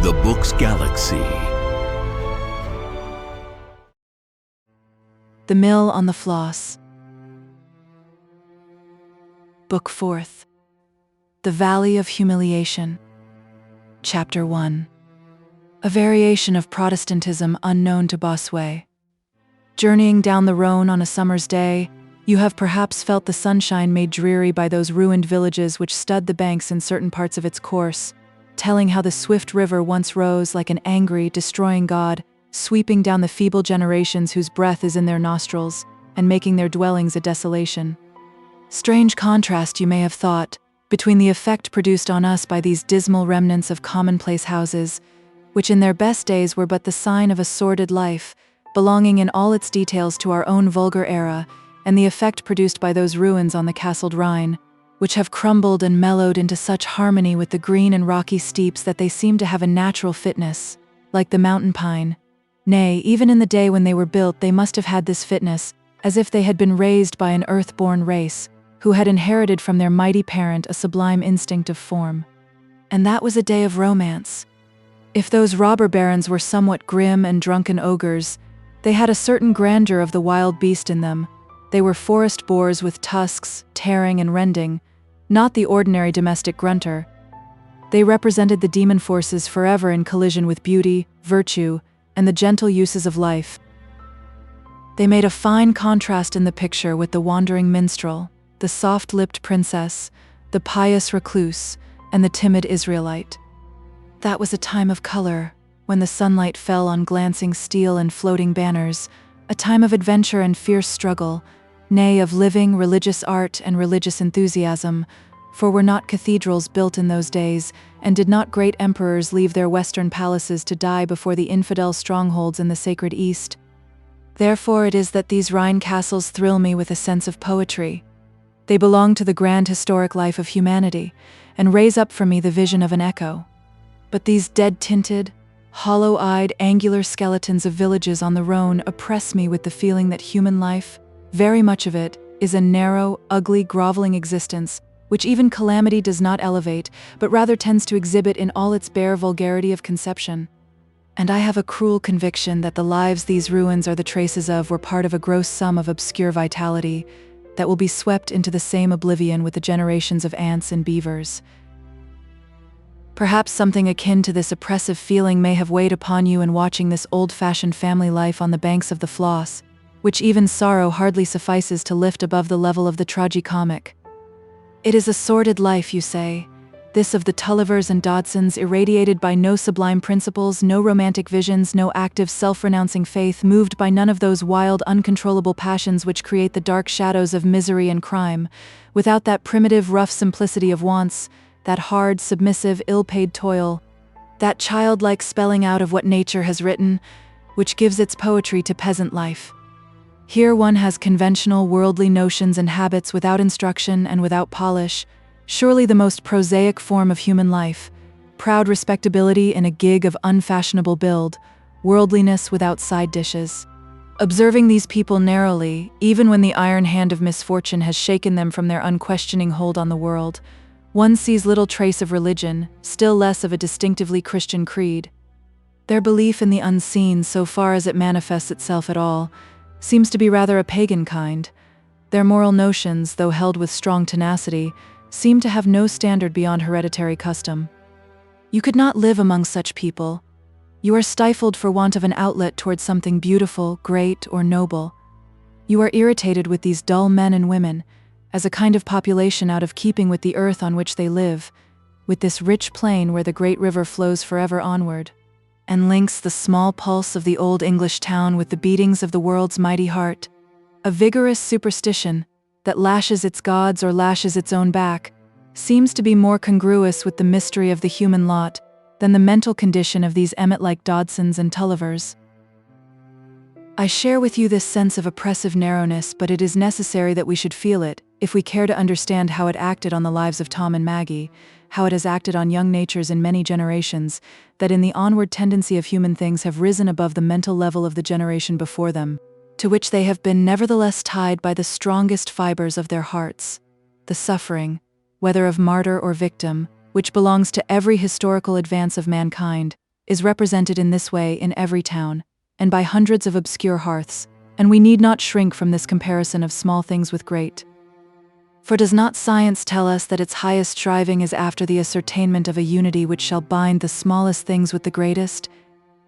The Book's Galaxy. The Mill on the Floss. Book 4th. The Valley of Humiliation. Chapter 1. A variation of Protestantism unknown to Bossuet. Journeying down the Rhone on a summer's day, you have perhaps felt the sunshine made dreary by those ruined villages which stud the banks in certain parts of its course, telling how the swift river once rose like an angry, destroying god, sweeping down the feeble generations whose breath is in their nostrils, and making their dwellings a desolation. Strange contrast, you may have thought, between the effect produced on us by these dismal remnants of commonplace houses, which in their best days were but the sign of a sordid life, belonging in all its details to our own vulgar era, and the effect produced by those ruins on the castled Rhine, which have crumbled and mellowed into such harmony with the green and rocky steeps that they seem to have a natural fitness, like the mountain pine. Nay, even in the day when they were built, they must have had this fitness, as if they had been raised by an earth-born race, who had inherited from their mighty parent a sublime instinct of form. And that was a day of romance. If those robber barons were somewhat grim and drunken ogres, they had a certain grandeur of the wild beast in them. They were forest boars with tusks, tearing and rending, not the ordinary domestic grunter. They represented the demon forces forever in collision with beauty, virtue, and the gentle uses of life. They made a fine contrast in the picture with the wandering minstrel, the soft-lipped princess, the pious recluse, and the timid Israelite. That was a time of color, when the sunlight fell on glancing steel and floating banners, a time of adventure and fierce struggle, nay, of living, religious art and religious enthusiasm, for were not cathedrals built in those days, and did not great emperors leave their western palaces to die before the infidel strongholds in the sacred East? Therefore it is that these Rhine castles thrill me with a sense of poetry. They belong to the grand historic life of humanity, and raise up for me the vision of an echo. But these dead-tinted, hollow-eyed, angular skeletons of villages on the Rhone oppress me with the feeling that human life, very much of it, is a narrow, ugly, groveling existence, which even calamity does not elevate, but rather tends to exhibit in all its bare vulgarity of conception. And I have a cruel conviction that the lives these ruins are the traces of were part of a gross sum of obscure vitality that will be swept into the same oblivion with the generations of ants and beavers. Perhaps something akin to this oppressive feeling may have weighed upon you in watching this old-fashioned family life on the banks of the Floss, which even sorrow hardly suffices to lift above the level of the tragicomic. It is a sordid life, you say, this of the Tullivers and Dodsons, irradiated by no sublime principles, no romantic visions, no active self-renouncing faith, moved by none of those wild, uncontrollable passions which create the dark shadows of misery and crime, without that primitive, rough simplicity of wants, that hard, submissive, ill-paid toil, that childlike spelling out of what nature has written, which gives its poetry to peasant life. Here one has conventional, worldly notions and habits without instruction and without polish, surely the most prosaic form of human life, proud respectability in a gig of unfashionable build, worldliness without side dishes. Observing these people narrowly, even when the iron hand of misfortune has shaken them from their unquestioning hold on the world, one sees little trace of religion, still less of a distinctively Christian creed. Their belief in the unseen, so far as it manifests itself at all, seems to be rather a pagan kind. Their moral notions, though held with strong tenacity, seem to have no standard beyond hereditary custom. You could not live among such people. You are stifled for want of an outlet towards something beautiful, great, or noble. You are irritated with these dull men and women, as a kind of population out of keeping with the earth on which they live, with this rich plain where the great river flows forever onward, and links the small pulse of the old English town with the beatings of the world's mighty heart. A vigorous superstition that lashes its gods or lashes its own back seems to be more congruous with the mystery of the human lot than the mental condition of these Emmet-like Dodsons and Tullivers. I share with you this sense of oppressive narrowness, but it is necessary that we should feel it, if we care to understand how it acted on the lives of Tom and Maggie, how it has acted on young natures in many generations, that in the onward tendency of human things have risen above the mental level of the generation before them, to which they have been nevertheless tied by the strongest fibers of their hearts. The suffering, whether of martyr or victim, which belongs to every historical advance of mankind, is represented in this way in every town, and by hundreds of obscure hearths, and we need not shrink from this comparison of small things with great. For does not science tell us that its highest striving is after the ascertainment of a unity which shall bind the smallest things with the greatest?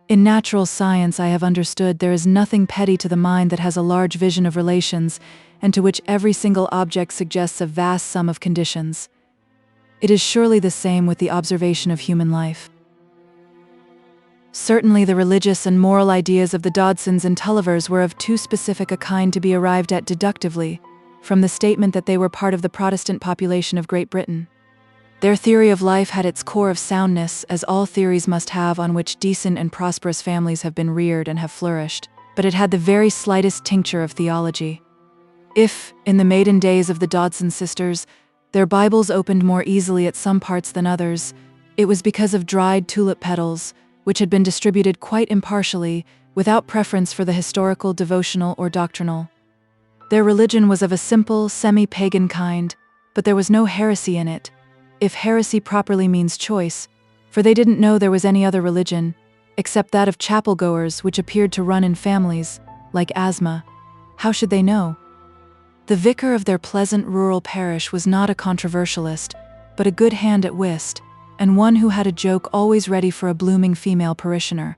In natural science I have understood there is nothing petty to the mind that has a large vision of relations, and to which every single object suggests a vast sum of conditions. It is surely the same with the observation of human life. Certainly the religious and moral ideas of the Dodsons and Tullivers were of too specific a kind to be arrived at deductively, from the statement that they were part of the Protestant population of Great Britain. Their theory of life had its core of soundness, as all theories must have on which decent and prosperous families have been reared and have flourished, but it had the very slightest tincture of theology. If, in the maiden days of the Dodson sisters, their Bibles opened more easily at some parts than others, it was because of dried tulip petals, which had been distributed quite impartially, without preference for the historical, devotional, or doctrinal. Their religion was of a simple, semi-pagan kind, but there was no heresy in it, if heresy properly means choice, for they didn't know there was any other religion, except that of chapel-goers which appeared to run in families, like asthma. How should they know? The vicar of their pleasant rural parish was not a controversialist, but a good hand at whist, and one who had a joke always ready for a blooming female parishioner.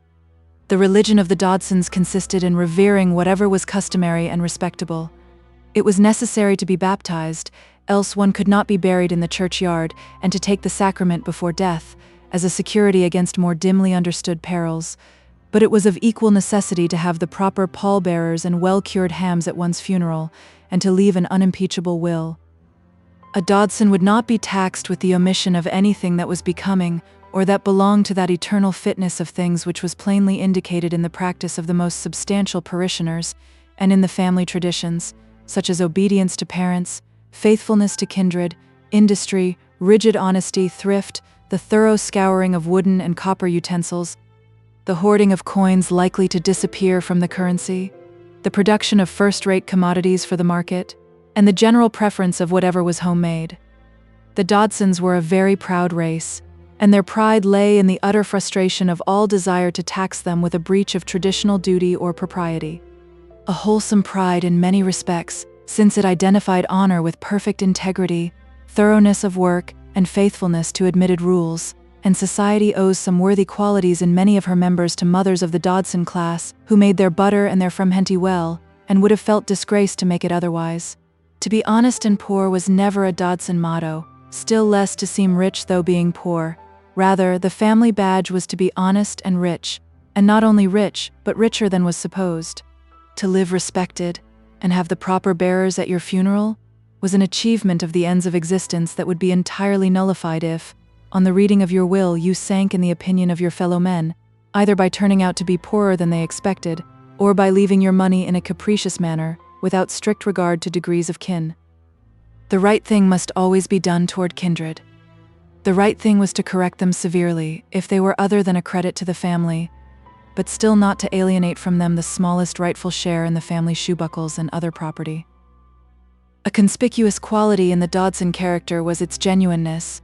The religion of the Dodsons consisted in revering whatever was customary and respectable. It was necessary to be baptized, else one could not be buried in the churchyard, and to take the sacrament before death, as a security against more dimly understood perils. But it was of equal necessity to have the proper pallbearers and well-cured hams at one's funeral, and to leave an unimpeachable will. A Dodson would not be taxed with the omission of anything that was becoming, or that belonged to that eternal fitness of things which was plainly indicated in the practice of the most substantial parishioners, and in the family traditions, such as obedience to parents, faithfulness to kindred, industry, rigid honesty, thrift, the thorough scouring of wooden and copper utensils, the hoarding of coins likely to disappear from the currency, the production of first-rate commodities for the market, and the general preference of whatever was homemade. The Dodsons were a very proud race, and their pride lay in the utter frustration of all desire to tax them with a breach of traditional duty or propriety. A wholesome pride in many respects, since it identified honor with perfect integrity, thoroughness of work, and faithfulness to admitted rules, and society owes some worthy qualities in many of her members to mothers of the Dodson class, who made their butter and their frumhenty well, and would have felt disgraced to make it otherwise. To be honest and poor was never a Dodson motto, still less to seem rich though being poor. Rather, the family badge was to be honest and rich, and not only rich, but richer than was supposed. To live respected, and have the proper bearers at your funeral, was an achievement of the ends of existence that would be entirely nullified if, on the reading of your will, you sank in the opinion of your fellow men, either by turning out to be poorer than they expected, or by leaving your money in a capricious manner, without strict regard to degrees of kin. The right thing must always be done toward kindred. The right thing was to correct them severely, if they were other than a credit to the family, but still not to alienate from them the smallest rightful share in the family shoebuckles and other property. A conspicuous quality in the Dodson character was its genuineness.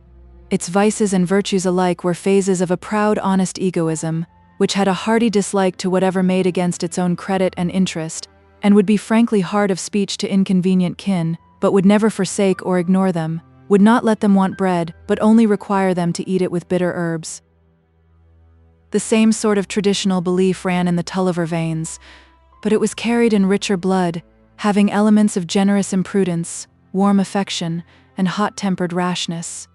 Its vices and virtues alike were phases of a proud, honest egoism, which had a hearty dislike to whatever made against its own credit and interest, and would be frankly hard of speech to inconvenient kin, but would never forsake or ignore them, would not let them want bread, but only require them to eat it with bitter herbs. The same sort of traditional belief ran in the Tulliver veins, but it was carried in richer blood, having elements of generous imprudence, warm affection, and hot-tempered rashness.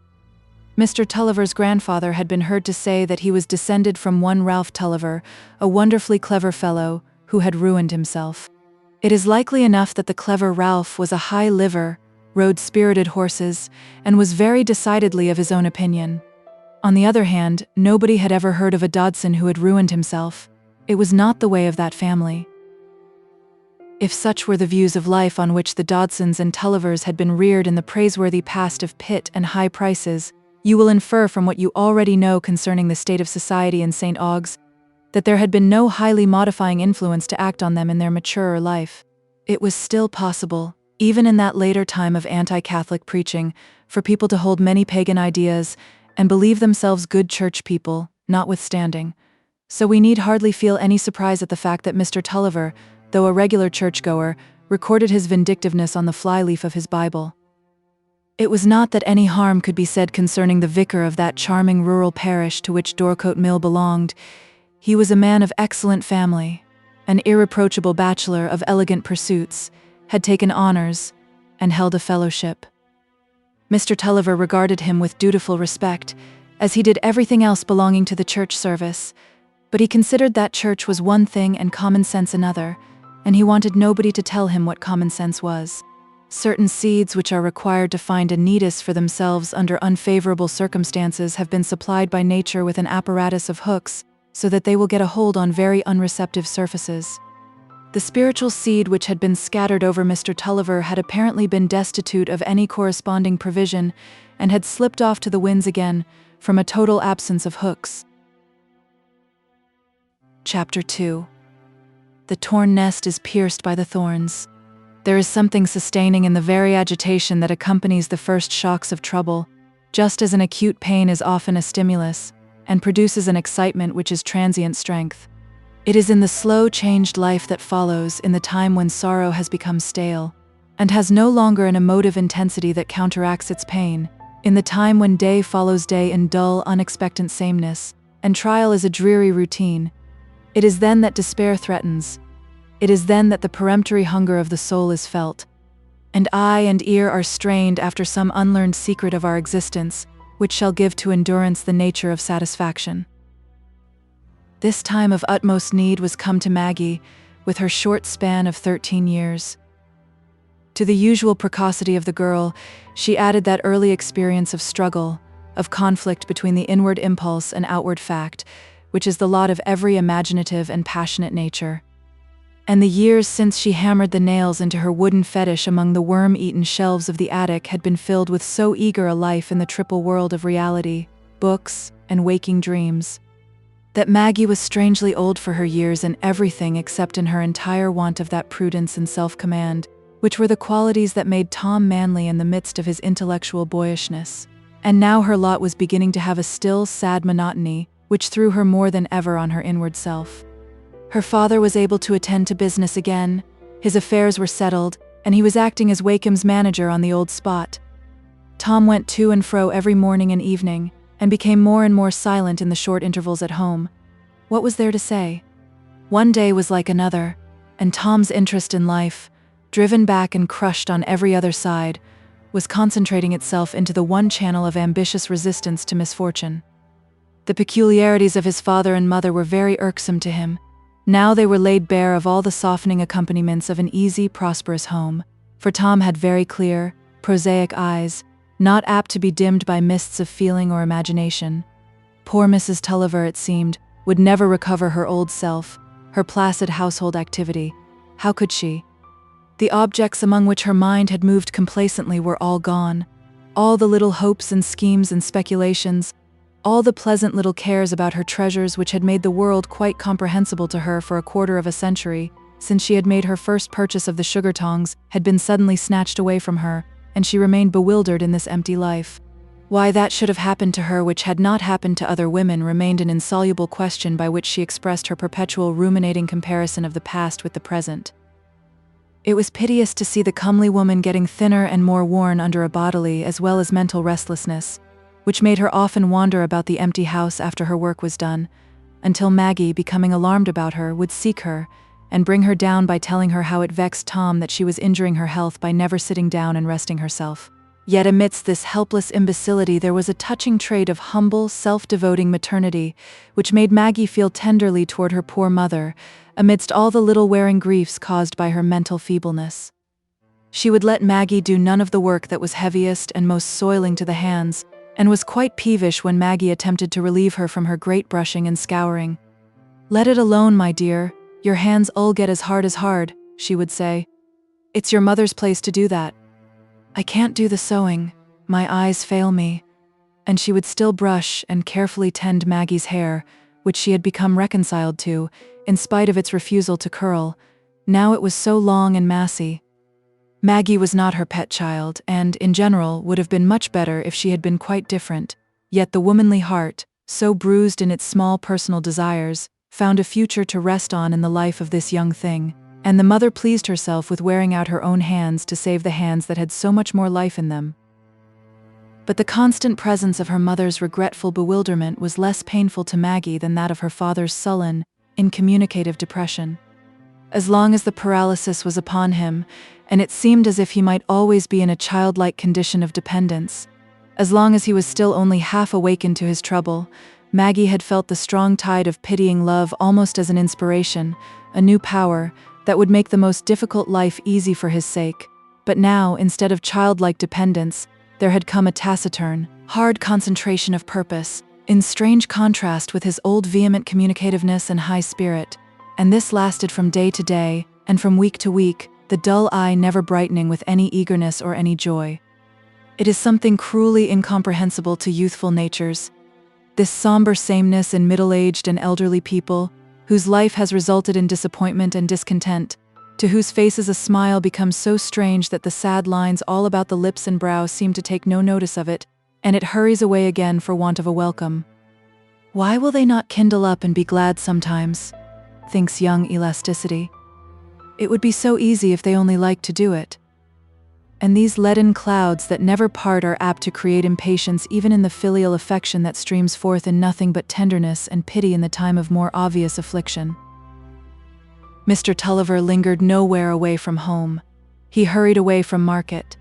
Mr. Tulliver's grandfather had been heard to say that he was descended from one Ralph Tulliver, a wonderfully clever fellow, who had ruined himself. It is likely enough that the clever Ralph was a high liver, rode spirited horses, and was very decidedly of his own opinion. On the other hand, nobody had ever heard of a Dodson who had ruined himself. It was not the way of that family. If such were the views of life on which the Dodsons and Tullivers had been reared in the praiseworthy past of pit and high prices, you will infer from what you already know concerning the state of society in St. Ogg's, that there had been no highly modifying influence to act on them in their maturer life. It was still possible, even in that later time of anti-Catholic preaching, for people to hold many pagan ideas and believe themselves good church people, notwithstanding. So we need hardly feel any surprise at the fact that Mr. Tulliver, though a regular churchgoer, recorded his vindictiveness on the flyleaf of his Bible. It was not that any harm could be said concerning the vicar of that charming rural parish to which Dorcote Mill belonged. He was a man of excellent family, an irreproachable bachelor of elegant pursuits, had taken honours, and held a fellowship. Mr. Tulliver regarded him with dutiful respect, as he did everything else belonging to the church service, but he considered that church was one thing and common sense another, and he wanted nobody to tell him what common sense was. Certain seeds which are required to find a nidus for themselves under unfavorable circumstances have been supplied by nature with an apparatus of hooks, so that they will get a hold on very unreceptive surfaces. The spiritual seed which had been scattered over Mr. Tulliver had apparently been destitute of any corresponding provision, and had slipped off to the winds again, from a total absence of hooks. Chapter 2. The torn nest is pierced by the thorns. There is something sustaining in the very agitation that accompanies the first shocks of trouble, just as an acute pain is often a stimulus, and produces an excitement which is transient strength. It is in the slow changed life that follows, in the time when sorrow has become stale, and has no longer an emotive intensity that counteracts its pain, in the time when day follows day in dull, unexpectant sameness, and trial is a dreary routine. It is then that despair threatens. It is then that the peremptory hunger of the soul is felt, and eye and ear are strained after some unlearned secret of our existence, which shall give to endurance the nature of satisfaction. This time of utmost need was come to Maggie, with her short span of 13 years. To the usual precocity of the girl, she added that early experience of struggle, of conflict between the inward impulse and outward fact, which is the lot of every imaginative and passionate nature. And the years since she hammered the nails into her wooden fetish among the worm-eaten shelves of the attic had been filled with so eager a life in the triple world of reality, books, and waking dreams, that Maggie was strangely old for her years in everything except in her entire want of that prudence and self-command, which were the qualities that made Tom manly in the midst of his intellectual boyishness. And now her lot was beginning to have a still, sad monotony, which threw her more than ever on her inward self. Her father was able to attend to business again, his affairs were settled, and he was acting as Wakem's manager on the old spot. Tom went to and fro every morning and evening, and became more and more silent in the short intervals at home. What was there to say? One day was like another, and Tom's interest in life, driven back and crushed on every other side, was concentrating itself into the one channel of ambitious resistance to misfortune. The peculiarities of his father and mother were very irksome to him. Now they were laid bare of all the softening accompaniments of an easy, prosperous home, for Tom had very clear, prosaic eyes, not apt to be dimmed by mists of feeling or imagination. Poor Mrs. Tulliver, it seemed, would never recover her old self, her placid household activity. How could she? The objects among which her mind had moved complacently were all gone. All the little hopes and schemes and speculations, all the pleasant little cares about her treasures which had made the world quite comprehensible to her for a quarter of a century, since she had made her first purchase of the sugar tongs, had been suddenly snatched away from her, and she remained bewildered in this empty life. Why that should have happened to her which had not happened to other women remained an insoluble question by which she expressed her perpetual ruminating comparison of the past with the present. It was piteous to see the comely woman getting thinner and more worn under a bodily as well as mental restlessness, which made her often wander about the empty house after her work was done, until Maggie, becoming alarmed about her, would seek her, and bring her down by telling her how it vexed Tom that she was injuring her health by never sitting down and resting herself. Yet amidst this helpless imbecility there was a touching trait of humble, self-devoting maternity, which made Maggie feel tenderly toward her poor mother, amidst all the little wearing griefs caused by her mental feebleness. She would let Maggie do none of the work that was heaviest and most soiling to the hands, and was quite peevish when Maggie attempted to relieve her from her great brushing and scouring. "Let it alone, my dear, your hands 'ull get as hard," she would say. "It's your mother's place to do that. I can't do the sewing, my eyes fail me." And she would still brush and carefully tend Maggie's hair, which she had become reconciled to, in spite of its refusal to curl. Now it was so long and massy. Maggie was not her pet child, and, in general, would have been much better if she had been quite different, yet the womanly heart, so bruised in its small personal desires, found a future to rest on in the life of this young thing, and the mother pleased herself with wearing out her own hands to save the hands that had so much more life in them. But the constant presence of her mother's regretful bewilderment was less painful to Maggie than that of her father's sullen, incommunicative depression. As long as the paralysis was upon him, and it seemed as if he might always be in a childlike condition of dependence, as long as he was still only half awakened to his trouble, Maggie had felt the strong tide of pitying love almost as an inspiration, a new power that would make the most difficult life easy for his sake. But now, instead of childlike dependence, there had come a taciturn, hard concentration of purpose, in strange contrast with his old vehement communicativeness and high spirit, and this lasted from day to day, and from week to week, the dull eye never brightening with any eagerness or any joy. It is something cruelly incomprehensible to youthful natures, this somber sameness in middle-aged and elderly people, whose life has resulted in disappointment and discontent, to whose faces a smile becomes so strange that the sad lines all about the lips and brow seem to take no notice of it, and it hurries away again for want of a welcome. Why will they not kindle up and be glad sometimes? Thinks young elasticity. It would be so easy if they only liked to do it. And these leaden clouds that never part are apt to create impatience even in the filial affection that streams forth in nothing but tenderness and pity in the time of more obvious affliction. Mr. Tulliver lingered nowhere away from home. He hurried away from market.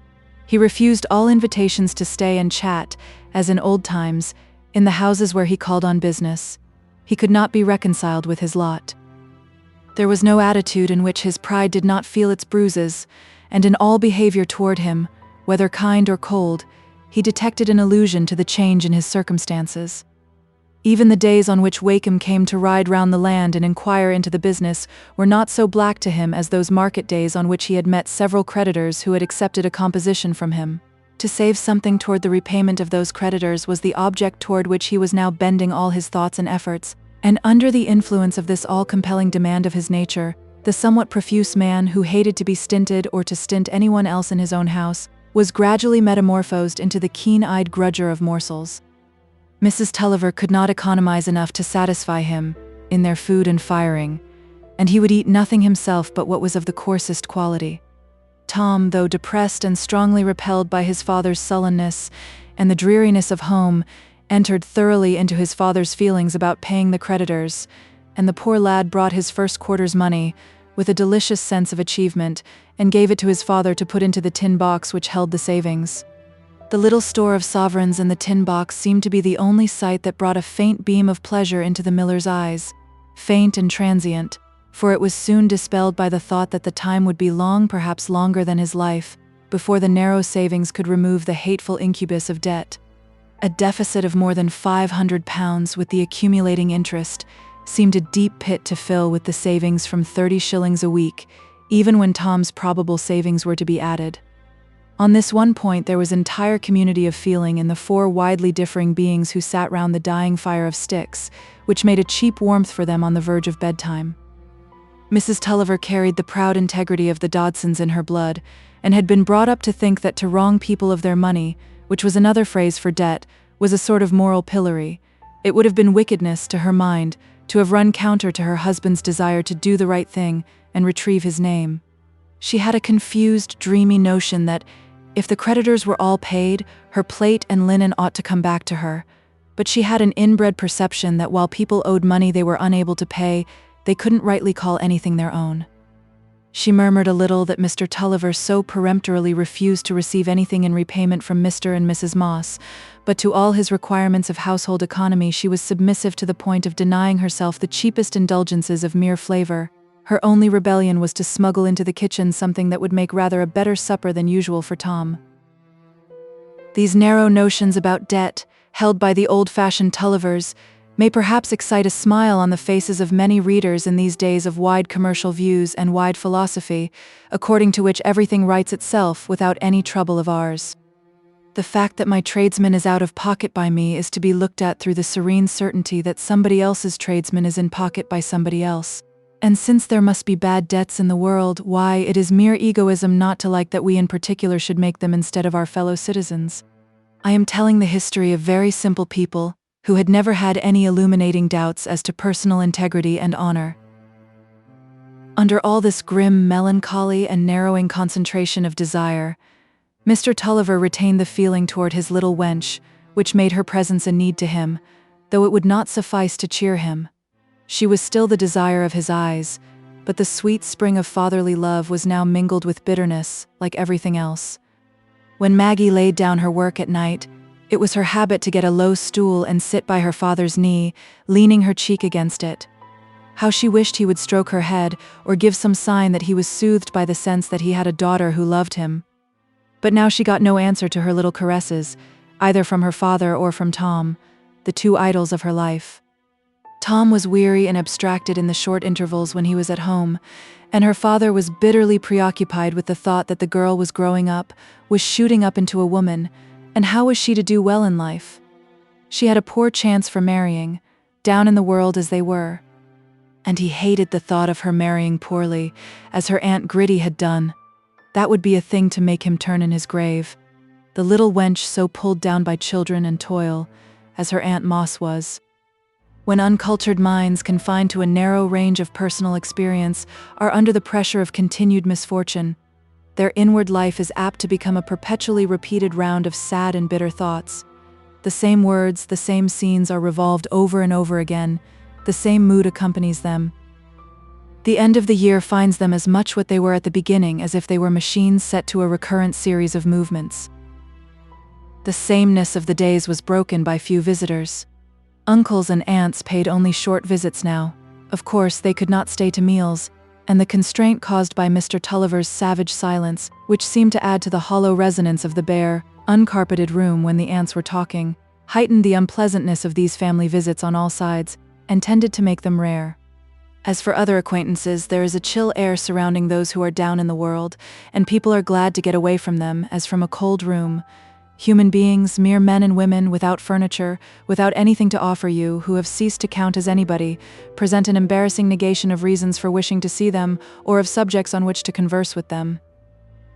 He refused all invitations to stay and chat, as in old times, in the houses where he called on business. He could not be reconciled with his lot. There was no attitude in which his pride did not feel its bruises, and in all behavior toward him, whether kind or cold, he detected an allusion to the change in his circumstances. Even the days on which Wakem came to ride round the land and inquire into the business were not so black to him as those market days on which he had met several creditors who had accepted a composition from him. To save something toward the repayment of those creditors was the object toward which he was now bending all his thoughts and efforts, and under the influence of this all-compelling demand of his nature, the somewhat profuse man who hated to be stinted or to stint anyone else in his own house was gradually metamorphosed into the keen-eyed grudger of morsels. Mrs. Tulliver could not economize enough to satisfy him in their food and firing, and he would eat nothing himself but what was of the coarsest quality. Tom, though depressed and strongly repelled by his father's sullenness and the dreariness of home, entered thoroughly into his father's feelings about paying the creditors, and the poor lad brought his first quarter's money with a delicious sense of achievement and gave it to his father to put into the tin box which held the savings. The little store of sovereigns in the tin box seemed to be the only sight that brought a faint beam of pleasure into the miller's eyes, faint and transient, for it was soon dispelled by the thought that the time would be long, perhaps longer than his life, before the narrow savings could remove the hateful incubus of debt. A deficit of more than £500 with the accumulating interest seemed a deep pit to fill with the savings from 30 shillings a week, even when Tom's probable savings were to be added. On this one point there was entire community of feeling in the four widely differing beings who sat round the dying fire of sticks, which made a cheap warmth for them on the verge of bedtime. Mrs. Tulliver carried the proud integrity of the Dodsons in her blood, and had been brought up to think that to wrong people of their money, which was another phrase for debt, was a sort of moral pillory. It would have been wickedness, to her mind, to have run counter to her husband's desire to do the right thing and retrieve his name. She had a confused, dreamy notion that, if the creditors were all paid, her plate and linen ought to come back to her, but she had an inbred perception that while people owed money they were unable to pay, they couldn't rightly call anything their own. She murmured a little that Mr. Tulliver so peremptorily refused to receive anything in repayment from Mr. and Mrs. Moss, but to all his requirements of household economy she was submissive to the point of denying herself the cheapest indulgences of mere flavor. Her only rebellion was to smuggle into the kitchen something that would make rather a better supper than usual for Tom. These narrow notions about debt, held by the old-fashioned Tullivers, may perhaps excite a smile on the faces of many readers in these days of wide commercial views and wide philosophy, according to which everything writes itself without any trouble of ours. The fact that my tradesman is out of pocket by me is to be looked at through the serene certainty that somebody else's tradesman is in pocket by somebody else. And since there must be bad debts in the world, why, it is mere egoism not to like that we in particular should make them instead of our fellow citizens. I am telling the history of very simple people, who had never had any illuminating doubts as to personal integrity and honor. Under all this grim melancholy and narrowing concentration of desire, Mr. Tulliver retained the feeling toward his little wench, which made her presence a need to him, though it would not suffice to cheer him. She was still the desire of his eyes, but the sweet spring of fatherly love was now mingled with bitterness, like everything else. When Maggie laid down her work at night, it was her habit to get a low stool and sit by her father's knee, leaning her cheek against it. How she wished he would stroke her head or give some sign that he was soothed by the sense that he had a daughter who loved him. But now she got no answer to her little caresses, either from her father or from Tom, the two idols of her life. Tom was weary and abstracted in the short intervals when he was at home, and her father was bitterly preoccupied with the thought that the girl was growing up, was shooting up into a woman, and how was she to do well in life? She had a poor chance for marrying, down in the world as they were. And he hated the thought of her marrying poorly, as her Aunt Gritty had done. That would be a thing to make him turn in his grave. The little wench so pulled down by children and toil, as her Aunt Moss was. When uncultured minds, confined to a narrow range of personal experience, are under the pressure of continued misfortune, their inward life is apt to become a perpetually repeated round of sad and bitter thoughts. The same words, the same scenes are revolved over and over again. The same mood accompanies them. The end of the year finds them as much what they were at the beginning as if they were machines set to a recurrent series of movements. The sameness of the days was broken by few visitors. Uncles and aunts paid only short visits now. Of course, they could not stay to meals, and the constraint caused by Mr. Tulliver's savage silence, which seemed to add to the hollow resonance of the bare, uncarpeted room when the aunts were talking, heightened the unpleasantness of these family visits on all sides, and tended to make them rare. As for other acquaintances, there is a chill air surrounding those who are down in the world, and people are glad to get away from them, as from a cold room. Human beings, mere men and women, without furniture, without anything to offer you, who have ceased to count as anybody, present an embarrassing negation of reasons for wishing to see them, or of subjects on which to converse with them.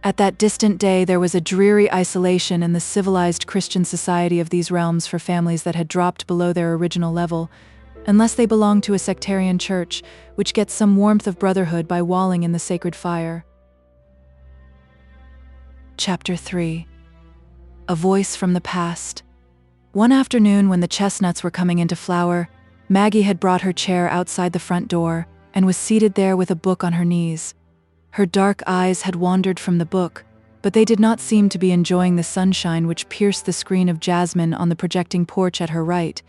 At that distant day there was a dreary isolation in the civilized Christian society of these realms for families that had dropped below their original level, unless they belonged to a sectarian church, which gets some warmth of brotherhood by walling in the sacred fire. Chapter 3. A Voice from the Past. One afternoon when the chestnuts were coming into flower, Maggie had brought her chair outside the front door and was seated there with a book on her knees. Her dark eyes had wandered from the book, but they did not seem to be enjoying the sunshine which pierced the screen of jasmine on the projecting porch at her right,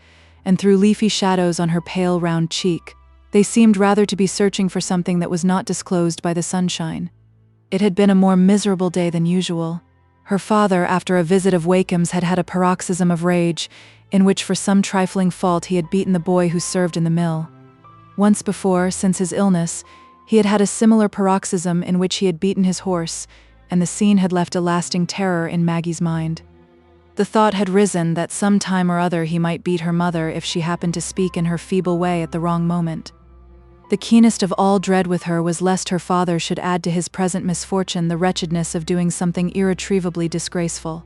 and threw leafy shadows on her pale round cheek. They seemed rather to be searching for something that was not disclosed by the sunshine. It had been a more miserable day than usual. Her father, after a visit of Wakem's, had had a paroxysm of rage, in which for some trifling fault he had beaten the boy who served in the mill. Once before, since his illness, he had had a similar paroxysm in which he had beaten his horse, and the scene had left a lasting terror in Maggie's mind. The thought had risen that some time or other he might beat her mother if she happened to speak in her feeble way at the wrong moment. The keenest of all dread with her was lest her father should add to his present misfortune the wretchedness of doing something irretrievably disgraceful.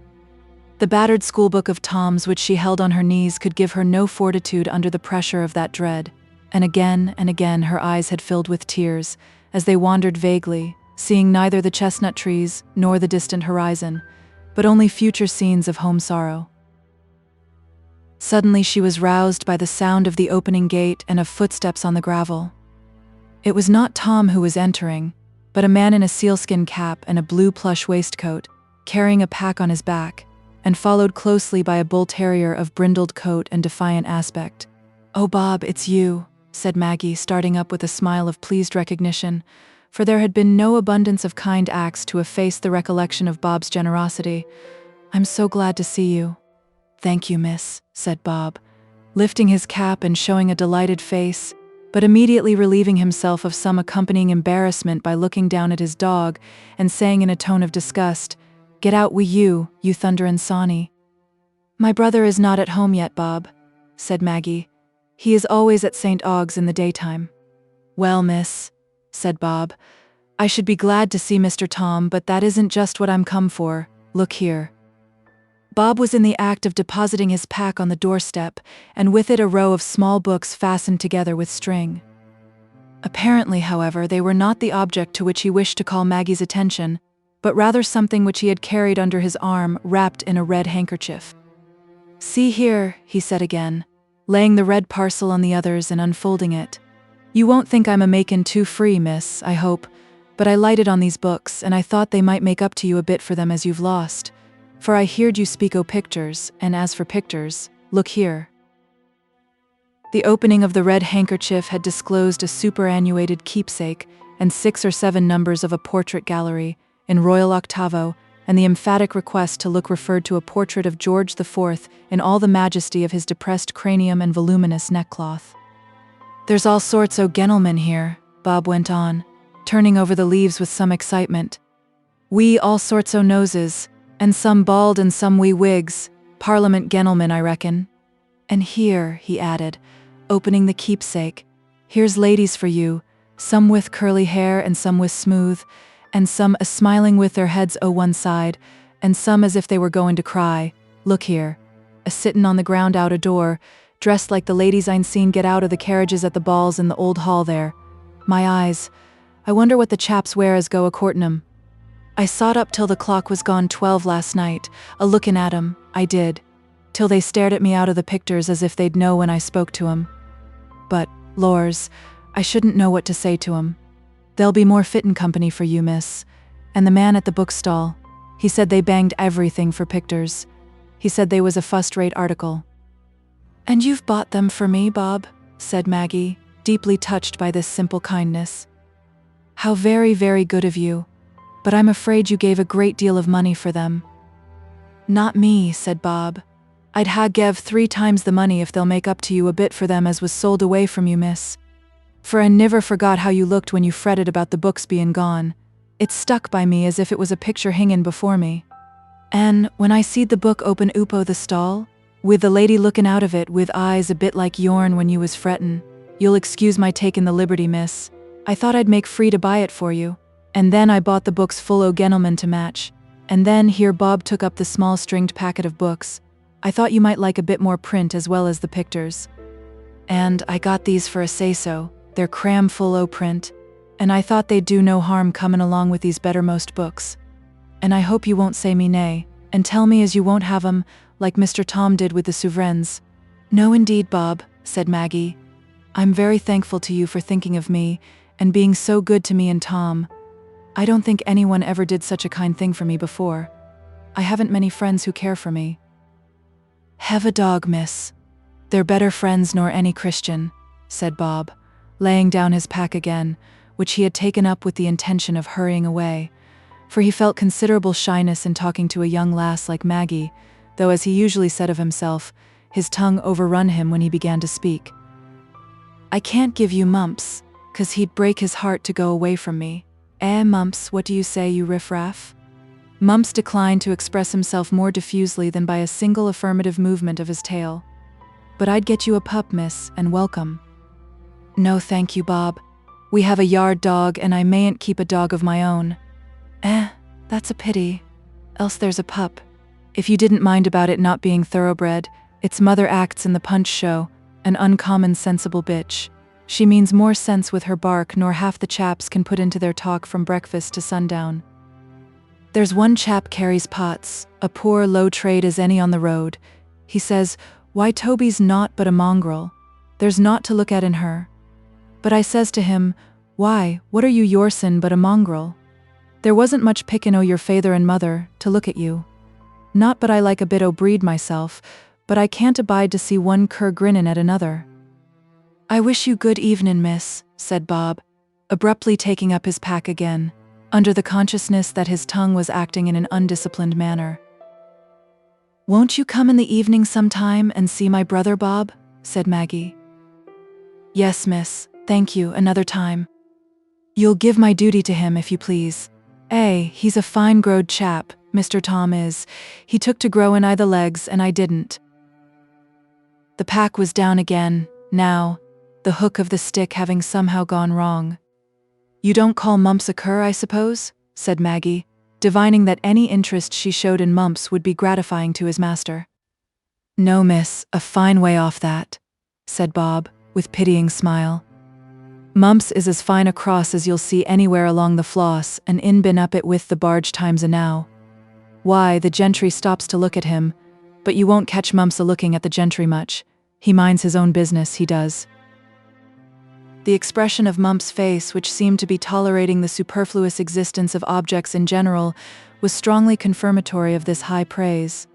The battered schoolbook of Tom's which she held on her knees could give her no fortitude under the pressure of that dread, and again her eyes had filled with tears, as they wandered vaguely, seeing neither the chestnut trees nor the distant horizon, but only future scenes of home sorrow. Suddenly she was roused by the sound of the opening gate and of footsteps on the gravel. It was not Tom who was entering, but a man in a sealskin cap and a blue plush waistcoat, carrying a pack on his back, and followed closely by a bull terrier of brindled coat and defiant aspect. "Oh, Bob, it's you," said Maggie, starting up with a smile of pleased recognition, for there had been no abundance of kind acts to efface the recollection of Bob's generosity. "I'm so glad to see you." "Thank you, miss," said Bob, lifting his cap and showing a delighted face, but immediately relieving himself of some accompanying embarrassment by looking down at his dog and saying in a tone of disgust, "Get out wi' you, you thunderin' Sawney." "My brother is not at home yet, Bob," said Maggie. "He is always at St. Aug's in the daytime." "Well, miss," said Bob, "I should be glad to see Mr. Tom, but that isn't just what I'm come for. Look here." Bob was in the act of depositing his pack on the doorstep, and with it a row of small books fastened together with string. Apparently, however, they were not the object to which he wished to call Maggie's attention, but rather something which he had carried under his arm wrapped in a red handkerchief. "See here," he said again, laying the red parcel on the others and unfolding it. "You won't think I'm a makin' too free, miss, I hope, but I lighted on these books, and I thought they might make up to you a bit for them as you've lost. For I heerd you speak o' pictures, and as for pictures, look here." The opening of the red handkerchief had disclosed a superannuated keepsake and 6 or 7 numbers of a portrait gallery, in royal octavo, and the emphatic request to look referred to a portrait of George IV in all the majesty of his depressed cranium and voluminous neckcloth. "There's all sorts o' gentlemen here," Bob went on, turning over the leaves with some excitement. "We all sorts o' noses, and some bald and some wee wigs, Parliament gentlemen, I reckon. And here," he added, opening the keepsake, "here's ladies for you, some with curly hair and some with smooth, and some a-smiling with their heads o' one side, and some as if they were going to cry. Look here, a-sittin' on the ground out o' door, dressed like the ladies I'n seen get out o' the carriages at the balls in the old hall there. My eyes, I wonder what the chaps wear as go a-courtin' 'em. I sot up till the clock was gone 12 last night, a-lookin' at 'em, I did, till they stared at me out o' the pictures as if they'd know when I spoke to 'em. But, lors, I shouldn't know what to say to 'em. They'll be more fittin' company for you, miss. And the man at the bookstall, he said they banged everything for pictures. He said they was a fust-rate article." "And you've bought them for me, Bob?" said Maggie, deeply touched by this simple kindness. "How very, very good of you. But I'm afraid you gave a great deal of money for them." "Not me," said Bob. "I'd ha' gev 3 times the money if they'll make up to you a bit for them as was sold away from you, miss. For I niver forgot how you looked when you fretted about the books bein' gone. It stuck by me as if it was a picture hingin' before me. An' when I seed the book open upo the stall, with the lady lookin' out of it with eyes a bit like yourn when you was frettin', you'll excuse my takin' the liberty, miss, I thought I'd make free to buy it for you. And then I bought the books full o' gentlemen to match. And then," here Bob took up the small stringed packet of books, "I thought you might like a bit more print as well as the pictures. And I got these for a say-so. They're cram full o' print, and I thought they'd do no harm comin' along with these bettermost books. And I hope you won't say me nay, and tell me as you won't have 'em, like Mr. Tom did with the souverains." "No indeed, Bob," said Maggie. "I'm very thankful to you for thinking of me, and being so good to me and Tom. I don't think anyone ever did such a kind thing for me before. I haven't many friends who care for me." "Hev a dog, miss. They're better friends nor any Christian," said Bob, laying down his pack again, which he had taken up with the intention of hurrying away, for he felt considerable shyness in talking to a young lass like Maggie, though, as he usually said of himself, his tongue overrun him when he began to speak. "I can't give you Mumps, 'cause he'd break his heart to go away from me. Mumps, what do you say, you riff-raff?" Mumps declined to express himself more diffusely than by a single affirmative movement of his tail. "But I'd get you a pup, miss, and welcome." "No thank you, Bob. We have a yard dog, and I mayn't keep a dog of my own." That's a pity. Else there's a pup. If you didn't mind about it not being thoroughbred, its mother acts in the Punch show, an uncommon sensible bitch. She means more sense with her bark nor half the chaps can put into their talk from breakfast to sundown. There's one chap carries pots, a poor low trade as any on the road. He says, "Why, Toby's naught but a mongrel. There's naught to look at in her." But I says to him, "Why, what are you yoursen but a mongrel? There wasn't much pickin' o' your feyther and mother, to look at you. Not but I like a bit o' breed myself, but I can't abide to see one cur grinnin' at another." "I wish you good evenin', miss," said Bob, abruptly taking up his pack again, under the consciousness that his tongue was acting in an undisciplined manner. "Won't you come in the evening sometime and see my brother, Bob?" said Maggie. "Yes, miss, thank you, another time. You'll give my duty to him, if you please. He's a fine-growed chap, Mr. Tom is. He took to growin' I the legs, and I didn't." The pack was down again, now, the hook of the stick having somehow gone wrong. "You don't call Mumps a cur, I suppose?" said Maggie, divining that any interest she showed in Mumps would be gratifying to his master. "No, miss, a fine way off that," said Bob, with pitying smile. "Mumps is as fine a cross as you'll see anywhere along the Floss, and in been up it with the barge times enow. Why, the gentry stops to look at him, but you won't catch Mumps a-looking at the gentry much. He minds his own business, he does." The expression of Mumps' face, which seemed to be tolerating the superfluous existence of objects in general, was strongly confirmatory of this high praise.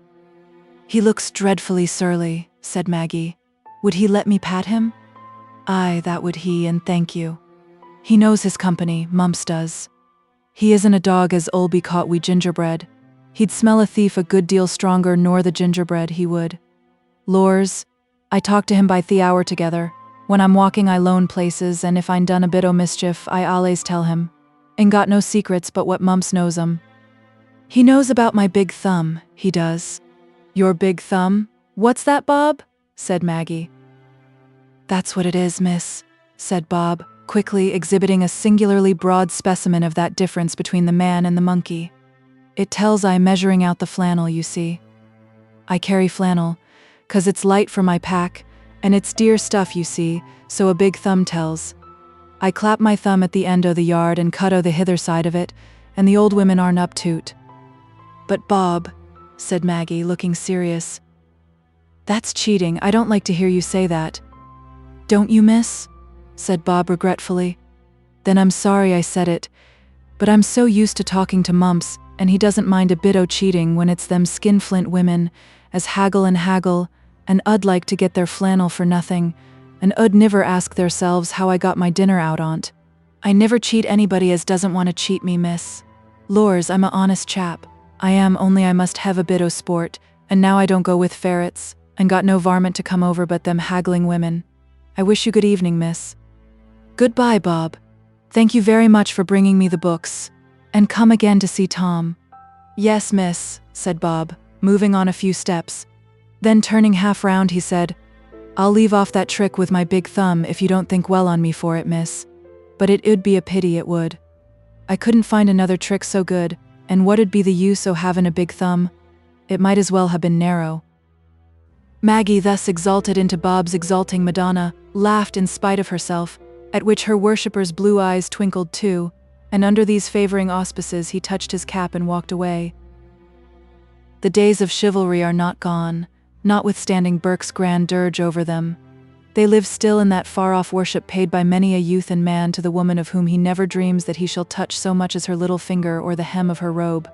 "He looks dreadfully surly," said Maggie. "Would he let me pat him?" "Aye, that would he, and thank you. He knows his company, Mumps does. He isn't a dog as'll be caught wi' gingerbread. He'd smell a thief a good deal stronger nor the gingerbread, he would. Lors, I talk to him by the hour together. When I'm walking I lone places, and if I'm done a bit o' mischief, I allays tell him. Ain't got no secrets but what Mumps knows 'em. He knows about my big thumb, he does." "Your big thumb? What's that, Bob?" said Maggie. "That's what it is, miss," said Bob, quickly exhibiting a singularly broad specimen of that difference between the man and the monkey. "It tells I measuring out the flannel, you see. I carry flannel, 'cause it's light for my pack, and it's dear stuff, you see, so a big thumb tells. I clap my thumb at the end o' the yard and cut o' the hither side of it, and the old women aren't up to't." "But Bob," said Maggie, looking serious. "That's cheating. I don't like to hear you say that." "Don't you, miss?" said Bob regretfully. "Then I'm sorry I said it, but I'm so used to talking to Mumps, and he doesn't mind a bit o' cheating when it's them skinflint women, as haggle, and Ud like to get their flannel for nothing, and Ud niver ask theirselves how I got my dinner out on't. I niver cheat anybody as doesn't want to cheat me, miss. Lors, I'm a honest chap. I am, only I must hev a bit o' sport, and now I don't go with ferrets, and got no varmint to come over but them haggling women. I wish you good evening, miss." "Goodbye, Bob. Thank you very much for bringing me the books, and come again to see Tom." "Yes, miss," said Bob, moving on a few steps. Then turning half round he said, "I'll leave off that trick with my big thumb if you don't think well on me for it, miss. But it 'ud be a pity, it would. I couldn't find another trick so good, and what 'ud be the use o' having a big thumb? It might as well ha' been narrow." Maggie, thus exalted into Bob's exalting Madonna, laughed in spite of herself, at which her worshipper's blue eyes twinkled too, and under these favoring auspices he touched his cap and walked away. The days of chivalry are not gone, notwithstanding Burke's grand dirge over them. They live still in that far-off worship paid by many a youth and man to the woman of whom he never dreams that he shall touch so much as her little finger or the hem of her robe.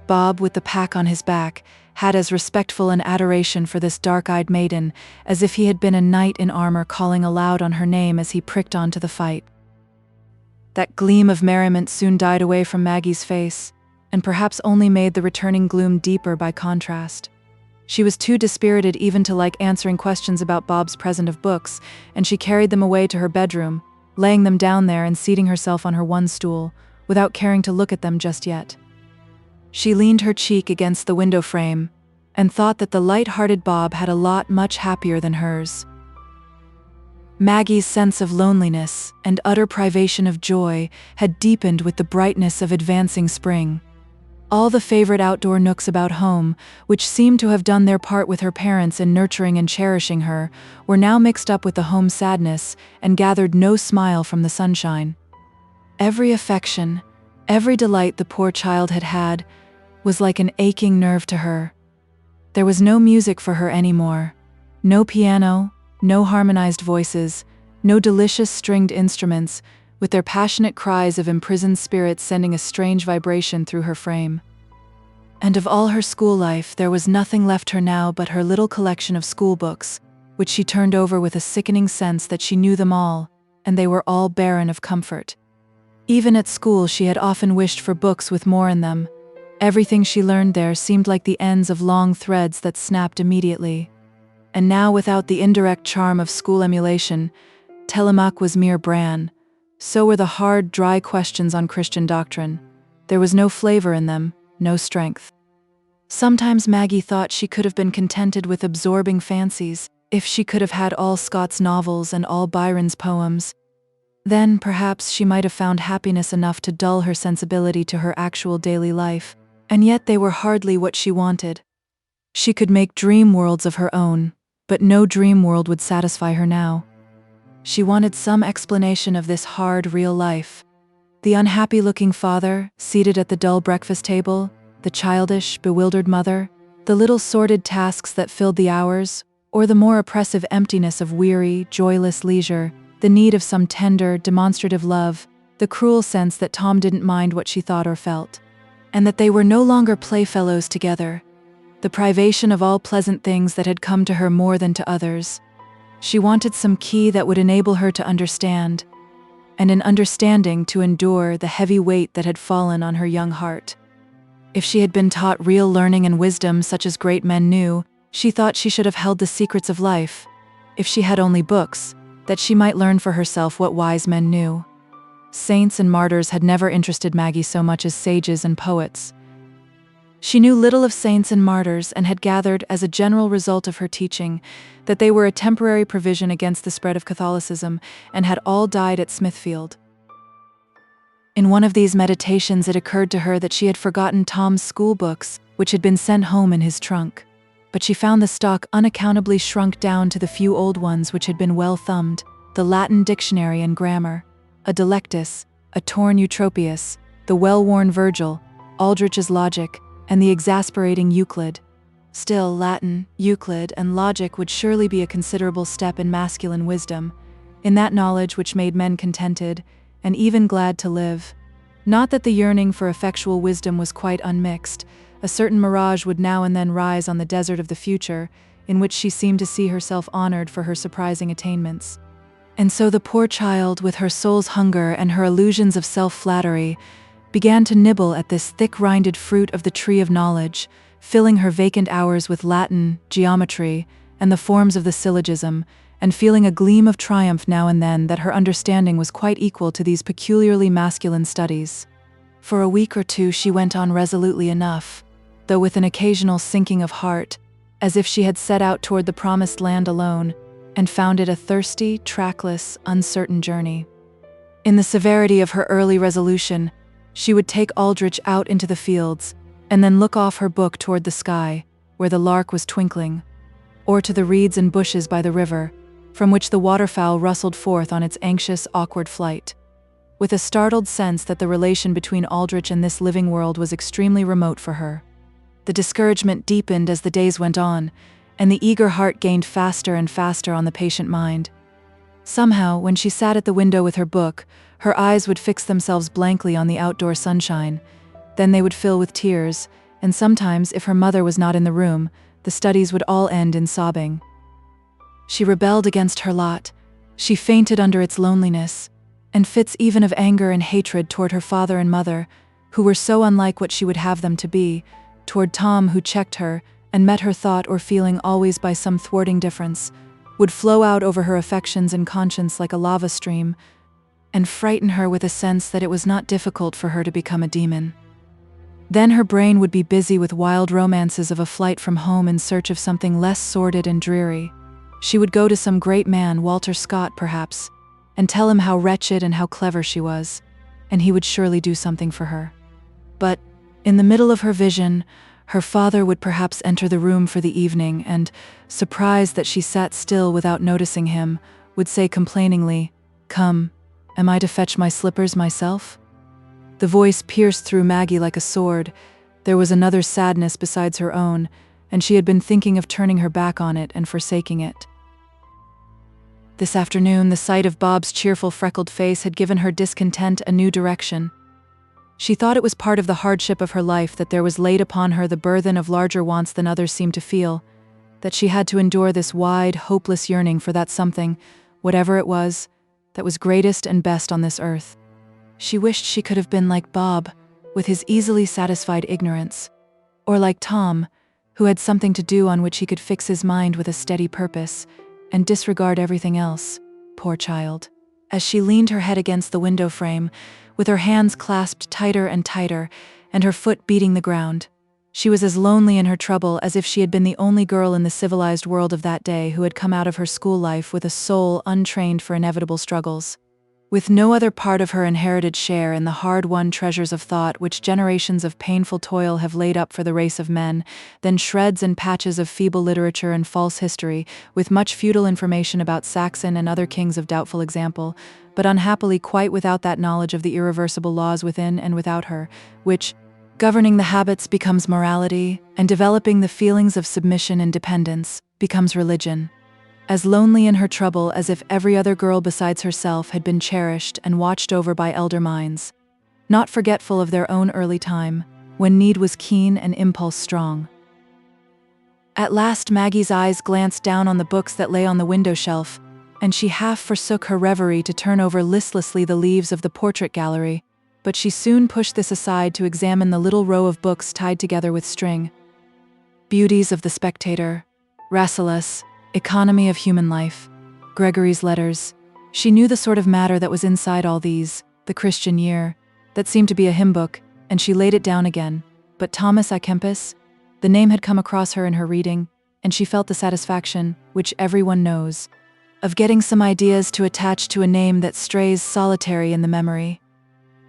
Bob, with the pack on his back, had as respectful an adoration for this dark-eyed maiden as if he had been a knight in armor calling aloud on her name as he pricked on to the fight. That gleam of merriment soon died away from Maggie's face, and perhaps only made the returning gloom deeper by contrast. She was too dispirited even to like answering questions about Bob's present of books, and she carried them away to her bedroom, laying them down there and seating herself on her one stool, without caring to look at them just yet. She leaned her cheek against the window frame, and thought that the light-hearted Bob had a lot much happier than hers. Maggie's sense of loneliness and utter privation of joy had deepened with the brightness of advancing spring. All the favorite outdoor nooks about home, which seemed to have done their part with her parents in nurturing and cherishing her, were now mixed up with the home sadness and gathered no smile from the sunshine. Every affection, every delight the poor child had had, was like an aching nerve to her. There was no music for her anymore, no piano, no harmonized voices, no delicious stringed instruments, with their passionate cries of imprisoned spirits sending a strange vibration through her frame. And of all her school life, there was nothing left her now but her little collection of school books, which she turned over with a sickening sense that she knew them all, and they were all barren of comfort. Even at school she had often wished for books with more in them. Everything she learned there seemed like the ends of long threads that snapped immediately. And now, without the indirect charm of school emulation, Telemaque was mere bran. So were the hard, dry questions on Christian doctrine. There was no flavor in them, no strength. Sometimes Maggie thought she could have been contented with absorbing fancies, if she could have had all Scott's novels and all Byron's poems. Then, perhaps, she might have found happiness enough to dull her sensibility to her actual daily life, and yet they were hardly what she wanted. She could make dream worlds of her own, but no dream world would satisfy her now. She wanted some explanation of this hard, real life. The unhappy-looking father, seated at the dull breakfast table, the childish, bewildered mother, the little sordid tasks that filled the hours, or the more oppressive emptiness of weary, joyless leisure, the need of some tender, demonstrative love, the cruel sense that Tom didn't mind what she thought or felt, and that they were no longer playfellows together, the privation of all pleasant things that had come to her more than to others. She wanted some key that would enable her to understand, and in understanding to endure the heavy weight that had fallen on her young heart. If she had been taught real learning and wisdom such as great men knew, she thought she should have held the secrets of life. If she had only books, that she might learn for herself what wise men knew. Saints and martyrs had never interested Maggie so much as sages and poets. She knew little of saints and martyrs and had gathered, as a general result of her teaching, that they were a temporary provision against the spread of Catholicism and had all died at Smithfield. In one of these meditations, it occurred to her that she had forgotten Tom's school books, which had been sent home in his trunk. But she found the stock unaccountably shrunk down to the few old ones which had been well thumbed, the Latin dictionary and grammar, a Delectus, a torn Eutropius, the well-worn Virgil, Aldrich's Logic, and the exasperating Euclid. Still, Latin, Euclid, and logic would surely be a considerable step in masculine wisdom, in that knowledge which made men contented, and even glad to live. Not that the yearning for effectual wisdom was quite unmixed. A certain mirage would now and then rise on the desert of the future, in which she seemed to see herself honored for her surprising attainments. And so the poor child, with her soul's hunger and her illusions of self-flattery, began to nibble at this thick-rinded fruit of the tree of knowledge, filling her vacant hours with Latin, geometry, and the forms of the syllogism, and feeling a gleam of triumph now and then that her understanding was quite equal to these peculiarly masculine studies. For a week or two she went on resolutely enough, though with an occasional sinking of heart, as if she had set out toward the promised land alone, and found it a thirsty, trackless, uncertain journey. In the severity of her early resolution, she would take Aldrich out into the fields, and then look off her book toward the sky, where the lark was twinkling, or to the reeds and bushes by the river, from which the waterfowl rustled forth on its anxious, awkward flight, with a startled sense that the relation between Aldrich and this living world was extremely remote for her. The discouragement deepened as the days went on, and the eager heart gained faster and faster on the patient mind. Somehow, when she sat at the window with her book, her eyes would fix themselves blankly on the outdoor sunshine. Then they would fill with tears, and sometimes, if her mother was not in the room, the studies would all end in sobbing. She rebelled against her lot. She fainted under its loneliness, and fits even of anger and hatred toward her father and mother, who were so unlike what she would have them to be, toward Tom, who checked her and met her thought or feeling always by some thwarting difference, would flow out over her affections and conscience like a lava stream, and frighten her with a sense that it was not difficult for her to become a demon. Then her brain would be busy with wild romances of a flight from home in search of something less sordid and dreary. She would go to some great man, Walter Scott perhaps, and tell him how wretched and how clever she was, and he would surely do something for her. But, in the middle of her vision, her father would perhaps enter the room for the evening and, surprised that she sat still without noticing him, would say complainingly, "Come, am I to fetch my slippers myself?" The voice pierced through Maggie like a sword. There was another sadness besides her own, and she had been thinking of turning her back on it and forsaking it. This afternoon, the sight of Bob's cheerful freckled face had given her discontent a new direction. She thought it was part of the hardship of her life that there was laid upon her the burthen of larger wants than others seemed to feel, that she had to endure this wide, hopeless yearning for that something, whatever it was, that was greatest and best on this earth. She wished she could have been like Bob, with his easily satisfied ignorance, or like Tom, who had something to do on which he could fix his mind with a steady purpose, and disregard everything else, poor child. As she leaned her head against the window frame, with her hands clasped tighter and tighter, and her foot beating the ground, she was as lonely in her trouble as if she had been the only girl in the civilized world of that day who had come out of her school life with a soul untrained for inevitable struggles. with no other part of her inherited share in the hard-won treasures of thought which generations of painful toil have laid up for the race of men, than shreds and patches of feeble literature and false history, with much feudal information about Saxon and other kings of doubtful example, but unhappily quite without that knowledge of the irreversible laws within and without her, which, governing the habits, becomes morality, and developing the feelings of submission and dependence, becomes religion. As lonely in her trouble as if every other girl besides herself had been cherished and watched over by elder minds, not forgetful of their own early time, when need was keen and impulse strong. At last Maggie's eyes glanced down on the books that lay on the window shelf, and she half forsook her reverie to turn over listlessly the leaves of the portrait gallery, but she soon pushed this aside to examine the little row of books tied together with string. Beauties of the Spectator, Rasselas, Economy of Human Life, Gregory's Letters. She knew the sort of matter that was inside all these, the Christian Year, that seemed to be a hymn book, and she laid it down again. But Thomas à Kempis, the name had come across her in her reading, and she felt the satisfaction, which everyone knows, of getting some ideas to attach to a name that strays solitary in the memory.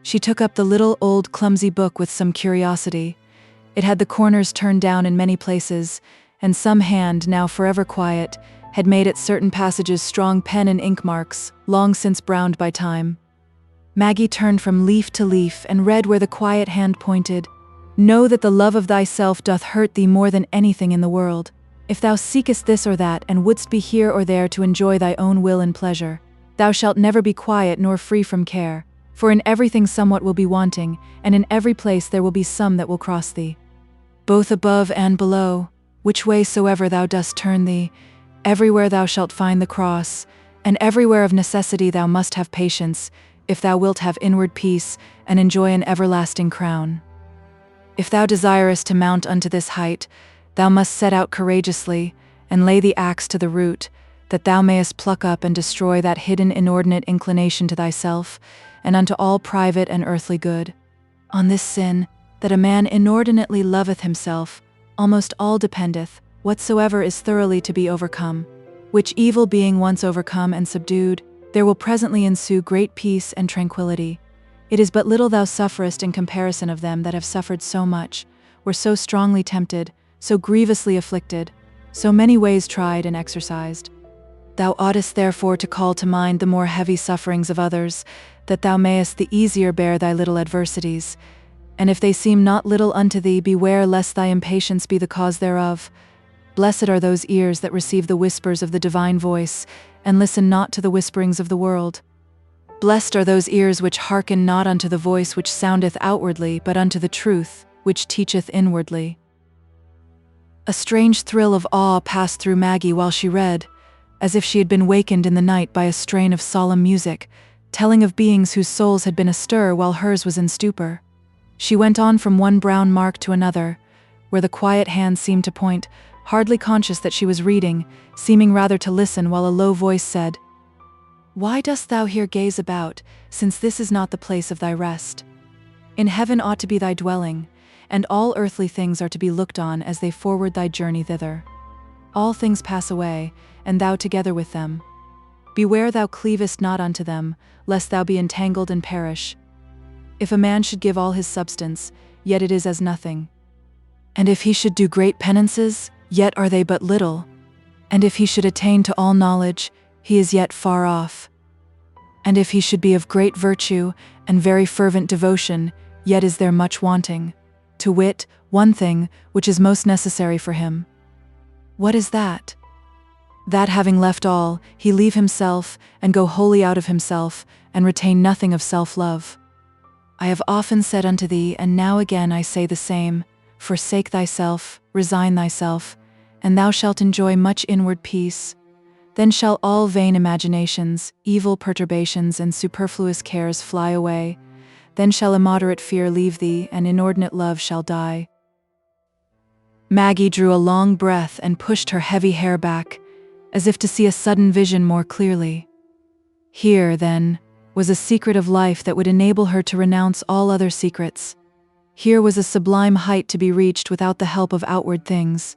She took up the little old clumsy book with some curiosity. It had the corners turned down in many places, and some hand, now forever quiet, had made at certain passages strong pen and ink marks, long since browned by time. Maggie turned from leaf to leaf and read where the quiet hand pointed. Know that the love of thyself doth hurt thee more than anything in the world. If thou seekest this or that, and wouldst be here or there to enjoy thy own will and pleasure, thou shalt never be quiet nor free from care, for in everything somewhat will be wanting, and in every place there will be some that will cross thee. Both above and below, which way soever thou dost turn thee, everywhere thou shalt find the cross, and everywhere of necessity thou must have patience, if thou wilt have inward peace, and enjoy an everlasting crown. If thou desirest to mount unto this height, thou must set out courageously, and lay the axe to the root, that thou mayest pluck up and destroy that hidden inordinate inclination to thyself, and unto all private and earthly good. On this sin, that a man inordinately loveth himself, almost all dependeth, whatsoever is thoroughly to be overcome, which evil being once overcome and subdued, there will presently ensue great peace and tranquillity. It is but little thou sufferest in comparison of them that have suffered so much, were so strongly tempted, so grievously afflicted, so many ways tried and exercised. Thou oughtest therefore to call to mind the more heavy sufferings of others, that thou mayest the easier bear thy little adversities, and if they seem not little unto thee, beware lest thy impatience be the cause thereof. Blessed are those ears that receive the whispers of the divine voice, and listen not to the whisperings of the world. Blessed are those ears which hearken not unto the voice which soundeth outwardly, but unto the truth, which teacheth inwardly. A strange thrill of awe passed through Maggie while she read, as if she had been wakened in the night by a strain of solemn music, telling of beings whose souls had been astir while hers was in stupor. She went on from one brown mark to another, where the quiet hand seemed to point, hardly conscious that she was reading, seeming rather to listen, while a low voice said, "Why dost thou here gaze about, since this is not the place of thy rest? In heaven ought to be thy dwelling, and all earthly things are to be looked on as they forward thy journey thither. All things pass away, and thou together with them. Beware thou cleavest not unto them, lest thou be entangled and perish. If a man should give all his substance, yet it is as nothing. And if he should do great penances, yet are they but little. And if he should attain to all knowledge, he is yet far off. And if he should be of great virtue and very fervent devotion, yet is there much wanting, to wit, one thing, which is most necessary for him. What is that? That having left all, he leave himself, and go wholly out of himself, and retain nothing of self-love. I have often said unto thee, and now again I say the same, forsake thyself, resign thyself, and thou shalt enjoy much inward peace. Then shall all vain imaginations, evil perturbations, and superfluous cares fly away. Then shall immoderate fear leave thee, and inordinate love shall die." Maggie drew a long breath and pushed her heavy hair back, as if to see a sudden vision more clearly. Here, then, was a secret of life that would enable her to renounce all other secrets. Here was a sublime height to be reached without the help of outward things.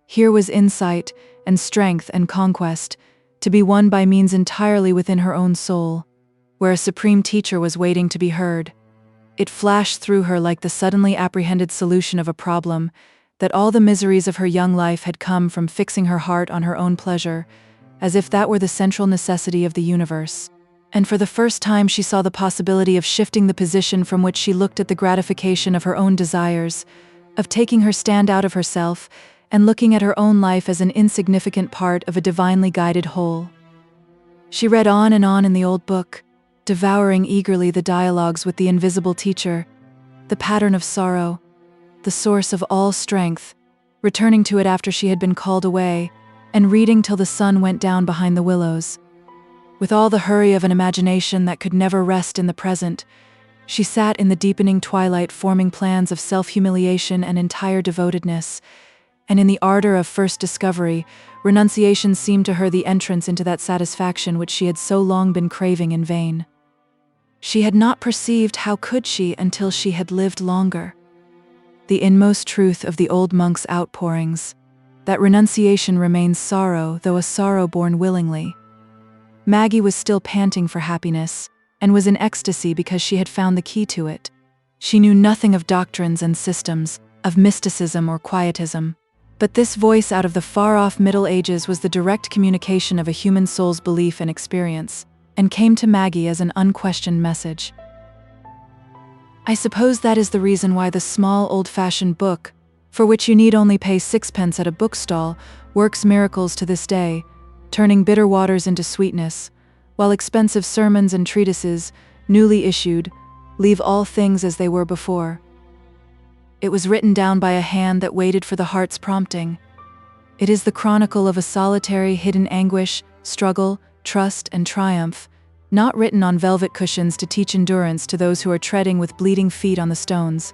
Here was insight and strength and conquest, to be won by means entirely within her own soul. where a supreme teacher was waiting to be heard. It flashed through her like the suddenly apprehended solution of a problem, that all the miseries of her young life had come from fixing her heart on her own pleasure, as if that were the central necessity of the universe. And for the first time she saw the possibility of shifting the position from which she looked at the gratification of her own desires, of taking her stand out of herself, and looking at her own life as an insignificant part of a divinely guided whole. She read on in the old book, devouring eagerly the dialogues with the invisible teacher, the pattern of sorrow, the source of all strength, returning to it after she had been called away, and reading till the sun went down behind the willows. With all the hurry of an imagination that could never rest in the present, she sat in the deepening twilight forming plans of self-humiliation and entire devotedness, and in the ardor of first discovery, renunciation seemed to her the entrance into that satisfaction which she had so long been craving in vain. She had not perceived, how could she, until she had lived longer, the inmost truth of the old monk's outpourings, that renunciation remains sorrow, though a sorrow borne willingly. Maggie was still panting for happiness, and was in ecstasy because she had found the key to it. She knew nothing of doctrines and systems, of mysticism or quietism, but this voice out of the far-off Middle Ages was the direct communication of a human soul's belief and experience, and came to Maggie as an unquestioned message. I suppose that is the reason why the small old-fashioned book, for which you need only pay 6 pence at a bookstall, works miracles to this day, turning bitter waters into sweetness, while expensive sermons and treatises, newly issued, leave all things as they were before. It was written down by a hand that waited for the heart's prompting. It is the chronicle of a solitary hidden anguish, struggle, trust, and triumph, not written on velvet cushions to teach endurance to those who are treading with bleeding feet on the stones.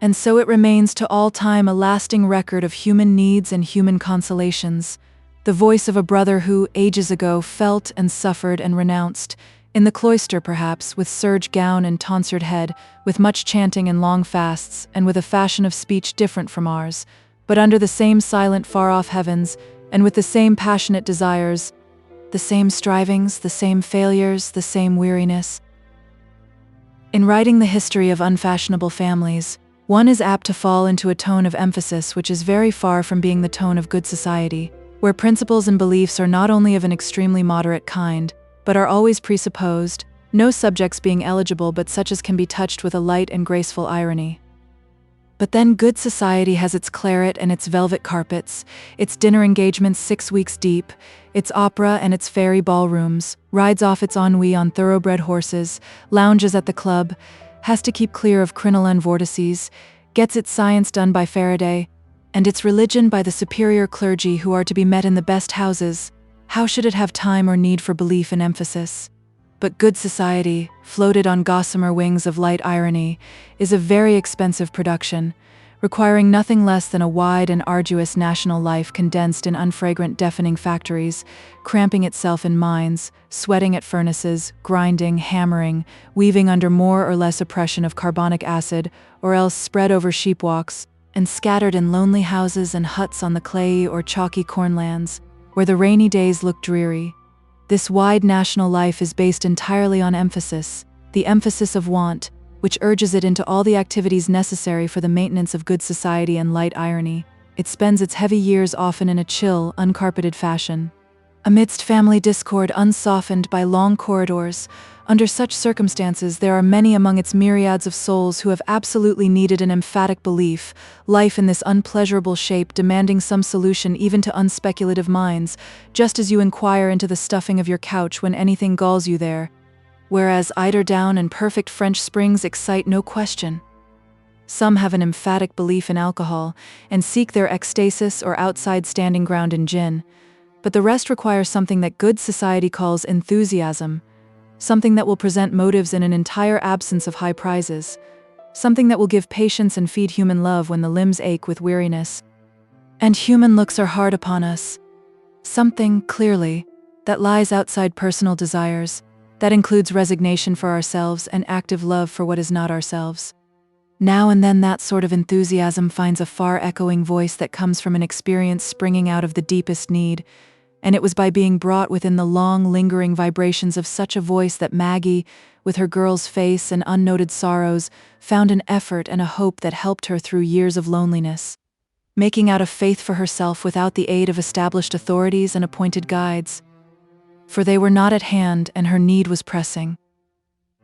And so it remains to all time a lasting record of human needs and human consolations, the voice of a brother who, ages ago, felt and suffered and renounced, in the cloister perhaps, with serge gown and tonsured head, with much chanting and long fasts, and with a fashion of speech different from ours, but under the same silent far-off heavens, and with the same passionate desires, the same strivings, the same failures, the same weariness. In writing the history of unfashionable families, one is apt to fall into a tone of emphasis which is very far from being the tone of good society, where principles and beliefs are not only of an extremely moderate kind, but are always presupposed, no subjects being eligible but such as can be touched with a light and graceful irony. But then good society has its claret and its velvet carpets, its dinner engagements 6 weeks deep, its opera and its fairy ballrooms, rides off its ennui on thoroughbred horses, lounges at the club, has to keep clear of crinoline vortices, gets its science done by Faraday, and its religion by the superior clergy who are to be met in the best houses. How should it have time or need for belief and emphasis? But good society, floated on gossamer wings of light irony, is a very expensive production, requiring nothing less than a wide and arduous national life condensed in unfragrant deafening factories, cramping itself in mines, sweating at furnaces, grinding, hammering, weaving under more or less oppression of carbonic acid, or else spread over sheepwalks, and scattered in lonely houses and huts on the clayey or chalky cornlands, where the rainy days look dreary. This wide national life is based entirely on emphasis, the emphasis of want, which urges it into all the activities necessary for the maintenance of good society and light irony. It spends its heavy years often in a chill, uncarpeted fashion, amidst family discord unsoftened by long corridors. Under such circumstances, there are many among its myriads of souls who have absolutely needed an emphatic belief, life in this unpleasurable shape demanding some solution even to unspeculative minds, just as you inquire into the stuffing of your couch when anything galls you there, whereas eiderdown and perfect French springs excite no question. Some have an emphatic belief in alcohol, and seek their ecstasis or outside standing ground in gin, but the rest require something that good society calls enthusiasm, something that will present motives in an entire absence of high prizes, something that will give patience and feed human love when the limbs ache with weariness, and human looks are hard upon us. Something, clearly, that lies outside personal desires, that includes resignation for ourselves and active love for what is not ourselves. Now and then that sort of enthusiasm finds a far-echoing voice that comes from an experience springing out of the deepest need, and it was by being brought within the long, lingering vibrations of such a voice that Maggie, with her girl's face and unnoted sorrows, found an effort and a hope that helped her through years of loneliness, making out a faith for herself without the aid of established authorities and appointed guides. For they were not at hand, and her need was pressing.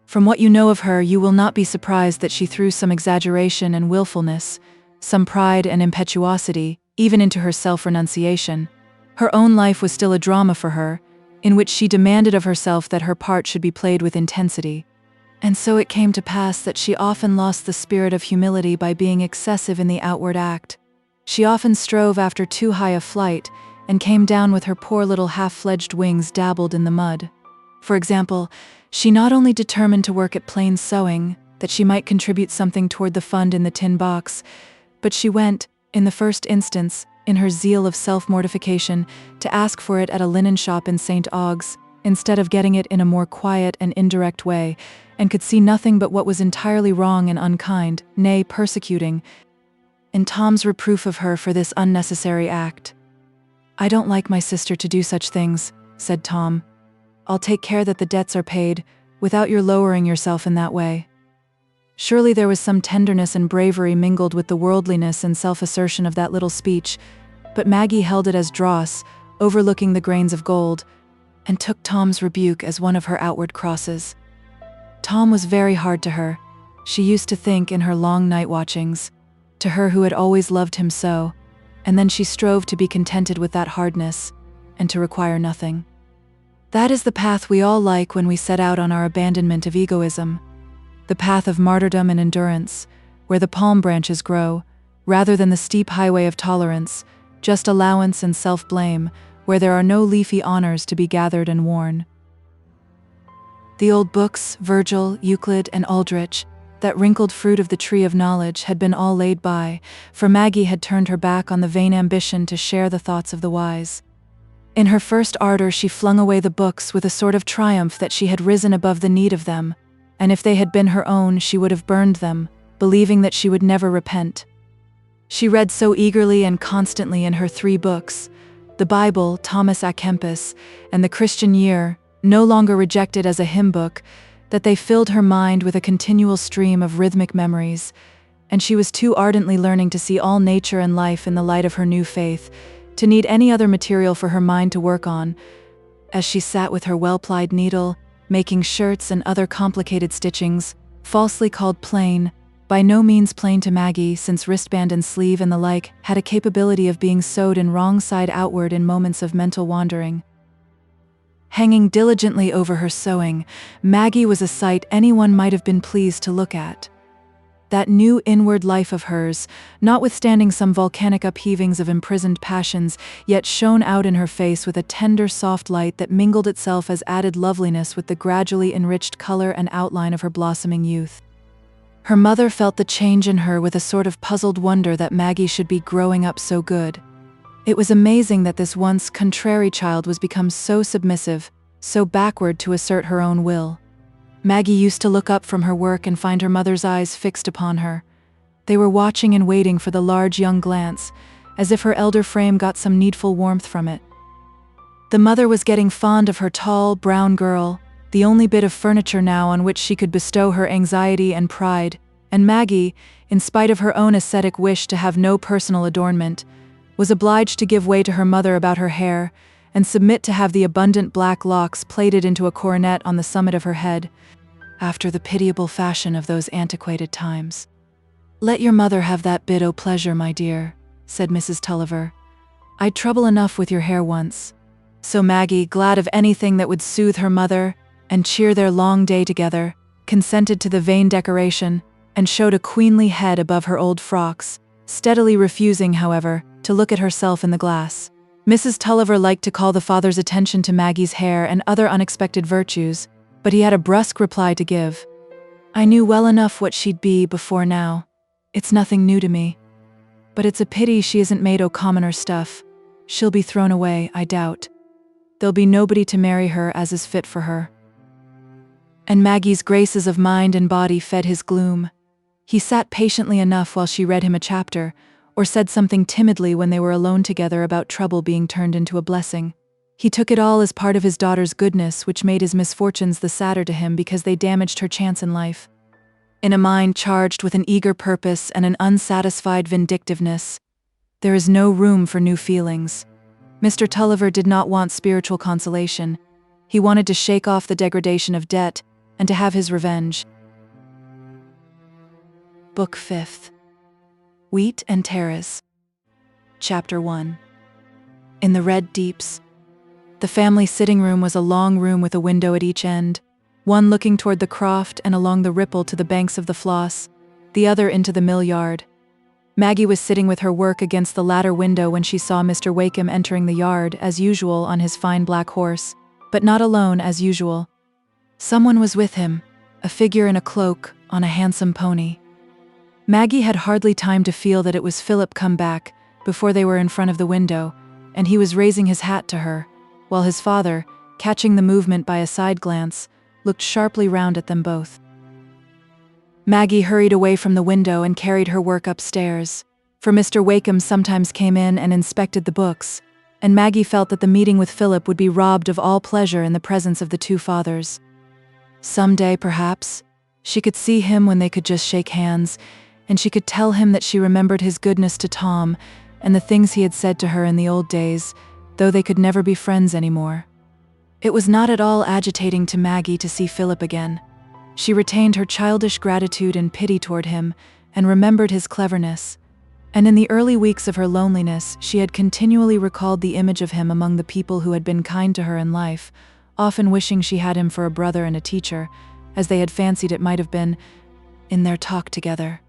From what you know of her, you will not be surprised that she threw some exaggeration and willfulness, some pride and impetuosity, even into her self-renunciation. Her own life was still a drama for her, in which she demanded of herself that her part should be played with intensity. And so it came to pass that she often lost the spirit of humility by being excessive in the outward act. She often strove after too high a flight, and came down with her poor little half-fledged wings dabbled in the mud. For example, she not only determined to work at plain sewing, that she might contribute something toward the fund in the tin box, but she went, in the first instance, in her zeal of self-mortification, to ask for it at a linen shop in St. Augues, instead of getting it in a more quiet and indirect way, and could see nothing but what was entirely wrong and unkind, nay, persecuting, in Tom's reproof of her for this unnecessary act. "I don't like my sister to do such things," said Tom. "I'll take care that the debts are paid, without your lowering yourself in that way." Surely there was some tenderness and bravery mingled with the worldliness and self-assertion of that little speech, but Maggie held it as dross, overlooking the grains of gold, and took Tom's rebuke as one of her outward crosses. Tom was very hard to her, she used to think in her long night watchings, to her who had always loved him so, and then she strove to be contented with that hardness, and to require nothing. That is the path we all like when we set out on our abandonment of egoism, the path of martyrdom and endurance, where the palm branches grow, rather than the steep highway of tolerance, just allowance and self-blame, where there are no leafy honors to be gathered and worn. The old books, Virgil, Euclid, and Aldrich, that wrinkled fruit of the tree of knowledge, had been all laid by, for Maggie had turned her back on the vain ambition to share the thoughts of the wise. In her first ardor she flung away the books with a sort of triumph that she had risen above the need of them, and if they had been her own she would have burned them, believing that she would never repent. She read so eagerly and constantly in her 3 books, the Bible, Thomas à Kempis, and the Christian Year, no longer rejected as a hymn book, that they filled her mind with a continual stream of rhythmic memories, and she was too ardently learning to see all nature and life in the light of her new faith, to need any other material for her mind to work on, as she sat with her well-plied needle, making shirts and other complicated stitchings, falsely called plain, by no means plain to Maggie, since wristband and sleeve and the like had a capability of being sewed in wrong side outward in moments of mental wandering. Hanging diligently over her sewing, Maggie was a sight anyone might have been pleased to look at. That new inward life of hers, notwithstanding some volcanic upheavings of imprisoned passions, yet shone out in her face with a tender, soft light that mingled itself as added loveliness with the gradually enriched color and outline of her blossoming youth. Her mother felt the change in her with a sort of puzzled wonder that Maggie should be growing up so good. It was amazing that this once contrary child was become so submissive, so backward to assert her own will. Maggie used to look up from her work and find her mother's eyes fixed upon her. They were watching and waiting for the large young glance, as if her elder frame got some needful warmth from it. The mother was getting fond of her tall, brown girl, the only bit of furniture now on which she could bestow her anxiety and pride, and Maggie, in spite of her own ascetic wish to have no personal adornment, was obliged to give way to her mother about her hair, and submit to have the abundant black locks plaited into a coronet on the summit of her head, after the pitiable fashion of those antiquated times. "Let your mother have that bit o' pleasure, my dear," said Mrs. Tulliver. "I'd trouble enough with your hair once." So Maggie, glad of anything that would soothe her mother and cheer their long day together, consented to the vain decoration, and showed a queenly head above her old frocks, steadily refusing, however, to look at herself in the glass. Mrs. Tulliver liked to call the father's attention to Maggie's hair and other unexpected virtues, but he had a brusque reply to give. "I knew well enough what she'd be before now. It's nothing new to me. But it's a pity she isn't made o' commoner stuff. She'll be thrown away, I doubt. There'll be nobody to marry her as is fit for her." And Maggie's graces of mind and body fed his gloom. He sat patiently enough while she read him a chapter, or said something timidly when they were alone together about trouble being turned into a blessing. He took it all as part of his daughter's goodness, which made his misfortunes the sadder to him because they damaged her chance in life. In a mind charged with an eager purpose and an unsatisfied vindictiveness, there is no room for new feelings. Mr. Tulliver did not want spiritual consolation. He wanted to shake off the degradation of debt and to have his revenge. Book 5th. Wheat and Tares. Chapter 1. In the Red Deeps. The family sitting room was a long room with a window at each end, one looking toward the croft and along the ripple to the banks of the Floss, the other into the mill yard. Maggie was sitting with her work against the latter window when she saw Mr. Wakem entering the yard, as usual, on his fine black horse, but not alone as usual. Someone was with him, a figure in a cloak, on a handsome pony. Maggie had hardly time to feel that it was Philip come back, before they were in front of the window, and he was raising his hat to her, while his father, catching the movement by a side glance, looked sharply round at them both. Maggie hurried away from the window and carried her work upstairs, for Mr. Wakem sometimes came in and inspected the books, and Maggie felt that the meeting with Philip would be robbed of all pleasure in the presence of the two fathers. Some day, perhaps, she could see him when they could just shake hands, and she could tell him that she remembered his goodness to Tom and the things he had said to her in the old days, though they could never be friends anymore. It was not at all agitating to Maggie to see Philip again. She retained her childish gratitude and pity toward him, and remembered his cleverness. And in the early weeks of her loneliness, she had continually recalled the image of him among the people who had been kind to her in life, often wishing she had him for a brother and a teacher, as they had fancied it might have been, in their talk together.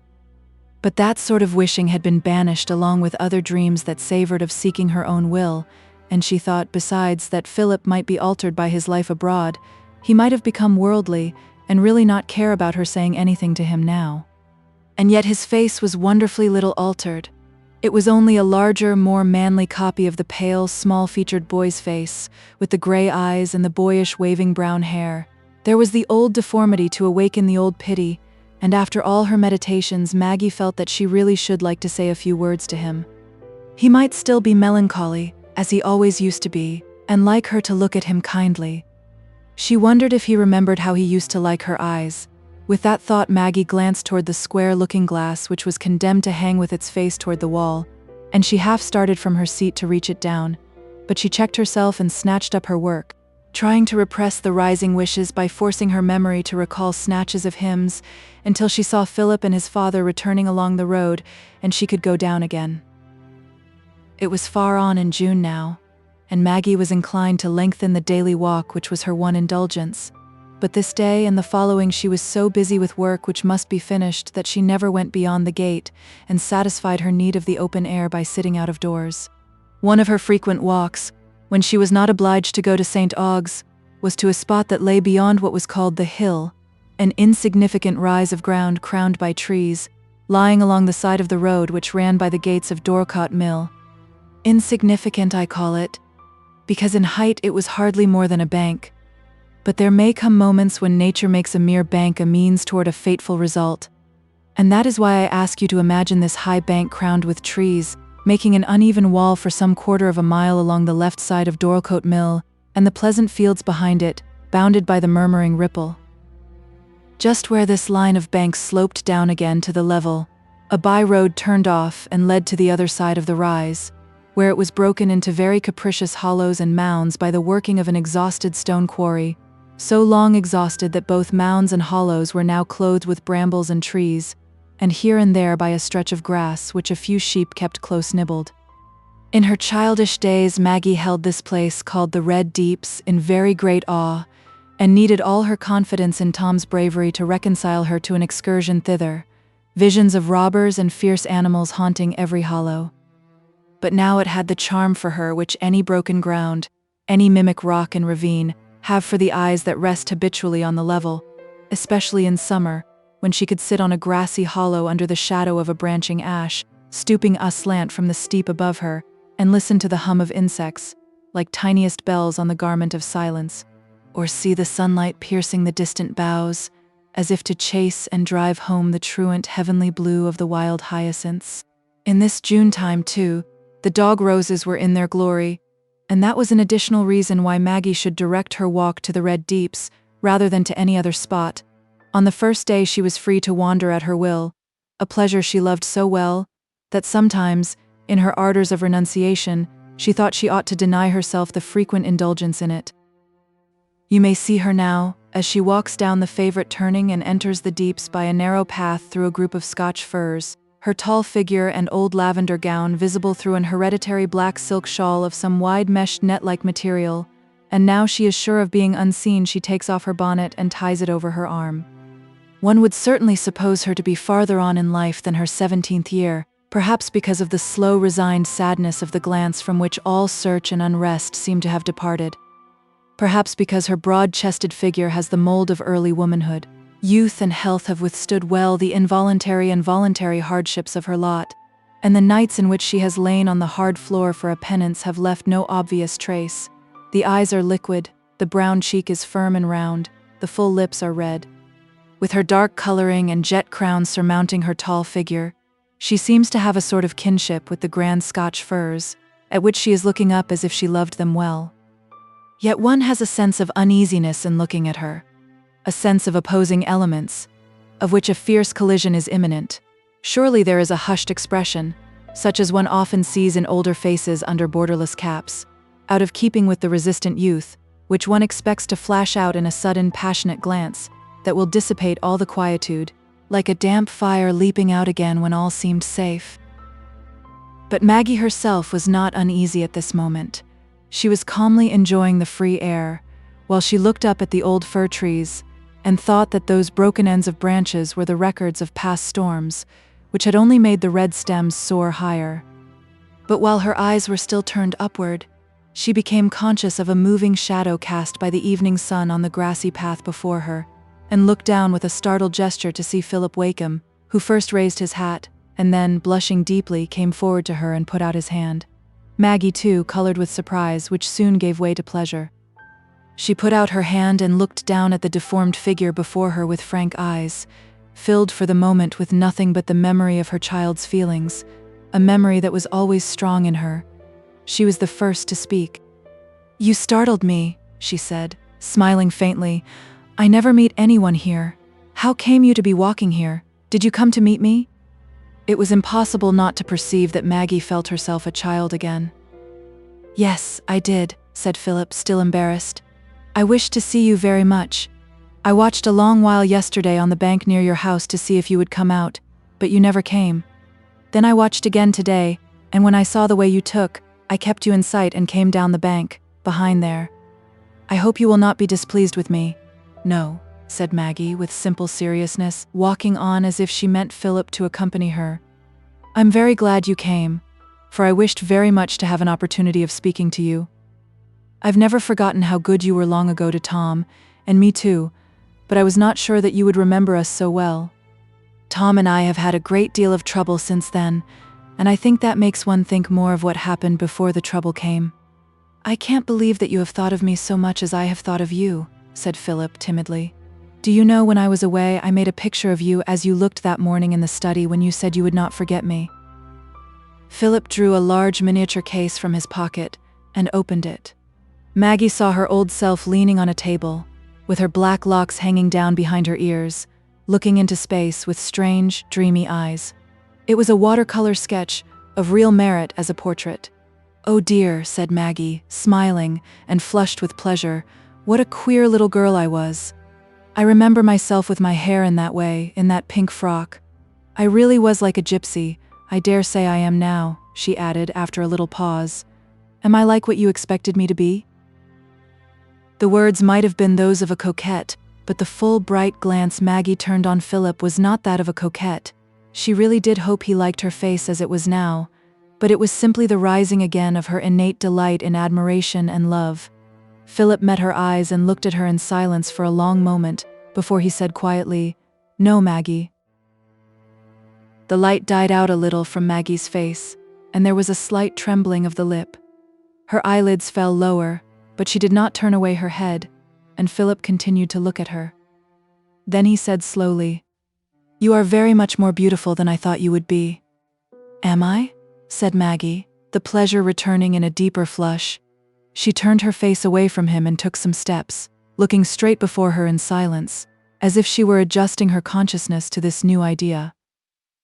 But that sort of wishing had been banished along with other dreams that savored of seeking her own will, and she thought, besides, that Philip might be altered by his life abroad. He might have become worldly, and really not care about her saying anything to him now. And yet his face was wonderfully little altered. It was only a larger, more manly copy of the pale, small-featured boy's face, with the gray eyes and the boyish waving brown hair. There was the old deformity to awaken the old pity, and after all her meditations, Maggie felt that she really should like to say a few words to him. He might still be melancholy, as he always used to be, and like her to look at him kindly. She wondered if he remembered how he used to like her eyes. With that thought, Maggie glanced toward the square looking-glass which was condemned to hang with its face toward the wall, and she half started from her seat to reach it down, but she checked herself and snatched up her work, trying to repress the rising wishes by forcing her memory to recall snatches of hymns, until she saw Philip and his father returning along the road, and she could go down again. It was far on in June now, and Maggie was inclined to lengthen the daily walk which was her one indulgence. But this day and the following she was so busy with work which must be finished that she never went beyond the gate and satisfied her need of the open air by sitting out of doors. One of her frequent walks, when she was not obliged to go to St. Aug's, was to a spot that lay beyond what was called the hill, an insignificant rise of ground crowned by trees, lying along the side of the road which ran by the gates of Dorcott Mill. Insignificant, I call it, because in height it was hardly more than a bank. But there may come moments when nature makes a mere bank a means toward a fateful result. And that is why I ask you to imagine this high bank crowned with trees, making an uneven wall for some quarter of a mile along the left side of Dorlcote Mill, and the pleasant fields behind it, bounded by the murmuring ripple. Just where this line of banks sloped down again to the level, a by-road turned off and led to the other side of the rise, where it was broken into very capricious hollows and mounds by the working of an exhausted stone quarry, so long exhausted that both mounds and hollows were now clothed with brambles and trees, and here and there by a stretch of grass which a few sheep kept close nibbled. In her childish days, Maggie held this place called the Red Deeps in very great awe, and needed all her confidence in Tom's bravery to reconcile her to an excursion thither, visions of robbers and fierce animals haunting every hollow. But now it had the charm for her which any broken ground, any mimic rock and ravine, have for the eyes that rest habitually on the level, especially in summer, when she could sit on a grassy hollow under the shadow of a branching ash, stooping aslant from the steep above her, and listen to the hum of insects, like tiniest bells on the garment of silence, or see the sunlight piercing the distant boughs, as if to chase and drive home the truant heavenly blue of the wild hyacinths. In this June time, too, the dog roses were in their glory, And that was an additional reason why Maggie should direct her walk to the Red Deeps, rather than to any other spot. On the first day she was free to wander at her will, a pleasure she loved so well, that sometimes, in her ardors of renunciation, she thought she ought to deny herself the frequent indulgence in it. You may see her now, as she walks down the favorite turning and enters the deeps by a narrow path through a group of Scotch firs, her tall figure and old lavender gown visible through an hereditary black silk shawl of some wide-meshed net-like material, and now she is sure of being unseen, she takes off her bonnet and ties it over her arm. One would certainly suppose her to be farther on in life than her 17th year, perhaps because of the slow, resigned sadness of the glance from which all search and unrest seem to have departed. Perhaps because her broad-chested figure has the mold of early womanhood. Youth and health have withstood well the involuntary and voluntary hardships of her lot, and the nights in which she has lain on the hard floor for a penance have left no obvious trace. The eyes are liquid, the brown cheek is firm and round, the full lips are red. With her dark coloring and jet crown surmounting her tall figure, she seems to have a sort of kinship with the grand Scotch firs, at which she is looking up as if she loved them well. Yet one has a sense of uneasiness in looking at her, a sense of opposing elements, of which a fierce collision is imminent. Surely there is a hushed expression, such as one often sees in older faces under borderless caps, out of keeping with the resistant youth, which one expects to flash out in a sudden passionate glance, that will dissipate all the quietude, like a damp fire leaping out again when all seemed safe. But Maggie herself was not uneasy at this moment. She was calmly enjoying the free air, while she looked up at the old fir trees, and thought that those broken ends of branches were the records of past storms, which had only made the red stems soar higher. But while her eyes were still turned upward, she became conscious of a moving shadow cast by the evening sun on the grassy path before her, and looked down with a startled gesture to see Philip Wakem, who first raised his hat, and then, blushing deeply, came forward to her and put out his hand. Maggie, too, colored with surprise, which soon gave way to pleasure. She put out her hand and looked down at the deformed figure before her with frank eyes, filled for the moment with nothing but the memory of her child's feelings, a memory that was always strong in her. She was the first to speak. "You startled me," she said, smiling faintly. "I never meet anyone here. How came you to be walking here? Did you come to meet me?" It was impossible not to perceive that Maggie felt herself a child again. "Yes, I did," said Philip, still embarrassed. "I wished to see you very much. I watched a long while yesterday on the bank near your house to see if you would come out, but you never came. Then I watched again today, and when I saw the way you took, I kept you in sight and came down the bank, behind there. I hope you will not be displeased with me." "No," said Maggie with simple seriousness, walking on as if she meant Philip to accompany her. "I'm very glad you came, for I wished very much to have an opportunity of speaking to you. I've never forgotten how good you were long ago to Tom, and me too, but I was not sure that you would remember us so well. Tom and I have had a great deal of trouble since then, and I think that makes one think more of what happened before the trouble came." "I can't believe that you have thought of me so much as I have thought of you," said Philip timidly. "Do you know, when I was away, I made a picture of you as you looked that morning in the study when you said you would not forget me." Philip drew a large miniature case from his pocket and opened it. Maggie saw her old self leaning on a table, with her black locks hanging down behind her ears, looking into space with strange, dreamy eyes. It was a watercolor sketch, of real merit as a portrait. "Oh dear," said Maggie, smiling and flushed with pleasure, "what a queer little girl I was. I remember myself with my hair in that way, in that pink frock. I really was like a gypsy. I dare say I am now," she added after a little pause. "Am I like what you expected me to be?" The words might have been those of a coquette, but the full, bright glance Maggie turned on Philip was not that of a coquette. She really did hope he liked her face as it was now, but it was simply the rising again of her innate delight in admiration and love. Philip met her eyes and looked at her in silence for a long moment, before he said quietly, "No, Maggie." The light died out a little from Maggie's face, and there was a slight trembling of the lip. Her eyelids fell lower, but she did not turn away her head, and Philip continued to look at her. Then he said slowly, "You are very much more beautiful than I thought you would be." "Am I?" said Maggie, the pleasure returning in a deeper flush. She turned her face away from him and took some steps, looking straight before her in silence, as if she were adjusting her consciousness to this new idea.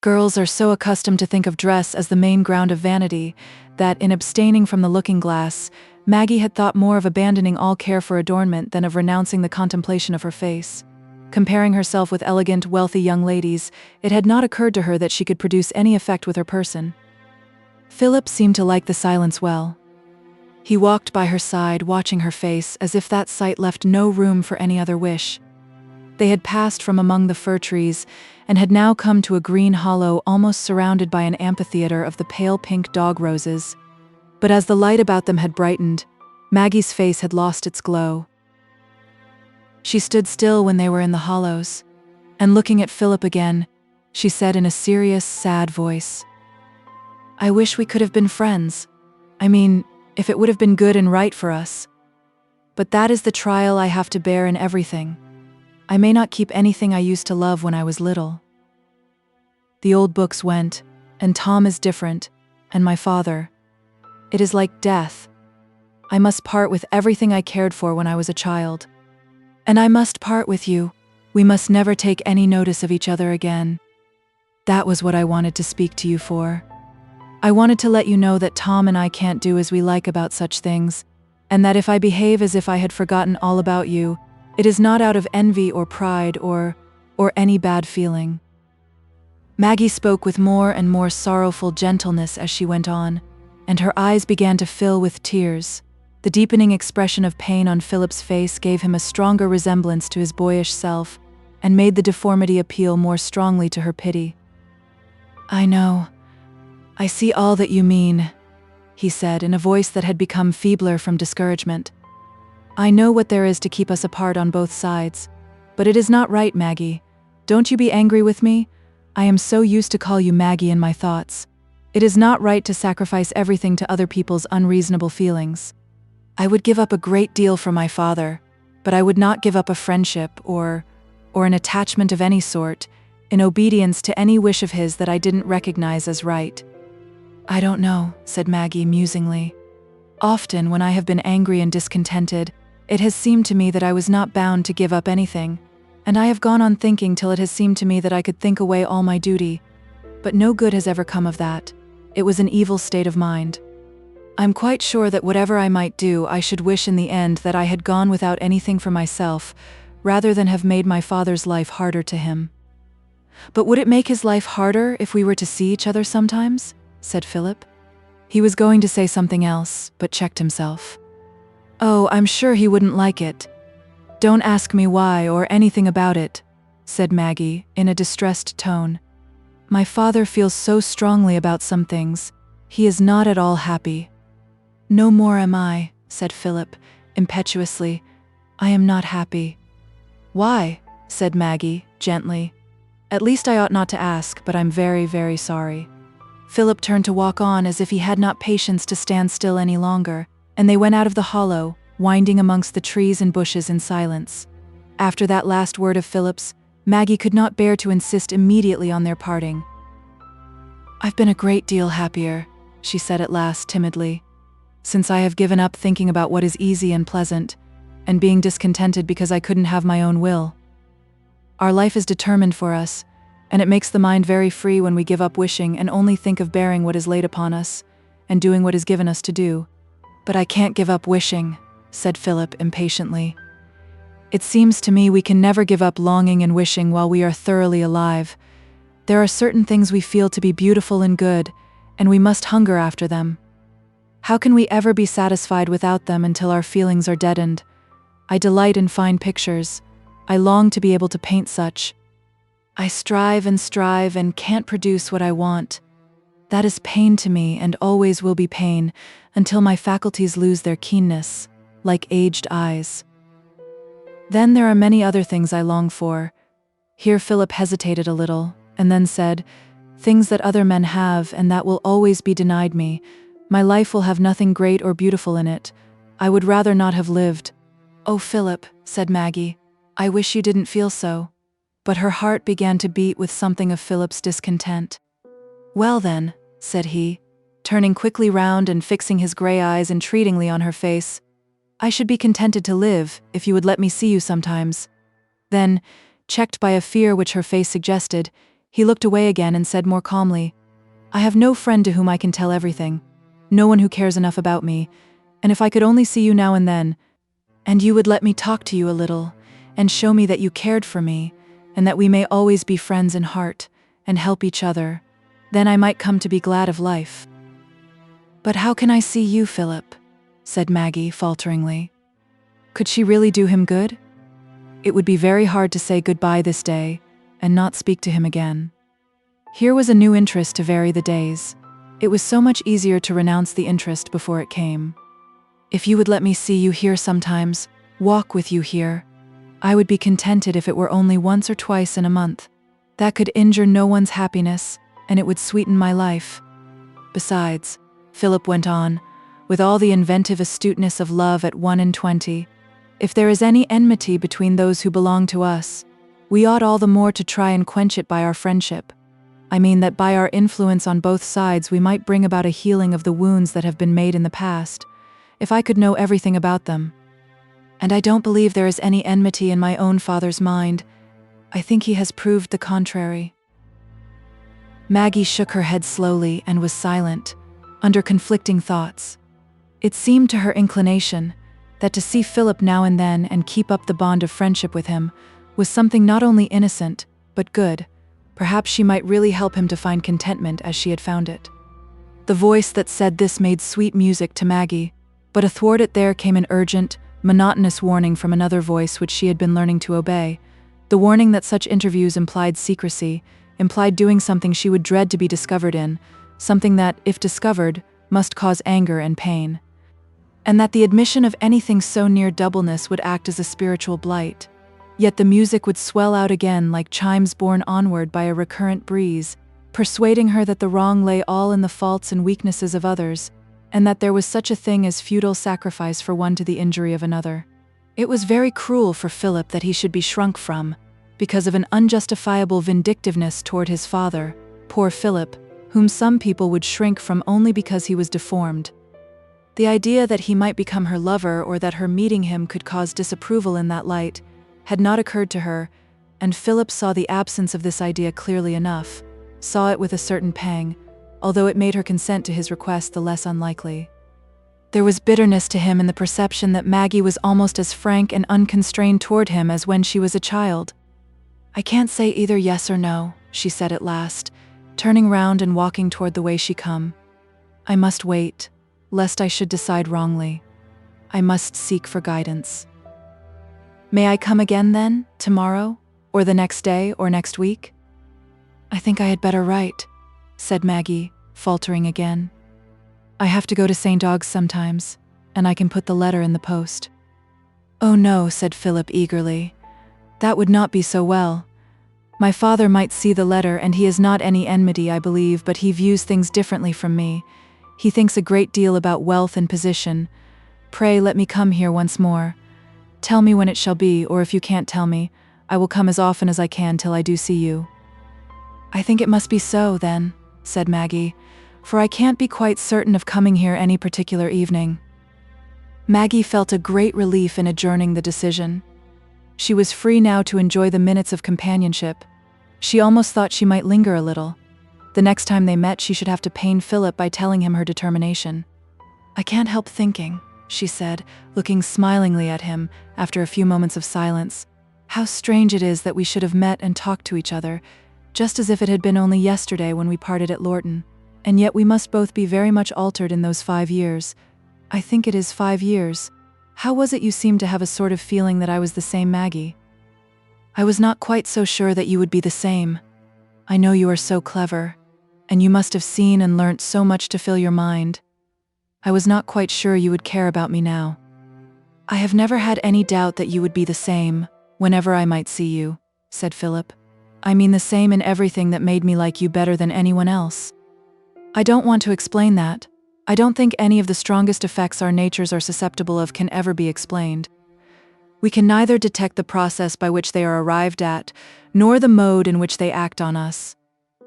Girls are so accustomed to think of dress as the main ground of vanity, that in abstaining from the looking-glass, Maggie had thought more of abandoning all care for adornment than of renouncing the contemplation of her face. Comparing herself with elegant, wealthy young ladies, it had not occurred to her that she could produce any effect with her person. Philip seemed to like the silence well. He walked by her side, watching her face, as if that sight left no room for any other wish. They had passed from among the fir trees, and had now come to a green hollow almost surrounded by an amphitheater of the pale pink dog roses. But as the light about them had brightened, Maggie's face had lost its glow. She stood still when they were in the hollows, and looking at Philip again, she said in a serious, sad voice, "I wish we could have been friends. I mean, if it would have been good and right for us. But that is the trial I have to bear in everything. I may not keep anything I used to love when I was little. The old books went, and Tom is different, and my father. It is like death. I must part with everything I cared for when I was a child. And I must part with you. We must never take any notice of each other again. That was what I wanted to speak to you for. I wanted to let you know that Tom and I can't do as we like about such things, and that if I behave as if I had forgotten all about you, it is not out of envy or pride or any bad feeling." Maggie spoke with more and more sorrowful gentleness as she went on, and her eyes began to fill with tears. The deepening expression of pain on Philip's face gave him a stronger resemblance to his boyish self, and made the deformity appeal more strongly to her pity. "I know. I see all that you mean," he said in a voice that had become feebler from discouragement. "I know what there is to keep us apart on both sides. But it is not right, Maggie. Don't you be angry with me. I am so used to call you Maggie in my thoughts. It is not right to sacrifice everything to other people's unreasonable feelings. I would give up a great deal for my father, but I would not give up a friendship or an attachment of any sort in obedience to any wish of his that I didn't recognize as right." "I don't know," said Maggie musingly. "Often, when I have been angry and discontented, it has seemed to me that I was not bound to give up anything, and I have gone on thinking till it has seemed to me that I could think away all my duty. But no good has ever come of that. It was an evil state of mind. I'm quite sure that whatever I might do, I should wish in the end that I had gone without anything for myself, rather than have made my father's life harder to him." "But would it make his life harder if we were to see each other sometimes?" said Philip. He was going to say something else, but checked himself. "Oh, I'm sure he wouldn't like it. Don't ask me why or anything about it," said Maggie in a distressed tone. "My father feels so strongly about some things. He is not at all happy." "No more am I," said Philip impetuously. "I am not happy." "Why?" said Maggie gently. "At least I ought not to ask, but I'm very, very sorry." Philip turned to walk on as if he had not patience to stand still any longer, and they went out of the hollow, winding amongst the trees and bushes in silence. After that last word of Philip's, Maggie could not bear to insist immediately on their parting. "I've been a great deal happier," she said at last timidly, "since I have given up thinking about what is easy and pleasant, and being discontented because I couldn't have my own will. Our life is determined for us, and it makes the mind very free when we give up wishing and only think of bearing what is laid upon us, and doing what is given us to do. But I can't give up wishing," said Philip impatiently. "It seems to me we can never give up longing and wishing while we are thoroughly alive. There are certain things we feel to be beautiful and good, and we must hunger after them. How can we ever be satisfied without them until our feelings are deadened? I delight in fine pictures. I long to be able to paint such. I strive and can't produce what I want. That is pain to me and always will be pain until my faculties lose their keenness, like aged eyes. Then there are many other things I long for." Here Philip hesitated a little, and then said, "Things that other men have and that will always be denied me. My life will have nothing great or beautiful in it. I would rather not have lived." "Oh, Philip," said Maggie, "I wish you didn't feel so." But her heart began to beat with something of Philip's discontent. "Well then," said he, turning quickly round and fixing his gray eyes entreatingly on her face. "I should be contented to live, if you would let me see you sometimes." Then, checked by a fear which her face suggested, he looked away again and said more calmly, "I have no friend to whom I can tell everything, no one who cares enough about me, and if I could only see you now and then, and you would let me talk to you a little, and show me that you cared for me, and that we may always be friends in heart, and help each other, then I might come to be glad of life." "But how can I see you, Philip?" said Maggie falteringly. Could she really do him good? It would be very hard to say goodbye this day, and not speak to him again. Here was a new interest to vary the days. It was so much easier to renounce the interest before it came. "If you would let me see you here sometimes, walk with you here, I would be contented if it were only once or twice in a month. That could injure no one's happiness, and it would sweeten my life. Besides," Philip went on, with all the inventive astuteness of love at 21, "if there is any enmity between those who belong to us, we ought all the more to try and quench it by our friendship. I mean that by our influence on both sides we might bring about a healing of the wounds that have been made in the past, if I could know everything about them. And I don't believe there is any enmity in my own father's mind. I think he has proved the contrary." Maggie shook her head slowly and was silent, under conflicting thoughts. It seemed to her inclination that to see Philip now and then and keep up the bond of friendship with him was something not only innocent, but good. Perhaps she might really help him to find contentment as she had found it. The voice that said this made sweet music to Maggie, but athwart it there came an urgent, monotonous warning from another voice which she had been learning to obey, the warning that such interviews implied secrecy, implied doing something she would dread to be discovered in, something that, if discovered, must cause anger and pain, and that the admission of anything so near doubleness would act as a spiritual blight. Yet the music would swell out again like chimes borne onward by a recurrent breeze, persuading her that the wrong lay all in the faults and weaknesses of others, and that there was such a thing as futile sacrifice for one to the injury of another. It was very cruel for Philip that he should be shrunk from, because of an unjustifiable vindictiveness toward his father, poor Philip, whom some people would shrink from only because he was deformed. The idea that he might become her lover or that her meeting him could cause disapproval in that light had not occurred to her, and Philip saw the absence of this idea clearly enough, saw it with a certain pang, although it made her consent to his request the less unlikely. There was bitterness to him in the perception that Maggie was almost as frank and unconstrained toward him as when she was a child. "I can't say either yes or no," she said at last, turning round and walking toward the way she come. "I must wait, lest I should decide wrongly. I must seek for guidance." "May I come again then, tomorrow, or the next day, or next week?" "I think I had better write," said Maggie, faltering again. "I have to go to St. Aug's sometimes, and I can put the letter in the post." "Oh no," said Philip eagerly. "That would not be so well. My father might see the letter, and he has not any enmity, I believe, but he views things differently from me. He thinks a great deal about wealth and position. Pray let me come here once more. Tell me when it shall be, or if you can't tell me, I will come as often as I can till I do see you." "I think it must be so, then," said Maggie, "for I can't be quite certain of coming here any particular evening." Maggie felt a great relief in adjourning the decision. She was free now to enjoy the minutes of companionship. She almost thought she might linger a little. The next time they met she should have to pain Philip by telling him her determination. "I can't help thinking," she said, looking smilingly at him after a few moments of silence, "how strange it is that we should have met and talked to each other, just as if it had been only yesterday when we parted at Lorton, and yet we must both be very much altered in those 5 years. I think it is 5 years. How was it you seemed to have a sort of feeling that I was the same Maggie?" "I was not quite so sure that you would be the same. I know you are so clever, and you must have seen and learnt so much to fill your mind. I was not quite sure you would care about me now." "I have never had any doubt that you would be the same, whenever I might see you," said Philip. "I mean the same in everything that made me like you better than anyone else. I don't want to explain that. I don't think any of the strongest effects our natures are susceptible of can ever be explained. We can neither detect the process by which they are arrived at, nor the mode in which they act on us.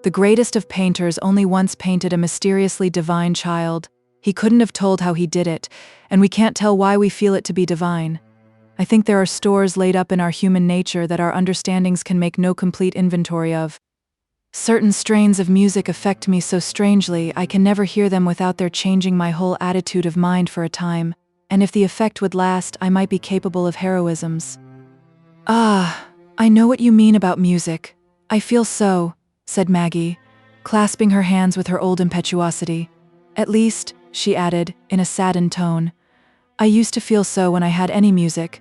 The greatest of painters only once painted a mysteriously divine child. He couldn't have told how he did it, and we can't tell why we feel it to be divine. I think there are stores laid up in our human nature that our understandings can make no complete inventory of. Certain strains of music affect me so strangely I can never hear them without their changing my whole attitude of mind for a time, and if the effect would last, I might be capable of heroisms. Ah, I know what you mean about music. I feel so, said Maggie, clasping her hands with her old impetuosity. At least, she added, in a saddened tone, I used to feel so when I had any music.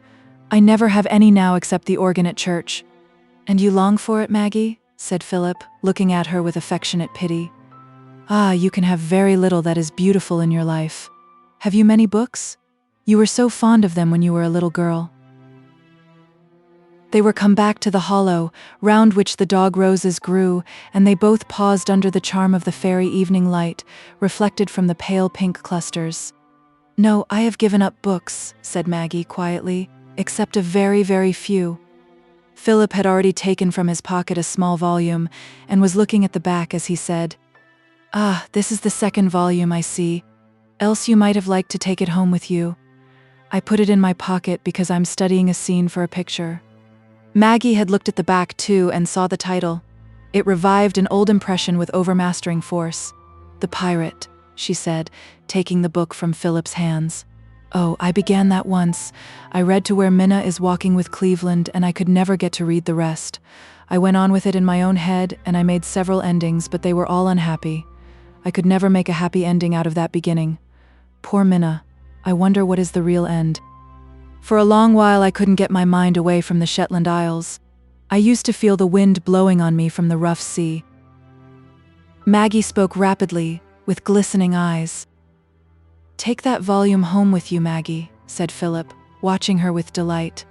I never have any now except the organ at church. And you long for it, Maggie? Said Philip, looking at her with affectionate pity. Ah, you can have very little that is beautiful in your life. Have you many books? You were so fond of them when you were a little girl. They were come back to the hollow, round which the dog roses grew, and they both paused under the charm of the fairy evening light, reflected from the pale pink clusters. No, I have given up books, said Maggie quietly, except a very, very few. Philip had already taken from his pocket a small volume, and was looking at the back as he said, Ah, this is the second volume, I see. Else you might have liked to take it home with you. I put it in my pocket because I'm studying a scene for a picture. Maggie had looked at the back too and saw the title. It revived an old impression with overmastering force. The Pirate, she said, taking the book from Philip's hands. Oh, I began that once. I read to where Minna is walking with Cleveland, and I could never get to read the rest. I went on with it in my own head, and I made several endings, but they were all unhappy. I could never make a happy ending out of that beginning. Poor Minna. I wonder what is the real end. For a long while I couldn't get my mind away from the Shetland Isles. I used to feel the wind blowing on me from the rough sea. Maggie spoke rapidly, with glistening eyes. Take that volume home with you, Maggie, said Philip, watching her with delight.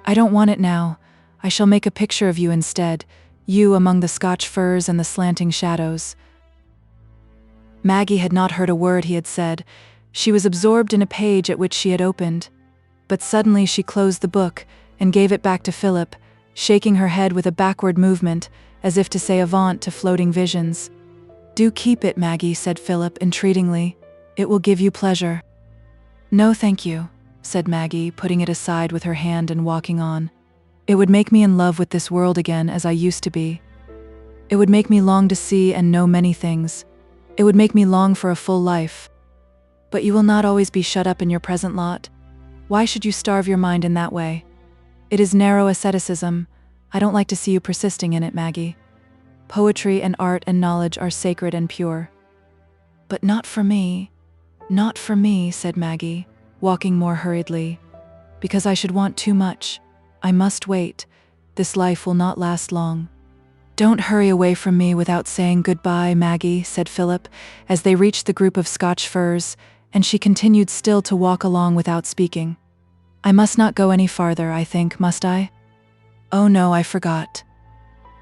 I don't want it now. I shall make a picture of you instead, you among the Scotch firs and the slanting shadows. Maggie had not heard a word he had said. She was absorbed in a page at which she had opened. But suddenly she closed the book and gave it back to Philip, shaking her head with a backward movement, as if to say avaunt to floating visions. Do keep it, Maggie, said Philip entreatingly. It will give you pleasure. No, thank you, said Maggie, putting it aside with her hand and walking on. It would make me in love with this world again as I used to be. It would make me long to see and know many things. It would make me long for a full life. But you will not always be shut up in your present lot. Why should you starve your mind in that way? It is narrow asceticism. I don't like to see you persisting in it, Maggie. Poetry and art and knowledge are sacred and pure. But not for me. Not for me, said Maggie, walking more hurriedly. Because I should want too much. I must wait. This life will not last long. Don't hurry away from me without saying goodbye, Maggie, said Philip, as they reached the group of Scotch firs, and she continued still to walk along without speaking. I must not go any farther, I think, must I? Oh no, I forgot.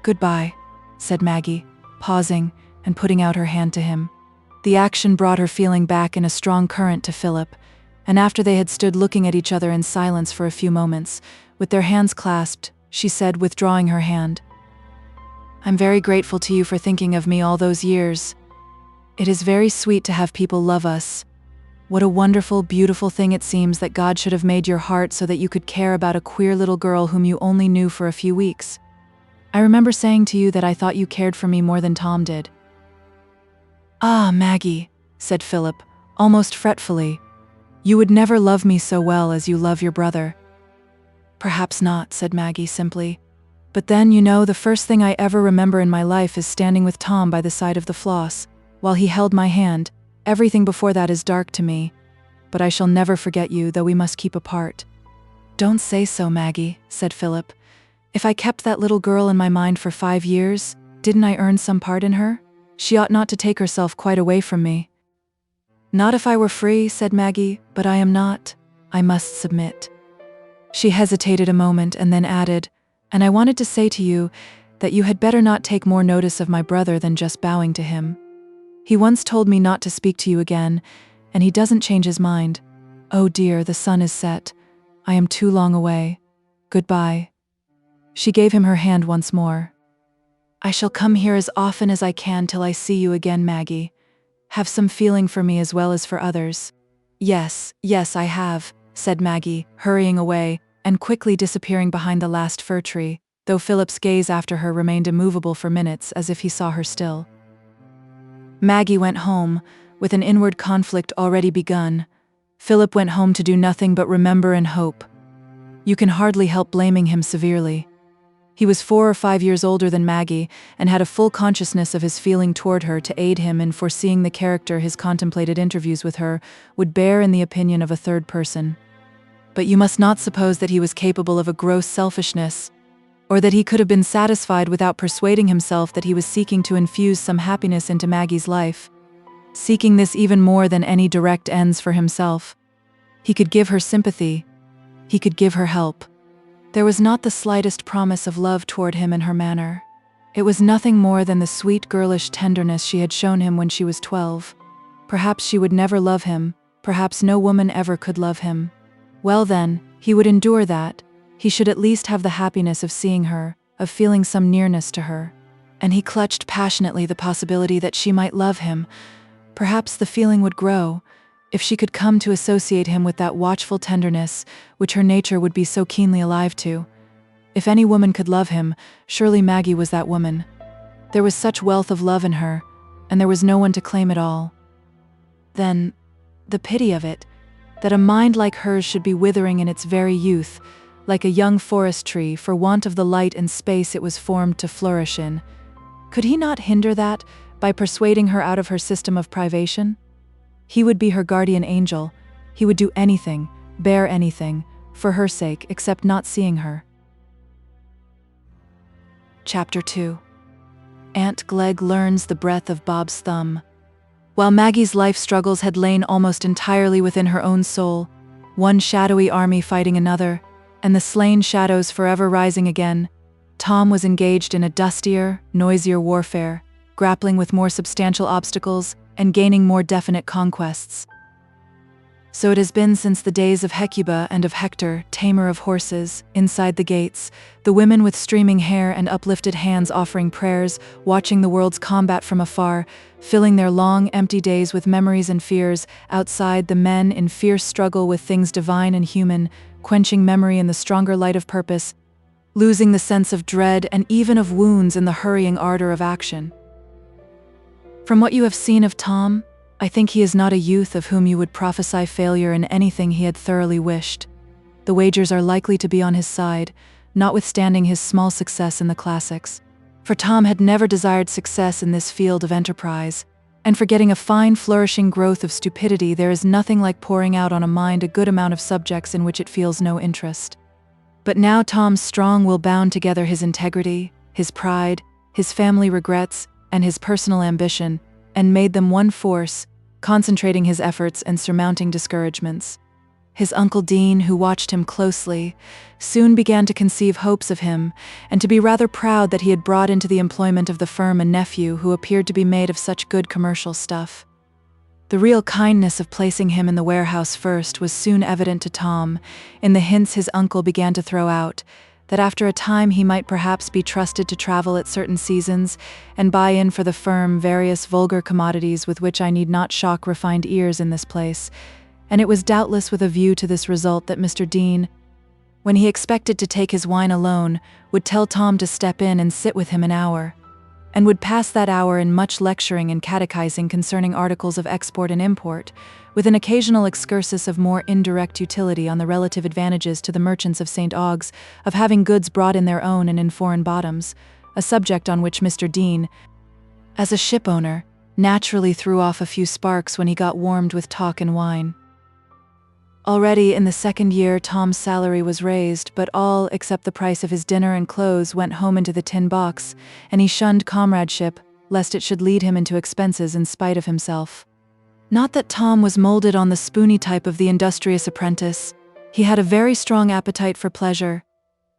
Goodbye, said Maggie, pausing and putting out her hand to him. The action brought her feeling back in a strong current to Philip, and after they had stood looking at each other in silence for a few moments, with their hands clasped, she said, withdrawing her hand, I'm very grateful to you for thinking of me all those years. It is very sweet to have people love us. What a wonderful, beautiful thing it seems that God should have made your heart so that you could care about a queer little girl whom you only knew for a few weeks. I remember saying to you that I thought you cared for me more than Tom did. Ah, Maggie, said Philip, almost fretfully. You would never love me so well as you love your brother. Perhaps not, said Maggie simply. But then, you know, the first thing I ever remember in my life is standing with Tom by the side of the Floss, while he held my hand. Everything before that is dark to me, but I shall never forget you, though we must keep apart. Don't say so, Maggie, said Philip. If I kept that little girl in my mind for 5 years, didn't I earn some part in her? She ought not to take herself quite away from me. Not if I were free, said Maggie, but I am not. I must submit. She hesitated a moment and then added, and I wanted to say to you that you had better not take more notice of my brother than just bowing to him. He once told me not to speak to you again, and he doesn't change his mind. Oh dear, the sun is set. I am too long away. Goodbye. She gave him her hand once more. I shall come here as often as I can till I see you again, Maggie. Have some feeling for me as well as for others." "Yes, yes, I have," said Maggie, hurrying away and quickly disappearing behind the last fir tree, though Philip's gaze after her remained immovable for minutes as if he saw her still. Maggie went home, with an inward conflict already begun. Philip went home to do nothing but remember and hope. You can hardly help blaming him severely. He was 4 or 5 years older than Maggie, and had a full consciousness of his feeling toward her to aid him in foreseeing the character his contemplated interviews with her would bear in the opinion of a third person. But you must not suppose that he was capable of a gross selfishness, or that he could have been satisfied without persuading himself that he was seeking to infuse some happiness into Maggie's life, seeking this even more than any direct ends for himself. He could give her sympathy. He could give her help. There was not the slightest promise of love toward him in her manner. It was nothing more than the sweet girlish tenderness she had shown him when she was 12. Perhaps she would never love him, perhaps no woman ever could love him. Well then, he would endure that. He should at least have the happiness of seeing her, of feeling some nearness to her. And he clutched passionately the possibility that she might love him. Perhaps the feeling would grow, if she could come to associate him with that watchful tenderness which her nature would be so keenly alive to. If any woman could love him, surely Maggie was that woman. There was such wealth of love in her, and there was no one to claim it all. Then, the pity of it, that a mind like hers should be withering in its very youth, like a young forest tree for want of the light and space it was formed to flourish in. Could he not hinder that by persuading her out of her system of privation? He would be her guardian angel. He would do anything, bear anything, for her sake, except not seeing her. Chapter 2. Aunt Glegg learns the breadth of Bob's thumb. While Maggie's life struggles had lain almost entirely within her own soul, one shadowy army fighting another, and the slain shadows forever rising again, Tom was engaged in a dustier, noisier warfare, grappling with more substantial obstacles and gaining more definite conquests. So it has been since the days of Hecuba and of Hector, tamer of horses, inside the gates, the women with streaming hair and uplifted hands offering prayers, watching the world's combat from afar, filling their long, empty days with memories and fears, outside the men in fierce struggle with things divine and human, quenching memory in the stronger light of purpose, losing the sense of dread and even of wounds in the hurrying ardor of action. From what you have seen of Tom, I think he is not a youth of whom you would prophesy failure in anything he had thoroughly wished. The wagers are likely to be on his side, notwithstanding his small success in the classics. For Tom had never desired success in this field of enterprise, and for getting a fine flourishing growth of stupidity there is nothing like pouring out on a mind a good amount of subjects in which it feels no interest. But now Tom's strong will bound together his integrity, his pride, his family regrets, and his personal ambition, and made them one force, concentrating his efforts and surmounting discouragements. His Uncle Dean, who watched him closely, soon began to conceive hopes of him, and to be rather proud that he had brought into the employment of the firm a nephew who appeared to be made of such good commercial stuff. The real kindness of placing him in the warehouse first was soon evident to Tom, in the hints his uncle began to throw out, that after a time he might perhaps be trusted to travel at certain seasons and buy in for the firm various vulgar commodities with which I need not shock refined ears in this place, and it was doubtless with a view to this result that Mr. Dean, when he expected to take his wine alone, would tell Tom to step in and sit with him an hour, and would pass that hour in much lecturing and catechizing concerning articles of export and import, with an occasional excursus of more indirect utility on the relative advantages to the merchants of St. Augues of having goods brought in their own and in foreign bottoms, a subject on which Mr. Dean, as a ship owner, naturally threw off a few sparks when he got warmed with talk and wine. Already in the second year Tom's salary was raised, but all except the price of his dinner and clothes went home into the tin box, and he shunned comradeship, lest it should lead him into expenses in spite of himself. Not that Tom was molded on the spoony type of the industrious apprentice. He had a very strong appetite for pleasure,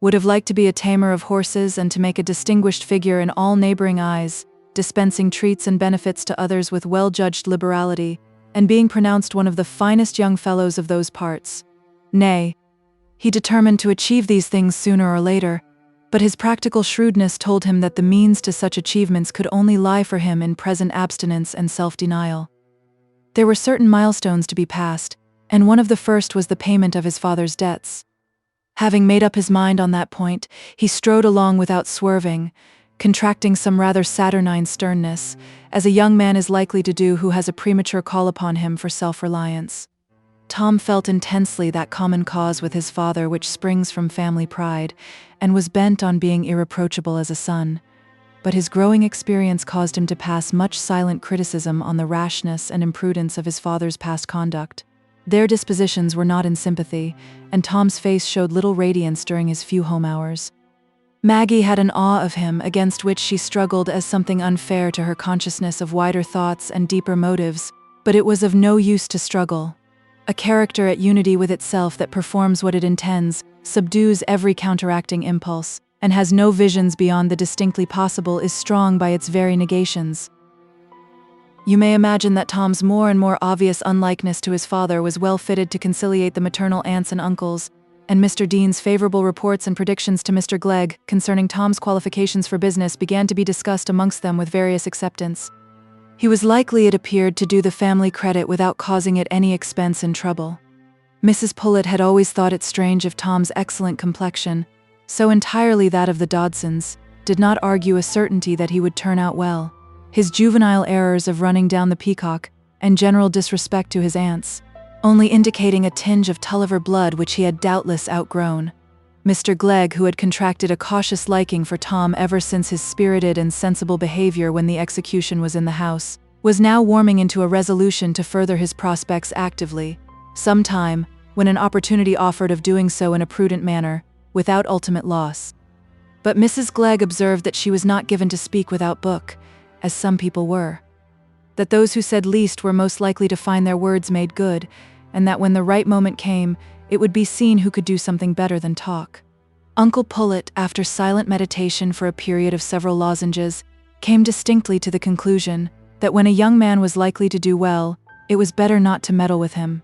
would have liked to be a tamer of horses and to make a distinguished figure in all neighboring eyes, dispensing treats and benefits to others with well-judged liberality, and being pronounced one of the finest young fellows of those parts. Nay, he determined to achieve these things sooner or later, But his practical shrewdness told him that the means to such achievements could only lie for him in present abstinence and self-denial. There were certain milestones to be passed, and one of the first was the payment of his father's debts. Having made up his mind on that point, he strode along without swerving, contracting some rather saturnine sternness, as a young man is likely to do who has a premature call upon him for self-reliance. Tom felt intensely that common cause with his father which springs from family pride, and was bent on being irreproachable as a son. But his growing experience caused him to pass much silent criticism on the rashness and imprudence of his father's past conduct. Their dispositions were not in sympathy, and Tom's face showed little radiance during his few home hours. Maggie had an awe of him against which she struggled as something unfair to her consciousness of wider thoughts and deeper motives, but it was of no use to struggle. A character at unity with itself that performs what it intends, subdues every counteracting impulse, and has no visions beyond the distinctly possible is strong by its very negations. You may imagine that Tom's more and more obvious unlikeness to his father was well fitted to conciliate the maternal aunts and uncles, and Mr. Dean's favorable reports and predictions to Mr. Glegg concerning Tom's qualifications for business began to be discussed amongst them with various acceptance. He was likely, it appeared, to do the family credit without causing it any expense and trouble. Mrs. Pullet had always thought it strange if Tom's excellent complexion, so entirely that of the Dodsons, did not argue a certainty that he would turn out well. His juvenile errors of running down the peacock, and general disrespect to his aunts, only indicating a tinge of Tulliver blood which he had doubtless outgrown. Mr. Glegg, who had contracted a cautious liking for Tom ever since his spirited and sensible behavior when the execution was in the house, was now warming into a resolution to further his prospects actively, some time, when an opportunity offered of doing so in a prudent manner, without ultimate loss. But Mrs. Glegg observed that she was not given to speak without book, as some people were. That those who said least were most likely to find their words made good, and that when the right moment came, it would be seen who could do something better than talk. Uncle Pullet, after silent meditation for a period of several lozenges, came distinctly to the conclusion that when a young man was likely to do well, it was better not to meddle with him.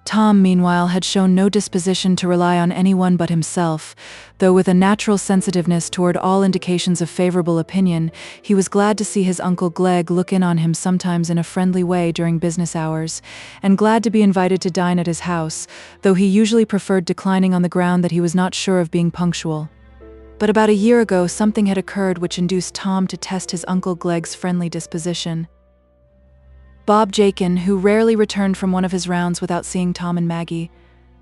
Tom, meanwhile, had shown no disposition to rely on anyone but himself, though with a natural sensitiveness toward all indications of favorable opinion, he was glad to see his Uncle Glegg look in on him sometimes in a friendly way during business hours, and glad to be invited to dine at his house, though he usually preferred declining on the ground that he was not sure of being punctual. But about a year ago something had occurred which induced Tom to test his Uncle Glegg's friendly disposition. Bob Jakin, who rarely returned from one of his rounds without seeing Tom and Maggie,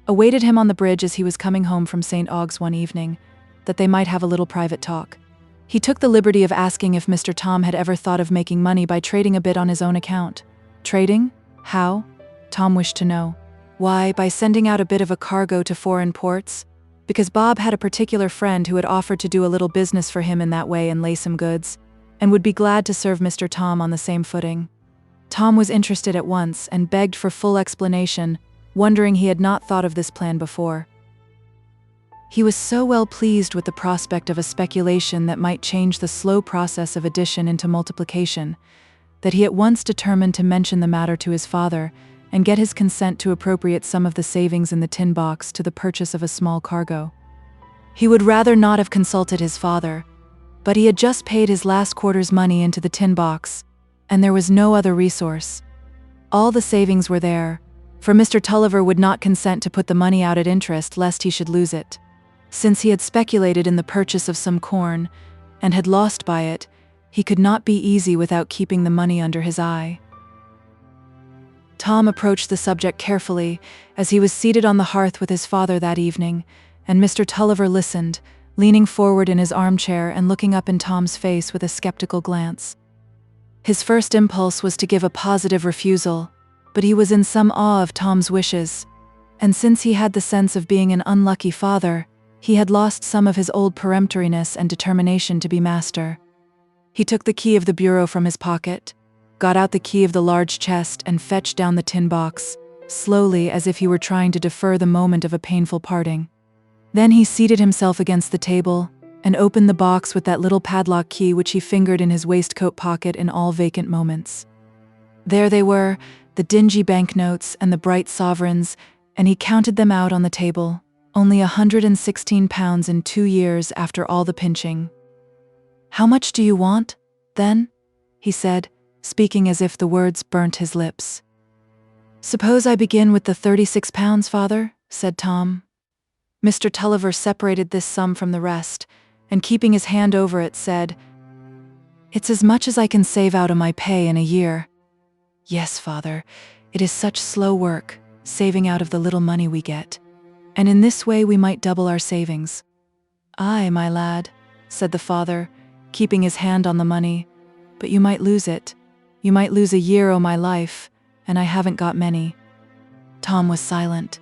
awaited him on the bridge as he was coming home from St. Aug's one evening, that they might have a little private talk. He took the liberty of asking if Mr. Tom had ever thought of making money by trading a bit on his own account. Trading? How? Tom wished to know. Why, by sending out a bit of a cargo to foreign ports, because Bob had a particular friend who had offered to do a little business for him in that way and lay some goods, and would be glad to serve Mr. Tom on the same footing. Tom was interested at once and begged for full explanation, wondering he had not thought of this plan before. He was so well pleased with the prospect of a speculation that might change the slow process of addition into multiplication, that he at once determined to mention the matter to his father and get his consent to appropriate some of the savings in the tin box to the purchase of a small cargo. He would rather not have consulted his father, but he had just paid his last quarter's money into the tin box, and there was no other resource. All the savings were there, for Mr. Tulliver would not consent to put the money out at interest lest he should lose it. Since he had speculated in the purchase of some corn, and had lost by it, he could not be easy without keeping the money under his eye. Tom approached the subject carefully, as he was seated on the hearth with his father that evening, and Mr. Tulliver listened, leaning forward in his armchair and looking up in Tom's face with a skeptical glance. His first impulse was to give a positive refusal, but he was in some awe of Tom's wishes, and since he had the sense of being an unlucky father, he had lost some of his old peremptoriness and determination to be master. He took the key of the bureau from his pocket, got out the key of the large chest and fetched down the tin box, slowly as if he were trying to defer the moment of a painful parting. Then he seated himself against the table, and opened the box with that little padlock key which he fingered in his waistcoat pocket in all vacant moments. There they were, the dingy banknotes and the bright sovereigns, and he counted them out on the table. Only £116 in 2 years after all the pinching. "How much do you want, then?" he said, speaking as if the words burnt his lips. "Suppose I begin with the £36, father," said Tom. Mr. Tulliver separated this sum from the rest, and keeping his hand over it said, "It's as much as I can save out of my pay in a year." "Yes, father, it is such slow work, saving out of the little money we get. And in this way we might double our savings." "Aye, my lad," said the father, keeping his hand on the money, "but you might lose it. You might lose a year o' my life, and I haven't got many." Tom was silent.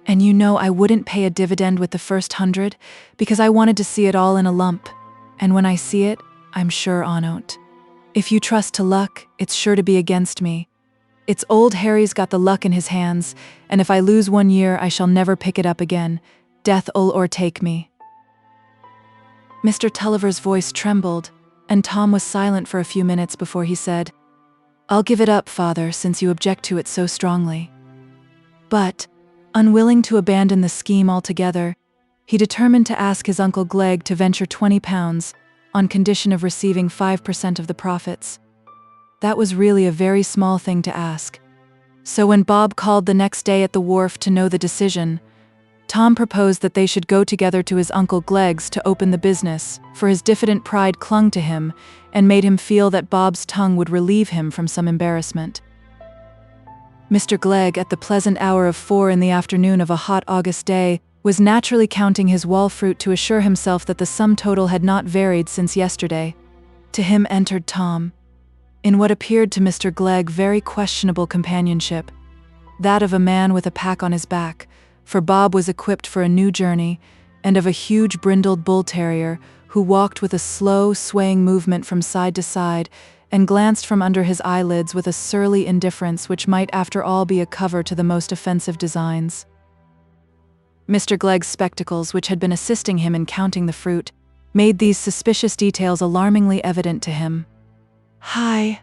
"And you know I wouldn't pay a dividend with the first 100, because I wanted to see it all in a lump, and when I see it, I'm sure on't. If you trust to luck, it's sure to be against me. It's old Harry's got the luck in his hands, and if I lose 1 year I shall never pick it up again. Death'll o'ertake me." Mr. Tulliver's voice trembled, and Tom was silent for a few minutes before he said, "I'll give it up, father, since you object to it so strongly." But, unwilling to abandon the scheme altogether, he determined to ask his uncle Glegg to venture £20 on condition of receiving 5% of the profits. That was really a very small thing to ask. So when Bob called the next day at the wharf to know the decision, Tom proposed that they should go together to his uncle Glegg's to open the business, for his diffident pride clung to him and made him feel that Bob's tongue would relieve him from some embarrassment. Mr. Glegg, at the pleasant hour of 4 in the afternoon of a hot August day, was naturally counting his wall fruit to assure himself that the sum total had not varied since yesterday. To him entered Tom, in what appeared to Mr. Glegg very questionable companionship, that of a man with a pack on his back, for Bob was equipped for a new journey, and of a huge brindled bull-terrier who walked with a slow, swaying movement from side to side and glanced from under his eyelids with a surly indifference which might after all be a cover to the most offensive designs. Mr. Glegg's spectacles, which had been assisting him in counting the fruit, made these suspicious details alarmingly evident to him. Hi,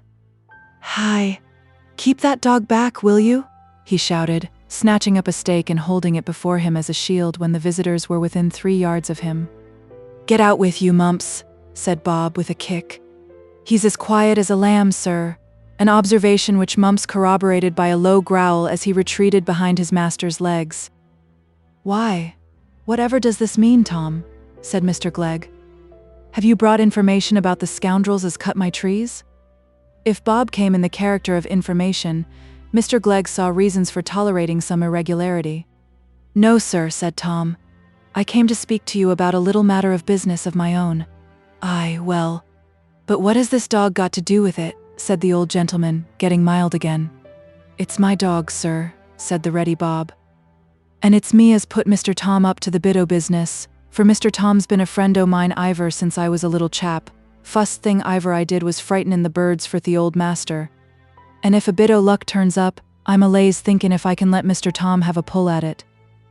keep that dog back, will you?" he shouted, snatching up a stake and holding it before him as a shield when the visitors were within 3 yards of him. "Get out with you, Mumps," said Bob with a kick. "He's as quiet as a lamb, sir," an observation which Mumps corroborated by a low growl as he retreated behind his master's legs. "Why, whatever does this mean, Tom?" said Mr. Glegg. "Have you brought information about the scoundrels as cut my trees?" If Bob came in the character of information, Mr. Glegg saw reasons for tolerating some irregularity. "No, sir," said Tom. "I came to speak to you about a little matter of business of my own." "Aye, well, but what has this dog got to do with it?" said the old gentleman, getting mild again. "It's my dog, sir," said the ready Bob. "And it's me as put Mr. Tom up to the bit o' business, for Mr. Tom's been a friend o' mine iver since I was a little chap. Fust thing iver I did was frightenin' the birds for the old master. And if a bit o' luck turns up, I'm a lays thinkin' if I can let Mr. Tom have a pull at it.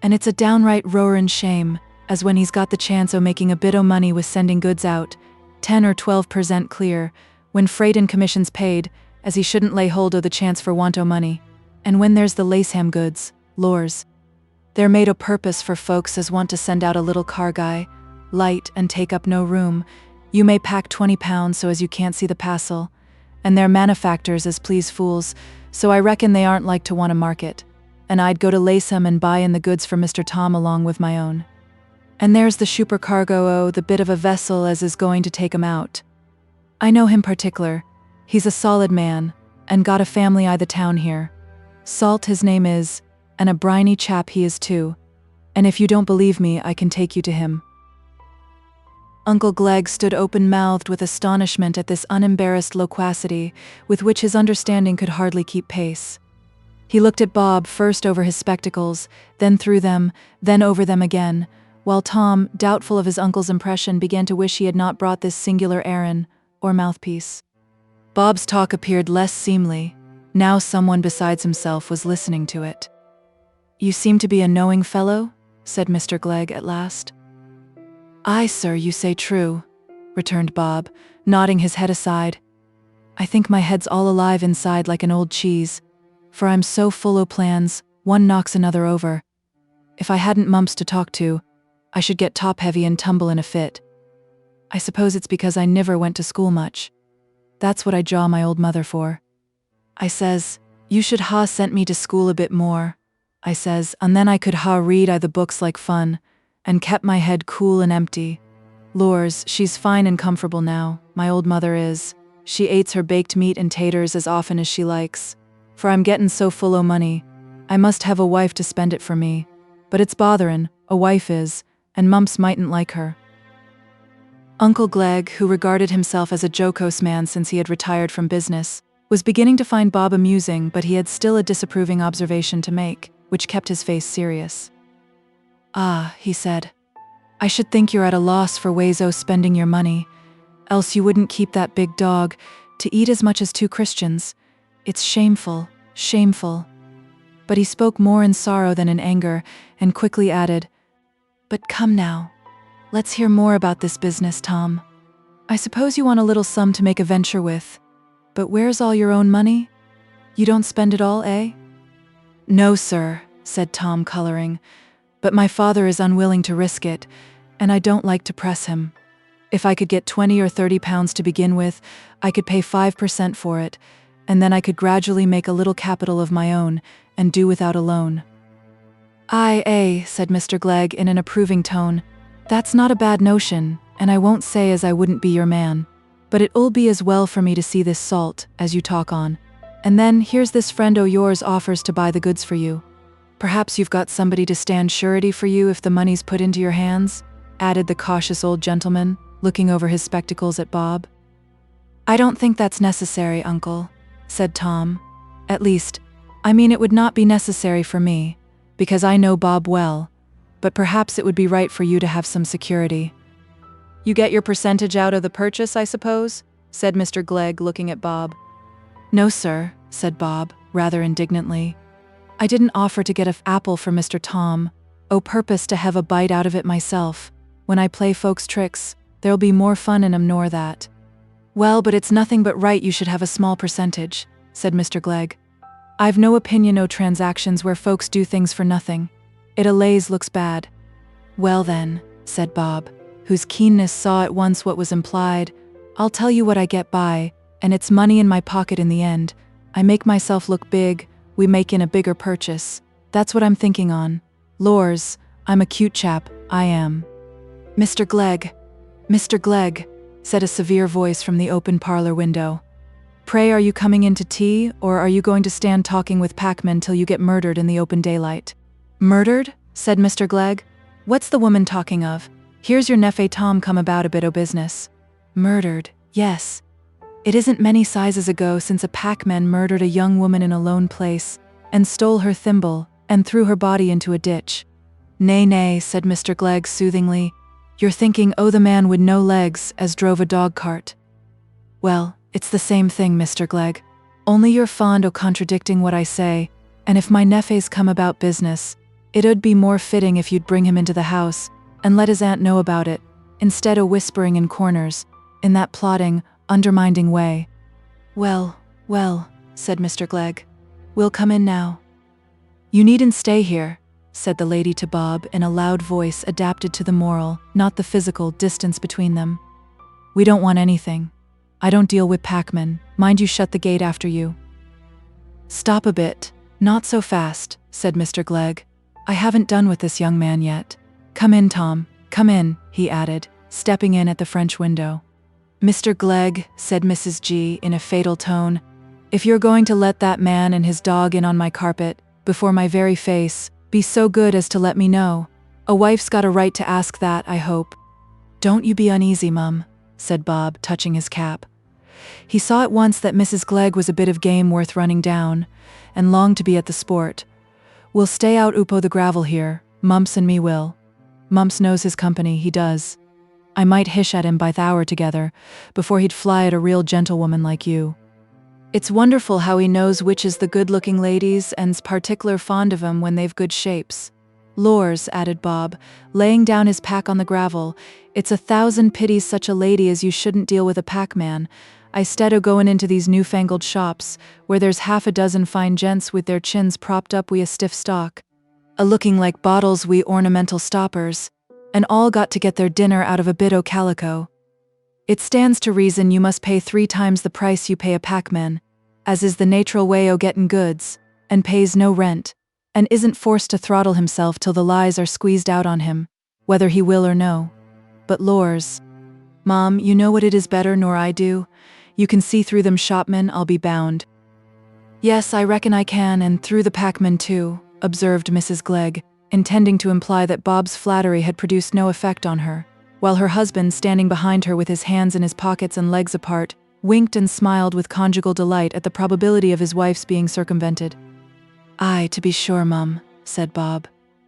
And it's a downright roarin' shame, as when he's got the chance o' making a bit o' money with sending goods out, 10 or 12% clear, when freight and commissions paid, as he shouldn't lay hold o' the chance for want o' money. And when there's the Laceham goods, lors, they're made o' purpose for folks as want to send out a little carguy, light and take up no room. You may pack £20 so as you can't see the parcel, and they're manufactors as please fools, so I reckon they aren't like to want a market, and I'd go to Laceham and buy in the goods for Mr. Tom along with my own. And there's the supercargo o' the bit of a vessel as is going to take 'em out. I know him particular. He's a solid man, and got a family i' the town here. Salt his name is, and a briny chap he is too, and if you don't believe me I can take you to him." Uncle Glegg stood open-mouthed with astonishment at this unembarrassed loquacity, with which his understanding could hardly keep pace. He looked at Bob first over his spectacles, then through them, then over them again, while Tom, doubtful of his uncle's impression, began to wish he had not brought this singular errand, or mouthpiece. Bob's talk appeared less seemly. Now someone besides himself was listening to it. "You seem to be a knowing fellow?" said Mr. Glegg at last. "Aye, sir, you say true," returned Bob, nodding his head aside. "I think my head's all alive inside like an old cheese, for I'm so full o' plans, one knocks another over. If I hadn't mumps to talk to, I should get top-heavy and tumble in a fit. I suppose it's because I never went to school much. That's what I jaw my old mother for. I says, you should ha sent me to school a bit more. I says, and then I could ha read I the books like fun, and kept my head cool and empty. Lors, she's fine and comfortable now, my old mother is. She ates her baked meat and taters as often as she likes. For I'm gettin' so full o' money, I must have a wife to spend it for me. But it's botherin', a wife is, and mumps mightn't like her. Uncle Glegg, who regarded himself as a jocose man since he had retired from business, was beginning to find Bob amusing, but he had still a disapproving observation to make, which kept his face serious. Ah, he said, I should think you're at a loss for ways o' spending your money, else you wouldn't keep that big dog to eat as much as 2 Christians. It's shameful, shameful. But he spoke more in sorrow than in anger, and quickly added, but come now, let's hear more about this business, Tom. I suppose you want a little sum to make a venture with, but where's all your own money? You don't spend it all, eh? No, sir, said Tom, coloring, but my father is unwilling to risk it, and I don't like to press him. If I could get 20 or 30 pounds to begin with, I could pay 5% for it, and then I could gradually make a little capital of my own, and do without a loan. Aye, said Mr. Glegg in an approving tone. That's not a bad notion, and I won't say as I wouldn't be your man. But it'll be as well for me to see this salt, as you talk on. And then, here's this friend o' yours offers to buy the goods for you. Perhaps you've got somebody to stand surety for you if the money's put into your hands, added the cautious old gentleman, looking over his spectacles at Bob. I don't think that's necessary, uncle, said Tom. At least, I mean it would not be necessary for me, because I know Bob well, but perhaps it would be right for you to have some security. You get your percentage out of the purchase, I suppose? Said Mr. Glegg, looking at Bob. No, sir, said Bob, rather indignantly. I didn't offer to get a apple for Mr. Tom, o' purpose to have a bite out of it myself. When I play folks tricks, there'll be more fun in 'em nor that. Well, but it's nothing but right you should have a small percentage, said Mr. Glegg. I've no opinion o' transactions where folks do things for nothing. It allays looks bad. Well then, said Bob, whose keenness saw at once what was implied, I'll tell you what I get by, and it's money in my pocket in the end. I make myself look big, we make in a bigger purchase. That's what I'm thinking on. Lors, I'm a cute chap, I am. Mr. Glegg, said a severe voice from the open parlor window. Pray, are you coming in to tea, or are you going to stand talking with packmen till you get murdered in the open daylight? Murdered? Said Mr. Glegg. What's the woman talking of? Here's your nephew Tom come about a bit o' business. Murdered, yes. It isn't many sizes ago since a packman murdered a young woman in a lone place, and stole her thimble, and threw her body into a ditch. Nay, said Mr. Glegg soothingly. You're thinking, oh, the man with no legs, as drove a dog cart. Well, it's the same thing, Mr. Glegg. Only you're fond o' contradicting what I say, and if my nephay's come about business, it 'ud be more fitting if you'd bring him into the house, and let his aunt know about it, instead o' whispering in corners, in that plodding, undermining way. Well, said Mr. Glegg. We'll come in now. You needn't stay here, said the lady to Bob in a loud voice adapted to the moral, not the physical, distance between them. We don't want anything. I don't deal with packmen. Mind you shut the gate after you. Stop a bit. Not so fast, said Mr. Glegg. I haven't done with this young man yet. Come in, Tom. Come in, he added, stepping in at the French window. Mr. Glegg, said Mrs. G in a fatal tone, if you're going to let that man and his dog in on my carpet, before my very face, be so good as to let me know. A wife's got a right to ask that, I hope. Don't you be uneasy, Mum, said Bob, touching his cap. He saw at once that Mrs. Glegg was a bit of game worth running down, and longed to be at the sport. We'll stay out upo the gravel here, Mumps and me will. Mumps knows his company, he does. I might hish at him by the hour together, before he'd fly at a real gentlewoman like you. It's wonderful how he knows which is the good-looking ladies and's particular fond of 'em when they've good shapes. Lors, added Bob, laying down his pack on the gravel, it's 1,000 pities such a lady as you shouldn't deal with a packman, instead o' goin' into these newfangled shops, where there's half a dozen fine gents with their chins propped up wi' a stiff stock. looking like bottles wi' ornamental stoppers, and all got to get their dinner out of a bit o' calico. It stands to reason you must pay 3 times the price you pay a packman, as is the natural way o' gettin' goods, and pays no rent, and isn't forced to throttle himself till the lies are squeezed out on him, whether he will or no. But lors, Mom, you know what it is better nor I do. You can see through them shopmen, I'll be bound. Yes, I reckon I can, and through the packman too, observed Mrs. Glegg, intending to imply that Bob's flattery had produced no effect on her, while her husband, standing behind her with his hands in his pockets and legs apart, winked and smiled with conjugal delight at the probability of his wife's being circumvented. Aye, to be sure, Mum, said Bob.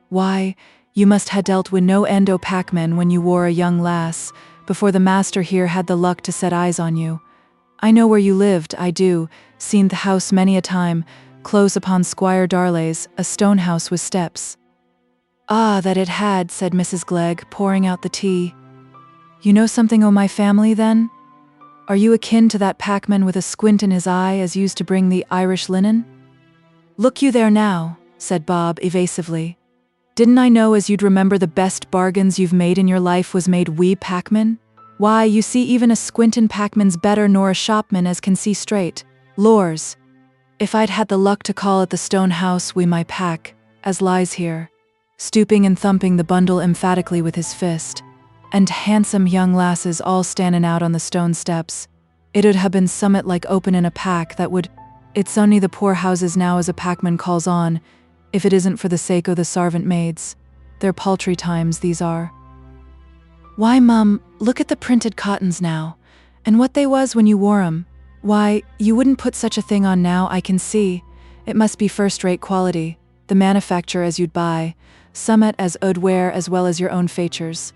Why, you must ha' dealt wi' no end o' packmen when you wore a young lass, before the master here had the luck to set eyes on you. I know where you lived, I do, seen the house many a time, close upon Squire Darley's, a stone house with steps. Ah, that it had, said Mrs. Glegg, pouring out the tea. You know something o' my family, then? Are you akin to that packman with a squint in his eye as used to bring the Irish linen? Look you there now, said Bob evasively. Didn't I know as you'd remember the best bargains you've made in your life was made wi' packman? Why, you see even a squintin' packman's better nor a shopman as can see straight. Lors, if I'd had the luck to call at the stone house wi' my pack, as lies here, stooping and thumping the bundle emphatically with his fist, and handsome young lasses all standin' out on the stone steps, it 'ud ha' been summat like openin' a pack that would. It's only the poor houses now as a packman calls on, if it isn't for the sake o' the sarvant maids. They're paltry times, these are. Why, Mum, look at the printed cottons now, and what they was when you wore 'em. Why, you wouldn't put such a thing on now, I can see. It must be first-rate quality, the manufacture as you'd buy, summat as 'ud wear as well as your own features.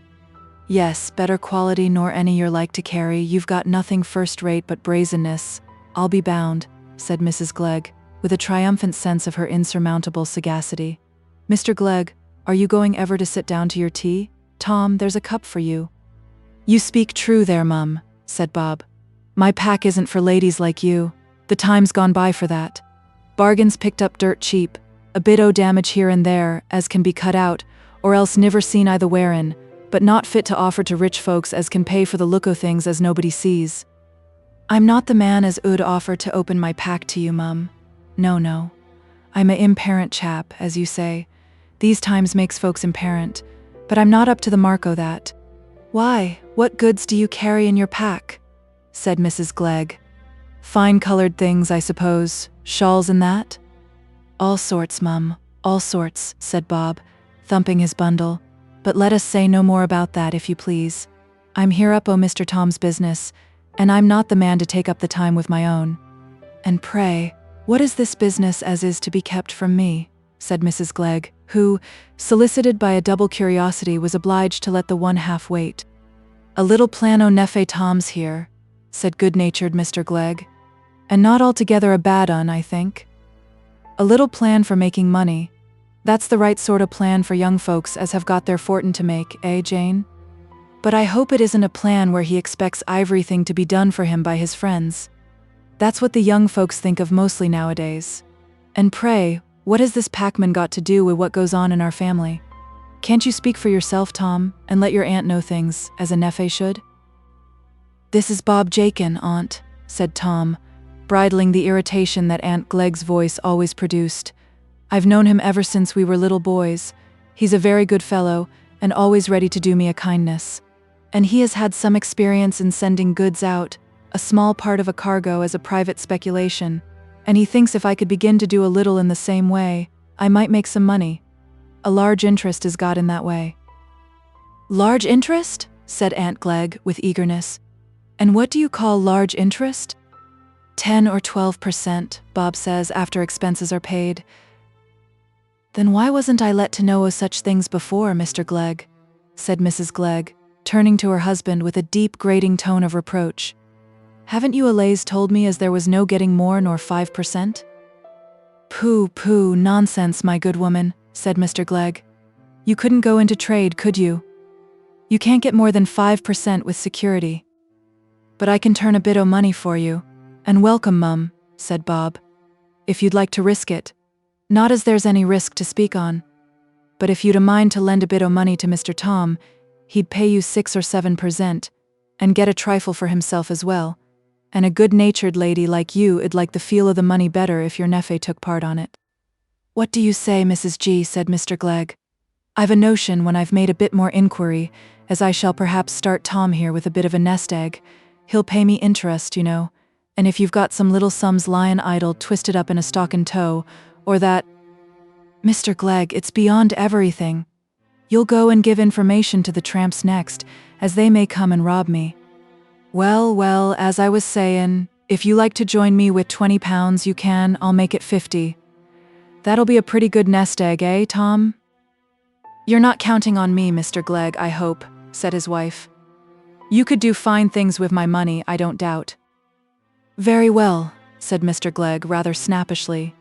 Yes, better quality nor any you're like to carry. You've got nothing first-rate but brazenness, I'll be bound, said Mrs. Glegg, with a triumphant sense of her insurmountable sagacity. Mr. Glegg, are you going ever to sit down to your tea? Tom, there's a cup for you. You speak true there, Mum, said Bob. My pack isn't for ladies like you. The time's gone by for that. Bargains picked up dirt cheap, a bit o' damage here and there, as can be cut out, or else niver seen I the wearin', but not fit to offer to rich folks as can pay for the look o' things as nobody sees. I'm not the man as 'ud offer to open my pack to you, Mum. No. I'm a imparent chap, as you say. These times makes folks imparent, but I'm not up to the mark o' that. Why, what goods do you carry in your pack? Said Mrs. Glegg. Fine-colored things, I suppose, shawls and that? All sorts, Mum, all sorts, said Bob, thumping his bundle. But let us say no more about that, if you please. I'm here up o' Mr. Tom's business, and I'm not the man to take up the time with my own. And pray, what is this business as is to be kept from me? Said Mrs. Glegg, who, solicited by a double curiosity, was obliged to let the one half wait. A little plan o' Neffe Tom's here, said good-natured Mr. Glegg, and not altogether a bad un, I think. A little plan for making money. That's the right sort of plan for young folks as have got their fortin to make, eh, Jane? But I hope it isn't a plan where he expects everything to be done for him by his friends. That's what the young folks think of mostly nowadays. And pray, what has this packman got to do with what goes on in our family? Can't you speak for yourself, Tom, and let your aunt know things, as a Neffe should? This is Bob Jakin, Aunt, said Tom, bridling the irritation that Aunt Glegg's voice always produced. I've known him ever since we were little boys. He's a very good fellow, and always ready to do me a kindness. And he has had some experience in sending goods out, a small part of a cargo as a private speculation, and he thinks if I could begin to do a little in the same way, I might make some money. A large interest is got in that way. Large interest? Said Aunt Glegg with eagerness. And what do you call large interest? 10 or 12%, Bob says, after expenses are paid. Then why wasn't I let to know of such things before, Mr. Glegg? Said Mrs. Glegg, turning to her husband with a deep grating tone of reproach. Haven't you allays told me as there was no getting more nor 5%? Pooh, nonsense, my good woman, said Mr. Glegg. You couldn't go into trade, could you? You can't get more than 5% with security. But I can turn a bit o' money for you, and welcome, Mum, said Bob, if you'd like to risk it. Not as there's any risk to speak on. but if you'd a mind to lend a bit o' money to Mr. Tom, he'd pay you 6 or 7%, and get a trifle for himself as well. And a good-natured lady like you 'ud like the feel o' the money better if your nephew took part on it." "What do you say, Mrs. G?" said Mr. Glegg. "I've a notion when I've made a bit more inquiry, as I shall perhaps start Tom here with a bit of a nest egg. He'll pay me interest, you know, and if you've got some little sums lying idle twisted up in a stock and toe, or that—" "Mr. Glegg, it's beyond everything. You'll go and give information to the tramps next, as they may come and rob me." Well, as I was sayin', if you like to join me with £20 you can, I'll make it 50. That'll be a pretty good nest egg, eh, Tom?" "You're not counting on me, Mr. Glegg, I hope," said his wife. "You could do fine things with my money, I don't doubt." "Very well," said Mr. Glegg rather snappishly.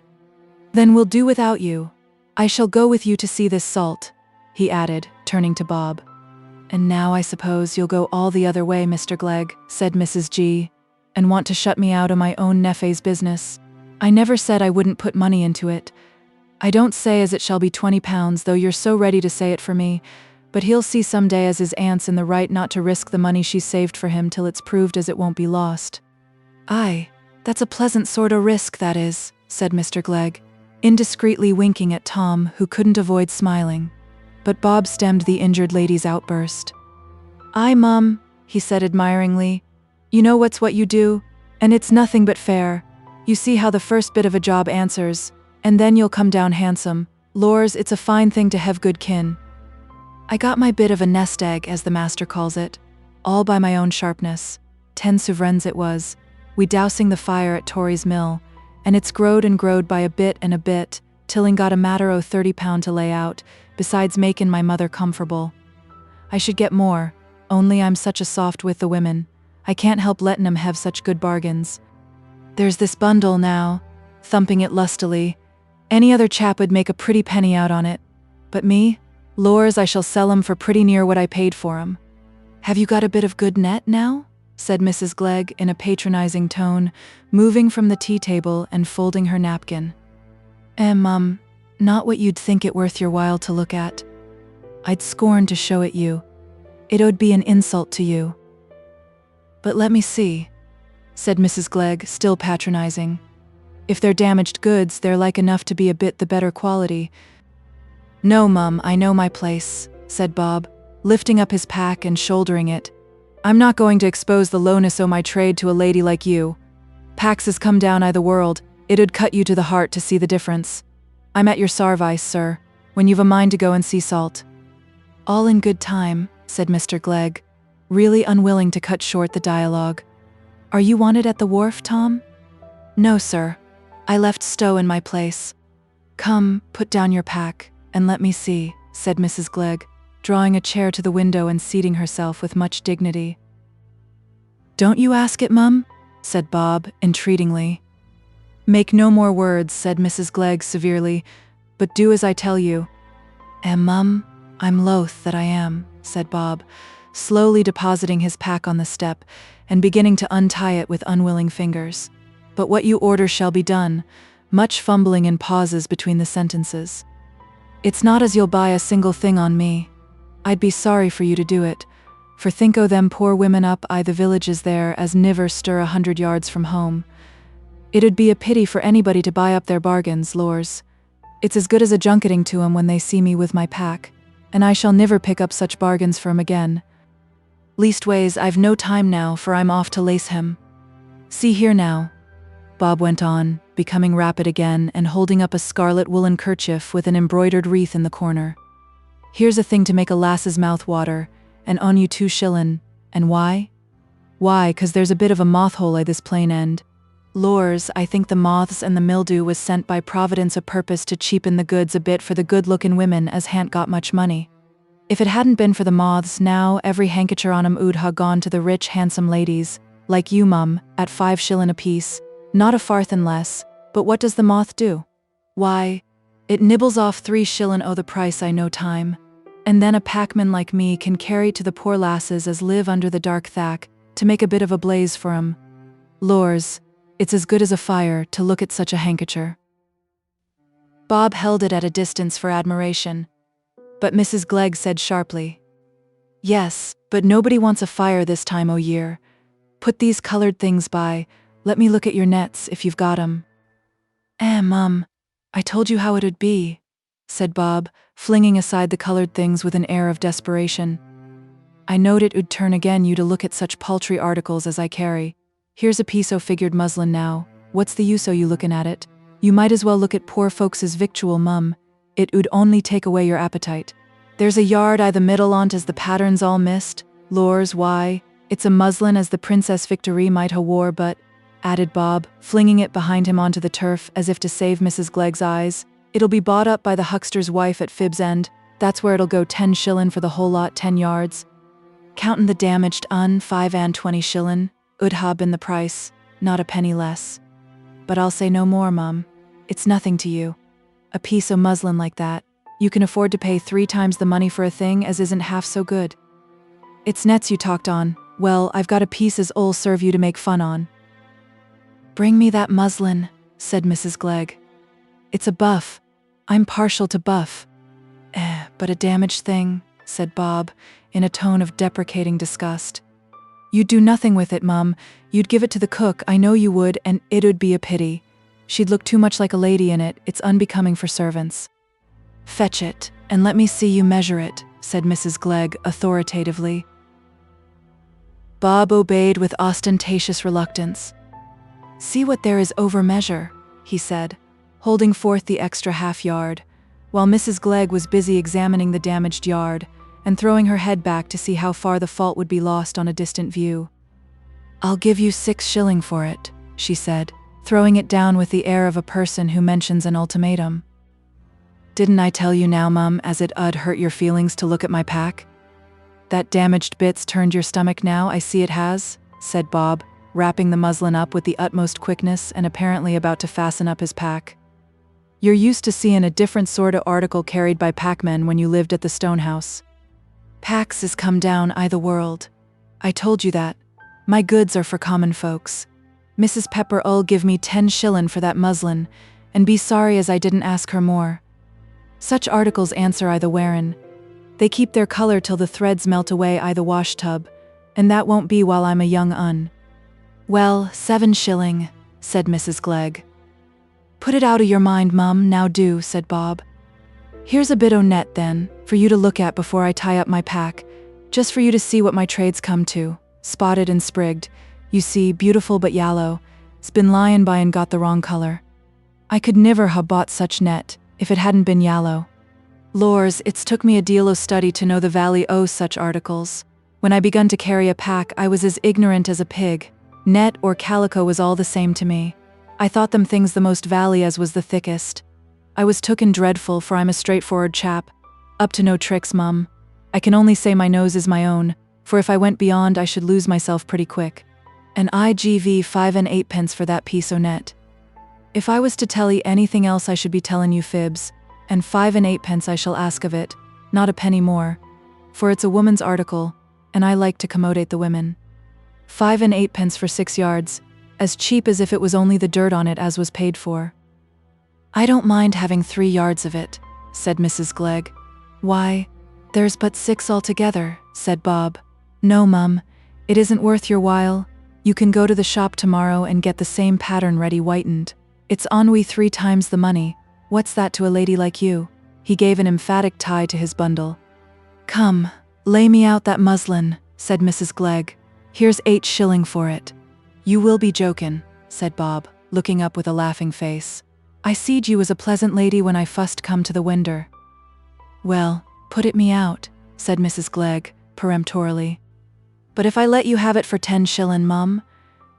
"Then we'll do without you. I shall go with you to see this salt," he added, turning to Bob. "And now I suppose you'll go all the other way, Mr. Glegg," said Mrs. G, "and want to shut me out of my own nephay's business. I never said I wouldn't put money into it. I don't say as it shall be £20, though you're so ready to say it for me, but he'll see some day as his aunt's in the right not to risk the money she's saved for him till it's proved as it won't be lost." "Aye, that's a pleasant sort o' risk, that is," said Mr. Glegg, indiscreetly winking at Tom, who couldn't avoid smiling. But Bob stemmed the injured lady's outburst. "Aye, Mum," he said admiringly. "You know what's what you do, and it's nothing but fair. You see how the first bit of a job answers, and then you'll come down handsome. Lors, it's a fine thing to have good kin. I got my bit of a nest egg, as the master calls it, all by my own sharpness. 10 sovereigns it was, we dousing the fire at Tory's mill, and it's growed and growed by a bit and a bit, tillin' got a matter o' £30 to lay out, besides makin' my mother comfortable. I should get more, only I'm such a soft with the women. I can't help lettin' 'em have such good bargains. There's this bundle now," thumping it lustily. "Any other chap would make a pretty penny out on it. But me? Lors, I shall sell 'em for pretty near what I paid for 'em." "Have you got a bit of good net now?" said Mrs. Glegg in a patronizing tone, moving from the tea table and folding her napkin. Mum, not what you'd think it worth your while to look at. I'd scorn to show it you. It 'ud be an insult to you." "But let me see," said Mrs. Glegg, still patronizing. "If they're damaged goods, they're like enough to be a bit the better quality." "No, Mum, I know my place," said Bob, lifting up his pack and shouldering it. "I'm not going to expose the lowness o' my trade to a lady like you. Packs has come down i' the world, it 'ud cut you to the heart to see the difference. I'm at your sarvice, sir, when you've a mind to go and see salt." "All in good time," said Mr. Glegg, really unwilling to cut short the dialogue. "Are you wanted at the wharf, Tom?" "No, sir. I left Stowe in my place." "Come, put down your pack, and let me see," said Mrs. Glegg, drawing a chair to the window and seating herself with much dignity. "Don't you ask it, Mum," said Bob, entreatingly. "Make no more words," said Mrs. Glegg severely, "but do as I tell you." Mum, I'm loath that I am," said Bob, slowly depositing his pack on the step and beginning to untie it with unwilling fingers. "But what you order shall be done," much fumbling and pauses between the sentences. "It's not as you'll buy a single thing on me. I'd be sorry for you to do it, for think o' them poor women up i' the villages there as niver stir 100 yards from home. It 'ud be a pity for anybody to buy up their bargains, Lors. It's as good as a junketing to 'em when they see me with my pack, and I shall niver pick up such bargains for 'em again. Leastways, I've no time now, for I'm off to lace him. See here now," Bob went on, becoming rapid again and holding up a scarlet woolen kerchief with an embroidered wreath in the corner. "Here's a thing to make a lass's mouth water, and on you 2 shillin', and why? Why, 'cause there's a bit of a moth hole i' this plain end. Lors, I think the moths and the mildew was sent by Providence a purpose to cheapen the goods a bit for the good-lookin' women as han't got much money. If it hadn't been for the moths, now, every handkercher on 'em 'ud ha' gone to the rich, handsome ladies, like you, Mum, at 5 shillin' apiece, not a farthing less. But what does the moth do? Why, it nibbles off 3 shillin' o' the price i' no time, and then a packman like me can carry to the poor lasses as live under the dark thack, to make a bit of a blaze for 'em. Lors, it's as good as a fire to look at such a handkercher." Bob held it at a distance for admiration. But Mrs. Glegg said sharply, "Yes, but nobody wants a fire this time o' year. Put these colored things by. Let me look at your nets, if you've got 'em." Mum, I told you how it'd be," said Bob, flinging aside the colored things with an air of desperation. "I knowed it 'ud turn again you to look at such paltry articles as I carry. Here's a piece o' figured muslin now. What's the use o' you looking at it? You might as well look at poor folks's victual, mum. It 'ud only take away your appetite. There's a yard I the middle on't as the pattern's all missed. Lors, why, it's a muslin as the Princess Victory might ha' wore, but," added Bob, flinging it behind him onto the turf as if to save Mrs. Glegg's eyes, "it'll be bought up by the huckster's wife at Fib's End. That's where it'll go 10 shillin' for the whole lot, 10 yards. Countin' the damaged 5 and 20 shillin', 'ud ha' been the price, not a penny less. But I'll say no more, mum. It's nothing to you. A piece o' muslin like that, you can afford to pay 3 times the money for a thing as isn't half so good. It's nets you talked on. Well, I've got a piece as 'ull serve you to make fun on." "Bring me that muslin," said Mrs. Glegg. "It's a buff. I'm partial to buff." But a damaged thing," said Bob, in a tone of deprecating disgust. "You'd do nothing with it, mum. You'd give it to the cook, I know you would, and it 'ud be a pity. She'd look too much like a lady in it, it's unbecoming for servants." "Fetch it, and let me see you measure it," said Mrs. Glegg authoritatively. Bob obeyed with ostentatious reluctance. "See what there is over measure," he said, holding forth the extra half-yard, while Mrs. Glegg was busy examining the damaged yard and throwing her head back to see how far the fault would be lost on a distant view. "I'll give you 6 shilling for it," she said, throwing it down with the air of a person who mentions an ultimatum. "Didn't I tell you now, mum, as it 'ud hurt your feelings to look at my pack? That damaged bit's turned your stomach now, I see it has," said Bob, wrapping the muslin up with the utmost quickness and apparently about to fasten up his pack. "You're used to seein' a different sort of article carried by packmen when you lived at the stone house. Packs is come down i' the world. I told you that. My goods are for common folks. Mrs. Pepper'll give me 10 shillin' for that muslin, and be sorry as I didn't ask her more. Such articles answer i' the wearin'. They keep their color till the threads melt away i' the wash tub, and that won't be while I'm a young un." "Well, 7 shilling," said Mrs. Glegg. "Put it out o' your mind, mum, now do," said Bob. "Here's a bit o' net, then, for you to look at before I tie up my pack, just for you to see what my trade's come to. Spotted and sprigged, you see, beautiful but yallow. It's been lyin' by and got the wrong color. I could niver ha' bought such net, if it hadn't been yallow. Lors, it's took me a deal o' study to know the value o' such articles. When I begun to carry a pack, I was as ignorant as a pig. Net or calico was all the same to me. I thought them things the most vally as was the thickest. I was tooken dreadful, for I'm a straightforward chap. Up to no tricks, mum. I can only say my nose is my own, for if I went beyond I should lose myself pretty quick. And I give 5 and 8 pence for that piece o' net. If I was to tell 'ee anything else I should be tellin' you fibs, and 5 and 8 pence I shall ask of it, not a penny more, for it's a woman's article, and I like to commodate the women. 5 and 8 pence for 6 yards, as cheap as if it was only the dirt on it as was paid for." "I don't mind having 3 yards of it," said Mrs. Glegg. "Why, there's but 6 altogether," said Bob. "No, mum, it isn't worth your while. You can go to the shop tomorrow and get the same pattern ready whitened. It's ennui 3 times the money. What's that to a lady like you?" He gave an emphatic tie to his bundle. "Come, lay me out that muslin," said Mrs. Glegg. "Here's 8 shilling for it." "You will be jokin'," said Bob, looking up with a laughing face. "I seed you was a pleasant lady when I fust come to the winder." "Well, put it me out," said Mrs. Glegg, peremptorily. "But if I let you have it for 10 shillin', mum,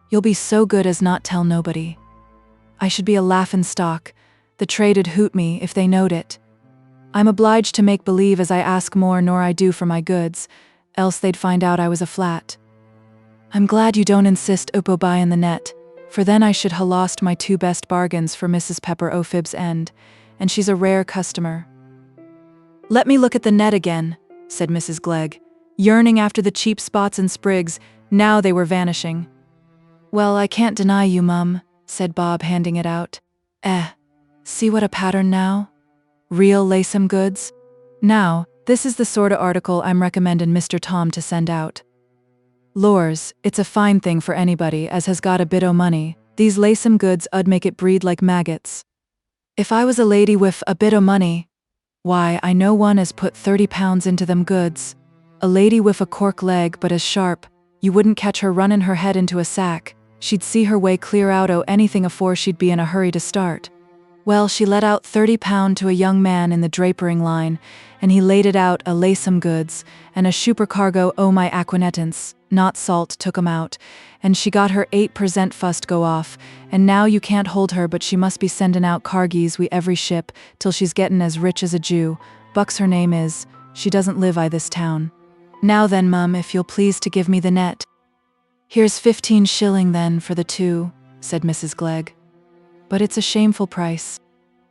you'll be so good as not tell nobody. I should be a laughin' stock. The trade'd hoot me if they knowed it. I'm obliged to make believe as I ask more nor I do for my goods, else they'd find out I was a flat. I'm glad you don't insist upo buyin' the net, for then I should ha' lost my 2 best bargains for Mrs. Pepper o' Fib's End, and she's a rare customer." "Let me look at the net again," said Mrs. Glegg, yearning after the cheap spots and sprigs, now they were vanishing. "Well, I can't deny you, mum," said Bob, handing it out. See what a pattern now? Real lacem goods? Now, this is the sort of article I'm recommending Mr. Tom to send out. Lors, it's a fine thing for anybody as has got a bit o' money. These lacem goods 'ud make it breed like maggots. If I was a lady with a bit o' money, why, I know one as put £30 into them goods. A lady with a cork leg but as sharp, you wouldn't catch her runnin' her head into a sack. She'd see her way clear out o' anything afore she'd be in a hurry to start. Well, she let out £30 to a young man in the drapering line, and he laid it out a lacem goods, and a supercargo o' my acquaintances, not salt, took 'em out, and she got her 8% fust go off, and now you can't hold her but she must be sendin' out cargies wi' every ship, till she's gettin' as rich as a Jew. Bucks her name is, she doesn't live I this town. Now then, mum, if you'll please to give me the net. Here's 15 shilling then for the two, said Mrs. Glegg. But it's a shameful price.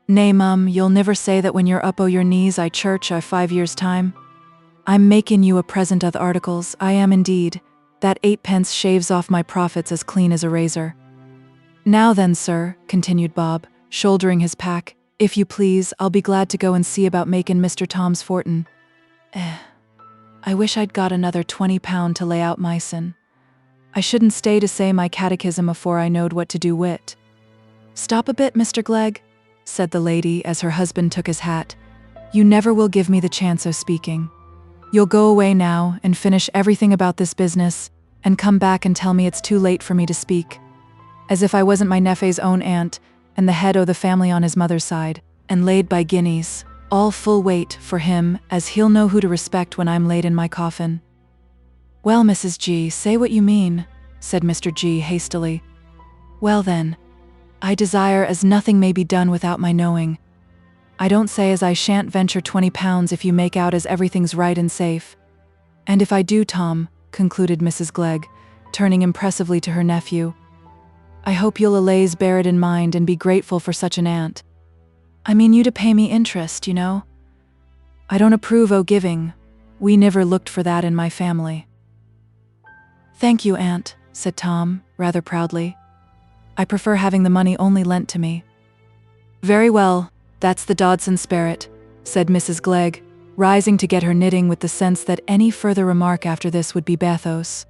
Nay, mum, you'll niver say that when you're up o' your knees I church I 5 years' time. I'm makin' you a present o' the articles, I am indeed. That 8p shaves off my profits as clean as a razor. Now then, sir, continued Bob, shouldering his pack, if you please, I'll be glad to go and see about makin' Mr. Tom's fortin. I wish I'd got another £20 to lay out mysen. I shouldn't stay to say my catechism afore I knowed what to do wit. Stop a bit, Mr. Glegg, said the lady as her husband took his hat. You never will give me the chance o' speaking. You'll go away now and finish everything about this business, and come back and tell me it's too late for me to speak. As if I wasn't my nephey's own aunt, and the head o' the family on his mother's side, and laid by guineas, all full weight for him, as he'll know who to respect when I'm laid in my coffin. Well, Mrs. G, say what you mean, said Mr. G hastily. Well then, I desire as nothing may be done without my knowing. I don't say as I shan't venture £20 if you make out as everything's right and safe. And if I do, Tom, concluded Mrs. Glegg, turning impressively to her nephew, I hope you'll allays bear it in mind and be grateful for such an aunt. I mean you to pay me interest, you know. I don't approve o' giving. We never looked for that in my family. Thank you, aunt, said Tom, rather proudly. I prefer having the money only lent to me. Very well, that's the Dodson spirit, said Mrs. Glegg, rising to get her knitting with the sense that any further remark after this would be bathos.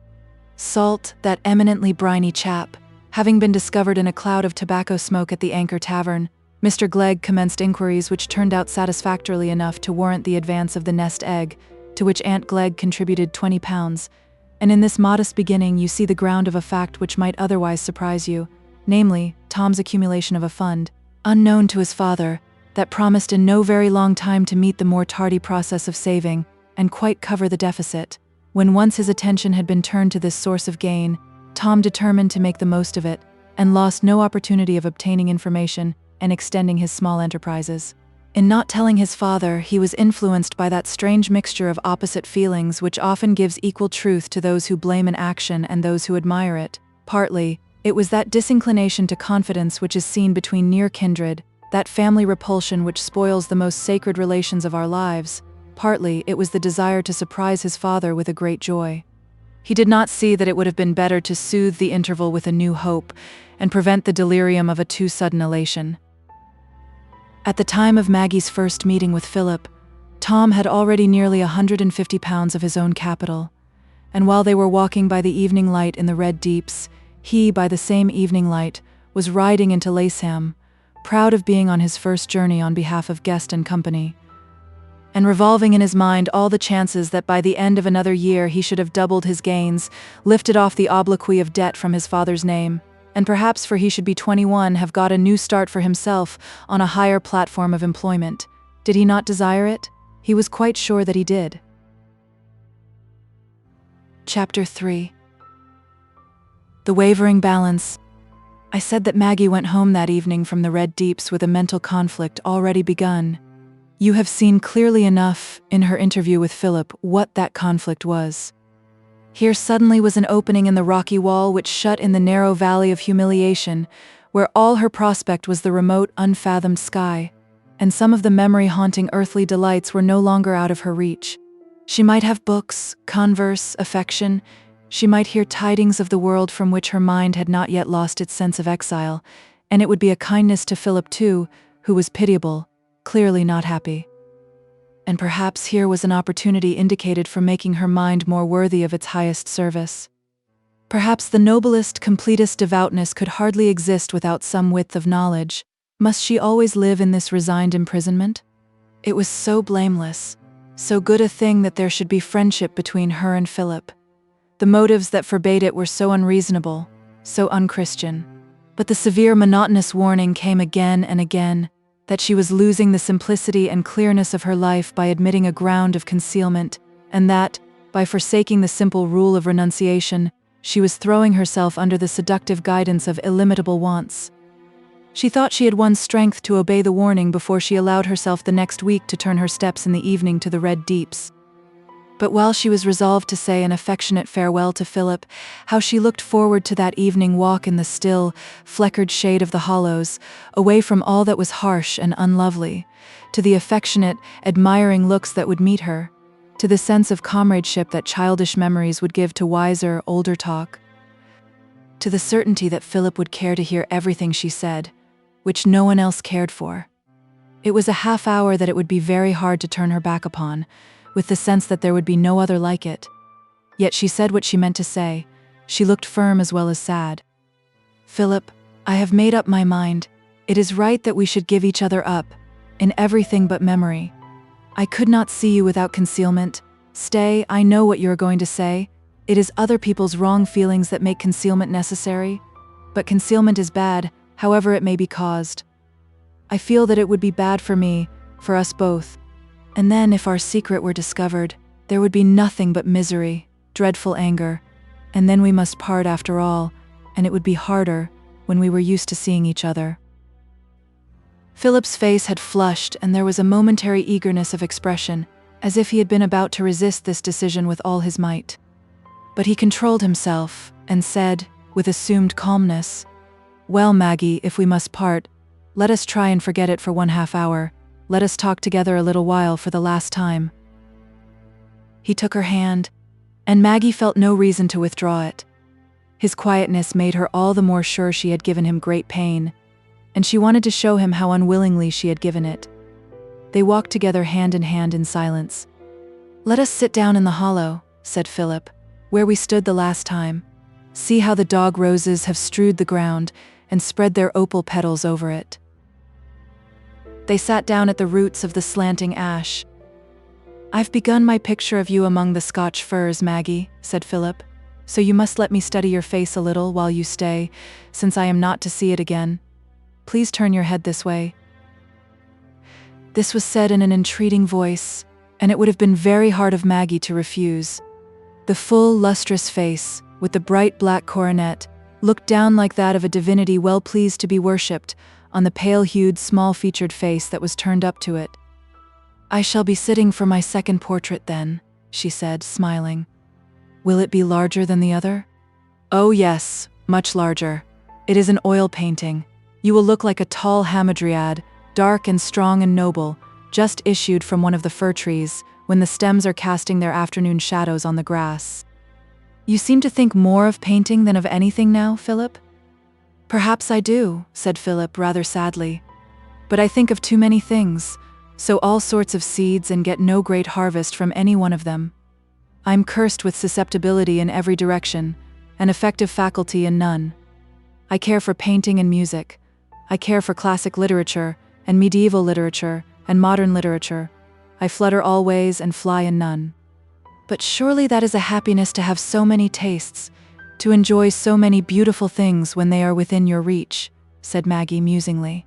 Salt, that eminently briny chap, having been discovered in a cloud of tobacco smoke at the Anchor Tavern, Mr. Glegg commenced inquiries which turned out satisfactorily enough to warrant the advance of the nest egg, to which Aunt Glegg contributed £20, and in this modest beginning you see the ground of a fact which might otherwise surprise you, namely, Tom's accumulation of a fund, unknown to his father, that promised in no very long time to meet the more tardy process of saving, and quite cover the deficit. When once his attention had been turned to this source of gain, Tom determined to make the most of it, and lost no opportunity of obtaining information and extending his small enterprises. In not telling his father, he was influenced by that strange mixture of opposite feelings which often gives equal truth to those who blame an action and those who admire it. Partly, it was that disinclination to confidence which is seen between near kindred, that family repulsion which spoils the most sacred relations of our lives. Partly, it was the desire to surprise his father with a great joy. He did not see that it would have been better to soothe the interval with a new hope, and prevent the delirium of a too sudden elation. At the time of Maggie's first meeting with Philip, Tom had already nearly £150 of his own capital, and while they were walking by the evening light in the Red Deeps, he, by the same evening light, was riding into Laceham, proud of being on his first journey on behalf of Guest and Company, and revolving in his mind all the chances that by the end of another year he should have doubled his gains, lifted off the obloquy of debt from his father's name, and perhaps, for he should be 21, have got a new start for himself on a higher platform of employment. Did he not desire it? He was quite sure that he did. Chapter 3. The Wavering Balance. I said that Maggie went home that evening from the Red Deeps with a mental conflict already begun. You have seen clearly enough, in her interview with Philip, what that conflict was. Here suddenly was an opening in the rocky wall which shut in the narrow valley of humiliation, where all her prospect was the remote, unfathomed sky, and some of the memory-haunting earthly delights were no longer out of her reach. She might have books, converse, affection. She might hear tidings of the world from which her mind had not yet lost its sense of exile, and it would be a kindness to Philip too, who was pitiable, clearly not happy. and perhaps here was an opportunity indicated for making her mind more worthy of its highest service. Perhaps the noblest, completest devoutness could hardly exist without some width of knowledge. Must she always live in this resigned imprisonment? It was so blameless, so good a thing that there should be friendship between her and Philip. The motives that forbade it were so unreasonable, so unchristian. But the severe, monotonous warning came again and again, that she was losing the simplicity and clearness of her life by admitting a ground of concealment, and that, by forsaking the simple rule of renunciation, she was throwing herself under the seductive guidance of illimitable wants. She thought she had won strength to obey the warning before she allowed herself the next week to turn her steps in the evening to the red deeps. But while she was resolved to say an affectionate farewell to Philip, how she looked forward to that evening walk in the still, fleckered shade of the hollows, away from all that was harsh and unlovely, to the affectionate, admiring looks that would meet her, to the sense of comradeship that childish memories would give to wiser, older talk, to the certainty that Philip would care to hear everything she said, which no one else cared for. It was a half hour that it would be very hard to turn her back upon, with the sense that there would be no other like it. Yet she said what she meant to say. She looked firm as well as sad. "Philip, I have made up my mind. It is right that we should give each other up, in everything but memory. I could not see you without concealment. Stay, I know what you are going to say. It is other people's wrong feelings that make concealment necessary. But concealment is bad, however it may be caused. I feel that it would be bad for me, for us both. And then if our secret were discovered, there would be nothing but misery, dreadful anger, and then we must part after all, and it would be harder when we were used to seeing each other." Philip's face had flushed, and there was a momentary eagerness of expression, as if he had been about to resist this decision with all his might. But he controlled himself, and said, with assumed calmness, "Well, Maggie, if we must part, let us try and forget it for 1/2 hour. Let us talk together a little while for the last time." He took her hand, and Maggie felt no reason to withdraw it. His quietness made her all the more sure she had given him great pain, and she wanted to show him how unwillingly she had given it. They walked together hand in hand in silence. "Let us sit down in the hollow," said Philip, "where we stood the last time. See how the dog roses have strewed the ground and spread their opal petals over it." They sat down at the roots of the slanting ash. "I've begun my picture of you among the Scotch firs, Maggie," said Philip, "so you must let me study your face a little while you stay, since I am not to see it again. Please turn your head this way." This was said in an entreating voice, and it would have been very hard of Maggie to refuse. The full, lustrous face, with the bright black coronet, looked down like that of a divinity well pleased to be worshipped, on the pale-hued, small-featured face that was turned up to it. "I shall be sitting for my second portrait then," she said, smiling. "Will it be larger than the other?" "Oh yes, much larger. It is an oil painting. You will look like a tall hamadryad, dark and strong and noble, just issued from one of the fir trees, when the stems are casting their afternoon shadows on the grass." "You seem to think more of painting than of anything now, Philip?" "Perhaps I do," said Philip rather sadly. "But I think of too many things, sow all sorts of seeds and get no great harvest from any one of them. I'm cursed with susceptibility in every direction, an effective faculty in none. I care for painting and music. I care for classic literature, and medieval literature, and modern literature. I flutter all ways and fly in none." "But surely that is a happiness to have so many tastes, to enjoy so many beautiful things when they are within your reach," said Maggie musingly.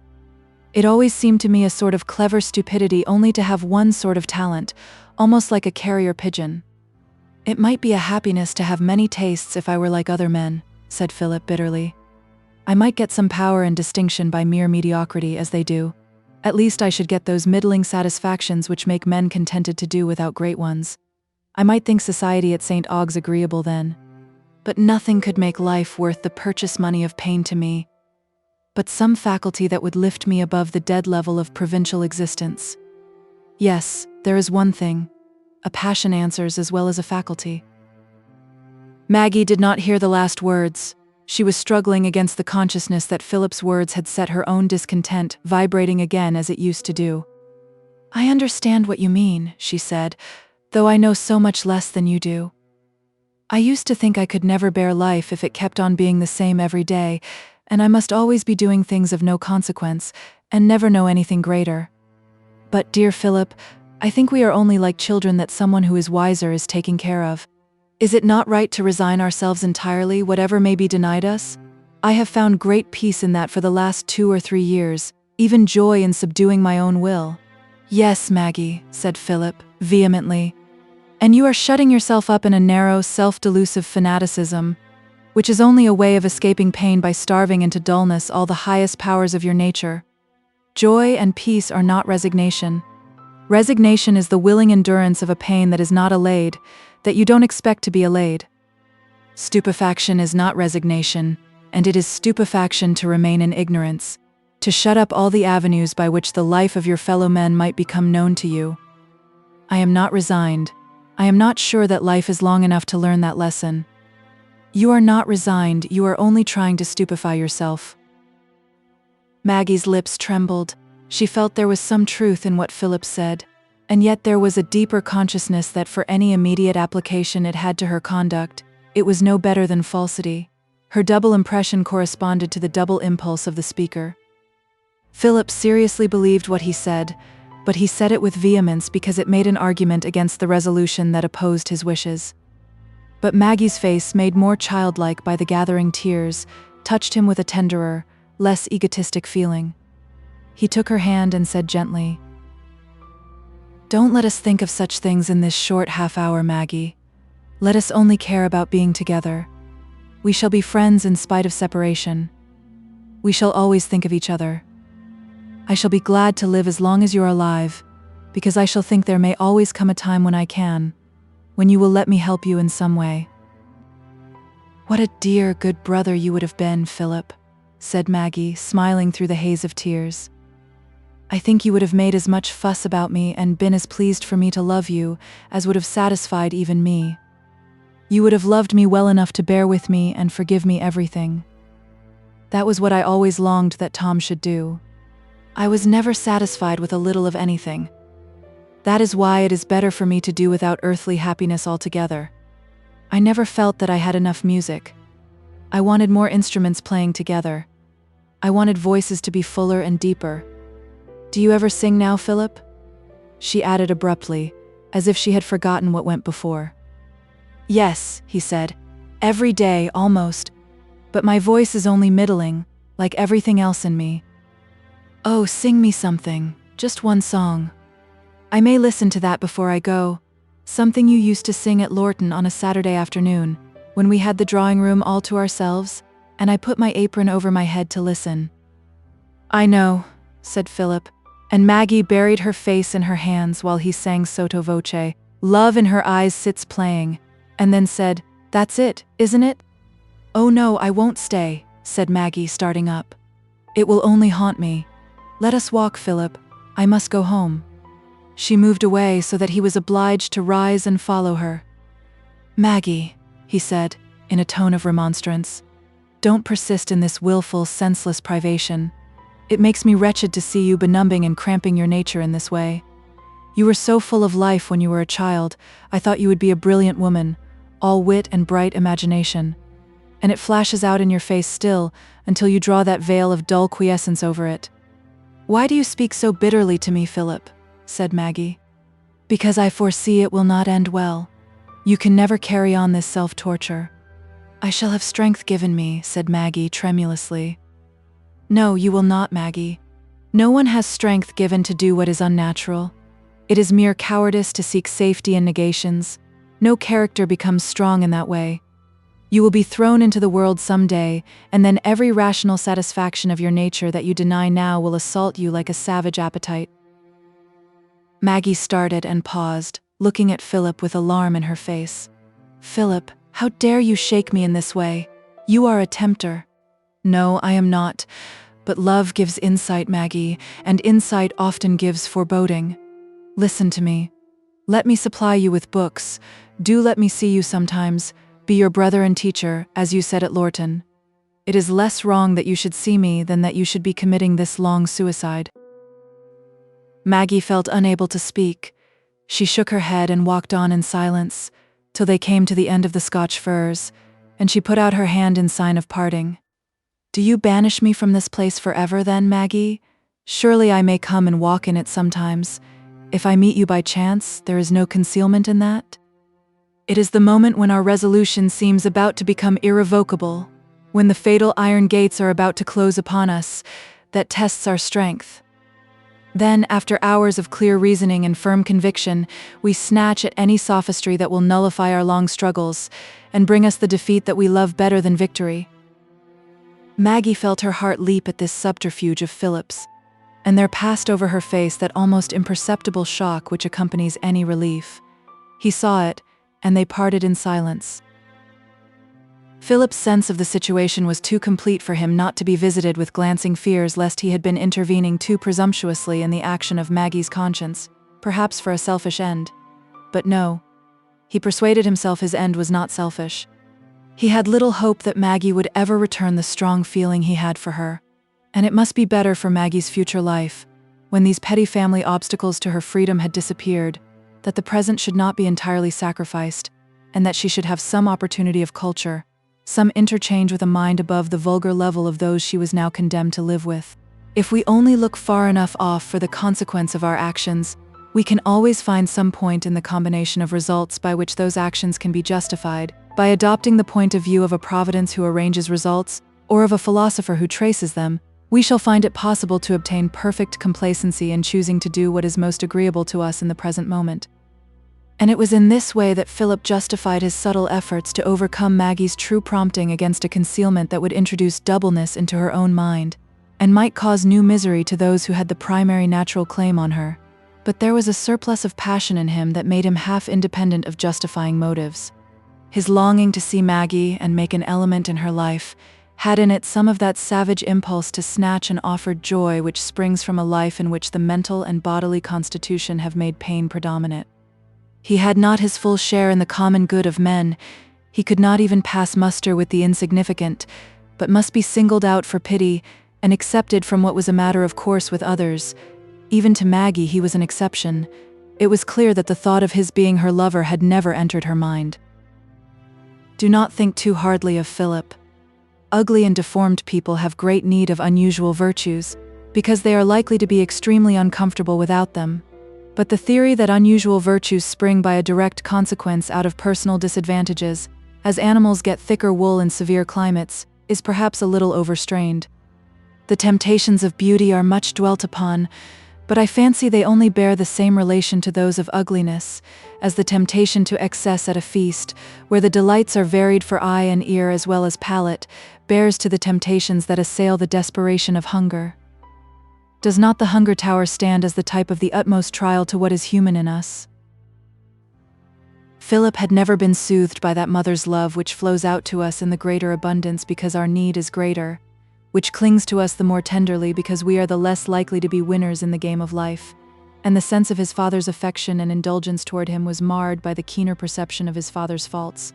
"It always seemed to me a sort of clever stupidity only to have one sort of talent, almost like a carrier pigeon." "It might be a happiness to have many tastes if I were like other men," said Philip bitterly. "I might get some power and distinction by mere mediocrity as they do. At least I should get those middling satisfactions which make men contented to do without great ones. I might think society at St. Aug's agreeable then. But nothing could make life worth the purchase money of pain to me. But some faculty that would lift me above the dead level of provincial existence. Yes, there is one thing. A passion answers as well as a faculty." Maggie did not hear the last words. She was struggling against the consciousness that Philip's words had set her own discontent vibrating again as it used to do. I understand what you mean, she said, though I know so much less than you do. I used to think I could never bear life if it kept on being the same every day, and I must always be doing things of no consequence, and never know anything greater. But, dear Philip, I think we are only like children that someone who is wiser is taking care of. Is it not right to resign ourselves entirely, whatever may be denied us? I have found great peace in that for the last 2 or 3 years, even joy in subduing my own will. Yes, Maggie, said Philip, vehemently. And you are shutting yourself up in a narrow, self-delusive fanaticism, which is only a way of escaping pain by starving into dullness all the highest powers of your nature. Joy and peace are not resignation. Resignation is the willing endurance of a pain that is not allayed, that you don't expect to be allayed. Stupefaction is not resignation, and it is stupefaction to remain in ignorance, to shut up all the avenues by which the life of your fellow men might become known to you. I am not resigned. I am not sure that life is long enough to learn that lesson. You are not resigned, you are only trying to stupefy yourself. Maggie's lips trembled. She felt there was some truth in what Philip said, and yet there was a deeper consciousness that for any immediate application it had to her conduct, it was no better than falsity. Her double impression corresponded to the double impulse of the speaker. Philip seriously believed what he said, but he said it with vehemence because it made an argument against the resolution that opposed his wishes. But Maggie's face, made more childlike by the gathering tears, touched him with a tenderer, less egotistic feeling. He took her hand and said gently, "Don't let us think of such things in this short half-hour, Maggie. Let us only care about being together. We shall be friends in spite of separation. We shall always think of each other. I shall be glad to live as long as you're alive, because I shall think there may always come a time when I can, when you will let me help you in some way." "What a dear, good brother you would have been, Philip," said Maggie, smiling through the haze of tears. "I think you would have made as much fuss about me and been as pleased for me to love you as would have satisfied even me. You would have loved me well enough to bear with me and forgive me everything. That was what I always longed that Tom should do. I was never satisfied with a little of anything. That is why it is better for me to do without earthly happiness altogether. I never felt that I had enough music. I wanted more instruments playing together. I wanted voices to be fuller and deeper. Do you ever sing now, Philip?" she added abruptly, as if she had forgotten what went before. "Yes," he said, "every day, almost. But my voice is only middling, like everything else in me." "Oh, sing me something, just one song. I may listen to that before I go. Something you used to sing at Lorton on a Saturday afternoon, when we had the drawing room all to ourselves, and I put my apron over my head to listen." "I know," said Philip, and Maggie buried her face in her hands while he sang sotto voce, "Love in her eyes sits playing," and then said, "That's it, isn't it?" "Oh no, I won't stay," said Maggie, starting up. "It will only haunt me. Let us walk, Philip. I must go home." She moved away so that he was obliged to rise and follow her. "Maggie," he said, in a tone of remonstrance, "don't persist in this willful, senseless privation. It makes me wretched to see you benumbing and cramping your nature in this way. You were so full of life when you were a child, I thought you would be a brilliant woman, all wit and bright imagination. And it flashes out in your face still, until you draw that veil of dull quiescence over it." "Why do you speak so bitterly to me, Philip?" said Maggie. "Because I foresee it will not end well. You can never carry on this self-torture." "I shall have strength given me," said Maggie tremulously. "No, you will not, Maggie. No one has strength given to do what is unnatural. It is mere cowardice to seek safety in negations. No character becomes strong in that way. You will be thrown into the world some day, and then every rational satisfaction of your nature that you deny now will assault you like a savage appetite." Maggie started and paused, looking at Philip with alarm in her face. "Philip, how dare you shake me in this way? You are a tempter." "No, I am not. But love gives insight, Maggie, and insight often gives foreboding. Listen to me. Let me supply you with books. Do let me see you sometimes, be your brother and teacher, as you said at Lorton. It is less wrong that you should see me than that you should be committing this long suicide." Maggie felt unable to speak. She shook her head and walked on in silence, till they came to the end of the Scotch firs, and she put out her hand in sign of parting. "Do you banish me from this place forever then, Maggie? Surely I may come and walk in it sometimes. If I meet you by chance, there is no concealment in that?" It is the moment when our resolution seems about to become irrevocable, when the fatal iron gates are about to close upon us, that tests our strength. Then, after hours of clear reasoning and firm conviction, we snatch at any sophistry that will nullify our long struggles and bring us the defeat that we love better than victory. Maggie felt her heart leap at this subterfuge of Philip's, and there passed over her face that almost imperceptible shock which accompanies any relief. He saw it, and they parted in silence. Philip's sense of the situation was too complete for him not to be visited with glancing fears lest he had been intervening too presumptuously in the action of Maggie's conscience, perhaps for a selfish end. But no. He persuaded himself his end was not selfish. He had little hope that Maggie would ever return the strong feeling he had for her, and it must be better for Maggie's future life, when these petty family obstacles to her freedom had disappeared, that the present should not be entirely sacrificed, and that she should have some opportunity of culture, some interchange with a mind above the vulgar level of those she was now condemned to live with. If we only look far enough off for the consequence of our actions, we can always find some point in the combination of results by which those actions can be justified. By adopting the point of view of a providence who arranges results, or of a philosopher who traces them, we shall find it possible to obtain perfect complacency in choosing to do what is most agreeable to us in the present moment. And it was in this way that Philip justified his subtle efforts to overcome Maggie's true prompting against a concealment that would introduce doubleness into her own mind, and might cause new misery to those who had the primary natural claim on her. But there was a surplus of passion in him that made him half independent of justifying motives. His longing to see Maggie and make an element in her life had in it some of that savage impulse to snatch an offered joy which springs from a life in which the mental and bodily constitution have made pain predominate. He had not his full share in the common good of men. He could not even pass muster with the insignificant, but must be singled out for pity and accepted from what was a matter of course with others. Even to Maggie he was an exception. It was clear that the thought of his being her lover had never entered her mind. Do not think too hardly of Philip. Ugly and deformed people have great need of unusual virtues, because they are likely to be extremely uncomfortable without them. But the theory that unusual virtues spring by a direct consequence out of personal disadvantages, as animals get thicker wool in severe climates, is perhaps a little overstrained. The temptations of beauty are much dwelt upon, but I fancy they only bear the same relation to those of ugliness, as the temptation to excess at a feast, where the delights are varied for eye and ear as well as palate, bears to the temptations that assail the desperation of hunger. Does not the hunger tower stand as the type of the utmost trial to what is human in us? Philip had never been soothed by that mother's love which flows out to us in the greater abundance because our need is greater, which clings to us the more tenderly because we are the less likely to be winners in the game of life, and the sense of his father's affection and indulgence toward him was marred by the keener perception of his father's faults.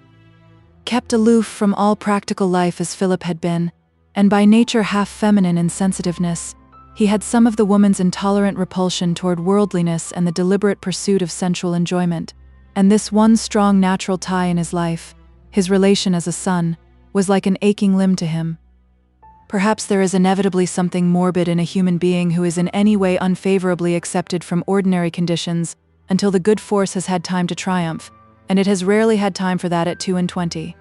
Kept aloof from all practical life as Philip had been, and by nature half feminine in sensitiveness, he had some of the woman's intolerant repulsion toward worldliness and the deliberate pursuit of sensual enjoyment, and this one strong natural tie in his life, his relation as a son, was like an aching limb to him. Perhaps there is inevitably something morbid in a human being who is in any way unfavorably accepted from ordinary conditions until the good force has had time to triumph, and it has rarely had time for that at 22.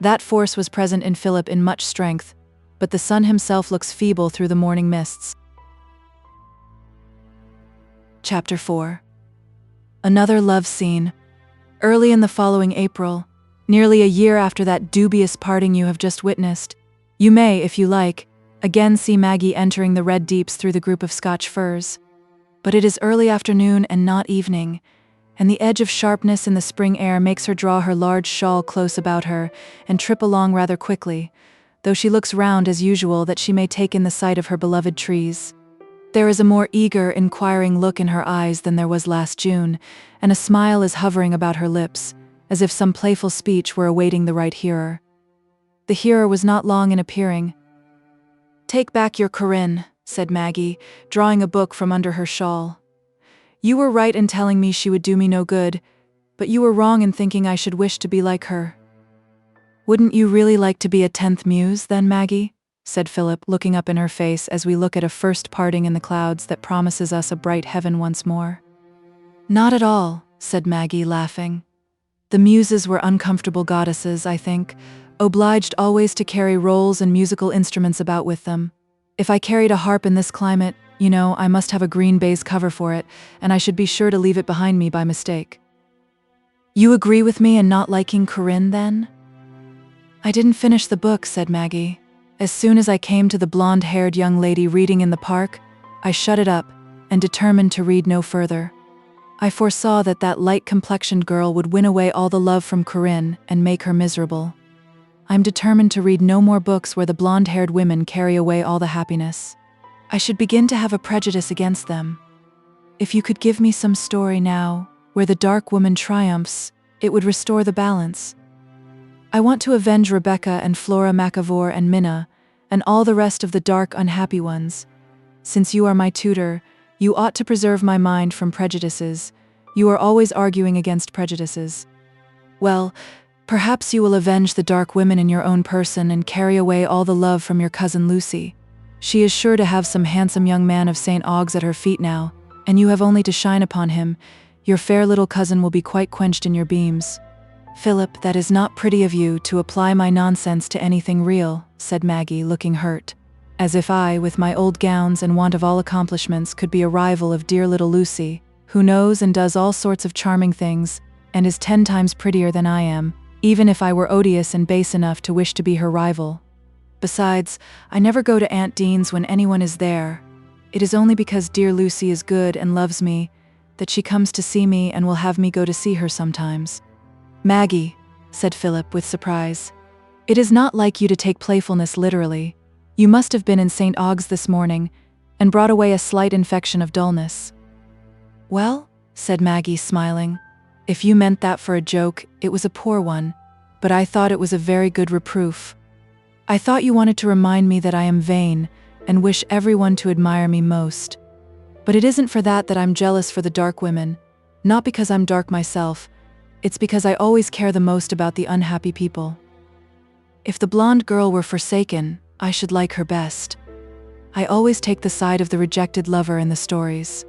That force was present in Philip in much strength, but the sun himself looks feeble through the morning mists. Chapter 4. Another love scene. Early in the following April, nearly a year after that dubious parting you have just witnessed, you may, if you like, again see Maggie entering the red deeps through the group of Scotch firs. But it is early afternoon and not evening, and the edge of sharpness in the spring air makes her draw her large shawl close about her and trip along rather quickly, though she looks round as usual that she may take in the sight of her beloved trees. There is a more eager, inquiring look in her eyes than there was last June, and a smile is hovering about her lips, as if some playful speech were awaiting the right hearer. The hearer was not long in appearing. "Take back your Corinne," said Maggie, drawing a book from under her shawl. "You were right in telling me she would do me no good, but you were wrong in thinking I should wish to be like her." "Wouldn't you really like to be a 10th muse, then, Maggie?" said Philip, looking up in her face as we look at a first parting in the clouds that promises us a bright heaven once more. "Not at all," said Maggie, laughing. "The muses were uncomfortable goddesses, I think, obliged always to carry rolls and musical instruments about with them. If I carried a harp in this climate, I must have a green baize cover for it, and I should be sure to leave it behind me by mistake." "You agree with me in not liking Corinne, then?" "I didn't finish the book," said Maggie. "As soon as I came to the blonde-haired young lady reading in the park, I shut it up and determined to read no further. I foresaw that light-complexioned girl would win away all the love from Corinne and make her miserable. I'm determined to read no more books where the blonde-haired women carry away all the happiness. I should begin to have a prejudice against them. If you could give me some story now, where the dark woman triumphs, it would restore the balance. I want to avenge Rebecca and Flora McIvor and Minna, and all the rest of the dark, unhappy ones. Since you are my tutor, you ought to preserve my mind from prejudices. You are always arguing against prejudices. Well, perhaps you will avenge the dark women in your own person and carry away all the love from your cousin Lucy. She is sure to have some handsome young man of St. Aug's at her feet now, and you have only to shine upon him. Your fair little cousin will be quite quenched in your beams." "Philip, that is not pretty of you to apply my nonsense to anything real," said Maggie, looking hurt. "As if I, with my old gowns and want of all accomplishments, could be a rival of dear little Lucy, who knows and does all sorts of charming things, and is 10 times prettier than I am, even if I were odious and base enough to wish to be her rival. Besides, I never go to Aunt Dean's when anyone is there. It is only because dear Lucy is good and loves me that she comes to see me and will have me go to see her sometimes." "Maggie," said Philip with surprise, "it is not like you to take playfulness literally. You must have been in St. Aug's this morning and brought away a slight infection of dullness." "Well," said Maggie, smiling, "if you meant that for a joke, it was a poor one, but I thought it was a very good reproof. I thought you wanted to remind me that I am vain and wish everyone to admire me most. But it isn't for that I'm jealous for the dark women, not because I'm dark myself. It's because I always care the most about the unhappy people. If the blonde girl were forsaken, I should like her best. I always take the side of the rejected lover in the stories."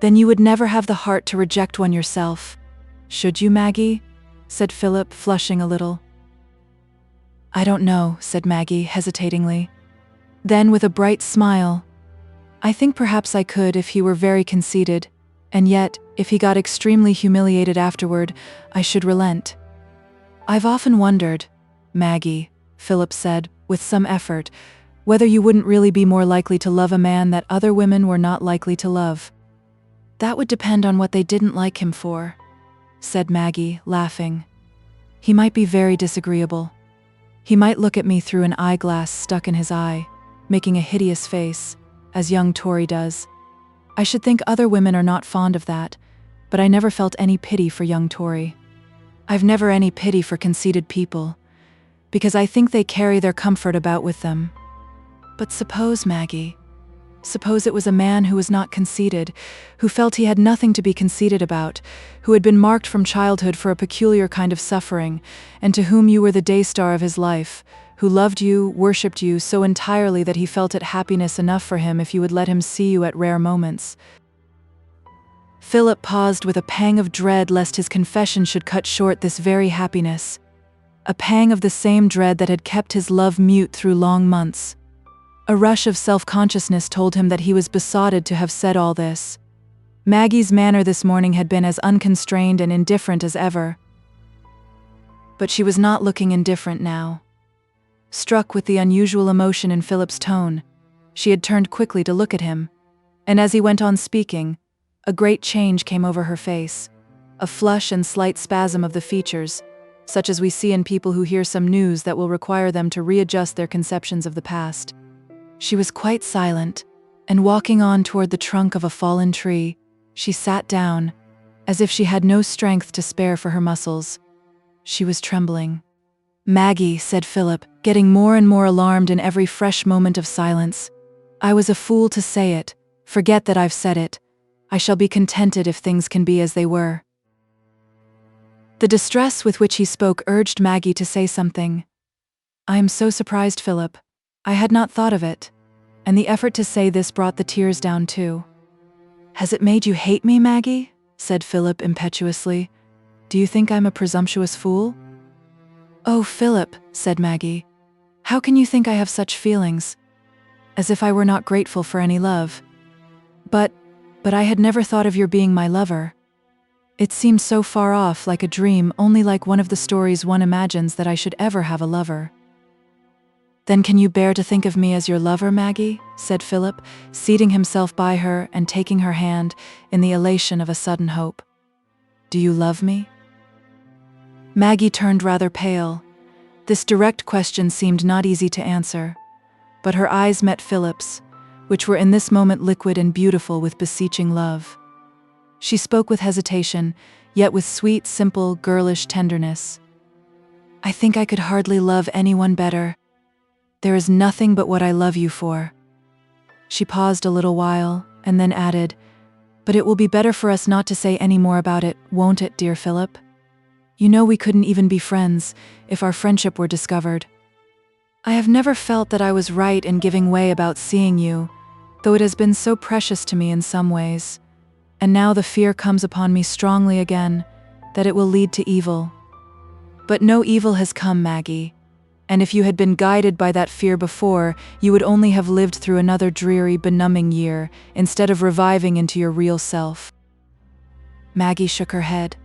"Then you would never have the heart to reject one yourself, should you, Maggie?" said Philip, flushing a little. "I don't know," said Maggie, hesitatingly. Then, with a bright smile, "I think perhaps I could if he were very conceited, and yet, if he got extremely humiliated afterward, I should relent." "I've often wondered, Maggie," Philip said, with some effort, "whether you wouldn't really be more likely to love a man that other women were not likely to love." "That would depend on what they didn't like him for," said Maggie, laughing. "He might be very disagreeable. He might look at me through an eyeglass stuck in his eye, making a hideous face, as young Tory does. I should think other women are not fond of that, but I never felt any pity for young Tory. I've never any pity for conceited people, because I think they carry their comfort about with them. But suppose, Maggie, suppose it was a man who was not conceited, who felt he had nothing to be conceited about, who had been marked from childhood for a peculiar kind of suffering, and to whom you were the day-star of his life, who loved you, worshipped you so entirely that he felt it happiness enough for him if you would let him see you at rare moments." Philip paused with a pang of dread lest his confession should cut short this very happiness, a pang of the same dread that had kept his love mute through long months. A rush of self-consciousness told him that he was besotted to have said all this. Maggie's manner this morning had been as unconstrained and indifferent as ever. But she was not looking indifferent now. Struck with the unusual emotion in Philip's tone, she had turned quickly to look at him, and as he went on speaking, a great change came over her face, a flush and slight spasm of the features, such as we see in people who hear some news that will require them to readjust their conceptions of the past. She was quite silent, and walking on toward the trunk of a fallen tree, she sat down, as if she had no strength to spare for her muscles. She was trembling. "Maggie," said Philip, getting more and more alarmed in every fresh moment of silence, I was a fool to say it. Forget that I've said it. I shall be contented if things can be as they were." The distress with which he spoke urged Maggie to say something. "I am so surprised, Philip. I had not thought of it." And the effort to say this brought the tears down too. "Has it made you hate me, Maggie?" said Philip impetuously. "Do you think I'm a presumptuous fool?" "Oh, Philip," said Maggie. "How can you think I have such feelings? As if I were not grateful for any love. But I had never thought of your being my lover. It seemed so far off, like a dream, only like one of the stories one imagines, that I should ever have a lover." "Then can you bear to think of me as your lover, Maggie?" said Philip, seating himself by her and taking her hand in the elation of a sudden hope. "Do you love me?" Maggie turned rather pale. This direct question seemed not easy to answer, but her eyes met Philip's, which were in this moment liquid and beautiful with beseeching love. She spoke with hesitation, yet with sweet, simple, girlish tenderness. "I think I could hardly love anyone better. There is nothing but what I love you for." She paused a little while, and then added, "But it will be better for us not to say any more about it, won't it, dear Philip? You know we couldn't even be friends if our friendship were discovered. I have never felt that I was right in giving way about seeing you, though it has been so precious to me in some ways. And now the fear comes upon me strongly again, that it will lead to evil. But no evil has come, Maggie. And if you had been guided by that fear before, you would only have lived through another dreary, benumbing year, instead of reviving into your real self." Maggie shook her head.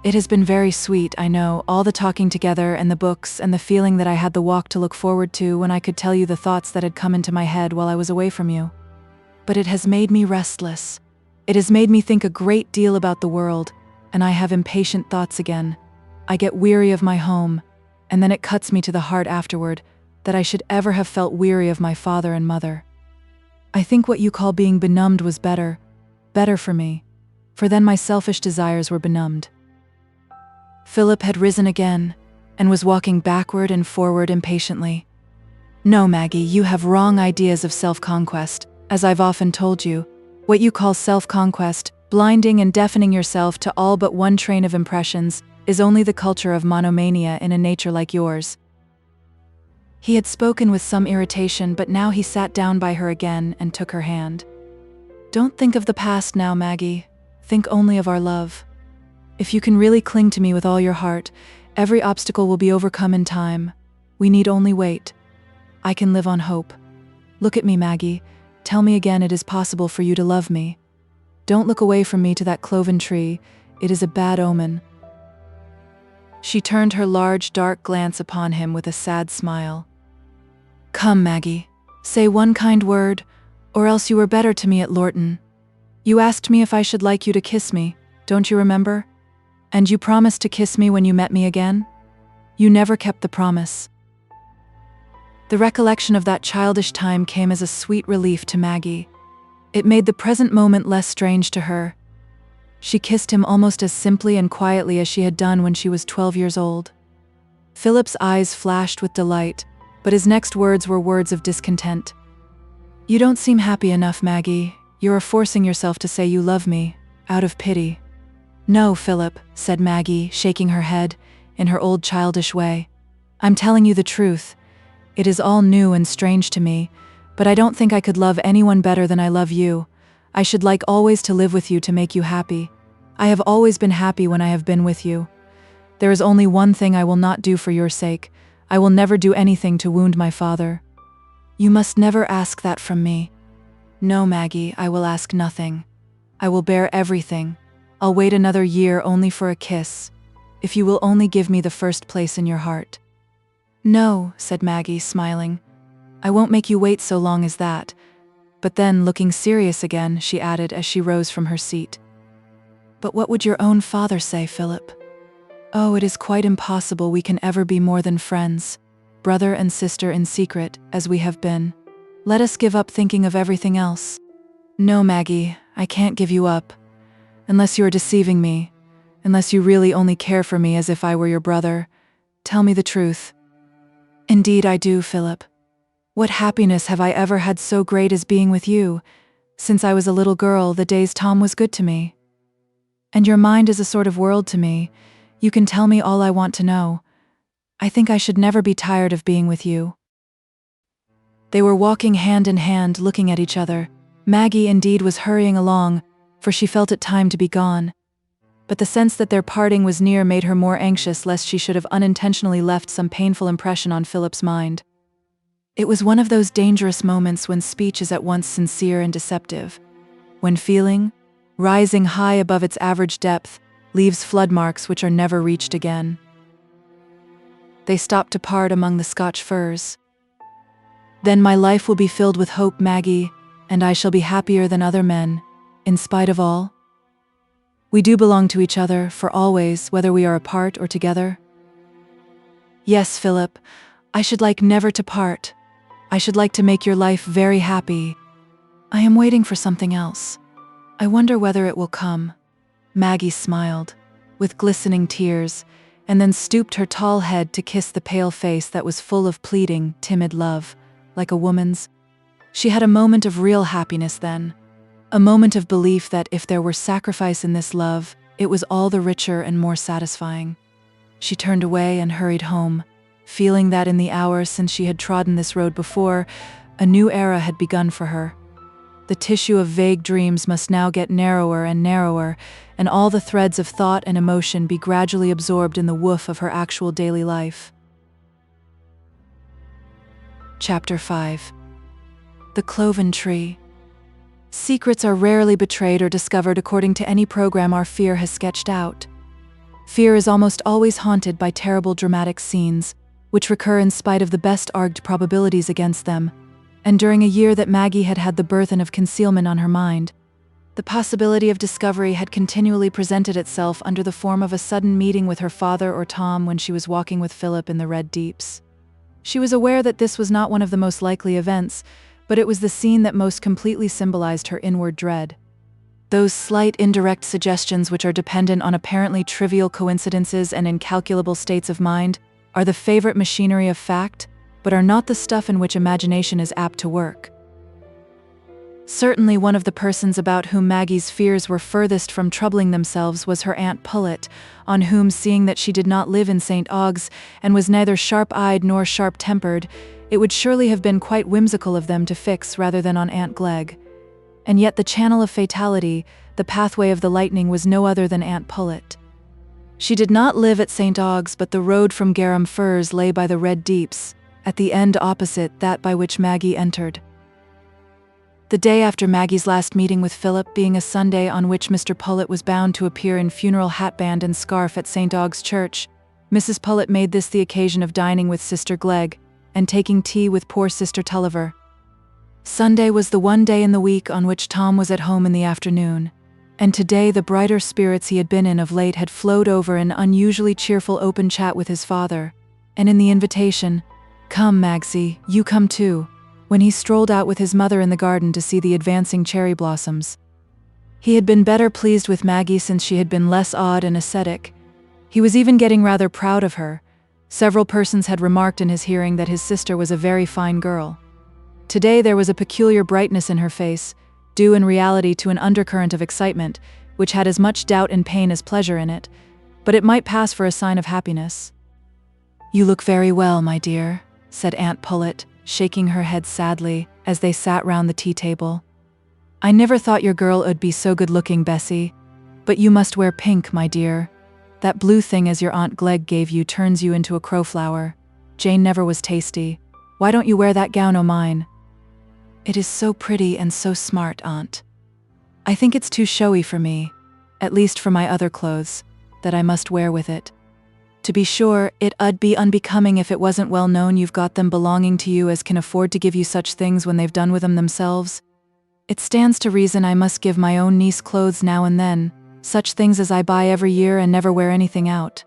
"It has been very sweet, I know, all the talking together and the books and the feeling that I had the walk to look forward to when I could tell you the thoughts that had come into my head while I was away from you. But it has made me restless. It has made me think a great deal about the world, and I have impatient thoughts again. I get weary of my home, and then it cuts me to the heart afterward that I should ever have felt weary of my father and mother. I think what you call being benumbed was better for me, for then my selfish desires were benumbed." Philip had risen again, and was walking backward and forward impatiently. "No, Maggie, you have wrong ideas of self-conquest, as I've often told you. What you call self-conquest, blinding and deafening yourself to all but one train of impressions, is only the culture of monomania in a nature like yours." He had spoken with some irritation, but now he sat down by her again and took her hand. "Don't think of the past now, Maggie. Think only of our love. If you can really cling to me with all your heart, every obstacle will be overcome in time. We need only wait. I can live on hope. Look at me, Maggie. Tell me again it is possible for you to love me. Don't look away from me to that cloven tree. It is a bad omen." She turned her large, dark glance upon him with a sad smile. "Come, Maggie, say one kind word, or else you were better to me at Lorton. You asked me if I should like you to kiss me, don't you remember? And you promised to kiss me when you met me again? You never kept the promise." The recollection of that childish time came as a sweet relief to Maggie. It made the present moment less strange to her. She kissed him almost as simply and quietly as she had done when she was 12 years old. Philip's eyes flashed with delight, but his next words were words of discontent. "You don't seem happy enough, Maggie. You are forcing yourself to say you love me, out of pity." "No, Philip," said Maggie, shaking her head, in her old childish way. "I'm telling you the truth. It is all new and strange to me, but I don't think I could love anyone better than I love you. I should like always to live with you to make you happy. I have always been happy when I have been with you. There is only one thing I will not do for your sake. I will never do anything to wound my father. You must never ask that from me." "No, Maggie, I will ask nothing. I will bear everything. I'll wait another year only for a kiss, if you will only give me the first place in your heart." "No," said Maggie, smiling. "I won't make you wait so long as that." But then, looking serious again, she added as she rose from her seat, "But what would your own father say, Philip? Oh, it is quite impossible we can ever be more than friends, brother and sister in secret, as we have been. Let us give up thinking of everything else." "No, Maggie, I can't give you up. Unless you are deceiving me, unless you really only care for me as if I were your brother. Tell me the truth." "Indeed I do, Philip. What happiness have I ever had so great as being with you? Since I was a little girl, the days Tom was good to me. And your mind is a sort of world to me. You can tell me all I want to know. I think I should never be tired of being with you." They were walking hand in hand, looking at each other. Maggie indeed was hurrying along, for she felt it time to be gone. But the sense that their parting was near made her more anxious lest she should have unintentionally left some painful impression on Philip's mind. It was one of those dangerous moments when speech is at once sincere and deceptive, when feeling, rising high above its average depth, leaves flood marks which are never reached again. They stopped to part among the Scotch firs. "Then my life will be filled with hope, Maggie, and I shall be happier than other men, in spite of all. We do belong to each other, for always, whether we are apart or together." "Yes, Philip, I should like never to part. I should like to make your life very happy. I am waiting for something else. I wonder whether it will come." Maggie smiled, with glistening tears, and then stooped her tall head to kiss the pale face that was full of pleading, timid love, like a woman's. She had a moment of real happiness then, a moment of belief that if there were sacrifice in this love, it was all the richer and more satisfying. She turned away and hurried home, feeling that in the hours since she had trodden this road before, a new era had begun for her. The tissue of vague dreams must now get narrower and narrower, and all the threads of thought and emotion be gradually absorbed in the woof of her actual daily life. Chapter 5. The Cloven Tree. Secrets are rarely betrayed or discovered according to any program our fear has sketched out. Fear is almost always haunted by terrible dramatic scenes, which recur in spite of the best-argued probabilities against them, and during a year that Maggie had had the burthen of concealment on her mind, the possibility of discovery had continually presented itself under the form of a sudden meeting with her father or Tom when she was walking with Philip in the Red Deeps. She was aware that this was not one of the most likely events, but it was the scene that most completely symbolized her inward dread. Those slight indirect suggestions which are dependent on apparently trivial coincidences and incalculable states of mind are the favorite machinery of fact, but are not the stuff in which imagination is apt to work. Certainly one of the persons about whom Maggie's fears were furthest from troubling themselves was her Aunt Pullet, on whom, seeing that she did not live in St. Ogg's and was neither sharp-eyed nor sharp-tempered, it would surely have been quite whimsical of them to fix rather than on Aunt Glegg. And yet the channel of fatality, the pathway of the lightning, was no other than Aunt Pullet. She did not live at St. Ogg's, but the road from Garum Firs lay by the Red Deeps, at the end opposite that by which Maggie entered. The day after Maggie's last meeting with Philip, being a Sunday on which Mr. Pullet was bound to appear in funeral hatband and scarf at St. Ogg's Church, Mrs. Pullet made this the occasion of dining with Sister Glegg and taking tea with poor Sister Tulliver. Sunday was the one day in the week on which Tom was at home in the afternoon, and today the brighter spirits he had been in of late had flowed over in unusually cheerful open chat with his father, and in the invitation, "Come, Magsie, you come too," when he strolled out with his mother in the garden to see the advancing cherry blossoms. He had been better pleased with Maggie since she had been less odd and ascetic. He was even getting rather proud of her. Several persons had remarked in his hearing that his sister was a very fine girl. Today there was a peculiar brightness in her face, due in reality to an undercurrent of excitement, which had as much doubt and pain as pleasure in it, but it might pass for a sign of happiness. "You look very well, my dear," said Aunt Pullet, shaking her head sadly, as they sat round the tea-table. "I never thought your girl 'ud be so good-looking, Bessie. But you must wear pink, my dear. That blue thing as your Aunt Glegg gave you turns you into a crowflower. Jane never was tasty. Why don't you wear that gown o' mine?" "It is so pretty and so smart, Aunt. I think it's too showy for me, at least for my other clothes, that I must wear with it. To be sure, it 'ud be unbecoming if it wasn't well known you've got them belonging to you as can afford to give you such things when they've done with 'em themselves. It stands to reason I must give my own niece clothes now and then, such things as I buy every year and never wear anything out.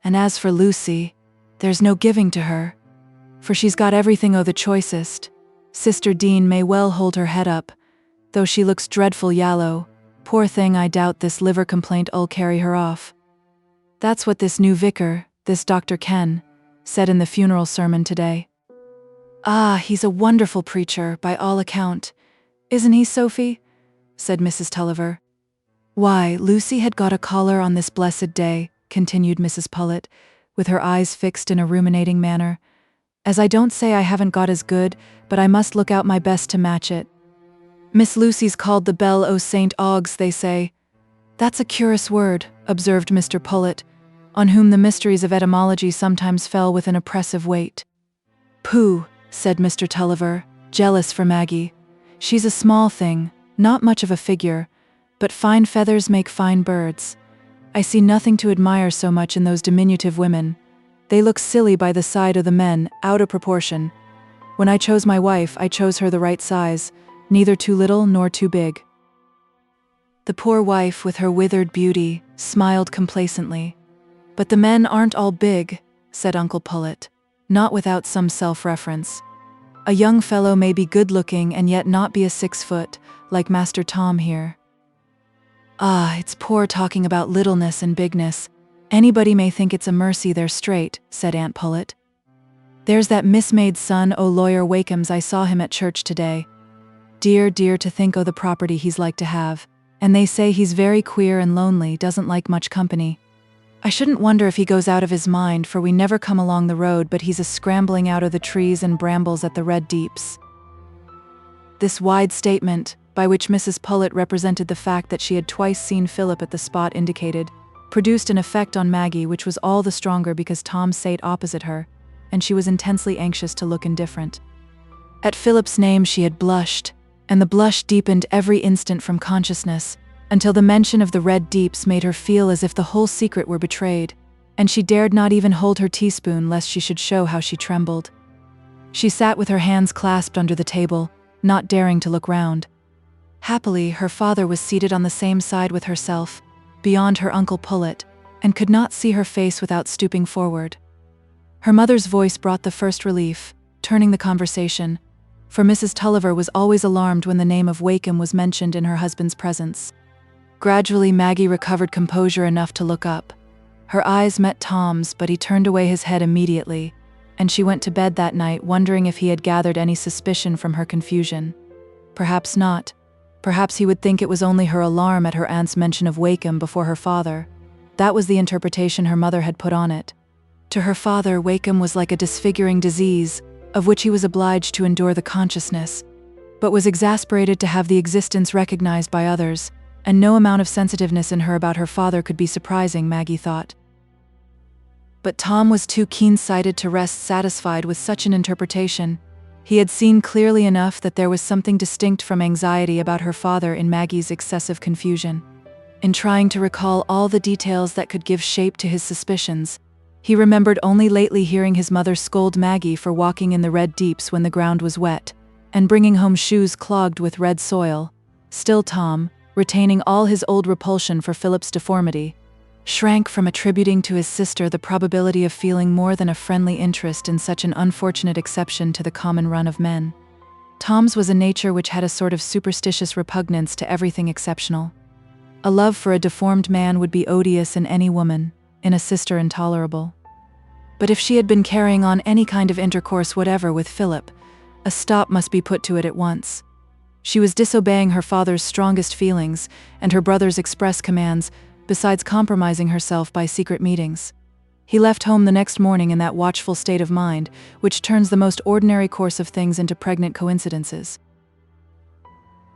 And as for Lucy, there's no giving to her, for she's got everything o' the choicest. Sister Dean may well hold her head up, though she looks dreadful yallow. Poor thing, I doubt this liver complaint 'ull carry her off. That's what this new vicar, this Dr. Ken, said in the funeral sermon today. "Ah, he's a wonderful preacher, by all account. Isn't he, Sophie?" said Mrs. Tulliver. "Why, Lucy had got a collar on this blessed day," continued Mrs. Pullet, with her eyes fixed in a ruminating manner. "As I don't say I haven't got as good, but I must look out my best to match it. Miss Lucy's called the Belle o' St. Augs, they say." "That's a curious word," observed Mr. Pullet, on whom the mysteries of etymology sometimes fell with an oppressive weight. "Pooh," said Mr. Tulliver, jealous for Maggie. "She's a small thing, not much of a figure, but fine feathers make fine birds. I see nothing to admire so much in those diminutive women. They look silly by the side of the men, out of proportion. When I chose my wife, I chose her the right size, neither too little nor too big." The poor wife, with her withered beauty, smiled complacently. "But the men aren't all big," said Uncle Pullet, not without some self-reference. "A young fellow may be good-looking and yet not be a 6 foot, like Master Tom here." "Ah, it's poor talking about littleness and bigness. Anybody may think it's a mercy they're straight," said Aunt Pullet. "There's that mismade son o' lawyer Wakem's. I saw him at church today. Dear, dear, to think o' the property he's like to have. And they say he's very queer and lonely, doesn't like much company. I shouldn't wonder if he goes out of his mind, for we never come along the road but he's a scrambling out of the trees and brambles at the red deeps." This wide statement, by which Mrs. Pullet represented the fact that she had twice seen Philip at the spot indicated, produced an effect on Maggie which was all the stronger because Tom sate opposite her, and she was intensely anxious to look indifferent. At Philip's name she had blushed, and the blush deepened every instant from consciousness, until the mention of the red deeps made her feel as if the whole secret were betrayed, and she dared not even hold her teaspoon lest she should show how she trembled. She sat with her hands clasped under the table, not daring to look round. Happily, her father was seated on the same side with herself, beyond her Uncle Pullet, and could not see her face without stooping forward. Her mother's voice brought the first relief, turning the conversation, for Mrs. Tulliver was always alarmed when the name of Wakem was mentioned in her husband's presence. Gradually Maggie recovered composure enough to look up. Her eyes met Tom's, but he turned away his head immediately, and she went to bed that night wondering if he had gathered any suspicion from her confusion. Perhaps not. Perhaps he would think it was only her alarm at her aunt's mention of Wakem before her father. That was the interpretation her mother had put on it. To her father, Wakem was like a disfiguring disease, of which he was obliged to endure the consciousness, but was exasperated to have the existence recognized by others, and no amount of sensitiveness in her about her father could be surprising, Maggie thought. But Tom was too keen-sighted to rest satisfied with such an interpretation. He had seen clearly enough that there was something distinct from anxiety about her father in Maggie's excessive confusion. In trying to recall all the details that could give shape to his suspicions, he remembered only lately hearing his mother scold Maggie for walking in the red deeps when the ground was wet, and bringing home shoes clogged with red soil. Still Tom, retaining all his old repulsion for Philip's deformity, shrank from attributing to his sister the probability of feeling more than a friendly interest in such an unfortunate exception to the common run of men. Tom's was a nature which had a sort of superstitious repugnance to everything exceptional. A love for a deformed man would be odious in any woman, in a sister intolerable. But if she had been carrying on any kind of intercourse whatever with Philip, a stop must be put to it at once. She was disobeying her father's strongest feelings and her brother's express commands, besides compromising herself by secret meetings. He left home the next morning in that watchful state of mind which turns the most ordinary course of things into pregnant coincidences.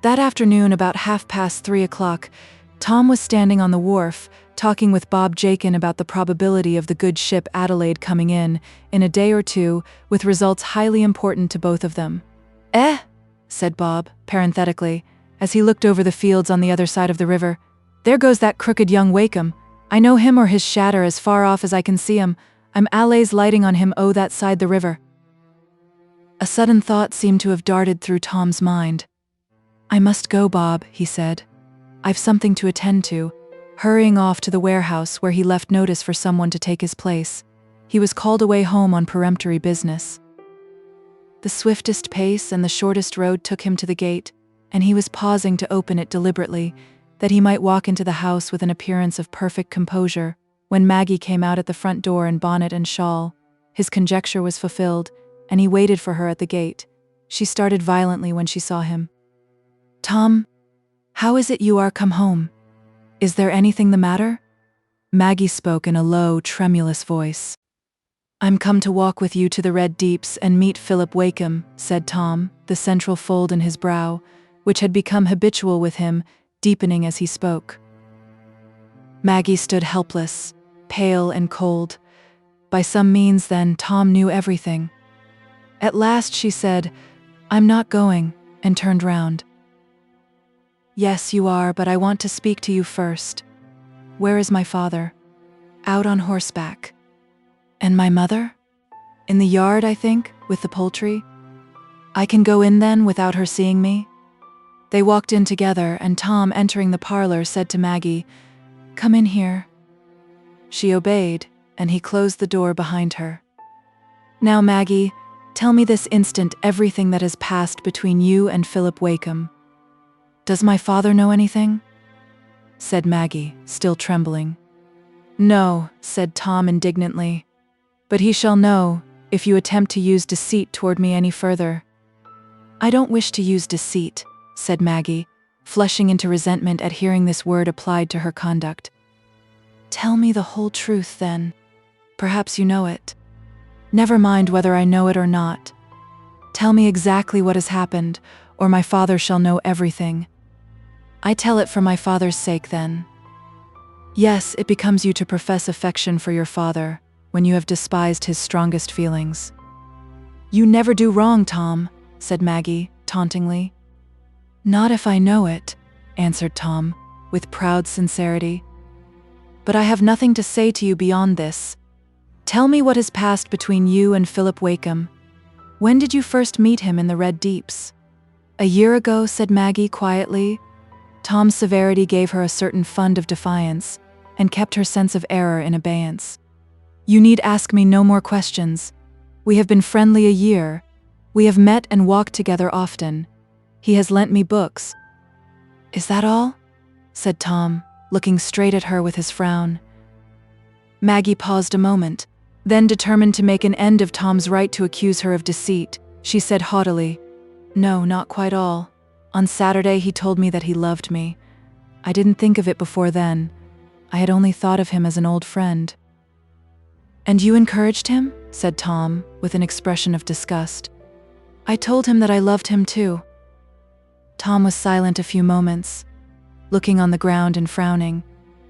That afternoon, about 3:30, Tom was standing on the wharf, talking with Bob Jakin about the probability of the good ship Adelaide coming in a day or two, with results highly important to both of them. "Eh?" said Bob, parenthetically, as he looked over the fields on the other side of the river. "There goes that crooked young Wakem. I know him or his shadow as far off as I can see him. I'm allays lighting on him o' that side the river." A sudden thought seemed to have darted through Tom's mind. "I must go, Bob," he said. "I've something to attend to," hurrying off to the warehouse where he left notice for someone to take his place. He was called away home on peremptory business. The swiftest pace and the shortest road took him to the gate, and he was pausing to open it deliberately, that he might walk into the house with an appearance of perfect composure, when Maggie came out at the front door in bonnet and shawl. His conjecture was fulfilled, and he waited for her at the gate. She started violently when she saw him. "Tom, how is it you are come home? Is there anything the matter?" Maggie spoke in a low, tremulous voice. "I'm come to walk with you to the Red Deeps and meet Philip Wakem," said Tom, the central fold in his brow, which had become habitual with him, deepening as he spoke. Maggie stood helpless, pale and cold. By some means, then, Tom knew everything. At last she said, "I'm not going," and turned round. "Yes, you are, but I want to speak to you first. Where is my father?" "Out on horseback." "And my mother?" "In the yard, I think, with the poultry." "I can go in then, without her seeing me?" They walked in together, and Tom, entering the parlor, said to Maggie, "Come in here." She obeyed, and he closed the door behind her. "Now, Maggie, tell me this instant everything that has passed between you and Philip Wakem." "Does my father know anything?" said Maggie, still trembling. "No," said Tom indignantly. "But he shall know, if you attempt to use deceit toward me any further." "I don't wish to use deceit," said Maggie, flushing into resentment at hearing this word applied to her conduct. "Tell me the whole truth, then. Perhaps you know it. Never mind whether I know it or not. Tell me exactly what has happened, or my father shall know everything." "I tell it for my father's sake, then." "Yes, it becomes you to profess affection for your father, when you have despised his strongest feelings." "You never do wrong, Tom," said Maggie, tauntingly. "Not if I know it," answered Tom, with proud sincerity. "But I have nothing to say to you beyond this. Tell me what has passed between you and Philip Wakem. When did you first meet him in the Red Deeps?" "A year ago," said Maggie quietly. Tom's severity gave her a certain fund of defiance, and kept her sense of error in abeyance. "You need ask me no more questions. We have been friendly a year. We have met and walked together often. He has lent me books." "Is that all?" said Tom, looking straight at her with his frown. Maggie paused a moment, then, determined to make an end of Tom's right to accuse her of deceit, she said haughtily, "No, not quite all. On Saturday he told me that he loved me. I didn't think of it before then. I had only thought of him as an old friend." "And you encouraged him?" said Tom, with an expression of disgust. "I told him that I loved him too." Tom was silent a few moments, looking on the ground and frowning,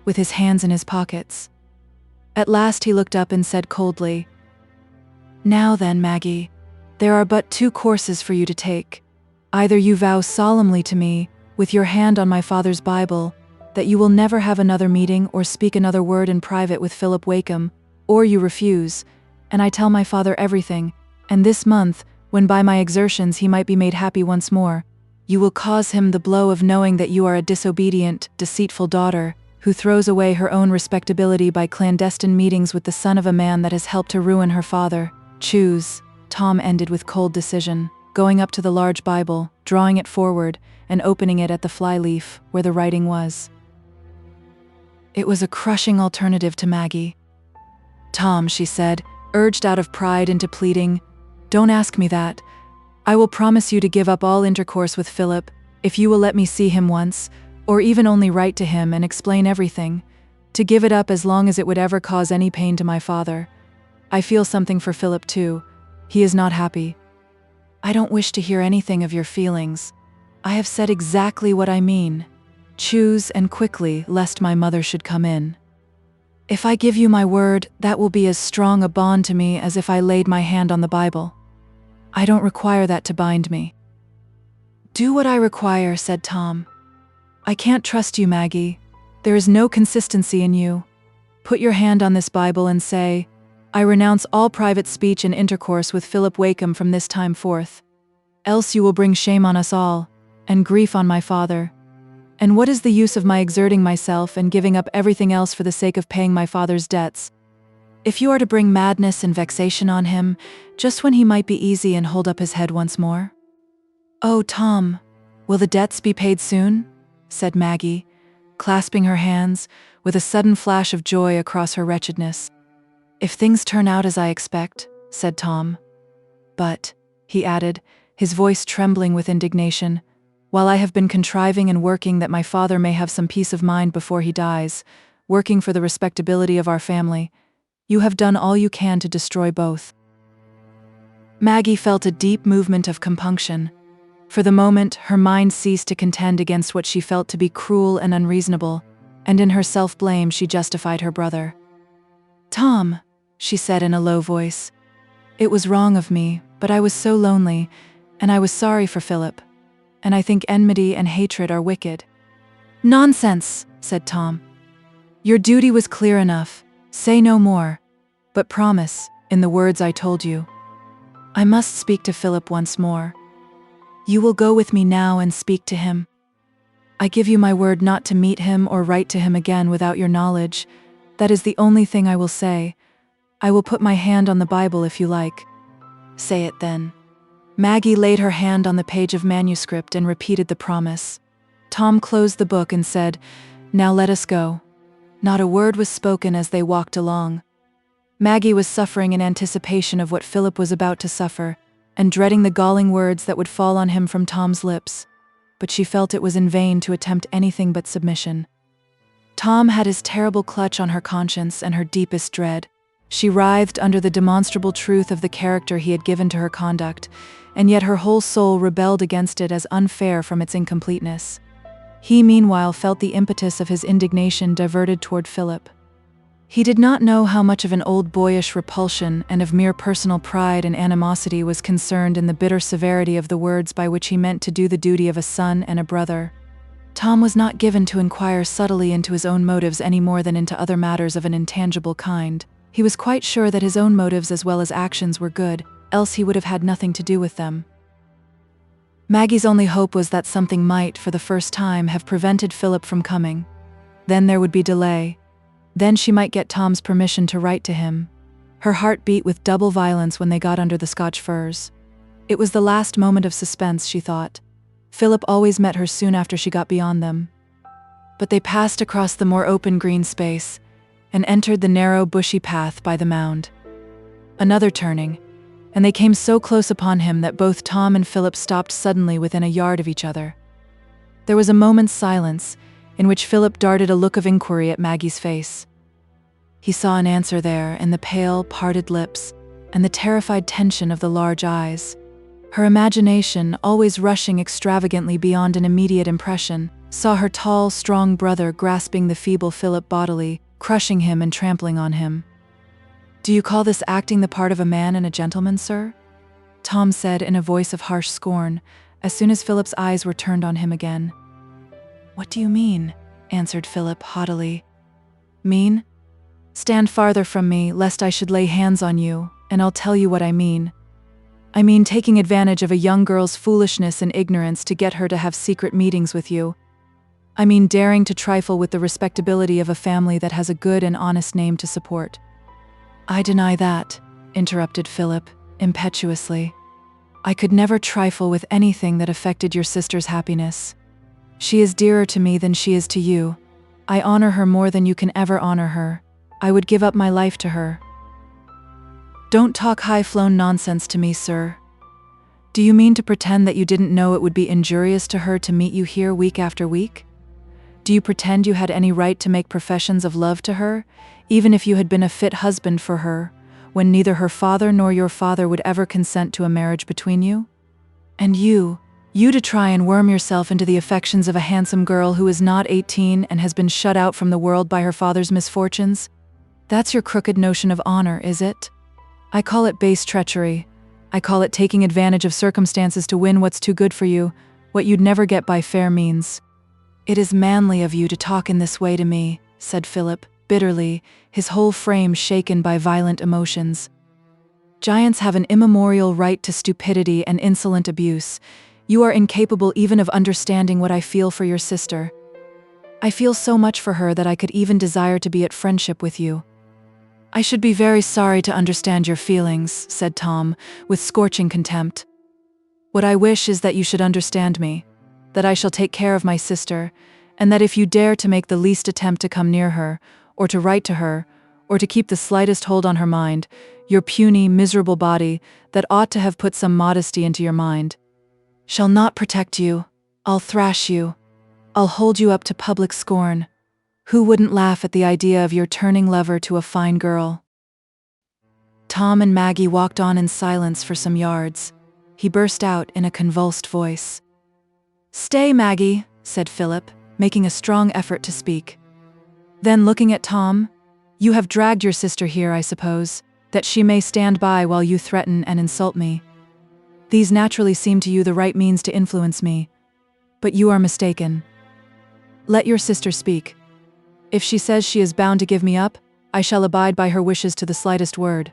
with his hands in his pockets. At last he looked up and said coldly, "Now then, Maggie, there are but two courses for you to take. Either you vow solemnly to me, with your hand on my father's Bible, that you will never have another meeting or speak another word in private with Philip Wakem, or you refuse, and I tell my father everything, and this month, when by my exertions he might be made happy once more, you will cause him the blow of knowing that you are a disobedient, deceitful daughter, who throws away her own respectability by clandestine meetings with the son of a man that has helped to ruin her father. Choose," Tom ended with cold decision, going up to the large Bible, drawing it forward, and opening it at the flyleaf, where the writing was. It was a crushing alternative to Maggie. "Tom," she said, urged out of pride into pleading, "don't ask me that. I will promise you to give up all intercourse with Philip, if you will let me see him once, or even only write to him and explain everything, to give it up as long as it would ever cause any pain to my father. I feel something for Philip too. He is not happy." "I don't wish to hear anything of your feelings. I have said exactly what I mean. Choose, and quickly, lest my mother should come in." "If I give you my word, that will be as strong a bond to me as if I laid my hand on the Bible. I don't require that to bind me." "Do what I require," said Tom. "I can't trust you, Maggie. There is no consistency in you. Put your hand on this Bible and say, 'I renounce all private speech and intercourse with Philip Wakem from this time forth.' Else you will bring shame on us all, and grief on my father. And what is the use of my exerting myself and giving up everything else for the sake of paying my father's debts? If you are to bring madness and vexation on him, just when he might be easy and hold up his head once more?" "Oh, Tom, will the debts be paid soon?" said Maggie, clasping her hands, with a sudden flash of joy across her wretchedness. "If things turn out as I expect," said Tom. But, he added, his voice trembling with indignation, while I have been contriving and working that my father may have some peace of mind before he dies, working for the respectability of our family, you have done all you can to destroy both. Maggie felt a deep movement of compunction. For the moment, her mind ceased to contend against what she felt to be cruel and unreasonable, and in her self-blame she justified her brother. "Tom," she said in a low voice, "it was wrong of me, but I was so lonely, and I was sorry for Philip, and I think enmity and hatred are wicked." "Nonsense," said Tom. "Your duty was clear enough. Say no more, but promise, in the words I told you. I must speak to Philip once more. You will go with me now and speak to him. I give you my word not to meet him or write to him again without your knowledge. That is the only thing I will say. I will put my hand on the Bible if you like." "Say it then." Maggie laid her hand on the page of manuscript and repeated the promise. Tom closed the book and said, "Now let us go." Not a word was spoken as they walked along. Maggie was suffering in anticipation of what Philip was about to suffer, and dreading the galling words that would fall on him from Tom's lips, but she felt it was in vain to attempt anything but submission. Tom had his terrible clutch on her conscience and her deepest dread. She writhed under the demonstrable truth of the character he had given to her conduct, and yet her whole soul rebelled against it as unfair from its incompleteness. He meanwhile felt the impetus of his indignation diverted toward Philip. He did not know how much of an old boyish repulsion and of mere personal pride and animosity was concerned in the bitter severity of the words by which he meant to do the duty of a son and a brother. Tom was not given to inquire subtly into his own motives any more than into other matters of an intangible kind. He was quite sure that his own motives as well as actions were good, else he would have had nothing to do with them. Maggie's only hope was that something might, for the first time, have prevented Philip from coming. Then there would be delay. Then she might get Tom's permission to write to him. Her heart beat with double violence when they got under the Scotch firs. It was the last moment of suspense, she thought. Philip always met her soon after she got beyond them. But they passed across the more open green space, and entered the narrow bushy path by the mound. Another turning, and they came so close upon him that both Tom and Philip stopped suddenly within a yard of each other. There was a moment's silence, in which Philip darted a look of inquiry at Maggie's face. He saw an answer there in the pale, parted lips, and the terrified tension of the large eyes. Her imagination, always rushing extravagantly beyond an immediate impression, saw her tall, strong brother grasping the feeble Philip bodily, crushing him and trampling on him. "Do you call this acting the part of a man and a gentleman, sir?" Tom said in a voice of harsh scorn, as soon as Philip's eyes were turned on him again. "What do you mean?" answered Philip haughtily. "Mean? Stand farther from me, lest I should lay hands on you, and I'll tell you what I mean. I mean taking advantage of a young girl's foolishness and ignorance to get her to have secret meetings with you. I mean daring to trifle with the respectability of a family that has a good and honest name to support." "I deny that," interrupted Philip, impetuously. "I could never trifle with anything that affected your sister's happiness. She is dearer to me than she is to you. I honor her more than you can ever honor her. I would give up my life to her." "Don't talk high-flown nonsense to me, sir. Do you mean to pretend that you didn't know it would be injurious to her to meet you here week after week? Do you pretend you had any right to make professions of love to her, even if you had been a fit husband for her, when neither her father nor your father would ever consent to a marriage between you? And you to try and worm yourself into the affections of a handsome girl who is not 18 and has been shut out from the world by her father's misfortunes? That's your crooked notion of honor, is it? I call it base treachery. I call it taking advantage of circumstances to win what's too good for you, what you'd never get by fair means." "It is manly of you to talk in this way to me," said Philip, bitterly, his whole frame shaken by violent emotions. "Giants have an immemorial right to stupidity and insolent abuse. You are incapable even of understanding what I feel for your sister. I feel so much for her that I could even desire to be at friendship with you." "I should be very sorry to understand your feelings," said Tom, with scorching contempt. "What I wish is that you should understand me, that I shall take care of my sister, and that if you dare to make the least attempt to come near her, or to write to her, or to keep the slightest hold on her mind, your puny, miserable body, that ought to have put some modesty into your mind. Shall not protect you. I'll thrash you. I'll hold you up to public scorn. Who wouldn't laugh at the idea of your turning lover to a fine girl? Tom and Maggie walked on in silence for some yards. He burst out in a convulsed voice. "Stay, Maggie," said Philip, making a strong effort to speak. Then looking at Tom, "You have dragged your sister here, I suppose, that she may stand by while you threaten and insult me. These naturally seem to you the right means to influence me, but you are mistaken. Let your sister speak. If she says she is bound to give me up, I shall abide by her wishes to the slightest word."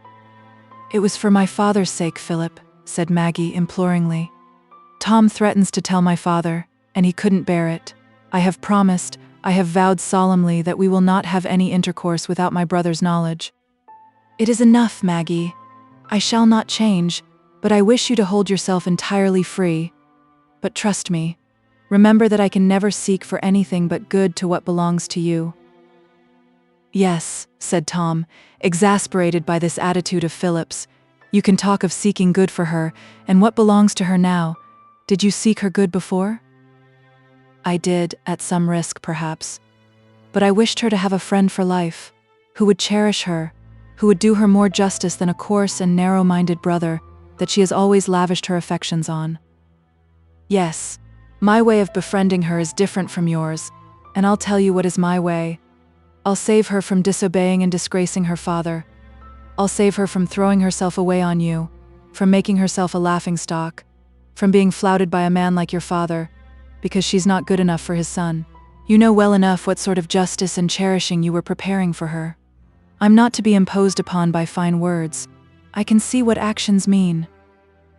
"It was for my father's sake, Philip," said Maggie imploringly. "Tom threatens to tell my father, and he couldn't bear it. I have promised, I have vowed solemnly that we will not have any intercourse without my brother's knowledge." "It is enough, Maggie. I shall not change, but I wish you to hold yourself entirely free. But trust me. Remember that I can never seek for anything but good to what belongs to you." "Yes," said Tom, exasperated by this attitude of Philip's. "You can talk of seeking good for her, and what belongs to her now? Did you seek her good before?" "I did, at some risk, perhaps. But I wished her to have a friend for life, who would cherish her, who would do her more justice than a coarse and narrow-minded brother that she has always lavished her affections on. Yes, my way of befriending her is different from yours, and I'll tell you what is my way. I'll save her from disobeying and disgracing her father. I'll save her from throwing herself away on you, from making herself a laughingstock, from being flouted by a man like your father, because she's not good enough for his son. You know well enough what sort of justice and cherishing you were preparing for her. I'm not to be imposed upon by fine words. I can see what actions mean.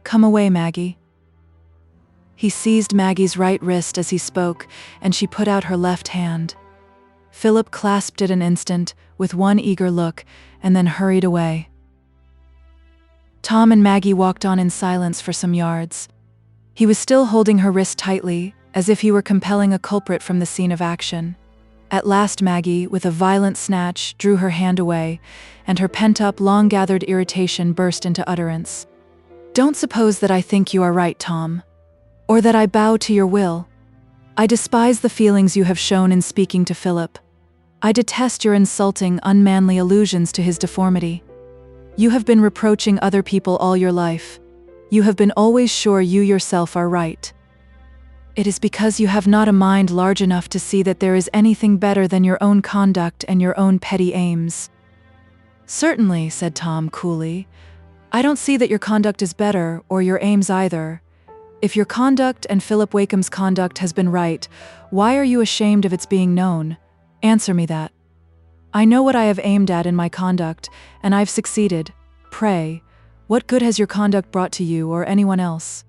Come away, Maggie." He seized Maggie's right wrist as he spoke, and she put out her left hand. Philip clasped it an instant, with one eager look, and then hurried away. Tom and Maggie walked on in silence for some yards. He was still holding her wrist tightly, as if he were compelling a culprit from the scene of action. At last Maggie, with a violent snatch, drew her hand away, and her pent-up, long-gathered irritation burst into utterance. "Don't suppose that I think you are right, Tom, or that I bow to your will. I despise the feelings you have shown in speaking to Philip. I detest your insulting, unmanly allusions to his deformity. You have been reproaching other people all your life. You have been always sure you yourself are right. It is because you have not a mind large enough to see that there is anything better than your own conduct and your own petty aims." "Certainly," said Tom coolly. "I don't see that your conduct is better, or your aims either. If your conduct and Philip Wakem's conduct has been right, why are you ashamed of its being known? Answer me that. I know what I have aimed at in my conduct, and I've succeeded. Pray, what good has your conduct brought to you or anyone else?"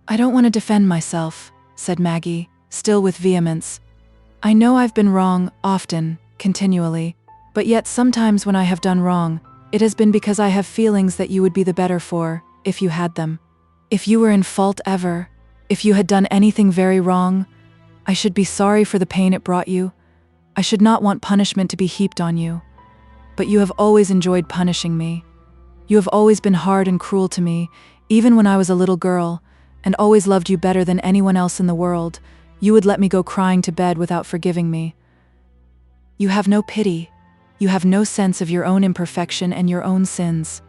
"I don't want to defend myself," said Maggie, still with vehemence. "I know I've been wrong, often, continually, but yet sometimes when I have done wrong, it has been because I have feelings that you would be the better for, if you had them. If you were in fault ever, if you had done anything very wrong, I should be sorry for the pain it brought you. I should not want punishment to be heaped on you. But you have always enjoyed punishing me. You have always been hard and cruel to me, even when I was a little girl, and always loved you better than anyone else in the world. You would let me go crying to bed without forgiving me. You have no pity. You have no sense of your own imperfection and your own sins.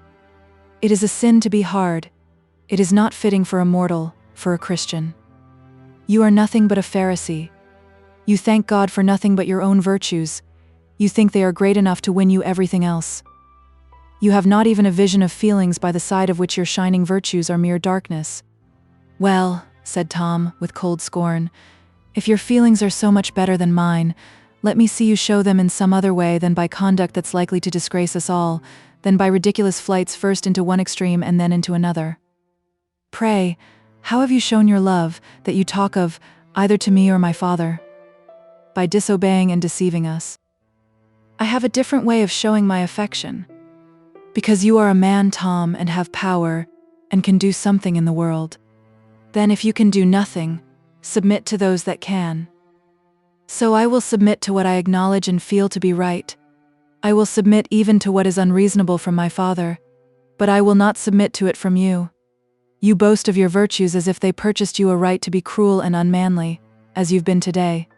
It is a sin to be hard. It is not fitting for a mortal, for a Christian. You are nothing but a Pharisee. You thank God for nothing but your own virtues. You think they are great enough to win you everything else. You have not even a vision of feelings by the side of which your shining virtues are mere darkness." "Well," said Tom, with cold scorn, "if your feelings are so much better than mine, let me see you show them in some other way than by conduct that's likely to disgrace us all, than by ridiculous flights first into one extreme and then into another. Pray, how have you shown your love, that you talk of, either to me or my father? By disobeying and deceiving us. I have a different way of showing my affection. Because you are a man, Tom, and have power, and can do something in the world. Then if you can do nothing, submit to those that can. So I will submit to what I acknowledge and feel to be right. I will submit even to what is unreasonable from my father, but I will not submit to it from you. You boast of your virtues as if they purchased you a right to be cruel and unmanly, as you've been today.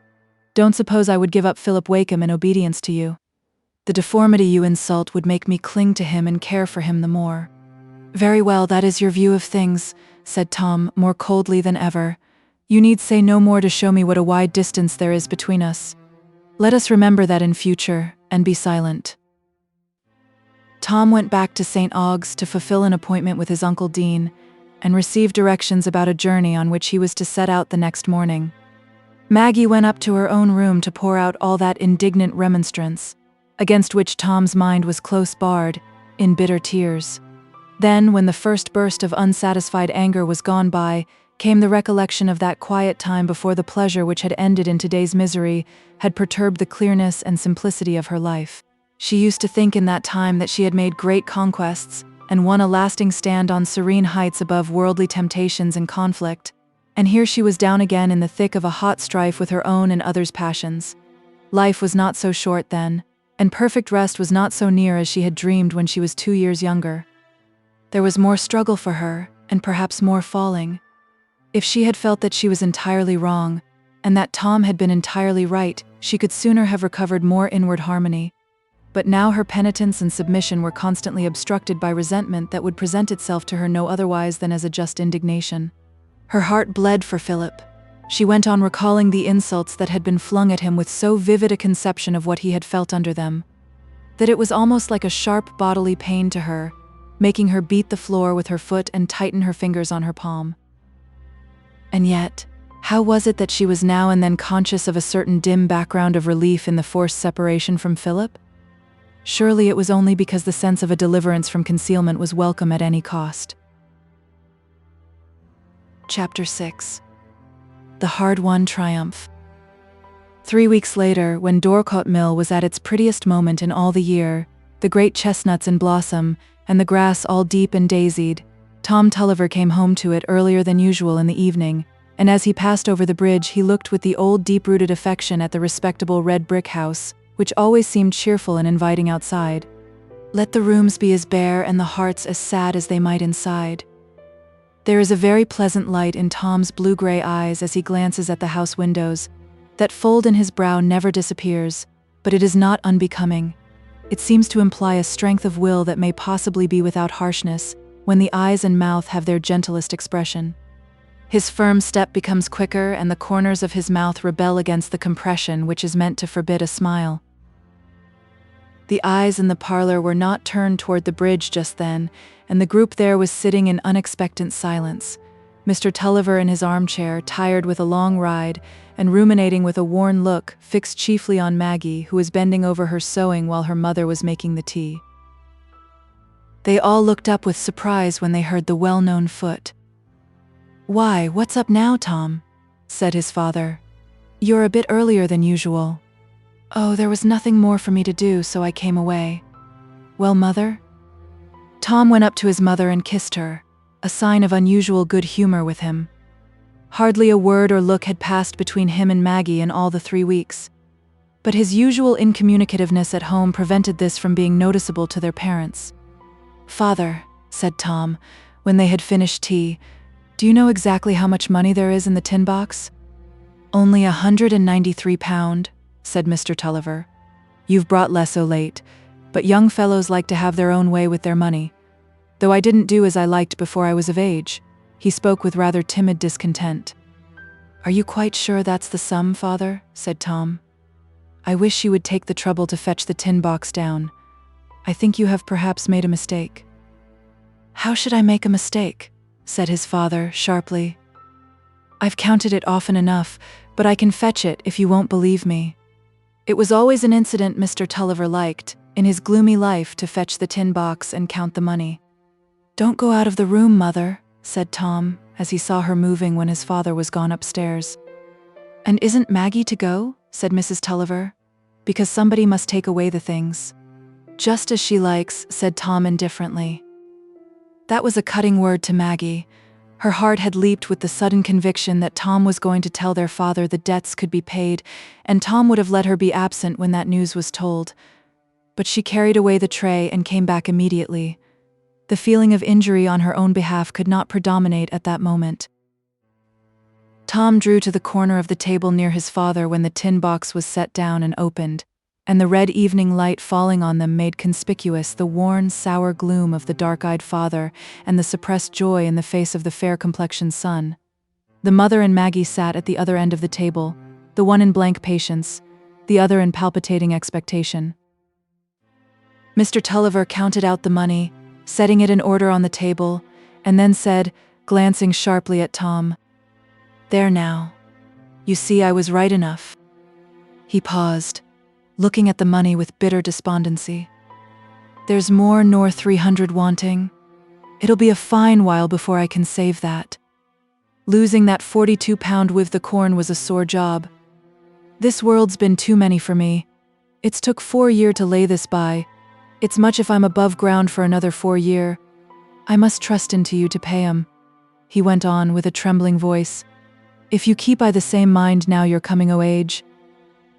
Don't suppose I would give up Philip Wakem in obedience to you. The deformity you insult would make me cling to him and care for him the more." "Very well, that is your view of things," said Tom, more coldly than ever. "You need say no more to show me what a wide distance there is between us. Let us remember that in future, and be silent." Tom went back to St. Aug's to fulfill an appointment with his Uncle Dean, and received directions about a journey on which he was to set out the next morning. Maggie went up to her own room to pour out all that indignant remonstrance, against which Tom's mind was close barred, in bitter tears. Then, when the first burst of unsatisfied anger was gone by, came the recollection of that quiet time before the pleasure which had ended in today's misery had perturbed the clearness and simplicity of her life. She used to think in that time that she had made great conquests, and won a lasting stand on serene heights above worldly temptations and conflict, and here she was down again in the thick of a hot strife with her own and others' passions. Life was not so short then, and perfect rest was not so near as she had dreamed when she was 2 years younger. There was more struggle for her, and perhaps more falling. If she had felt that she was entirely wrong, and that Tom had been entirely right, she could sooner have recovered more inward harmony. But now her penitence and submission were constantly obstructed by resentment that would present itself to her no otherwise than as a just indignation. Her heart bled for Philip. She went on recalling the insults that had been flung at him with so vivid a conception of what he had felt under them, that it was almost like a sharp bodily pain to her, making her beat the floor with her foot and tighten her fingers on her palm. And yet, how was it that she was now and then conscious of a certain dim background of relief in the forced separation from Philip? Surely it was only because the sense of a deliverance from concealment was welcome at any cost. Chapter 6. The Hard-Won Triumph. 3 weeks later, when Dorcote Mill was at its prettiest moment in all the year, the great chestnuts in blossom, and the grass all deep and daisied, Tom Tulliver came home to it earlier than usual in the evening, and as he passed over the bridge he looked with the old deep-rooted affection at the respectable red brick house, which always seemed cheerful and inviting outside. Let the rooms be as bare and the hearts as sad as they might inside. There is a very pleasant light in Tom's blue-gray eyes as he glances at the house windows. That fold in his brow never disappears, but it is not unbecoming. It seems to imply a strength of will that may possibly be without harshness, when the eyes and mouth have their gentlest expression. His firm step becomes quicker, and the corners of his mouth rebel against the compression which is meant to forbid a smile. The eyes in the parlor were not turned toward the bridge just then, and the group there was sitting in unexpectant silence. Mr. Tulliver in his armchair, tired with a long ride, and ruminating with a worn look, fixed chiefly on Maggie, who was bending over her sewing while her mother was making the tea. They all looked up with surprise when they heard the well-known foot. "Why, what's up now, Tom?" said his father. "You're a bit earlier than usual." "Oh, there was nothing more for me to do, so I came away." "Well, mother?" Tom went up to his mother and kissed her, a sign of unusual good humor with him. Hardly a word or look had passed between him and Maggie in all the 3 weeks. But his usual incommunicativeness at home prevented this from being noticeable to their parents. "Father," said Tom, when they had finished tea, "do you know exactly how much money there is in the tin box?" "Only £193, said Mr. Tulliver. "You've brought less o' late, but young fellows like to have their own way with their money. Though I didn't do as I liked before I was of age." He spoke with rather timid discontent. "Are you quite sure that's the sum, father?" said Tom. "I wish you would take the trouble to fetch the tin box down. I think you have perhaps made a mistake." "How should I make a mistake?" said his father sharply. "I've counted it often enough, but I can fetch it if you won't believe me." It was always an incident Mr. Tulliver liked, in his gloomy life, to fetch the tin box and count the money. "Don't go out of the room, mother," said Tom, as he saw her moving when his father was gone upstairs. "And isn't Maggie to go?" said Mrs. Tulliver. "Because somebody must take away the things." "Just as she likes," said Tom indifferently. That was a cutting word to Maggie. Her heart had leaped with the sudden conviction that Tom was going to tell their father the debts could be paid, and Tom would have let her be absent when that news was told. But she carried away the tray and came back immediately. The feeling of injury on her own behalf could not predominate at that moment. Tom drew to the corner of the table near his father when the tin box was set down and opened, and the red evening light falling on them made conspicuous the worn, sour gloom of the dark-eyed father and the suppressed joy in the face of the fair-complexioned son. The mother and Maggie sat at the other end of the table, the one in blank patience, the other in palpitating expectation. Mr. Tulliver counted out the money, setting it in order on the table, and then said, glancing sharply at Tom, "There now. You see I was right enough." He paused, looking at the money with bitter despondency. "There's more nor 300 wanting. It'll be a fine while before I can save that. Losing that 42 pound with the corn was a sore job. This world's been too many for me. It's took 4 year to lay this by. It's much if I'm above ground for another 4 year. I must trust into you to pay 'em," he went on with a trembling voice. "If you keep I the same mind now you're coming o' age.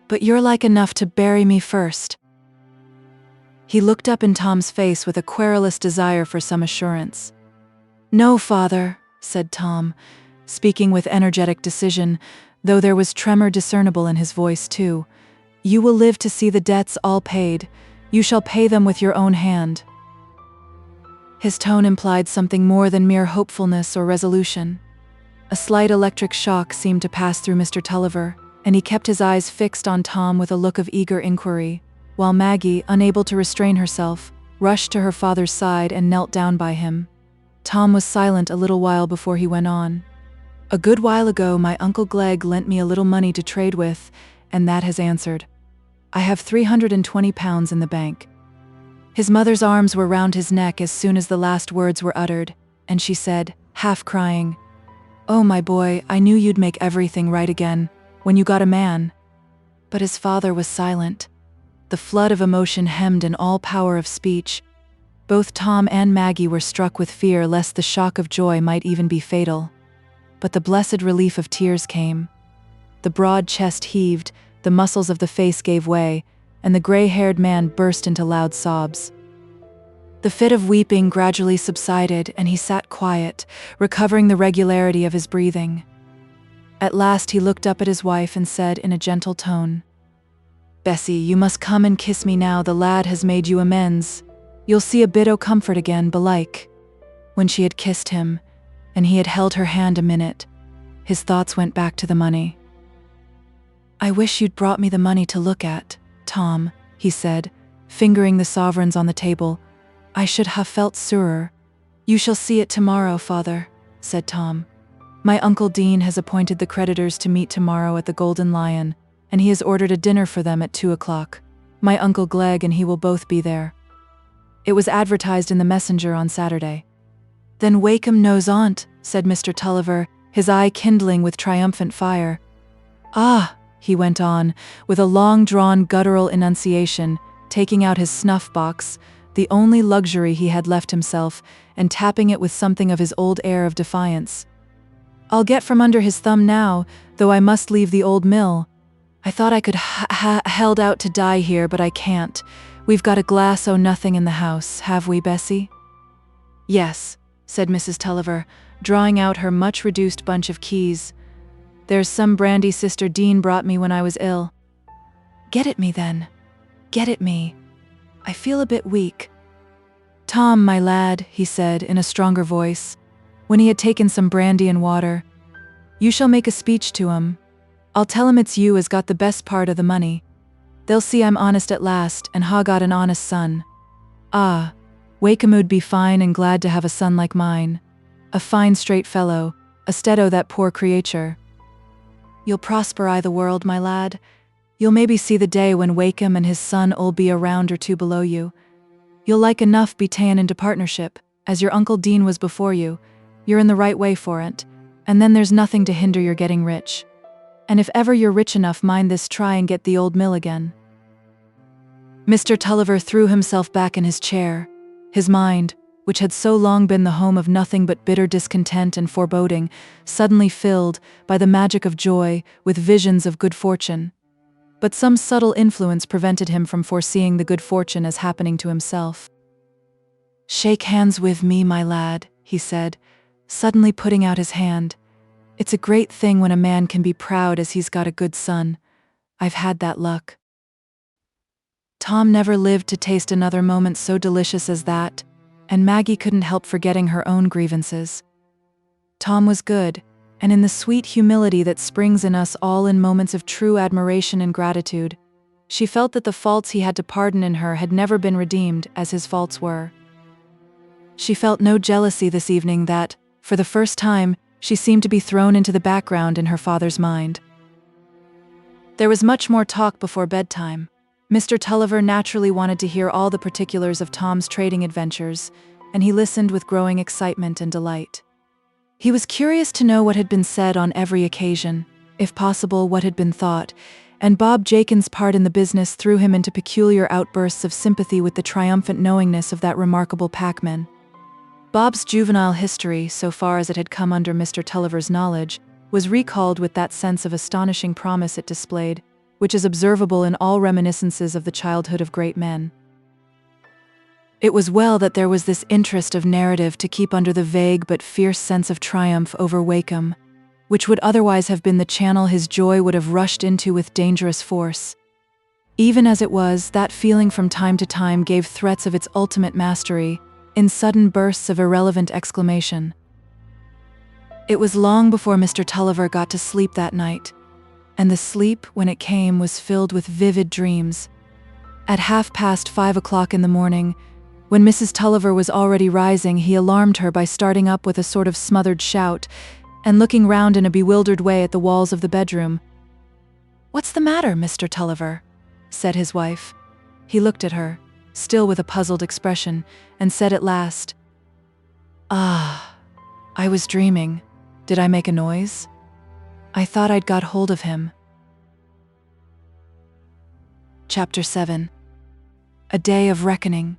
But you're like enough to bury me first." He looked up in Tom's face with a querulous desire for some assurance. "No, father," said Tom, speaking with energetic decision, though there was tremor discernible in his voice too. "You will live to see the debts all paid. You shall pay them with your own hand." His tone implied something more than mere hopefulness or resolution. A slight electric shock seemed to pass through Mr. Tulliver, and he kept his eyes fixed on Tom with a look of eager inquiry, while Maggie, unable to restrain herself, rushed to her father's side and knelt down by him. Tom was silent a little while before he went on. "A good while ago my Uncle Glegg lent me a little money to trade with, and that has answered. I have 320 pounds in the bank." His mother's arms were round his neck as soon as the last words were uttered, and she said, half crying, "Oh, my boy, I knew you'd make everything right again, when you got a man." But his father was silent. The flood of emotion hemmed in all power of speech. Both Tom and Maggie were struck with fear lest the shock of joy might even be fatal. But the blessed relief of tears came. The broad chest heaved, the muscles of the face gave way, and the gray-haired man burst into loud sobs. The fit of weeping gradually subsided, and he sat quiet, recovering the regularity of his breathing. At last he looked up at his wife and said in a gentle tone, "Bessie, you must come and kiss me now the lad has made you amends. You'll see a bit o' comfort again, belike." When she had kissed him, and he had held her hand a minute, his thoughts went back to the money. "I wish you'd brought me the money to look at, Tom," he said, fingering the sovereigns on the table. "I should have felt surer." "You shall see it tomorrow, father," said Tom. "My Uncle Dean has appointed the creditors to meet tomorrow at the Golden Lion, and he has ordered a dinner for them at 2 o'clock. My Uncle Glegg and he will both be there. It was advertised in the Messenger on Saturday." "Then Wakem knows on't," said Mr. Tulliver, his eye kindling with triumphant fire. "Ah," he went on, with a long-drawn guttural enunciation, taking out his snuff-box, the only luxury he had left himself, and tapping it with something of his old air of defiance. "I'll get from under his thumb now, though I must leave the old mill. I thought I could held out to die here, but I can't. We've got a glass o' nothing in the house, have we, Bessie?" "Yes," said Mrs. Tulliver, drawing out her much-reduced bunch of keys. "There's some brandy Sister Dean brought me when I was ill." "Get it me, then. Get it me. I feel a bit weak." "Tom, my lad," he said in a stronger voice, when he had taken some brandy and water, "you shall make a speech to 'em. I'll tell 'em it's you as got the best part of the money. They'll see I'm honest at last, and ha got an honest son. Ah, Wakem 'ud be fine and glad to have a son like mine. A fine straight fellow, stead o' that poor creature. You'll prosper I the world, my lad. You'll maybe see the day when Wakem and his son 'ull be a round or two below you. You'll like enough be ta'en into partnership, as your Uncle Dean was before you. You're in the right way for it, and then there's nothing to hinder your getting rich. And if ever you're rich enough, mind this, try and get the old mill again." Mr. Tulliver threw himself back in his chair. His mind, which had so long been the home of nothing but bitter discontent and foreboding, suddenly filled, by the magic of joy, with visions of good fortune. But some subtle influence prevented him from foreseeing the good fortune as happening to himself. "Shake hands with me, my lad," he said, suddenly putting out his hand. "It's a great thing when a man can be proud as he's got a good son. I've had that luck." Tom never lived to taste another moment so delicious as that, and Maggie couldn't help forgetting her own grievances. Tom was good, and in the sweet humility that springs in us all in moments of true admiration and gratitude, she felt that the faults he had to pardon in her had never been redeemed as his faults were. She felt no jealousy this evening that, for the first time, she seemed to be thrown into the background in her father's mind. There was much more talk before bedtime. Mr. Tulliver naturally wanted to hear all the particulars of Tom's trading adventures, and he listened with growing excitement and delight. He was curious to know what had been said on every occasion, if possible what had been thought, and Bob Jakin's part in the business threw him into peculiar outbursts of sympathy with the triumphant knowingness of that remarkable packman. Bob's juvenile history, so far as it had come under Mr. Tulliver's knowledge, was recalled with that sense of astonishing promise it displayed, which is observable in all reminiscences of the childhood of great men. It was well that there was this interest of narrative to keep under the vague but fierce sense of triumph over Wakem, which would otherwise have been the channel his joy would have rushed into with dangerous force. Even as it was, that feeling from time to time gave threats of its ultimate mastery, in sudden bursts of irrelevant exclamation. It was long before Mr. Tulliver got to sleep that night, and the sleep, when it came, was filled with vivid dreams. At 5:30 in the morning, when Mrs. Tulliver was already rising, he alarmed her by starting up with a sort of smothered shout, and looking round in a bewildered way at the walls of the bedroom. "What's the matter, Mr. Tulliver?" said his wife. He looked at her, still with a puzzled expression, and said at last, "Ah, I was dreaming. Did I make a noise? I thought I'd got hold of him." Chapter 7. A Day of Reckoning.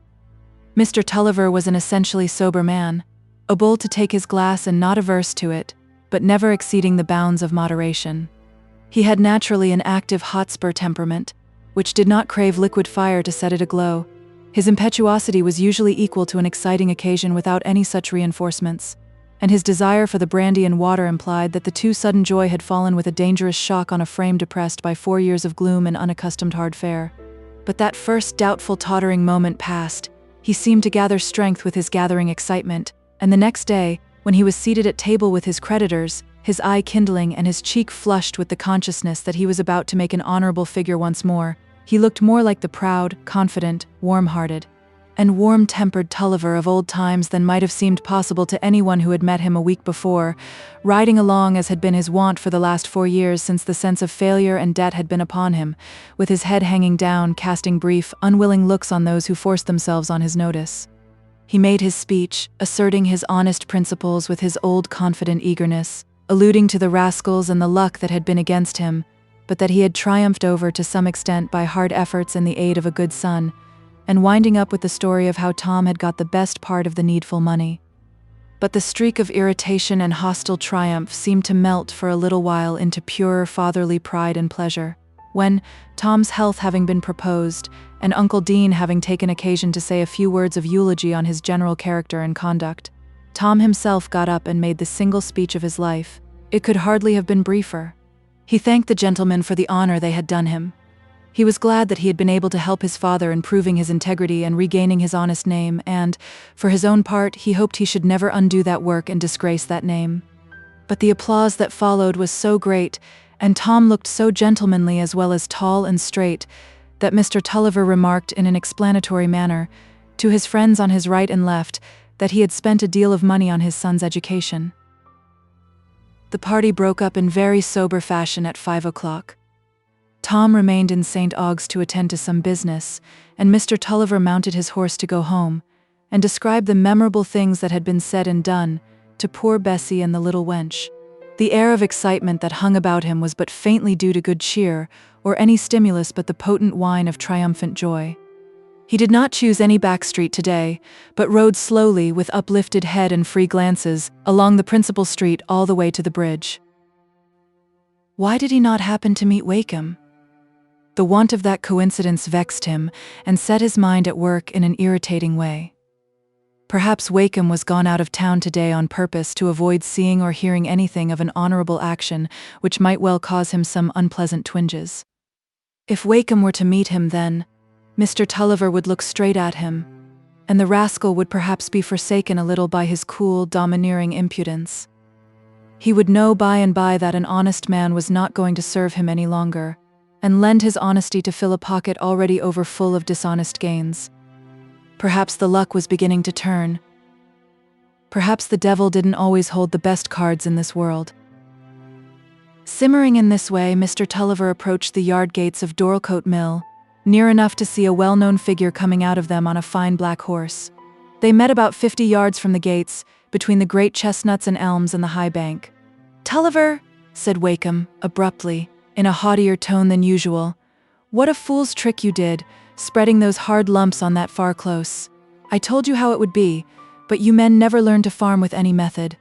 Mr. Tulliver was an essentially sober man, able to take his glass and not averse to it, but never exceeding the bounds of moderation. He had naturally an active Hotspur temperament, which did not crave liquid fire to set it aglow. His impetuosity was usually equal to an exciting occasion without any such reinforcements, and his desire for the brandy and water implied that the too sudden joy had fallen with a dangerous shock on a frame depressed by 4 years of gloom and unaccustomed hard fare. But that first doubtful tottering moment passed, he seemed to gather strength with his gathering excitement, and the next day, when he was seated at table with his creditors, his eye kindling and his cheek flushed with the consciousness that he was about to make an honorable figure once more, he looked more like the proud, confident, warm-hearted, and warm-tempered Tulliver of old times than might have seemed possible to anyone who had met him a week before, riding along as had been his wont for the last 4 years since the sense of failure and debt had been upon him, with his head hanging down, casting brief, unwilling looks on those who forced themselves on his notice. He made his speech, asserting his honest principles with his old confident eagerness, alluding to the rascals and the luck that had been against him, but that he had triumphed over to some extent by hard efforts and the aid of a good son, and winding up with the story of how Tom had got the best part of the needful money. But the streak of irritation and hostile triumph seemed to melt for a little while into pure fatherly pride and pleasure, when, Tom's health having been proposed, and Uncle Dean having taken occasion to say a few words of eulogy on his general character and conduct, Tom himself got up and made the single speech of his life. It could hardly have been briefer. He thanked the gentlemen for the honor they had done him. He was glad that he had been able to help his father in proving his integrity and regaining his honest name, and, for his own part, he hoped he should never undo that work and disgrace that name. But the applause that followed was so great, and Tom looked so gentlemanly as well as tall and straight, that Mr. Tulliver remarked in an explanatory manner, to his friends on his right and left, that he had spent a deal of money on his son's education. The party broke up in very sober fashion at 5:00. Tom remained in St. Aug's to attend to some business, and Mr. Tulliver mounted his horse to go home, and described the memorable things that had been said and done, to poor Bessie and the little wench. The air of excitement that hung about him was but faintly due to good cheer, or any stimulus but the potent wine of triumphant joy. He did not choose any back street today, but rode slowly, with uplifted head and free glances, along the principal street all the way to the bridge. Why did he not happen to meet Wakem? The want of that coincidence vexed him, and set his mind at work in an irritating way. Perhaps Wakem was gone out of town today on purpose to avoid seeing or hearing anything of an honorable action which might well cause him some unpleasant twinges. If Wakem were to meet him then, Mr. Tulliver would look straight at him, and the rascal would perhaps be forsaken a little by his cool, domineering impudence. He would know by and by that an honest man was not going to serve him any longer, and lend his honesty to fill a pocket already overfull of dishonest gains. Perhaps the luck was beginning to turn. Perhaps the devil didn't always hold the best cards in this world. Simmering in this way, Mr. Tulliver approached the yard gates of Dorlcote Mill, near enough to see a well-known figure coming out of them on a fine black horse. They met about 50 yards from the gates, between the great chestnuts and elms and the high bank. "Tulliver," said Wakem, abruptly, in a haughtier tone than usual, "what a fool's trick you did, spreading those hard lumps on that far close. I told you how it would be, but you men never learn to farm with any method."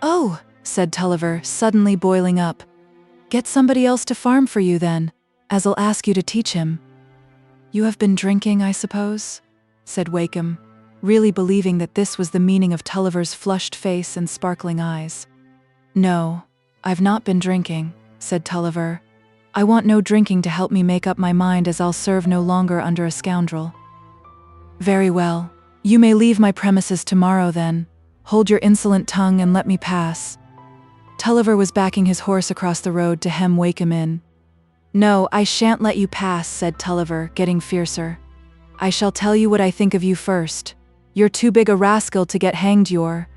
"Oh," said Tulliver, suddenly boiling up. "Get somebody else to farm for you then, as I'll ask you to teach him." "You have been drinking, I suppose?" said Wakem, really believing that this was the meaning of Tulliver's flushed face and sparkling eyes. "No, I've not been drinking," said Tulliver. "I want no drinking to help me make up my mind, as I'll serve no longer under a scoundrel." "Very well. You may leave my premises tomorrow then. Hold your insolent tongue and let me pass." Tulliver was backing his horse across the road to hem Wakem in. "No, I shan't let you pass," said Tulliver, getting fiercer. "I shall tell you what I think of you first. You're too big a rascal to get hanged, you're—"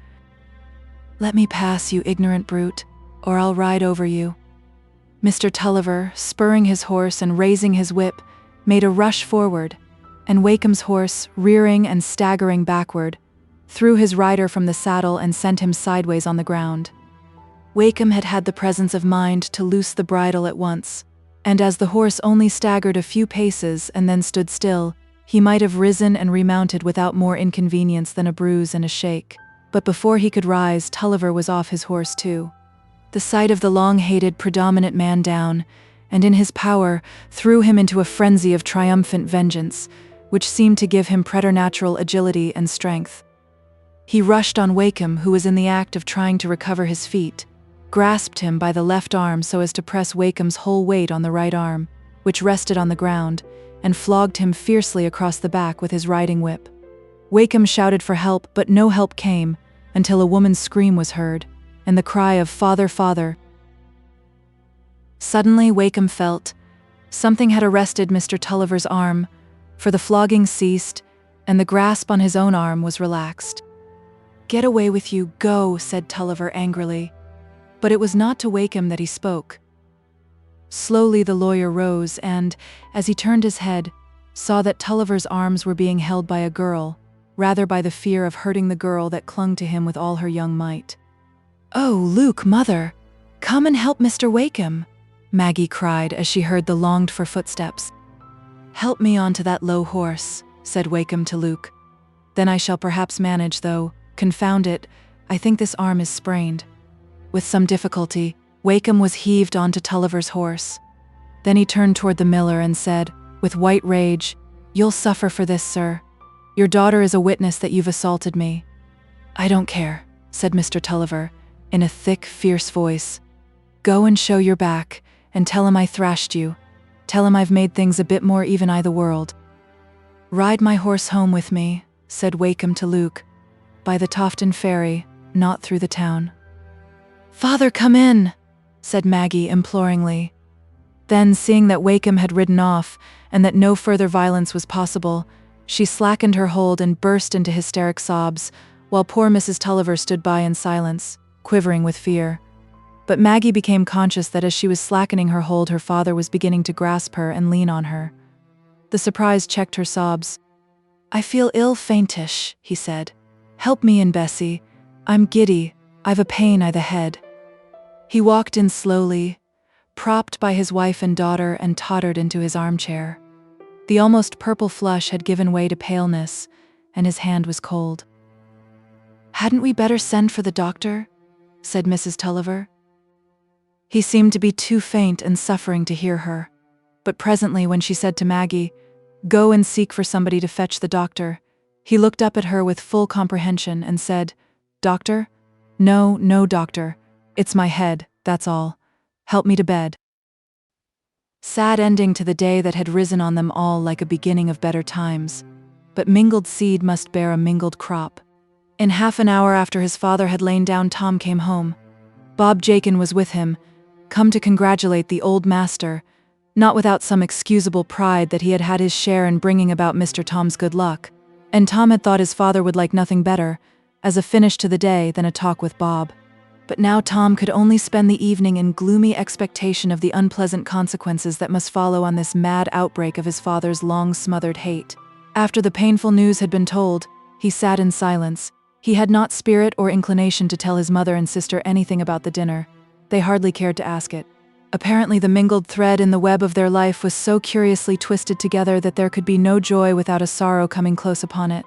"Let me pass, you ignorant brute, or I'll ride over you." Mr. Tulliver, spurring his horse and raising his whip, made a rush forward, and Wakem's horse, rearing and staggering backward, threw his rider from the saddle and sent him sideways on the ground. Wakem had had the presence of mind to loose the bridle at once, and as the horse only staggered a few paces and then stood still, he might have risen and remounted without more inconvenience than a bruise and a shake. But before he could rise, Tulliver was off his horse too. The sight of the long-hated, predominant man down, and in his power, threw him into a frenzy of triumphant vengeance, which seemed to give him preternatural agility and strength. He rushed on Wakem, who was in the act of trying to recover his feet, grasped him by the left arm so as to press Wakem's whole weight on the right arm, which rested on the ground, and flogged him fiercely across the back with his riding whip. Wakem shouted for help, but no help came, until a woman's scream was heard, and the cry of "Father, father!" Suddenly Wakem felt something had arrested Mr. Tulliver's arm, for the flogging ceased, and the grasp on his own arm was relaxed. "Get away with you, go," said Tulliver angrily. But it was not to Wakem that he spoke. Slowly the lawyer rose and, as he turned his head, saw that Tulliver's arms were being held by a girl, rather by the fear of hurting the girl that clung to him with all her young might. "Oh, Luke, mother, come and help Mr. Wakem," Maggie cried as she heard the longed-for footsteps. "Help me onto that low horse," said Wakem to Luke. "Then I shall perhaps manage, though, confound it, I think this arm is sprained." With some difficulty, Wakem was heaved onto Tulliver's horse. Then he turned toward the miller and said, with white rage, "You'll suffer for this, sir. Your daughter is a witness that you've assaulted me." "I don't care," said Mr. Tulliver, in a thick, fierce voice. "Go and show your back, and tell him I thrashed you. Tell him I've made things a bit more even the world." "Ride my horse home with me," said Wakem to Luke, "by the Tofton ferry, not through the town." "Father, come in," said Maggie imploringly. Then, seeing that Wakem had ridden off, and that no further violence was possible, she slackened her hold and burst into hysteric sobs, while poor Mrs. Tulliver stood by in silence, quivering with fear. But Maggie became conscious that as she was slackening her hold, her father was beginning to grasp her and lean on her. The surprise checked her sobs. "I feel ill faintish," he said. "Help me in, Bessie. I'm giddy, I've a pain i' the head." He walked in slowly, propped by his wife and daughter, and tottered into his armchair. The almost purple flush had given way to paleness, and his hand was cold. "Hadn't we better send for the doctor?" said Mrs. Tulliver. He seemed to be too faint and suffering to hear her, but presently when she said to Maggie, "Go and seek for somebody to fetch the doctor," He looked up at her with full comprehension and said, "Doctor? No, no, doctor. It's my head, that's all. Help me to bed." Sad ending to the day that had risen on them all like a beginning of better times. But mingled seed must bear a mingled crop. In half an hour after his father had lain down, Tom came home. Bob Jakin was with him, come to congratulate the old master, not without some excusable pride that he had had his share in bringing about Mr. Tom's good luck, and Tom had thought his father would like nothing better, as a finish to the day, than a talk with Bob. But now Tom could only spend the evening in gloomy expectation of the unpleasant consequences that must follow on this mad outbreak of his father's long-smothered hate. After the painful news had been told, he sat in silence. He had not spirit or inclination to tell his mother and sister anything about the dinner. They hardly cared to ask it. Apparently the mingled thread in the web of their life was so curiously twisted together that there could be no joy without a sorrow coming close upon it.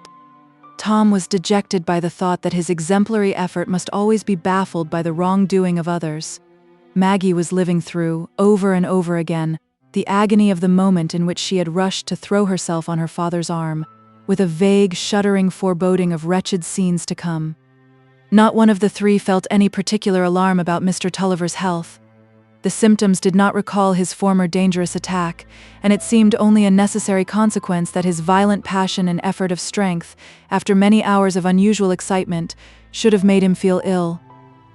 Tom was dejected by the thought that his exemplary effort must always be baffled by the wrongdoing of others. Maggie was living through, over and over again, the agony of the moment in which she had rushed to throw herself on her father's arm, with a vague, shuddering foreboding of wretched scenes to come. Not one of the three felt any particular alarm about Mr. Tulliver's health. The symptoms did not recall his former dangerous attack, and it seemed only a necessary consequence that his violent passion and effort of strength, after many hours of unusual excitement, should have made him feel ill.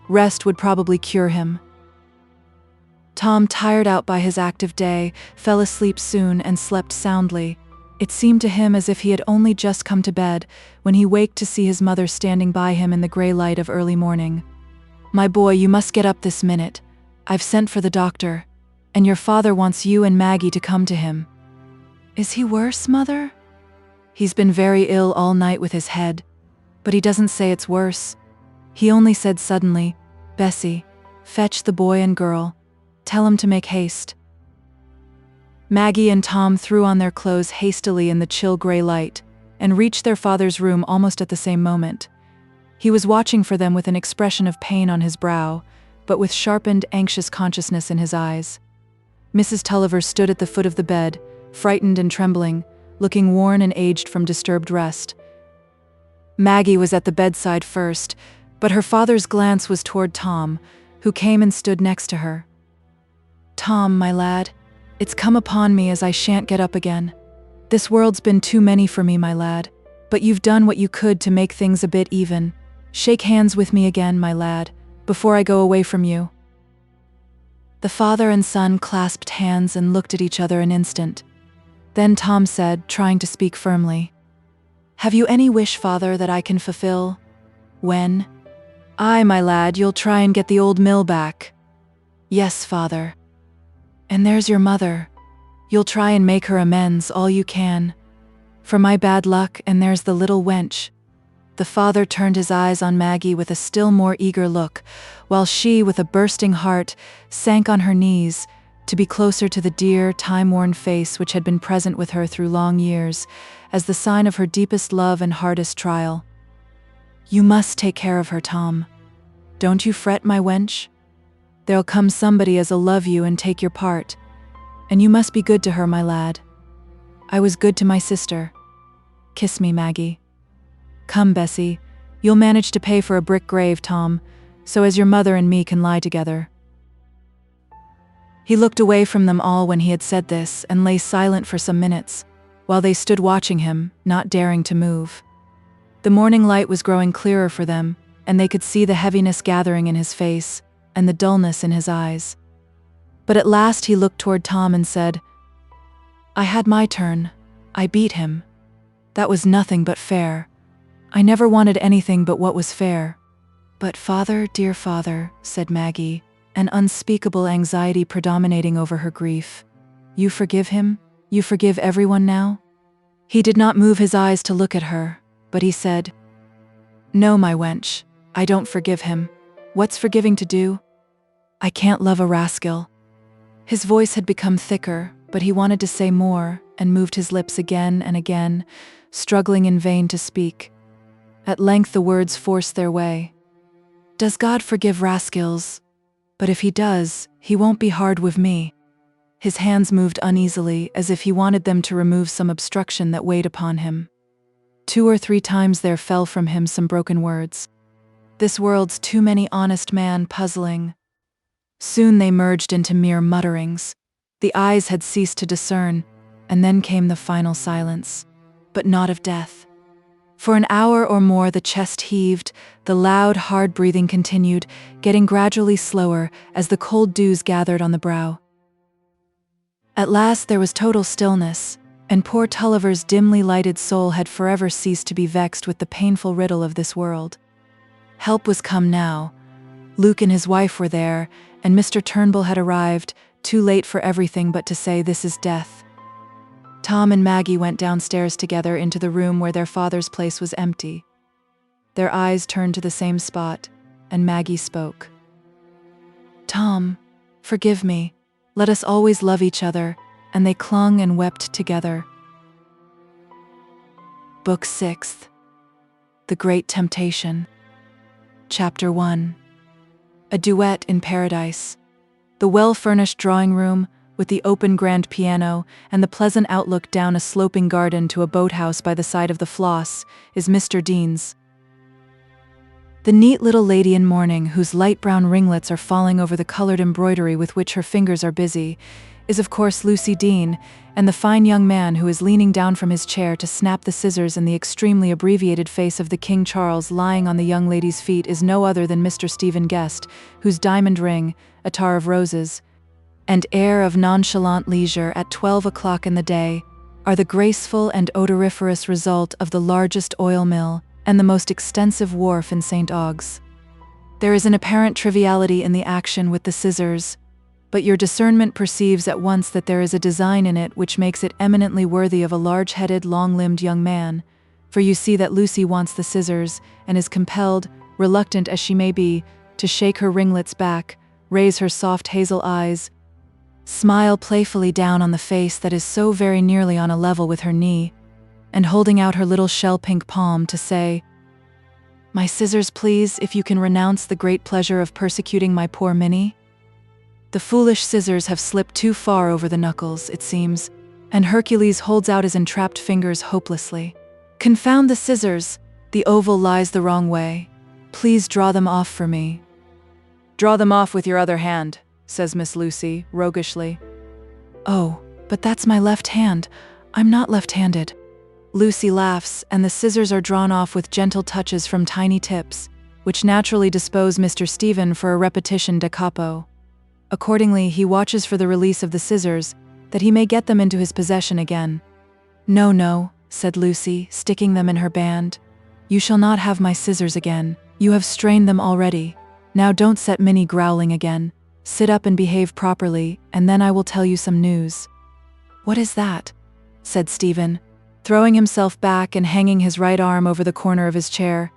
Rest would probably cure him. Tom, tired out by his active day, fell asleep soon and slept soundly. It seemed to him as if he had only just come to bed when he waked to see his mother standing by him in the gray light of early morning. "My boy, you must get up this minute. I've sent for the doctor, and your father wants you and Maggie to come to him." "Is he worse, Mother?" "He's been very ill all night with his head, but he doesn't say it's worse. He only said suddenly, 'Bessie, fetch the boy and girl. Tell 'em to make haste.'" Maggie and Tom threw on their clothes hastily in the chill gray light, and reached their father's room almost at the same moment. He was watching for them with an expression of pain on his brow, but with sharpened, anxious consciousness in his eyes. Mrs. Tulliver stood at the foot of the bed, frightened and trembling, looking worn and aged from disturbed rest. Maggie was at the bedside first, but her father's glance was toward Tom, who came and stood next to her. "Tom, my lad, it's come upon me as I shan't get up again. This world's been too many for me, my lad, but you've done what you could to make things a bit even. Shake hands with me again, my lad, before I go away from you." The father and son clasped hands and looked at each other an instant. Then Tom said, trying to speak firmly, "Have you any wish, father, that I can fulfill?" "When?" "Aye, my lad, you'll try and get the old mill back." "Yes, father." "And there's your mother. You'll try and make her amends all you can. For my bad luck, and there's the little wench." The father turned his eyes on Maggie with a still more eager look, while she, with a bursting heart, sank on her knees, to be closer to the dear, time-worn face which had been present with her through long years, as the sign of her deepest love and hardest trial. "You must take care of her, Tom. Don't you fret, my wench. There'll come somebody as'll love you and take your part, and you must be good to her, my lad. I was good to my sister. Kiss me, Maggie. Come, Bessie, you'll manage to pay for a brick grave, Tom, so as your mother and me can lie together." He looked away from them all when he had said this, and lay silent for some minutes, while they stood watching him, not daring to move. The morning light was growing clearer for them, and they could see the heaviness gathering in his face, and the dullness in his eyes. But at last he looked toward Tom and said, "I had my turn. I beat him. That was nothing but fair. I never wanted anything but what was fair." "But father, dear father," said Maggie, an unspeakable anxiety predominating over her grief, "you forgive him? You forgive everyone now?" He did not move his eyes to look at her, but he said, "No, my wench, I don't forgive him. What's forgiving to do? I can't love a rascal." His voice had become thicker, but he wanted to say more, and moved his lips again and again, struggling in vain to speak. At length the words forced their way. "Does God forgive rascals? But if he does, he won't be hard with me." His hands moved uneasily, as if he wanted them to remove some obstruction that weighed upon him. 2 or 3 times there fell from him some broken words. This world's too many honest man puzzling. Soon they merged into mere mutterings. The eyes had ceased to discern, and then came the final silence, but not of death. For an hour or more the chest heaved, the loud, hard breathing continued, getting gradually slower as the cold dews gathered on the brow. At last there was total stillness, and poor Tulliver's dimly lighted soul had forever ceased to be vexed with the painful riddle of this world. Help was come now. Luke and his wife were there, and Mr. Turnbull had arrived, too late for everything but to say, "This is death." Tom and Maggie went downstairs together into the room where their father's place was empty. Their eyes turned to the same spot, and Maggie spoke. "Tom, forgive me. Let us always love each other," and they clung and wept together. Book 6. The Great Temptation. Chapter 1. A Duet in Paradise. The well-furnished drawing-room, with the open grand piano and the pleasant outlook down a sloping garden to a boathouse by the side of the Floss, is Mr. Dean's. The neat little lady in mourning, whose light brown ringlets are falling over the colored embroidery with which her fingers are busy, is of course Lucy Dean, and the fine young man who is leaning down from his chair to snap the scissors in the extremely abbreviated face of the King Charles lying on the young lady's feet is no other than Mr. Stephen Guest, whose diamond ring, attar of roses, and air of nonchalant leisure at 12 o'clock in the day are the graceful and odoriferous result of the largest oil mill and the most extensive wharf in St. Ogg's. There is an apparent triviality in the action with the scissors, but your discernment perceives at once that there is a design in it which makes it eminently worthy of a large-headed, long-limbed young man, for you see that Lucy wants the scissors and is compelled, reluctant as she may be, to shake her ringlets back, raise her soft hazel eyes, smile playfully down on the face that is so very nearly on a level with her knee, and holding out her little shell-pink palm to say, "My scissors, please, if you can renounce the great pleasure of persecuting my poor Minnie." The foolish scissors have slipped too far over the knuckles, it seems, and Hercules holds out his entrapped fingers hopelessly. "Confound the scissors! The oval lies the wrong way. Please draw them off for me." "Draw them off with your other hand," says Miss Lucy, roguishly. "Oh, but that's my left hand. I'm not left-handed." Lucy laughs, and the scissors are drawn off with gentle touches from tiny tips, which naturally dispose Mr. Stephen for a repetition da capo. Accordingly, he watches for the release of the scissors, that he may get them into his possession again. "No, no," said Lucy, sticking them in her band. "You shall not have my scissors again. You have strained them already. Now don't set Minnie growling again. Sit up and behave properly, and then I will tell you some news." "What is that?" said Stephen, throwing himself back and hanging his right arm over the corner of his chair.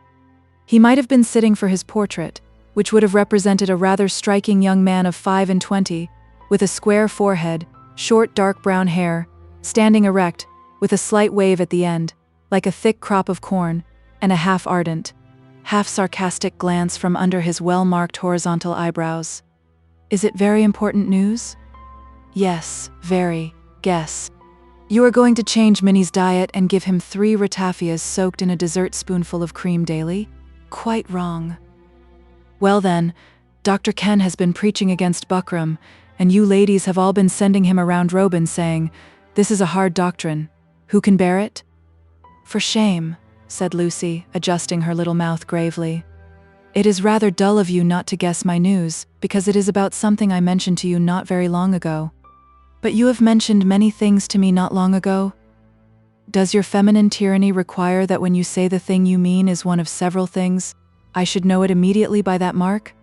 He might have been sitting for his portrait, which would have represented a rather striking young man of 25, with a square forehead, short dark brown hair, standing erect, with a slight wave at the end, like a thick crop of corn, and a half-ardent, half-sarcastic glance from under his well-marked horizontal eyebrows. "Is it very important news?" "Yes, very. Guess. You are going to change Minnie's diet and give him 3 ratafias soaked in a dessert spoonful of cream daily? Quite wrong." "Well then, Dr. Ken has been preaching against buckram, and you ladies have all been sending him around Robin saying, 'This is a hard doctrine. Who can bear it?'" "For shame," said Lucy, adjusting her little mouth gravely. "It is rather dull of you not to guess my news, because it is about something I mentioned to you not very long ago." "But you have mentioned many things to me not long ago. Does your feminine tyranny require that when you say the thing you mean is one of several things, I should know it immediately by that mark?"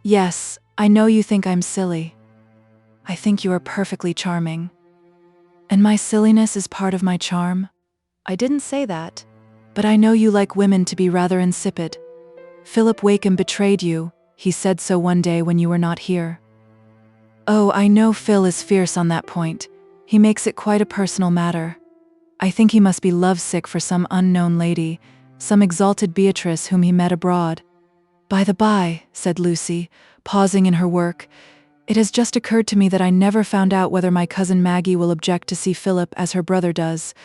"Yes, I know you think I'm silly. I think you are perfectly charming." "And my silliness is part of my charm?" "I didn't say that. But I know you like women to be rather insipid. Philip Wakem betrayed you, he said so one day when you were not here." "Oh, I know Phil is fierce on that point. He makes it quite a personal matter. I think he must be lovesick for some unknown lady, some exalted Beatrice whom he met abroad." "By the by," said Lucy, pausing in her work, "it has just occurred to me that I never found out whether my cousin Maggie will object to see Philip as her brother does.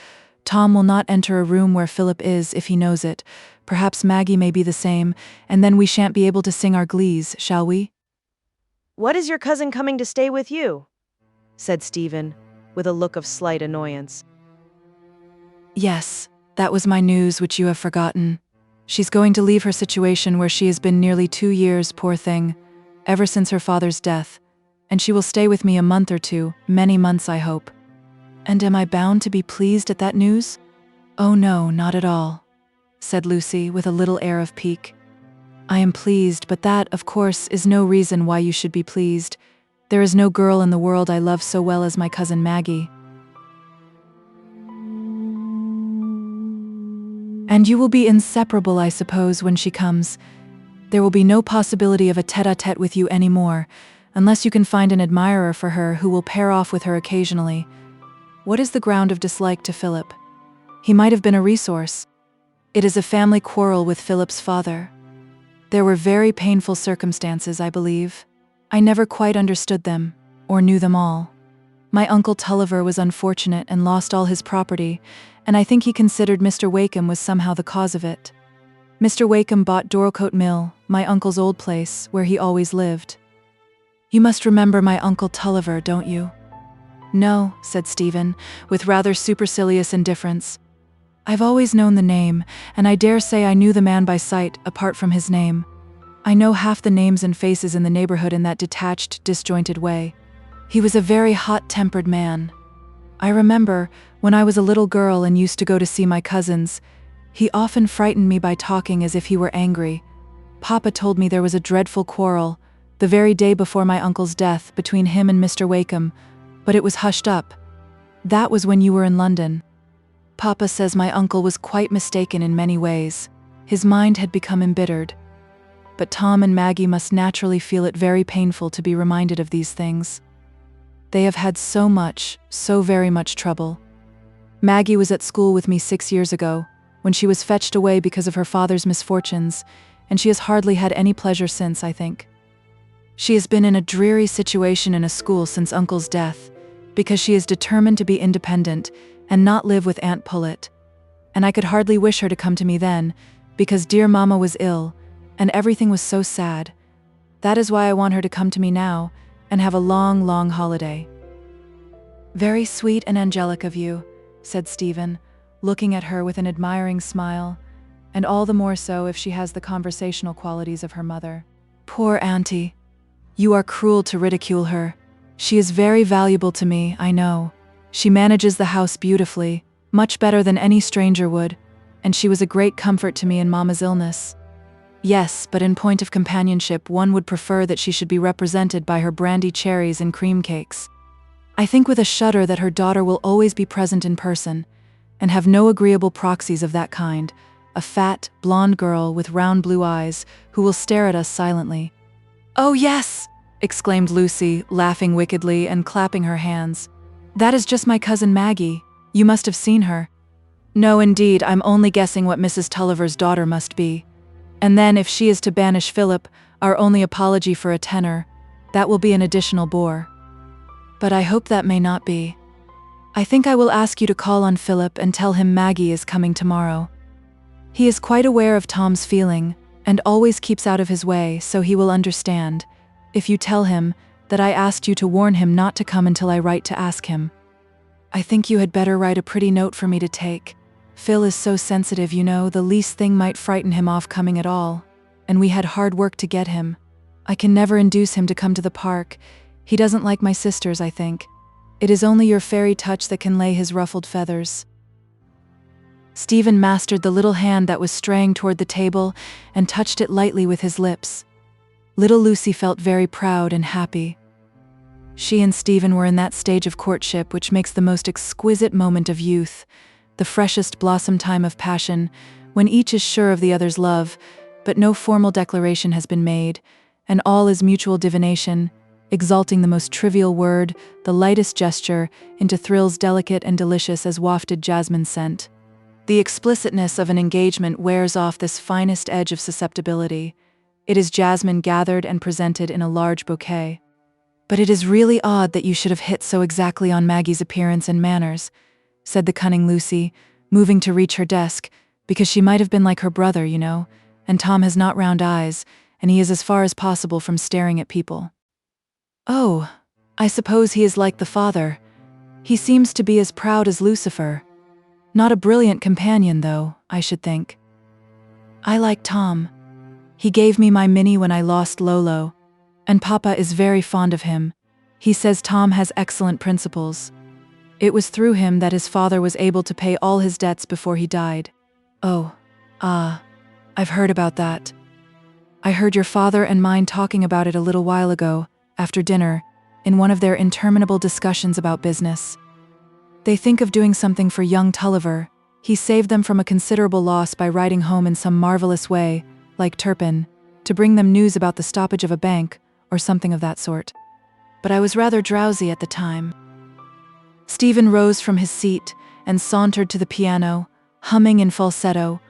Tom will not enter a room where Philip is if he knows it. Perhaps Maggie may be the same, and then we shan't be able to sing our glees, shall we?" "What, is your cousin coming to stay with you?" said Stephen, with a look of slight annoyance. "Yes, that was my news which you have forgotten. She's going to leave her situation where she has been nearly 2 years, poor thing, ever since her father's death, and she will stay with me a month or two, many months I hope. And am I bound to be pleased at that news?" "Oh no, not at all," said Lucy with a little air of pique. "I am pleased, but that, of course, is no reason why you should be pleased. There is no girl in the world I love so well as my cousin Maggie. And you will be inseparable, I suppose, when she comes. There will be no possibility of a tête-à-tête with you any more, unless you can find an admirer for her who will pair off with her occasionally. What is the ground of dislike to Philip? He might have been a resource. It is a family quarrel with Philip's father. There were very painful circumstances, I believe. I never quite understood them, or knew them all. My uncle Tulliver was unfortunate and lost all his property, and I think he considered Mr. Wakem was somehow the cause of it. Mr. Wakem bought Dorlcote Mill, my uncle's old place, where he always lived. You must remember my uncle Tulliver, don't you?" "No," said Stephen, with rather supercilious indifference. "I've always known the name, and I dare say I knew the man by sight, apart from his name. I know half the names and faces in the neighborhood in that detached, disjointed way. He was a very hot-tempered man. I remember, when I was a little girl and used to go to see my cousins, he often frightened me by talking as if he were angry. Papa told me there was a dreadful quarrel, the very day before my uncle's death, between him and Mr. Wakem, but it was hushed up. That was when you were in London. Papa says my uncle was quite mistaken in many ways. His mind had become embittered. But Tom and Maggie must naturally feel it very painful to be reminded of these things. They have had so very much trouble. Maggie was at school with me 6 years ago, when she was fetched away because of her father's misfortunes, and she has hardly had any pleasure since, I think. She has been in a dreary situation in a school since Uncle's death, because she is determined to be independent and not live with Aunt Pullet. And I could hardly wish her to come to me then, because dear Mama was ill, and everything was so sad. That is why I want her to come to me now, and have a long, long holiday." "Very sweet and angelic of you," said Stephen, looking at her with an admiring smile, and all the more so if she has the conversational qualities of her mother. "Poor auntie. You are cruel to ridicule her. She is very valuable to me, I know. She manages the house beautifully, much better than any stranger would, and she was a great comfort to me in Mama's illness. Yes, but in point of companionship, one would prefer that she should be represented by her brandy cherries and cream cakes. I think with a shudder that her daughter will always be present in person, and have no agreeable proxies of that kind, a fat, blonde girl with round blue eyes, who will stare at us silently." "Oh yes!" exclaimed Lucy, laughing wickedly and clapping her hands. "That is just my cousin Maggie. You must have seen her." "No, indeed, I'm only guessing what Mrs. Tulliver's daughter must be. And then, if she is to banish Philip, our only apology for a tenor, that will be an additional bore. But I hope that may not be. I think I will ask you to call on Philip and tell him Maggie is coming tomorrow. He is quite aware of Tom's feeling, and always keeps out of his way, so he will understand, if you tell him, that I asked you to warn him not to come until I write to ask him. I think you had better write a pretty note for me to take. Phil is so sensitive, you know, the least thing might frighten him off coming at all, and we had hard work to get him. I can never induce him to come to the park. He doesn't like my sisters, I think. It is only your fairy touch that can lay his ruffled feathers." Stephen mastered the little hand that was straying toward the table and touched it lightly with his lips. Little Lucy felt very proud and happy. She and Stephen were in that stage of courtship which makes the most exquisite moment of youth, the freshest blossom time of passion, when each is sure of the other's love, but no formal declaration has been made, and all is mutual divination, exalting the most trivial word, the lightest gesture, into thrills delicate and delicious as wafted jasmine scent. The explicitness of an engagement wears off this finest edge of susceptibility. It is jasmine gathered and presented in a large bouquet. "But it is really odd that you should have hit so exactly on Maggie's appearance and manners," said the cunning Lucy, moving to reach her desk, because she might have been like her brother, you know, and Tom has not round eyes, and he is as far as possible from staring at people. Oh, I suppose he is like the father. He seems to be as proud as Lucifer. Not a brilliant companion, though, I should think. I like Tom. He gave me my Minnie when I lost Lolo, and Papa is very fond of him. He says Tom has excellent principles. It was through him that his father was able to pay all his debts before he died. Oh, I've heard about that. I heard your father and mine talking about it a little while ago, after dinner, in one of their interminable discussions about business. They think of doing something for young Tulliver. He saved them from a considerable loss by writing home in some marvelous way, like Turpin, to bring them news about the stoppage of a bank, or something of that sort. But I was rather drowsy at the time. Stephen rose from his seat and sauntered to the piano, humming in falsetto,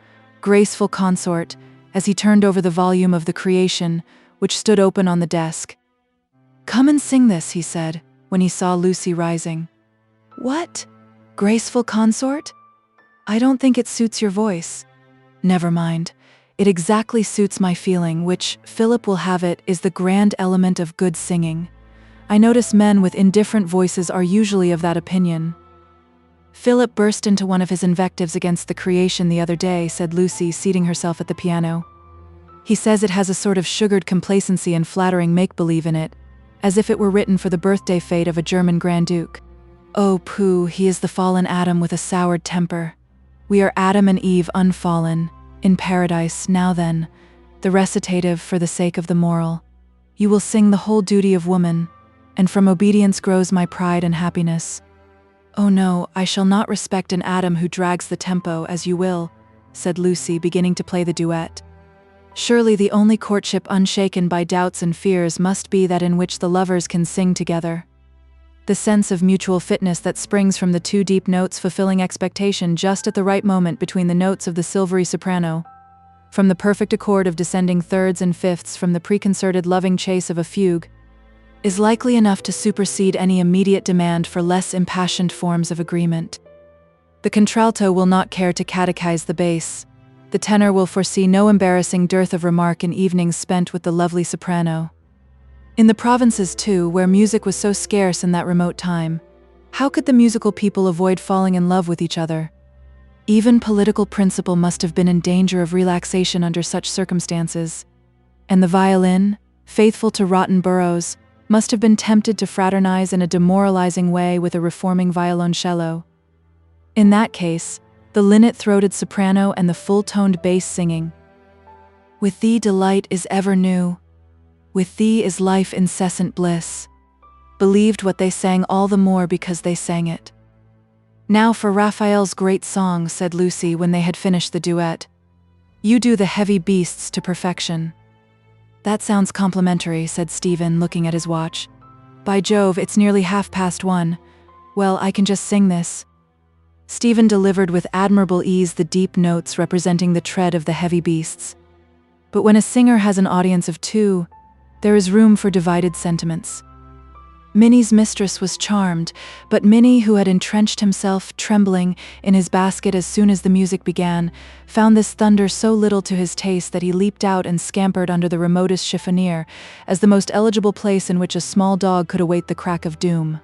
graceful consort, as he turned over the volume of The Creation, which stood open on the desk. "Come and sing this," he said, when he saw Lucy rising. "What? Graceful consort? I don't think it suits your voice." "Never mind. It exactly suits my feeling, which, Philip will have it, is the grand element of good singing. I notice men with indifferent voices are usually of that opinion." Philip burst into one of his invectives against The Creation the other day, said Lucy, seating herself at the piano. "He says it has a sort of sugared complacency and flattering make-believe in it, as if it were written for the birthday fete of a German Grand Duke. Oh, pooh, he is the fallen Adam with a soured temper. We are Adam and Eve unfallen, in paradise. Now then, the recitative for the sake of the moral. You will sing the whole duty of woman, and from obedience grows my pride and happiness." "Oh no, I shall not respect an Adam who drags the tempo, as you will," said Lucy, beginning to play the duet. "Surely the only courtship unshaken by doubts and fears must be that in which the lovers can sing together. The sense of mutual fitness that springs from the two deep notes fulfilling expectation just at the right moment between the notes of the silvery soprano, from the perfect accord of descending thirds and fifths from the preconcerted loving chase of a fugue, is likely enough to supersede any immediate demand for less impassioned forms of agreement. The contralto will not care to catechize the bass. The tenor will foresee no embarrassing dearth of remark in evenings spent with the lovely soprano. In the provinces, too, where music was so scarce in that remote time, how could the musical people avoid falling in love with each other? Even political principle must have been in danger of relaxation under such circumstances, and the violin, faithful to rotten boroughs, must have been tempted to fraternize in a demoralizing way with a reforming violoncello. In that case, the linnet-throated soprano and the full-toned bass singing. "With thee delight is ever new. With thee is life incessant bliss," believed what they sang all the more because they sang it. "Now for Raphael's great song," said Lucy when they had finished the duet. "You do the heavy beasts to perfection." "That sounds complimentary," said Stephen, looking at his watch. "By Jove, it's nearly 1:30. Well, I can just sing this." Stephen delivered with admirable ease the deep notes representing the tread of the heavy beasts. But when a singer has an audience of two, there is room for divided sentiments. Minnie's mistress was charmed, but Minnie, who had entrenched himself, trembling, in his basket as soon as the music began, found this thunder so little to his taste that he leaped out and scampered under the remotest chiffonier, as the most eligible place in which a small dog could await the crack of doom.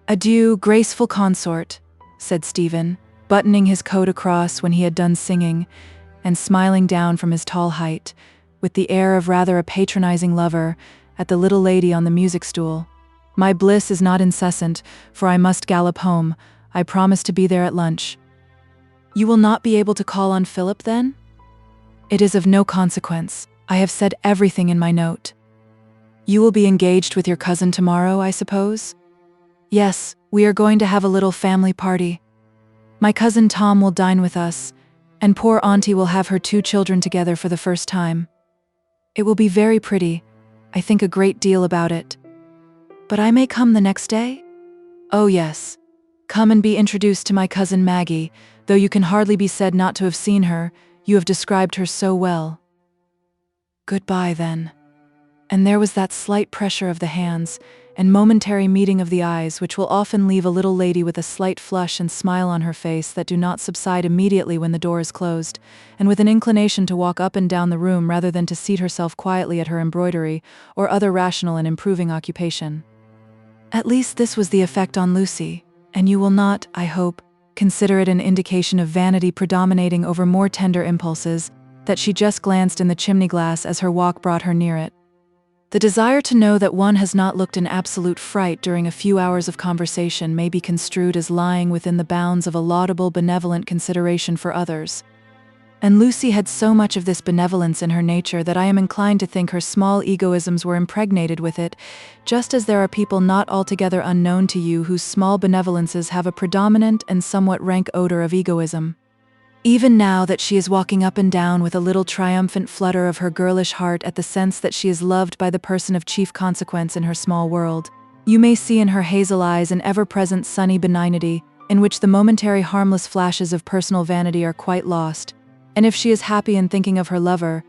"Adieu, graceful consort," said Stephen, buttoning his coat across when he had done singing, and smiling down from his tall height, with the air of rather a patronizing lover, at the little lady on the music stool. "My bliss is not incessant, for I must gallop home. I promise to be there at lunch." "You will not be able to call on Philip, then?" "It is of no consequence. I have said everything in my note." "You will be engaged with your cousin tomorrow, I suppose?" "Yes, we are going to have a little family party. My cousin Tom will dine with us, and poor auntie will have her 2 children together for the first time. It will be very pretty. I think a great deal about it." "But I may come the next day?" "Oh yes. Come and be introduced to my cousin Maggie, though you can hardly be said not to have seen her, you have described her so well." "Goodbye, then." And there was that slight pressure of the hands and momentary meeting of the eyes which will often leave a little lady with a slight flush and smile on her face that do not subside immediately when the door is closed, and with an inclination to walk up and down the room rather than to seat herself quietly at her embroidery or other rational and improving occupation. At least this was the effect on Lucy, and you will not, I hope, consider it an indication of vanity predominating over more tender impulses that she just glanced in the chimney glass as her walk brought her near it. The desire to know that one has not looked in absolute fright during a few hours of conversation may be construed as lying within the bounds of a laudable benevolent consideration for others. And Lucy had so much of this benevolence in her nature that I am inclined to think her small egoisms were impregnated with it, just as there are people not altogether unknown to you whose small benevolences have a predominant and somewhat rank odor of egoism. Even now that she is walking up and down with a little triumphant flutter of her girlish heart at the sense that she is loved by the person of chief consequence in her small world, you may see in her hazel eyes an ever-present sunny benignity, in which the momentary harmless flashes of personal vanity are quite lost. And if she is happy in thinking of her lover,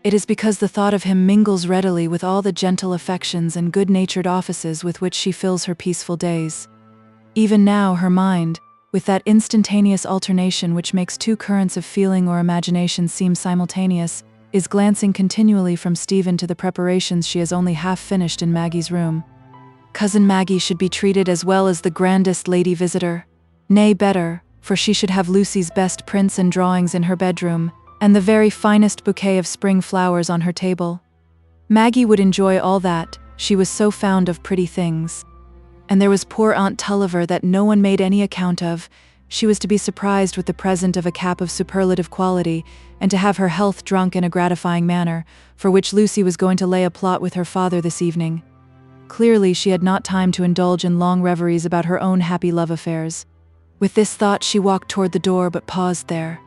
it is because the thought of him mingles readily with all the gentle affections and good-natured offices with which she fills her peaceful days. Even now her mind, with that instantaneous alternation which makes two currents of feeling or imagination seem simultaneous, is glancing continually from Stephen to the preparations she has only half finished in Maggie's room. Cousin Maggie should be treated as well as the grandest lady visitor, nay better, for she should have Lucy's best prints and drawings in her bedroom, and the very finest bouquet of spring flowers on her table. Maggie would enjoy all that, she was so fond of pretty things. And there was poor Aunt Tulliver that no one made any account of. She was to be surprised with the present of a cap of superlative quality, and to have her health drunk in a gratifying manner, for which Lucy was going to lay a plot with her father this evening. Clearly she had not time to indulge in long reveries about her own happy love affairs. With this thought she walked toward the door but paused there.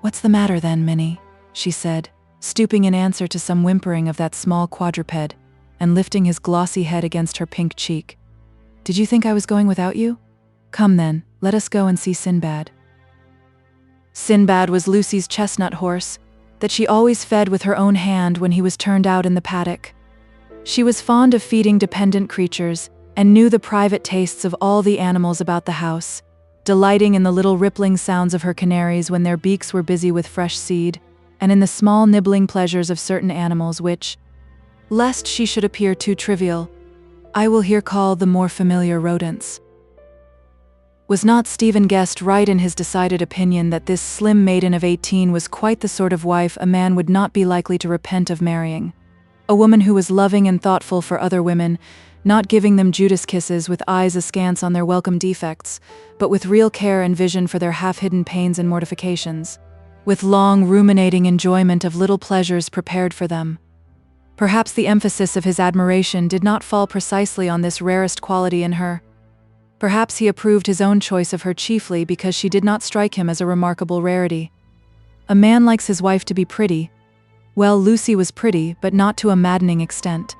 "What's the matter then, Minnie?" she said, stooping in answer to some whimpering of that small quadruped, and lifting his glossy head against her pink cheek. "Did you think I was going without you? Come then, let us go and see Sinbad." Sinbad was Lucy's chestnut horse, that she always fed with her own hand when he was turned out in the paddock. She was fond of feeding dependent creatures, and knew the private tastes of all the animals about the house, delighting in the little rippling sounds of her canaries when their beaks were busy with fresh seed, and in the small nibbling pleasures of certain animals which, lest she should appear too trivial, I will here call the more familiar rodents. Was not Stephen Guest right in his decided opinion that this slim maiden of 18 was quite the sort of wife a man would not be likely to repent of marrying? A woman who was loving and thoughtful for other women, not giving them Judas kisses with eyes askance on their welcome defects, but with real care and vision for their half-hidden pains and mortifications, with long ruminating enjoyment of little pleasures prepared for them. Perhaps the emphasis of his admiration did not fall precisely on this rarest quality in her. Perhaps he approved his own choice of her chiefly because she did not strike him as a remarkable rarity. A man likes his wife to be pretty. Well, Lucy was pretty, but not to a maddening extent.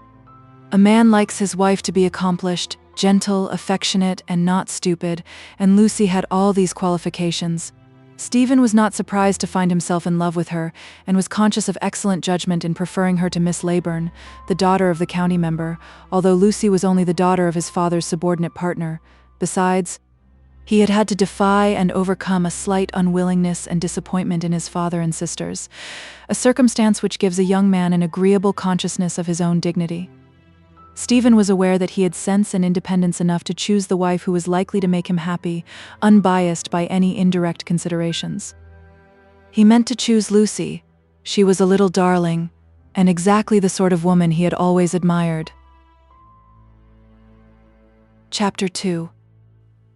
A man likes his wife to be accomplished, gentle, affectionate, and not stupid, and Lucy had all these qualifications. Stephen was not surprised to find himself in love with her, and was conscious of excellent judgment in preferring her to Miss Leyburn, the daughter of the county member, although Lucy was only the daughter of his father's subordinate partner. Besides, he had had to defy and overcome a slight unwillingness and disappointment in his father and sisters, a circumstance which gives a young man an agreeable consciousness of his own dignity. Stephen was aware that he had sense and independence enough to choose the wife who was likely to make him happy, unbiased by any indirect considerations. He meant to choose Lucy. She was a little darling, and exactly the sort of woman he had always admired. Chapter 2.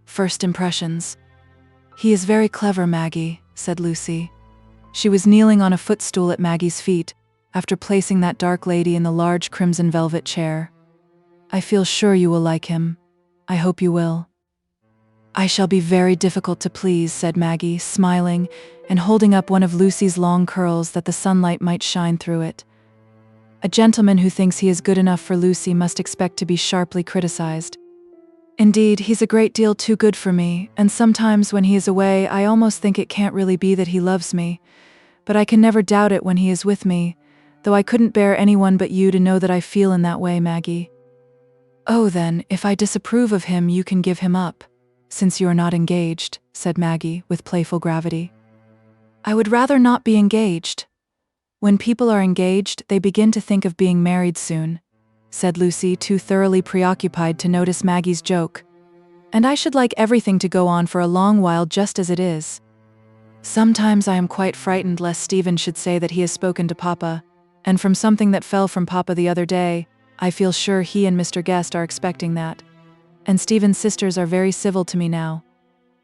First Impressions. "He is very clever, Maggie," said Lucy. She was kneeling on a footstool at Maggie's feet, after placing that dark lady in the large crimson velvet chair. "I feel sure you will like him. I hope you will." "I shall be very difficult to please," said Maggie, smiling, and holding up one of Lucy's long curls that the sunlight might shine through it. A gentleman who thinks he is good enough for Lucy must expect to be sharply criticized. "Indeed, he's a great deal too good for me, and sometimes when he is away I almost think it can't really be that he loves me. But I can never doubt it when he is with me, though I couldn't bear anyone but you to know that I feel in that way, Maggie. Oh, then, if I disapprove of him, you can give him up, since you are not engaged, said Maggie with playful gravity. I would rather not be engaged. When people are engaged, they begin to think of being married soon, said Lucy, too thoroughly preoccupied to notice Maggie's joke. And I should like everything to go on for a long while just as it is. Sometimes I am quite frightened lest Stephen should say that he has spoken to Papa, and from something that fell from Papa the other day, I feel sure he and Mr. Guest are expecting that. And Stephen's sisters are very civil to me now.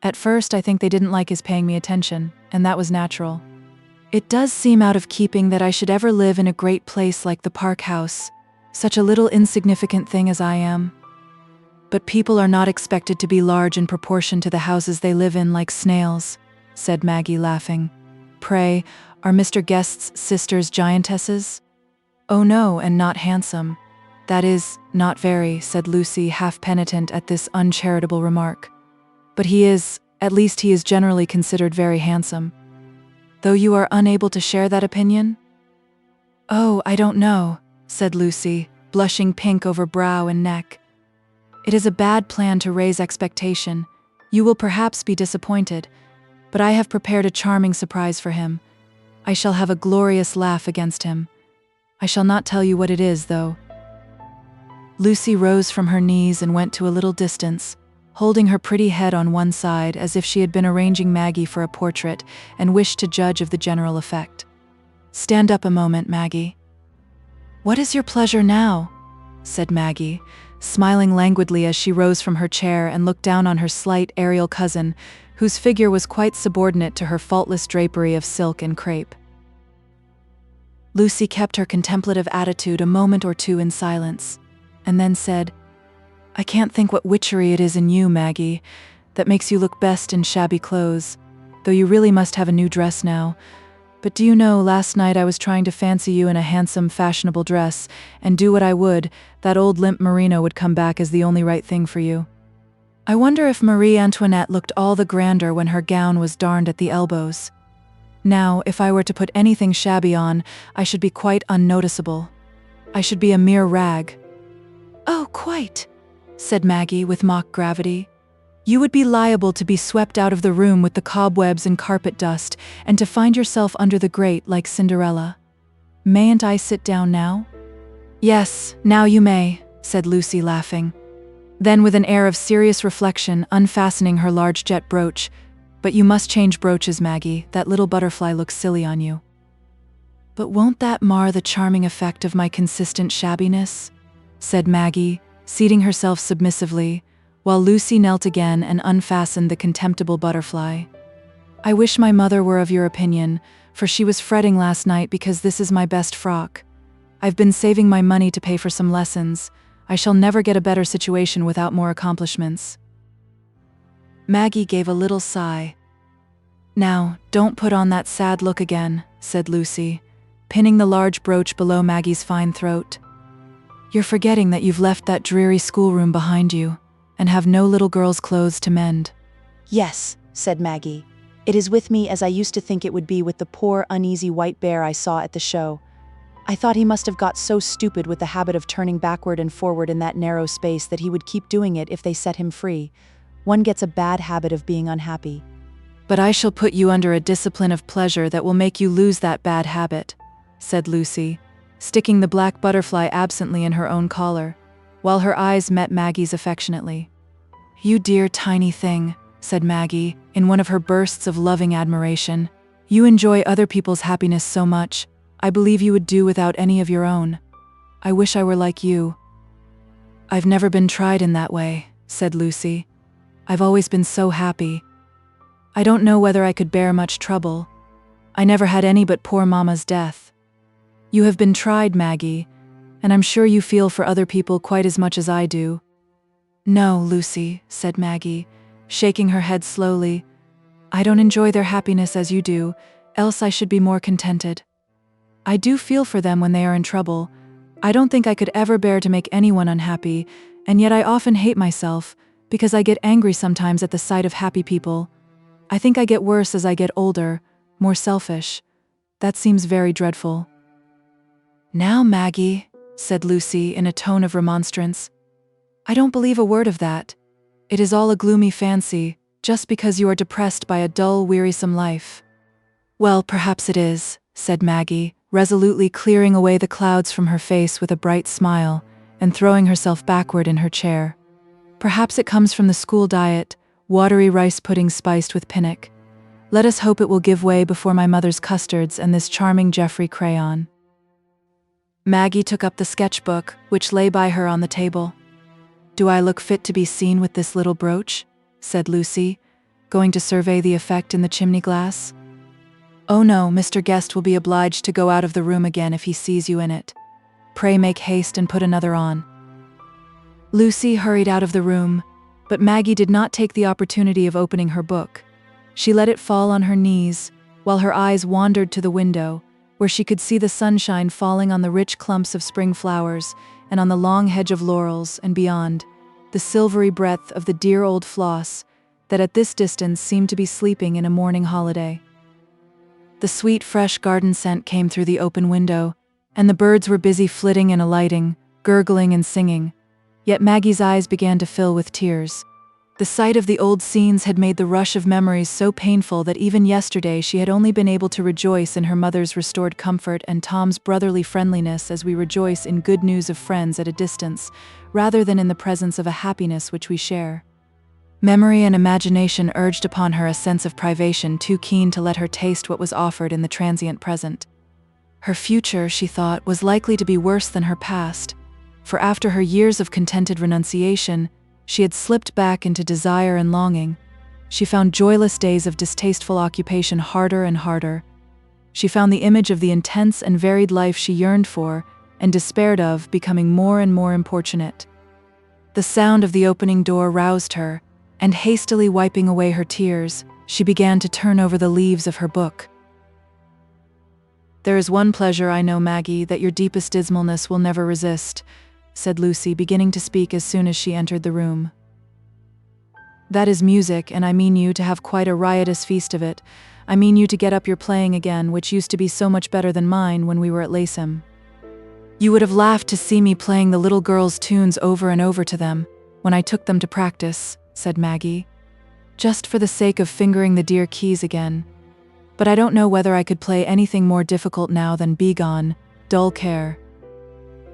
At first I think they didn't like his paying me attention, and that was natural. It does seem out of keeping that I should ever live in a great place like the Park House, such a little insignificant thing as I am. But people are not expected to be large in proportion to the houses they live in like snails, said Maggie, laughing. Pray, are Mr. Guest's sisters giantesses? Oh no, and not handsome. That is, not very, said Lucy, half penitent at this uncharitable remark. But he is, at least he is generally considered very handsome. Though you are unable to share that opinion? Oh, I don't know, said Lucy, blushing pink over brow and neck. It is a bad plan to raise expectation. You will perhaps be disappointed, but I have prepared a charming surprise for him. I shall have a glorious laugh against him. I shall not tell you what it is, though. Lucy rose from her knees and went to a little distance, holding her pretty head on one side as if she had been arranging Maggie for a portrait and wished to judge of the general effect. Stand up a moment, Maggie. What is your pleasure now? Said Maggie, smiling languidly as she rose from her chair and looked down on her slight, aerial cousin, whose figure was quite subordinate to her faultless drapery of silk and crepe. Lucy kept her contemplative attitude a moment or two in silence, and then said, I can't think what witchery it is in you, Maggie, that makes you look best in shabby clothes, though you really must have a new dress now. But do you know, last night I was trying to fancy you in a handsome, fashionable dress, and do what I would, that old limp merino would come back as the only right thing for you. I wonder if Marie Antoinette looked all the grander when her gown was darned at the elbows. Now, if I were to put anything shabby on, I should be quite unnoticeable. I should be a mere rag. Oh, quite, said Maggie with mock gravity. You would be liable to be swept out of the room with the cobwebs and carpet dust, and to find yourself under the grate like Cinderella. Mayn't I sit down now? Yes, now you may, said Lucy, laughing. Then with an air of serious reflection, unfastening her large jet brooch, but you must change brooches, Maggie, that little butterfly looks silly on you. But won't that mar the charming effect of my consistent shabbiness? Said Maggie, seating herself submissively, while Lucy knelt again and unfastened the contemptible butterfly. I wish my mother were of your opinion, for she was fretting last night because this is my best frock. I've been saving my money to pay for some lessons. I shall never get a better situation without more accomplishments. Maggie gave a little sigh. Now, don't put on that sad look again, said Lucy, pinning the large brooch below Maggie's fine throat. You're forgetting that you've left that dreary schoolroom behind you, and have no little girl's clothes to mend. Yes, said Maggie. It is with me as I used to think it would be with the poor, uneasy white bear I saw at the show. I thought he must have got so stupid with the habit of turning backward and forward in that narrow space that he would keep doing it if they set him free. One gets a bad habit of being unhappy. But I shall put you under a discipline of pleasure that will make you lose that bad habit, said Lucy, sticking the black butterfly absently in her own collar, while her eyes met Maggie's affectionately. You dear tiny thing, said Maggie, in one of her bursts of loving admiration. You enjoy other people's happiness so much, I believe you would do without any of your own. I wish I were like you. I've never been tried in that way, said Lucy. I've always been so happy. I don't know whether I could bear much trouble. I never had any but poor Mama's death. You have been tried, Maggie, and I'm sure you feel for other people quite as much as I do. No, Lucy, said Maggie, shaking her head slowly. I don't enjoy their happiness as you do, else I should be more contented. I do feel for them when they are in trouble. I don't think I could ever bear to make anyone unhappy, and yet I often hate myself, because I get angry sometimes at the sight of happy people. I think I get worse as I get older, more selfish. That seems very dreadful. "Now, Maggie," said Lucy in a tone of remonstrance. "I don't believe a word of that. It is all a gloomy fancy, just because you are depressed by a dull, wearisome life." "Well, perhaps it is," said Maggie, resolutely clearing away the clouds from her face with a bright smile, and throwing herself backward in her chair. "Perhaps it comes from the school diet, watery rice pudding spiced with pinnock. Let us hope it will give way before my mother's custards and this charming Geoffrey crayon." Maggie took up the sketchbook, which lay by her on the table. "Do I look fit to be seen with this little brooch?" said Lucy, going to survey the effect in the chimney glass. "Oh no, Mr. Guest will be obliged to go out of the room again if he sees you in it. Pray make haste and put another on." Lucy hurried out of the room, but Maggie did not take the opportunity of opening her book. She let it fall on her knees, while her eyes wandered to the window, where she could see the sunshine falling on the rich clumps of spring flowers and on the long hedge of laurels, and beyond, the silvery breadth of the dear old Floss, that at this distance seemed to be sleeping in a morning holiday. The sweet, fresh garden scent came through the open window, and the birds were busy flitting and alighting, gurgling and singing. Yet Maggie's eyes began to fill with tears. The sight of the old scenes had made the rush of memories so painful that even yesterday she had only been able to rejoice in her mother's restored comfort and Tom's brotherly friendliness as we rejoice in good news of friends at a distance, rather than in the presence of a happiness which we share. Memory and imagination urged upon her a sense of privation too keen to let her taste what was offered in the transient present. Her future, she thought, was likely to be worse than her past, for after her years of contented renunciation, she had slipped back into desire and longing. She found joyless days of distasteful occupation harder and harder. She found the image of the intense and varied life she yearned for and despaired of becoming more and more importunate. The sound of the opening door roused her, and hastily wiping away her tears, she began to turn over the leaves of her book. "There is one pleasure, I know, Maggie, that your deepest dismalness will never resist," said Lucy, beginning to speak as soon as she entered the room. "That is music, and I mean you to have quite a riotous feast of it. I mean you to get up your playing again, which used to be so much better than mine when we were at XIII. You would have laughed to see me playing the little girls' tunes over and over to them, when I took them to practice," said Maggie, "just for the sake of fingering the dear keys again. But I don't know whether I could play anything more difficult now than Begone, Dull Care.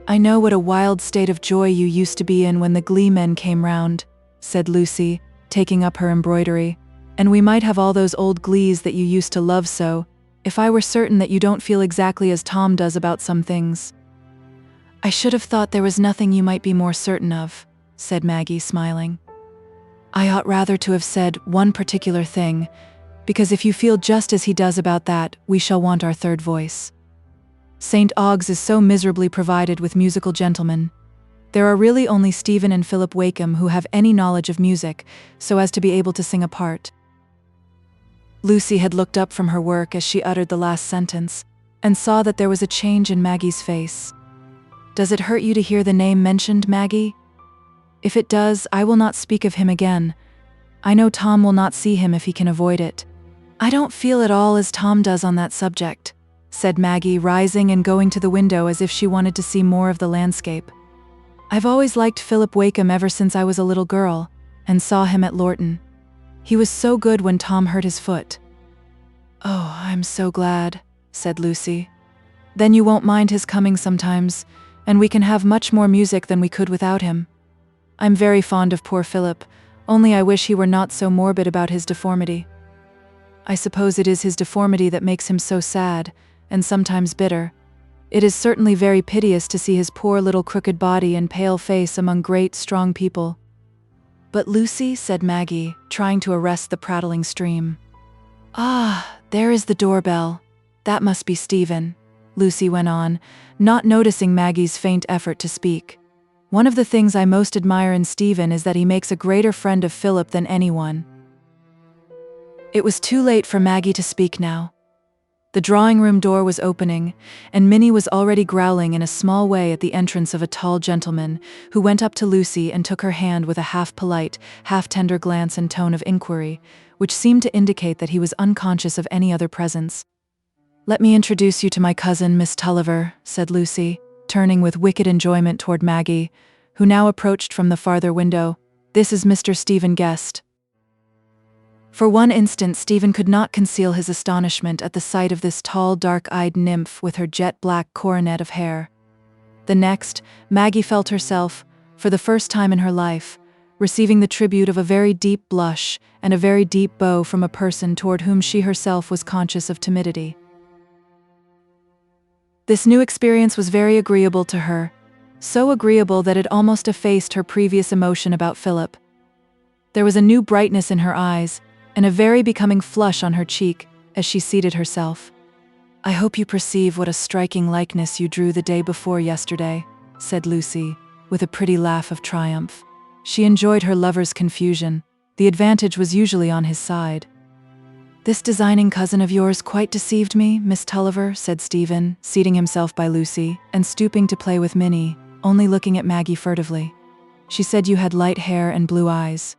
I know what a wild state of joy you used to be in when the glee men came round," said Lucy, taking up her embroidery, "and we might have all those old glees that you used to love so, if I were certain that you don't feel exactly as Tom does about some things." "I should have thought there was nothing you might be more certain of," said Maggie, smiling. "I ought rather to have said one particular thing, because if you feel just as he does about that, we shall want our third voice. St. Ogg's is so miserably provided with musical gentlemen. There are really only Stephen and Philip Wakem who have any knowledge of music, so as to be able to sing a part." Lucy had looked up from her work as she uttered the last sentence, and saw that there was a change in Maggie's face. "Does it hurt you to hear the name mentioned, Maggie? If it does, I will not speak of him again. I know Tom will not see him if he can avoid it. I don't feel at all as Tom does on that subject," said Maggie, rising and going to the window as if she wanted to see more of the landscape. "I've always liked Philip Wakem ever since I was a little girl, and saw him at Lorton. He was so good when Tom hurt his foot." "Oh, I'm so glad," said Lucy. "Then you won't mind his coming sometimes, and we can have much more music than we could without him. I'm very fond of poor Philip, only I wish he were not so morbid about his deformity. I suppose it is his deformity that makes him so sad, and sometimes bitter. It is certainly very piteous to see his poor little crooked body and pale face among great, strong people." "But Lucy," said Maggie, trying to arrest the prattling stream. "Ah, there is the doorbell. That must be Stephen," Lucy went on, not noticing Maggie's faint effort to speak. "One of the things I most admire in Stephen is that he makes a greater friend of Philip than anyone." It was too late for Maggie to speak now. The drawing-room door was opening, and Minnie was already growling in a small way at the entrance of a tall gentleman, who went up to Lucy and took her hand with a half-polite, half-tender glance and tone of inquiry, which seemed to indicate that he was unconscious of any other presence. "Let me introduce you to my cousin, Miss Tulliver," said Lucy, turning with wicked enjoyment toward Maggie, who now approached from the farther window. "This is Mr. Stephen Guest." For one instant Stephen could not conceal his astonishment at the sight of this tall, dark-eyed nymph with her jet-black coronet of hair. The next, Maggie felt herself, for the first time in her life, receiving the tribute of a very deep blush and a very deep bow from a person toward whom she herself was conscious of timidity. This new experience was very agreeable to her, so agreeable that it almost effaced her previous emotion about Philip. There was a new brightness in her eyes, and a very becoming flush on her cheek as she seated herself. "I hope you perceive what a striking likeness you drew the day before yesterday," said Lucy, with a pretty laugh of triumph. She enjoyed her lover's confusion. The advantage was usually on his side. "This designing cousin of yours quite deceived me, Miss Tulliver," said Stephen, seating himself by Lucy and stooping to play with Minnie, only looking at Maggie furtively. "She said you had light hair and blue eyes."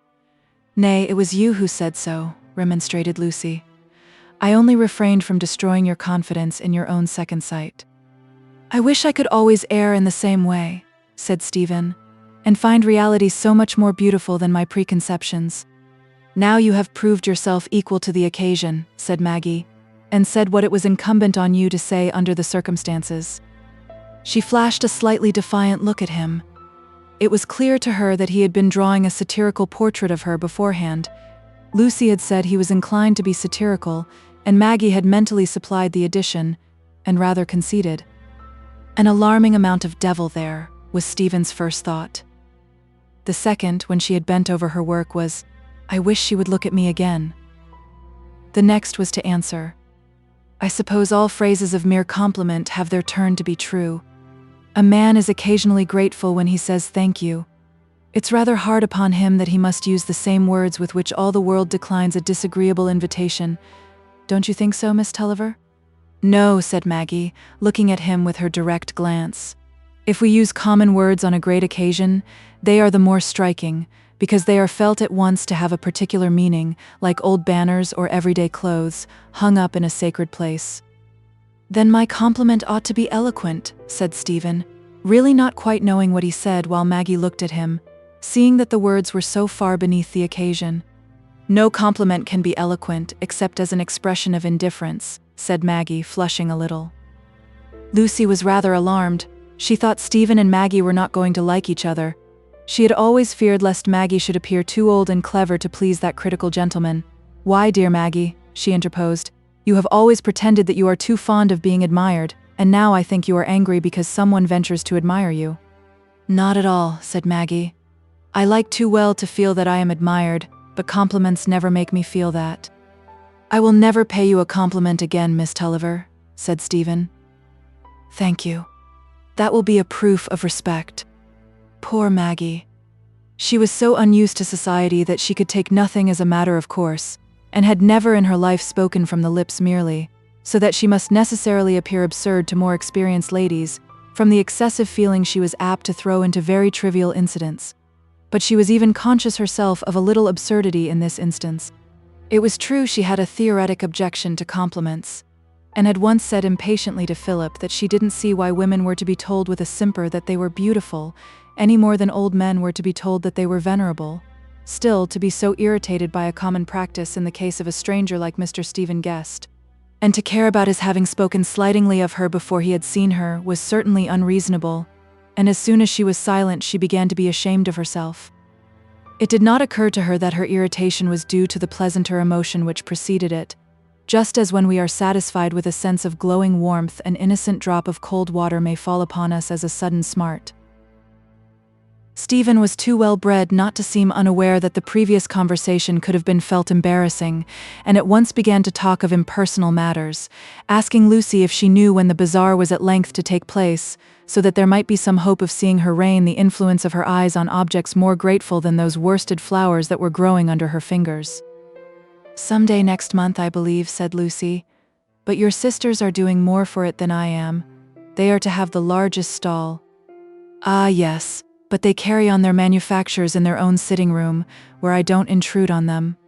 "Nay, it was you who said so," remonstrated Lucy. "I only refrained from destroying your confidence in your own second sight." "I wish I could always err in the same way," said Stephen, "and find reality so much more beautiful than my preconceptions." "Now you have proved yourself equal to the occasion," said Maggie, and said what it was incumbent on you to say under the circumstances. She flashed a slightly defiant look at him. It was clear to her that he had been drawing a satirical portrait of her beforehand. Lucy had said he was inclined to be satirical, and Maggie had mentally supplied the addition, and rather conceded. An alarming amount of devil there, was Stephen's first thought. The second, when she had bent over her work, was, "I wish she would look at me again." The next was to answer, "I suppose all phrases of mere compliment have their turn to be true. A man is occasionally grateful when he says thank you. It's rather hard upon him that he must use the same words with which all the world declines a disagreeable invitation. Don't you think so, Miss Tulliver?" "No," said Maggie, looking at him with her direct glance. "If we use common words on a great occasion, they are the more striking, because they are felt at once to have a particular meaning, like old banners or everyday clothes, hung up in a sacred place." "Then my compliment ought to be eloquent," said Stephen, really not quite knowing what he said while Maggie looked at him, seeing that the words were so far beneath the occasion. "No compliment can be eloquent except as an expression of indifference," said Maggie, flushing a little. Lucy was rather alarmed. She thought Stephen and Maggie were not going to like each other. She had always feared lest Maggie should appear too old and clever to please that critical gentleman. "Why, dear Maggie," she interposed, "you have always pretended that you are too fond of being admired, and now I think you are angry because someone ventures to admire you." "Not at all," said Maggie. "I like too well to feel that I am admired, but compliments never make me feel that." "I will never pay you a compliment again, Miss Tulliver," said Stephen. "Thank you. That will be a proof of respect." Poor Maggie. She was so unused to society that she could take nothing as a matter of course, and had never in her life spoken from the lips merely, so that she must necessarily appear absurd to more experienced ladies, from the excessive feeling she was apt to throw into very trivial incidents. But she was even conscious herself of a little absurdity in this instance. It was true she had a theoretic objection to compliments, and had once said impatiently to Philip that she didn't see why women were to be told with a simper that they were beautiful, any more than old men were to be told that they were venerable. Still, to be so irritated by a common practice in the case of a stranger like Mr. Stephen Guest, and to care about his having spoken slightingly of her before he had seen her, was certainly unreasonable, and as soon as she was silent she began to be ashamed of herself. It did not occur to her that her irritation was due to the pleasanter emotion which preceded it, just as when we are satisfied with a sense of glowing warmth an innocent drop of cold water may fall upon us as a sudden smart. Stephen was too well bred not to seem unaware that the previous conversation could have been felt embarrassing, and at once began to talk of impersonal matters, asking Lucy if she knew when the bazaar was at length to take place, so that there might be some hope of seeing her reign the influence of her eyes on objects more grateful than those worsted flowers that were growing under her fingers. "Some day next month, I believe," said Lucy. "But your sisters are doing more for it than I am. They are to have the largest stall." "Ah, yes. But they carry on their manufactures in their own sitting room, where I don't intrude on them.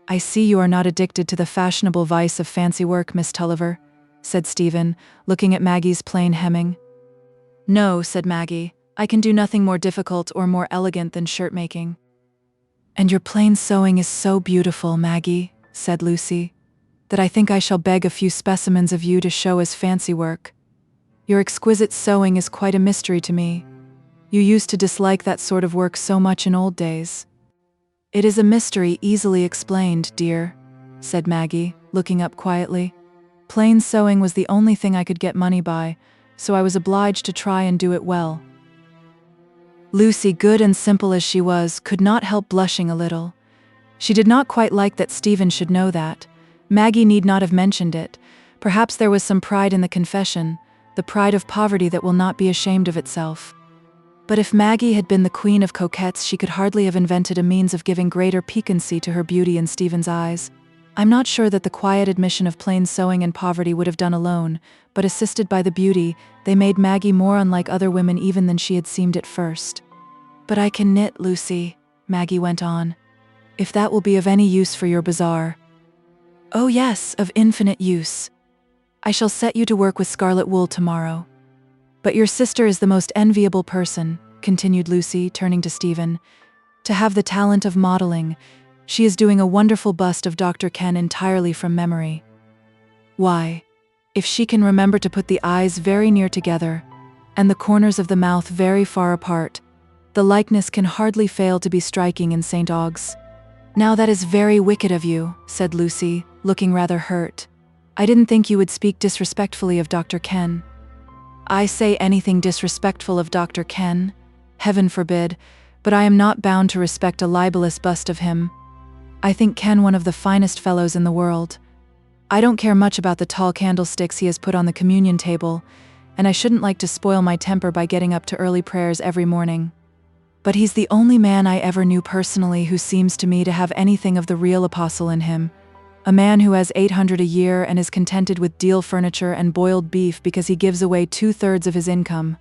I see you are not addicted to the fashionable vice of fancy work, Miss Tulliver. said Stephen, looking at Maggie's plain hemming. No, said Maggie, I can do nothing more difficult or more elegant than shirt-making. And your plain sewing is so beautiful, Maggie, said Lucy, that I think I shall beg a few specimens of you to show as fancy work. Your exquisite sewing is quite a mystery to me. You used to dislike that sort of work so much in old days. It is a mystery easily explained, dear, said Maggie, looking up quietly. Plain sewing was the only thing I could get money by, so I was obliged to try and do it well. Lucy, good and simple as she was, could not help blushing a little. She did not quite like that Stephen should know that. Maggie need not have mentioned it. Perhaps there was some pride in the confession, the pride of poverty that will not be ashamed of itself. But if Maggie had been the queen of coquettes, she could hardly have invented a means of giving greater piquancy to her beauty in Stephen's eyes. I'm not sure that the quiet admission of plain sewing and poverty would have done alone, but assisted by the beauty, they made Maggie more unlike other women even than she had seemed at first. But I can knit, Lucy, Maggie went on, if that will be of any use for your bazaar. Oh yes, of infinite use. I shall set you to work with scarlet wool tomorrow. But your sister is the most enviable person, continued Lucy, turning to Stephen, to have the talent of modeling. She is doing a wonderful bust of Dr. Ken entirely from memory. Why, if she can remember to put the eyes very near together, and the corners of the mouth very far apart, the likeness can hardly fail to be striking in St. Aug's. Now that is very wicked of you, said Lucy, looking rather hurt. I didn't think you would speak disrespectfully of Dr. Ken. I say anything disrespectful of Dr. Ken? Heaven forbid, but I am not bound to respect a libelous bust of him. I think Ken one of the finest fellows in the world. I don't care much about the tall candlesticks he has put on the communion table, and I shouldn't like to spoil my temper by getting up to early prayers every morning. But he's the only man I ever knew personally who seems to me to have anything of the real apostle in him. A man who has $800 a year and is contented with deal furniture and boiled beef because he gives away 2/3 of his income.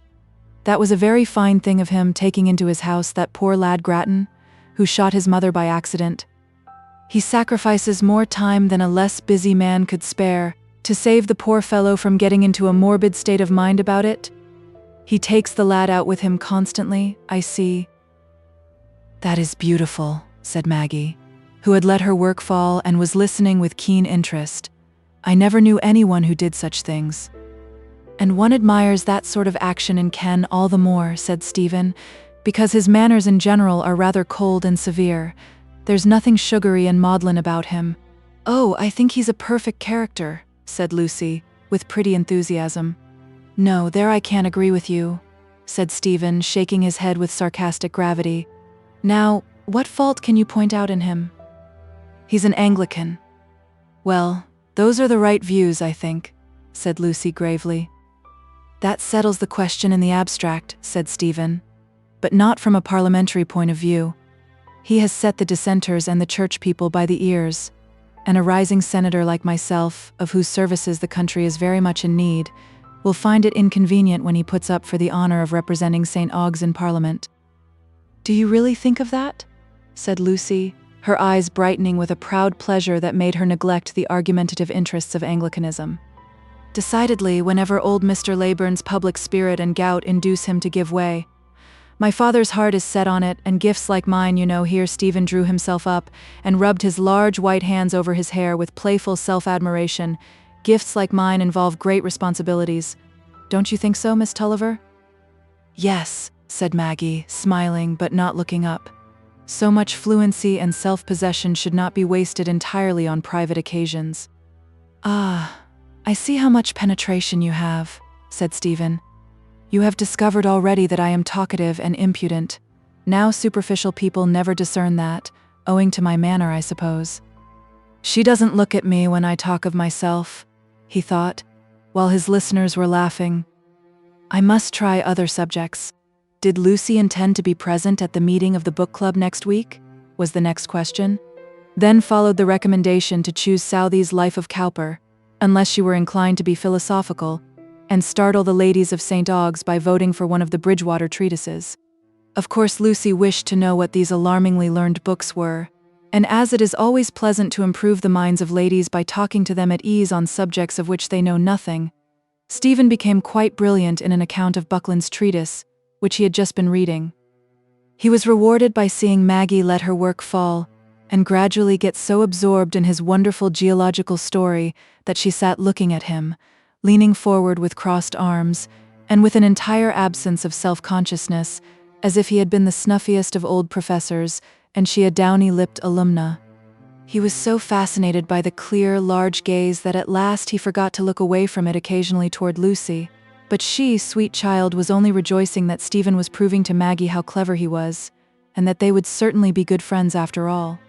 That was a very fine thing of him, taking into his house that poor lad Grattan, who shot his mother by accident. He sacrifices more time than a less busy man could spare to save the poor fellow from getting into a morbid state of mind about it. He takes the lad out with him constantly, I see. That is beautiful, said Maggie, who had let her work fall and was listening with keen interest. I never knew anyone who did such things. And one admires that sort of action in Ken all the more, said Stephen, because his manners in general are rather cold and severe. There's nothing sugary and maudlin about him. Oh, I think he's a perfect character, said Lucy, with pretty enthusiasm. No, there I can't agree with you, said Stephen, shaking his head with sarcastic gravity. Now, what fault can you point out in him? He's an Anglican. Well, those are the right views, I think, said Lucy gravely. That settles the question in the abstract, said Stephen, but not from a parliamentary point of view. He has set the dissenters and the church people by the ears, and a rising senator like myself, of whose services the country is very much in need, will find it inconvenient when he puts up for the honor of representing St. Aug's in Parliament. Do you really think of that? Said Lucy, her eyes brightening with a proud pleasure that made her neglect the argumentative interests of Anglicanism. Decidedly, whenever old Mr. Leyburn's public spirit and gout induce him to give way. My father's heart is set on it, and gifts like mine, you know. Here Stephen drew himself up and rubbed his large white hands over his hair with playful self-admiration. Gifts like mine involve great responsibilities. Don't you think so, Miss Tulliver? Yes, said Maggie, smiling but not looking up. So much fluency and self-possession should not be wasted entirely on private occasions. Ah, I see how much penetration you have, said Stephen. You have discovered already that I am talkative and impudent. Now superficial people never discern that, owing to my manner, I suppose. She doesn't look at me when I talk of myself, he thought, while his listeners were laughing. I must try other subjects. Did Lucy intend to be present at the meeting of the book club next week? Was the next question. Then followed the recommendation to choose Southey's Life of Cowper, unless she were inclined to be philosophical, and startle the ladies of St. Aug's by voting for one of the Bridgewater treatises. Of course Lucy wished to know what these alarmingly learned books were, And as it is always pleasant to improve the minds of ladies by talking to them at ease on subjects of which they know nothing, Stephen became quite brilliant in an account of Buckland's treatise, which he had just been reading. He was rewarded by seeing Maggie let her work fall, and gradually get so absorbed in his wonderful geological story that she sat looking at him, leaning forward with crossed arms, and with an entire absence of self-consciousness, as if he had been the snuffiest of old professors, and she a downy-lipped alumna. He was so fascinated by the clear, large gaze that at last he forgot to look away from it occasionally toward Lucy. But she, sweet child, was only rejoicing that Stephen was proving to Maggie how clever he was, and that they would certainly be good friends after all.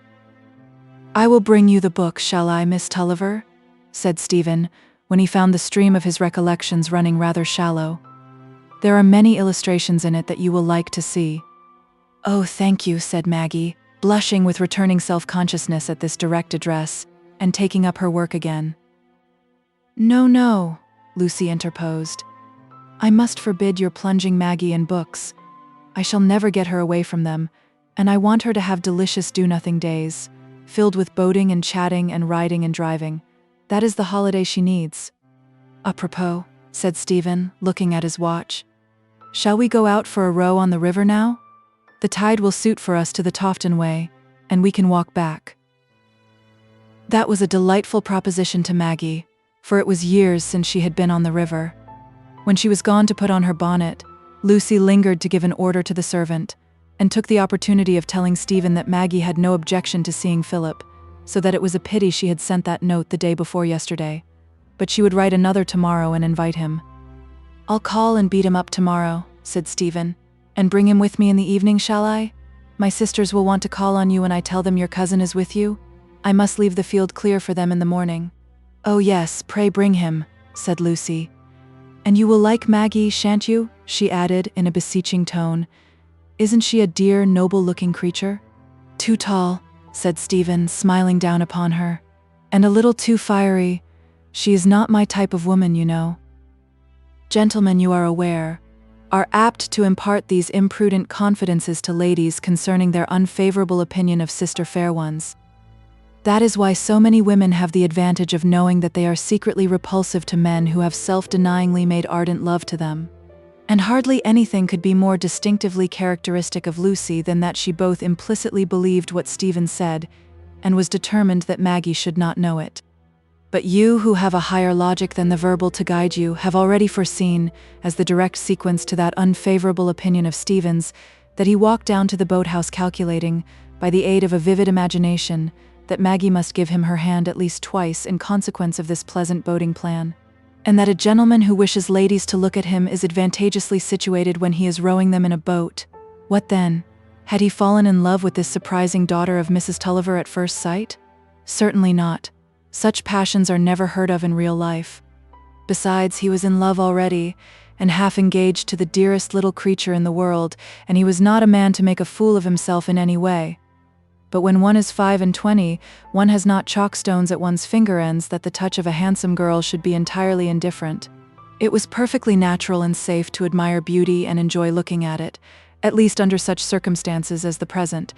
"I will bring you the book, shall I, Miss Tulliver?" said Stephen, when he found the stream of his recollections running rather shallow. "There are many illustrations in it that you will like to see." "Oh, thank you," said Maggie, blushing with returning self-consciousness at this direct address, and taking up her work again. "No, no," Lucy interposed. "I must forbid your plunging Maggie in books. I shall never get her away from them, and I want her to have delicious do-nothing days, filled with boating and chatting and riding and driving. That is the holiday she needs." "Apropos," said Stephen, looking at his watch, "shall we go out for a row on the river now? The tide will suit for us to the Tofton way, and we can walk back." That was a delightful proposition to Maggie, for it was years since she had been on the river. When she was gone to put on her bonnet, Lucy lingered to give an order to the servant, and took the opportunity of telling Stephen that Maggie had no objection to seeing Philip, so that it was a pity she had sent that note the day before yesterday, but she would write another tomorrow and invite him. "I'll call and beat him up tomorrow," said Stephen, "and bring him with me in the evening, shall I? My sisters will want to call on you when I tell them your cousin is with you. I must leave the field clear for them in the morning." "Oh yes, pray bring him," said Lucy. "And you will like Maggie, shan't you?" she added in a beseeching tone. "Isn't she a dear, noble-looking creature?" "Too tall," said Stephen, smiling down upon her, "and a little too fiery. She is not my type of woman, you know. Gentlemen, you are aware, are apt to impart these imprudent confidences to ladies concerning their unfavorable opinion of sister fair ones. That is why so many women have the advantage of knowing that they are secretly repulsive to men who have self-denyingly made ardent love to them. And hardly anything could be more distinctively characteristic of Lucy than that she both implicitly believed what Stephen said, and was determined that Maggie should not know it. But you, who have a higher logic than the verbal to guide you, have already foreseen, as the direct sequence to that unfavorable opinion of Stephen's, that he walked down to the boathouse calculating, by the aid of a vivid imagination, that Maggie must give him her hand at least twice in consequence of this pleasant boating plan, and that a gentleman who wishes ladies to look at him is advantageously situated when he is rowing them in a boat. What then? Had he fallen in love with this surprising daughter of Mrs. Tulliver at first sight? Certainly not. Such passions are never heard of in real life. Besides, he was in love already, and half engaged to the dearest little creature in the world, and he was not a man to make a fool of himself in any way. But when one is 25, one has not chalkstones at one's finger ends that the touch of a handsome girl should be entirely indifferent. It was perfectly natural and safe to admire beauty and enjoy looking at it, at least under such circumstances as the present,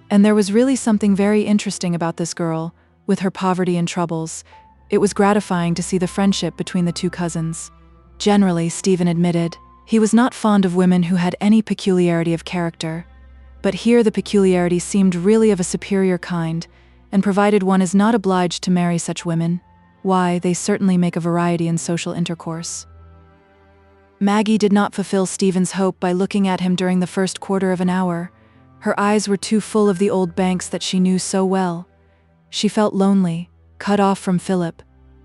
and there was really something very interesting about this girl, with her poverty and troubles. It was gratifying to see the friendship between the two cousins. Generally, Stephen admitted, he was not fond of women who had any peculiarity of character. But here the peculiarity seemed really of a superior kind, and provided one is not obliged to marry such women, why, they certainly make a variety in social intercourse. Maggie did not fulfill Stephen's hope by looking at him during the first quarter of an hour. Her eyes were too full of the old banks that she knew so well. She felt lonely, cut off from Philip,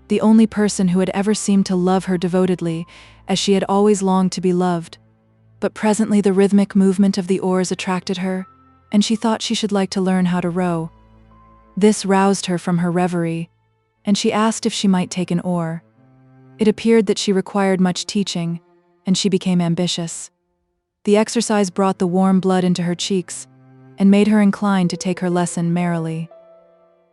the only person who had ever seemed to love her devotedly, as she had always longed to be loved. But presently the rhythmic movement of the oars attracted her, and she thought she should like to learn how to row. This roused her from her reverie, and she asked if she might take an oar. It appeared that she required much teaching, and she became ambitious. The exercise brought the warm blood into her cheeks, and made her inclined to take her lesson merrily.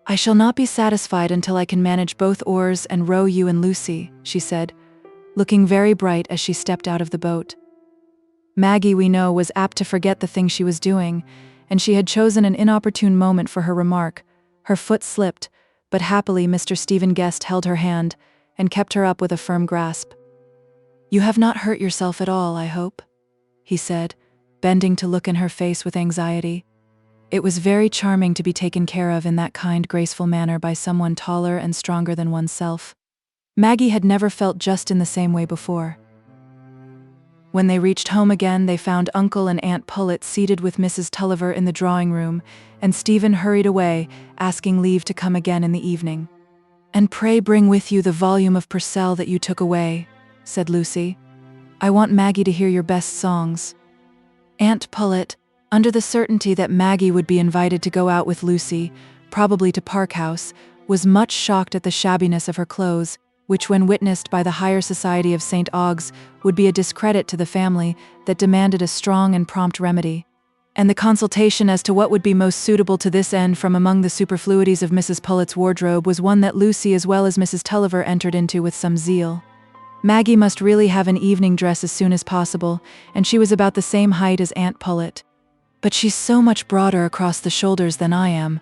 "I shall not be satisfied until I can manage both oars and row you and Lucy," she said, looking very bright as she stepped out of the boat. Maggie, we know, was apt to forget the thing she was doing, and she had chosen an inopportune moment for her remark. Her foot slipped, but happily Mr. Stephen Guest held her hand and kept her up with a firm grasp. "You have not hurt yourself at all, I hope?" he said, bending to look in her face with anxiety. It was very charming to be taken care of in that kind, graceful manner by someone taller and stronger than oneself. Maggie had never felt just in the same way before. When they reached home again, they found Uncle and Aunt Pullet seated with Mrs. Tulliver in the drawing room, and Stephen hurried away, asking leave to come again in the evening. "And pray bring with you the volume of Purcell that you took away," said Lucy. "I want Maggie to hear your best songs." Aunt Pullet, under the certainty that Maggie would be invited to go out with Lucy, probably to Park House, was much shocked at the shabbiness of her clothes, which when witnessed by the higher society of St. Ogg's would be a discredit to the family that demanded a strong and prompt remedy. And the consultation as to what would be most suitable to this end from among the superfluities of Mrs. Pullet's wardrobe was one that Lucy as well as Mrs. Tulliver entered into with some zeal. Maggie must really have an evening dress as soon as possible, and she was about the same height as Aunt Pullet. "But she's so much broader across the shoulders than I am.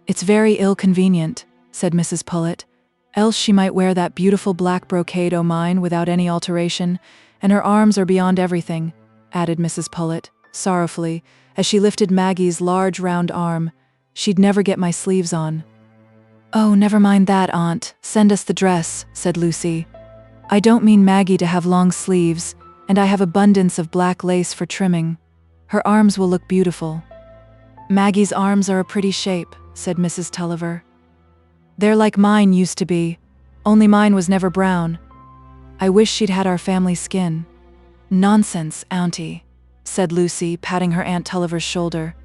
It's very ill-convenient," said Mrs. Pullet. "Else she might wear that beautiful black brocade o' mine without any alteration, and her arms are beyond everything," added Mrs. Pullet, sorrowfully, as she lifted Maggie's large round arm. "She'd never get my sleeves on." "Oh, never mind that, Aunt. Send us the dress," said Lucy. "I don't mean Maggie to have long sleeves, and I have abundance of black lace for trimming. Her arms will look beautiful." "Maggie's arms are a pretty shape," said Mrs. Tulliver. "They're like mine used to be, only mine was never brown. I wish she'd had our family skin." "Nonsense, Auntie," said Lucy, patting her Aunt Tulliver's shoulder.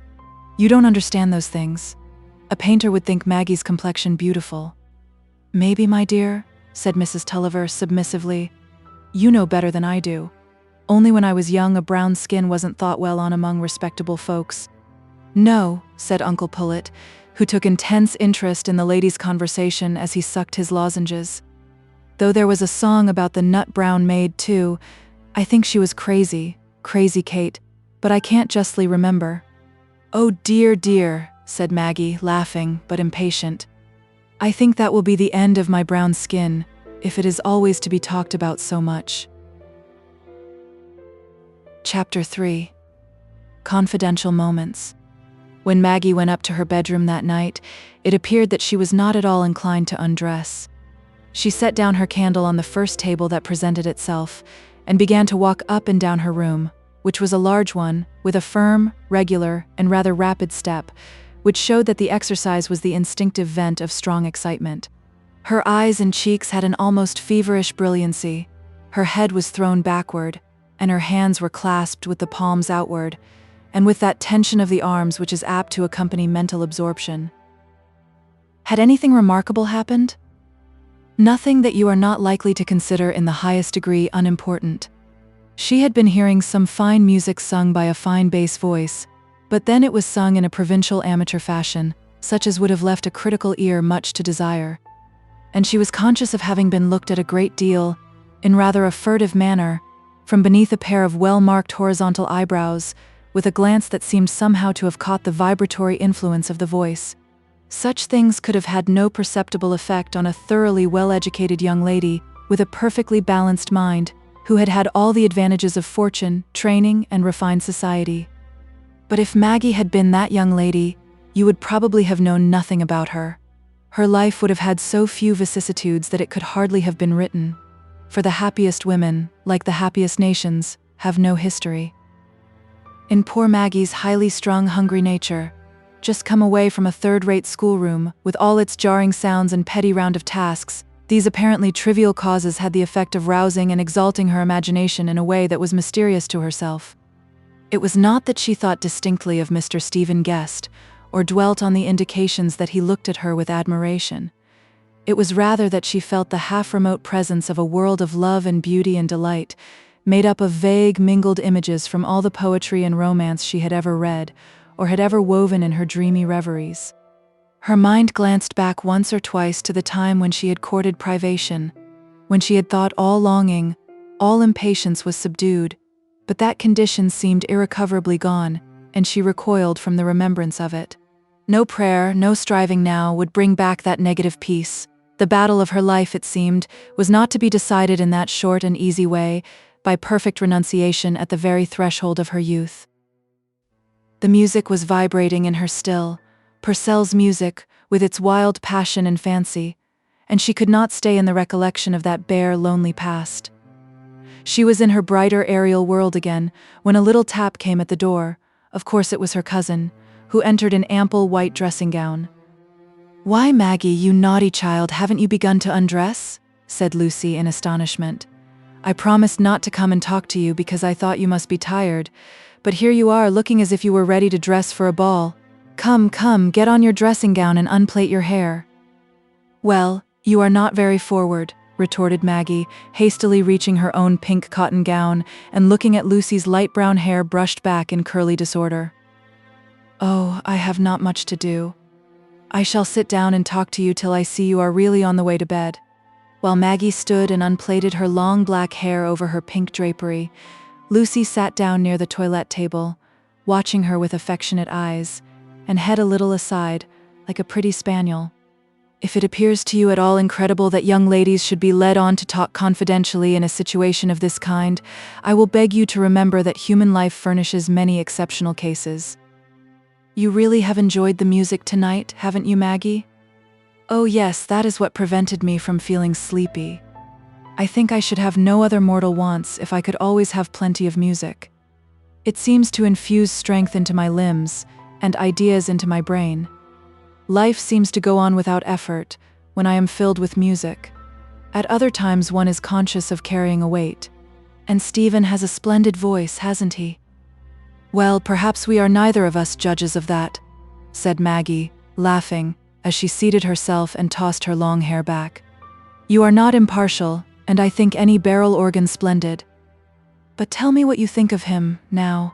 "You don't understand those things. A painter would think Maggie's complexion beautiful." "Maybe, my dear," said Mrs. Tulliver submissively. "You know better than I do. Only when I was young a brown skin wasn't thought well on among respectable folks." "No," said Uncle Pullet, who took intense interest in the ladies' conversation as he sucked his lozenges. "Though there was a song about the nut-brown maid, too. I think she was crazy Kate, but I can't justly remember." "Oh dear, dear," said Maggie, laughing but impatient. "I think that will be the end of my brown skin, if it is always to be talked about so much." Chapter 3. Confidential Moments. When Maggie went up to her bedroom that night, it appeared that she was not at all inclined to undress. She set down her candle on the first table that presented itself, and began to walk up and down her room, which was a large one, with a firm, regular, and rather rapid step, which showed that the exercise was the instinctive vent of strong excitement. Her eyes and cheeks had an almost feverish brilliancy, her head was thrown backward, and her hands were clasped with the palms outward, and with that tension of the arms which is apt to accompany mental absorption. Had anything remarkable happened? Nothing that you are not likely to consider in the highest degree unimportant. She had been hearing some fine music sung by a fine bass voice, but then it was sung in a provincial amateur fashion, such as would have left a critical ear much to desire. And she was conscious of having been looked at a great deal, in rather a furtive manner, from beneath a pair of well-marked horizontal eyebrows, with a glance that seemed somehow to have caught the vibratory influence of the voice. Such things could have had no perceptible effect on a thoroughly well-educated young lady with a perfectly balanced mind, who had had all the advantages of fortune, training, and refined society. But if Maggie had been that young lady, you would probably have known nothing about her. Her life would have had so few vicissitudes that it could hardly have been written. For the happiest women, like the happiest nations, have no history. In poor Maggie's highly strung, hungry nature, just come away from a third-rate schoolroom, with all its jarring sounds and petty round of tasks, these apparently trivial causes had the effect of rousing and exalting her imagination in a way that was mysterious to herself. It was not that she thought distinctly of Mr. Stephen Guest, or dwelt on the indications that he looked at her with admiration. It was rather that she felt the half-remote presence of a world of love and beauty and delight, made up of vague, mingled images from all the poetry and romance she had ever read, or had ever woven in her dreamy reveries. Her mind glanced back once or twice to the time when she had courted privation, when she had thought all longing, all impatience was subdued, but that condition seemed irrecoverably gone, and she recoiled from the remembrance of it. No prayer, no striving now would bring back that negative peace. The battle of her life, it seemed, was not to be decided in that short and easy way, by perfect renunciation at the very threshold of her youth. The music was vibrating in her still, Purcell's music, with its wild passion and fancy, and she could not stay in the recollection of that bare, lonely past. She was in her brighter aerial world again, when a little tap came at the door. Of course it was her cousin, who entered in ample white dressing gown. "Why, Maggie, you naughty child, haven't you begun to undress?" said Lucy in astonishment. "I promised not to come and talk to you because I thought you must be tired, but here you are looking as if you were ready to dress for a ball. Come, come, get on your dressing gown and unplait your hair." "Well, you are not very forward," retorted Maggie, hastily reaching her own pink cotton gown and looking at Lucy's light brown hair brushed back in curly disorder. "Oh, I have not much to do. I shall sit down and talk to you till I see you are really on the way to bed." While Maggie stood and unplaited her long black hair over her pink drapery, Lucy sat down near the toilette table, watching her with affectionate eyes, and head a little aside, like a pretty spaniel. "If it appears to you at all incredible that young ladies should be led on to talk confidentially in a situation of this kind, I will beg you to remember that human life furnishes many exceptional cases." "You really have enjoyed the music tonight, haven't you, Maggie?" "Oh yes, that is what prevented me from feeling sleepy. I think I should have no other mortal wants if I could always have plenty of music. It seems to infuse strength into my limbs, and ideas into my brain. Life seems to go on without effort when I am filled with music. At other times one is conscious of carrying a weight. And Stephen has a splendid voice, hasn't he?" "Well, perhaps we are neither of us judges of that," said Maggie, laughing, as she seated herself and tossed her long hair back. "You are not impartial, and I think any barrel organ splendid. But tell me what you think of him, now.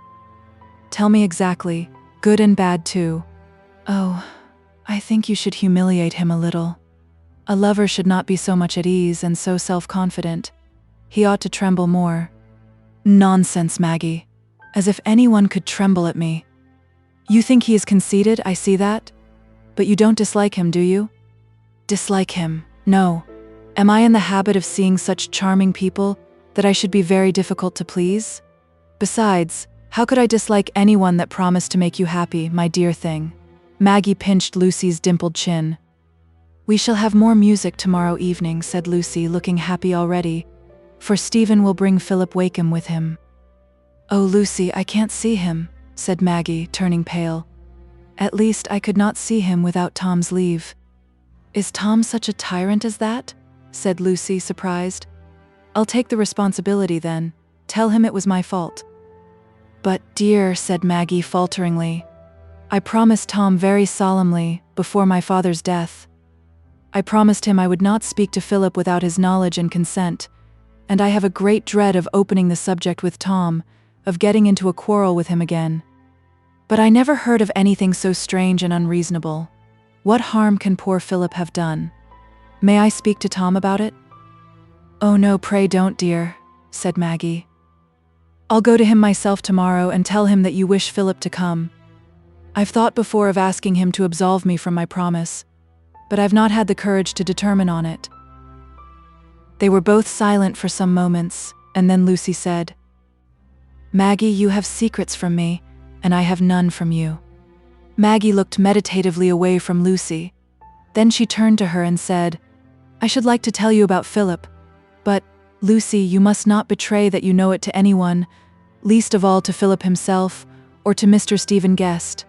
Tell me exactly, good and bad too." "Oh, I think you should humiliate him a little. A lover should not be so much at ease and so self-confident. He ought to tremble more." "Nonsense, Maggie. As if anyone could tremble at me. You think he is conceited, I see that. But you don't dislike him, do you?" "Dislike him? No. Am I in the habit of seeing such charming people that I should be very difficult to please? Besides, how could I dislike anyone that promised to make you happy, my dear thing?" Maggie pinched Lucy's dimpled chin. "We shall have more music tomorrow evening," said Lucy, looking happy already, "for Stephen will bring Philip Wakem with him." "Oh, Lucy, I can't see him," said Maggie, turning pale. "At least I could not see him without Tom's leave." "Is Tom such a tyrant as that?" said Lucy, surprised. "I'll take the responsibility then. Tell him it was my fault." "But, dear," said Maggie falteringly, "I promised Tom very solemnly, before my father's death. I promised him I would not speak to Philip without his knowledge and consent, and I have a great dread of opening the subject with Tom, of getting into a quarrel with him again. But I never heard of anything so strange and unreasonable. What harm can poor Philip have done? May I speak to Tom about it?" "Oh no, pray don't, dear," said Maggie. "I'll go to him myself tomorrow and tell him that you wish Philip to come. I've thought before of asking him to absolve me from my promise, but I've not had the courage to determine on it." They were both silent for some moments, and then Lucy said, "Maggie, you have secrets from me, and I have none from you." Maggie looked meditatively away from Lucy. Then she turned to her and said, "I should like to tell you about Philip, but, Lucy, you must not betray that you know it to anyone, least of all to Philip himself, or to Mr. Stephen Guest."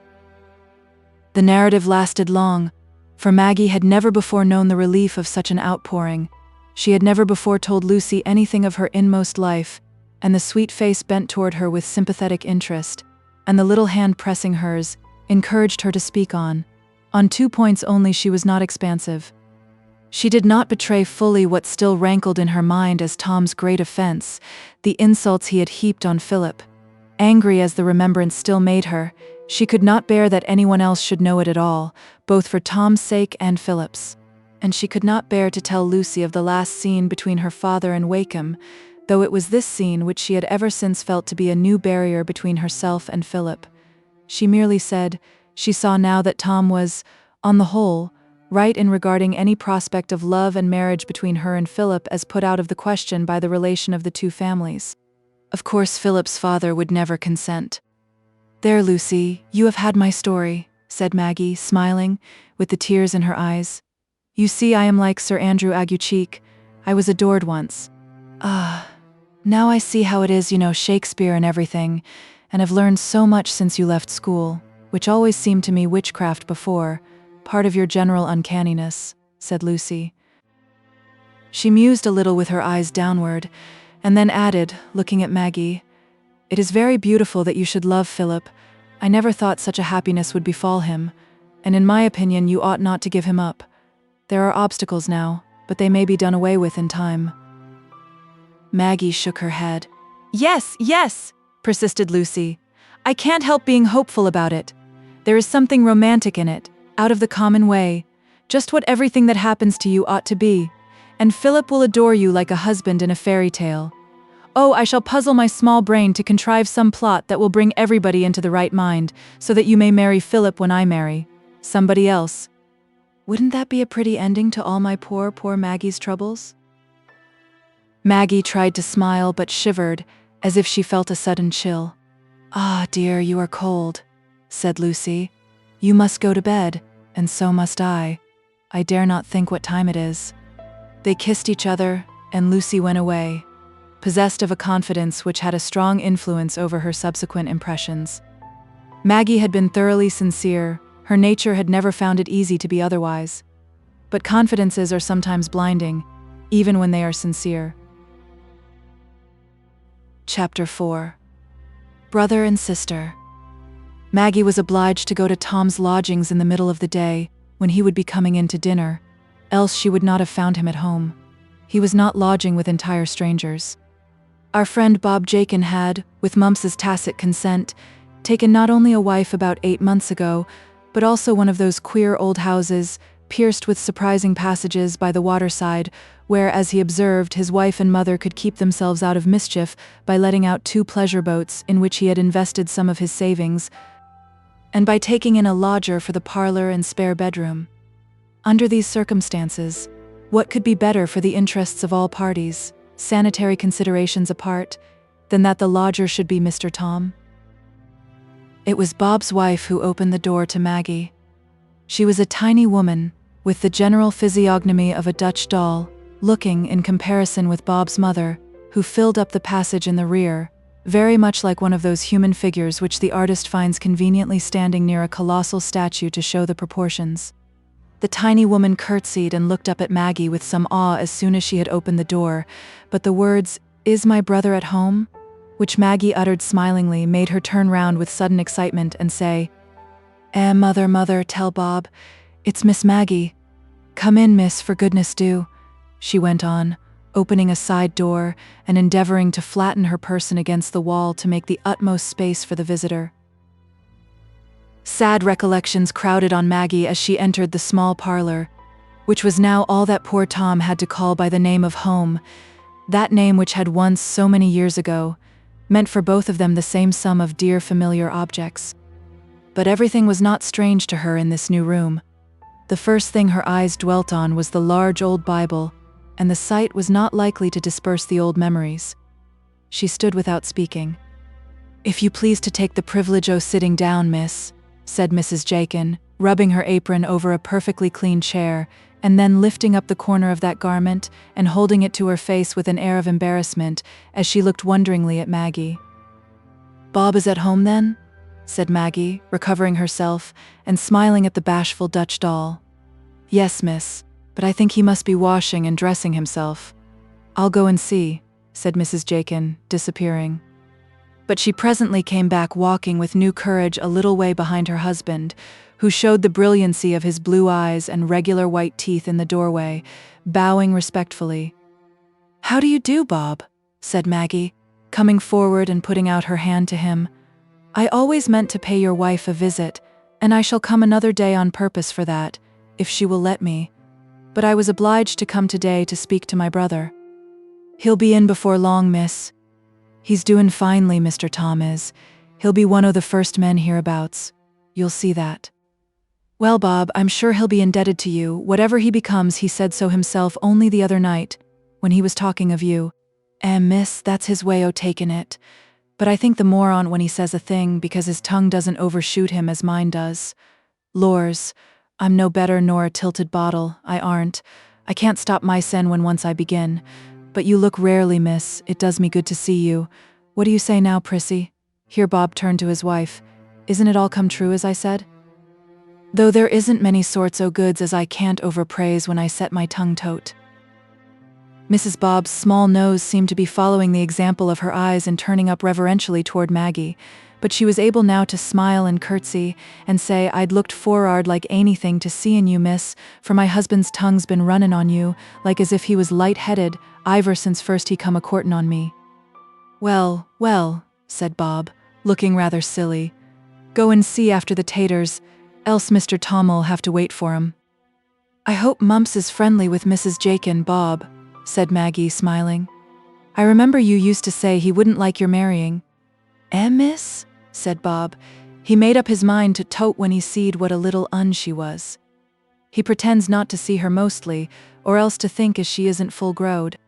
The narrative lasted long, for Maggie had never before known the relief of such an outpouring. She had never before told Lucy anything of her inmost life, and the sweet face bent toward her with sympathetic interest, and the little hand pressing hers, encouraged her to speak on. On 2 points only she was not expansive. She did not betray fully what still rankled in her mind as Tom's great offense, the insults he had heaped on Philip. Angry as the remembrance still made her, she could not bear that anyone else should know it at all, both for Tom's sake and Philip's. And she could not bear to tell Lucy of the last scene between her father and Wakem, though it was this scene which she had ever since felt to be a new barrier between herself and Philip. She merely said she saw now that Tom was, on the whole, right in regarding any prospect of love and marriage between her and Philip as put out of the question by the relation of the two families. Of course, Philip's father would never consent. "There, Lucy, you have had my story," said Maggie, smiling, with the tears in her eyes. "You see, I am like Sir Andrew Aguecheek. I was adored once. Now I see how it is, you know, Shakespeare and everything, and have learned so much since you left school, which always seemed to me witchcraft before, part of your general uncanniness," said Lucy. She mused a little with her eyes downward, and then added, looking at Maggie, "It is very beautiful that you should love Philip. I never thought such a happiness would befall him, and in my opinion you ought not to give him up. There are obstacles now, but they may be done away with in time." Maggie shook her head. Yes, persisted Lucy. "I can't help being hopeful about it. There is something romantic in it, out of the common way, just what everything that happens to you ought to be, and Philip will adore you like a husband in a fairy tale. Oh, I shall puzzle my small brain to contrive some plot that will bring everybody into the right mind, so that you may marry Philip when I marry somebody else. Wouldn't that be a pretty ending to all my poor Maggie's troubles?" Maggie tried to smile but shivered, as if she felt a sudden chill. "Ah, dear, you are cold," said Lucy. "You must go to bed, and so must I. I dare not think what time it is." They kissed each other, and Lucy went away, possessed of a confidence which had a strong influence over her subsequent impressions. Maggie had been thoroughly sincere. Her nature had never found it easy to be otherwise. But confidences are sometimes blinding, even when they are sincere. Chapter 4. Brother and Sister. Maggie was obliged to go to Tom's lodgings in the middle of the day, when he would be coming in to dinner, else she would not have found him at home. He was not lodging with entire strangers. Our friend Bob Jakin had, with Mumps's tacit consent, taken not only a wife about 8 months ago, but also one of those queer old houses, pierced with surprising passages by the waterside, where, as he observed, his wife and mother could keep themselves out of mischief by letting out 2 pleasure boats in which he had invested some of his savings, and by taking in a lodger for the parlor and spare bedroom. Under these circumstances, what could be better for the interests of all parties, sanitary considerations apart, than that the lodger should be Mr. Tom? It was Bob's wife who opened the door to Maggie. She was a tiny woman, with the general physiognomy of a Dutch doll, looking, in comparison with Bob's mother, who filled up the passage in the rear, very much like one of those human figures which the artist finds conveniently standing near a colossal statue to show the proportions. The tiny woman curtsied and looked up at Maggie with some awe as soon as she had opened the door, but the words, "Is my brother at home?" which Maggie uttered smilingly, made her turn round with sudden excitement and say, Mother, tell Bob. It's Miss Maggie. Come in, miss, for goodness do," she went on, opening a side door and endeavoring to flatten her person against the wall to make the utmost space for the visitor. Sad recollections crowded on Maggie as she entered the small parlor, which was now all that poor Tom had to call by the name of home, that name which had once, so many years ago, meant for both of them the same sum of dear familiar objects. But everything was not strange to her in this new room. The first thing her eyes dwelt on was the large old Bible, and the sight was not likely to disperse the old memories. She stood without speaking. "If you please to take the privilege o' sitting down, miss," said Mrs. Jakin, rubbing her apron over a perfectly clean chair, and then lifting up the corner of that garment and holding it to her face with an air of embarrassment as she looked wonderingly at Maggie. "Bob is at home, then?" said Maggie, recovering herself and smiling at the bashful Dutch doll. "Yes, miss, but I think he must be washing and dressing himself." "I'll go and see," said Mrs. Jakin, disappearing. But she presently came back walking with new courage a little way behind her husband, who showed the brilliancy of his blue eyes and regular white teeth in the doorway, bowing respectfully. "How do you do, Bob?" said Maggie, coming forward and putting out her hand to him. "I always meant to pay your wife a visit, and I shall come another day on purpose for that, if she will let me. But I was obliged to come today to speak to my brother." "He'll be in before long, miss. He's doin' finely, Mr. Tom is. He'll be one o' the first men hereabouts. You'll see that. Well, Bob, I'm sure he'll be indebted to you. Whatever he becomes, he said so himself only the other night, when he was talking of you. Miss, that's his way o' takin' it. But I think the more on when he says a thing, because his tongue doesn't overshoot him as mine does. Lors, I'm no better nor a tilted bottle, I aren't. I can't stop my sen when once I begin. But you look rarely, miss. It does me good to see you. What do you say now, Prissy? Here Bob turned to his wife. Isn't it all come true as I said? Though there isn't many sorts o' goods as I can't overpraise when I set my tongue to't. Mrs. Bob's small nose seemed to be following the example of her eyes and turning up reverentially toward Maggie, but she was able now to smile and curtsy and say, I'd looked for'ard like anything to seein' you, miss, for my husband's tongue's been runnin' on you, like as if he was light-headed, iver since first he come a-courtin' on me. Well, well, said Bob, looking rather silly. Go and see after the taters, else Mr. Tom'll have to wait for 'em. I hope Mumps is friendly with Mrs. Jakin, Bob, said Maggie, smiling. I remember you used to say he wouldn't like your marrying. Miss? Said Bob. He made up his mind to tote when he seed what a little she was. He pretends not to see her mostly, or else to think as she isn't full growed.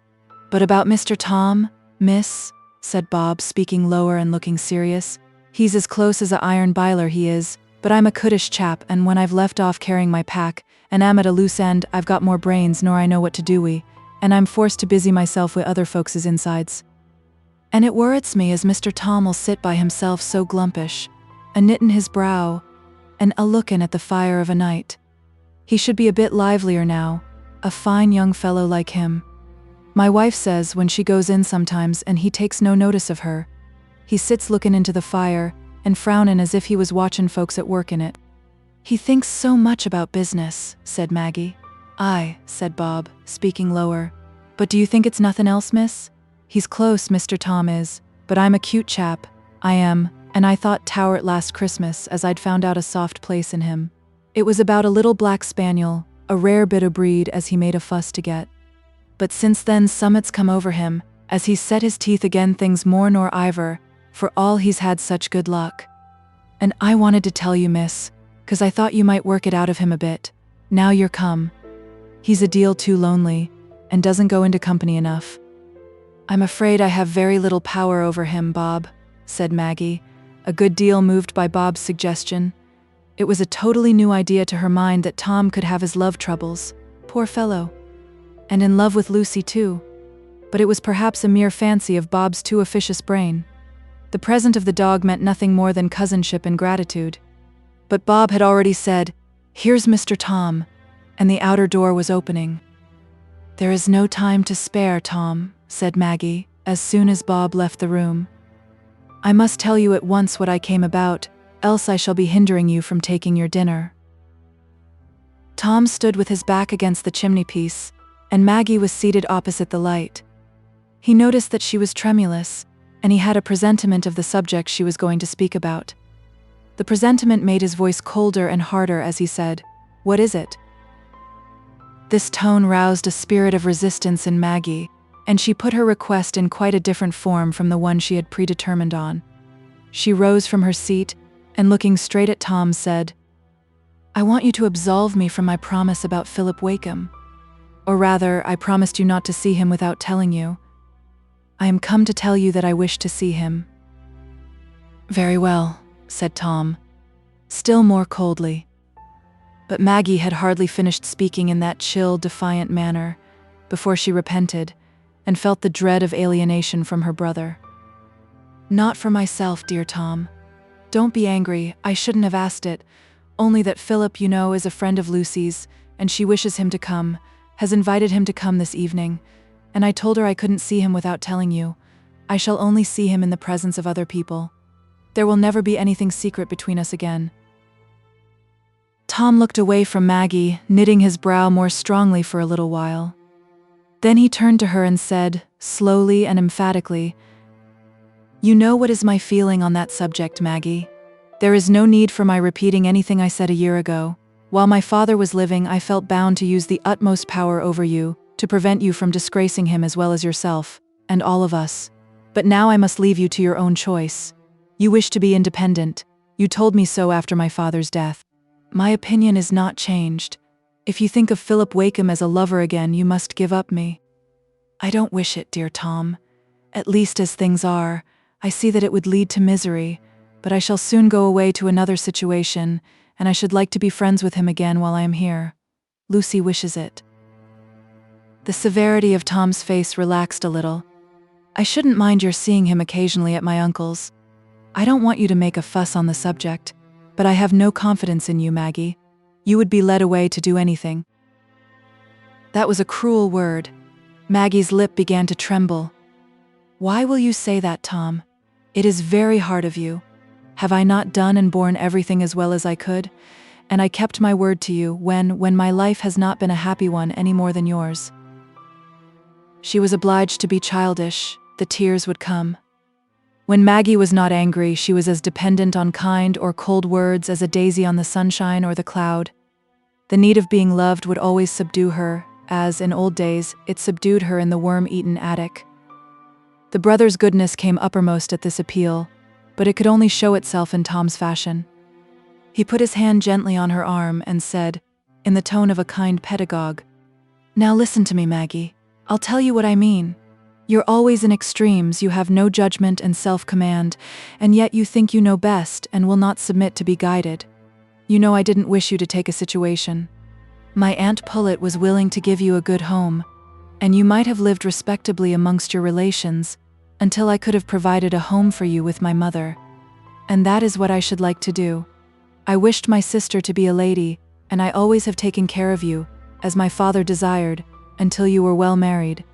But about Mr. Tom, miss, said Bob, speaking lower and looking serious. He's as close as a iron biler, he is, but I'm a coutish chap, and when I've left off carrying my pack, and am at a loose end, I've got more brains nor I know what to do wi', and I'm forced to busy myself wi' other folks' insides. And it worrits me as Mr. Tom'll sit by himself so glumpish, a-knittin' his brow, and a-lookin' at the fire of a night. He should be a bit livelier now, a fine young fellow like him. My wife says when she goes in sometimes and he takes no notice of her, he sits lookin' into the fire and frownin' as if he was watchin' folks at work in it. He thinks so much about business, said Maggie. Aye, said Bob, speaking lower. But do you think it's nothin' else, miss? He's close, Mr. Tom is, but I'm a cute chap, I am, and I thought Towert last Christmas as I'd found out a soft place in him. It was about a little black spaniel, a rare bit o' breed as he made a fuss to get. But since then summat's come over him, as he's set his teeth again things more nor iver, for all he's had such good luck. And I wanted to tell you, miss, 'cause I thought you might work it out of him a bit. Now you're come. He's a deal too lonely, and doesn't go into company enough. I'm afraid I have very little power over him, Bob, said Maggie, a good deal moved by Bob's suggestion. It was a totally new idea to her mind that Tom could have his love troubles, poor fellow. And in love with Lucy too. But it was perhaps a mere fancy of Bob's too officious brain. The present of the dog meant nothing more than cousinship and gratitude. But Bob had already said, "Here's Mr. Tom," and the outer door was opening. "There is no time to spare, Tom," said Maggie, as soon as Bob left the room. "I must tell you at once what I came about, else I shall be hindering you from taking your dinner." Tom stood with his back against the chimney-piece, and Maggie was seated opposite the light. He noticed that she was tremulous, and he had a presentiment of the subject she was going to speak about. The presentiment made his voice colder and harder as he said, "What is it?" This tone roused a spirit of resistance in Maggie, and she put her request in quite a different form from the one she had predetermined on. She rose from her seat, and looking straight at Tom said, "I want you to absolve me from my promise about Philip Wakem. Or rather, I promised you not to see him without telling you. I am come to tell you that I wish to see him." "Very well," said Tom, still more coldly. But Maggie had hardly finished speaking in that chill, defiant manner, before she repented, and felt the dread of alienation from her brother. "Not for myself, dear Tom. Don't be angry, I shouldn't have asked it, only that Philip, you know, is a friend of Lucy's, and she wishes him to come, has invited him to come this evening, and I told her I couldn't see him without telling you. I shall only see him in the presence of other people. There will never be anything secret between us again." Tom looked away from Maggie, knitting his brow more strongly for a little while. Then he turned to her and said, slowly and emphatically, "You know what is my feeling on that subject, Maggie. There is no need for my repeating anything I said a year ago. While my father was living, I felt bound to use the utmost power over you, to prevent you from disgracing him as well as yourself, and all of us. But now I must leave you to your own choice. You wish to be independent. You told me so after my father's death. My opinion is not changed. If you think of Philip Wakem as a lover again, you must give up me. I don't wish it, dear Tom. At least as things are, I see that it would lead to misery, but I shall soon go away to another situation, and I should like to be friends with him again while I am here. Lucy wishes it. The severity of Tom's face relaxed a little. I shouldn't mind your seeing him occasionally at my uncle's. I don't want you to make a fuss on the subject, but I have no confidence in you, Maggie. You would be led away to do anything. That was a cruel word. Maggie's lip began to tremble. Why will you say that, Tom? It is very hard of you. Have I not done and borne everything as well as I could? And I kept my word to you when my life has not been a happy one any more than yours. She was obliged to be childish. The tears would come. When Maggie was not angry, she was as dependent on kind or cold words as a daisy on the sunshine or the cloud. The need of being loved would always subdue her, as, in old days, it subdued her in the worm-eaten attic. The brother's goodness came uppermost at this appeal, but it could only show itself in Tom's fashion. He put his hand gently on her arm and said, in the tone of a kind pedagogue, "Now listen to me, Maggie. I'll tell you what I mean. You're always in extremes, you have no judgment and self-command, and yet you think you know best and will not submit to be guided. You know I didn't wish you to take a situation. My Aunt Pullet was willing to give you a good home, and you might have lived respectably amongst your relations, until I could have provided a home for you with my mother. And that is what I should like to do. I wished my sister to be a lady, and I always have taken care of you, as my father desired, until you were well married.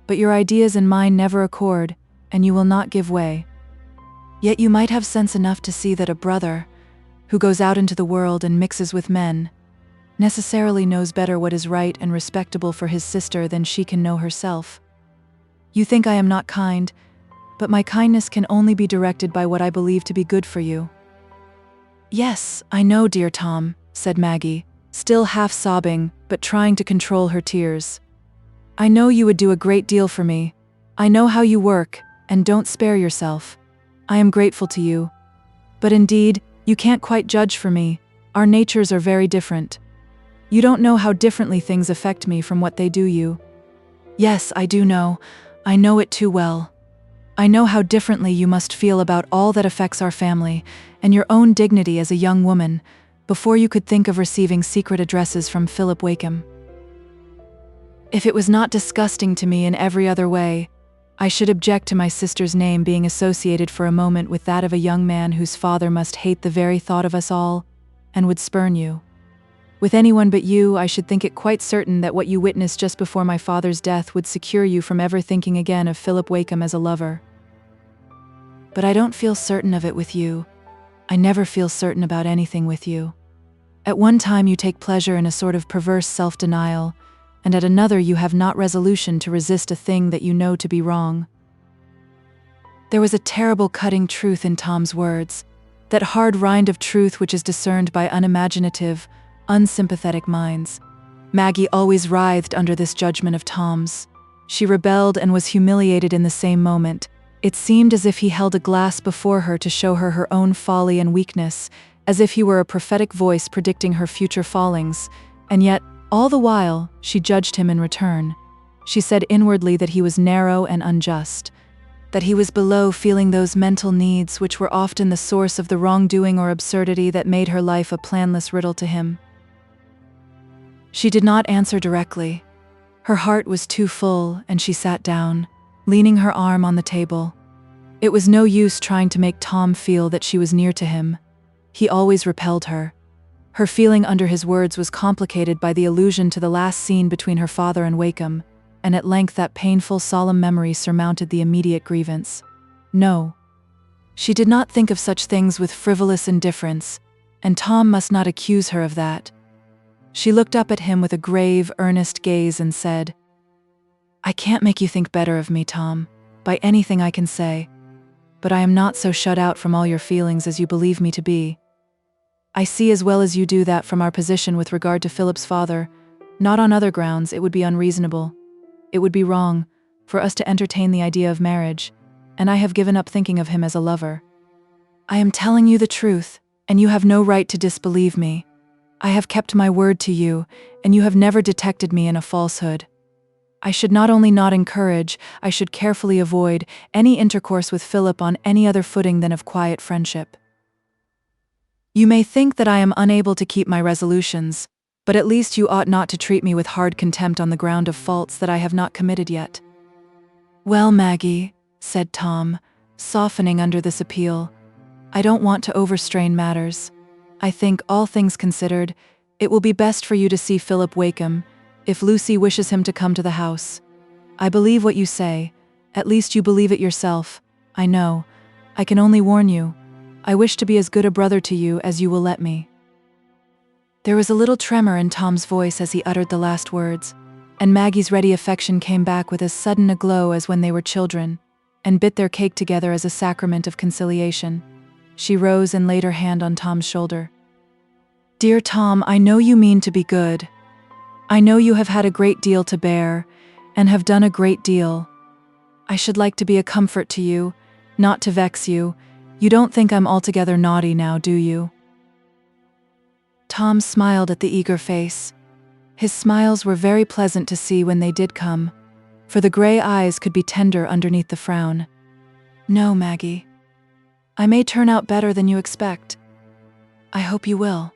But your ideas and mine never accord, and you will not give way. Yet you might have sense enough to see that a brother, who goes out into the world and mixes with men, necessarily knows better what is right and respectable for his sister than she can know herself. You think I am not kind, but my kindness can only be directed by what I believe to be good for you." "Yes, I know, dear Tom," said Maggie, still half sobbing, but trying to control her tears. "I know you would do a great deal for me. I know how you work, and don't spare yourself. I am grateful to you. But indeed, you can't quite judge for me. Our natures are very different. You don't know how differently things affect me from what they do you." "Yes, I do know. I know it too well. I know how differently you must feel about all that affects our family, and your own dignity as a young woman, before you could think of receiving secret addresses from Philip Wakem. If it was not disgusting to me in every other way, I should object to my sister's name being associated for a moment with that of a young man whose father must hate the very thought of us all, and would spurn you. With anyone but you, I should think it quite certain that what you witnessed just before my father's death would secure you from ever thinking again of Philip Wakem as a lover. But I don't feel certain of it with you. I never feel certain about anything with you. At one time you take pleasure in a sort of perverse self-denial, and at another you have not resolution to resist a thing that you know to be wrong." There was a terrible cutting truth in Tom's words, that hard rind of truth which is discerned by unimaginative, unsympathetic minds. Maggie always writhed under this judgment of Tom's. She rebelled and was humiliated in the same moment. It seemed as if he held a glass before her to show her her own folly and weakness, as if he were a prophetic voice predicting her future fallings, and yet, all the while, she judged him in return. She said inwardly that he was narrow and unjust, that he was below feeling those mental needs which were often the source of the wrongdoing or absurdity that made her life a planless riddle to him. She did not answer directly. Her heart was too full, and she sat down, leaning her arm on the table. It was no use trying to make Tom feel that she was near to him. He always repelled her. Her feeling under his words was complicated by the allusion to the last scene between her father and Wakem, and at length that painful, solemn memory surmounted the immediate grievance. No. She did not think of such things with frivolous indifference, and Tom must not accuse her of that. She looked up at him with a grave, earnest gaze and said, "I can't make you think better of me, Tom, by anything I can say, but I am not so shut out from all your feelings as you believe me to be. I see as well as you do that from our position with regard to Philip's father, not on other grounds, it would be unreasonable. It would be wrong for us to entertain the idea of marriage, and I have given up thinking of him as a lover. I am telling you the truth, and you have no right to disbelieve me. I have kept my word to you, and you have never detected me in a falsehood. I should not only not encourage, I should carefully avoid any intercourse with Philip on any other footing than of quiet friendship. You may think that I am unable to keep my resolutions, but at least you ought not to treat me with hard contempt on the ground of faults that I have not committed yet. Well, Maggie, said Tom, softening under this appeal, I don't want to overstrain matters. I think, all things considered, it will be best for you to see Philip Wakem, if Lucy wishes him to come to the house. I believe what you say. At least you believe it yourself. I know. I can only warn you. I wish to be as good a brother to you as you will let me. There was a little tremor in Tom's voice as he uttered the last words, and Maggie's ready affection came back with as sudden a glow as when they were children, and bit their cake together as a sacrament of conciliation. She rose and laid her hand on Tom's shoulder. Dear Tom, I know you mean to be good. I know you have had a great deal to bear, and have done a great deal. I should like to be a comfort to you, not to vex you. You don't think I'm altogether naughty now, do you? Tom smiled at the eager face. His smiles were very pleasant to see when they did come, for the gray eyes could be tender underneath the frown. No, Maggie. I may turn out better than you expect. I hope you will.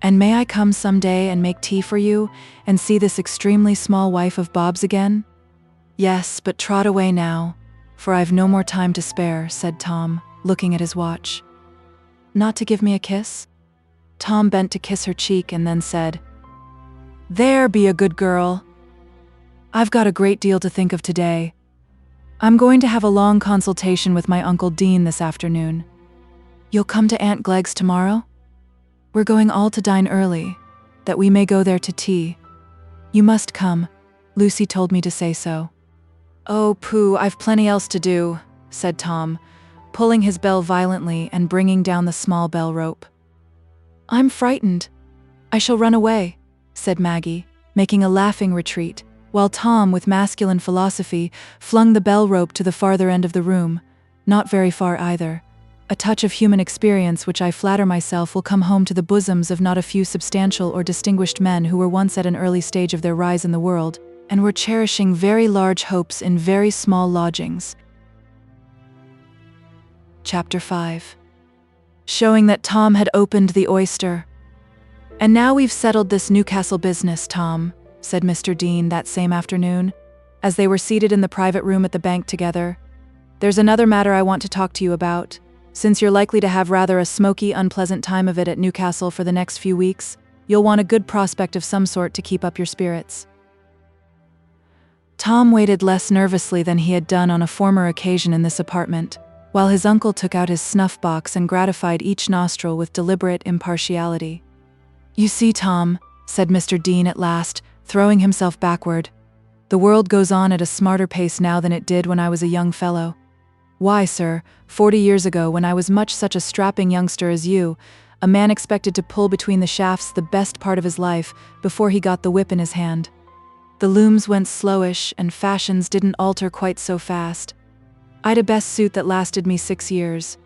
And may I come some day and make tea for you, and see this extremely small wife of Bob's again? Yes, but trot away now, for I've no more time to spare, said Tom, looking at his watch. Not to give me a kiss? Tom bent to kiss her cheek and then said, There, be a good girl. I've got a great deal to think of today. I'm going to have a long consultation with my Uncle Dean this afternoon. You'll come to Aunt Glegg's tomorrow? We're going all to dine early, that we may go there to tea. You must come. Lucy told me to say so. Oh, pooh, I've plenty else to do, said Tom, pulling his bell violently and bringing down the small bell rope. I'm frightened. I shall run away, said Maggie, making a laughing retreat, while Tom, with masculine philosophy, flung the bell rope to the farther end of the room, not very far either. A touch of human experience which I flatter myself will come home to the bosoms of not a few substantial or distinguished men who were once at an early stage of their rise in the world, and were cherishing very large hopes in very small lodgings. Chapter 5. Showing that Tom had opened the Oyster. And now we've settled this Newcastle business, Tom, said Mr. Dean that same afternoon, as they were seated in the private room at the bank together. There's another matter I want to talk to you about. Since you're likely to have rather a smoky, unpleasant time of it at Newcastle for the next few weeks, you'll want a good prospect of some sort to keep up your spirits. Tom waited less nervously than he had done on a former occasion in this apartment, while his uncle took out his snuff-box and gratified each nostril with deliberate impartiality. You see, Tom, said Mr. Dean at last, throwing himself backward, the world goes on at a smarter pace now than it did when I was a young fellow. Why, sir, 40 years ago, when I was much such a strapping youngster as you, a man expected to pull between the shafts the best part of his life before he got the whip in his hand. The looms went slowish, and fashions didn't alter quite so fast. I'd a best suit that lasted me 6 years.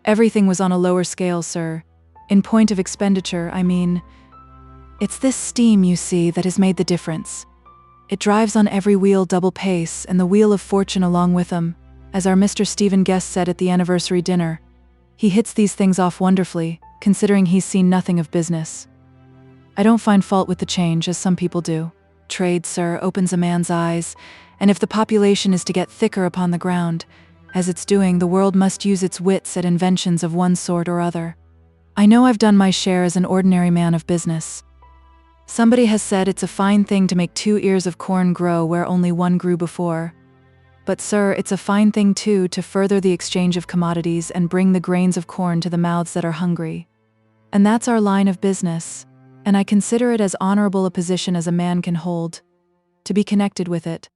Everything was on a lower scale, sir. In point of expenditure, I mean. It's this steam, you see, that has made the difference. It drives on every wheel double pace, and the wheel of fortune along with 'em. As our Mr. Stephen Guest said at the anniversary dinner, he hits these things off wonderfully, considering he's seen nothing of business. I don't find fault with the change, as some people do. Trade, sir, opens a man's eyes, and if the population is to get thicker upon the ground, as it's doing, the world must use its wits at inventions of one sort or other. I know I've done my share as an ordinary man of business. Somebody has said it's a fine thing to make 2 ears of corn grow where only one grew before. But, sir, it's a fine thing, too, to further the exchange of commodities and bring the grains of corn to the mouths that are hungry. And that's our line of business, and I consider it as honorable a position as a man can hold, to be connected with it.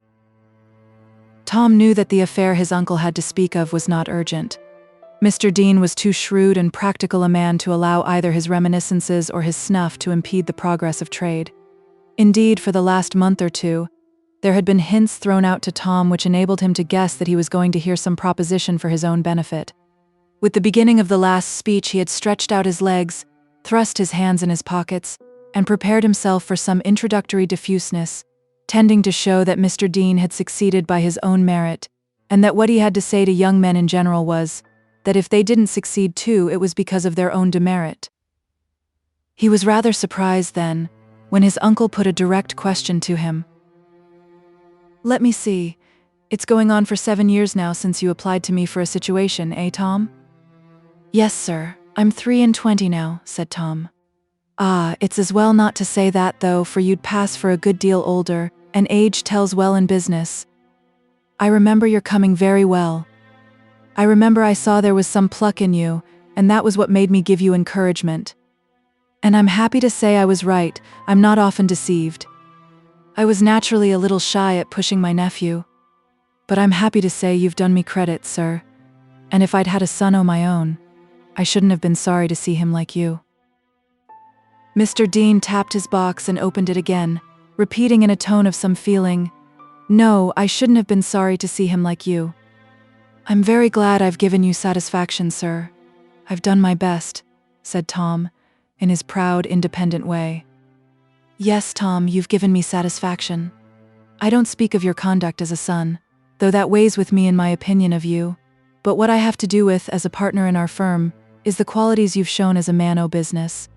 Tom knew that the affair his uncle had to speak of was not urgent. Mr. Dean was too shrewd and practical a man to allow either his reminiscences or his snuff to impede the progress of trade. Indeed, for the last month or two, there had been hints thrown out to Tom which enabled him to guess that he was going to hear some proposition for his own benefit. With the beginning of the last speech, he had stretched out his legs, thrust his hands in his pockets, and prepared himself for some introductory diffuseness, tending to show that Mr. Dean had succeeded by his own merit, and that what he had to say to young men in general was, that if they didn't succeed too, it was because of their own demerit. He was rather surprised then, when his uncle put a direct question to him. "Let me see. It's going on for 7 years now since you applied to me for a situation, eh, Tom?" "Yes, sir. I'm 23 now," said Tom. "Ah, it's as well not to say that, though, for you'd pass for a good deal older, and age tells well in business. I remember your coming very well. I remember I saw there was some pluck in you, and that was what made me give you encouragement. And I'm happy to say I was right. I'm not often deceived. I was naturally a little shy at pushing my nephew. But I'm happy to say you've done me credit, sir. And if I'd had a son o' my own, I shouldn't have been sorry to see him like you." Mr. Dean tapped his box and opened it again, repeating in a tone of some feeling, "No, I shouldn't have been sorry to see him like you. I'm very glad I've given you satisfaction, sir. I've done my best," said Tom, in his proud, independent way. "Yes, Tom, you've given me satisfaction. I don't speak of your conduct as a son, though that weighs with me in my opinion of you, but what I have to do with as a partner in our firm is the qualities you've shown as a man o' business.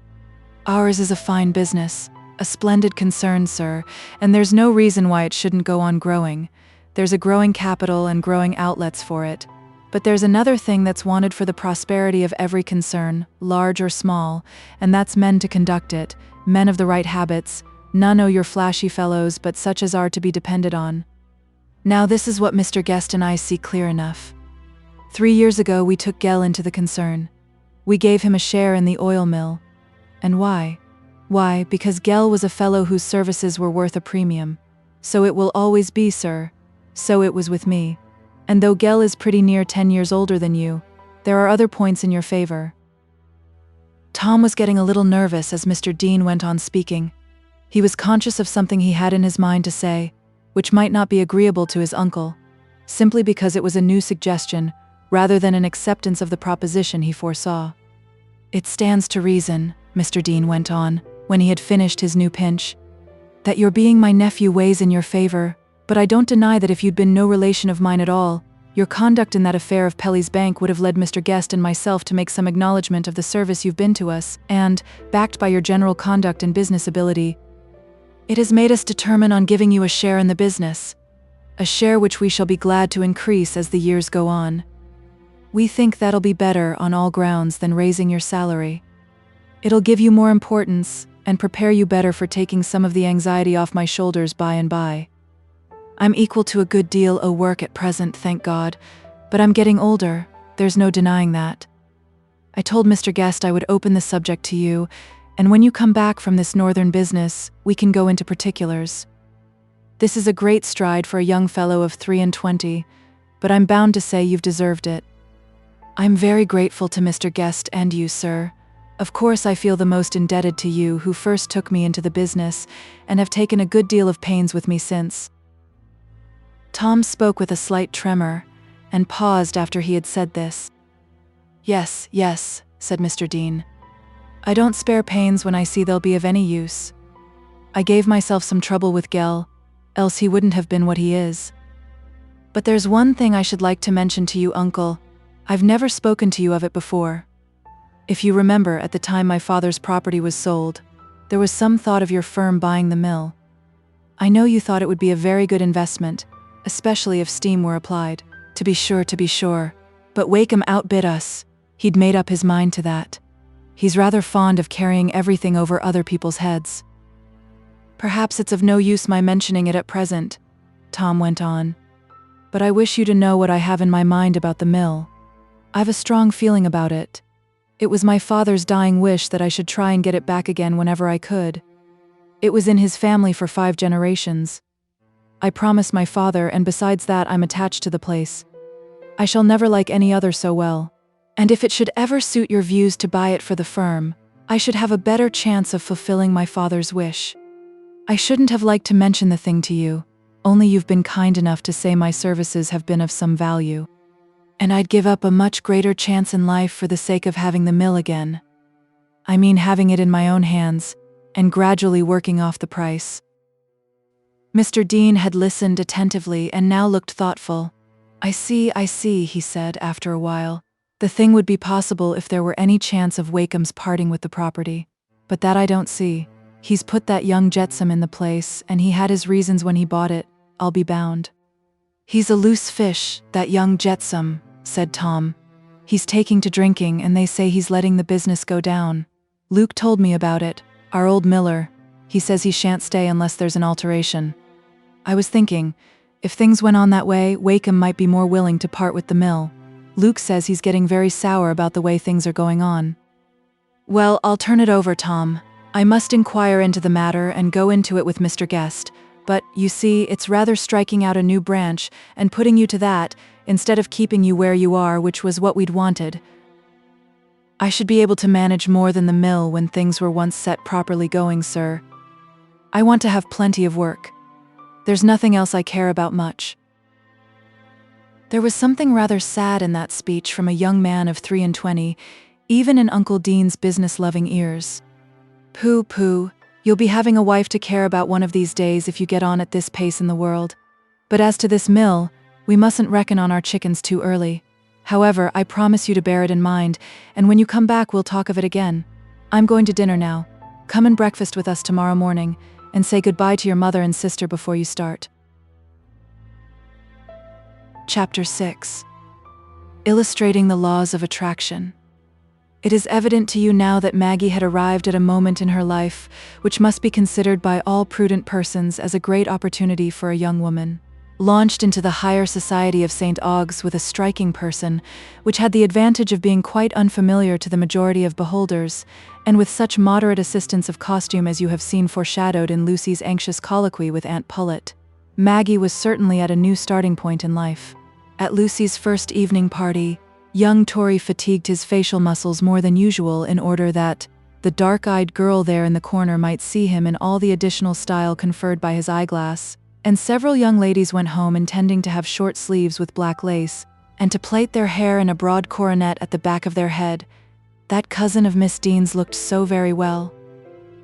Ours is a fine business, a splendid concern, sir, and there's no reason why it shouldn't go on growing. There's a growing capital and growing outlets for it. But there's another thing that's wanted for the prosperity of every concern, large or small, and that's men to conduct it, men of the right habits, none o' your flashy fellows, but such as are to be depended on. Now this is what Mr. Guest and I see clear enough. 3 years ago we took Gell into the concern. We gave him a share in the oil mill. And why? Why, because Gell was a fellow whose services were worth a premium. So it will always be, sir. So it was with me. And though Gell is pretty near 10 years older than you, there are other points in your favor." Tom was getting a little nervous as Mr. Dean went on speaking. He was conscious of something he had in his mind to say, which might not be agreeable to his uncle, simply because it was a new suggestion, rather than an acceptance of the proposition he foresaw. "It stands to reason," Mr. Dean went on, when he had finished his new pinch, "that your being my nephew weighs in your favor, but I don't deny that if you'd been no relation of mine at all, your conduct in that affair of Pelly's Bank would have led Mr. Guest and myself to make some acknowledgement of the service you've been to us, and, backed by your general conduct and business ability, it has made us determine on giving you a share in the business, a share which we shall be glad to increase as the years go on. We think that'll be better on all grounds than raising your salary. It'll give you more importance, and prepare you better for taking some of the anxiety off my shoulders by and by. I'm equal to a good deal o' work at present, thank God, but I'm getting older, there's no denying that. I told Mr. Guest I would open the subject to you, and when you come back from this northern business, we can go into particulars. This is a great stride for a young fellow of 23, but I'm bound to say you've deserved it. I'm very grateful to Mr. Guest and you, sir. Of course I feel the most indebted to you who first took me into the business, and have taken a good deal of pains with me since." Tom spoke with a slight tremor, and paused after he had said this. "Yes, yes," said Mr. Dean. "I don't spare pains when I see they'll be of any use. I gave myself some trouble with Gell, else he wouldn't have been what he is. But there's one thing I should like to mention to you, Uncle. I've never spoken to you of it before. If you remember, at the time my father's property was sold, there was some thought of your firm buying the mill. I know you thought it would be a very good investment, especially if steam were applied. To be sure. But Wakem outbid us. He'd made up his mind to that. He's rather fond of carrying everything over other people's heads. Perhaps it's of no use my mentioning it at present," Tom went on. "But I wish you to know what I have in my mind about the mill. I've a strong feeling about it. It was my father's dying wish that I should try and get it back again whenever I could. It was in his family for 5 generations. I promised my father, and besides that I'm attached to the place. I shall never like any other so well. And if it should ever suit your views to buy it for the firm, I should have a better chance of fulfilling my father's wish. I shouldn't have liked to mention the thing to you, only you've been kind enough to say my services have been of some value. And I'd give up a much greater chance in life for the sake of having the mill again. I mean having it in my own hands, and gradually working off the price." Mr. Dean had listened attentively and now looked thoughtful. I see, he said after a while. "The thing would be possible if there were any chance of Wakem's parting with the property. But that I don't see. He's put that young jetsam in the place, and he had his reasons when he bought it, I'll be bound." "He's a loose fish, that young jetsam," said Tom. "He's taking to drinking, and they say he's letting the business go down. Luke told me about it, our old miller. He says he shan't stay unless there's an alteration. I was thinking, if things went on that way, Wakem might be more willing to part with the mill. Luke says he's getting very sour about the way things are going on." "Well, I'll turn it over, Tom. I must inquire into the matter and go into it with Mr. Guest, but, you see, it's rather striking out a new branch and putting you to that, instead of keeping you where you are, which was what we'd wanted. I should be able to manage more than the mill when things were once set properly going, sir. I want to have plenty of work. There's nothing else I care about much." There was something rather sad in that speech from a young man of 23, even in Uncle Dean's business-loving ears. "Pooh, pooh, you'll be having a wife to care about one of these days if you get on at this pace in the world. But as to this mill, we mustn't reckon on our chickens too early. However, I promise you to bear it in mind, and when you come back we'll talk of it again. I'm going to dinner now. Come and breakfast with us tomorrow morning, and say goodbye to your mother and sister before you start." Chapter 6. Illustrating the Laws of Attraction. It is evident to you now that Maggie had arrived at a moment in her life which must be considered by all prudent persons as a great opportunity for a young woman. Launched into the higher society of St. Aug's with a striking person, which had the advantage of being quite unfamiliar to the majority of beholders, and with such moderate assistance of costume as you have seen foreshadowed in Lucy's anxious colloquy with Aunt Pullet, Maggie was certainly at a new starting point in life. At Lucy's first evening party, young Tory fatigued his facial muscles more than usual in order that the dark-eyed girl there in the corner might see him in all the additional style conferred by his eyeglass, and several young ladies went home intending to have short sleeves with black lace, and to plait their hair in a broad coronet at the back of their head. That cousin of Miss Dean's looked so very well.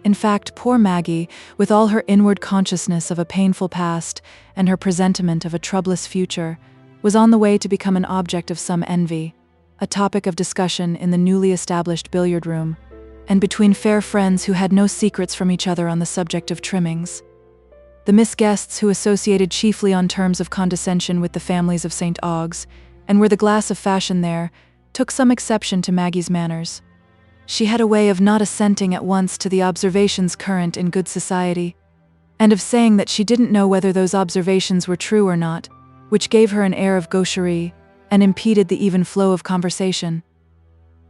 In fact, poor Maggie, with all her inward consciousness of a painful past and her presentiment of a troublous future, was on the way to become an object of some envy, a topic of discussion in the newly established billiard room, and between fair friends who had no secrets from each other on the subject of trimmings. The Miss Guests, who associated chiefly on terms of condescension with the families of St. Aug's, and were the glass of fashion there, took some exception to Maggie's manners. She had a way of not assenting at once to the observations current in good society, and of saying that she didn't know whether those observations were true or not, which gave her an air of gaucherie, and impeded the even flow of conversation.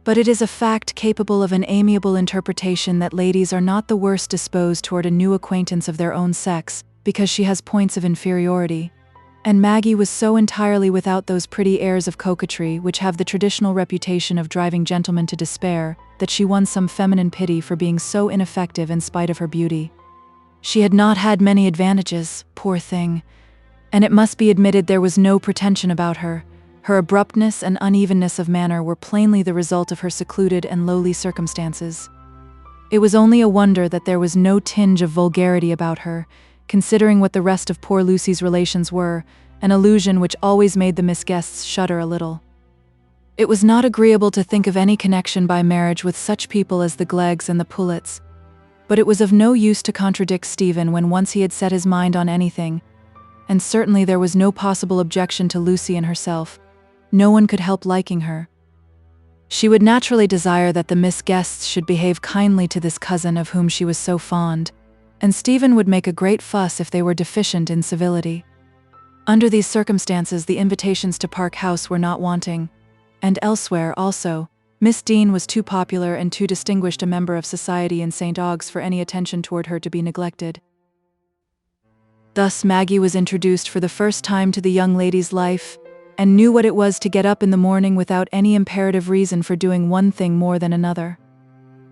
But it is a fact capable of an amiable interpretation that ladies are not the worse disposed toward a new acquaintance of their own sex, because she has points of inferiority. And Maggie was so entirely without those pretty airs of coquetry which have the traditional reputation of driving gentlemen to despair, that she won some feminine pity for being so ineffective in spite of her beauty. She had not had many advantages, poor thing, and it must be admitted there was no pretension about her. Her abruptness and unevenness of manner were plainly the result of her secluded and lowly circumstances. It was only a wonder that there was no tinge of vulgarity about her, considering what the rest of poor Lucy's relations were, an illusion which always made the Miss Guests shudder a little. It was not agreeable to think of any connection by marriage with such people as the Gleggs and the Pullets, but it was of no use to contradict Stephen when once he had set his mind on anything, and certainly there was no possible objection to Lucy and herself. No one could help liking her. She would naturally desire that the Miss Guests should behave kindly to this cousin of whom she was so fond, and Stephen would make a great fuss if they were deficient in civility. Under these circumstances, the invitations to Park House were not wanting, and elsewhere also. Miss Dean was too popular and too distinguished a member of society in St. Aug's for any attention toward her to be neglected. Thus Maggie was introduced for the first time to the young lady's life, and knew what it was to get up in the morning without any imperative reason for doing one thing more than another.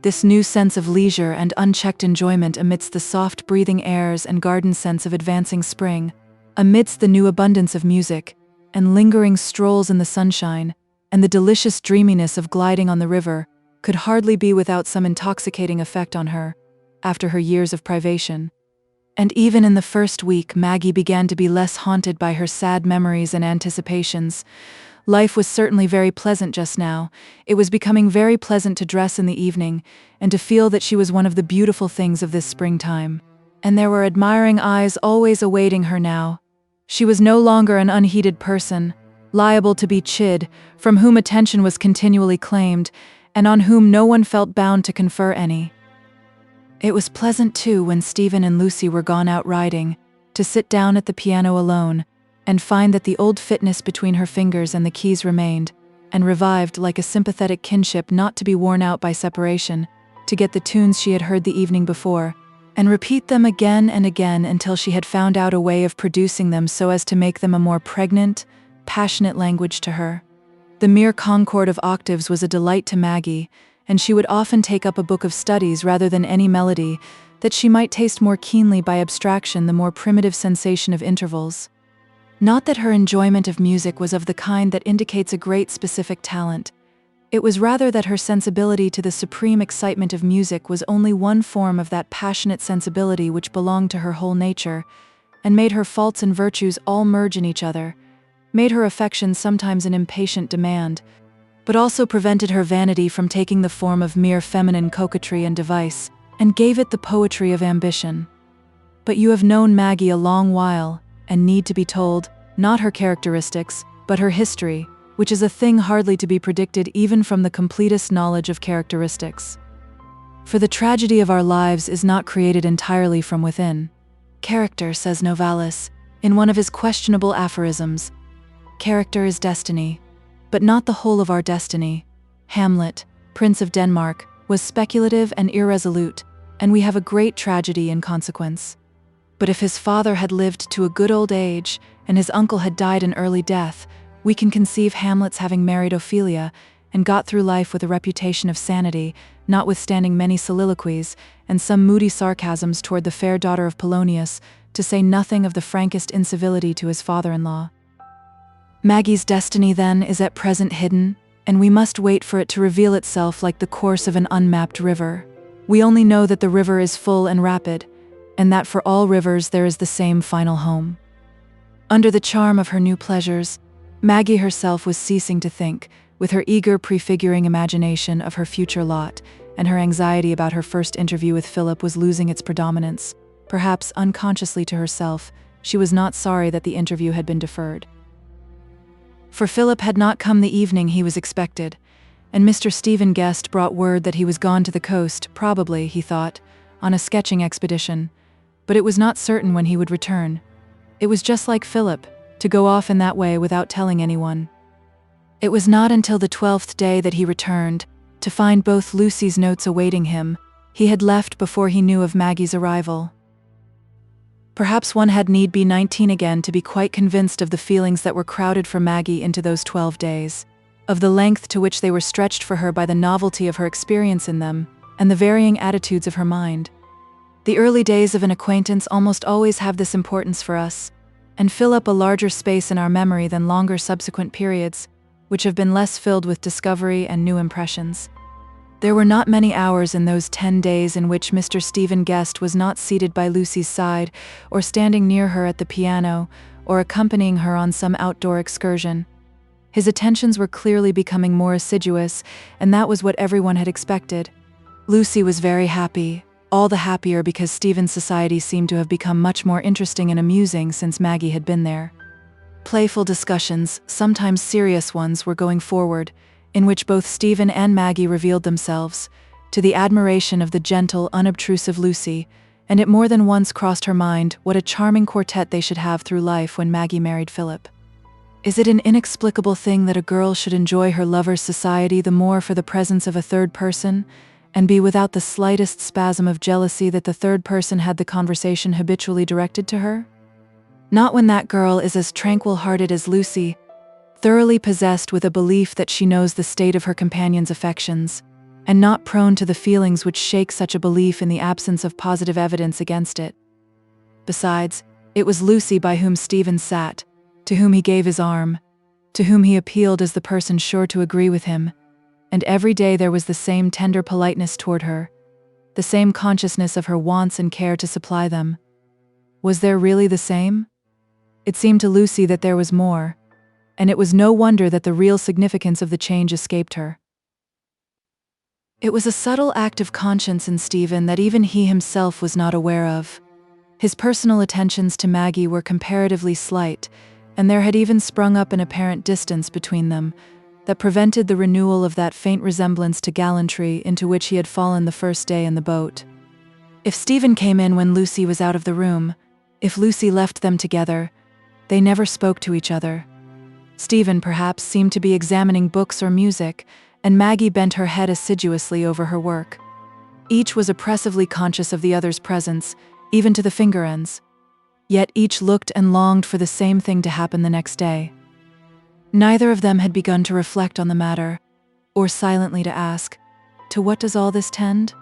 This new sense of leisure and unchecked enjoyment amidst the soft breathing airs and garden scents of advancing spring, amidst the new abundance of music, and lingering strolls in the sunshine, and the delicious dreaminess of gliding on the river could hardly be without some intoxicating effect on her, after her years of privation. And even in the first week, Maggie began to be less haunted by her sad memories and anticipations. Life was certainly very pleasant just now. It was becoming very pleasant to dress in the evening, and to feel that she was one of the beautiful things of this springtime. And there were admiring eyes always awaiting her now. She was no longer an unheeded person, liable to be chid, from whom attention was continually claimed, and on whom no one felt bound to confer any. It was pleasant, too, when Stephen and Lucy were gone out riding, to sit down at the piano alone, and find that the old fitness between her fingers and the keys remained, and revived like a sympathetic kinship not to be worn out by separation, to get the tunes she had heard the evening before, and repeat them again and again until she had found out a way of producing them so as to make them a more pregnant, passionate language to her. The mere concord of octaves was a delight to Maggie, and she would often take up a book of studies rather than any melody, that she might taste more keenly by abstraction the more primitive sensation of intervals. Not that her enjoyment of music was of the kind that indicates a great specific talent. It was rather that her sensibility to the supreme excitement of music was only one form of that passionate sensibility which belonged to her whole nature, and made her faults and virtues all merge in each other, made her affection sometimes an impatient demand, but also prevented her vanity from taking the form of mere feminine coquetry and device, and gave it the poetry of ambition. But you have known Maggie a long while, and need to be told, not her characteristics, but her history, which is a thing hardly to be predicted even from the completest knowledge of characteristics. For the tragedy of our lives is not created entirely from within. Character, says Novalis, in one of his questionable aphorisms, character is destiny, but not the whole of our destiny. Hamlet, Prince of Denmark, was speculative and irresolute, and we have a great tragedy in consequence. But if his father had lived to a good old age, and his uncle had died an early death, we can conceive Hamlet's having married Ophelia, and got through life with a reputation of sanity, notwithstanding many soliloquies, and some moody sarcasms toward the fair daughter of Polonius, to say nothing of the frankest incivility to his father-in-law. Maggie's destiny, then, is at present hidden, and we must wait for it to reveal itself like the course of an unmapped river. We only know that the river is full and rapid, and that for all rivers there is the same final home. Under the charm of her new pleasures, Maggie herself was ceasing to think, with her eager prefiguring imagination of her future lot, and her anxiety about her first interview with Philip was losing its predominance. Perhaps unconsciously to herself, she was not sorry that the interview had been deferred. For Philip had not come the evening he was expected, and Mr. Stephen Guest brought word that he was gone to the coast, probably, he thought, on a sketching expedition, but it was not certain when he would return. It was just like Philip, to go off in that way without telling anyone. It was not until the 12th day that he returned, to find both Lucy's notes awaiting him. He had left before he knew of Maggie's arrival. Perhaps one had need be 19 again to be quite convinced of the feelings that were crowded for Maggie into those 12 days, of the length to which they were stretched for her by the novelty of her experience in them, and the varying attitudes of her mind. The early days of an acquaintance almost always have this importance for us, and fill up a larger space in our memory than longer subsequent periods, which have been less filled with discovery and new impressions. There were not many hours in those 10 days in which Mr. Stephen Guest was not seated by Lucy's side, or standing near her at the piano, or accompanying her on some outdoor excursion. His attentions were clearly becoming more assiduous, and that was what everyone had expected. Lucy was very happy, all the happier because Stephen's society seemed to have become much more interesting and amusing since Maggie had been there. Playful discussions, sometimes serious ones, were going forward, in which both Stephen and Maggie revealed themselves, to the admiration of the gentle, unobtrusive Lucy, and it more than once crossed her mind what a charming quartet they should have through life when Maggie married Philip. Is it an inexplicable thing that a girl should enjoy her lover's society the more for the presence of a third person, and be without the slightest spasm of jealousy that the third person had the conversation habitually directed to her? Not when that girl is as tranquil-hearted as Lucy, thoroughly possessed with a belief that she knows the state of her companion's affections, and not prone to the feelings which shake such a belief in the absence of positive evidence against it. Besides, it was Lucy by whom Stephen sat, to whom he gave his arm, to whom he appealed as the person sure to agree with him, and every day there was the same tender politeness toward her, the same consciousness of her wants and care to supply them. Was there really the same? It seemed to Lucy that there was more, and it was no wonder that the real significance of the change escaped her. It was a subtle act of conscience in Stephen that even he himself was not aware of. His personal attentions to Maggie were comparatively slight, and there had even sprung up an apparent distance between them that prevented the renewal of that faint resemblance to gallantry into which he had fallen the first day in the boat. If Stephen came in when Lucy was out of the room, if Lucy left them together, they never spoke to each other. Stephen, perhaps, seemed to be examining books or music, and Maggie bent her head assiduously over her work. Each was oppressively conscious of the other's presence, even to the finger ends. Yet each looked and longed for the same thing to happen the next day. Neither of them had begun to reflect on the matter, or silently to ask, "To what does all this tend?"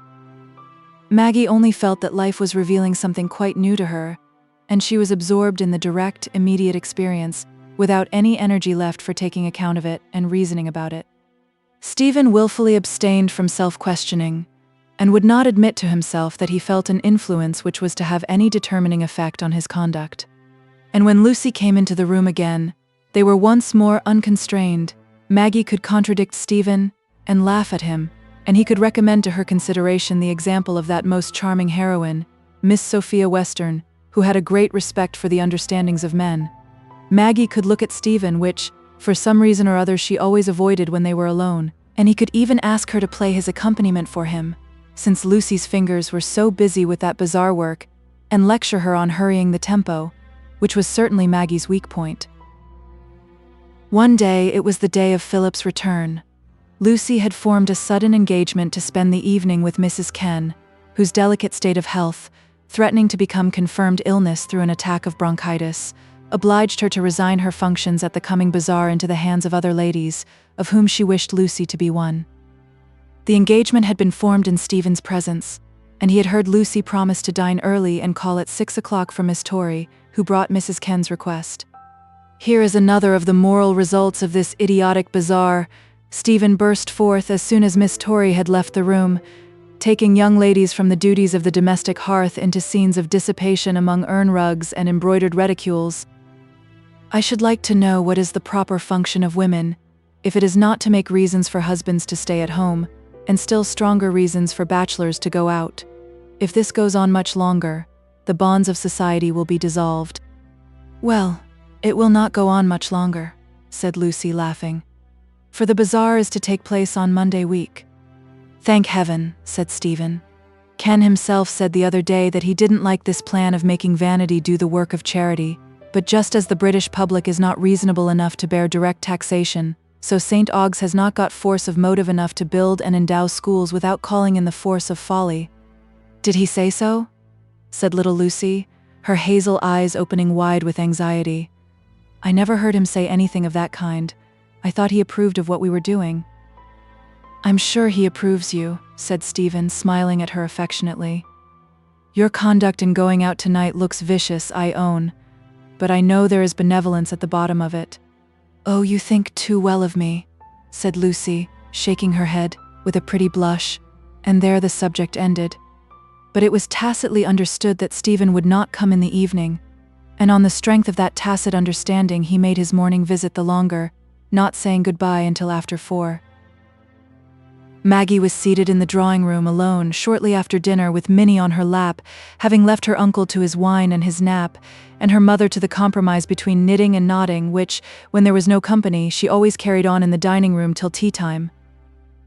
Maggie only felt that life was revealing something quite new to her, and she was absorbed in the direct, immediate experience, without any energy left for taking account of it and reasoning about it. Stephen willfully abstained from self-questioning, and would not admit to himself that he felt an influence which was to have any determining effect on his conduct. And when Lucy came into the room again, they were once more unconstrained. Maggie could contradict Stephen and laugh at him, and he could recommend to her consideration the example of that most charming heroine, Miss Sophia Western, who had a great respect for the understandings of men. Maggie could look at Stephen, which, for some reason or other, she always avoided when they were alone, and he could even ask her to play his accompaniment for him, since Lucy's fingers were so busy with that bazaar work, and lecture her on hurrying the tempo, which was certainly Maggie's weak point. One day, it was the day of Philip's return. Lucy had formed a sudden engagement to spend the evening with Mrs. Ken, whose delicate state of health, threatening to become confirmed illness through an attack of bronchitis, obliged her to resign her functions at the coming bazaar into the hands of other ladies, of whom she wished Lucy to be one. The engagement had been formed in Stephen's presence, and he had heard Lucy promise to dine early and call at 6 o'clock for Miss Torrey, who brought Mrs. Ken's request. "Here is another of the moral results of this idiotic bazaar," Stephen burst forth as soon as Miss Torrey had left the room, taking young ladies from the duties of the domestic hearth into scenes of dissipation among urn rugs and embroidered reticules. "I should like to know what is the proper function of women, if it is not to make reasons for husbands to stay at home, and still stronger reasons for bachelors to go out. If this goes on much longer, the bonds of society will be dissolved." "Well, it will not go on much longer," said Lucy, laughing, "for the bazaar is to take place on Monday week." "Thank heaven," said Stephen. "Ken himself said the other day that he didn't like this plan of making vanity do the work of charity, but just as the British public is not reasonable enough to bear direct taxation, so St. Ogg's has not got force of motive enough to build and endow schools without calling in the force of folly." "Did he say so?" said little Lucy, her hazel eyes opening wide with anxiety. "I never heard him say anything of that kind. I thought he approved of what we were doing." "I'm sure he approves you," said Stephen, smiling at her affectionately. "Your conduct in going out tonight looks vicious, I own, but I know there is benevolence at the bottom of it." "Oh, you think too well of me," said Lucy, shaking her head, with a pretty blush, and there the subject ended. But it was tacitly understood that Stephen would not come in the evening, and on the strength of that tacit understanding he made his morning visit the longer, not saying goodbye until after 4. Maggie was seated in the drawing-room alone shortly after dinner with Minnie on her lap, having left her uncle to his wine and his nap, and her mother to the compromise between knitting and nodding which, when there was no company, she always carried on in the dining-room till tea-time.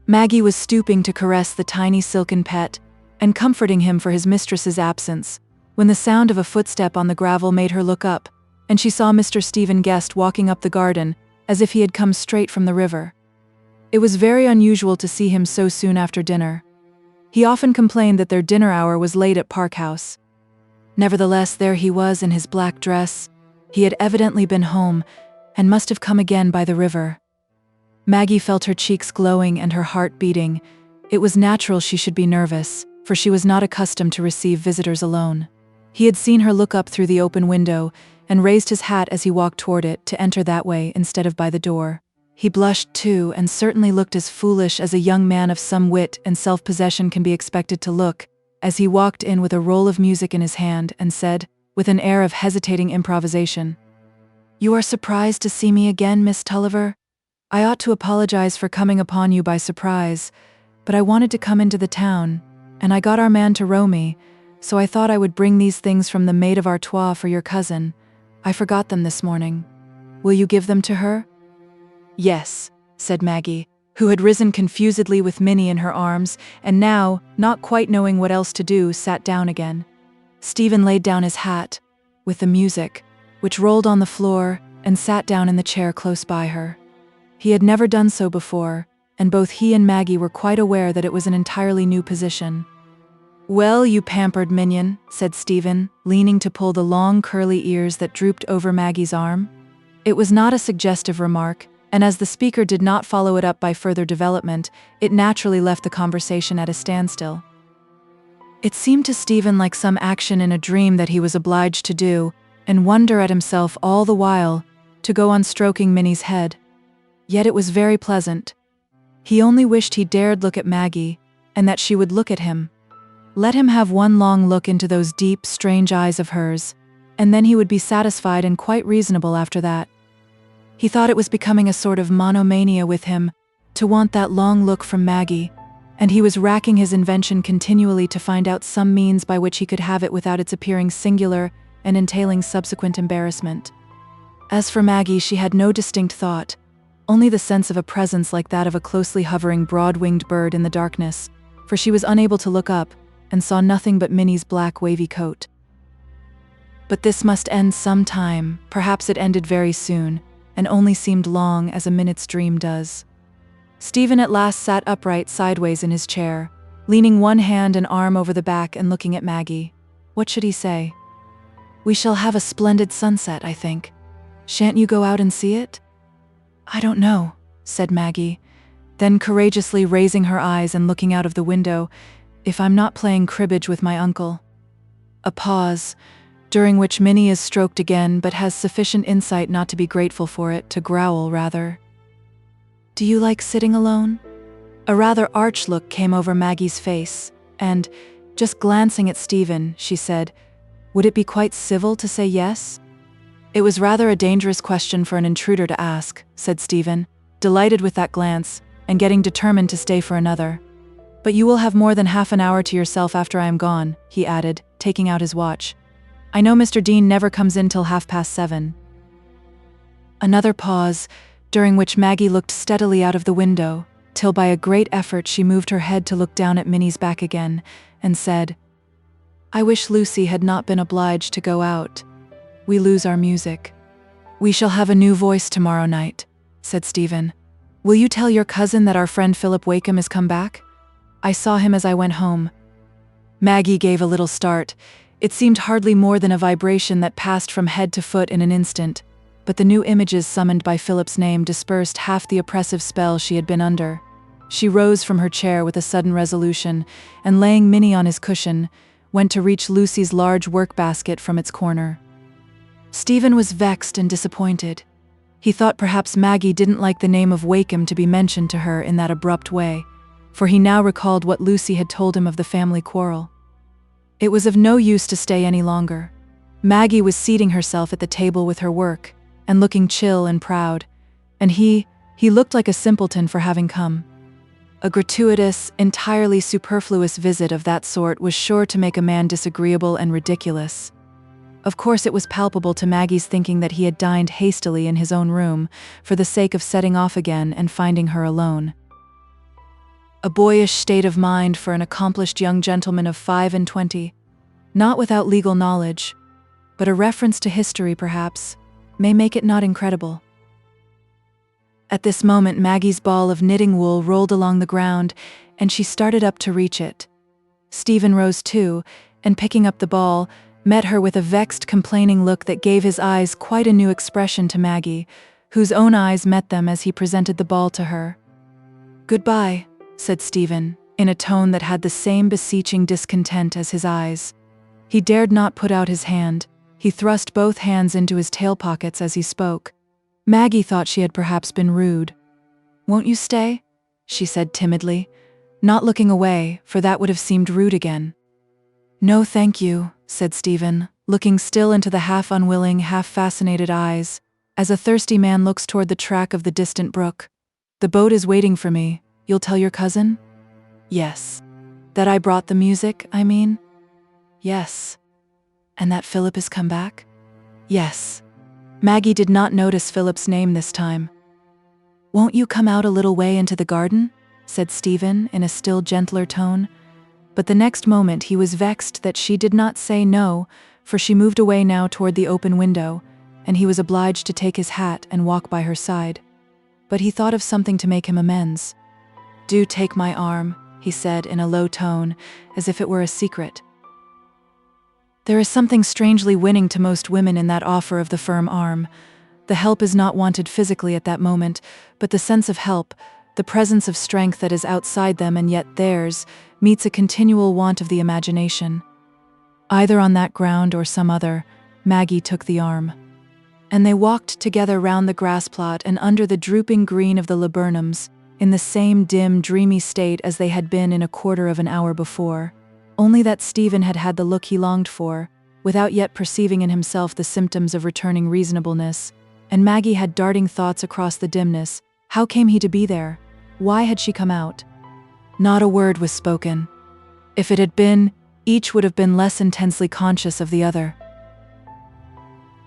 Maggie was stooping to caress the tiny silken pet, and comforting him for his mistress's absence, when the sound of a footstep on the gravel made her look up, and she saw Mr. Stephen Guest walking up the garden, as if he had come straight from the river. It was very unusual to see him so soon after dinner. He often complained that their dinner hour was late at Park House. Nevertheless, there he was in his black dress. He had evidently been home, and must have come again by the river. Maggie felt her cheeks glowing and her heart beating. It was natural she should be nervous, for she was not accustomed to receive visitors alone. He had seen her look up through the open window, and raised his hat as he walked toward it to enter that way instead of by the door. He blushed too, and certainly looked as foolish as a young man of some wit and self-possession can be expected to look, as he walked in with a roll of music in his hand and said, with an air of hesitating improvisation, "You are surprised to see me again, Miss Tulliver? I ought to apologize for coming upon you by surprise, but I wanted to come into the town, and I got our man to row me, so I thought I would bring these things from the maid of Artois for your cousin. I forgot them this morning. Will you give them to her?" "Yes," said Maggie, who had risen confusedly with Minnie in her arms, and now, not quite knowing what else to do, sat down again. Stephen laid down his hat, with the music, which rolled on the floor, and sat down in the chair close by her. He had never done so before, and both he and Maggie were quite aware that it was an entirely new position. "Well, you pampered minion," said Stephen, leaning to pull the long curly ears that drooped over Maggie's arm. It was not a suggestive remark, and as the speaker did not follow it up by further development, it naturally left the conversation at a standstill. It seemed to Stephen like some action in a dream that he was obliged to do, and wonder at himself all the while, to go on stroking Minnie's head. Yet it was very pleasant. He only wished he dared look at Maggie, and that she would look at him. Let him have one long look into those deep, strange eyes of hers, and then he would be satisfied and quite reasonable after that. He thought it was becoming a sort of monomania with him, to want that long look from Maggie, and he was racking his invention continually to find out some means by which he could have it without its appearing singular and entailing subsequent embarrassment. As for Maggie, she had no distinct thought, only the sense of a presence like that of a closely hovering broad-winged bird in the darkness, for she was unable to look up, and saw nothing but Minnie's black wavy coat. But this must end some time, perhaps it ended very soon, and only seemed long as a minute's dream does. Stephen at last sat upright sideways in his chair, leaning one hand and arm over the back and looking at Maggie. What should he say? "We shall have a splendid sunset, I think. Shan't you go out and see it?" "I don't know," said Maggie, then courageously raising her eyes and looking out of the window, "if I'm not playing cribbage with my uncle." A pause, during which Minnie is stroked again but has sufficient insight not to be grateful for it, to growl rather. "Do you like sitting alone?" A rather arch look came over Maggie's face, and, just glancing at Stephen, she said, "Would it be quite civil to say yes?" "It was rather a dangerous question for an intruder to ask," said Stephen, delighted with that glance, and getting determined to stay for another. "But you will have more than half an hour to yourself after I am gone," he added, taking out his watch. "I know Mr. Dean never comes in till 7:30. Another pause, during which Maggie looked steadily out of the window, till by a great effort she moved her head to look down at Minnie's back again, and said, "I wish Lucy had not been obliged to go out. We lose our music." "We shall have a new voice tomorrow night," said Stephen. "Will you tell your cousin that our friend Philip Wakem has come back? I saw him as I went home." Maggie gave a little start. It seemed hardly more than a vibration that passed from head to foot in an instant, but the new images summoned by Philip's name dispersed half the oppressive spell she had been under. She rose from her chair with a sudden resolution, and laying Minnie on his cushion, went to reach Lucy's large work-basket from its corner. Stephen was vexed and disappointed. He thought perhaps Maggie didn't like the name of Wakem to be mentioned to her in that abrupt way, for he now recalled what Lucy had told him of the family quarrel. It was of no use to stay any longer. Maggie was seating herself at the table with her work, and looking chill and proud, and he looked like a simpleton for having come. A gratuitous, entirely superfluous visit of that sort was sure to make a man disagreeable and ridiculous. Of course it was palpable to Maggie's thinking that he had dined hastily in his own room, for the sake of setting off again and finding her alone. A boyish state of mind for an accomplished young gentleman of 25, not without legal knowledge, but a reference to history perhaps, may make it not incredible. At this moment Maggie's ball of knitting wool rolled along the ground, and she started up to reach it. Stephen rose too, and picking up the ball, met her with a vexed, complaining look that gave his eyes quite a new expression to Maggie, whose own eyes met them as he presented the ball to her. "Goodbye," said Stephen, in a tone that had the same beseeching discontent as his eyes. He dared not put out his hand, He thrust both hands into his tail pockets as he spoke. Maggie thought she had perhaps been rude. "Won't you stay?" she said timidly, not looking away, for that would have seemed rude again. "No, thank you," said Stephen, looking still into the half-unwilling, half-fascinated eyes, as a thirsty man looks toward the track of the distant brook. "The boat is waiting for me. You'll tell your cousin?" "Yes." "That I brought the music, I mean?" "Yes." "And that Philip has come back?" "Yes." Maggie did not notice Philip's name this time. "Won't you come out a little way into the garden?" said Stephen in a still gentler tone. But the next moment he was vexed that she did not say no, for she moved away now toward the open window, and he was obliged to take his hat and walk by her side. But he thought of something to make him amends. "Do take my arm," he said in a low tone, as if it were a secret. There is something strangely winning to most women in that offer of the firm arm. The help is not wanted physically at that moment, but the sense of help, the presence of strength that is outside them and yet theirs, meets a continual want of the imagination. Either on that ground or some other, Maggie took the arm. And they walked together round the grass plot and under the drooping green of the laburnums, in the same dim, dreamy state as they had been in a quarter of an hour before, only that Stephen had had the look he longed for, without yet perceiving in himself the symptoms of returning reasonableness, and Maggie had darting thoughts across the dimness. How came he to be there? Why had she come out? Not a word was spoken. If it had been, each would have been less intensely conscious of the other.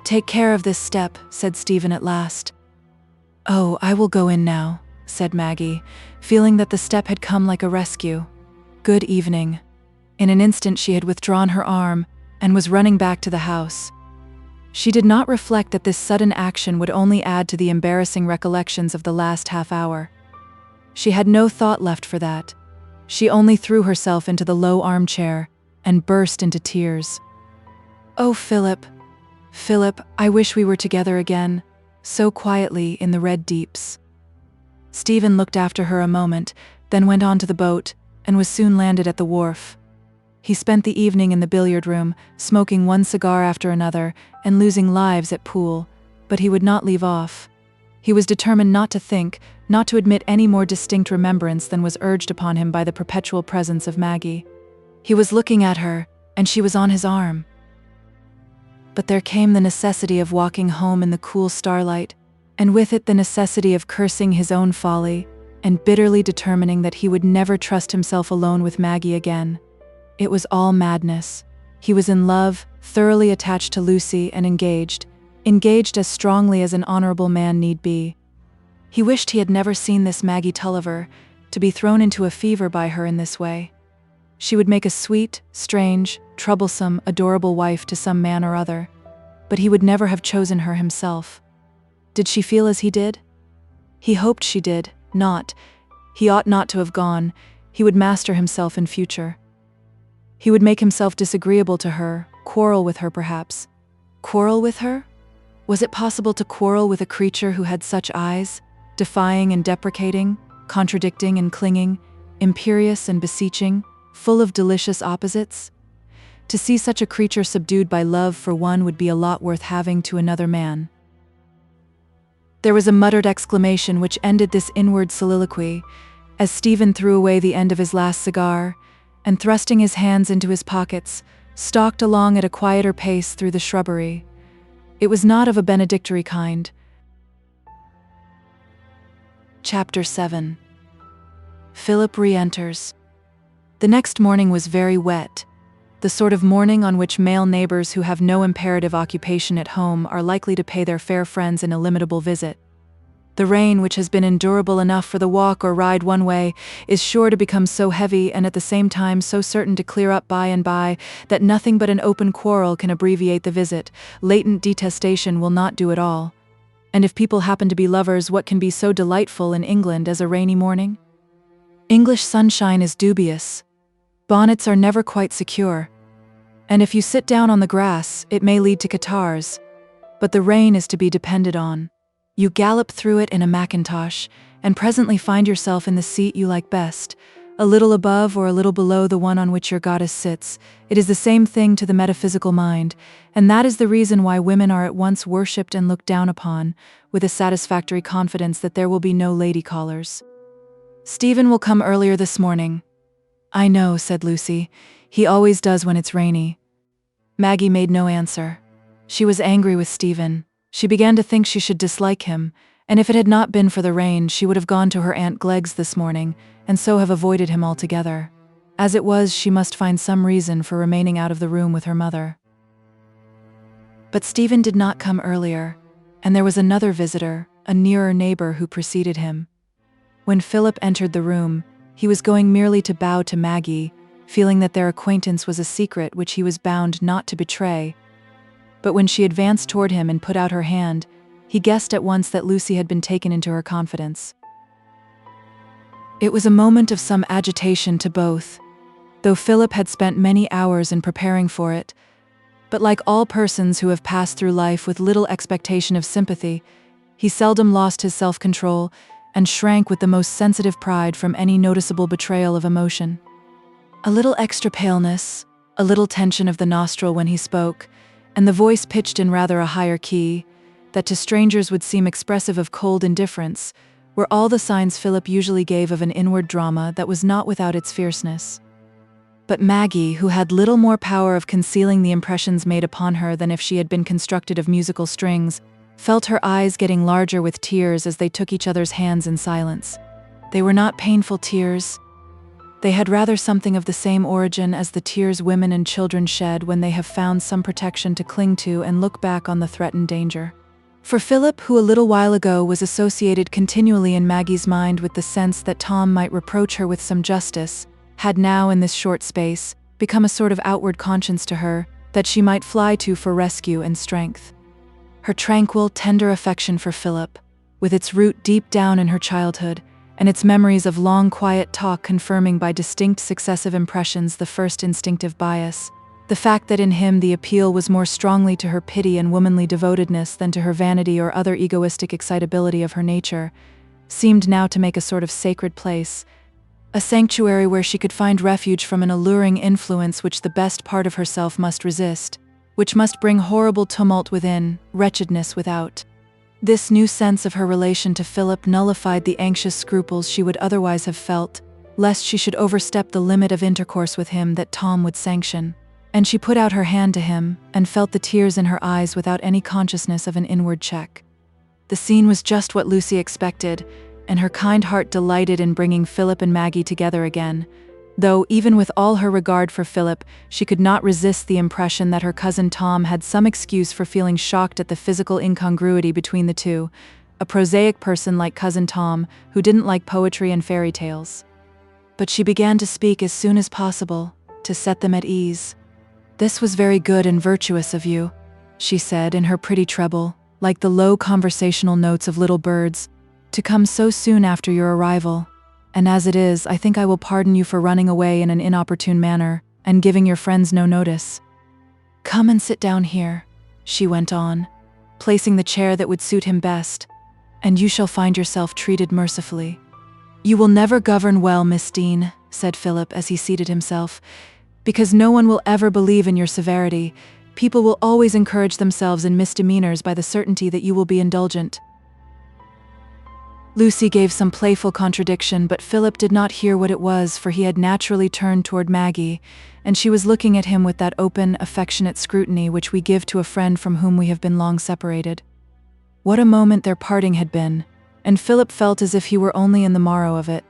"Take care of this step," said Stephen at last. "Oh, I will go in now," said Maggie, feeling that the step had come like a rescue. "Good evening." In an instant she had withdrawn her arm and was running back to the house. She did not reflect that this sudden action would only add to the embarrassing recollections of the last half hour. She had no thought left for that. She only threw herself into the low armchair and burst into tears. "Oh, Philip, Philip, I wish we were together again, so quietly in the red deeps." Stephen looked after her a moment, then went on to the boat, and was soon landed at the wharf. He spent the evening in the billiard room, smoking one cigar after another, and losing lives at pool, but he would not leave off. He was determined not to think, not to admit any more distinct remembrance than was urged upon him by the perpetual presence of Maggie. He was looking at her, and she was on his arm. But there came the necessity of walking home in the cool starlight, and with it the necessity of cursing his own folly, and bitterly determining that he would never trust himself alone with Maggie again. It was all madness. He was in love, thoroughly attached to Lucy, and engaged as strongly as an honorable man need be. He wished he had never seen this Maggie Tulliver, to be thrown into a fever by her in this way. She would make a sweet, strange, troublesome, adorable wife to some man or other, but he would never have chosen her himself. Did she feel as he did? He hoped she did, not. He ought not to have gone. He would master himself in future. He would make himself disagreeable to her, quarrel with her perhaps. Quarrel with her? Was it possible to quarrel with a creature who had such eyes, defying and deprecating, contradicting and clinging, imperious and beseeching, full of delicious opposites? To see such a creature subdued by love for one would be a lot worth having to another man. There was a muttered exclamation which ended this inward soliloquy, as Stephen threw away the end of his last cigar, and thrusting his hands into his pockets, stalked along at a quieter pace through the shrubbery. It was not of a benedictory kind. Chapter 7. Philip re-enters. The next morning was very wet, the sort of morning on which male neighbors who have no imperative occupation at home are likely to pay their fair friends an illimitable visit. The rain, which has been endurable enough for the walk or ride one way, is sure to become so heavy and at the same time so certain to clear up by and by that nothing but an open quarrel can abbreviate the visit. Latent detestation will not do at all. And if people happen to be lovers, what can be so delightful in England as a rainy morning? English sunshine is dubious. Bonnets are never quite secure. And if you sit down on the grass, it may lead to catarrhs. But the rain is to be depended on. You gallop through it in a mackintosh, and presently find yourself in the seat you like best, a little above or a little below the one on which your goddess sits. It is the same thing to the metaphysical mind, and that is the reason why women are at once worshipped and looked down upon, with a satisfactory confidence that there will be no lady callers. Stephen will come earlier this morning. I know, said Lucy. He always does when it's rainy. Maggie made no answer. She was angry with Stephen. She began to think she should dislike him, and if it had not been for the rain, she would have gone to her Aunt Glegg's this morning, and so have avoided him altogether. As it was, she must find some reason for remaining out of the room with her mother. But Stephen did not come earlier, and there was another visitor, a nearer neighbor who preceded him. When Philip entered the room, he was going merely to bow to Maggie, feeling that their acquaintance was a secret which he was bound not to betray. But when she advanced toward him and put out her hand, he guessed at once that Lucy had been taken into her confidence. It was a moment of some agitation to both, though Philip had spent many hours in preparing for it. But like all persons who have passed through life with little expectation of sympathy, he seldom lost his self-control and shrank with the most sensitive pride from any noticeable betrayal of emotion. A little extra paleness, a little tension of the nostril when he spoke, and the voice pitched in rather a higher key, that to strangers would seem expressive of cold indifference, were all the signs Philip usually gave of an inward drama that was not without its fierceness. But Maggie, who had little more power of concealing the impressions made upon her than if she had been constructed of musical strings, felt her eyes getting larger with tears as they took each other's hands in silence. They were not painful tears. They had rather something of the same origin as the tears women and children shed when they have found some protection to cling to and look back on the threatened danger. For Philip, who a little while ago was associated continually in Maggie's mind with the sense that Tom might reproach her with some justice, had now, in this short space, become a sort of outward conscience to her that she might fly to for rescue and strength. Her tranquil, tender affection for Philip, with its root deep down in her childhood, and its memories of long, quiet talk confirming by distinct successive impressions the first instinctive bias, the fact that in him the appeal was more strongly to her pity and womanly devotedness than to her vanity or other egoistic excitability of her nature, seemed now to make a sort of sacred place, a sanctuary where she could find refuge from an alluring influence which the best part of herself must resist, which must bring horrible tumult within, wretchedness without. This new sense of her relation to Philip nullified the anxious scruples she would otherwise have felt, lest she should overstep the limit of intercourse with him that Tom would sanction. And she put out her hand to him, and felt the tears in her eyes without any consciousness of an inward check. The scene was just what Lucy expected, and her kind heart delighted in bringing Philip and Maggie together again, though, even with all her regard for Philip, she could not resist the impression that her cousin Tom had some excuse for feeling shocked at the physical incongruity between the two, a prosaic person like cousin Tom, who didn't like poetry and fairy tales. But she began to speak as soon as possible, to set them at ease. "This was very good and virtuous of you," she said in her pretty treble, like the low conversational notes of little birds, "to come so soon after your arrival. And as it is, I think I will pardon you for running away in an inopportune manner, and giving your friends no notice. Come and sit down here," she went on, placing the chair that would suit him best, "and you shall find yourself treated mercifully." "You will never govern well, Miss Dean," said Philip as he seated himself, "because no one will ever believe in your severity. People will always encourage themselves in misdemeanors by the certainty that you will be indulgent." Lucy gave some playful contradiction, but Philip did not hear what it was, for he had naturally turned toward Maggie, and she was looking at him with that open, affectionate scrutiny which we give to a friend from whom we have been long separated. What a moment their parting had been, and Philip felt as if he were only in the morrow of it.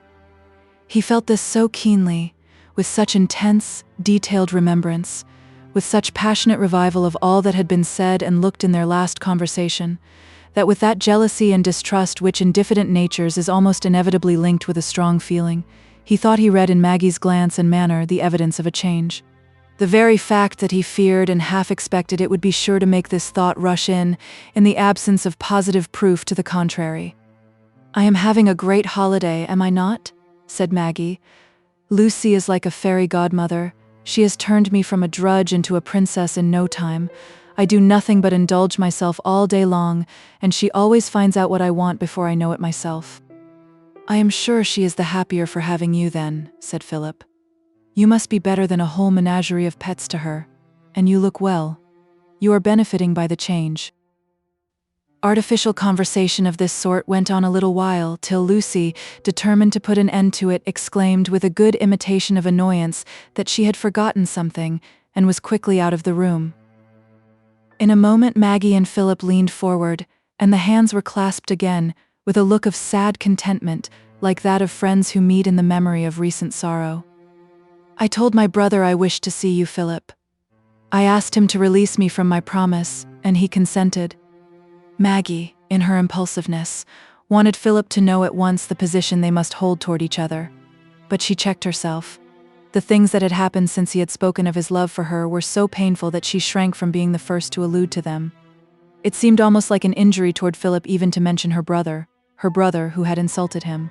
He felt this so keenly, with such intense, detailed remembrance, with such passionate revival of all that had been said and looked in their last conversation, that with that jealousy and distrust which in diffident natures is almost inevitably linked with a strong feeling, he thought he read in Maggie's glance and manner the evidence of a change. The very fact that he feared and half expected it would be sure to make this thought rush in the absence of positive proof to the contrary. "I am having a great holiday, am I not?" said Maggie. "Lucy is like a fairy godmother. She has turned me from a drudge into a princess in no time. I do nothing but indulge myself all day long, and she always finds out what I want before I know it myself." I am sure she is the happier for having you then, said Philip. You must be better than a whole menagerie of pets to her, and you look well. You are benefiting by the change. Artificial conversation of this sort went on a little while, till Lucy, determined to put an end to it, exclaimed with a good imitation of annoyance that she had forgotten something, and was quickly out of the room. In a moment Maggie and Philip leaned forward, and the hands were clasped again, with a look of sad contentment, like that of friends who meet in the memory of recent sorrow. I told my brother I wished to see you, Philip. I asked him to release me from my promise, and he consented. Maggie, in her impulsiveness, wanted Philip to know at once the position they must hold toward each other. But she checked herself. The things that had happened since he had spoken of his love for her were so painful that she shrank from being the first to allude to them. It seemed almost like an injury toward Philip even to mention her brother who had insulted him.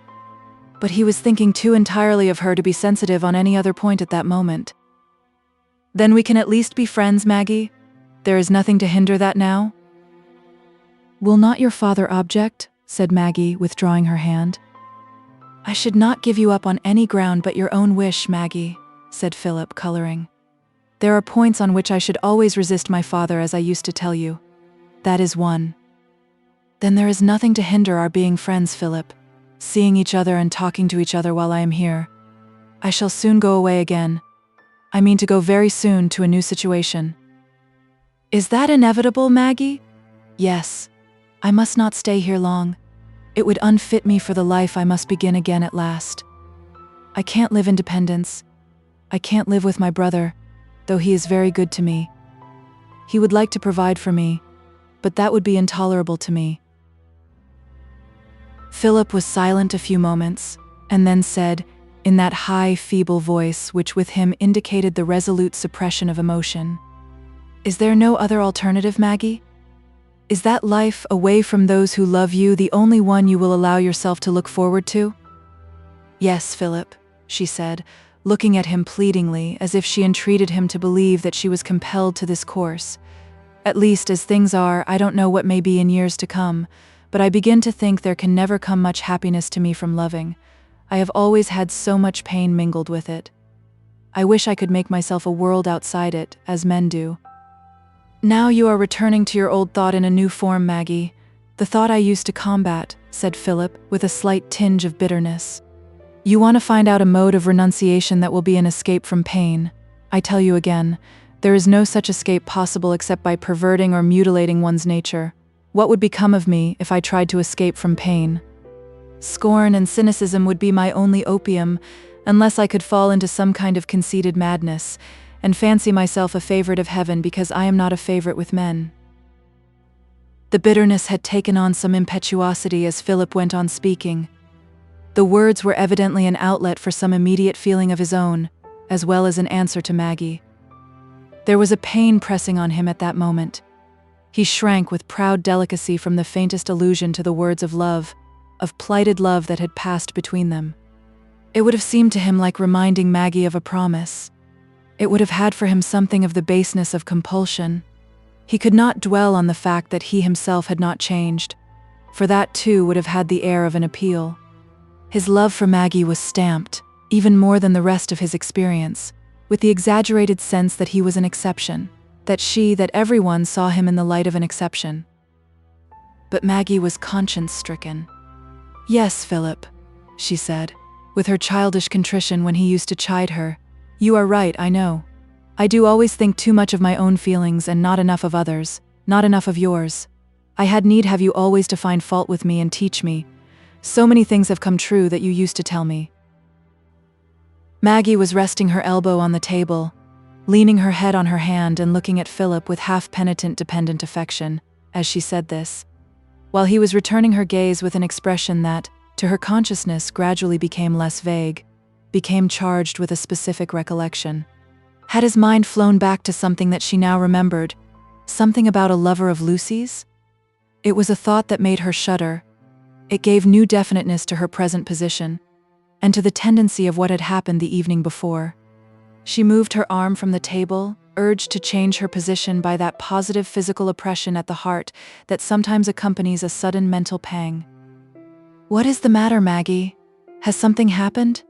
But he was thinking too entirely of her to be sensitive on any other point at that moment. Then we can at least be friends, Maggie? There is nothing to hinder that now? Will not your father object? Said Maggie, withdrawing her hand. I should not give you up on any ground but your own wish, Maggie, said Philip, coloring. There are points on which I should always resist my father, as I used to tell you. That is one. Then there is nothing to hinder our being friends, Philip, seeing each other and talking to each other while I am here. I shall soon go away again. I mean to go very soon to a new situation. Is that inevitable, Maggie? Yes. I must not stay here long. It would unfit me for the life I must begin again at last. I can't live independence. I can't live with my brother, though he is very good to me. He would like to provide for me, but that would be intolerable to me. Philip was silent a few moments, and then said, in that high, feeble voice which with him indicated the resolute suppression of emotion, Is there no other alternative, Maggie? Is that life away from those who love you the only one you will allow yourself to look forward to? Yes, Philip, she said, looking at him pleadingly, as if she entreated him to believe that she was compelled to this course. At least, as things are, I don't know what may be in years to come, but I begin to think there can never come much happiness to me from loving. I have always had so much pain mingled with it. I wish I could make myself a world outside it, as men do. Now you are returning to your old thought in a new form, Maggie. The thought I used to combat, said Philip, with a slight tinge of bitterness. You want to find out a mode of renunciation that will be an escape from pain. I tell you again, there is no such escape possible except by perverting or mutilating one's nature. What would become of me if I tried to escape from pain? Scorn and cynicism would be my only opium, unless I could fall into some kind of conceited madness, and fancy myself a favorite of heaven because I am not a favorite with men. The bitterness had taken on some impetuosity as Philip went on speaking. The words were evidently an outlet for some immediate feeling of his own, as well as an answer to Maggie. There was a pain pressing on him at that moment. He shrank with proud delicacy from the faintest allusion to the words of love, of plighted love that had passed between them. It would have seemed to him like reminding Maggie of a promise. It would have had for him something of the baseness of compulsion. He could not dwell on the fact that he himself had not changed, for that too would have had the air of an appeal. His love for Maggie was stamped, even more than the rest of his experience, with the exaggerated sense that he was an exception, that everyone saw him in the light of an exception. But Maggie was conscience-stricken. Yes, Philip, she said, with her childish contrition when he used to chide her. You are right, I know. I do always think too much of my own feelings and not enough of others, not enough of yours. I had need have you always to find fault with me and teach me. So many things have come true that you used to tell me. Maggie was resting her elbow on the table, leaning her head on her hand and looking at Philip with half-penitent dependent affection, as she said this, while he was returning her gaze with an expression that, to her consciousness, gradually became less vague, became charged with a specific recollection. Had his mind flown back to something that she now remembered, something about a lover of Lucy's? It was a thought that made her shudder. It gave new definiteness to her present position, and to the tendency of what had happened the evening before. She moved her arm from the table, urged to change her position by that positive physical oppression at the heart that sometimes accompanies a sudden mental pang. What is the matter, Maggie? Has something happened?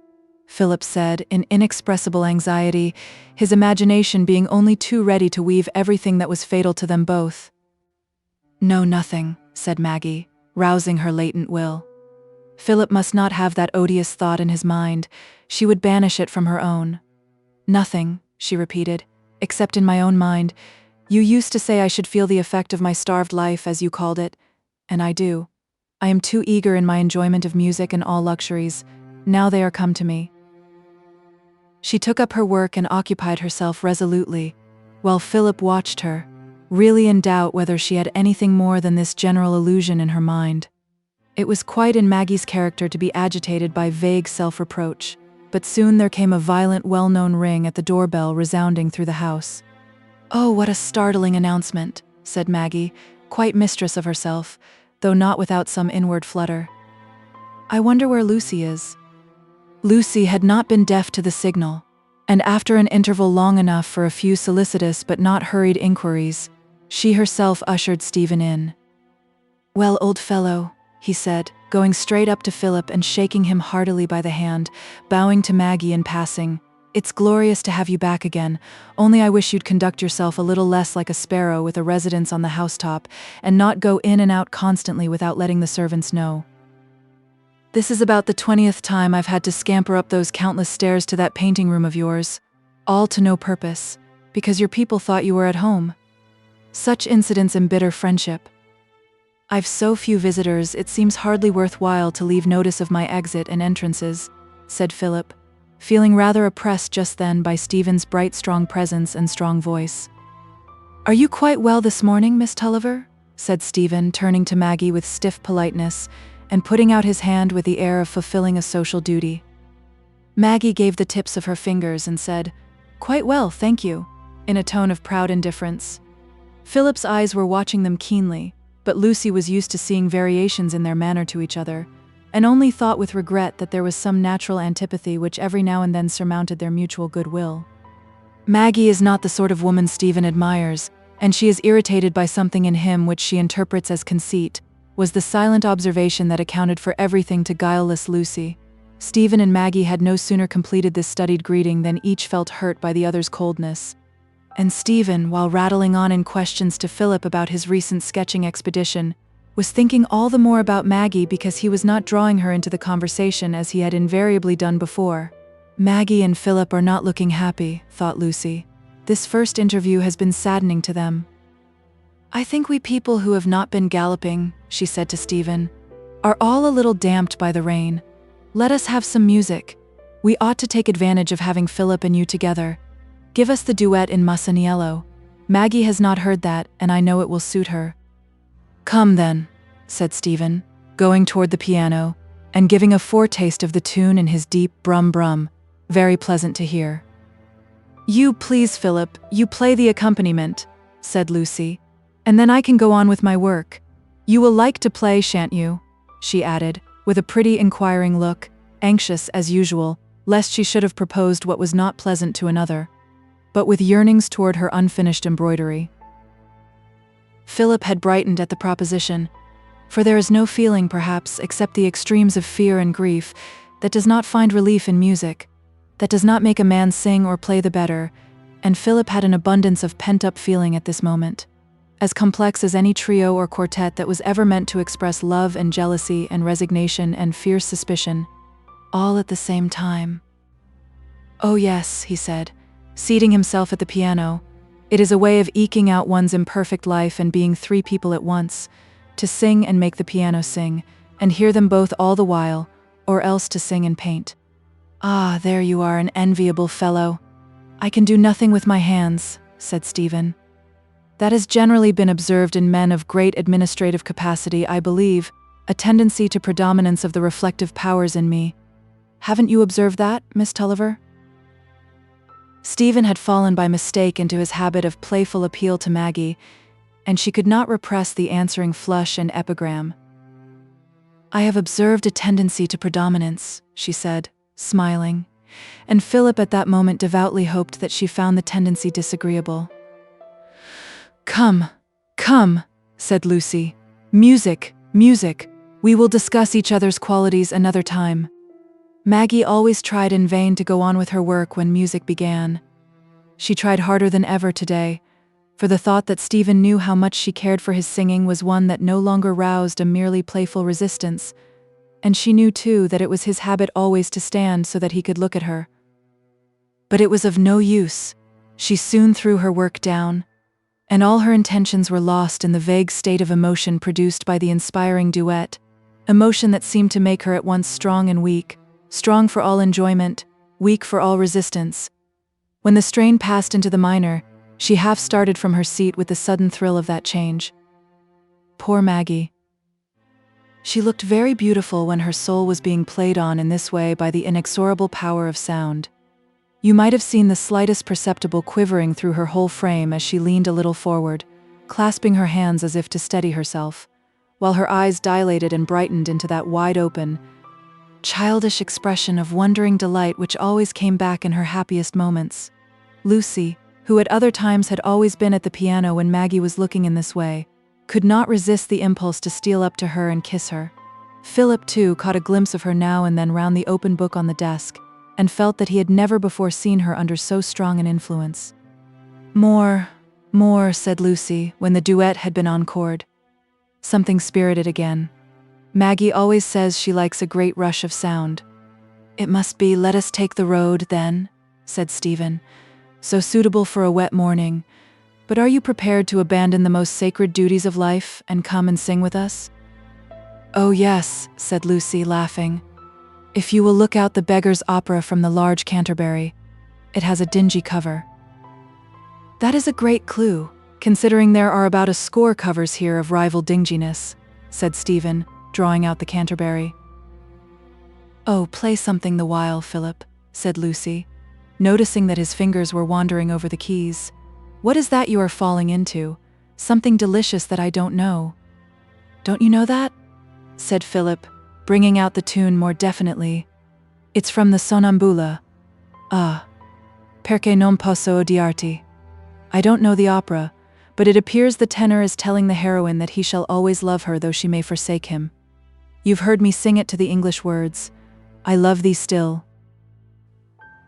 Philip said, in inexpressible anxiety, his imagination being only too ready to weave everything that was fatal to them both. No, nothing, said Maggie, rousing her latent will. Philip must not have that odious thought in his mind. She would banish it from her own. Nothing, she repeated, except in my own mind. You used to say I should feel the effect of my starved life, as you called it, and I do. I am too eager in my enjoyment of music and all luxuries. Now they are come to me. She took up her work and occupied herself resolutely, while Philip watched her, really in doubt whether she had anything more than this general illusion in her mind. It was quite in Maggie's character to be agitated by vague self-reproach, but soon there came a violent, well-known ring at the doorbell resounding through the house. "Oh, what a startling announcement," said Maggie, quite mistress of herself, though not without some inward flutter. "I wonder where Lucy is." Lucy had not been deaf to the signal, and after an interval long enough for a few solicitous but not hurried inquiries, she herself ushered Stephen in. "Well, old fellow," he said, going straight up to Philip and shaking him heartily by the hand, bowing to Maggie in passing, "It's glorious to have you back again, only I wish you'd conduct yourself a little less like a sparrow with a residence on the housetop, and not go in and out constantly without letting the servants know. This is about the 20th time I've had to scamper up those countless stairs to that painting room of yours, all to no purpose, because your people thought you were at home. Such incidents embitter friendship. I've so few visitors, it seems hardly worthwhile to leave notice of my exit and entrances," said Philip, feeling rather oppressed just then by Stephen's bright, strong presence and strong voice. "Are you quite well this morning, Miss Tulliver?" said Stephen, turning to Maggie with stiff politeness, and putting out his hand with the air of fulfilling a social duty. Maggie gave the tips of her fingers and said, "Quite well, thank you," in a tone of proud indifference. Philip's eyes were watching them keenly, but Lucy was used to seeing variations in their manner to each other, and only thought with regret that there was some natural antipathy which every now and then surmounted their mutual goodwill. Maggie is not the sort of woman Stephen admires, and she is irritated by something in him which she interprets as conceit, was the silent observation that accounted for everything to guileless Lucy. Stephen and Maggie had no sooner completed this studied greeting than each felt hurt by the other's coldness. And Stephen, while rattling on in questions to Philip about his recent sketching expedition, was thinking all the more about Maggie because he was not drawing her into the conversation as he had invariably done before. Maggie and Philip are not looking happy, thought Lucy. This first interview has been saddening to them. "I think we people who have not been galloping," she said to Stephen, "are all a little damped by the rain. Let us have some music. We ought to take advantage of having Philip and you together. Give us the duet in Masaniello. Maggie has not heard that, and I know it will suit her." "Come then," said Stephen, going toward the piano, and giving a foretaste of the tune in his deep brum-brum, very pleasant to hear. "You please, Philip, you play the accompaniment," said Lucy, "and then I can go on with my work. You will like to play, shan't you?" she added, with a pretty inquiring look, anxious, as usual, lest she should have proposed what was not pleasant to another, but with yearnings toward her unfinished embroidery. Philip had brightened at the proposition, for there is no feeling, perhaps, except the extremes of fear and grief, that does not find relief in music, that does not make a man sing or play the better, and Philip had an abundance of pent-up feeling at this moment, as complex as any trio or quartet that was ever meant to express love and jealousy and resignation and fierce suspicion, all at the same time. "Oh yes," he said, seating himself at the piano, "it is a way of eking out one's imperfect life and being three people at once, to sing and make the piano sing, and hear them both all the while, or else to sing and paint. Ah, there you are, an enviable fellow." "I can do nothing with my hands," said Stephen. "That has generally been observed in men of great administrative capacity, I believe, a tendency to predominance of the reflective powers in me. Haven't you observed that, Miss Tulliver?" Stephen had fallen by mistake into his habit of playful appeal to Maggie, and she could not repress the answering flush and epigram. "I have observed a tendency to predominance," she said, smiling, and Philip at that moment devoutly hoped that she found the tendency disagreeable. "Come, come," said Lucy. "Music, music. We will discuss each other's qualities another time." Maggie always tried in vain to go on with her work when music began. She tried harder than ever today, for the thought that Stephen knew how much she cared for his singing was one that no longer roused a merely playful resistance, and she knew too that it was his habit always to stand so that he could look at her. But it was of no use. She soon threw her work down, and all her intentions were lost in the vague state of emotion produced by the inspiring duet, emotion that seemed to make her at once strong and weak, strong for all enjoyment, weak for all resistance. When the strain passed into the minor, she half started from her seat with the sudden thrill of that change. Poor Maggie. She looked very beautiful when her soul was being played on in this way by the inexorable power of sound. You might have seen the slightest perceptible quivering through her whole frame as she leaned a little forward, clasping her hands as if to steady herself, while her eyes dilated and brightened into that wide-open, childish expression of wondering delight which always came back in her happiest moments. Lucy, who at other times had always been at the piano when Maggie was looking in this way, could not resist the impulse to steal up to her and kiss her. Philip, too, caught a glimpse of her now and then round the open book on the desk, and felt that he had never before seen her under so strong an influence. More, said Lucy, when the duet had been encored. Something spirited again. Maggie always says she likes a great rush of sound. It must be "Let Us Take the Road," then, said Stephen, so suitable for a wet morning. But are you prepared to abandon the most sacred duties of life and come and sing with us? Oh yes, said Lucy, laughing. If you will look out the Beggar's Opera from the large Canterbury. It has a dingy cover. That is a great clue, considering there are about a score covers here of rival dinginess, said Stephen, drawing out the Canterbury. Oh, play something the while, Philip, said Lucy, noticing that his fingers were wandering over the keys. What is that you are falling into? Something delicious that I don't know. Don't you know that? Said Philip, bringing out the tune more definitely. It's from the Sonnambula. Ah, perché non posso odiarti. I don't know the opera, but it appears the tenor is telling the heroine that he shall always love her though she may forsake him. You've heard me sing it to the English words, I love thee still.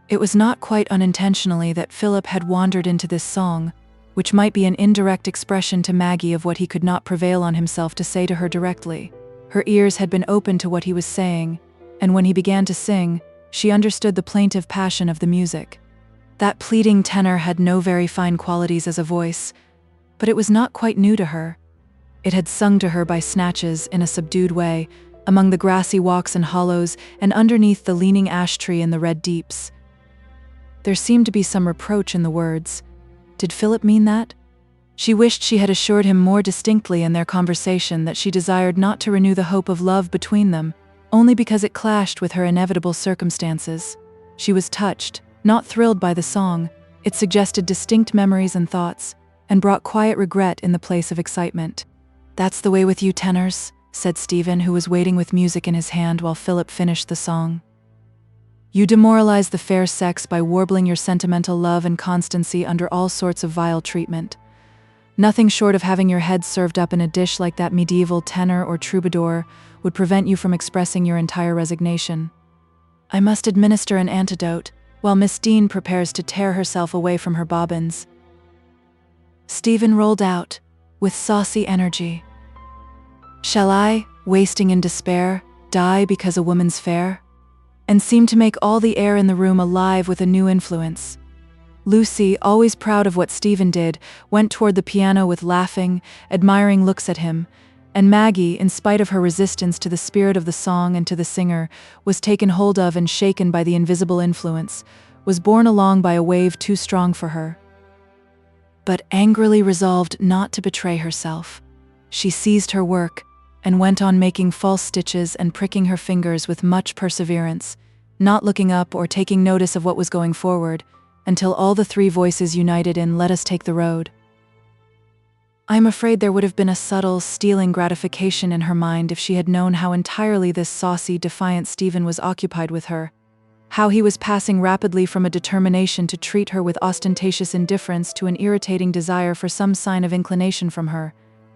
It was not quite unintentionally that Philip had wandered into this song, which might be an indirect expression to Maggie of what he could not prevail on himself to say to her directly. Her ears had been open to what he was saying, and when he began to sing, she understood the plaintive passion of the music. That pleading tenor had no very fine qualities as a voice, but it was not quite new to her. It had sung to her by snatches in a subdued way, among the grassy walks and hollows, and underneath the leaning ash tree in the red deeps. There seemed to be some reproach in the words. Did Philip mean that? She wished she had assured him more distinctly in their conversation that she desired not to renew the hope of love between them, only because it clashed with her inevitable circumstances. She was touched, not thrilled by the song. It suggested distinct memories and thoughts, and brought quiet regret in the place of excitement. That's the way with you tenors, said Stephen, who was waiting with music in his hand while Philip finished the song. You demoralize the fair sex by warbling your sentimental love and constancy under all sorts of vile treatment. Nothing short of having your head served up in a dish like that medieval tenor or troubadour would prevent you from expressing your entire resignation. I must administer an antidote, while Miss Dean prepares to tear herself away from her bobbins. Stephen rolled out, with saucy energy. Shall I, wasting in despair, die because a woman's fair? And seemed to make all the air in the room alive with a new influence. Lucy, always proud of what Stephen did, went toward the piano with laughing, admiring looks at him, and Maggie, in spite of her resistance to the spirit of the song and to the singer, was taken hold of and shaken by the invisible influence, was borne along by a wave too strong for her. But angrily resolved not to betray herself, she seized her work and went on making false stitches and pricking her fingers with much perseverance, not looking up or taking notice of what was going forward, until all the three voices united in "Let Us Take the Road." I am afraid there would have been a subtle, stealing gratification in her mind if she had known how entirely this saucy, defiant Stephen was occupied with her, how he was passing rapidly from a determination to treat her with ostentatious indifference to an irritating desire for some sign of inclination from her,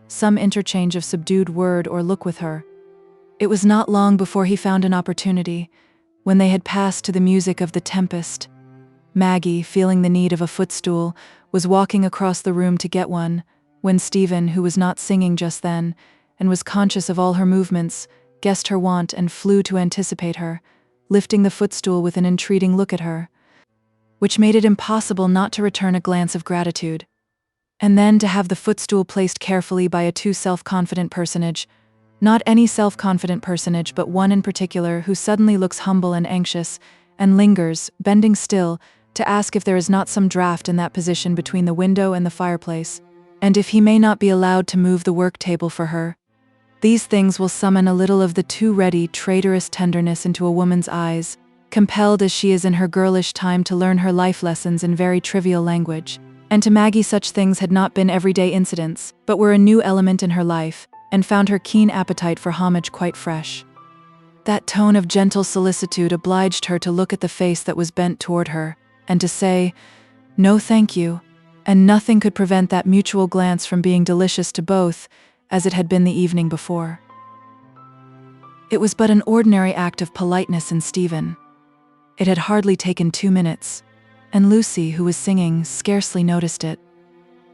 some interchange of subdued word or look with her. It was not long before he found an opportunity, when they had passed to the music of the tempest. Maggie, feeling the need of a footstool, was walking across the room to get one, when Stephen, who was not singing just then, and was conscious of all her movements, guessed her want and flew to anticipate her, lifting the footstool with an entreating look at her, which made it impossible not to return a glance of gratitude. And then to have the footstool placed carefully by a too self-confident personage, not any self-confident personage, but one in particular who suddenly looks humble and anxious, and lingers, bending still, to ask if there is not some draught in that position between the window and the fireplace, and if he may not be allowed to move the work table for her. These things will summon a little of the too ready, traitorous tenderness into a woman's eyes, compelled as she is in her girlish time to learn her life lessons in very trivial language. And to Maggie such things had not been everyday incidents, but were a new element in her life, and found her keen appetite for homage quite fresh. That tone of gentle solicitude obliged her to look at the face that was bent toward her, and to say, "No, thank you," and nothing could prevent that mutual glance from being delicious to both, as it had been the evening before. It was but an ordinary act of politeness in Stephen. It had hardly taken 2 minutes, and Lucy, who was singing, scarcely noticed it.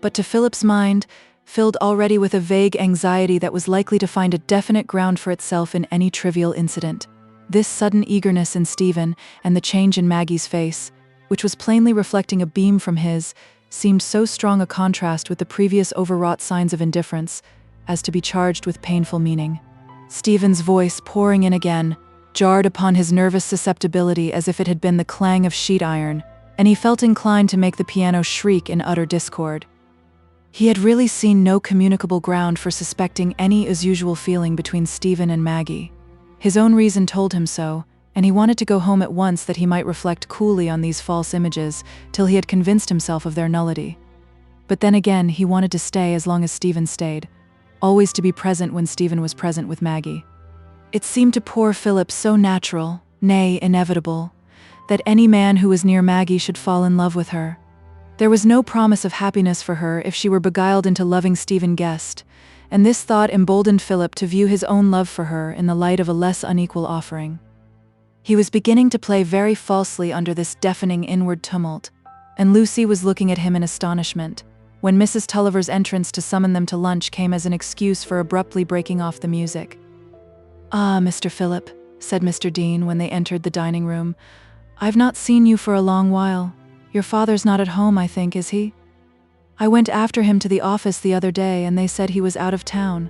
But to Philip's mind, filled already with a vague anxiety that was likely to find a definite ground for itself in any trivial incident, this sudden eagerness in Stephen and the change in Maggie's face, which was plainly reflecting a beam from his, seemed so strong a contrast with the previous overwrought signs of indifference, as to be charged with painful meaning. Stephen's voice, pouring in again, jarred upon his nervous susceptibility as if it had been the clang of sheet iron, and he felt inclined to make the piano shriek in utter discord. He had really seen no communicable ground for suspecting any as usual feeling between Stephen and Maggie. His own reason told him so, and he wanted to go home at once that he might reflect coolly on these false images till he had convinced himself of their nullity. But then again, he wanted to stay as long as Stephen stayed, always to be present when Stephen was present with Maggie. It seemed to poor Philip so natural, nay, inevitable, that any man who was near Maggie should fall in love with her. There was no promise of happiness for her if she were beguiled into loving Stephen Guest, and this thought emboldened Philip to view his own love for her in the light of a less unequal offering. He was beginning to play very falsely under this deafening inward tumult, and Lucy was looking at him in astonishment, when Mrs. Tulliver's entrance to summon them to lunch came as an excuse for abruptly breaking off the music. "Ah, Mr. Philip," said Mr. Dean when they entered the dining room, "I've not seen you for a long while. Your father's not at home, I think, is he? I went after him to the office the other day and they said he was out of town."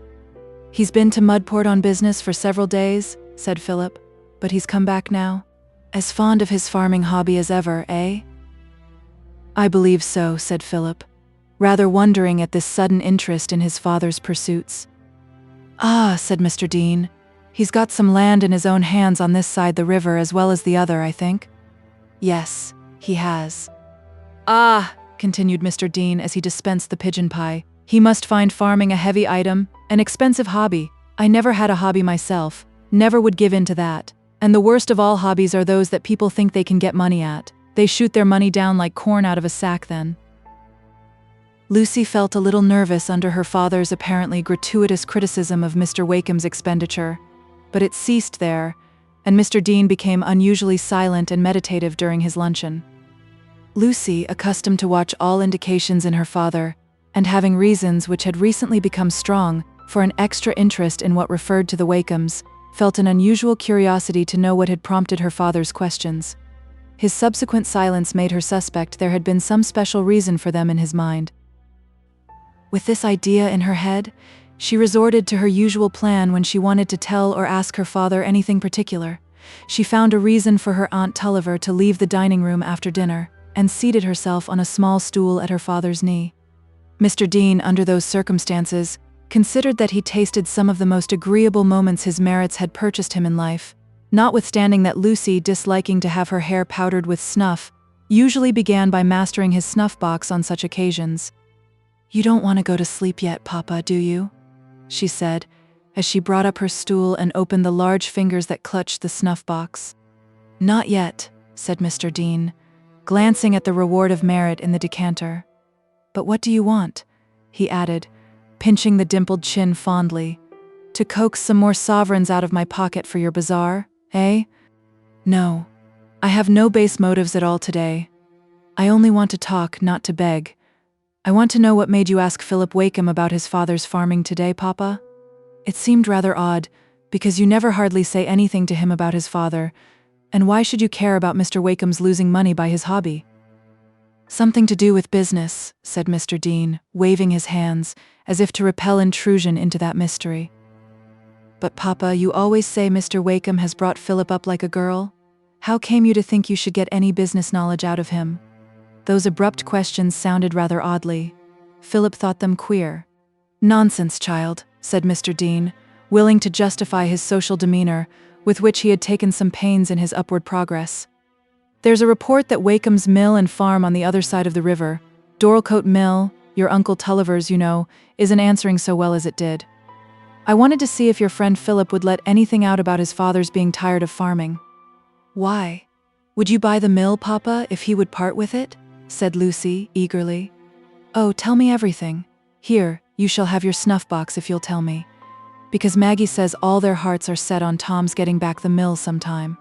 "He's been to Mudport on business for several days," said Philip, "but he's come back now. As fond of his farming hobby as ever, eh?" "I believe so," said Philip, rather wondering at this sudden interest in his father's pursuits. "Ah," said Mr. Dean, "he's got some land in his own hands on this side the river as well as the other, I think." "Yes, he has." "Ah," continued Mr. Dean as he dispensed the pigeon pie, "he must find farming a heavy item, an expensive hobby. I never had a hobby myself, never would give in to that. And the worst of all hobbies are those that people think they can get money at. They shoot their money down like corn out of a sack then." Lucy felt a little nervous under her father's apparently gratuitous criticism of Mr. Wakem's expenditure, but it ceased there, and Mr. Dean became unusually silent and meditative during his luncheon. Lucy, accustomed to watch all indications in her father, and having reasons which had recently become strong for an extra interest in what referred to the Wakems, felt an unusual curiosity to know what had prompted her father's questions. His subsequent silence made her suspect there had been some special reason for them in his mind. With this idea in her head, she resorted to her usual plan when she wanted to tell or ask her father anything particular. She found a reason for her Aunt Tulliver to leave the dining room after dinner, and seated herself on a small stool at her father's knee. Mr. Dean, under those circumstances, considered that he tasted some of the most agreeable moments his merits had purchased him in life, notwithstanding that Lucy, disliking to have her hair powdered with snuff, usually began by mastering his snuff-box on such occasions. "You don't want to go to sleep yet, Papa, do you?" she said, as she brought up her stool and opened the large fingers that clutched the snuff-box. "Not yet," said Mr. Dean, glancing at the reward of merit in the decanter. "But what do you want?" he added, pinching the dimpled chin fondly. "To coax some more sovereigns out of my pocket for your bazaar, eh?" No, I have no base motives at all today. I only want to talk, not to beg. I want to know what made you ask Philip Wakem about his father's farming today, Papa? It seemed rather odd, because you never hardly say anything to him about his father, and why should you care about Mr. Wakem's losing money by his hobby? Something to do with business, said Mr. Dean, waving his hands, as if to repel intrusion into that mystery. But Papa, you always say Mr. Wakem has brought Philip up like a girl. How came you to think you should get any business knowledge out of him? Those abrupt questions sounded rather oddly. Philip thought them queer. Nonsense, child, said Mr. Dean, willing to justify his social demeanor, with which he had taken some pains in his upward progress. There's a report that Wakem's mill and farm on the other side of the river, Dorlcote Mill, your Uncle Tulliver's, you know, isn't answering so well as it did. I wanted to see if your friend Philip would let anything out about his father's being tired of farming. Why? Would you buy the mill, Papa, if he would part with it? Said Lucy, eagerly. Oh, tell me everything. Here, you shall have your snuff box if you'll tell me. Because Maggie says all their hearts are set on Tom's getting back the mill sometime.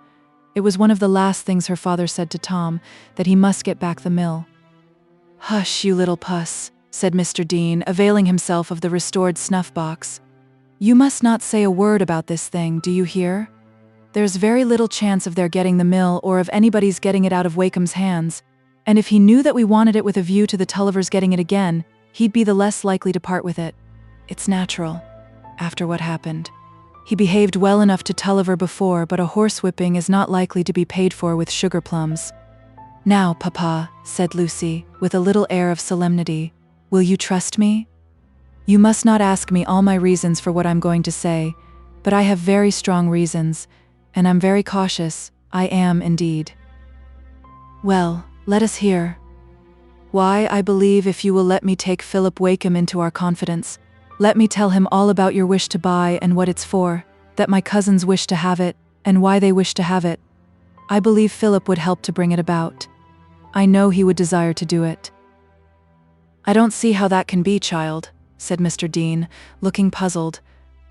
It was one of the last things her father said to Tom, that he must get back the mill. Hush, you little puss, said Mr. Dean, availing himself of the restored snuff box. You must not say a word about this thing, do you hear? There's very little chance of their getting the mill or of anybody's getting it out of Wakem's hands, and if he knew that we wanted it with a view to the Tullivers getting it again, he'd be the less likely to part with it. It's natural, after what happened. He behaved well enough to Tulliver before, but a horsewhipping is not likely to be paid for with sugar plums. Now, Papa, said Lucy, with a little air of solemnity, will you trust me? You must not ask me all my reasons for what I'm going to say, but I have very strong reasons, and I'm very cautious, I am indeed. Well, let us hear. Why, I believe if you will let me take Philip Wakem into our confidence, let me tell him all about your wish to buy and what it's for, that my cousins wish to have it, and why they wish to have it. I believe Philip would help to bring it about. I know he would desire to do it. I don't see how that can be, child, said Mr. Dean, looking puzzled.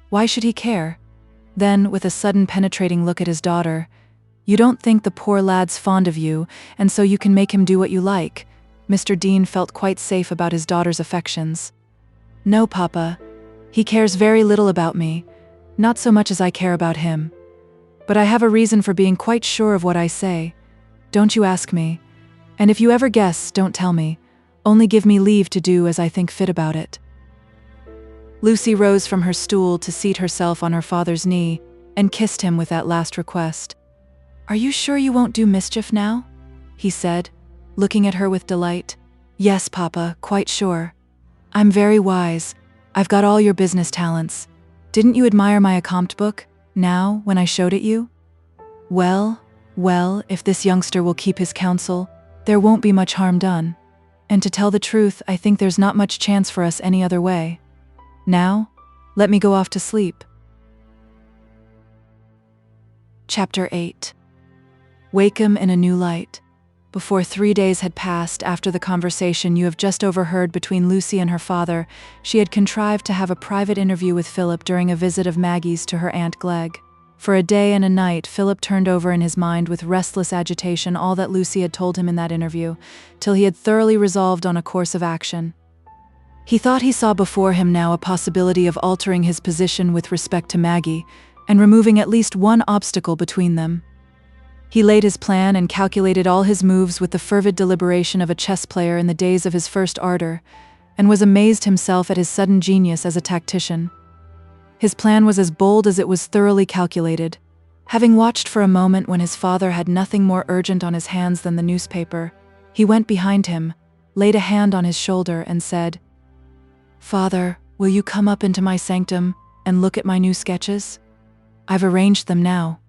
Why should he care? Then, with a sudden penetrating look at his daughter, you don't think the poor lad's fond of you, and so you can make him do what you like? Mr. Dean felt quite safe about his daughter's affections. No, Papa. He cares very little about me, not so much as I care about him. But I have a reason for being quite sure of what I say. Don't you ask me. And if you ever guess, don't tell me. Only give me leave to do as I think fit about it. Lucy rose from her stool to seat herself on her father's knee and kissed him with that last request. Are you sure you won't do mischief now? He said, looking at her with delight. Yes, Papa, quite sure. I'm very wise. I've got all your business talents. Didn't you admire my account book, now, when I showed it you? Well, if this youngster will keep his counsel, there won't be much harm done. And to tell the truth, I think there's not much chance for us any other way. Now, let me go off to sleep. Chapter 8. Wakem in a New Light. Before 3 days had passed after the conversation you have just overheard between Lucy and her father, she had contrived to have a private interview with Philip during a visit of Maggie's to her Aunt Glegg. For a day and a night, Philip turned over in his mind with restless agitation all that Lucy had told him in that interview, till he had thoroughly resolved on a course of action. He thought he saw before him now a possibility of altering his position with respect to Maggie, and removing at least one obstacle between them. He laid his plan and calculated all his moves with the fervid deliberation of a chess player in the days of his first ardor, and was amazed himself at his sudden genius as a tactician. His plan was as bold as it was thoroughly calculated. Having watched for a moment when his father had nothing more urgent on his hands than the newspaper, he went behind him, laid a hand on his shoulder, and said, "Father, will you come up into my sanctum and look at my new sketches? I've arranged them now.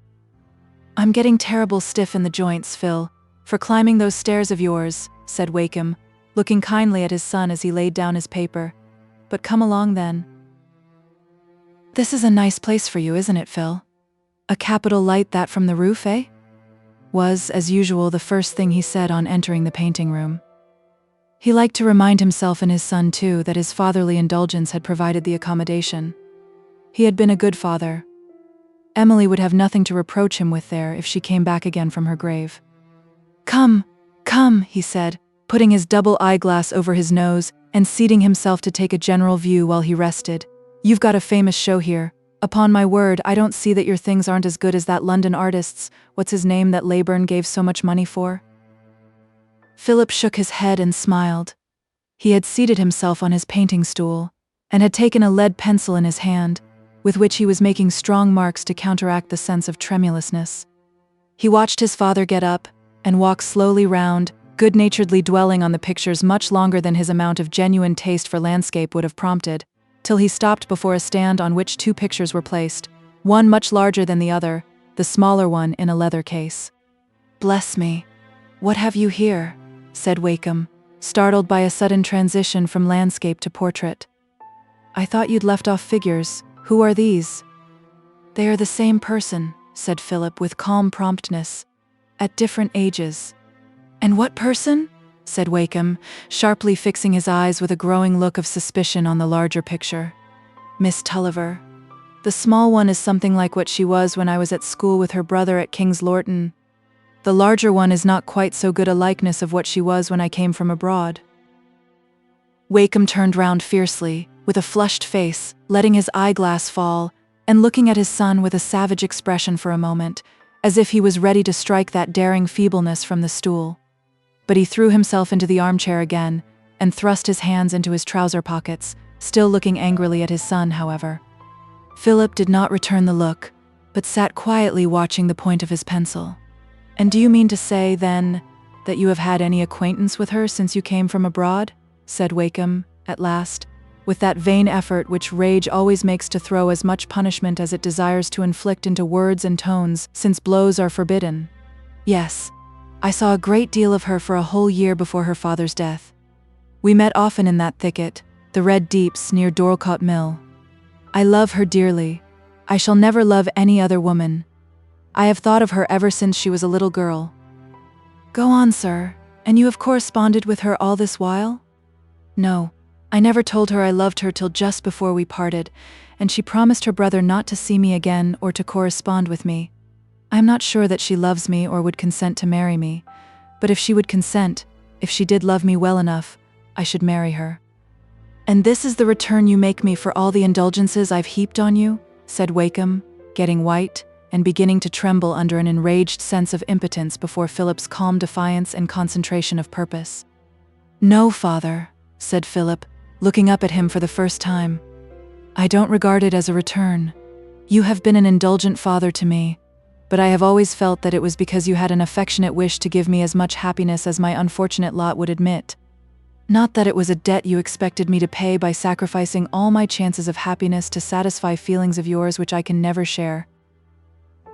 I'm getting terrible stiff in the joints, Phil, for climbing those stairs of yours," said Wakem, looking kindly at his son as he laid down his paper. "But come along then. This is a nice place for you, isn't it, Phil? A capital light that from the roof, eh?" was, as usual, the first thing he said on entering the painting room. He liked to remind himself and his son, too, that his fatherly indulgence had provided the accommodation. He had been a good father. Emily would have nothing to reproach him with there if she came back again from her grave. "Come, come," he said, putting his double eyeglass over his nose and seating himself to take a general view while he rested. "You've got a famous show here. Upon my word, I don't see that your things aren't as good as that London artist's, what's his name, that Leyburn gave so much money for?" Philip shook his head and smiled. He had seated himself on his painting stool and had taken a lead pencil in his hand, with which he was making strong marks to counteract the sense of tremulousness. He watched his father get up and walk slowly round, good-naturedly dwelling on the pictures much longer than his amount of genuine taste for landscape would have prompted, till he stopped before a stand on which two pictures were placed, one much larger than the other, the smaller one in a leather case. "Bless me, what have you here?" said Wakem, startled by a sudden transition from landscape to portrait. "I thought you'd left off figures. Who are these?" "They are the same person," said Philip with calm promptness, "at different ages." "And what person?" said Wakem, sharply fixing his eyes with a growing look of suspicion on the larger picture. "Miss Tulliver. The small one is something like what she was when I was at school with her brother at King's Lorton. The larger one is not quite so good a likeness of what she was when I came from abroad." Wakem turned round fiercely, with a flushed face, letting his eyeglass fall, and looking at his son with a savage expression for a moment, as if he was ready to strike that daring feebleness from the stool. But he threw himself into the armchair again, and thrust his hands into his trouser pockets, still looking angrily at his son, however. Philip did not return the look, but sat quietly watching the point of his pencil. "And do you mean to say, then, that you have had any acquaintance with her since you came from abroad?" said Wakem, at last, with that vain effort which rage always makes to throw as much punishment as it desires to inflict into words and tones, since blows are forbidden. "Yes, I saw a great deal of her for a whole year before her father's death. We met often in that thicket, the Red Deeps near Dorlcote Mill. I love her dearly. I shall never love any other woman. I have thought of her ever since she was a little girl." "Go on, sir. And you have corresponded with her all this while?" "No. I never told her I loved her till just before we parted, and she promised her brother not to see me again or to correspond with me. I am not sure that she loves me or would consent to marry me, but if she would consent, if she did love me well enough, I should marry her." "And this is the return you make me for all the indulgences I've heaped on you?" said Wakem, getting white and beginning to tremble under an enraged sense of impotence before Philip's calm defiance and concentration of purpose. "No, father," said Philip, looking up at him for the first time. "I don't regard it as a return. You have been an indulgent father to me, but I have always felt that it was because you had an affectionate wish to give me as much happiness as my unfortunate lot would admit. Not that it was a debt you expected me to pay by sacrificing all my chances of happiness to satisfy feelings of yours which I can never share."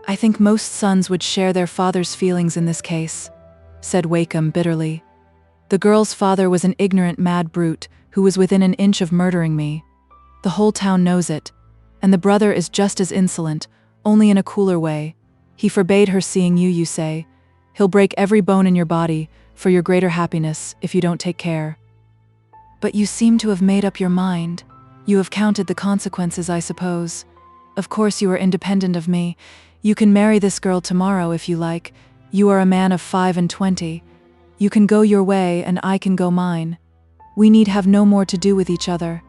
"I think most sons would share their father's feelings in this case," said Wakem bitterly. "The girl's father was an ignorant mad brute who was within an inch of murdering me. The whole town knows it, and the brother is just as insolent, only in a cooler way. He forbade her seeing you, you say. He'll break every bone in your body, for your greater happiness, if you don't take care." "But you seem to have made up your mind. You have counted the consequences, I suppose. Of course you are independent of me. You can marry this girl tomorrow if you like. You are a man of 25. You can go your way and I can go mine. We need have no more to do with each other."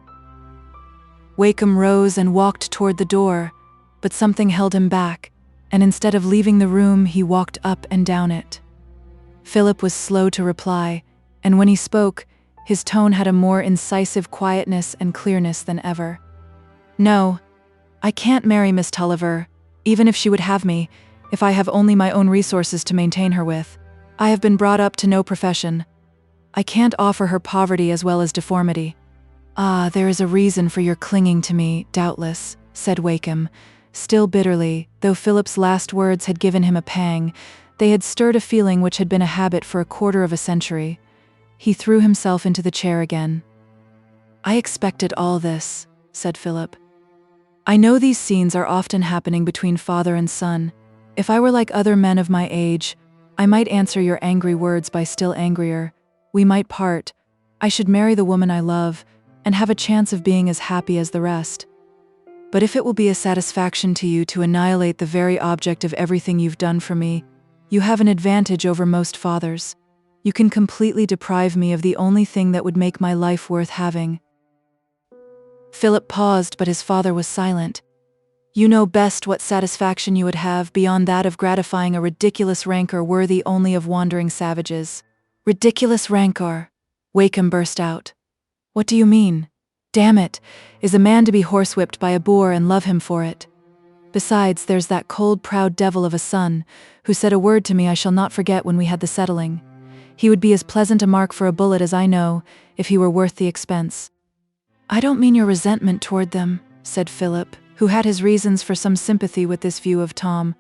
Wakem rose and walked toward the door, but something held him back, and instead of leaving the room, he walked up and down it. Philip was slow to reply, and when he spoke, his tone had a more incisive quietness and clearness than ever. "No, I can't marry Miss Tulliver, even if she would have me, if I have only my own resources to maintain her with. I have been brought up to no profession. I can't offer her poverty as well as deformity." "Ah, there is a reason for your clinging to me, doubtless," said Wakem, still bitterly, though Philip's last words had given him a pang. They had stirred a feeling which had been a habit for a quarter of a century. He threw himself into the chair again. "I expected all this," said Philip. "I know these scenes are often happening between father and son. If I were like other men of my age, I might answer your angry words by still angrier. We might part. I should marry the woman I love, and have a chance of being as happy as the rest." But if it will be a satisfaction to you to annihilate the very object of everything you've done for me, you have an advantage over most fathers. You can completely deprive me of the only thing that would make my life worth having." Philip paused, but his father was silent. "You know best what satisfaction you would have beyond that of gratifying a ridiculous rancor worthy only of wandering savages." "Ridiculous rancor?" Wakem burst out. "What do you mean? Damn it, is a man to be horsewhipped by a boor and love him for it? Besides, there's that cold, proud devil of a son, who said a word to me I shall not forget when we had the settling. He would be as pleasant a mark for a bullet as I know, if he were worth the expense." "I don't mean your resentment toward them," said Philip, who had his reasons for some sympathy with this view of Tom,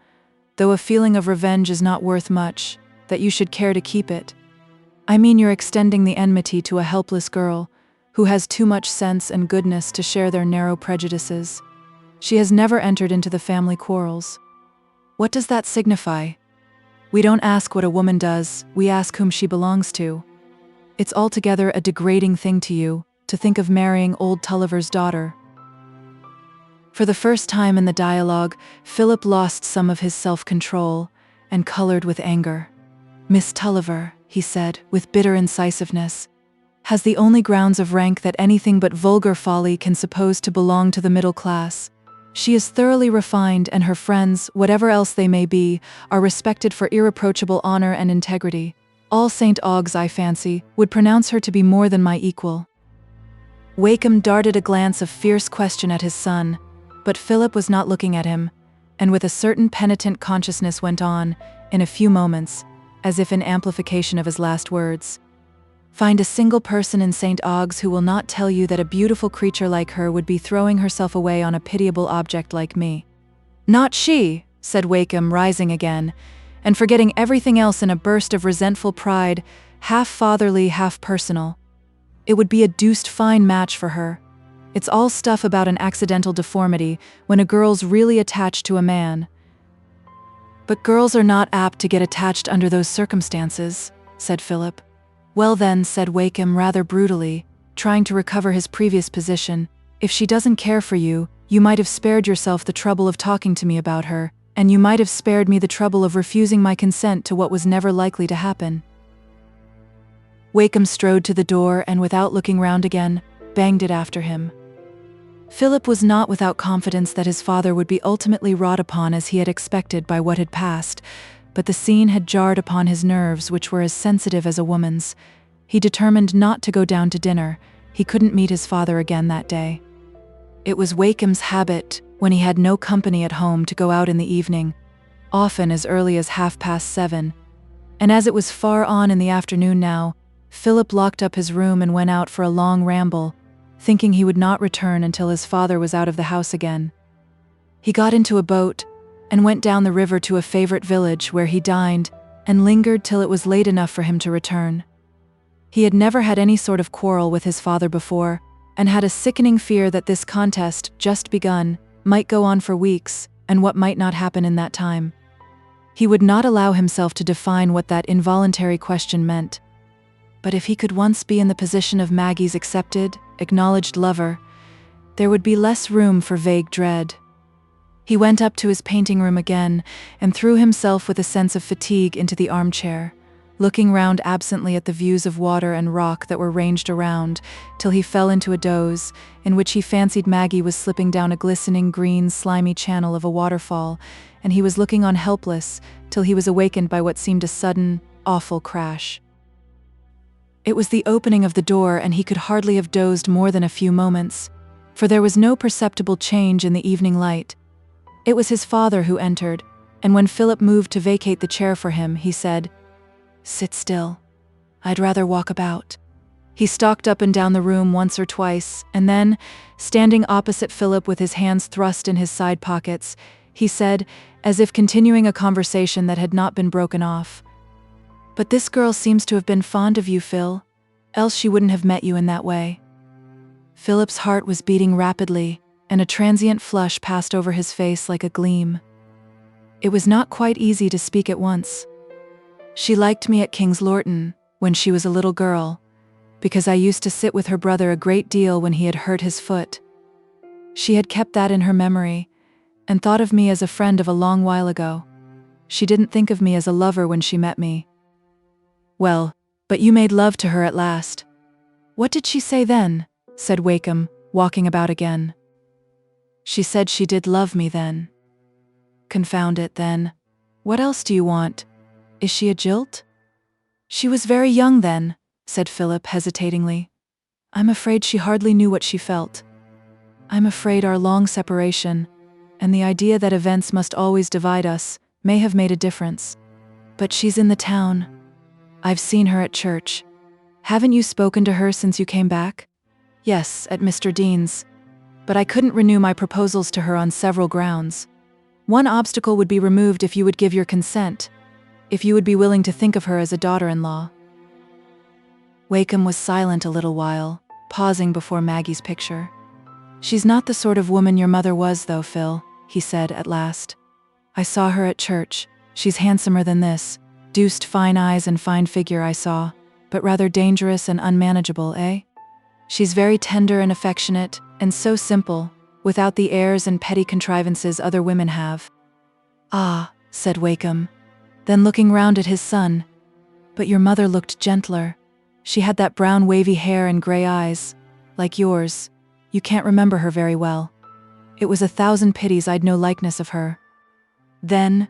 "though a feeling of revenge is not worth much, that you should care to keep it. I mean you're extending the enmity to a helpless girl, who has too much sense and goodness to share their narrow prejudices. She has never entered into the family quarrels. What does that signify? We don't ask what a woman does, we ask whom she belongs to. It's altogether a degrading thing to you, to think of marrying old Tulliver's daughter." For the first time in the dialogue, Philip lost some of his self-control, and colored with anger. "Miss Tulliver," he said, with bitter incisiveness, "has the only grounds of rank that anything but vulgar folly can suppose to belong to the middle class. She is thoroughly refined, and her friends, whatever else they may be, are respected for irreproachable honor and integrity. All St. Aug's, I fancy, would pronounce her to be more than my equal." Wakem darted a glance of fierce question at his son, but Philip was not looking at him, and with a certain penitent consciousness went on, in a few moments, as if in amplification of his last words. "Find a single person in St. Aug's who will not tell you that a beautiful creature like her would be throwing herself away on a pitiable object like me." "Not she," said Wakem, rising again, and forgetting everything else in a burst of resentful pride, half fatherly, half personal. "It would be a deuced fine match for her. It's all stuff about an accidental deformity, when a girl's really attached to a man." "But girls are not apt to get attached under those circumstances," said Philip. "Well then," said Wakem rather brutally, trying to recover his previous position, "if she doesn't care for you, you might have spared yourself the trouble of talking to me about her, and you might have spared me the trouble of refusing my consent to what was never likely to happen." Wakem strode to the door and, without looking round again, banged it after him. Philip was not without confidence that his father would be ultimately wrought upon as he had expected by what had passed, but the scene had jarred upon his nerves, which were as sensitive as a woman's. He determined not to go down to dinner. He couldn't meet his father again that day. It was Wakem's habit, when he had no company at home, to go out in the evening, often as early as 7:30, and as it was far on in the afternoon now, Philip locked up his room and went out for a long ramble, thinking he would not return until his father was out of the house again. He got into a boat and went down the river to a favorite village where he dined and lingered till it was late enough for him to return. He had never had any sort of quarrel with his father before, and had a sickening fear that this contest, just begun, might go on for weeks, and what might not happen in that time. He would not allow himself to define what that involuntary question meant. But if he could once be in the position of Maggie's accepted, acknowledged lover, there would be less room for vague dread. He went up to his painting room again, and threw himself with a sense of fatigue into the armchair, looking round absently at the views of water and rock that were ranged around, till he fell into a doze, in which he fancied Maggie was slipping down a glistening green, slimy channel of a waterfall, and he was looking on helpless, till he was awakened by what seemed a sudden, awful crash. It was the opening of the door, and he could hardly have dozed more than a few moments, for there was no perceptible change in the evening light. It was his father who entered, and when Philip moved to vacate the chair for him, he said, "Sit still. I'd rather walk about." He stalked up and down the room once or twice, and then, standing opposite Philip with his hands thrust in his side pockets, he said, as if continuing a conversation that had not been broken off, "But this girl seems to have been fond of you, Phil, else she wouldn't have met you in that way." Philip's heart was beating rapidly, and a transient flush passed over his face like a gleam. It was not quite easy to speak at once. "She liked me at King's Lorton, when she was a little girl, because I used to sit with her brother a great deal when he had hurt his foot. She had kept that in her memory, and thought of me as a friend of a long while ago. She didn't think of me as a lover when she met me. Well, but you made love to her at last. What did she say then? Said Wakem, walking about again. She said she did love me then. Confound it then. What else do you want? Is she a jilt? She was very young then, said Philip hesitatingly. I'm afraid she hardly knew what she felt. I'm afraid our long separation, and the idea that events must always divide us, may have made a difference. But she's in the town. I've seen her at church. Haven't you spoken to her since you came back? Yes, at Mr. Dean's. But I couldn't renew my proposals to her on several grounds. One obstacle would be removed if you would give your consent, if you would be willing to think of her as a daughter-in-law. Wakem was silent a little while, pausing before Maggie's picture. She's not the sort of woman your mother was, though, Phil, he said at last. I saw her at church. She's handsomer than this. Deuced fine eyes and fine figure I saw, but rather dangerous and unmanageable, eh? She's very tender and affectionate, and so simple, without the airs and petty contrivances other women have. Ah, said Wakem, then looking round at his son. But your mother looked gentler. She had that brown wavy hair and grey eyes, like yours. You can't remember her very well. It was 1,000 pities I'd no likeness of her. Then,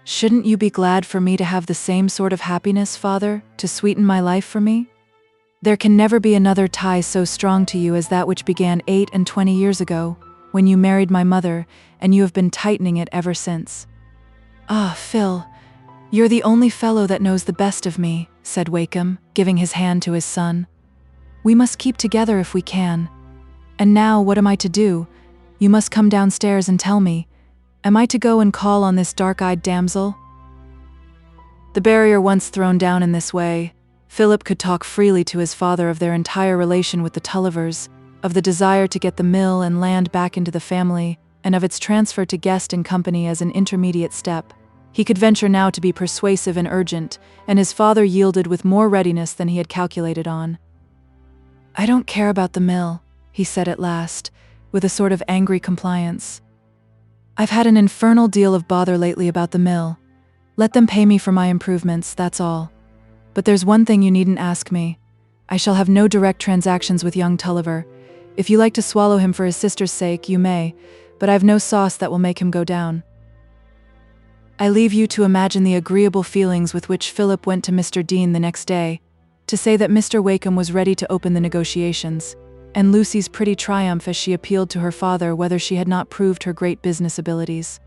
shouldn't you be glad for me to have the same sort of happiness, father, to sweeten my life for me? There can never be another tie so strong to you as that which began 28 years ago, when you married my mother, and you have been tightening it ever since. Ah, Phil, you're the only fellow that knows the best of me, said Wakem, giving his hand to his son. We must keep together if we can. And now, what am I to do? You must come downstairs and tell me. Am I to go and call on this dark-eyed damsel? The barrier once thrown down in this way, Philip could talk freely to his father of their entire relation with the Tullivers, of the desire to get the mill and land back into the family, and of its transfer to Guest and Company as an intermediate step. He could venture now to be persuasive and urgent, and his father yielded with more readiness than he had calculated on. I don't care about the mill, he said at last, with a sort of angry compliance. I've had an infernal deal of bother lately about the mill. Let them pay me for my improvements, that's all. But there's one thing you needn't ask me. I shall have no direct transactions with young Tulliver. If you like to swallow him for his sister's sake, you may, but I've no sauce that will make him go down. I leave you to imagine the agreeable feelings with which Philip went to Mr. Dean the next day, to say that Mr. Wakem was ready to open the negotiations, and Lucy's pretty triumph as she appealed to her father whether she had not proved her great business abilities.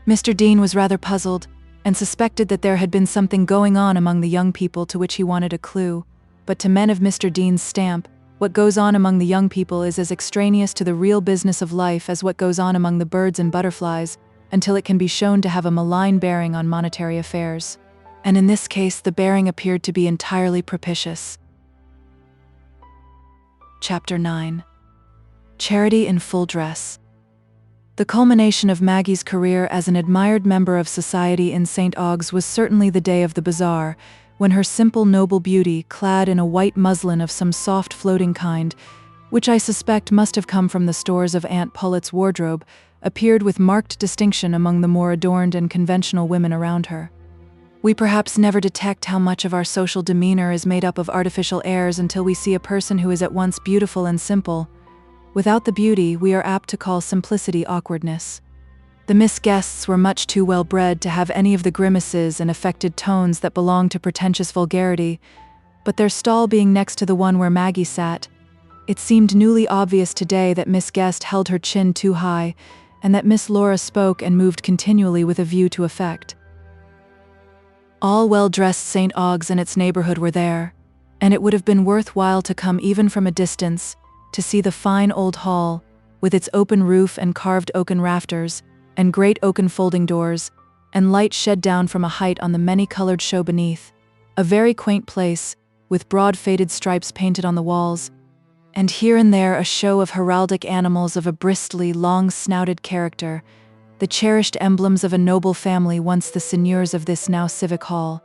Mr. Dean was rather puzzled, and suspected that there had been something going on among the young people to which he wanted a clue, but to men of Mr. Dean's stamp, what goes on among the young people is as extraneous to the real business of life as what goes on among the birds and butterflies, until it can be shown to have a malign bearing on monetary affairs. And in this case, the bearing appeared to be entirely propitious. Chapter 9. Charity in Full Dress. The culmination of Maggie's career as an admired member of society in St. Ogg's was certainly the day of the bazaar, when her simple noble beauty, clad in a white muslin of some soft floating kind, which I suspect must have come from the stores of Aunt Pullet's wardrobe, appeared with marked distinction among the more adorned and conventional women around her. We perhaps never detect how much of our social demeanor is made up of artificial airs until we see a person who is at once beautiful and simple. Without the beauty, we are apt to call simplicity awkwardness. The Miss Guests were much too well bred to have any of the grimaces and affected tones that belong to pretentious vulgarity, but their stall being next to the one where Maggie sat, it seemed newly obvious today that Miss Guest held her chin too high, and that Miss Laura spoke and moved continually with a view to effect. All well-dressed St. Ogg's and its neighborhood were there, and it would have been worthwhile to come even from a distance to see the fine old hall, with its open roof and carved oaken rafters, and great oaken folding doors, and light shed down from a height on the many-colored show beneath, a very quaint place, with broad faded stripes painted on the walls, and here and there a show of heraldic animals of a bristly, long-snouted character, the cherished emblems of a noble family once the seigneurs of this now civic hall.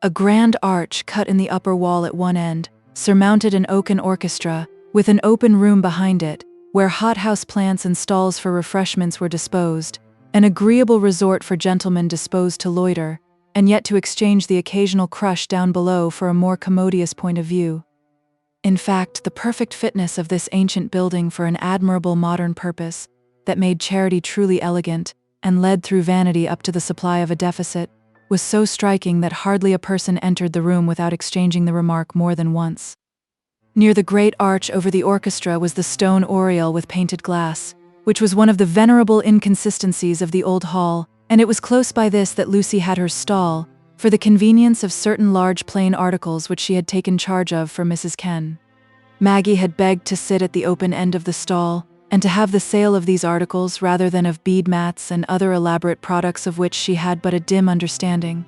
A grand arch cut in the upper wall at one end surmounted an oaken orchestra, with an open room behind it, where hothouse plants and stalls for refreshments were disposed, an agreeable resort for gentlemen disposed to loiter, and yet to exchange the occasional crush down below for a more commodious point of view. In fact, the perfect fitness of this ancient building for an admirable modern purpose that made charity truly elegant and led through vanity up to the supply of a deficit was so striking that hardly a person entered the room without exchanging the remark more than once. Near the great arch over the orchestra was the stone oriel with painted glass, which was one of the venerable inconsistencies of the old hall, and it was close by this that Lucy had her stall, for the convenience of certain large plain articles which she had taken charge of for Mrs. Ken. Maggie had begged to sit at the open end of the stall, and to have the sale of these articles rather than of bead mats and other elaborate products of which she had but a dim understanding.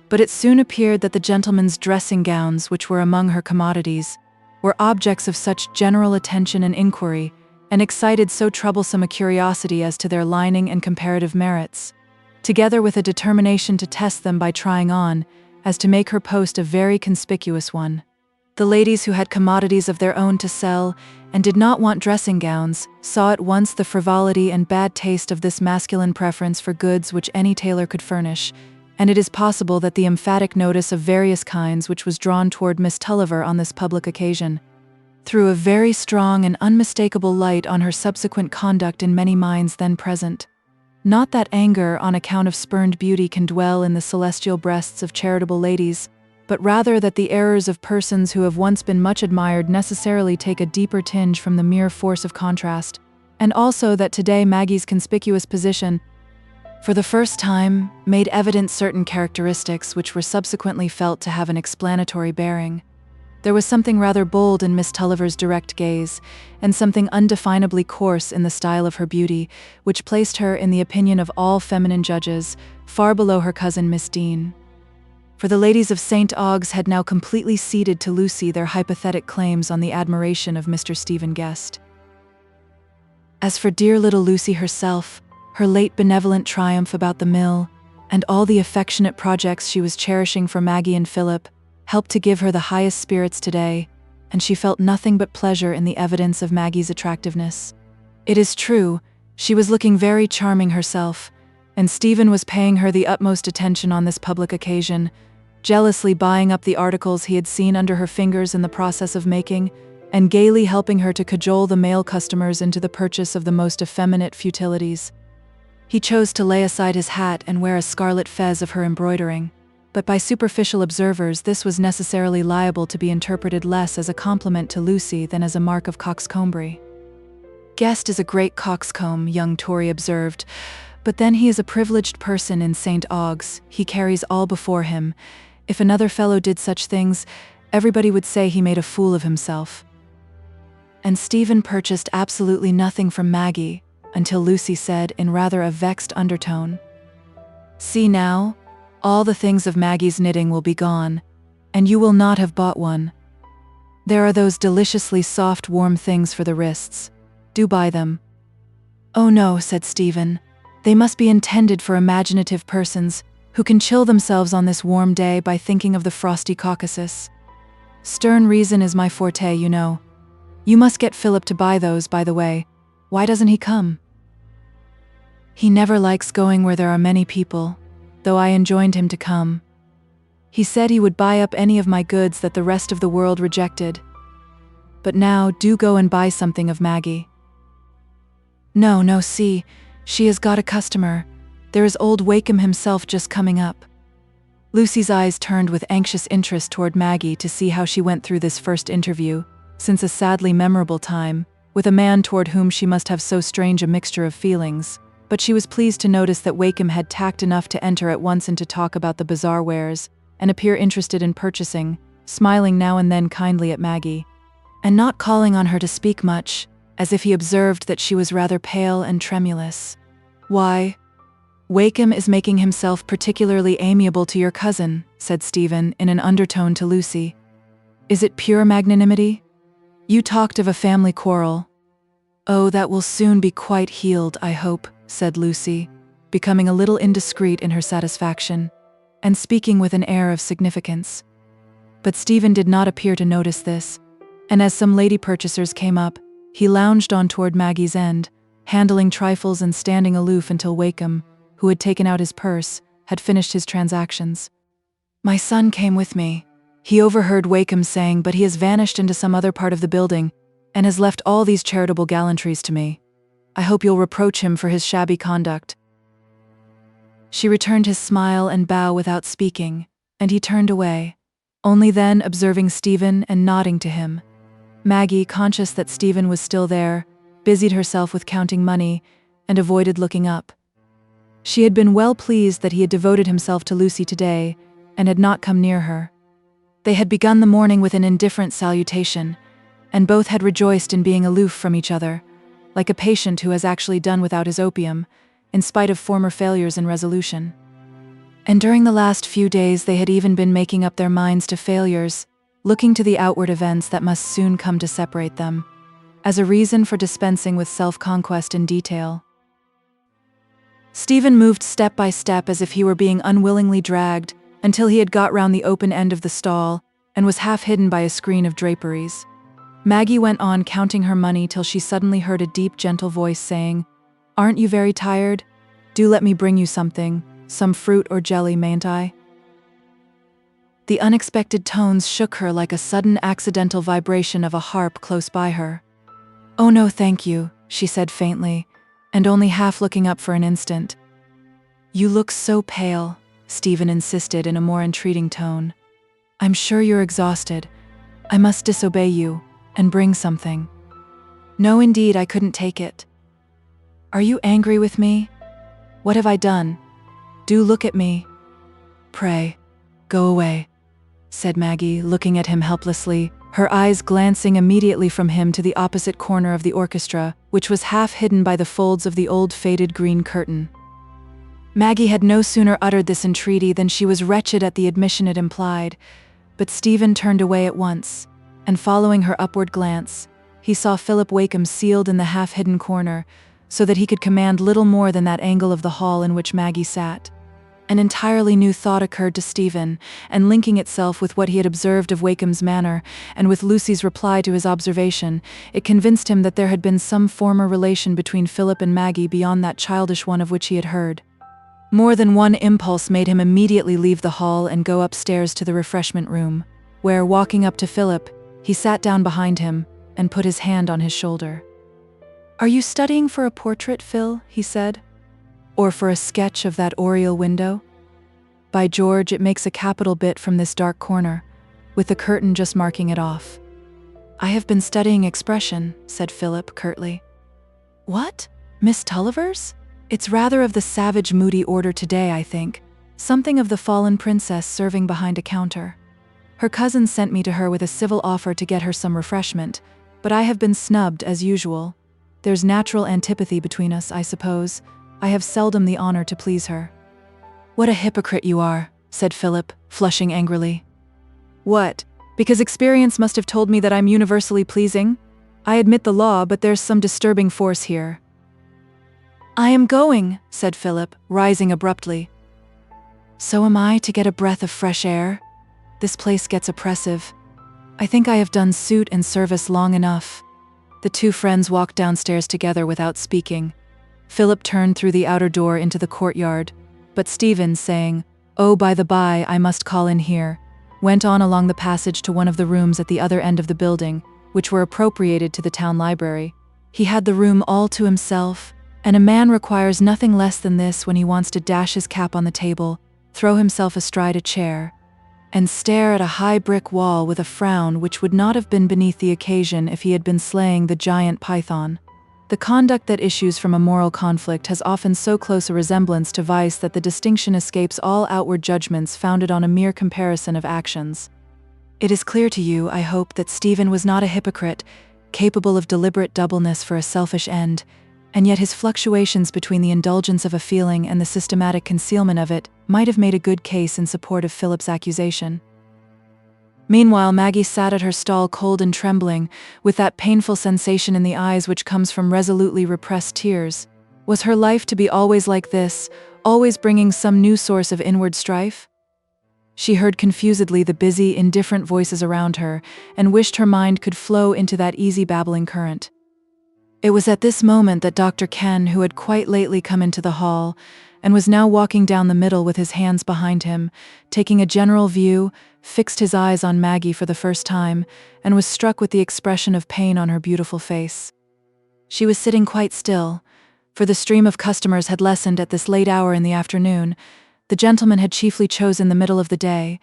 But it soon appeared that the gentlemen's dressing gowns, which were among her commodities, were objects of such general attention and inquiry, and excited so troublesome a curiosity as to their lining and comparative merits, together with a determination to test them by trying on, as to make her post a very conspicuous one. The ladies who had commodities of their own to sell, and did not want dressing gowns, saw at once the frivolity and bad taste of this masculine preference for goods which any tailor could furnish, and it is possible that the emphatic notice of various kinds which was drawn toward Miss Tulliver on this public occasion threw a very strong and unmistakable light on her subsequent conduct in many minds then present. Not that anger on account of spurned beauty can dwell in the celestial breasts of charitable ladies, but rather that the errors of persons who have once been much admired necessarily take a deeper tinge from the mere force of contrast, and also that today Maggie's conspicuous position, for the first time, made evident certain characteristics which were subsequently felt to have an explanatory bearing. There was something rather bold in Miss Tulliver's direct gaze, and something undefinably coarse in the style of her beauty, which placed her, in the opinion of all feminine judges, far below her cousin Miss Dean. For the ladies of St. Ogg's had now completely ceded to Lucy their hypothetic claims on the admiration of Mr. Stephen Guest. As for dear little Lucy herself, her late benevolent triumph about the mill, and all the affectionate projects she was cherishing for Maggie and Philip, helped to give her the highest spirits today, and she felt nothing but pleasure in the evidence of Maggie's attractiveness. It is true, she was looking very charming herself, and Stephen was paying her the utmost attention on this public occasion, jealously buying up the articles he had seen under her fingers in the process of making, and gaily helping her to cajole the male customers into the purchase of the most effeminate futilities. He chose to lay aside his hat and wear a scarlet fez of her embroidering, but by superficial observers this was necessarily liable to be interpreted less as a compliment to Lucy than as a mark of coxcombry. Guest is a great coxcomb, young Tory observed, but then he is a privileged person in St. Ogg's, he carries all before him. If another fellow did such things, everybody would say he made a fool of himself. And Stephen purchased absolutely nothing from Maggie, until Lucy said in rather a vexed undertone, "See now, all the things of Maggie's knitting will be gone, and you will not have bought one. There are those deliciously soft warm things for the wrists. Do buy them." "Oh no," said Stephen, "they must be intended for imaginative persons, who can chill themselves on this warm day by thinking of the frosty Caucasus. Stern reason is my forte, you know. You must get Philip to buy those, by the way. Why doesn't he come?" "He never likes going where there are many people, though I enjoined him to come. He said he would buy up any of my goods that the rest of the world rejected. But now, do go and buy something of Maggie." No, see, she has got a customer. There is old Wakem himself just coming up." Lucy's eyes turned with anxious interest toward Maggie to see how she went through this first interview, since a sadly memorable time, with a man toward whom she must have so strange a mixture of feelings, but she was pleased to notice that Wakem had tact enough to enter at once into talk about the bazaar wares, and appear interested in purchasing, smiling now and then kindly at Maggie, and not calling on her to speak much, as if he observed that she was rather pale and tremulous. "Why, Wakem is making himself particularly amiable to your cousin," said Stephen in an undertone to Lucy. "Is it pure magnanimity? You talked of a family quarrel." "Oh, that will soon be quite healed, I hope," said Lucy, becoming a little indiscreet in her satisfaction, and speaking with an air of significance. But Stephen did not appear to notice this, and as some lady purchasers came up, He lounged on toward Maggie's end, handling trifles and standing aloof until Wakem, who had taken out his purse, had finished his transactions. "My son came with me," he overheard Wakem saying, "but he has vanished into some other part of the building and has left all these charitable gallantries to me. I hope you'll reproach him for his shabby conduct." She returned his smile and bow without speaking, and he turned away, only then observing Stephen and nodding to him. Maggie, conscious that Stephen was still there, busied herself with counting money and avoided looking up. She had been well pleased that he had devoted himself to Lucy today and had not come near her. They had begun the morning with an indifferent salutation, and both had rejoiced in being aloof from each other, like a patient who has actually done without his opium, in spite of former failures in resolution. And during the last few days they had even been making up their minds to failures, looking to the outward events that must soon come to separate them, as a reason for dispensing with self-conquest in detail. Stephen moved step by step as if he were being unwillingly dragged, until he had got round the open end of the stall and was half hidden by a screen of draperies. Maggie went on counting her money till she suddenly heard a deep, gentle voice saying, "Aren't you very tired? Do let me bring you something, some fruit or jelly, mayn't I?" The unexpected tones shook her like a sudden accidental vibration of a harp close by her. "Oh no, thank you," she said faintly, and only half looking up for an instant. "You look so pale," Stephen insisted in a more entreating tone. "I'm sure you're exhausted. I must disobey you and bring something." "No, indeed, I couldn't take it." "Are you angry with me? What have I done? Do look at me." "Pray, go away," said Maggie, looking at him helplessly, her eyes glancing immediately from him to the opposite corner of the orchestra, which was half hidden by the folds of the old faded green curtain. Maggie had no sooner uttered this entreaty than she was wretched at the admission it implied, but Stephen turned away at once, and following her upward glance, he saw Philip Wakem sealed in the half-hidden corner, so that he could command little more than that angle of the hall in which Maggie sat. An entirely new thought occurred to Stephen, and linking itself with what he had observed of Wakem's manner, and with Lucy's reply to his observation, it convinced him that there had been some former relation between Philip and Maggie beyond that childish one of which he had heard. More than one impulse made him immediately leave the hall and go upstairs to the refreshment room, where, walking up to Philip, he sat down behind him and put his hand on his shoulder. "Are you studying for a portrait, Phil?" he said. "Or for a sketch of that oriel window? By George, it makes a capital bit from this dark corner, with the curtain just marking it off." "I have been studying expression," said Philip curtly. "What? Miss Tulliver's? It's rather of the savage, moody order today, I think. Something of the fallen princess serving behind a counter. Her cousin sent me to her with a civil offer to get her some refreshment, but I have been snubbed as usual. There's natural antipathy between us, I suppose. I have seldom the honor to please her." "What a hypocrite you are," said Philip, flushing angrily. "What? Because experience must have told me that I'm universally pleasing? I admit the law, but there's some disturbing force here." "I am going," said Philip, rising abruptly. "So am I, to get a breath of fresh air. This place gets oppressive. I think I have done suit and service long enough." The two friends walked downstairs together without speaking. Philip turned through the outer door into the courtyard, but Stephen, saying, "Oh, by the by, I must call in here," went on along the passage to one of the rooms at the other end of the building, which were appropriated to the town library. He had the room all to himself, and a man requires nothing less than this when he wants to dash his cap on the table, throw himself astride a chair, and stare at a high brick wall with a frown which would not have been beneath the occasion if he had been slaying the giant python. The conduct that issues from a moral conflict has often so close a resemblance to vice that the distinction escapes all outward judgments founded on a mere comparison of actions. It is clear to you, I hope, that Stephen was not a hypocrite, capable of deliberate doubleness for a selfish end, and yet his fluctuations between the indulgence of a feeling and the systematic concealment of it might have made a good case in support of Philip's accusation. Meanwhile, Maggie sat at her stall cold and trembling, with that painful sensation in the eyes which comes from resolutely repressed tears. Was her life to be always like this, always bringing some new source of inward strife? She heard confusedly the busy, indifferent voices around her, and wished her mind could flow into that easy babbling current. It was at this moment that Dr. Ken, who had quite lately come into the hall, and was now walking down the middle with his hands behind him, taking a general view, fixed his eyes on Maggie for the first time, and was struck with the expression of pain on her beautiful face. She was sitting quite still, for the stream of customers had lessened at this late hour in the afternoon. The gentleman had chiefly chosen the middle of the day,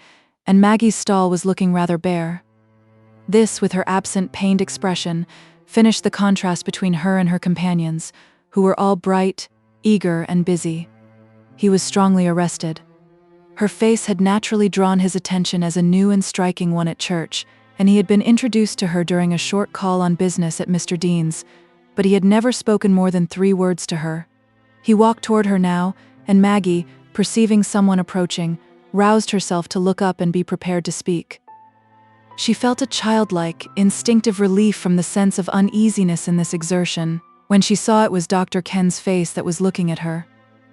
and Maggie's stall was looking rather bare. This, with her absent, pained expression, finished the contrast between her and her companions, who were all bright, eager, and busy. He was strongly arrested. Her face had naturally drawn his attention as a new and striking one at church, and he had been introduced to her during a short call on business at Mr. Dean's, but he had never spoken more than 3 words to her. He walked toward her now, and Maggie, perceiving someone approaching, roused herself to look up and be prepared to speak. She felt a childlike, instinctive relief from the sense of uneasiness in this exertion, when she saw it was Dr. Ken's face that was looking at her.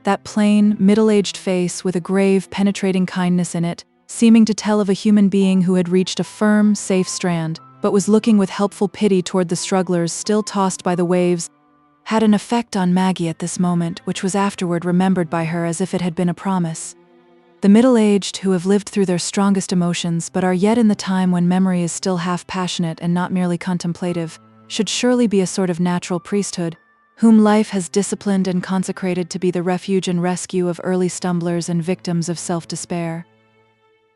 That plain, middle-aged face with a grave, penetrating kindness in it, seeming to tell of a human being who had reached a firm, safe strand, but was looking with helpful pity toward the strugglers still tossed by the waves, had an effect on Maggie at this moment which was afterward remembered by her as if it had been a promise. The middle-aged, who have lived through their strongest emotions but are yet in the time when memory is still half passionate and not merely contemplative, should surely be a sort of natural priesthood, whom life has disciplined and consecrated to be the refuge and rescue of early stumblers and victims of self-despair.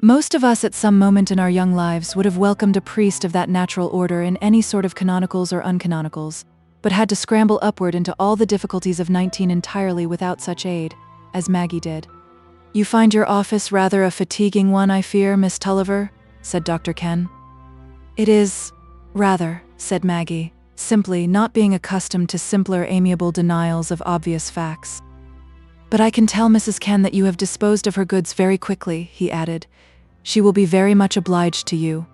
Most of us at some moment in our young lives would have welcomed a priest of that natural order in any sort of canonicals or uncanonicals, but had to scramble upward into all the difficulties of 19 entirely without such aid, as Maggie did. "You find your office rather a fatiguing one, I fear, Miss Tulliver?" said Dr. Ken. "It is, rather," said Maggie, simply, not being accustomed to simpler amiable denials of obvious facts. "But I can tell Mrs. Ken that you have disposed of her goods very quickly," he added. "She will be very much obliged to you."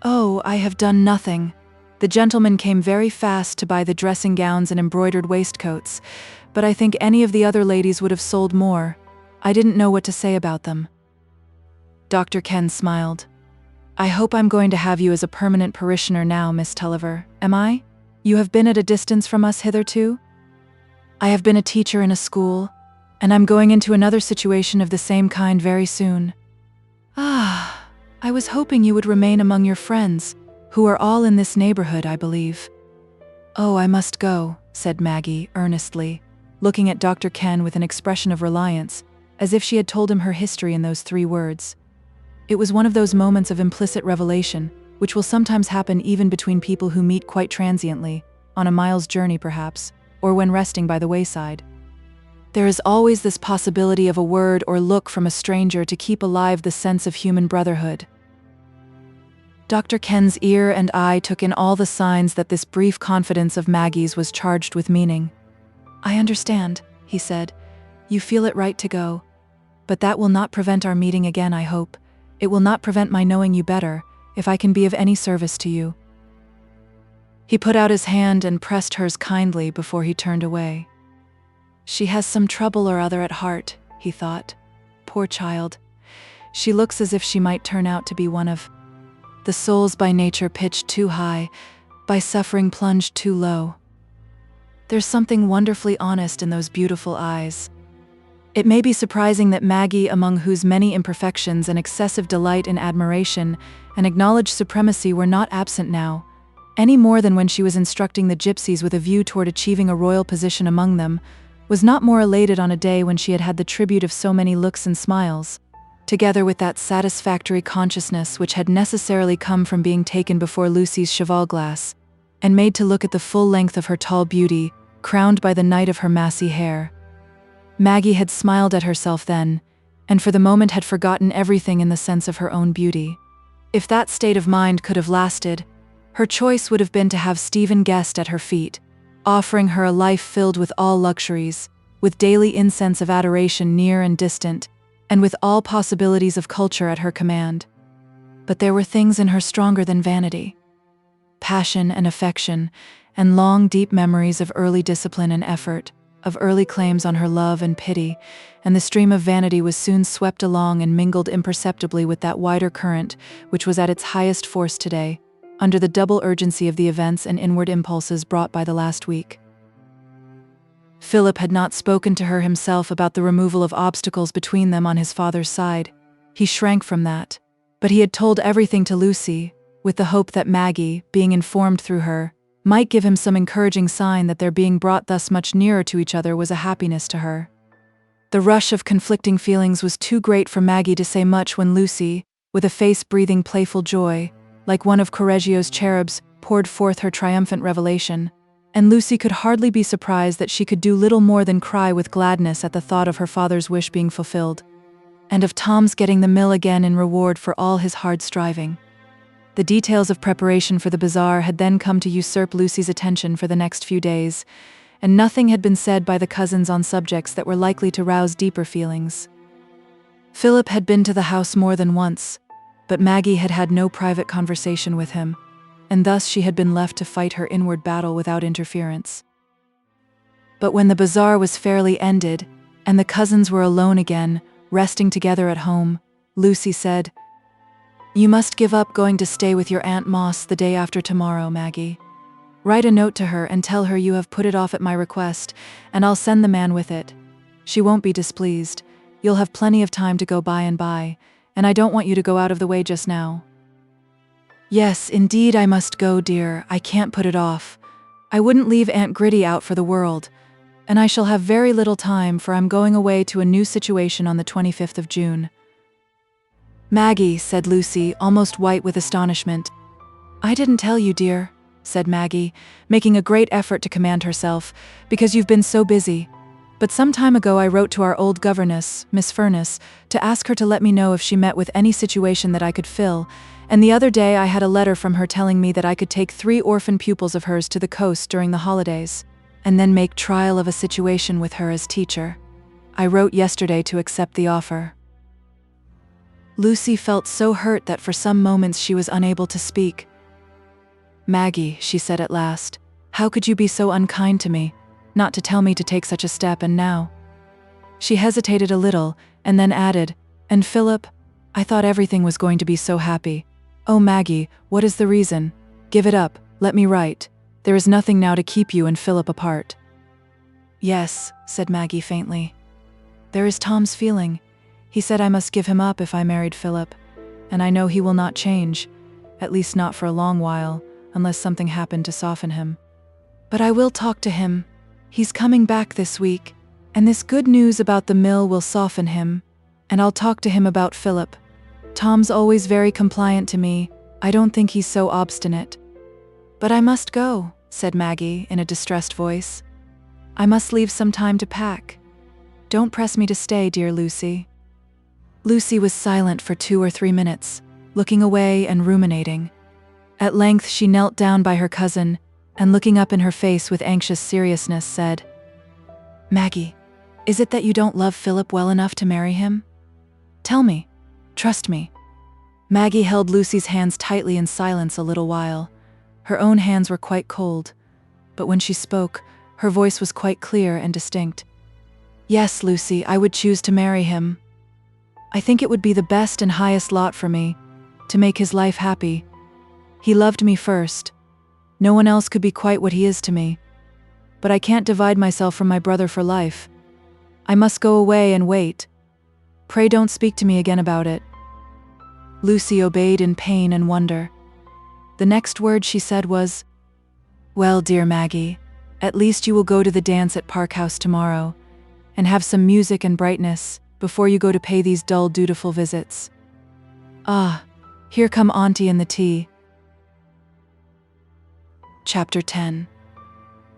"Oh, I have done nothing. The gentleman came very fast to buy the dressing gowns and embroidered waistcoats, but I think any of the other ladies would have sold more. I didn't know what to say about them." Dr. Ken smiled. "I hope I'm going to have you as a permanent parishioner now, Miss Tulliver, am I? You have been at a distance from us hitherto?" "I have been a teacher in a school, and I'm going into another situation of the same kind very soon." "Ah, I was hoping you would remain among your friends, who are all in this neighborhood, I believe." "Oh, I must go," said Maggie, earnestly, looking at Dr. Ken with an expression of reliance, as if she had told him her history in those 3 words. It was one of those moments of implicit revelation, which will sometimes happen even between people who meet quite transiently, on a mile's journey perhaps, or when resting by the wayside. There is always this possibility of a word or look from a stranger to keep alive the sense of human brotherhood. Dr. Ken's ear and eye took in all the signs that this brief confidence of Maggie's was charged with meaning. "I understand," he said. "You feel it right to go. But that will not prevent our meeting again, I hope. It will not prevent my knowing you better, if I can be of any service to you." He put out his hand and pressed hers kindly before he turned away. "She has some trouble or other at heart," he thought. "Poor child. She looks as if she might turn out to be one of the souls by nature pitched too high, by suffering plunged too low. There's something wonderfully honest in those beautiful eyes." It may be surprising that Maggie, among whose many imperfections and excessive delight in admiration and acknowledged supremacy were not absent now, any more than when she was instructing the gypsies with a view toward achieving a royal position among them, was not more elated on a day when she had had the tribute of so many looks and smiles, together with that satisfactory consciousness which had necessarily come from being taken before Lucy's cheval-glass, and made to look at the full length of her tall beauty, crowned by the night of her massy hair. Maggie had smiled at herself then, and for the moment had forgotten everything in the sense of her own beauty. If that state of mind could have lasted, her choice would have been to have Stephen Guest at her feet, offering her a life filled with all luxuries, with daily incense of adoration near and distant, and with all possibilities of culture at her command. But there were things in her stronger than vanity. Passion and affection, and long, deep memories of early discipline and effort, of early claims on her love and pity, and the stream of vanity was soon swept along and mingled imperceptibly with that wider current which was at its highest force today, under the double urgency of the events and inward impulses brought by the last week. Philip had not spoken to her himself about the removal of obstacles between them on his father's side. He shrank from that. But he had told everything to Lucy, with the hope that Maggie, being informed through her, might give him some encouraging sign that their being brought thus much nearer to each other was a happiness to her. The rush of conflicting feelings was too great for Maggie to say much when Lucy, with a face breathing playful joy, like one of Correggio's cherubs, poured forth her triumphant revelation, and Lucy could hardly be surprised that she could do little more than cry with gladness at the thought of her father's wish being fulfilled, and of Tom's getting the mill again in reward for all his hard striving. The details of preparation for the bazaar had then come to usurp Lucy's attention for the next few days, and nothing had been said by the cousins on subjects that were likely to rouse deeper feelings. Philip had been to the house more than once, but Maggie had had no private conversation with him, and thus she had been left to fight her inward battle without interference. But when the bazaar was fairly ended, and the cousins were alone again, resting together at home, Lucy said, "You must give up going to stay with your Aunt Moss the day after tomorrow, Maggie. Write a note to her and tell her you have put it off at my request, and I'll send the man with it. She won't be displeased. You'll have plenty of time to go by and by, and I don't want you to go out of the way just now." "Yes, indeed I must go, dear. I can't put it off. I wouldn't leave Aunt Gritty out for the world, and I shall have very little time, for I'm going away to a new situation on the 25th of June. "Maggie," said Lucy, almost white with astonishment. "I didn't tell you, dear," said Maggie, making a great effort to command herself, "because you've been so busy. But some time ago I wrote to our old governess, Miss Furness, to ask her to let me know if she met with any situation that I could fill, and the other day I had a letter from her telling me that I could take 3 orphan pupils of hers to the coast during the holidays, and then make trial of a situation with her as teacher. I wrote yesterday to accept the offer." Lucy felt so hurt that for some moments she was unable to speak. "Maggie," she said at last, "how could you be so unkind to me, not to tell me to take such a step, and now?" She hesitated a little, and then added, "And Philip? I thought everything was going to be so happy. Oh, Maggie, what is the reason? Give it up, let me write. There is nothing now to keep you and Philip apart." "Yes," said Maggie faintly. "There is Tom's feeling. He said I must give him up if I married Philip, and I know he will not change, at least not for a long while, unless something happened to soften him. But I will talk to him. He's coming back this week, and this good news about the mill will soften him, and I'll talk to him about Philip. Tom's always very compliant to me. I don't think he's so obstinate." "But I must go," said Maggie in a distressed voice. "I must leave some time to pack. Don't press me to stay, dear Lucy." Lucy was silent for 2 or 3 minutes, looking away and ruminating. At length she knelt down by her cousin, and looking up in her face with anxious seriousness, said, "Maggie, is it that you don't love Philip well enough to marry him? Tell me. Trust me." Maggie held Lucy's hands tightly in silence a little while. Her own hands were quite cold, but when she spoke, her voice was quite clear and distinct. "Yes, Lucy, I would choose to marry him. I think it would be the best and highest lot for me, to make his life happy. He loved me first. No one else could be quite what he is to me. But I can't divide myself from my brother for life. I must go away and wait. Pray don't speak to me again about it." Lucy obeyed in pain and wonder. The next word she said was, "Well, dear Maggie, at least you will go to the dance at Park House tomorrow, and have some music and brightness, before you go to pay these dull, dutiful visits. Ah, here come Auntie and the tea." Chapter 10.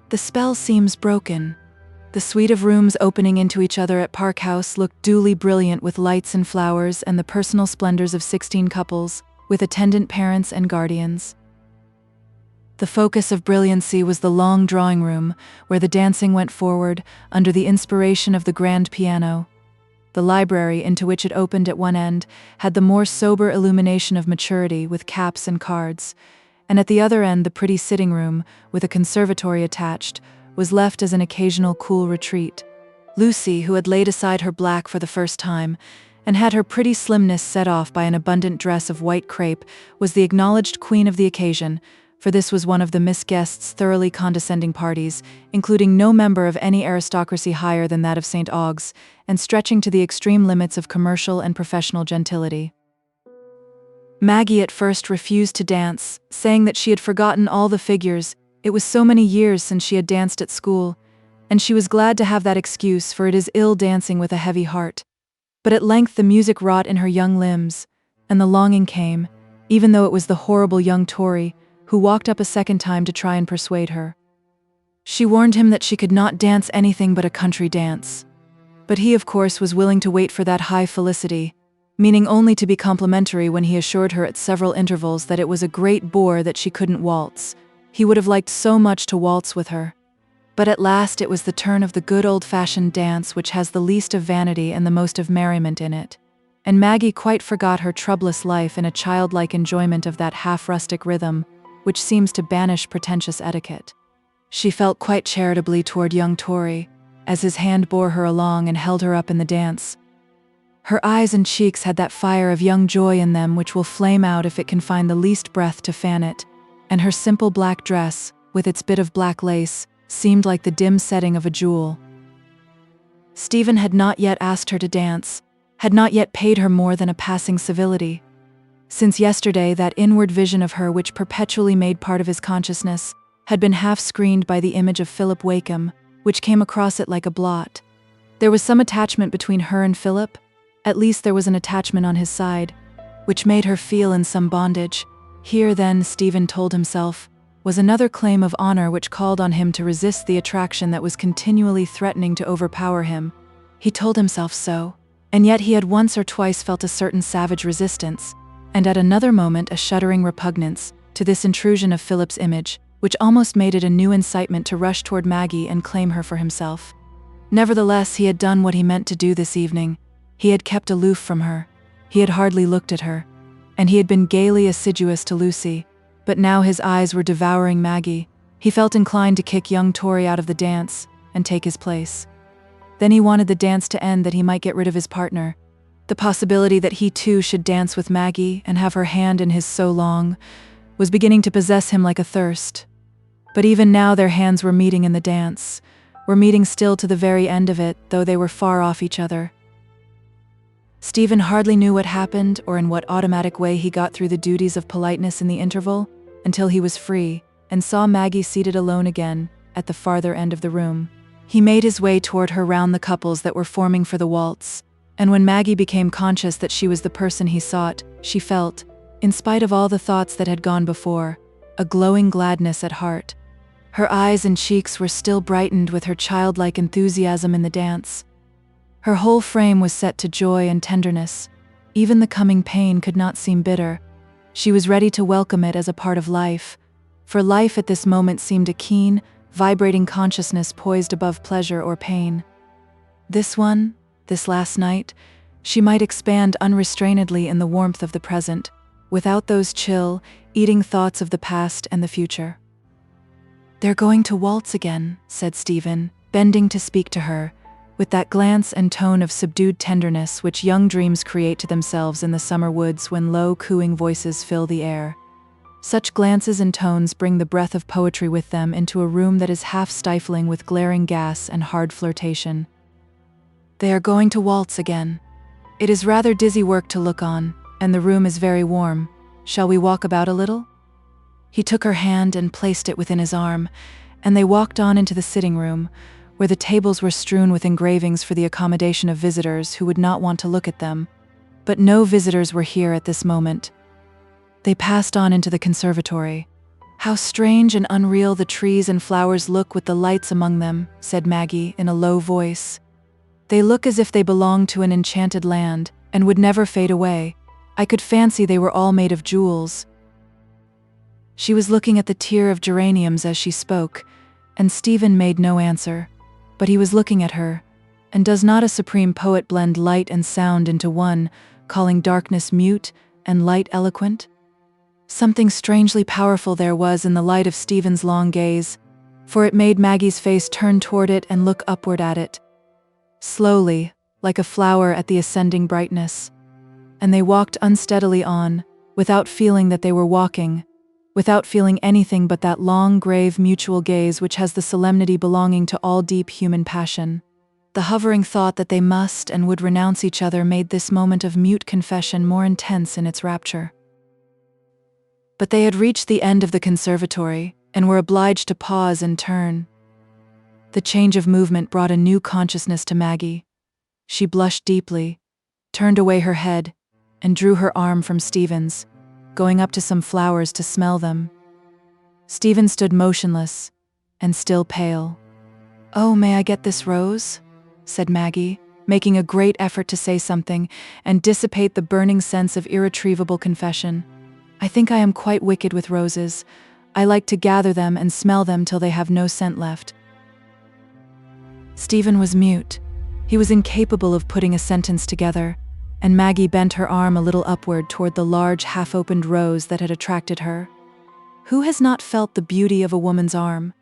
The spell seems broken. The suite of rooms opening into each other at Park House looked duly brilliant with lights and flowers and the personal splendors of 16 couples, with attendant parents and guardians. The focus of brilliancy was the long drawing room, where the dancing went forward, under the inspiration of the grand piano. The library, into which it opened at one end, had the more sober illumination of maturity, with caps and cards, and at the other end the pretty sitting room, with a conservatory attached, was left as an occasional cool retreat. Lucy, who had laid aside her black for the first time, and had her pretty slimness set off by an abundant dress of white crepe, was the acknowledged queen of the occasion, for this was one of the Miss Guest's thoroughly condescending parties, including no member of any aristocracy higher than that of St. Augues, and stretching to the extreme limits of commercial and professional gentility. Maggie at first refused to dance, saying that she had forgotten all the figures. It was so many years since she had danced at school, and she was glad to have that excuse, for it is ill dancing with a heavy heart. But at length the music wrought in her young limbs, and the longing came, even though it was the horrible young Tory, who walked up a second time to try and persuade her. She warned him that she could not dance anything but a country dance. But he, of course, was willing to wait for that high felicity, meaning only to be complimentary when he assured her at several intervals that it was a great bore that she couldn't waltz. He would have liked so much to waltz with her. But at last it was the turn of the good old-fashioned dance, which has the least of vanity and the most of merriment in it. And Maggie quite forgot her troublous life in a childlike enjoyment of that half-rustic rhythm, which seems to banish pretentious etiquette. She felt quite charitably toward young Tory, as his hand bore her along and held her up in the dance. Her eyes and cheeks had that fire of young joy in them which will flame out if it can find the least breath to fan it, and her simple black dress, with its bit of black lace, seemed like the dim setting of a jewel. Stephen had not yet asked her to dance, had not yet paid her more than a passing civility. Since yesterday, that inward vision of her which perpetually made part of his consciousness had been half-screened by the image of Philip Wakem, which came across it like a blot. There was some attachment between her and Philip, at least there was an attachment on his side, which made her feel in some bondage. Here then, Stephen told himself, was another claim of honor which called on him to resist the attraction that was continually threatening to overpower him. He told himself so, and yet he had once or twice felt a certain savage resistance, and at another moment a shuddering repugnance, to this intrusion of Philip's image, which almost made it a new incitement to rush toward Maggie and claim her for himself. Nevertheless, he had done what he meant to do this evening. He had kept aloof from her. He had hardly looked at her. And he had been gaily assiduous to Lucy. But now his eyes were devouring Maggie. He felt inclined to kick young Tory out of the dance and take his place. Then he wanted the dance to end that he might get rid of his partner. The possibility that he too should dance with Maggie and have her hand in his so long was beginning to possess him like a thirst. But even now their hands were meeting in the dance, were meeting still to the very end of it, though they were far off each other. Stephen hardly knew what happened or in what automatic way he got through the duties of politeness in the interval, until he was free, and saw Maggie seated alone again, at the farther end of the room. He made his way toward her round the couples that were forming for the waltz, and when Maggie became conscious that she was the person he sought, she felt, in spite of all the thoughts that had gone before, a glowing gladness at heart. Her eyes and cheeks were still brightened with her childlike enthusiasm in the dance. Her whole frame was set to joy and tenderness. Even the coming pain could not seem bitter. She was ready to welcome it as a part of life, for life at this moment seemed a keen, vibrating consciousness poised above pleasure or pain. This last night, she might expand unrestrainedly in the warmth of the present, without those chill, eating thoughts of the past and the future. "They're going to waltz again," said Stephen, bending to speak to her, with that glance and tone of subdued tenderness which young dreams create to themselves in the summer woods when low, cooing voices fill the air. Such glances and tones bring the breath of poetry with them into a room that is half stifling with glaring gas and hard flirtation. "They are going to waltz again. It is rather dizzy work to look on, and the room is very warm. Shall we walk about a little?" He took her hand and placed it within his arm, and they walked on into the sitting room, where the tables were strewn with engravings for the accommodation of visitors who would not want to look at them. But no visitors were here at this moment. They passed on into the conservatory. "How strange and unreal the trees and flowers look with the lights among them," said Maggie in a low voice. "They look as if they belonged to an enchanted land, and would never fade away. I could fancy they were all made of jewels." She was looking at the tier of geraniums as she spoke, and Stephen made no answer. But he was looking at her, and does not a supreme poet blend light and sound into one, calling darkness mute and light eloquent? Something strangely powerful there was in the light of Stephen's long gaze, for it made Maggie's face turn toward it and look upward at it. Slowly, like a flower at the ascending brightness. And they walked unsteadily on, without feeling that they were walking, without feeling anything but that long, grave, mutual gaze which has the solemnity belonging to all deep human passion. The hovering thought that they must and would renounce each other made this moment of mute confession more intense in its rapture. But they had reached the end of the conservatory, and were obliged to pause and turn. The change of movement brought a new consciousness to Maggie. She blushed deeply, turned away her head, and drew her arm from Stephen's, going up to some flowers to smell them. Stephen stood motionless, and still pale. "Oh, may I get this rose?" said Maggie, making a great effort to say something, and dissipate the burning sense of irretrievable confession. "I think I am quite wicked with roses. I like to gather them and smell them till they have no scent left." Stephen was mute. He was incapable of putting a sentence together, and Maggie bent her arm a little upward toward the large half-opened rose that had attracted her. Who has not felt the beauty of a woman's arm?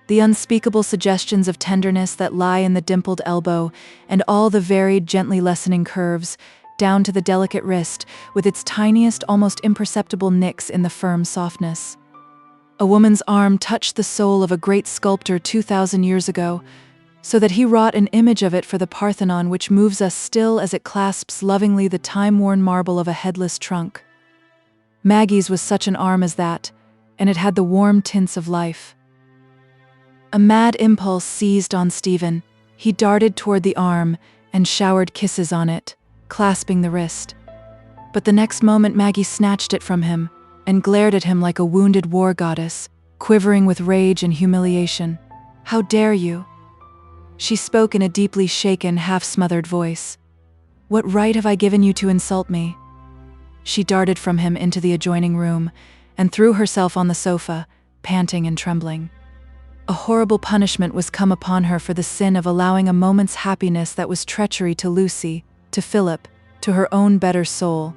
The unspeakable suggestions of tenderness that lie in the dimpled elbow, and all the varied, gently lessening curves, down to the delicate wrist, with its tiniest, almost imperceptible nicks in the firm softness. A woman's arm touched the soul of a great sculptor 2,000 years ago, so that he wrought an image of it for the Parthenon which moves us still as it clasps lovingly the time-worn marble of a headless trunk. Maggie's was such an arm as that, and it had the warm tints of life. A mad impulse seized on Stephen. He darted toward the arm and showered kisses on it, clasping the wrist. But the next moment Maggie snatched it from him and glared at him like a wounded war goddess, quivering with rage and humiliation. "How dare you?" She spoke in a deeply shaken, half-smothered voice. "What right have I given you to insult me?" She darted from him into the adjoining room and threw herself on the sofa, panting and trembling. A horrible punishment was come upon her for the sin of allowing a moment's happiness that was treachery to Lucy, to Philip, to her own better soul.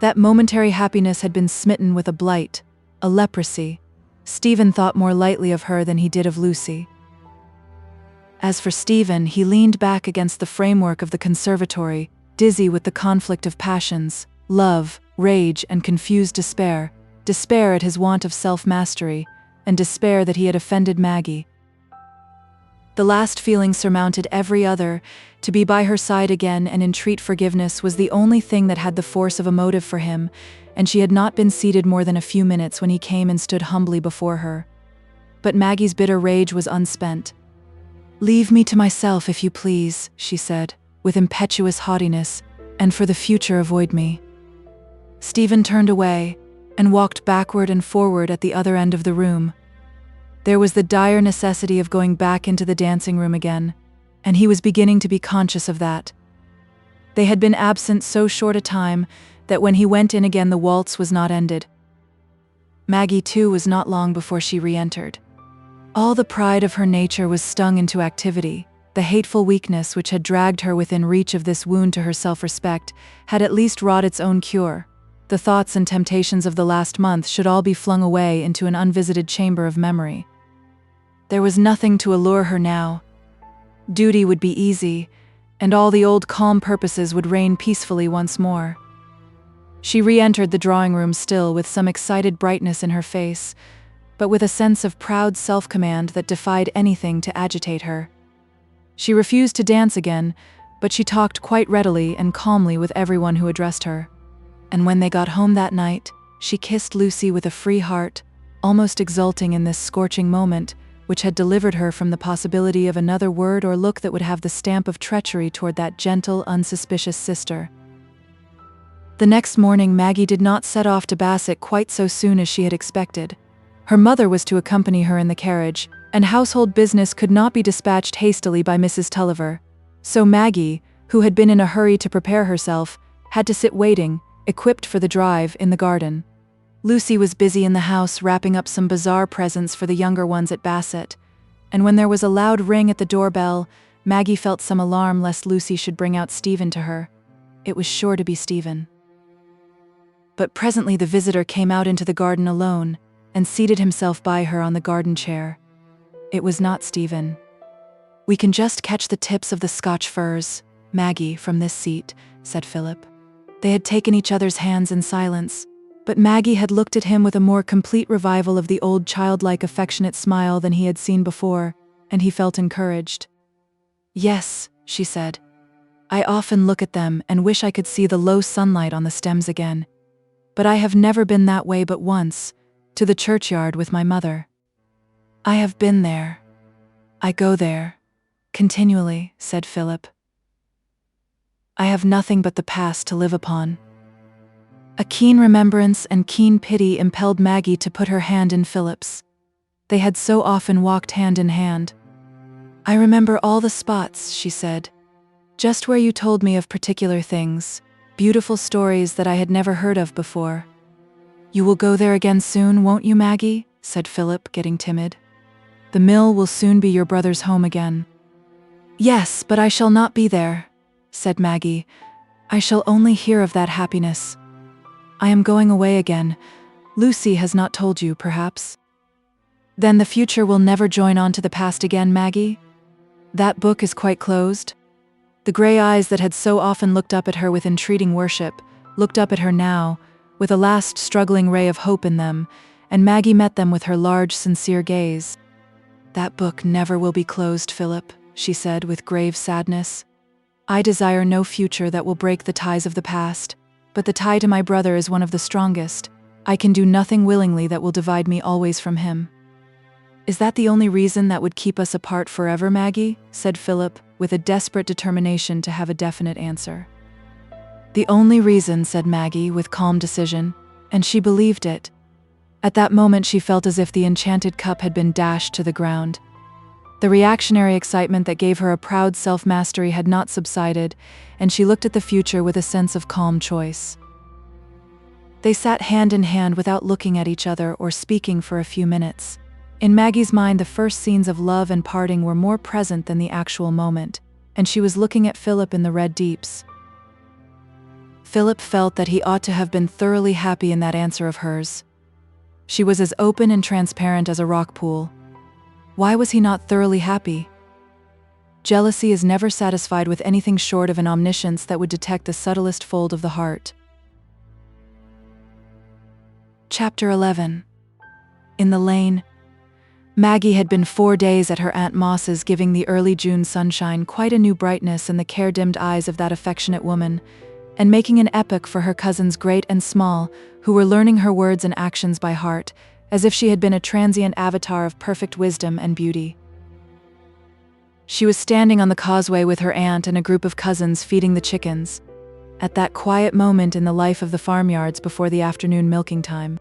That momentary happiness had been smitten with a blight, a leprosy. Stephen thought more lightly of her than he did of Lucy. As for Stephen, he leaned back against the framework of the conservatory, dizzy with the conflict of passions, love, rage, and confused despair, despair at his want of self-mastery, and despair that he had offended Maggie. The last feeling surmounted every other. To be by her side again and entreat forgiveness was the only thing that had the force of a motive for him, and she had not been seated more than a few minutes when he came and stood humbly before her. But Maggie's bitter rage was unspent. "Leave me to myself, if you please," she said, with impetuous haughtiness, "and for the future avoid me." Stephen turned away and walked backward and forward at the other end of the room. There was the dire necessity of going back into the dancing room again, and he was beginning to be conscious of that. They had been absent so short a time that when he went in again the waltz was not ended. Maggie, too, was not long before she re-entered. All the pride of her nature was stung into activity. The hateful weakness which had dragged her within reach of this wound to her self-respect had at least wrought its own cure. The thoughts and temptations of the last month should all be flung away into an unvisited chamber of memory. There was nothing to allure her now. Duty would be easy, and all the old calm purposes would reign peacefully once more. She re-entered the drawing-room still with some excited brightness in her face, but with a sense of proud self-command that defied anything to agitate her. She refused to dance again, but she talked quite readily and calmly with everyone who addressed her. And when they got home that night, she kissed Lucy with a free heart, almost exulting in this scorching moment, which had delivered her from the possibility of another word or look that would have the stamp of treachery toward that gentle, unsuspicious sister. The next morning Maggie did not set off to Basset quite so soon as she had expected. Her mother was to accompany her in the carriage, and household business could not be dispatched hastily by Mrs. Tulliver. So Maggie, who had been in a hurry to prepare herself, had to sit waiting, equipped for the drive, in the garden. Lucy was busy in the house wrapping up some bizarre presents for the younger ones at Basset, and when there was a loud ring at the doorbell, Maggie felt some alarm lest Lucy should bring out Stephen to her. It was sure to be Stephen. But presently the visitor came out into the garden alone, and seated himself by her on the garden chair. It was not Stephen. "We can just catch the tips of the Scotch firs," Maggie, from this seat, said Philip. They had taken each other's hands in silence, but Maggie had looked at him with a more complete revival of the old childlike affectionate smile than he had seen before, and he felt encouraged. Yes, she said. I often look at them and wish I could see the low sunlight on the stems again. But I have never been that way but once, to the churchyard with my mother. I have been there. I go there. Continually, said Philip. I have nothing but the past to live upon. A keen remembrance and keen pity impelled Maggie to put her hand in Philip's. They had so often walked hand in hand. I remember all the spots, she said. Just where you told me of particular things, beautiful stories that I had never heard of before. You will go there again soon, won't you, Maggie? Said Philip, getting timid. The mill will soon be your brother's home again. Yes, but I shall not be there, said Maggie. I shall only hear of that happiness. I am going away again. Lucy has not told you, perhaps? Then the future will never join on to the past again, Maggie? That book is quite closed? The gray eyes that had so often looked up at her with entreating worship, looked up at her now, with a last struggling ray of hope in them, and Maggie met them with her large, sincere gaze. That book never will be closed, Philip, she said with grave sadness. I desire no future that will break the ties of the past, but the tie to my brother is one of the strongest. I can do nothing willingly that will divide me always from him. Is that the only reason that would keep us apart forever, Maggie? Said Philip, with a desperate determination to have a definite answer. The only reason, said Maggie with calm decision, and she believed it. At that moment she felt as if the enchanted cup had been dashed to the ground. The reactionary excitement that gave her a proud self-mastery had not subsided, and she looked at the future with a sense of calm choice. They sat hand in hand without looking at each other or speaking for a few minutes. In Maggie's mind, the first scenes of love and parting were more present than the actual moment, and she was looking at Philip in the red deeps. Philip felt that he ought to have been thoroughly happy in that answer of hers. She was as open and transparent as a rock pool. Why was he not thoroughly happy? Jealousy is never satisfied with anything short of an omniscience that would detect the subtlest fold of the heart. Chapter 11. In the lane. Maggie had been 4 days at her Aunt Moss's, giving the early June sunshine quite a new brightness in the care-dimmed eyes of that affectionate woman, and making an epoch for her cousins great and small, who were learning her words and actions by heart, as if she had been a transient avatar of perfect wisdom and beauty. She was standing on the causeway with her aunt and a group of cousins feeding the chickens, at that quiet moment in the life of the farmyards before the afternoon milking time.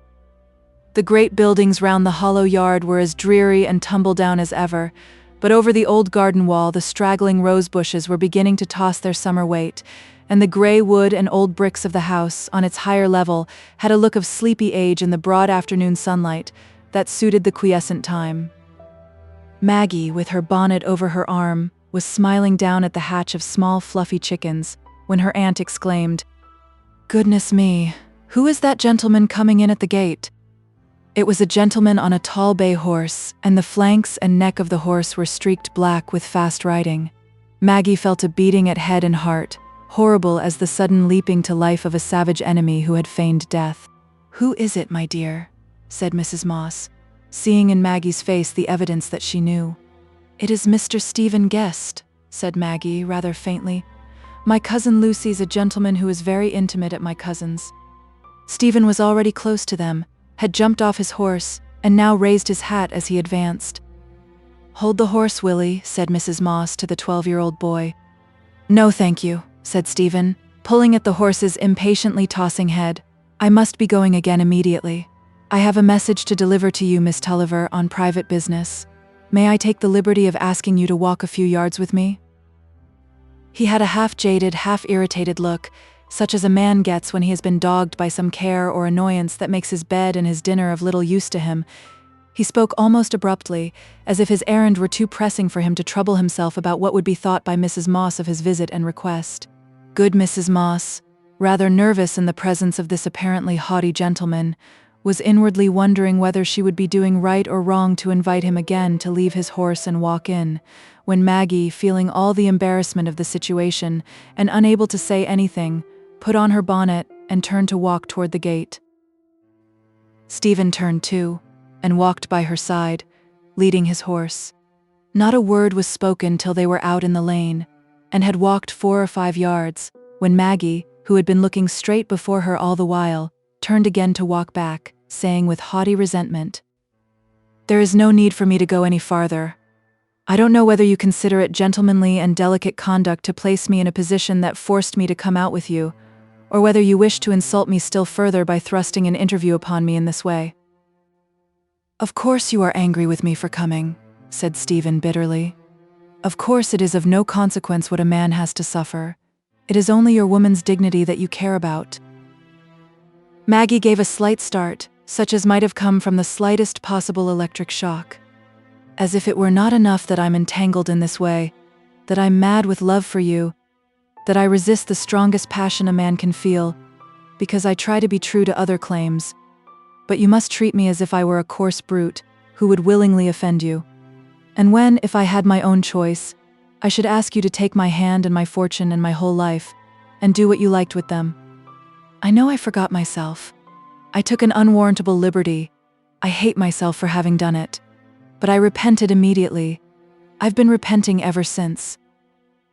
The great buildings round the hollow yard were as dreary and tumble-down as ever, but over the old garden wall the straggling rose bushes were beginning to toss their summer weight, and the gray wood and old bricks of the house, on its higher level, had a look of sleepy age in the broad afternoon sunlight that suited the quiescent time. Maggie, with her bonnet over her arm, was smiling down at the hatch of small fluffy chickens, when her aunt exclaimed, "Goodness me, who is that gentleman coming in at the gate?" It was a gentleman on a tall bay horse, and the flanks and neck of the horse were streaked black with fast riding. Maggie felt a beating at head and heart, horrible as the sudden leaping to life of a savage enemy who had feigned death. "Who is it, my dear?" said Mrs. Moss, seeing in Maggie's face the evidence that she knew. "It is Mr. Stephen Guest," said Maggie, rather faintly. "My cousin Lucy's a gentleman who is very intimate at my cousin's." Stephen was already close to them, had jumped off his horse, and now raised his hat as he advanced. "Hold the horse, Willie," said Mrs. Moss to the 12-year-old boy. "No, thank you," said Stephen, pulling at the horse's impatiently tossing head. "I must be going again immediately. I have a message to deliver to you, Miss Tulliver, on private business. May I take the liberty of asking you to walk a few yards with me?" He had a half-jaded, half-irritated look, such as a man gets when he has been dogged by some care or annoyance that makes his bed and his dinner of little use to him. He spoke almost abruptly, as if his errand were too pressing for him to trouble himself about what would be thought by Mrs. Moss of his visit and request. Good Mrs. Moss, rather nervous in the presence of this apparently haughty gentleman, was inwardly wondering whether she would be doing right or wrong to invite him again to leave his horse and walk in, when Maggie, feeling all the embarrassment of the situation and unable to say anything, put on her bonnet and turned to walk toward the gate. Stephen turned too, and walked by her side, leading his horse. Not a word was spoken till they were out in the lane, and had walked 4 or 5 yards, when Maggie, who had been looking straight before her all the while, turned again to walk back, saying with haughty resentment, "There is no need for me to go any farther. I don't know whether you consider it gentlemanly and delicate conduct to place me in a position that forced me to come out with you, or whether you wish to insult me still further by thrusting an interview upon me in this way." "Of course you are angry with me for coming," said Stephen bitterly. "Of course it is of no consequence what a man has to suffer. It is only your woman's dignity that you care about." Maggie gave a slight start, such as might have come from the slightest possible electric shock. "As if it were not enough that I'm entangled in this way, that I'm mad with love for you, that I resist the strongest passion a man can feel, because I try to be true to other claims. But you must treat me as if I were a coarse brute, who would willingly offend you. And when, if I had my own choice, I should ask you to take my hand and my fortune and my whole life, and do what you liked with them. I know I forgot myself. I took an unwarrantable liberty. I hate myself for having done it. But I repented immediately. I've been repenting ever since.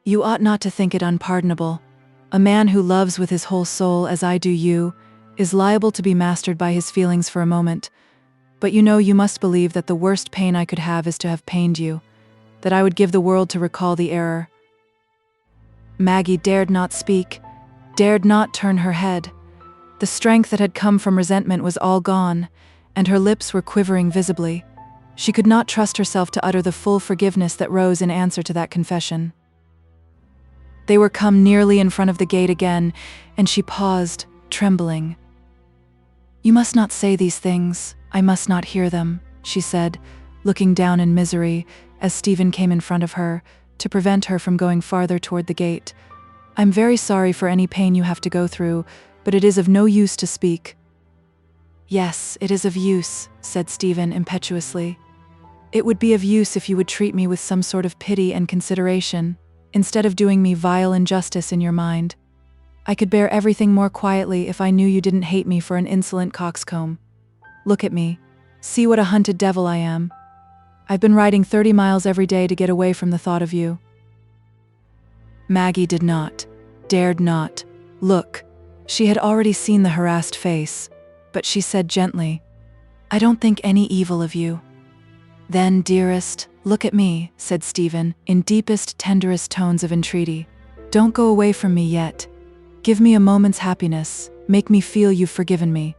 You ought not to think it unpardonable. A man who loves with his whole soul as I do you, is liable to be mastered by his feelings for a moment. But you know you must believe that the worst pain I could have is to have pained you, that I would give the world to recall the error." Maggie dared not speak, dared not turn her head. The strength that had come from resentment was all gone, and her lips were quivering visibly. She could not trust herself to utter the full forgiveness that rose in answer to that confession. They were come nearly in front of the gate again, and she paused, trembling. "You must not say these things. I must not hear them," she said, looking down in misery as Stephen came in front of her, to prevent her from going farther toward the gate. "I'm very sorry for any pain you have to go through, but it is of no use to speak." "Yes, it is of use," said Stephen impetuously. "It would be of use if you would treat me with some sort of pity and consideration, instead of doing me vile injustice in your mind. I could bear everything more quietly if I knew you didn't hate me for an insolent coxcomb. Look at me. See what a hunted devil I am. I've been riding 30 miles every day to get away from the thought of you." Maggie did not, dared not, look. She had already seen the harassed face, but she said gently, "I don't think any evil of you." "Then, dearest, look at me," said Stephen, in deepest, tenderest tones of entreaty. "Don't go away from me yet. Give me a moment's happiness. Make me feel you've forgiven me."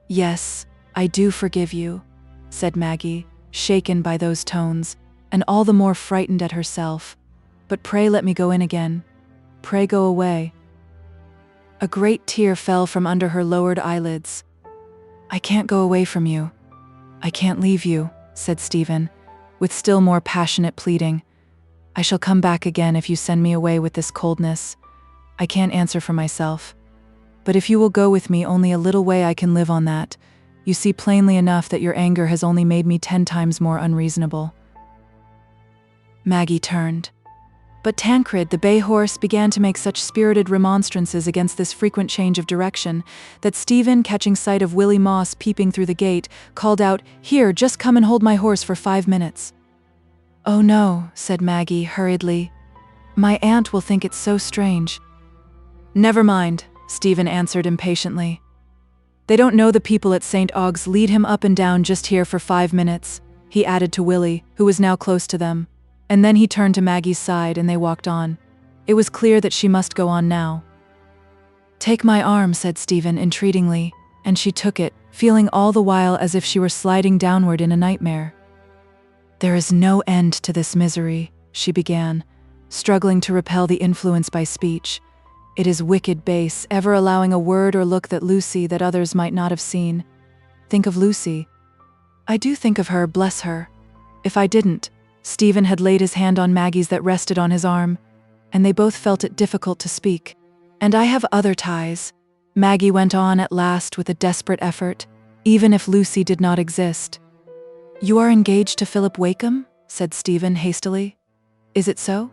"Yes, I do forgive you," said Maggie, shaken by those tones, and all the more frightened at herself. "But pray let me go in again. Pray go away." A great tear fell from under her lowered eyelids. "I can't go away from you. I can't leave you," said Stephen, with still more passionate pleading. "I shall come back again if you send me away with this coldness. I can't answer for myself. But if you will go with me only a little way, I can live on that. You see plainly enough that your anger has only made me 10 times more unreasonable." Maggie turned. But Tancred, the bay horse, began to make such spirited remonstrances against this frequent change of direction that Stephen, catching sight of Willie Moss peeping through the gate, called out, "Here, just come and hold my horse for 5 minutes." "Oh no," said Maggie hurriedly. "My aunt will think it's so strange." "Never mind," Stephen answered impatiently. "They don't know the people at St. Aug's. Lead him up and down just here for 5 minutes," he added to Willie, who was now close to them. And then he turned to Maggie's side and they walked on. It was clear that she must go on now. "Take my arm," said Stephen entreatingly, and she took it, feeling all the while as if she were sliding downward in a nightmare. "There is no end to this misery," she began, struggling to repel the influence by speech. "It is wicked base, ever allowing a word or look that others might not have seen. Think of Lucy." "I do think of her, bless her. If I didn't..." Stephen had laid his hand on Maggie's that rested on his arm, and they both felt it difficult to speak. "And I have other ties," Maggie went on at last with a desperate effort. even if Lucy did not exist. "You are engaged to Philip Wakem?" said Stephen hastily. "Is it so?"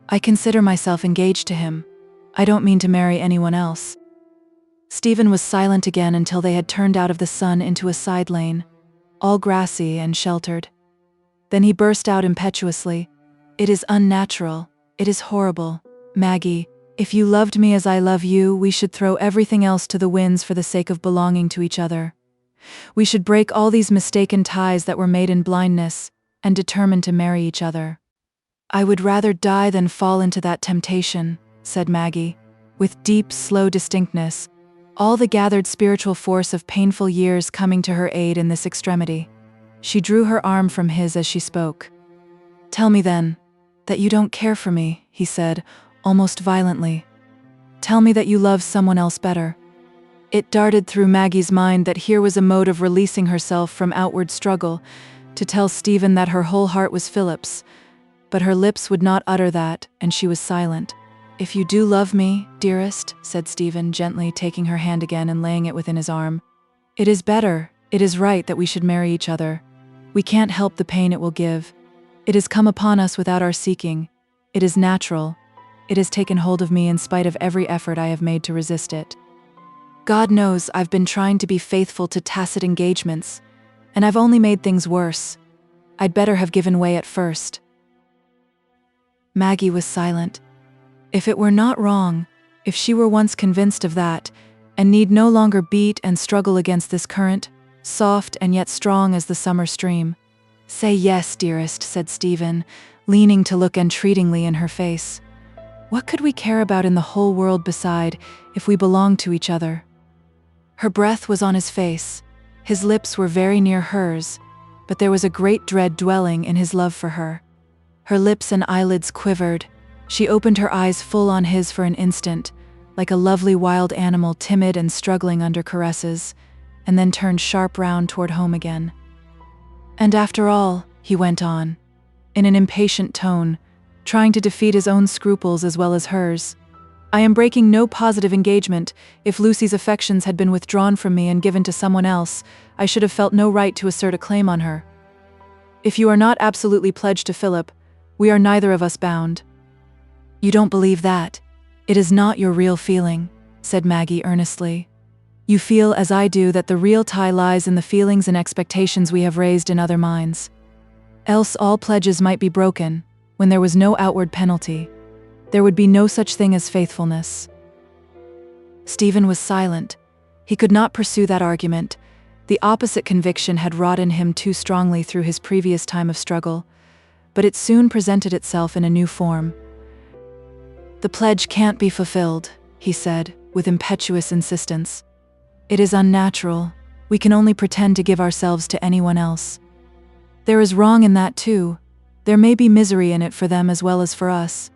"I consider myself engaged to him. I don't mean to marry anyone else." Stephen was silent again until they had turned out of the sun into a side lane, all grassy and sheltered. Then he burst out impetuously, "It is unnatural. It is horrible. Maggie, if you loved me as I love you, we should throw everything else to the winds for the sake of belonging to each other. We should break all these mistaken ties that were made in blindness and determine to marry each other." "I would rather die than fall into that temptation," said Maggie, with deep, slow distinctness, all the gathered spiritual force of painful years coming to her aid in this extremity. She drew her arm from his as she spoke. "Tell me then, that you don't care for me," he said, almost violently. "Tell me that you love someone else better." It darted through Maggie's mind that here was a mode of releasing herself from outward struggle, to tell Stephen that her whole heart was Philip's, but her lips would not utter that, and she was silent. "If you do love me, dearest," said Stephen, gently taking her hand again and laying it within his arm, "it is better, it is right that we should marry each other. We can't help the pain it will give. It has come upon us without our seeking. It is natural. It has taken hold of me in spite of every effort I have made to resist it. God knows I've been trying to be faithful to tacit engagements, and I've only made things worse. I'd better have given way at first." Maggie was silent. If it were not wrong, if she were once convinced of that, and need no longer beat and struggle against this current, soft and yet strong as the summer stream. "Say yes, dearest," said Stephen, leaning to look entreatingly in her face. "What could we care about in the whole world beside, if we belonged to each other?" Her breath was on his face. His lips were very near hers, but there was a great dread dwelling in his love for her. Her lips and eyelids quivered. She opened her eyes full on his for an instant, like a lovely wild animal timid and struggling under caresses, and then turned sharp round toward home again. "And after all," he went on, in an impatient tone, trying to defeat his own scruples as well as hers, "I am breaking no positive engagement. If Lucy's affections had been withdrawn from me and given to someone else, I should have felt no right to assert a claim on her. If you are not absolutely pledged to Philip, we are neither of us bound." "You don't believe that. It is not your real feeling," said Maggie earnestly. "You feel, as I do, that the real tie lies in the feelings and expectations we have raised in other minds. Else all pledges might be broken, when there was no outward penalty. There would be no such thing as faithfulness." Stephen was silent. He could not pursue that argument. The opposite conviction had wrought in him too strongly through his previous time of struggle, but it soon presented itself in a new form. "The pledge can't be fulfilled," he said, with impetuous insistence. "It is unnatural. We can only pretend to give ourselves to anyone else. There is wrong in that too. There may be misery in it for them as well as for us.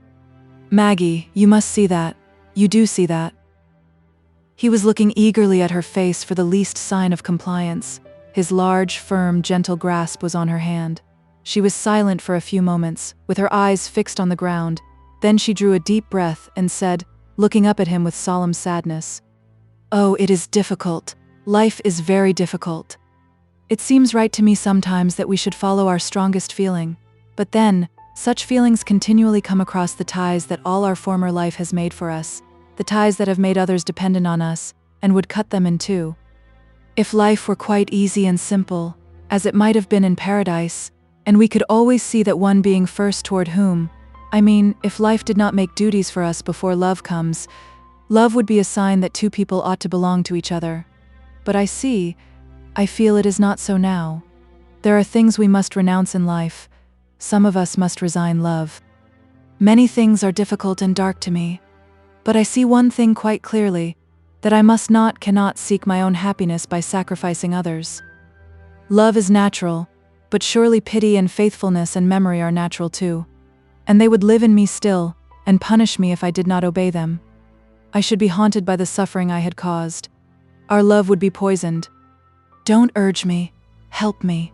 Maggie, you must see that. You do see that." He was looking eagerly at her face for the least sign of compliance. His large, firm, gentle grasp was on her hand. She was silent for a few moments, with her eyes fixed on the ground. Then she drew a deep breath and said, looking up at him with solemn sadness, "Oh, it is difficult. Life is very difficult. It seems right to me sometimes that we should follow our strongest feeling, but then, such feelings continually come across the ties that all our former life has made for us, the ties that have made others dependent on us, and would cut them in two. If life were quite easy and simple, as it might have been in paradise, and we could always see that one being first toward whom, if life did not make duties for us before love comes, love would be a sign that two people ought to belong to each other. But I feel it is not so now. There are things we must renounce in life. Some of us must resign love. Many things are difficult and dark to me, but I see one thing quite clearly, that I cannot seek my own happiness by sacrificing others. Love is natural, but surely pity and faithfulness and memory are natural too. And they would live in me still, and punish me if I did not obey them. I should be haunted by the suffering I had caused. Our love would be poisoned. Don't urge me. Help me.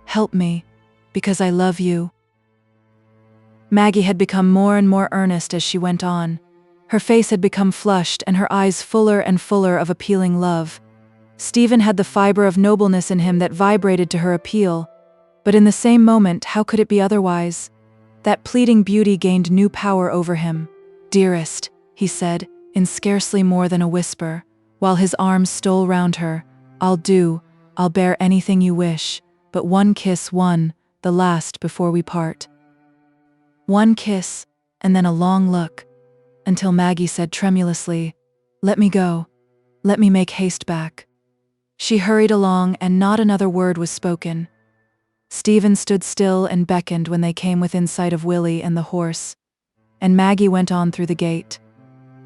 Help me. Because I love you." Maggie had become more and more earnest as she went on. Her face had become flushed and her eyes fuller and fuller of appealing love. Stephen had the fiber of nobleness in him that vibrated to her appeal, but in the same moment, how could it be otherwise? That pleading beauty gained new power over him. "Dearest," he said, in scarcely more than a whisper, while his arms stole round her, I'll bear anything you wish, but one kiss, the last before we part." One kiss, and then a long look, until Maggie said tremulously, "Let me go. Let me make haste back." She hurried along, and not another word was spoken. Stephen stood still and beckoned when they came within sight of Willie and the horse, and Maggie went on through the gate.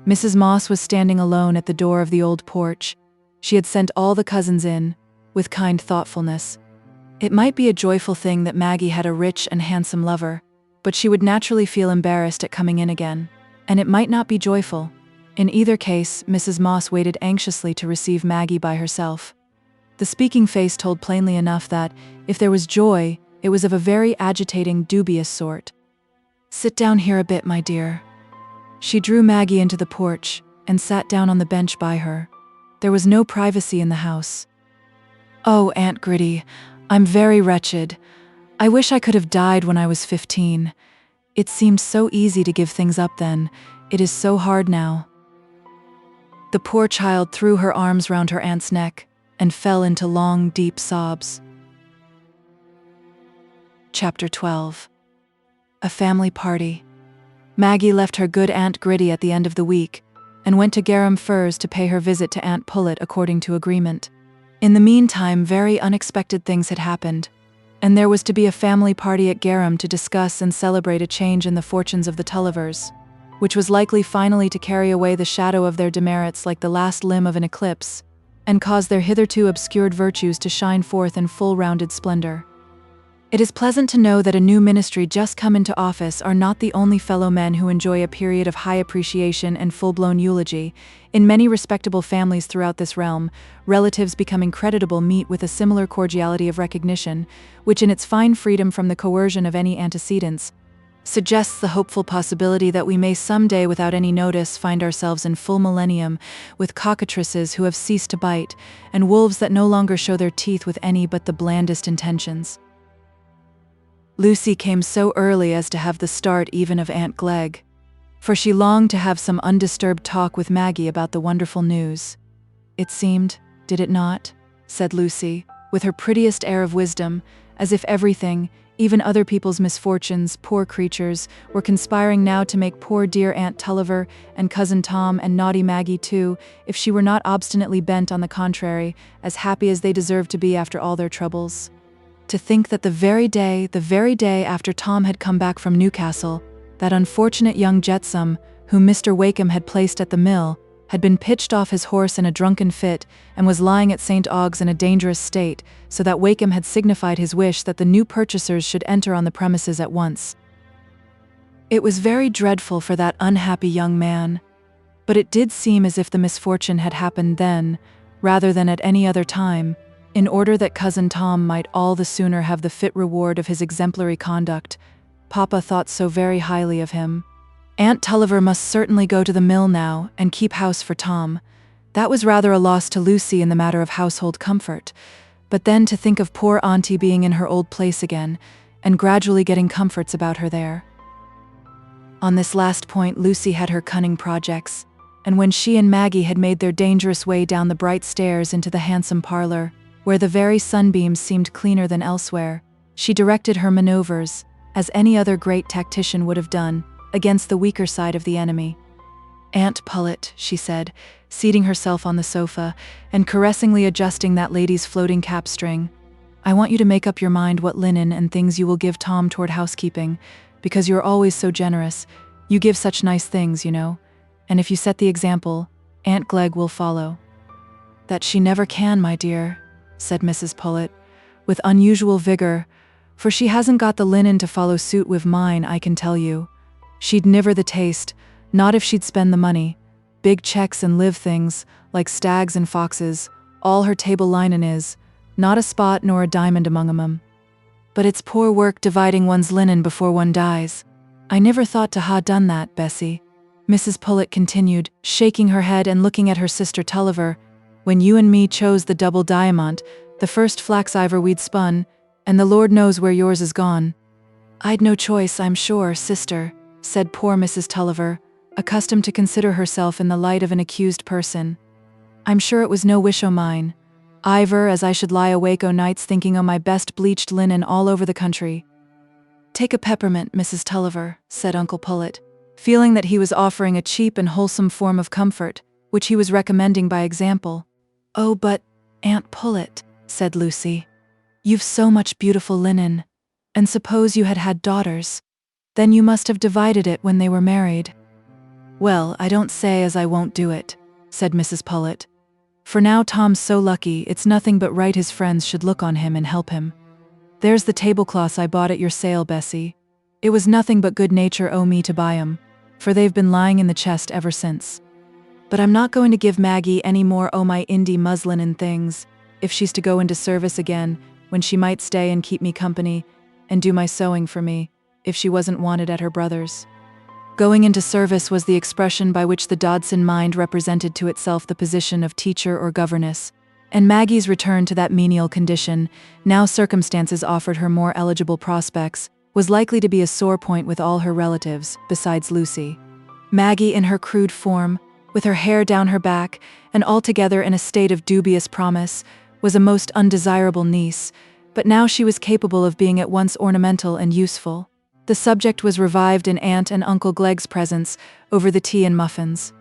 Mrs. Moss was standing alone at the door of the old porch. She had sent all the cousins in, with kind thoughtfulness. It might be a joyful thing that Maggie had a rich and handsome lover, but she would naturally feel embarrassed at coming in again, and it might not be joyful. In either case, Mrs. Moss waited anxiously to receive Maggie by herself. The speaking face told plainly enough that, if there was joy, it was of a very agitating, dubious sort. "Sit down here a bit, my dear." She drew Maggie into the porch, and sat down on the bench by her. There was no privacy in the house. "Oh, Aunt Gritty, I'm very wretched. I wish I could have died when I was 15. It seemed so easy to give things up then. It is so hard now." The poor child threw her arms round her aunt's neck, and fell into long, deep sobs. Chapter 12. A family party. Maggie left her good Aunt Gritty at the end of the week, and went to Garum Firs to pay her visit to Aunt Pullet according to agreement. In the meantime, very unexpected things had happened, and there was to be a family party at Garum to discuss and celebrate a change in the fortunes of the Tullivers, which was likely finally to carry away the shadow of their demerits like the last limb of an eclipse, and cause their hitherto obscured virtues to shine forth in full-rounded splendor. It is pleasant to know that a new ministry just come into office are not the only fellow men who enjoy a period of high appreciation and full-blown eulogy. In many respectable families throughout this realm, relatives becoming creditable meet with a similar cordiality of recognition, which in its fine freedom from the coercion of any antecedents, suggests the hopeful possibility that we may someday without any notice find ourselves in full millennium, with cockatrices who have ceased to bite, and wolves that no longer show their teeth with any but the blandest intentions. Lucy came so early as to have the start even of Aunt Glegg, for she longed to have some undisturbed talk with Maggie about the wonderful news. "It seemed, did it not?" said Lucy, with her prettiest air of wisdom, as if everything, even other people's misfortunes, poor creatures, were conspiring now to make poor dear Aunt Tulliver and Cousin Tom and naughty Maggie too, if she were not obstinately bent on the contrary, as happy as they deserved to be after all their troubles. To think that the very day after Tom had come back from Newcastle, that unfortunate young jetsam, whom Mr. Wakem had placed at the mill, had been pitched off his horse in a drunken fit, and was lying at St. Ogg's in a dangerous state, so that Wakem had signified his wish that the new purchasers should enter on the premises at once. It was very dreadful for that unhappy young man, but it did seem as if the misfortune had happened then, rather than at any other time, in order that Cousin Tom might all the sooner have the fit reward of his exemplary conduct. Papa thought so very highly of him. Aunt Tulliver must certainly go to the mill now, and keep house for Tom. That was rather a loss to Lucy in the matter of household comfort, but then to think of poor Auntie being in her old place again, and gradually getting comforts about her there. On this last point Lucy had her cunning projects, and when she and Maggie had made their dangerous way down the bright stairs into the handsome parlor, where the very sunbeams seemed cleaner than elsewhere, she directed her maneuvers, as any other great tactician would have done, against the weaker side of the enemy. "Aunt Pullet," she said, seating herself on the sofa, and caressingly adjusting that lady's floating cap string, "I want you to make up your mind what linen and things you will give Tom toward housekeeping, because you're always so generous. You give such nice things, you know, and if you set the example, Aunt Glegg will follow." "That she never can, my dear," said Mrs. Pullet, with unusual vigor, "for she hasn't got the linen to follow suit with mine, I can tell you. She'd niver the taste, not if she'd spend the money. Big checks and live things, like stags and foxes, all her table linen is, not a spot nor a diamond among 'em. But it's poor work dividing one's linen before one dies. I never thought to ha' done that, Bessie," Mrs. Pullet continued, shaking her head and looking at her sister Tulliver, when you and me chose the double diamond, the first flax iver we'd spun, and the Lord knows where yours is gone." "I'd no choice, I'm sure, sister," said poor Mrs. Tulliver, accustomed to consider herself in the light of an accused person. "I'm sure it was no wish o' mine. Iver, as I should lie awake o' nights thinking o' my best bleached linen all over the country." "Take a peppermint, Mrs. Tulliver," said Uncle Pullet, feeling that he was offering a cheap and wholesome form of comfort, which he was recommending by example. "Oh, but, Aunt Pullet," said Lucy, "you've so much beautiful linen, and suppose you had had daughters, then you must have divided it when they were married." "Well, I don't say as I won't do it," said Mrs. Pullet. "For now Tom's so lucky, it's nothing but right his friends should look on him and help him. There's the tablecloths I bought at your sale, Bessie. It was nothing but good nature o' me to buy 'em, for they've been lying in the chest ever since. But I'm not going to give Maggie any more o' my Indy muslin and things, if she's to go into service again, when she might stay and keep me company, and do my sewing for me, if she wasn't wanted at her brother's." Going into service was the expression by which the Dodson mind represented to itself the position of teacher or governess, and Maggie's return to that menial condition, now circumstances offered her more eligible prospects, was likely to be a sore point with all her relatives, besides Lucy. Maggie in her crude form, with her hair down her back, and altogether in a state of dubious promise, was a most undesirable niece, but now she was capable of being at once ornamental and useful. The subject was revived in Aunt and Uncle Glegg's presence, over the tea and muffins.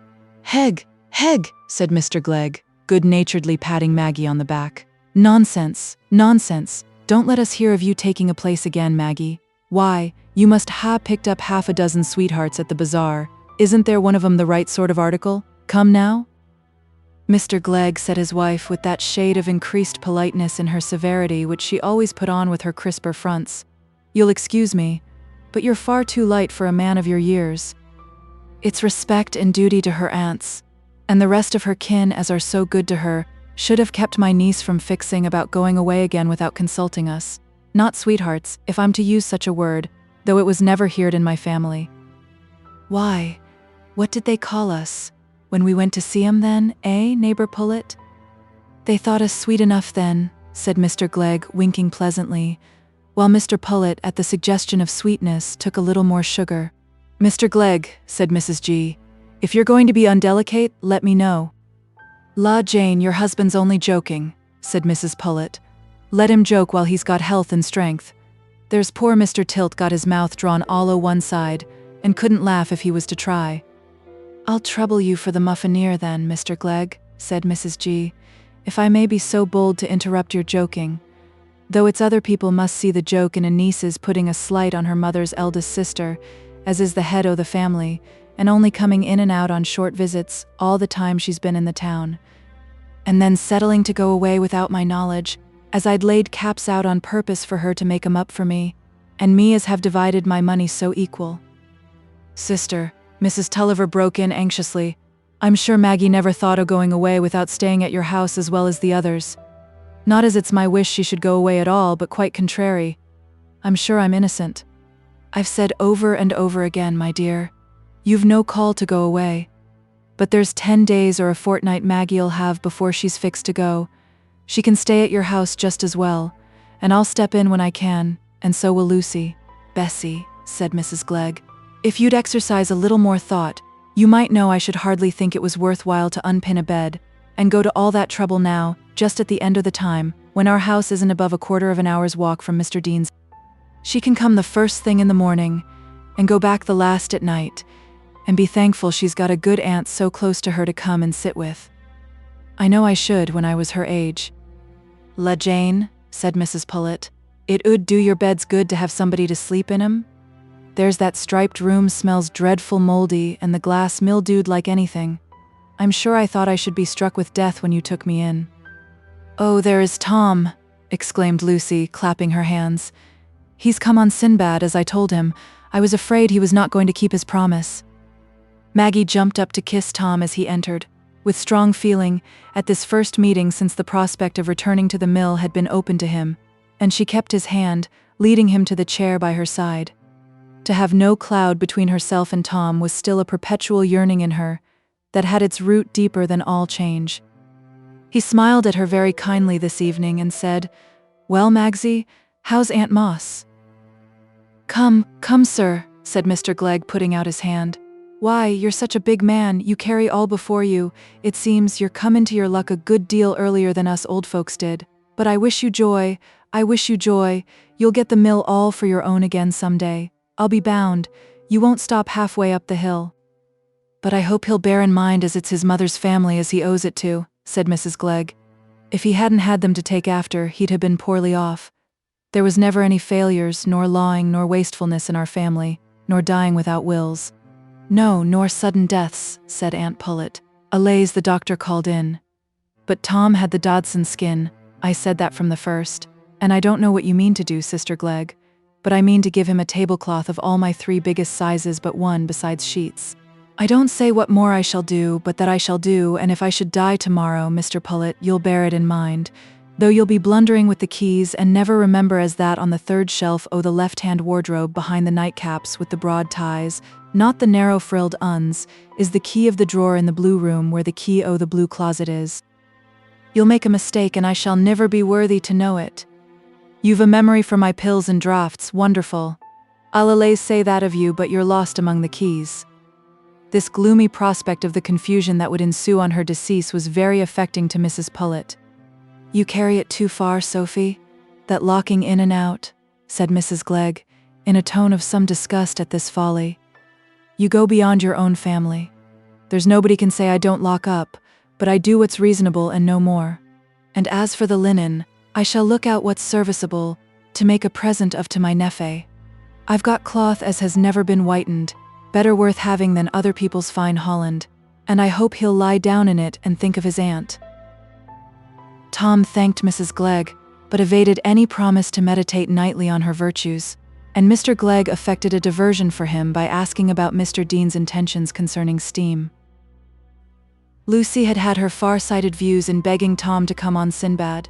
"Hegg, Hegg," said Mr. Glegg, good-naturedly patting Maggie on the back. "Nonsense, nonsense. Don't let us hear of you taking a place again, Maggie. Why, you must ha picked up half a dozen sweethearts at the bazaar. Isn't there one of 'em the right sort of article? Come now?" Mr. Glegg said his wife with that shade of increased politeness in her severity which she always put on with her crisper fronts. "You'll excuse me, but you're far too light for a man of your years. It's respect and duty to her aunts, and the rest of her kin as are so good to her, should have kept my niece from fixing about going away again without consulting us. Not sweethearts, if I'm to use such a word, though it was never heard in my family." "Why, what did they call us, when we went to see 'em then, eh, neighbor Pullet?" "They thought us sweet enough then," said Mr. Glegg, winking pleasantly, while Mr. Pullet, at the suggestion of sweetness, took a little more sugar. "Mr. Glegg," said Mrs. G., "if you're going to be undelicate, let me know." "La Jane, your husband's only joking," said Mrs. Pullet. "Let him joke while he's got health and strength. There's poor Mr. Tilt got his mouth drawn all o' one side, and couldn't laugh if he was to try." "I'll trouble you for the muffineer then, Mr. Glegg," said Mrs. G., "if I may be so bold to interrupt your joking. Though it's other people must see the joke in a niece's putting a slight on her mother's eldest sister, as is the head o' the family, and only coming in and out on short visits all the time she's been in the town. And then settling to go away without my knowledge, as I'd laid caps out on purpose for her to make 'em up for me, and me as have divided my money so equal." "Sister," Mrs. Tulliver broke in anxiously, "I'm sure Maggie never thought o' going away without staying at your house as well as the others. Not as it's my wish she should go away at all, but quite contrary. I'm sure I'm innocent. I've said over and over again, my dear, you've no call to go away. But there's 10 days or a fortnight Maggie'll have before she's fixed to go. She can stay at your house just as well, and I'll step in when I can, and so will Lucy." "Bessie," said Mrs. Glegg, "if you'd exercise a little more thought, you might know I should hardly think it was worthwhile to unpin a bed, and go to all that trouble now, just at the end of the time, when our house isn't above a quarter of an hour's walk from Mr. Dean's. She can come the first thing in the morning, and go back the last at night, and be thankful she's got a good aunt so close to her to come and sit with. I know I should when I was her age." "La Jane," said Mrs. Pullet, "it 'ud do your beds good to have somebody to sleep in 'em. There's that striped room smells dreadful mouldy, and the glass mildewed like anything. I'm sure I thought I should be struck with death when you took me in." "Oh, there is Tom," exclaimed Lucy, clapping her hands. "He's come on Sinbad, as I told him. I was afraid he was not going to keep his promise." Maggie jumped up to kiss Tom as he entered, with strong feeling, at this first meeting since the prospect of returning to the mill had been open to him, and she kept his hand, leading him to the chair by her side. To have no cloud between herself and Tom was still a perpetual yearning in her, that had its root deeper than all change. He smiled at her very kindly this evening and said, "Well, Maggie, how's Aunt Moss?" Come, sir," said Mr. Glegg, putting out his hand. "Why, you're such a big man, you carry all before you. It seems you're come into your luck a good deal earlier than us old folks did. But I wish you joy, you'll get the mill all for your own again some day. I'll be bound, you won't stop halfway up the hill." "But I hope he'll bear in mind as it's his mother's family as he owes it to," said Mrs. Glegg. "If he hadn't had them to take after, he'd have been poorly off. There was never any failures, nor lawing, nor wastefulness in our family, nor dying without wills." "No, nor sudden deaths," said Aunt Pullet. "Allays the doctor called in. But Tom had the Dodson skin, I said that from the first. And I don't know what you mean to do, Sister Glegg, but I mean to give him a tablecloth of all my 3 biggest sizes but one besides sheets. I don't say what more I shall do, but that I shall do, and if I should die tomorrow, Mr. Pullet, you'll bear it in mind, though you'll be blundering with the keys and never remember as that on the 3rd shelf o' the left-hand wardrobe behind the nightcaps with the broad ties, not the narrow-frilled uns, is the key of the drawer in the blue room where the key o' the blue closet is. You'll make a mistake and I shall niver be worthy to know it. You've a memory for my pills and draughts, wonderful. I'll allays say that of you, but you're lost among the keys." This gloomy prospect of the confusion that would ensue on her decease was very affecting to Mrs. Pullet. "You carry it too far, Sophie, that locking in and out," said Mrs. Glegg, in a tone of some disgust at this folly. "You go beyond your own family. There's nobody can say I don't lock up, but I do what's reasonable and no more. And as for the linen, I shall look out what's serviceable, to make a present of to my nephew. I've got cloth as has never been whitened, better worth having than other people's fine holland, and I hope he'll lie down in it and think of his aunt." Tom thanked Mrs. Glegg, but evaded any promise to meditate nightly on her virtues, and Mr. Glegg effected a diversion for him by asking about Mr. Dean's intentions concerning steam. Lucy had had her far-sighted views in begging Tom to come on Sinbad.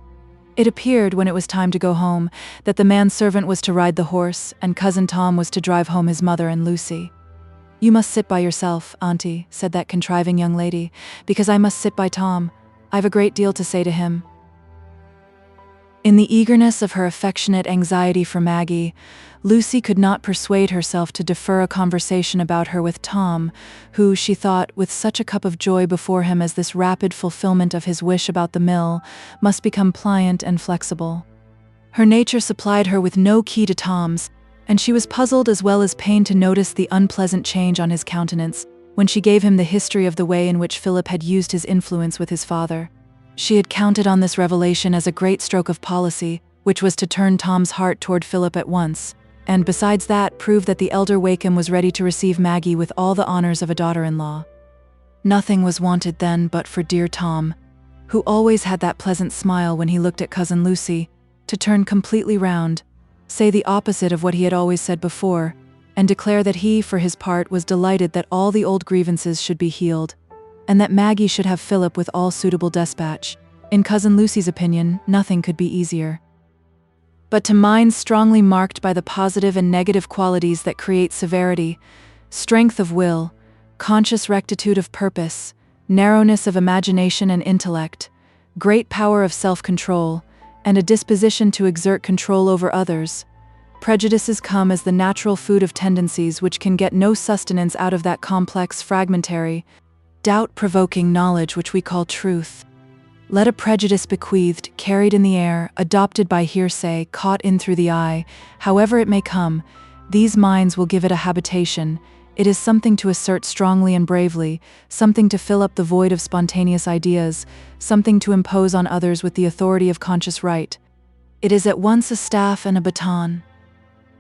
It appeared, when it was time to go home, that the manservant was to ride the horse, and Cousin Tom was to drive home his mother and Lucy. "You must sit by yourself, Auntie," said that contriving young lady, "because I must sit by Tom. I've a great deal to say to him." In the eagerness of her affectionate anxiety for Maggie, Lucy could not persuade herself to defer a conversation about her with Tom, who, she thought, with such a cup of joy before him as this rapid fulfillment of his wish about the mill, must become pliant and flexible. Her nature supplied her with no key to Tom's, and she was puzzled as well as pained to notice the unpleasant change on his countenance when she gave him the history of the way in which Philip had used his influence with his father. She had counted on this revelation as a great stroke of policy, which was to turn Tom's heart toward Philip at once, and besides that, prove that the elder Wakem was ready to receive Maggie with all the honors of a daughter-in-law. Nothing was wanted then but for dear Tom, who always had that pleasant smile when he looked at Cousin Lucy, to turn completely round, say the opposite of what he had always said before, and declare that he, for his part, was delighted that all the old grievances should be healed, and that Maggie should have Philip with all suitable despatch. In Cousin Lucy's opinion, nothing could be easier. But to minds strongly marked by the positive and negative qualities that create severity, strength of will, conscious rectitude of purpose, narrowness of imagination and intellect, great power of self-control, and a disposition to exert control over others, prejudices come as the natural food of tendencies which can get no sustenance out of that complex, fragmentary, doubt-provoking knowledge which we call truth. Let a prejudice bequeathed, carried in the air, adopted by hearsay, caught in through the eye, however it may come, these minds will give it a habitation. It is something to assert strongly and bravely, something to fill up the void of spontaneous ideas, something to impose on others with the authority of conscious right. It is at once a staff and a baton.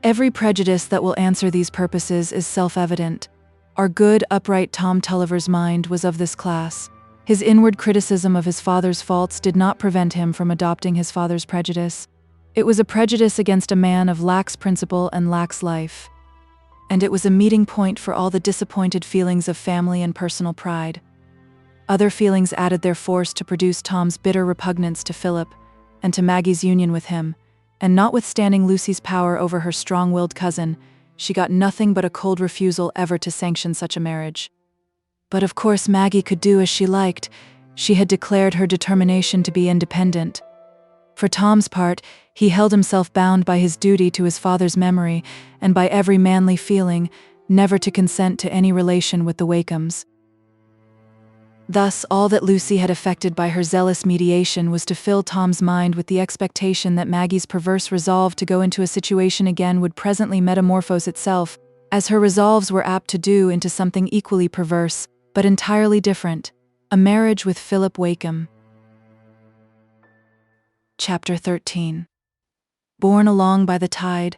Every prejudice that will answer these purposes is self-evident. Our good, upright Tom Tulliver's mind was of this class. His inward criticism of his father's faults did not prevent him from adopting his father's prejudice. It was a prejudice against a man of lax principle and lax life. And it was a meeting point for all the disappointed feelings of family and personal pride. Other feelings added their force to produce Tom's bitter repugnance to Philip and to Maggie's union with him, and notwithstanding Lucy's power over her strong-willed cousin, she got nothing but a cold refusal ever to sanction such a marriage. But of course Maggie could do as she liked. She had declared her determination to be independent. For Tom's part, he held himself bound by his duty to his father's memory and by every manly feeling, never to consent to any relation with the Wakems. Thus, all that Lucy had effected by her zealous mediation was to fill Tom's mind with the expectation that Maggie's perverse resolve to go into a situation again would presently metamorphose itself, as her resolves were apt to do, into something equally perverse, but entirely different: a marriage with Philip Wakem. Chapter 13. Borne along by the tide.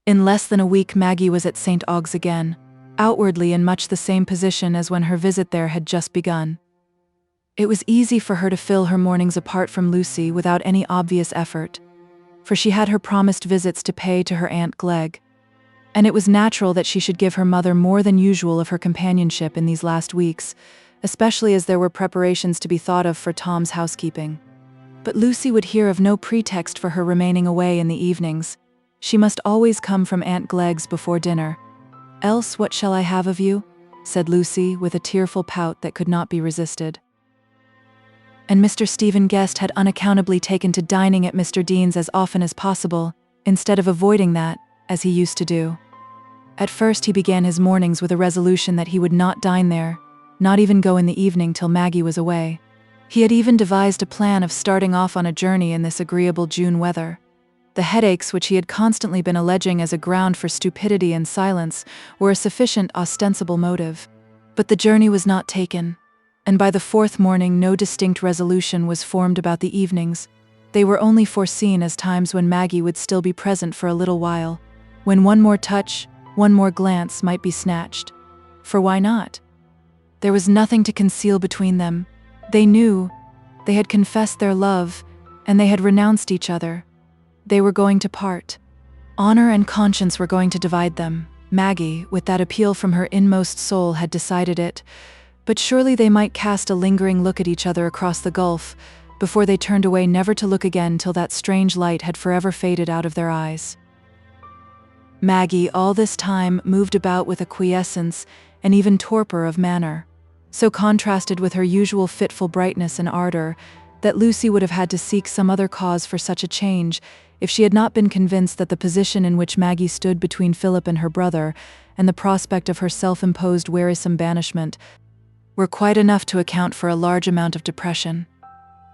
In less than a week Maggie was at St. Ogg's again, outwardly in much the same position as when her visit there had just begun. It was easy for her to fill her mornings apart from Lucy without any obvious effort, for she had her promised visits to pay to her Aunt Glegg, and it was natural that she should give her mother more than usual of her companionship in these last weeks, especially as there were preparations to be thought of for Tom's housekeeping. But Lucy would hear of no pretext for her remaining away in the evenings. She must always come from Aunt Glegg's before dinner. "Else what shall I have of you?" said Lucy, with a tearful pout that could not be resisted. And Mr. Stephen Guest had unaccountably taken to dining at Mr. Dean's as often as possible, instead of avoiding that, as he used to do. At first he began his mornings with a resolution that he would not dine there, not even go in the evening till Maggie was away. He had even devised a plan of starting off on a journey in this agreeable June weather. The headaches which he had constantly been alleging as a ground for stupidity and silence were a sufficient ostensible motive. But the journey was not taken, and by the fourth morning no distinct resolution was formed about the evenings. They were only foreseen as times when Maggie would still be present for a little while, when one more touch, one more glance might be snatched. For why not? There was nothing to conceal between them. They knew, they had confessed their love, and they had renounced each other. They were going to part. Honor and conscience were going to divide them. Maggie, with that appeal from her inmost soul, had decided it, but surely they might cast a lingering look at each other across the gulf, before they turned away never to look again till that strange light had forever faded out of their eyes. Maggie, all this time, moved about with a quiescence and even torpor of manner, so contrasted with her usual fitful brightness and ardor, that Lucy would have had to seek some other cause for such a change if she had not been convinced that the position in which Maggie stood between Philip and her brother, and the prospect of her self-imposed wearisome banishment, were quite enough to account for a large amount of depression.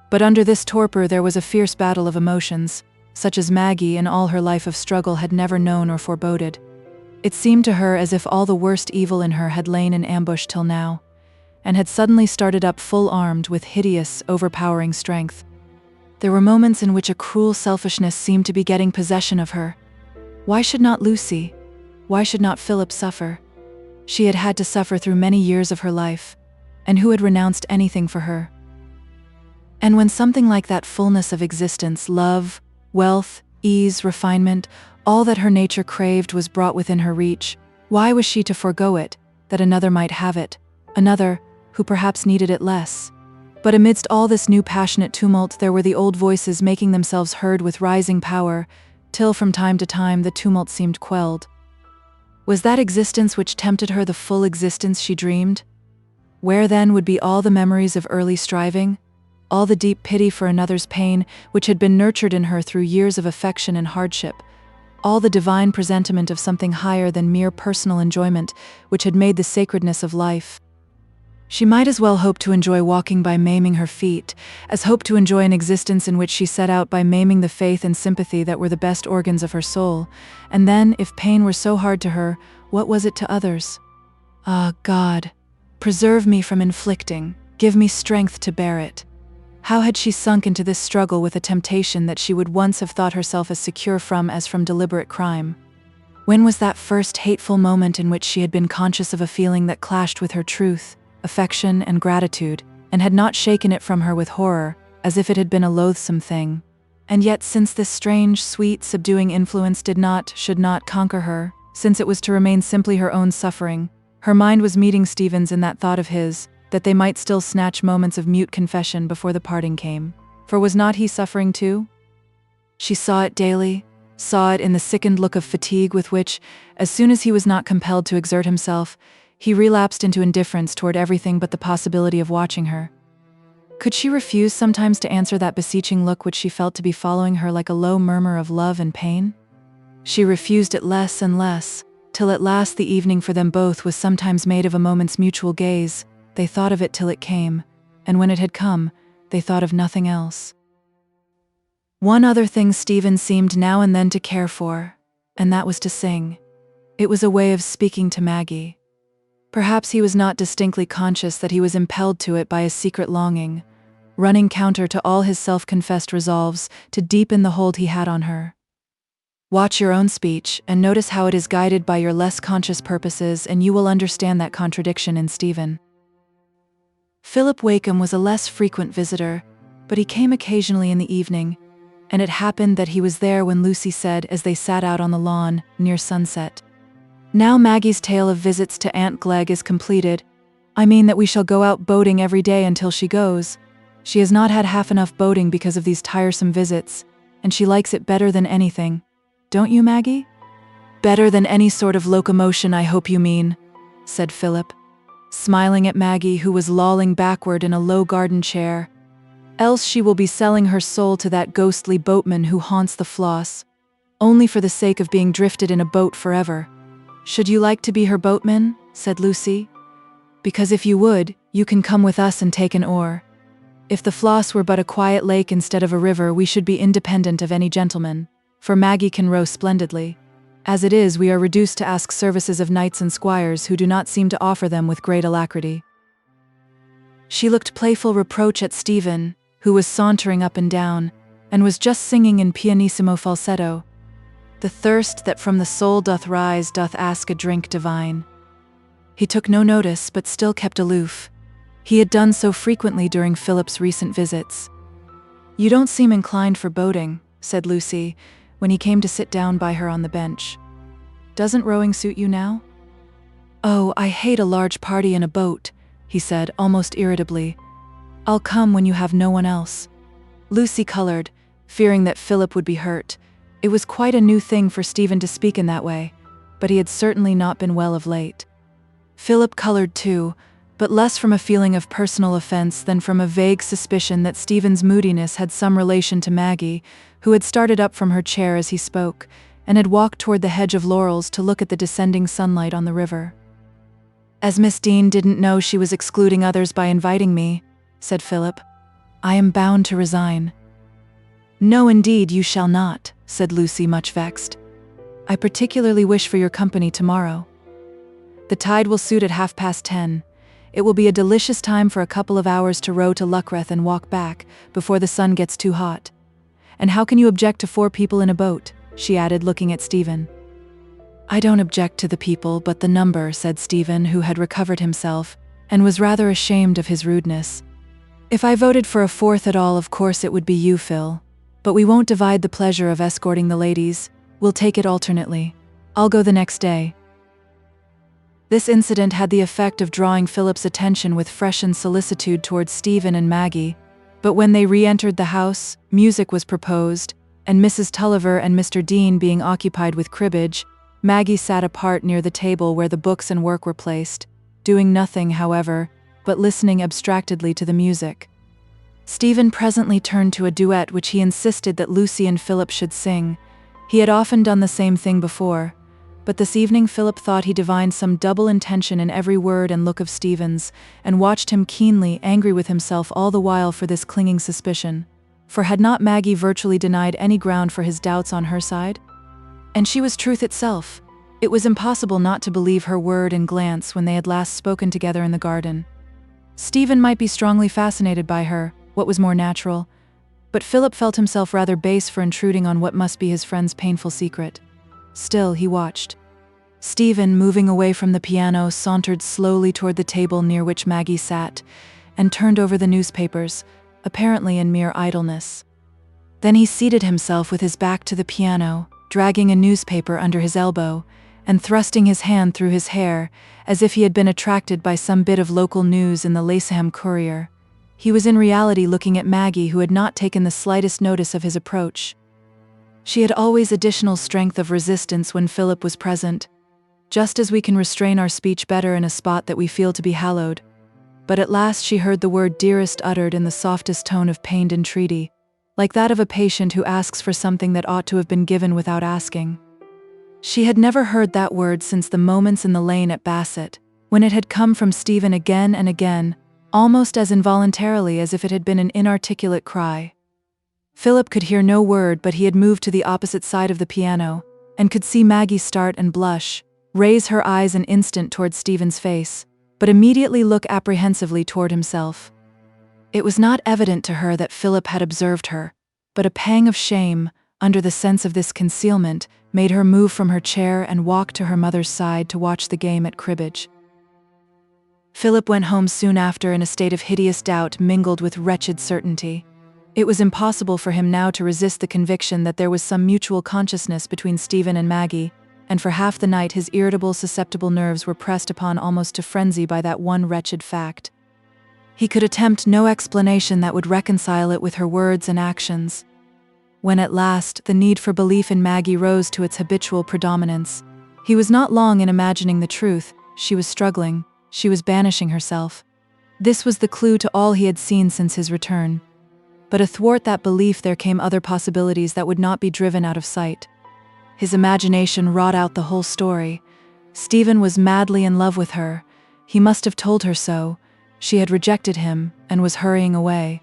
But under this torpor there was a fierce battle of emotions, such as Maggie in all her life of struggle had never known or foreboded. It seemed to her as if all the worst evil in her had lain in ambush till now, and had suddenly started up full-armed with hideous, overpowering strength. There were moments in which a cruel selfishness seemed to be getting possession of her. Why should not Lucy? Why should not Philip suffer? She had had to suffer through many years of her life, and who had renounced anything for her? And when something like that fullness of existence, love, wealth, ease, refinement, all that her nature craved was brought within her reach, why was she to forego it, that another might have it, another, who perhaps needed it less? But amidst all this new passionate tumult there were the old voices making themselves heard with rising power, till from time to time the tumult seemed quelled. Was that existence which tempted her the full existence she dreamed? Where then would be all the memories of early striving, all the deep pity for another's pain which had been nurtured in her through years of affection and hardship, all the divine presentiment of something higher than mere personal enjoyment which had made the sacredness of life? She might as well hope to enjoy walking by maiming her feet, as hope to enjoy an existence in which she set out by maiming the faith and sympathy that were the best organs of her soul. And then, if pain were so hard to her, what was it to others? Ah, God, preserve me from inflicting, give me strength to bear it. How had she sunk into this struggle with a temptation that she would once have thought herself as secure from as from deliberate crime? When was that first hateful moment in which she had been conscious of a feeling that clashed with her truth, affection, and gratitude, and had not shaken it from her with horror, as if it had been a loathsome thing? And yet, since this strange, sweet, subduing influence should not conquer her, since it was to remain simply her own suffering, her mind was meeting Stephen's in that thought of his, that they might still snatch moments of mute confession before the parting came. For was not he suffering too? She saw it daily, saw it in the sickened look of fatigue with which, as soon as he was not compelled to exert himself, he relapsed into indifference toward everything but the possibility of watching her. Could she refuse sometimes to answer that beseeching look which she felt to be following her like a low murmur of love and pain? She refused it less and less, till at last the evening for them both was sometimes made of a moment's mutual gaze. They thought of it till it came, and when it had come, they thought of nothing else. One other thing Stephen seemed now and then to care for, and that was to sing. It was a way of speaking to Maggie. Perhaps he was not distinctly conscious that he was impelled to it by a secret longing, running counter to all his self-confessed resolves to deepen the hold he had on her. Watch your own speech, and notice how it is guided by your less conscious purposes, and you will understand that contradiction in Stephen. Philip Wakem was a less frequent visitor, but he came occasionally in the evening, and it happened that he was there when Lucy said, as they sat out on the lawn, near sunset, "Now Maggie's tale of visits to Aunt Glegg is completed. I mean that we shall go out boating every day until she goes. She has not had half enough boating because of these tiresome visits, and she likes it better than anything. Don't you, Maggie?" "Better than any sort of locomotion, I hope you mean," said Philip, smiling at Maggie, who was lolling backward in a low garden chair. "Else she will be selling her soul to that ghostly boatman who haunts the Floss, only for the sake of being drifted in a boat forever." "Should you like to be her boatman?" said Lucy. "Because if you would, you can come with us and take an oar. If the Floss were but a quiet lake instead of a river, we should be independent of any gentleman, for Maggie can row splendidly. As it is, we are reduced to ask services of knights and squires who do not seem to offer them with great alacrity." She looked playful reproach at Stephen, who was sauntering up and down, and was just singing in pianissimo falsetto, "The thirst that from the soul doth rise doth ask a drink divine." He took no notice, but still kept aloof. He had done so frequently during Philip's recent visits. "You don't seem inclined for boating," said Lucy, when he came to sit down by her on the bench. "Doesn't rowing suit you now?" "Oh, I hate a large party in a boat," he said, almost irritably. "I'll come when you have no one else." Lucy colored, fearing that Philip would be hurt. It was quite a new thing for Stephen to speak in that way, but he had certainly not been well of late. Philip colored too, but less from a feeling of personal offense than from a vague suspicion that Stephen's moodiness had some relation to Maggie, who had started up from her chair as he spoke, and had walked toward the hedge of laurels to look at the descending sunlight on the river. "As Miss Dean didn't know she was excluding others by inviting me," said Philip, "I am bound to resign." "No, indeed, you shall not," said Lucy, much vexed. "I particularly wish for your company tomorrow. The tide will suit at 10:30. It will be a delicious time for a couple of hours to row to Luckreth and walk back, before the sun gets too hot. And how can you object to 4 people in a boat?" she added, looking at Stephen. "I don't object to the people, but the number," said Stephen, who had recovered himself, and was rather ashamed of his rudeness. "If I voted for a 4th at all, of course it would be you, Phil. But we won't divide the pleasure of escorting the ladies. We'll take it alternately. I'll go the next day." This incident had the effect of drawing Philip's attention with freshened solicitude towards Stephen and Maggie, but when they re-entered the house, music was proposed, and Mrs. Tulliver and Mr. Dean being occupied with cribbage, Maggie sat apart near the table where the books and work were placed, doing nothing, however, but listening abstractedly to the music. Stephen presently turned to a duet which he insisted that Lucy and Philip should sing. He had often done the same thing before, but this evening Philip thought he divined some double intention in every word and look of Stephen's, and watched him keenly, angry with himself all the while for this clinging suspicion. For had not Maggie virtually denied any ground for his doubts on her side? And she was truth itself. It was impossible not to believe her word and glance when they had last spoken together in the garden. Stephen might be strongly fascinated by her, what was more natural, but Philip felt himself rather base for intruding on what must be his friend's painful secret. Still, he watched. Stephen, moving away from the piano, sauntered slowly toward the table near which Maggie sat, and turned over the newspapers, apparently in mere idleness. Then he seated himself with his back to the piano, dragging a newspaper under his elbow, and thrusting his hand through his hair, as if he had been attracted by some bit of local news in the Laceham Courier. He was in reality looking at Maggie, who had not taken the slightest notice of his approach. She had always additional strength of resistance when Philip was present, just as we can restrain our speech better in a spot that we feel to be hallowed. but at last she heard the word dearest uttered in the softest tone of pained entreaty, like that of a patient who asks for something that ought to have been given without asking. She had never heard that word since the moments in the lane at Bassett, when it had come from Stephen again and again, almost as involuntarily as if it had been an inarticulate cry. Philip could hear no word, but he had moved to the opposite side of the piano, and could see Maggie start and blush, raise her eyes an instant toward Stephen's face, but immediately look apprehensively toward himself. It was not evident to her that Philip had observed her, but a pang of shame, under the sense of this concealment, made her move from her chair and walk to her mother's side to watch the game at cribbage. Philip went home soon after in a state of hideous doubt mingled with wretched certainty. It was impossible for him now to resist the conviction that there was some mutual consciousness between Stephen and Maggie, and for half the night his irritable, susceptible nerves were pressed upon almost to frenzy by that one wretched fact. He could attempt no explanation that would reconcile it with her words and actions. When at last the need for belief in Maggie rose to its habitual predominance, he was not long in imagining the truth. She was struggling, she was banishing herself. This was the clue to all he had seen since his return. But athwart that belief there came other possibilities that would not be driven out of sight. His imagination wrought out the whole story. Stephen was madly in love with her. He must have told her so. She had rejected him and was hurrying away.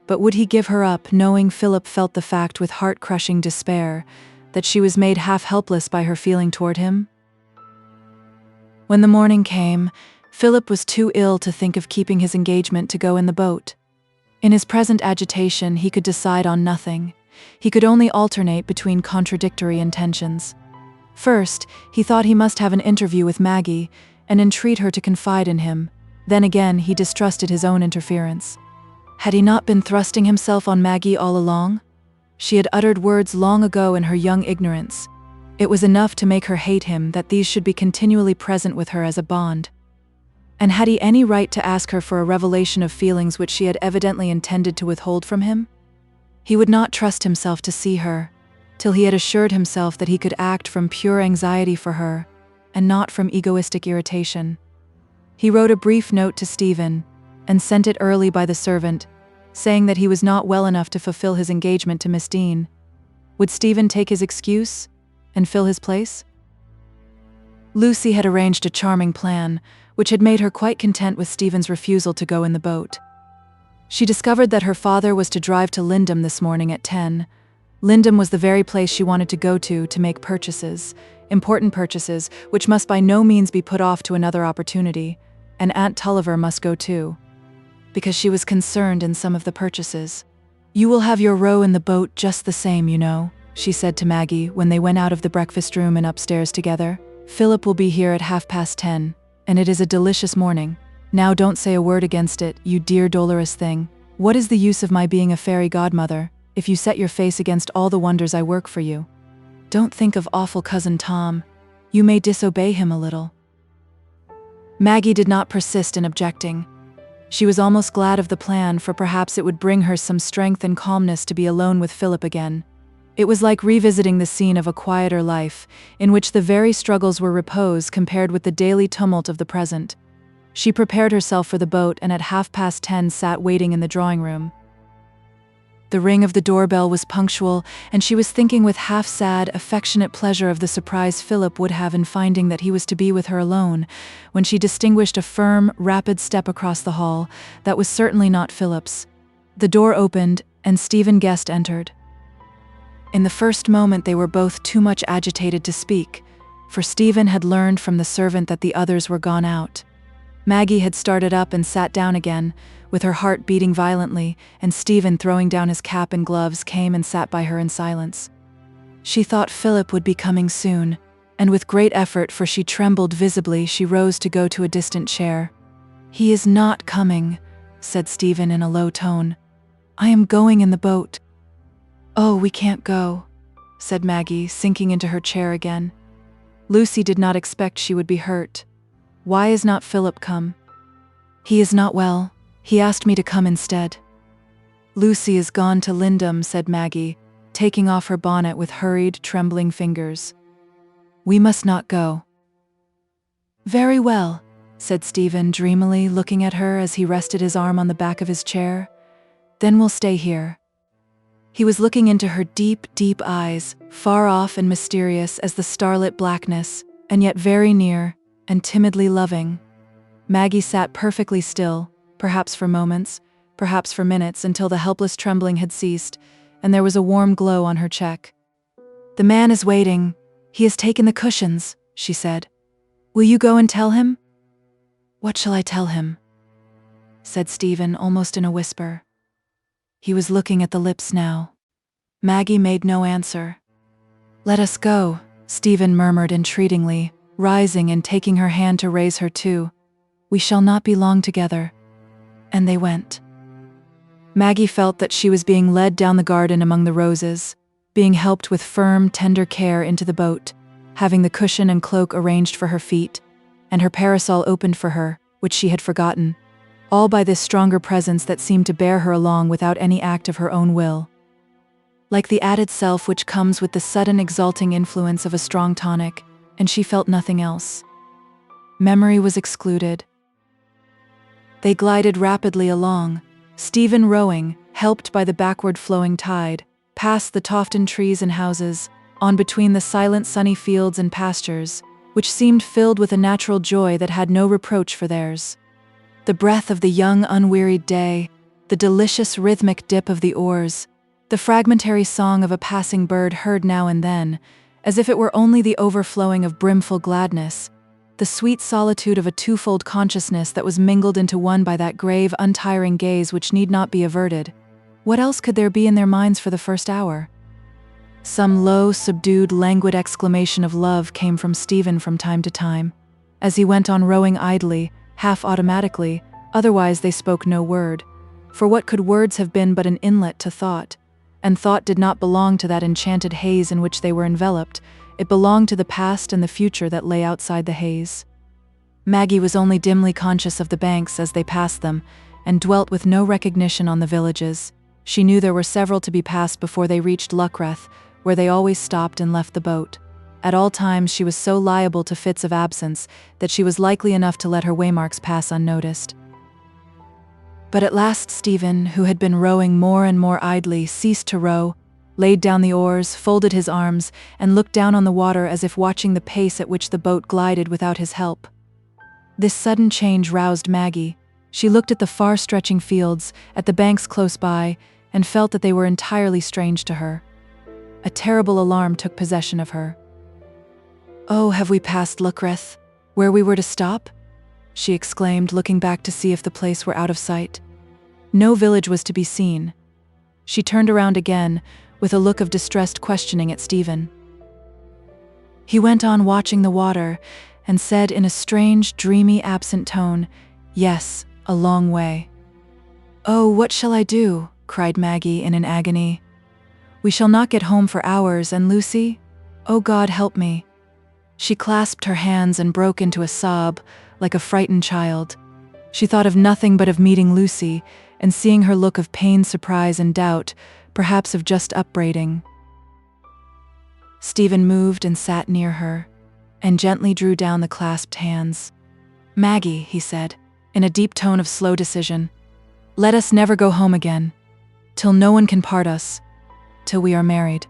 But would he give her up, knowing Philip felt the fact with heart-crushing despair, that she was made half-helpless by her feeling toward him? When the morning came, Philip was too ill to think of keeping his engagement to go in the boat. In his present agitation, he could decide on nothing. He could only alternate between contradictory intentions. First, he thought he must have an interview with Maggie and entreat her to confide in him. Then again, he distrusted his own interference. Had he not been thrusting himself on Maggie all along? She had uttered words long ago in her young ignorance. It was enough to make her hate him that these should be continually present with her as a bond. And had he any right to ask her for a revelation of feelings which she had evidently intended to withhold from him? He would not trust himself to see her, till he had assured himself that he could act from pure anxiety for her, and not from egoistic irritation. He wrote a brief note to Stephen, and sent it early by the servant, saying that he was not well enough to fulfill his engagement to Miss Dean. Would Stephen take his excuse and fill his place? Lucy had arranged a charming plan, which had made her quite content with Stephen's refusal to go in the boat. She discovered that her father was to drive to Lindum this morning at 10. Lindum was the very place she wanted to go to make purchases, important purchases, which must by no means be put off to another opportunity, and Aunt Tulliver must go too, because she was concerned in some of the purchases. "You will have your row in the boat just the same, you know," she said to Maggie when they went out of the breakfast room and upstairs together. "Philip will be here at 10:30, and it is a delicious morning. Now don't say a word against it, you dear dolorous thing. What is the use of my being a fairy godmother, if you set your face against all the wonders I work for you? Don't think of awful cousin Tom. You may disobey him a little." Maggie did not persist in objecting. She was almost glad of the plan, for perhaps it would bring her some strength and calmness to be alone with Philip again. It was like revisiting the scene of a quieter life, in which the very struggles were repose compared with the daily tumult of the present. She prepared herself for the boat and at 10:30 sat waiting in the drawing-room. The ring of the doorbell was punctual, and she was thinking with half-sad, affectionate pleasure of the surprise Philip would have in finding that he was to be with her alone, when she distinguished a firm, rapid step across the hall that was certainly not Philip's. The door opened, and Stephen Guest entered. In the first moment they were both too much agitated to speak, for Stephen had learned from the servant that the others were gone out. Maggie had started up and sat down again, with her heart beating violently, and Stephen, throwing down his cap and gloves, came and sat by her in silence. She thought Philip would be coming soon, and with great effort, for she trembled visibly, she rose to go to a distant chair. "He is not coming," said Stephen in a low tone. "I am going in the boat." "Oh, we can't go," said Maggie, sinking into her chair again. Lucy did not expect she would be hurt. "Why is not Philip come?" "He is not well. He asked me to come instead." "Lucy is gone to Lindum," said Maggie, taking off her bonnet with hurried, trembling fingers. "We must not go." "Very well," said Stephen dreamily, looking at her as he rested his arm on the back of his chair. "Then we'll stay here." He was looking into her deep, deep eyes, far off and mysterious as the starlit blackness, and yet very near and timidly loving. Maggie sat perfectly still, perhaps for moments, perhaps for minutes, until the helpless trembling had ceased, and there was a warm glow on her cheek. "The man is waiting. He has taken the cushions," she said. "Will you go and tell him?" "What shall I tell him?" said Stephen, almost in a whisper. He was looking at the lips now. Maggie made no answer. "Let us go," Stephen murmured entreatingly, rising and taking her hand to raise her too. "We shall not be long together." And they went. Maggie felt that she was being led down the garden among the roses, being helped with firm, tender care into the boat, having the cushion and cloak arranged for her feet, and her parasol opened for her, which she had forgotten, all by this stronger presence that seemed to bear her along without any act of her own will. Like the added self which comes with the sudden exalting influence of a strong tonic, and she felt nothing else. Memory was excluded. They glided rapidly along, Stephen rowing, helped by the backward flowing tide, past the toftened trees and houses, on between the silent sunny fields and pastures, which seemed filled with a natural joy that had no reproach for theirs. The breath of the young unwearied day, the delicious rhythmic dip of the oars, the fragmentary song of a passing bird heard now and then, as if it were only the overflowing of brimful gladness, the sweet solitude of a twofold consciousness that was mingled into one by that grave, untiring gaze which need not be averted. What else could there be in their minds for the first hour? Some low, subdued, languid exclamation of love came from Stephen from time to time, as he went on rowing idly, half automatically, otherwise they spoke no word, for what could words have been but an inlet to thought? And thought did not belong to that enchanted haze in which they were enveloped, it belonged to the past and the future that lay outside the haze. Maggie was only dimly conscious of the banks as they passed them, and dwelt with no recognition on the villages. She knew there were several to be passed before they reached Luckreth, where they always stopped and left the boat. At all times she was so liable to fits of absence that she was likely enough to let her waymarks pass unnoticed. But at last Stephen, who had been rowing more and more idly, ceased to row, laid down the oars, folded his arms, and looked down on the water as if watching the pace at which the boat glided without his help. This sudden change roused Maggie. She looked at the far-stretching fields, at the banks close by, and felt that they were entirely strange to her. A terrible alarm took possession of her. "Oh, have we passed Luckreth, where we were to stop?" she exclaimed, looking back to see if the place were out of sight. No village was to be seen. She turned around again, with a look of distressed questioning at Stephen. He went on watching the water, and said in a strange, dreamy, absent tone, "Yes, a long way." "Oh, what shall I do?" cried Maggie in an agony. "We shall not get home for hours, and Lucy? Oh God, help me." She clasped her hands and broke into a sob, like a frightened child. She thought of nothing but of meeting Lucy, and seeing her look of pain, surprise, and doubt, perhaps of just upbraiding. Stephen moved and sat near her, and gently drew down the clasped hands. "Maggie," he said, in a deep tone of slow decision, "let us never go home again, till no one can part us, till we are married."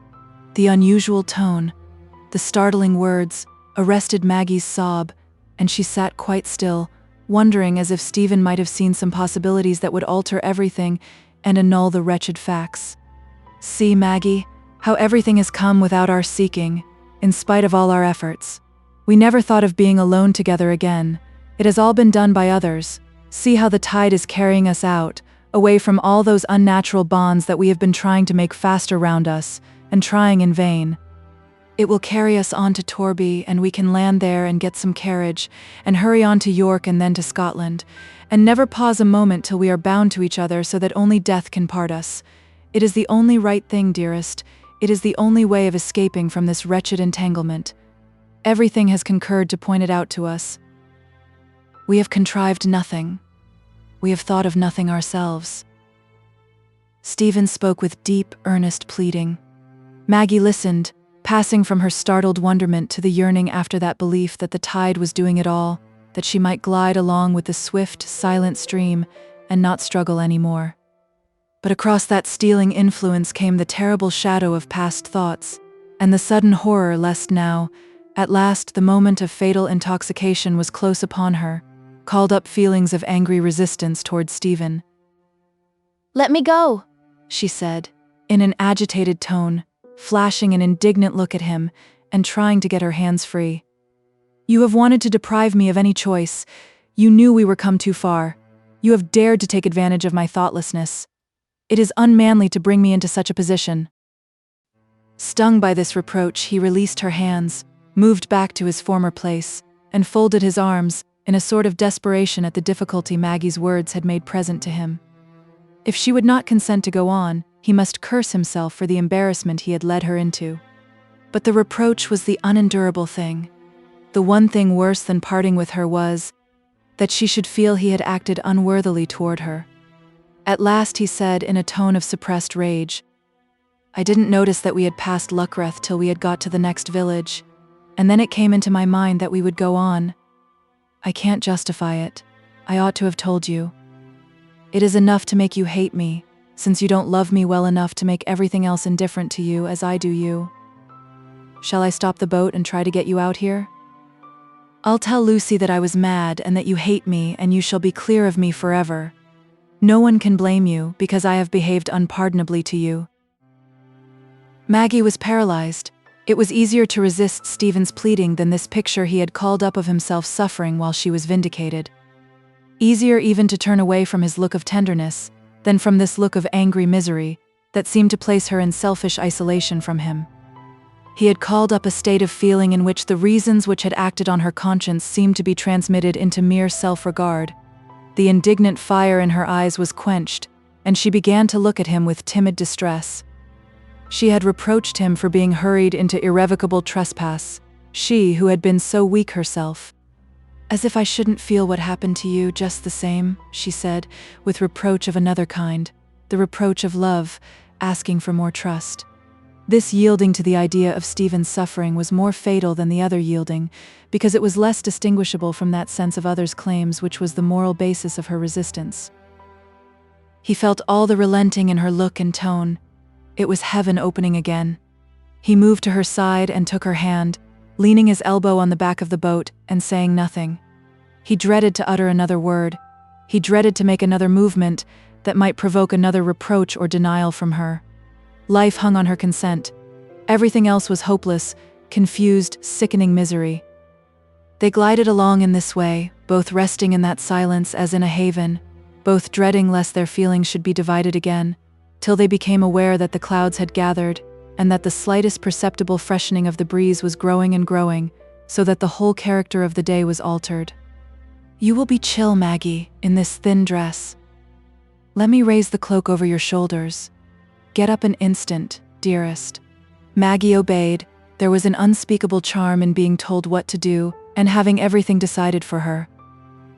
The unusual tone, the startling words, arrested Maggie's sob, and she sat quite still, wondering as if Stephen might have seen some possibilities that would alter everything and annul the wretched facts. "See, Maggie, how everything has come without our seeking, in spite of all our efforts. We never thought of being alone together again. It has all been done by others. See how the tide is carrying us out, away from all those unnatural bonds that we have been trying to make faster round us, and trying in vain. It will carry us on to Torby, and we can land there and get some carriage, and hurry on to York and then to Scotland, and never pause a moment till we are bound to each other so that only death can part us. It is the only right thing, dearest. It is the only way of escaping from this wretched entanglement. Everything has concurred to point it out to us. We have contrived nothing. We have thought of nothing ourselves." Stephen spoke with deep, earnest pleading. Maggie listened, passing from her startled wonderment to the yearning after that belief that the tide was doing it all, that she might glide along with the swift, silent stream and not struggle anymore. But across that stealing influence came the terrible shadow of past thoughts, and the sudden horror lest now, at last the moment of fatal intoxication was close upon her, called up feelings of angry resistance toward Stephen. "Let me go," she said, in an agitated tone, flashing an indignant look at him and trying to get her hands free. "You have wanted to deprive me of any choice. You knew we were come too far. You have dared to take advantage of my thoughtlessness. It is unmanly to bring me into such a position." Stung by this reproach, he released her hands, moved back to his former place, and folded his arms, in a sort of desperation at the difficulty Maggie's words had made present to him. If she would not consent to go on, he must curse himself for the embarrassment he had led her into. But the reproach was the unendurable thing. The one thing worse than parting with her was that she should feel he had acted unworthily toward her. At last he said in a tone of suppressed rage, "I didn't notice that we had passed Luckreth till we had got to the next village, and then it came into my mind that we would go on. I can't justify it. I ought to have told you. It is enough to make you hate me, since you don't love me well enough to make everything else indifferent to you as I do you. Shall I stop the boat and try to get you out here? I'll tell Lucy that I was mad and that you hate me, and you shall be clear of me forever. No one can blame you because I have behaved unpardonably to you." Maggie was paralyzed. It was easier to resist Stephen's pleading than this picture he had called up of himself suffering while she was vindicated. Easier even to turn away from his look of tenderness than from this look of angry misery that seemed to place her in selfish isolation from him. He had called up a state of feeling in which the reasons which had acted on her conscience seemed to be transmitted into mere self-regard. The indignant fire in her eyes was quenched, and she began to look at him with timid distress. She had reproached him for being hurried into irrevocable trespass, she who had been so weak herself. "As if I shouldn't feel what happened to you just the same," she said, with reproach of another kind, the reproach of love, asking for more trust. This yielding to the idea of Stephen's suffering was more fatal than the other yielding, because it was less distinguishable from that sense of others' claims which was the moral basis of her resistance. He felt all the relenting in her look and tone. It was heaven opening again. He moved to her side and took her hand, leaning his elbow on the back of the boat and saying nothing. He dreaded to utter another word. He dreaded to make another movement that might provoke another reproach or denial from her. Life hung on her consent. Everything else was hopeless, confused, sickening misery. They glided along in this way, both resting in that silence as in a haven, both dreading lest their feelings should be divided again, till they became aware that the clouds had gathered, and that the slightest perceptible freshening of the breeze was growing and growing, so that the whole character of the day was altered. "You will be chill, Maggie, in this thin dress. Let me raise the cloak over your shoulders. Get up an instant, dearest." Maggie obeyed. There was an unspeakable charm in being told what to do and having everything decided for her.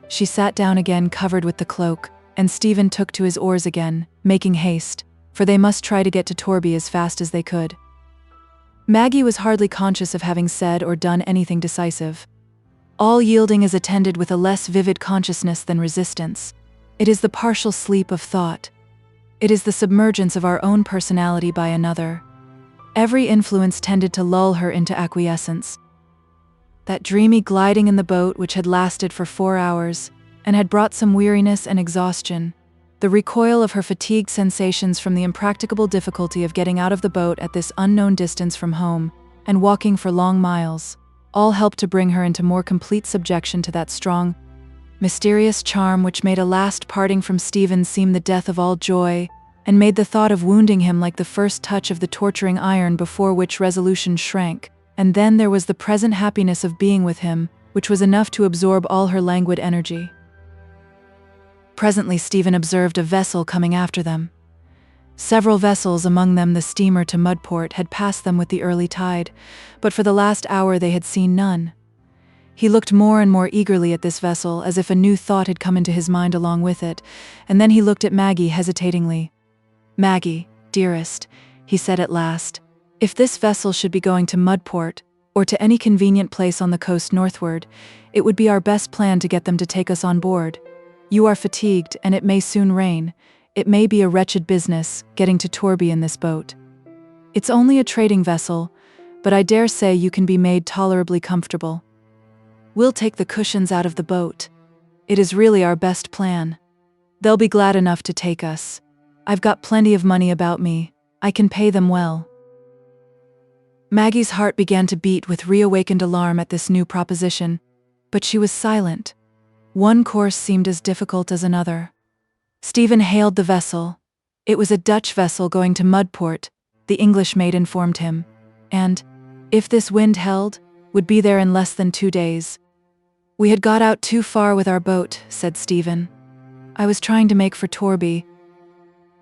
She sat down again covered with the cloak, and Stephen took to his oars again, making haste, for they must try to get to Torby as fast as they could. Maggie was hardly conscious of having said or done anything decisive. All yielding is attended with a less vivid consciousness than resistance. It is the partial sleep of thought. It is the submergence of our own personality by another. Every influence tended to lull her into acquiescence. That dreamy gliding in the boat which had lasted for 4 hours, and had brought some weariness and exhaustion, the recoil of her fatigued sensations from the impracticable difficulty of getting out of the boat at this unknown distance from home, and walking for long miles, all helped to bring her into more complete subjection to that strong, mysterious charm which made a last parting from Stephen seem the death of all joy, and made the thought of wounding him like the first touch of the torturing iron before which resolution shrank. And then there was the present happiness of being with him, which was enough to absorb all her languid energy. Presently Stephen observed a vessel coming after them. Several vessels, among them the steamer to Mudport, had passed them with the early tide, but for the last hour they had seen none. He looked more and more eagerly at this vessel, as if a new thought had come into his mind along with it, and then he looked at Maggie hesitatingly. "Maggie, dearest," he said at last, "if this vessel should be going to Mudport, or to any convenient place on the coast northward, it would be our best plan to get them to take us on board. You are fatigued, and it may soon rain. It may be a wretched business, getting to Torby in this boat. It's only a trading vessel, but I dare say you can be made tolerably comfortable. We'll take the cushions out of the boat. It is really our best plan. They'll be glad enough to take us. I've got plenty of money about me. I can pay them well." Maggie's heart began to beat with reawakened alarm at this new proposition, but she was silent. One course seemed as difficult as another. Stephen hailed the vessel. It was a Dutch vessel going to Mudport, the English maid informed him, and, if this wind held, would be there in less than 2 days. "We had got out too far with our boat," said Stephen. "I was trying to make for Torby,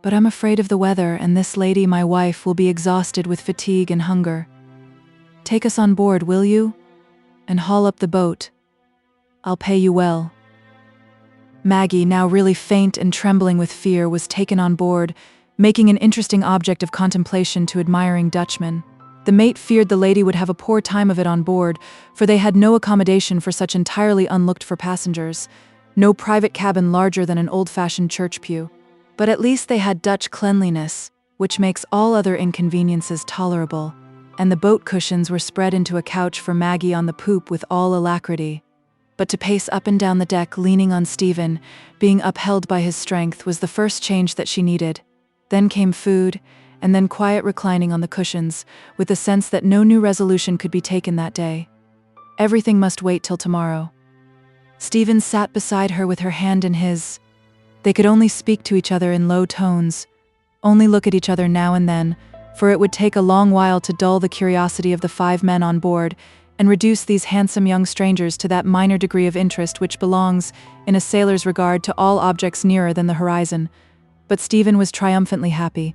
but I'm afraid of the weather, and this lady, my wife, will be exhausted with fatigue and hunger. Take us on board, will you? And haul up the boat. I'll pay you well." Maggie, now really faint and trembling with fear, was taken on board, making an interesting object of contemplation to admiring Dutchmen. The mate feared the lady would have a poor time of it on board, for they had no accommodation for such entirely unlooked-for passengers, no private cabin larger than an old-fashioned church pew. But at least they had Dutch cleanliness, which makes all other inconveniences tolerable, and the boat cushions were spread into a couch for Maggie on the poop with all alacrity. But to pace up and down the deck leaning on Stephen, being upheld by his strength, was the first change that she needed. Then came food, and then quiet reclining on the cushions, with the sense that no new resolution could be taken that day. Everything must wait till tomorrow. Stephen sat beside her with her hand in his. They could only speak to each other in low tones, only look at each other now and then, for it would take a long while to dull the curiosity of the 5 men on board and reduce these handsome young strangers to that minor degree of interest which belongs, in a sailor's regard, to all objects nearer than the horizon. But Stephen was triumphantly happy.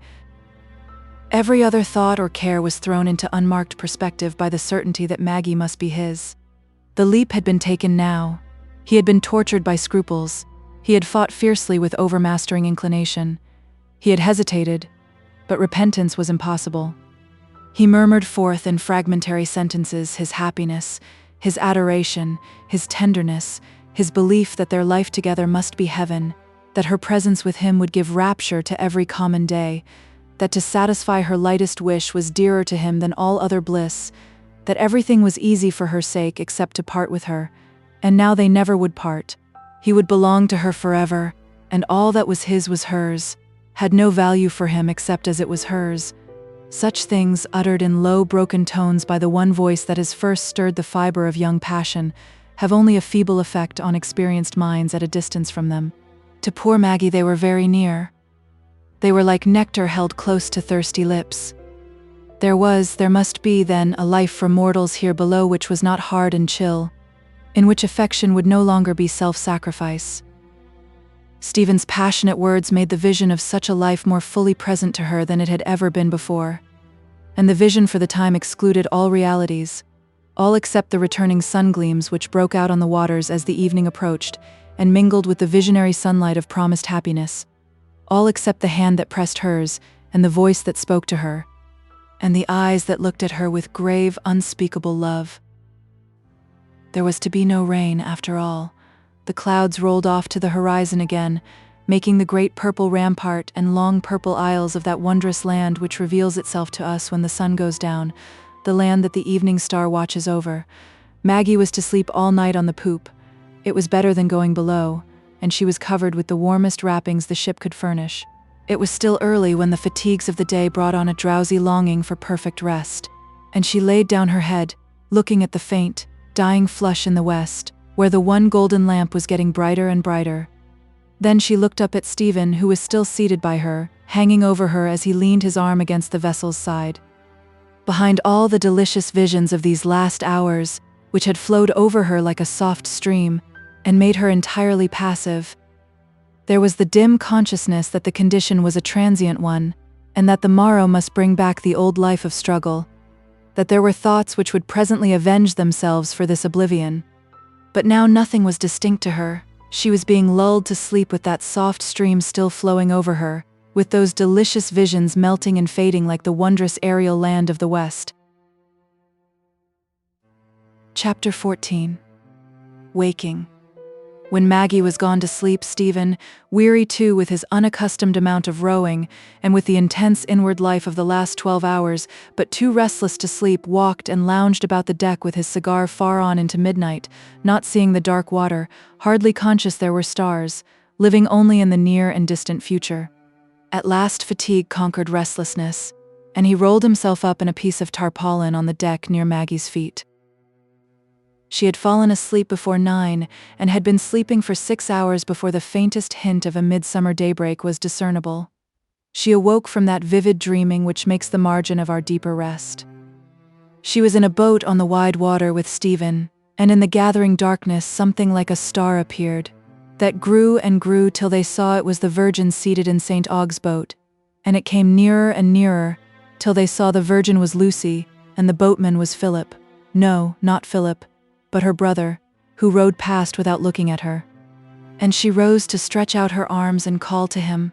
Every other thought or care was thrown into unmarked perspective by the certainty that Maggie must be his. The leap had been taken now. He had been tortured by scruples. He had fought fiercely with overmastering inclination. He had hesitated, but repentance was impossible. He murmured forth in fragmentary sentences his happiness, his adoration, his tenderness, his belief that their life together must be heaven, that her presence with him would give rapture to every common day, that to satisfy her lightest wish was dearer to him than all other bliss, that everything was easy for her sake except to part with her, and now they never would part. He would belong to her forever, and all that was his was hers, had no value for him except as it was hers. Such things, uttered in low, broken tones by the one voice that has first stirred the fiber of young passion, have only a feeble effect on experienced minds at a distance from them. To poor Maggie they were very near. They were like nectar held close to thirsty lips. There must be, then, a life for mortals here below which was not hard and chill, in which affection would no longer be self-sacrifice. Stephen's passionate words made the vision of such a life more fully present to her than it had ever been before, and the vision for the time excluded all realities, all except the returning sun-gleams which broke out on the waters as the evening approached and mingled with the visionary sunlight of promised happiness, all except the hand that pressed hers and the voice that spoke to her, and the eyes that looked at her with grave, unspeakable love. There was to be no rain, after all. The clouds rolled off to the horizon again, making the great purple rampart and long purple isles of that wondrous land which reveals itself to us when the sun goes down, the land that the evening star watches over. Maggie was to sleep all night on the poop. It was better than going below, and she was covered with the warmest wrappings the ship could furnish. It was still early when the fatigues of the day brought on a drowsy longing for perfect rest, and she laid down her head, looking at the faint, dying flush in the west, where the one golden lamp was getting brighter and brighter. Then she looked up at Stephen, who was still seated by her, hanging over her as he leaned his arm against the vessel's side. Behind all the delicious visions of these last hours, which had flowed over her like a soft stream, and made her entirely passive, there was the dim consciousness that the condition was a transient one, and that the morrow must bring back the old life of struggle, that there were thoughts which would presently avenge themselves for this oblivion. But now nothing was distinct to her. She was being lulled to sleep with that soft stream still flowing over her, with those delicious visions melting and fading like the wondrous aerial land of the West. Chapter 14. Waking. When Maggie was gone to sleep, Stephen, weary too with his unaccustomed amount of rowing and with the intense inward life of the last 12 hours, but too restless to sleep, walked and lounged about the deck with his cigar far on into midnight, not seeing the dark water, hardly conscious there were stars, living only in the near and distant future. At last fatigue conquered restlessness, and he rolled himself up in a piece of tarpaulin on the deck near Maggie's feet. She had fallen asleep before 9 and had been sleeping for 6 hours before the faintest hint of a midsummer daybreak was discernible. She awoke from that vivid dreaming which makes the margin of our deeper rest. She was in a boat on the wide water with Stephen, and in the gathering darkness something like a star appeared, that grew and grew till they saw it was the Virgin seated in St. Aug's boat, and it came nearer and nearer, till they saw the Virgin was Lucy, and the boatman was Philip. No, not Philip, but her brother, who rowed past without looking at her. And she rose to stretch out her arms and call to him,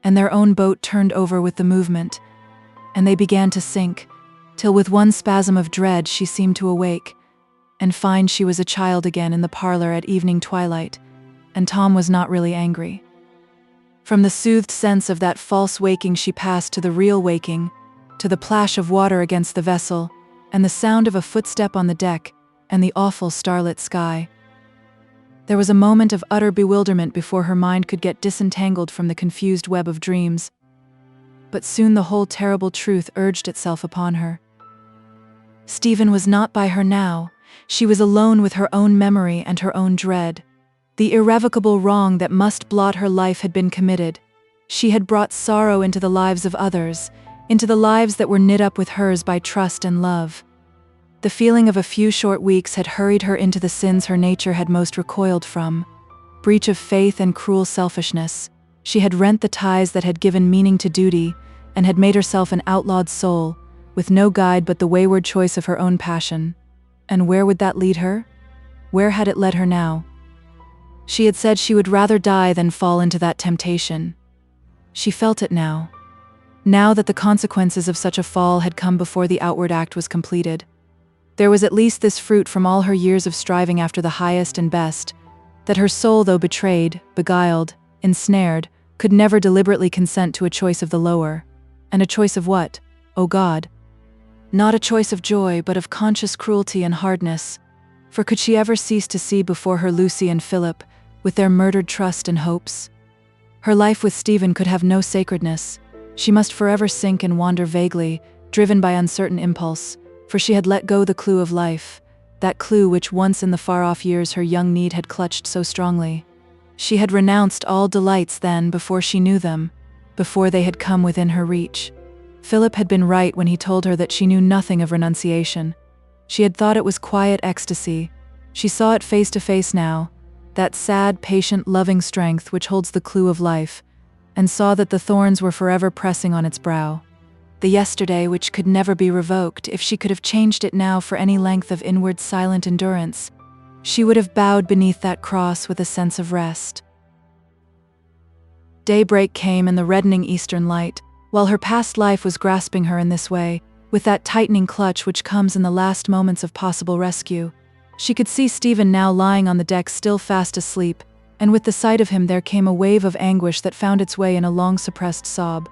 and their own boat turned over with the movement, and they began to sink, till with one spasm of dread she seemed to awake, and find she was a child again in the parlor at evening twilight, and Tom was not really angry. From the soothed sense of that false waking she passed to the real waking, to the plash of water against the vessel, and the sound of a footstep on the deck, and the awful starlit sky. There was a moment of utter bewilderment before her mind could get disentangled from the confused web of dreams, but soon the whole terrible truth urged itself upon her. Stephen was not by her now. She was alone with her own memory and her own dread. The irrevocable wrong that must blot her life had been committed. She had brought sorrow into the lives of others, into the lives that were knit up with hers by trust and love. The feeling of a few short weeks had hurried her into the sins her nature had most recoiled from. Breach of faith and cruel selfishness. She had rent the ties that had given meaning to duty, and had made herself an outlawed soul, with no guide but the wayward choice of her own passion. And where would that lead her? Where had it led her now? She had said she would rather die than fall into that temptation. She felt it now. Now that the consequences of such a fall had come before the outward act was completed. There was at least this fruit from all her years of striving after the highest and best, that her soul, though betrayed, beguiled, ensnared, could never deliberately consent to a choice of the lower. And a choice of what, O God? Not a choice of joy, but of conscious cruelty and hardness. For could she ever cease to see before her Lucy and Philip, with their murdered trust and hopes? Her life with Stephen could have no sacredness. She must forever sink and wander vaguely, driven by uncertain impulse, for she had let go the clue of life, that clue which once in the far-off years her young need had clutched so strongly. She had renounced all delights then before she knew them, before they had come within her reach. Philip had been right when he told her that she knew nothing of renunciation. She had thought it was quiet ecstasy. She saw it face to face now, that sad, patient, loving strength which holds the clue of life, and saw that the thorns were forever pressing on its brow. The yesterday which could never be revoked. If she could have changed it now for any length of inward silent endurance, she would have bowed beneath that cross with a sense of rest. Daybreak came in the reddening eastern light, while her past life was grasping her in this way, with that tightening clutch which comes in the last moments of possible rescue. She could see Stephen now lying on the deck still fast asleep, and with the sight of him there came a wave of anguish that found its way in a long-suppressed sob.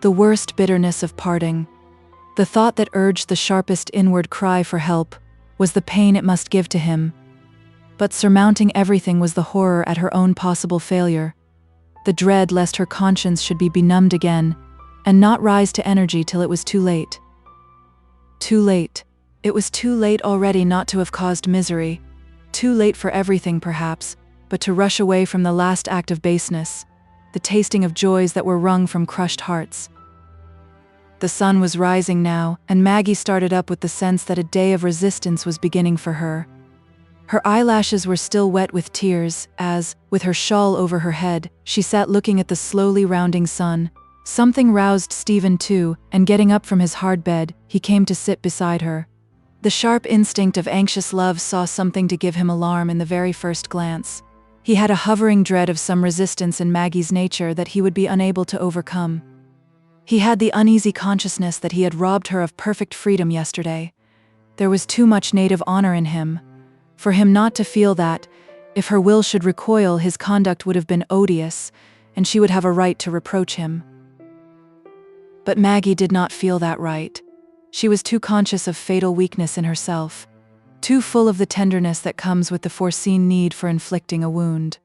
The worst bitterness of parting, the thought that urged the sharpest inward cry for help, was the pain it must give to him. But surmounting everything was the horror at her own possible failure, the dread lest her conscience should be benumbed again, and not rise to energy till it was too late. Too late. It was too late already not to have caused misery, too late for everything perhaps, but to rush away from the last act of baseness, the tasting of joys that were wrung from crushed hearts. The sun was rising now, and Maggie started up with the sense that a day of resistance was beginning for her. Her eyelashes were still wet with tears as, with her shawl over her head, she sat looking at the slowly rounding sun. Something roused Stephen too, and getting up from his hard bed, he came to sit beside her. The sharp instinct of anxious love saw something to give him alarm in the very first glance. He had a hovering dread of some resistance in Maggie's nature that he would be unable to overcome. He had the uneasy consciousness that he had robbed her of perfect freedom yesterday, There was too much native honor in him, for him not to feel that, if her will should recoil, his conduct would have been odious, and she would have a right to reproach him. But Maggie did not feel that right. She was too conscious of fatal weakness in herself, too full of the tenderness that comes with the foreseen need for inflicting a wound.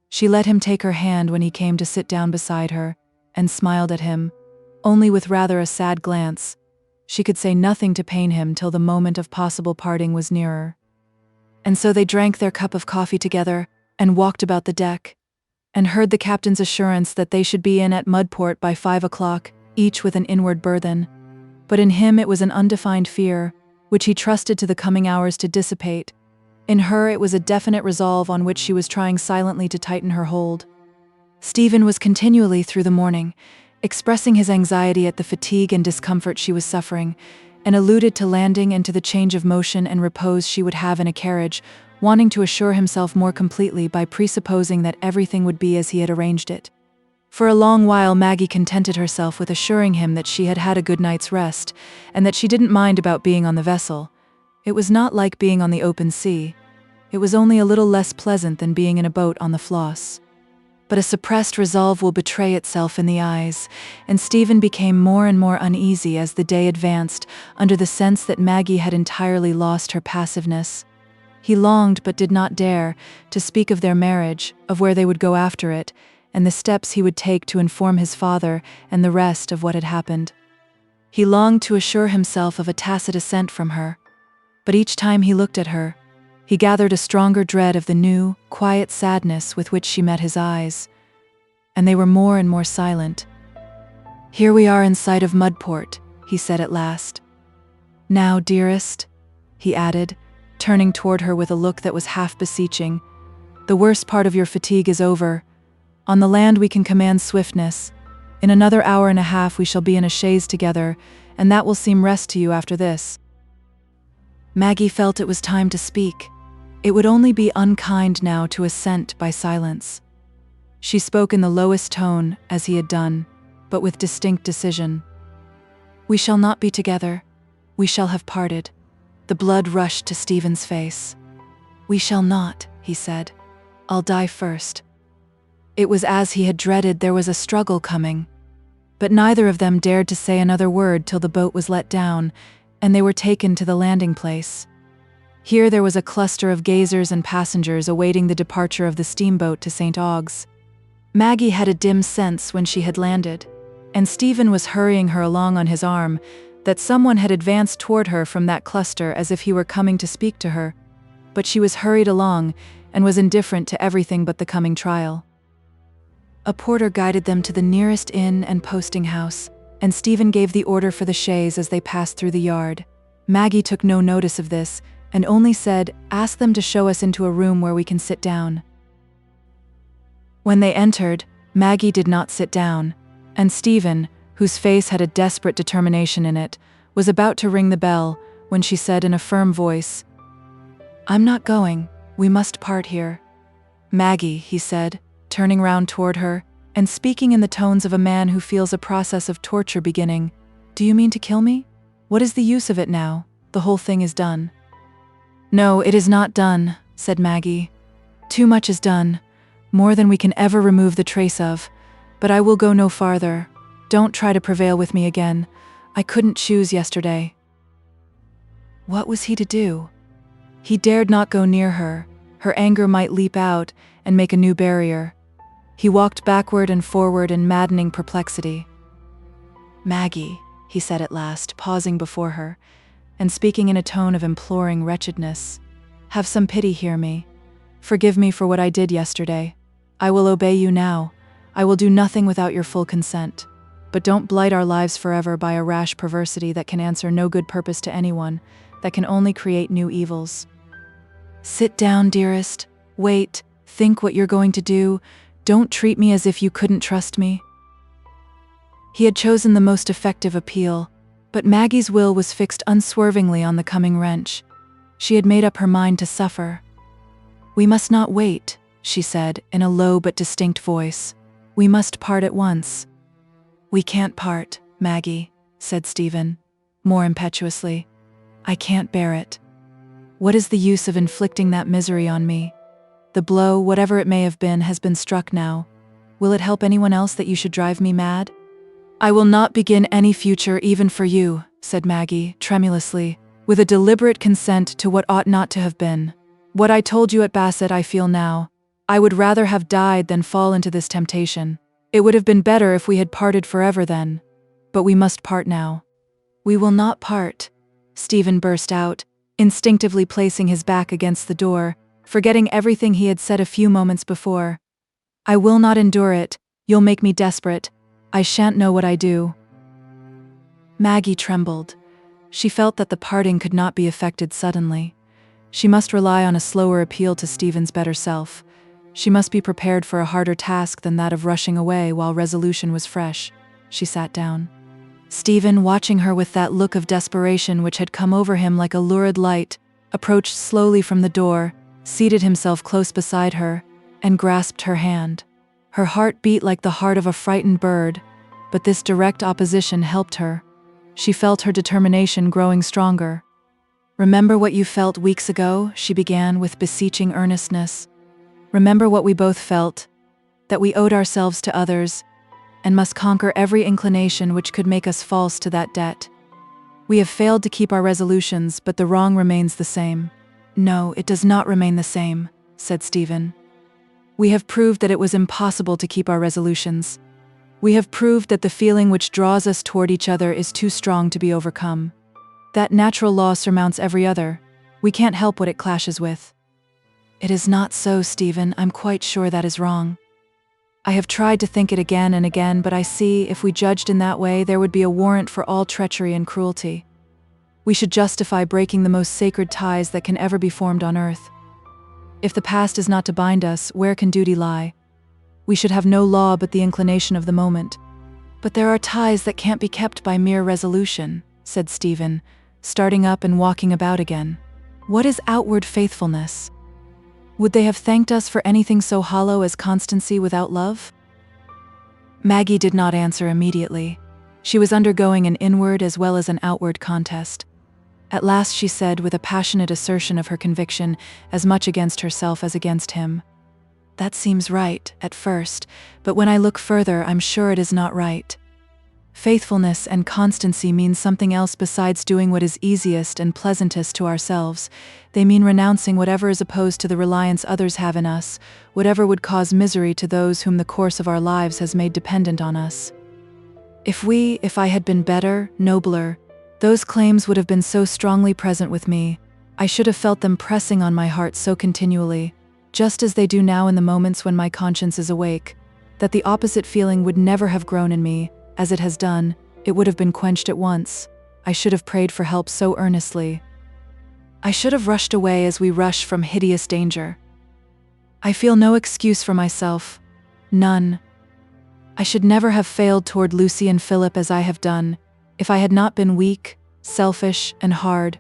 She let him take her hand when he came to sit down beside her, and smiled at him, only with rather a sad glance. She could say nothing to pain him till the moment of possible parting was nearer. And so they drank their cup of coffee together, and walked about the deck, and heard the captain's assurance that they should be in at Mudport by 5 o'clock, each with an inward burthen. But in him it was an undefined fear, which he trusted to the coming hours to dissipate. In her it was a definite resolve on which she was trying silently to tighten her hold. Stephen was continually through the morning, expressing his anxiety at the fatigue and discomfort she was suffering, and alluded to landing and to the change of motion and repose she would have in a carriage, wanting to assure himself more completely by presupposing that everything would be as he had arranged it. For a long while Maggie contented herself with assuring him that she had had a good night's rest, and that she didn't mind about being on the vessel. It was not like being on the open sea. It was only a little less pleasant than being in a boat on the Floss. But a suppressed resolve will betray itself in the eyes, and Stephen became more and more uneasy as the day advanced, under the sense that Maggie had entirely lost her passiveness. He longed, but did not dare, to speak of their marriage, of where they would go after it, and the steps he would take to inform his father and the rest of what had happened. He longed to assure himself of a tacit assent from her, but each time he looked at her, he gathered a stronger dread of the new, quiet sadness with which she met his eyes, and they were more and more silent. "Here we are in sight of Mudport," he said at last. "Now, dearest," he added, turning toward her with a look that was half beseeching, "the worst part of your fatigue is over. On the land we can command swiftness. In another hour and a half we shall be in a chaise together, and that will seem rest to you after this." Maggie felt it was time to speak. It would only be unkind now to assent by silence. She spoke in the lowest tone, as he had done, but with distinct decision. "We shall not be together. We shall have parted." The blood rushed to Stephen's face. "We shall not," he said. "I'll die first." It was as he had dreaded. There was a struggle coming. But neither of them dared to say another word till the boat was let down, and they were taken to the landing place. Here there was a cluster of gazers and passengers awaiting the departure of the steamboat to St. Ogg's. Maggie had a dim sense when she had landed, and Stephen was hurrying her along on his arm, that someone had advanced toward her from that cluster as if he were coming to speak to her, but she was hurried along, and was indifferent to everything but the coming trial. A porter guided them to the nearest inn and posting house, and Stephen gave the order for the chaise as they passed through the yard. Maggie took no notice of this, and only said, "Ask them to show us into a room where we can sit down." When they entered, Maggie did not sit down, and Stephen, whose face had a desperate determination in it, was about to ring the bell, when she said in a firm voice, "I'm not going. We must part here." "Maggie," he said, turning round toward her, and speaking in the tones of a man who feels a process of torture beginning, "do you mean to kill me? What is the use of it now? The whole thing is done." "No, it is not done," said Maggie. "Too much is done, more than we can ever remove the trace of, but I will go no farther. Don't try to prevail with me again. I couldn't choose yesterday." What was he to do? He dared not go near her. Her anger might leap out and make a new barrier. He walked backward and forward in maddening perplexity. "Maggie," he said at last, pausing before her, and speaking in a tone of imploring wretchedness, "have some pity, hear me. Forgive me for what I did yesterday. I will obey you now. I will do nothing without your full consent. But don't blight our lives forever by a rash perversity that can answer no good purpose to anyone, that can only create new evils. Sit down, dearest. Wait. Think what you're going to do. Don't treat me as if you couldn't trust me." He had chosen the most effective appeal, but Maggie's will was fixed unswervingly on the coming wrench. She had made up her mind to suffer. "We must not wait," she said, in a low but distinct voice. "We must part at once." "We can't part, Maggie," said Stephen, more impetuously. I can't bear it. What is the use of inflicting that misery on me? The blow, whatever it may have been, has been struck now. Will it help anyone else that you should drive me mad? I will not begin any future even for you, said Maggie, tremulously, with a deliberate consent to what ought not to have been. What I told you at Basset I feel now. I would rather have died than fall into this temptation. It would have been better if we had parted forever then. But we must part now. We will not part, Stephen burst out, instinctively placing his back against the door, forgetting everything he had said a few moments before. I will not endure it. You'll make me desperate. I shan't know what I do. Maggie trembled. She felt that the parting could not be effected suddenly. She must rely on a slower appeal to Stephen's better self. She must be prepared for a harder task than that of rushing away while resolution was fresh. She sat down. Stephen, watching her with that look of desperation which had come over him like a lurid light, approached slowly from the door, seated himself close beside her, and grasped her hand. Her heart beat like the heart of a frightened bird, but this direct opposition helped her. She felt her determination growing stronger. Remember what you felt weeks ago, she began with beseeching earnestness. Remember what we both felt, that we owed ourselves to others, and must conquer every inclination which could make us false to that debt. We have failed to keep our resolutions, but the wrong remains the same. No, it does not remain the same, said Stephen. We have proved that it was impossible to keep our resolutions. We have proved that the feeling which draws us toward each other is too strong to be overcome. That natural law surmounts every other. We can't help what it clashes with. It is not so, Stephen. I'm quite sure that is wrong. I have tried to think it again and again, but I see, if we judged in that way, there would be a warrant for all treachery and cruelty. We should justify breaking the most sacred ties that can ever be formed on earth. If the past is not to bind us, where can duty lie? We should have no law but the inclination of the moment. But there are ties that can't be kept by mere resolution, said Stephen, starting up and walking about again. What is outward faithfulness? Would they have thanked us for anything so hollow as constancy without love? Maggie did not answer immediately. She was undergoing an inward as well as an outward contest. At last she said, with a passionate assertion of her conviction, as much against herself as against him, "That seems right, at first, but when I look further, I'm sure it is not right. Faithfulness and constancy mean something else besides doing what is easiest and pleasantest to ourselves. They mean renouncing whatever is opposed to the reliance others have in us, whatever would cause misery to those whom the course of our lives has made dependent on us. If I had been better, nobler, those claims would have been so strongly present with me. I should have felt them pressing on my heart so continually, just as they do now in the moments when my conscience is awake, that the opposite feeling would never have grown in me. As it has done, it would have been quenched at once. I should have prayed for help so earnestly. I should have rushed away as we rush from hideous danger. I feel no excuse for myself. None. I should never have failed toward Lucy and Philip as I have done, if I had not been weak, selfish, and hard,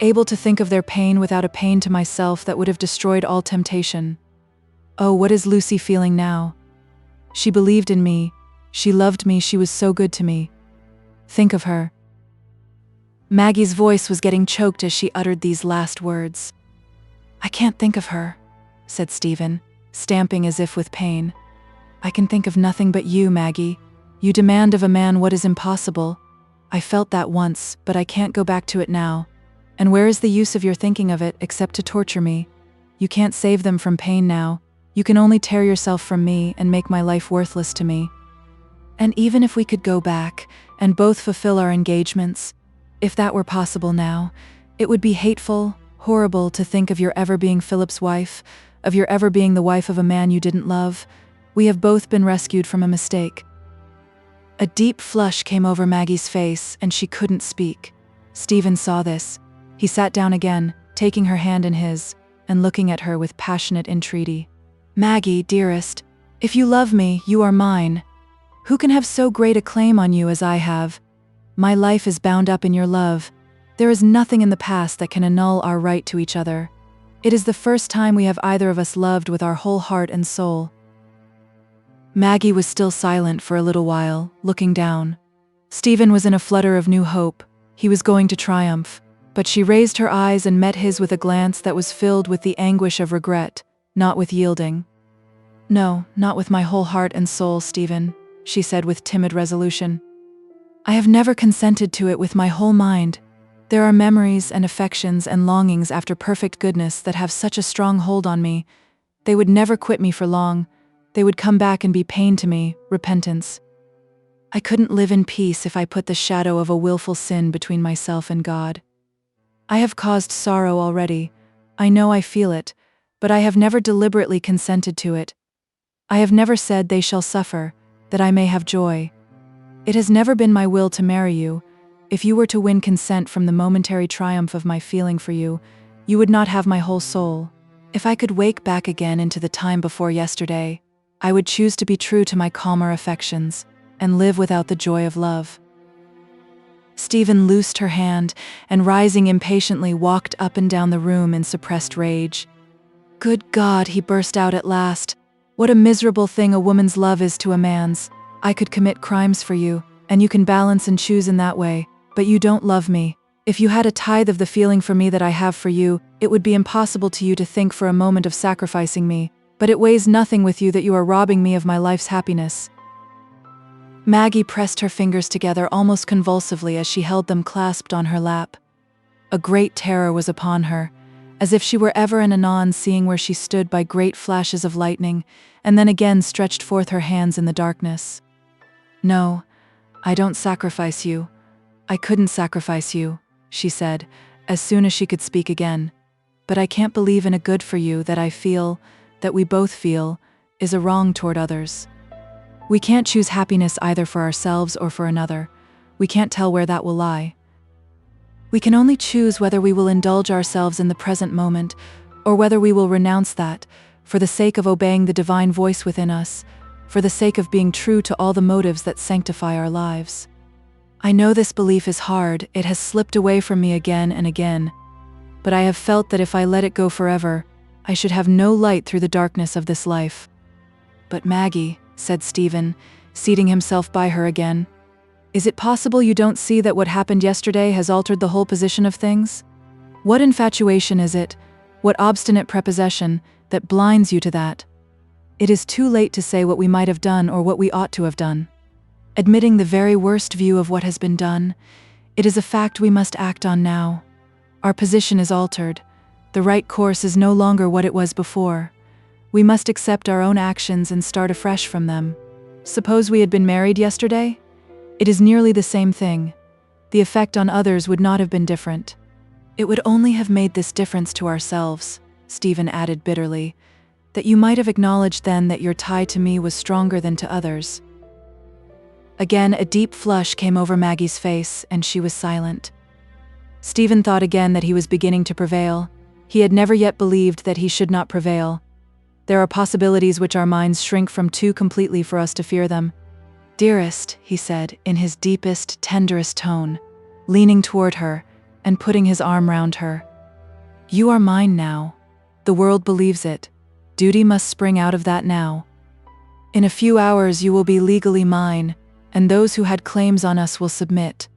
able to think of their pain without a pain to myself that would have destroyed all temptation. Oh, what is Lucy feeling now? She believed in me. She loved me, she was so good to me. Think of her." Maggie's voice was getting choked as she uttered these last words. "I can't think of her," said Stephen, stamping as if with pain. "I can think of nothing but you, Maggie. You demand of a man what is impossible. I felt that once, but I can't go back to it now. And where is the use of your thinking of it, except to torture me? You can't save them from pain now. You can only tear yourself from me and make my life worthless to me. And even if we could go back, and both fulfill our engagements, if that were possible now, it would be hateful, horrible to think of your ever being Philip's wife, of your ever being the wife of a man you didn't love. We have both been rescued from a mistake." A deep flush came over Maggie's face, and she couldn't speak. Stephen saw this. He sat down again, taking her hand in his, and looking at her with passionate entreaty. "Maggie, dearest, if you love me, you are mine. Who can have so great a claim on you as I have? My life is bound up in your love. There is nothing in the past that can annul our right to each other. It is the first time we have either of us loved with our whole heart and soul." Maggie was still silent for a little while, looking down. Stephen was in a flutter of new hope. He was going to triumph. But she raised her eyes and met his with a glance that was filled with the anguish of regret, not with yielding. "No, not with my whole heart and soul, Stephen," she said with timid resolution. "I have never consented to it with my whole mind. There are memories and affections and longings after perfect goodness that have such a strong hold on me. They would never quit me for long. They would come back and be pain to me, repentance. I couldn't live in peace if I put the shadow of a willful sin between myself and God. I have caused sorrow already. I know I feel it, but I have never deliberately consented to it. I have never said they shall suffer, that I may have joy. It has never been my will to marry you. If you were to win consent from the momentary triumph of my feeling for you, you would not have my whole soul. If I could wake back again into the time before yesterday, I would choose to be true to my calmer affections and live without the joy of love." Stephen loosed her hand and, rising impatiently, walked up and down the room in suppressed rage. "Good God," he burst out at last. "What a miserable thing a woman's love is to a man's. I could commit crimes for you, and you can balance and choose in that way, but you don't love me. If you had a tithe of the feeling for me that I have for you, it would be impossible to you to think for a moment of sacrificing me, but it weighs nothing with you that you are robbing me of my life's happiness." Maggie pressed her fingers together almost convulsively as she held them clasped on her lap. A great terror was upon her, as if she were ever and anon seeing where she stood by great flashes of lightning, and then again stretched forth her hands in the darkness. "No, I don't sacrifice you. I couldn't sacrifice you," she said, as soon as she could speak again. "But I can't believe in a good for you that I feel, that we both feel, is a wrong toward others. We can't choose happiness either for ourselves or for another. We can't tell where that will lie. We can only choose whether we will indulge ourselves in the present moment, or whether we will renounce that, for the sake of obeying the divine voice within us, for the sake of being true to all the motives that sanctify our lives. I know this belief is hard, it has slipped away from me again and again, but I have felt that if I let it go forever, I should have no light through the darkness of this life." "But Maggie," said Stephen, seating himself by her again, "is it possible you don't see that what happened yesterday has altered the whole position of things? What infatuation is it, what obstinate prepossession, that blinds you to that? It is too late to say what we might have done or what we ought to have done. Admitting the very worst view of what has been done, it is a fact we must act on now. Our position is altered. The right course is no longer what it was before. We must accept our own actions and start afresh from them. Suppose we had been married yesterday? It is nearly the same thing. The effect on others would not have been different. It would only have made this difference to ourselves," Stephen added bitterly, "that you might have acknowledged then that your tie to me was stronger than to others." Again a deep flush came over Maggie's face, and she was silent. Stephen thought again that he was beginning to prevail. He had never yet believed that he should not prevail. There are possibilities which our minds shrink from too completely for us to fear them. "Dearest," he said, in his deepest, tenderest tone, leaning toward her and putting his arm round her. "You are mine now. The world believes it. Duty must spring out of that now. In a few hours you will be legally mine, and those who had claims on us will submit.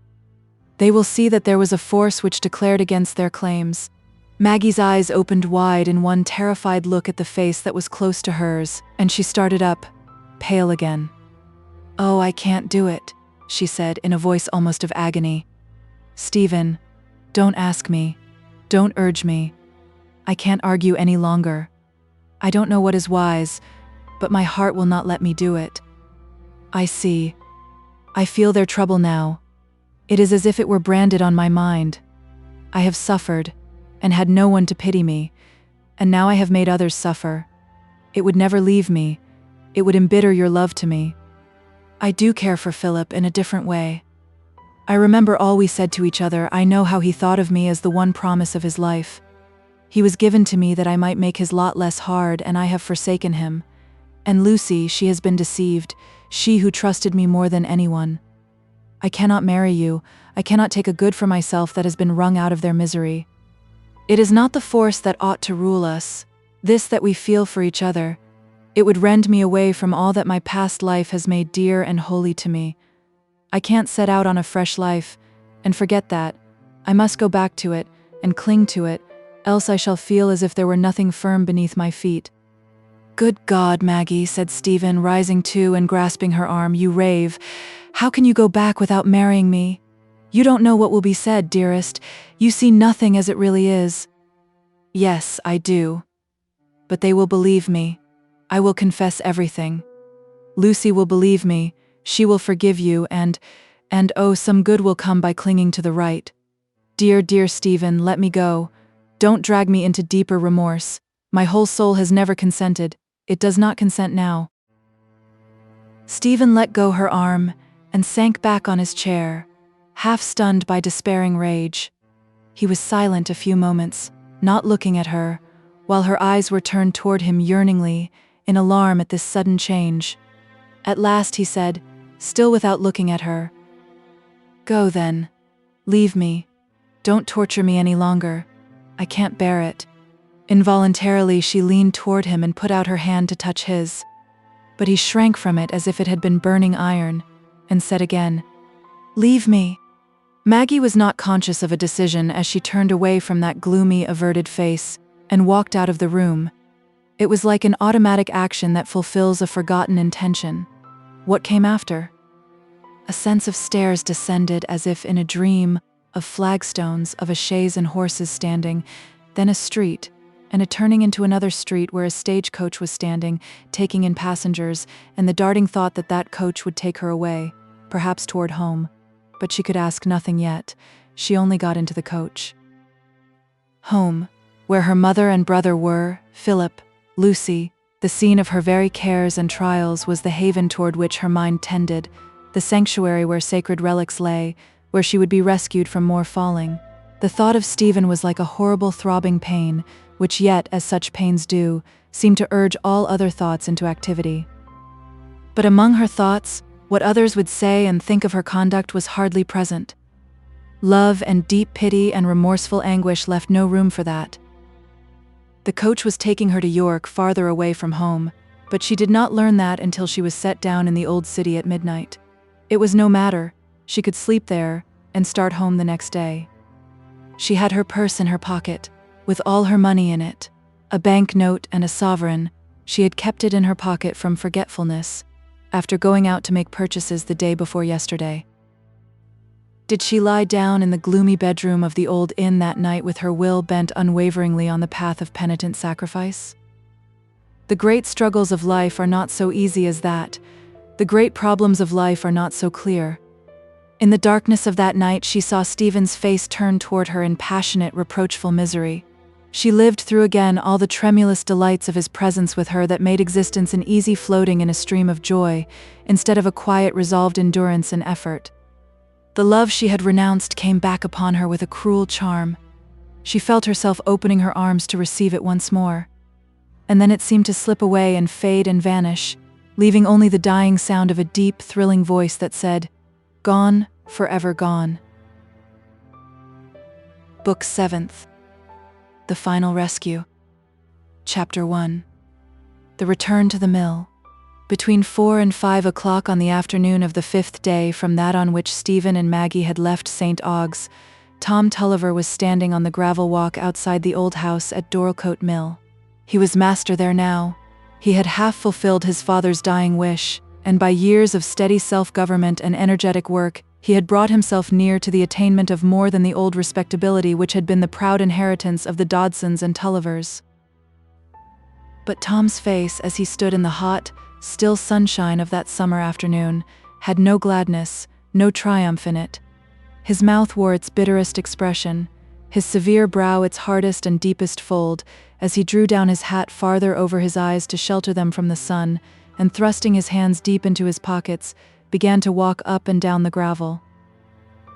They will see that there was a force which declared against their claims." Maggie's eyes opened wide in one terrified look at the face that was close to hers, and she started up, pale again. "Oh, I can't do it," she said in a voice almost of agony. "Stephen, don't ask me. Don't urge me. I can't argue any longer. I don't know what is wise, but my heart will not let me do it. I see. I feel their trouble now. It is as if it were branded on my mind. I have suffered, and had no one to pity me, and now I have made others suffer. It would never leave me. It would embitter your love to me. I do care for Philip in a different way. I remember all we said to each other. I know how he thought of me as the one promise of his life. He was given to me that I might make his lot less hard, and I have forsaken him. And Lucy, she has been deceived, she who trusted me more than anyone. I cannot marry you. I cannot take a good for myself that has been wrung out of their misery. It is not the force that ought to rule us, this that we feel for each other. It would rend me away from all that my past life has made dear and holy to me. I can't set out on a fresh life, and forget that. I must go back to it, and cling to it, else I shall feel as if there were nothing firm beneath my feet." "Good God, Maggie," said Stephen, rising too and grasping her arm, "you rave. How can you go back without marrying me? You don't know what will be said, dearest. You see nothing as it really is." "Yes, I do. But they will believe me. I will confess everything. Lucy will believe me. She will forgive you, and oh, some good will come by clinging to the right. Dear, dear Stephen, let me go. Don't drag me into deeper remorse. My whole soul has never consented. It does not consent now." Stephen let go her arm and sank back on his chair, half stunned by despairing rage. He was silent a few moments, not looking at her, while her eyes were turned toward him yearningly, in alarm at this sudden change. At last he said, still without looking at her, "Go then. Leave me. Don't torture me any longer. I can't bear it." Involuntarily she leaned toward him and put out her hand to touch his. But he shrank from it as if it had been burning iron, and said again, "Leave me." Maggie was not conscious of a decision as she turned away from that gloomy, averted face, and walked out of the room. It was like an automatic action that fulfills a forgotten intention. What came after? A sense of stairs descended as if in a dream, of flagstones, of a chaise and horses standing, then a street, and a turning into another street where a stagecoach was standing, taking in passengers, and the darting thought that that coach would take her away, perhaps toward home. But she could ask nothing yet. She only got into the coach. Home, where her mother and brother were, Philip, Lucy, the scene of her very cares and trials, was the haven toward which her mind tended, the sanctuary where sacred relics lay, where she would be rescued from more falling. The thought of Stephen was like a horrible throbbing pain, which yet, as such pains do, seemed to urge all other thoughts into activity. But among her thoughts, what others would say and think of her conduct was hardly present. Love and deep pity and remorseful anguish left no room for that. The coach was taking her to York, farther away from home, but she did not learn that until she was set down in the old city at midnight. It was no matter. She could sleep there and start home the next day. She had her purse in her pocket, with all her money in it, a bank note and a sovereign. She had kept it in her pocket from forgetfulness, after going out to make purchases the day before yesterday. Did she lie down in the gloomy bedroom of the old inn that night with her will bent unwaveringly on the path of penitent sacrifice? The great struggles of life are not so easy as that. The great problems of life are not so clear. In the darkness of that night, she saw Stephen's face turned toward her in passionate, reproachful misery. She lived through again all the tremulous delights of his presence with her that made existence an easy floating in a stream of joy, instead of a quiet, resolved endurance and effort. The love she had renounced came back upon her with a cruel charm. She felt herself opening her arms to receive it once more. And then it seemed to slip away and fade and vanish, leaving only the dying sound of a deep, thrilling voice that said, "Gone, forever gone." Book 7th. The Final Rescue. Chapter 1. The Return to the Mill. Between 4 and 5 o'clock on the afternoon of the 5th day from that on which Stephen and Maggie had left St. Ogg's, Tom Tulliver was standing on the gravel walk outside the old house at Dorlcote Mill. He was master there now. He had half fulfilled his father's dying wish, and by years of steady self-government and energetic work, he had brought himself near to the attainment of more than the old respectability which had been the proud inheritance of the Dodsons and Tullivers. But Tom's face, as he stood in the hot, still sunshine of that summer afternoon, had no gladness, no triumph in it. His mouth wore its bitterest expression, his severe brow its hardest and deepest fold, as he drew down his hat farther over his eyes to shelter them from the sun, and thrusting his hands deep into his pockets, began to walk up and down the gravel.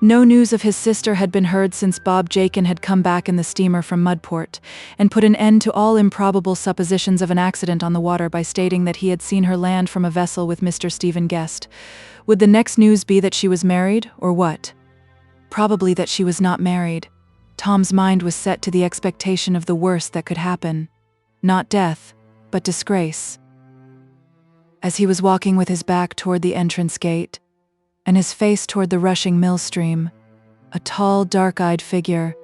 No news of his sister had been heard since Bob Jakin had come back in the steamer from Mudport, and put an end to all improbable suppositions of an accident on the water by stating that he had seen her land from a vessel with Mr. Stephen Guest. Would the next news be that she was married, or what? Probably that she was not married. Tom's mind was set to the expectation of the worst that could happen. Not death, but disgrace. As he was walking with his back toward the entrance gate, and his face toward the rushing mill stream, a tall, dark-eyed figure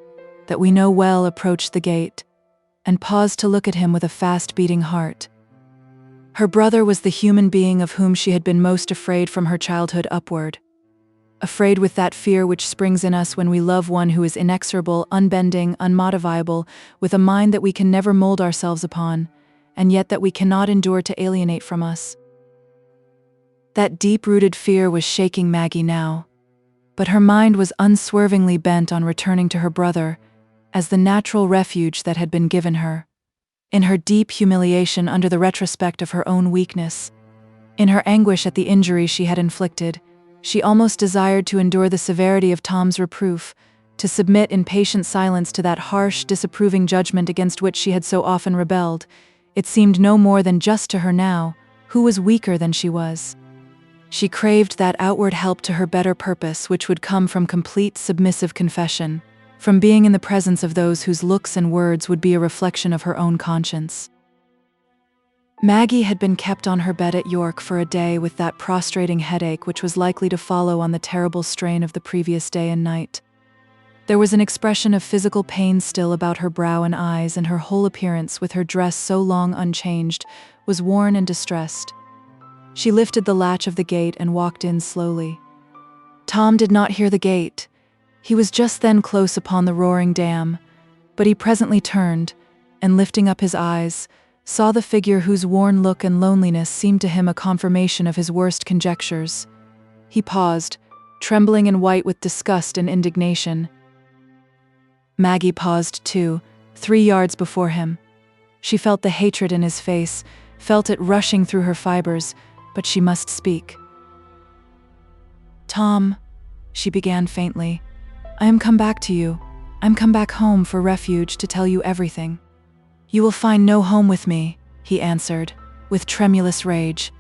that we know well approached the gate and paused to look at him with a fast-beating heart. Her brother was the human being of whom she had been most afraid from her childhood upward. Afraid with that fear which springs in us when we love one who is inexorable, unbending, unmodifiable, with a mind that we can never mold ourselves upon, and yet that we cannot endure to alienate from us. That deep-rooted fear was shaking Maggie now, but her mind was unswervingly bent on returning to her brother as the natural refuge that had been given her. In her deep humiliation under the retrospect of her own weakness, in her anguish at the injury she had inflicted, she almost desired to endure the severity of Tom's reproof, to submit in patient silence to that harsh, disapproving judgment against which she had so often rebelled. It seemed no more than just to her now, who was weaker than she was. She craved that outward help to her better purpose which would come from complete submissive confession, from being in the presence of those whose looks and words would be a reflection of her own conscience. Maggie had been kept on her bed at York for a day with that prostrating headache which was likely to follow on the terrible strain of the previous day and night. There was an expression of physical pain still about her brow and eyes, and her whole appearance, with her dress so long unchanged, was worn and distressed. She lifted the latch of the gate and walked in slowly. Tom did not hear the gate. He was just then close upon the roaring dam, but he presently turned, and lifting up his eyes, saw the figure whose worn look and loneliness seemed to him a confirmation of his worst conjectures. He paused, trembling and white with disgust and indignation. Maggie paused too, 3 yards before him. She felt the hatred in his face, felt it rushing through her fibers, but she must speak. "Tom," she began faintly, "I am come back to you. I'm come back home for refuge to tell you everything." "You will find no home with me," he answered, with tremulous rage.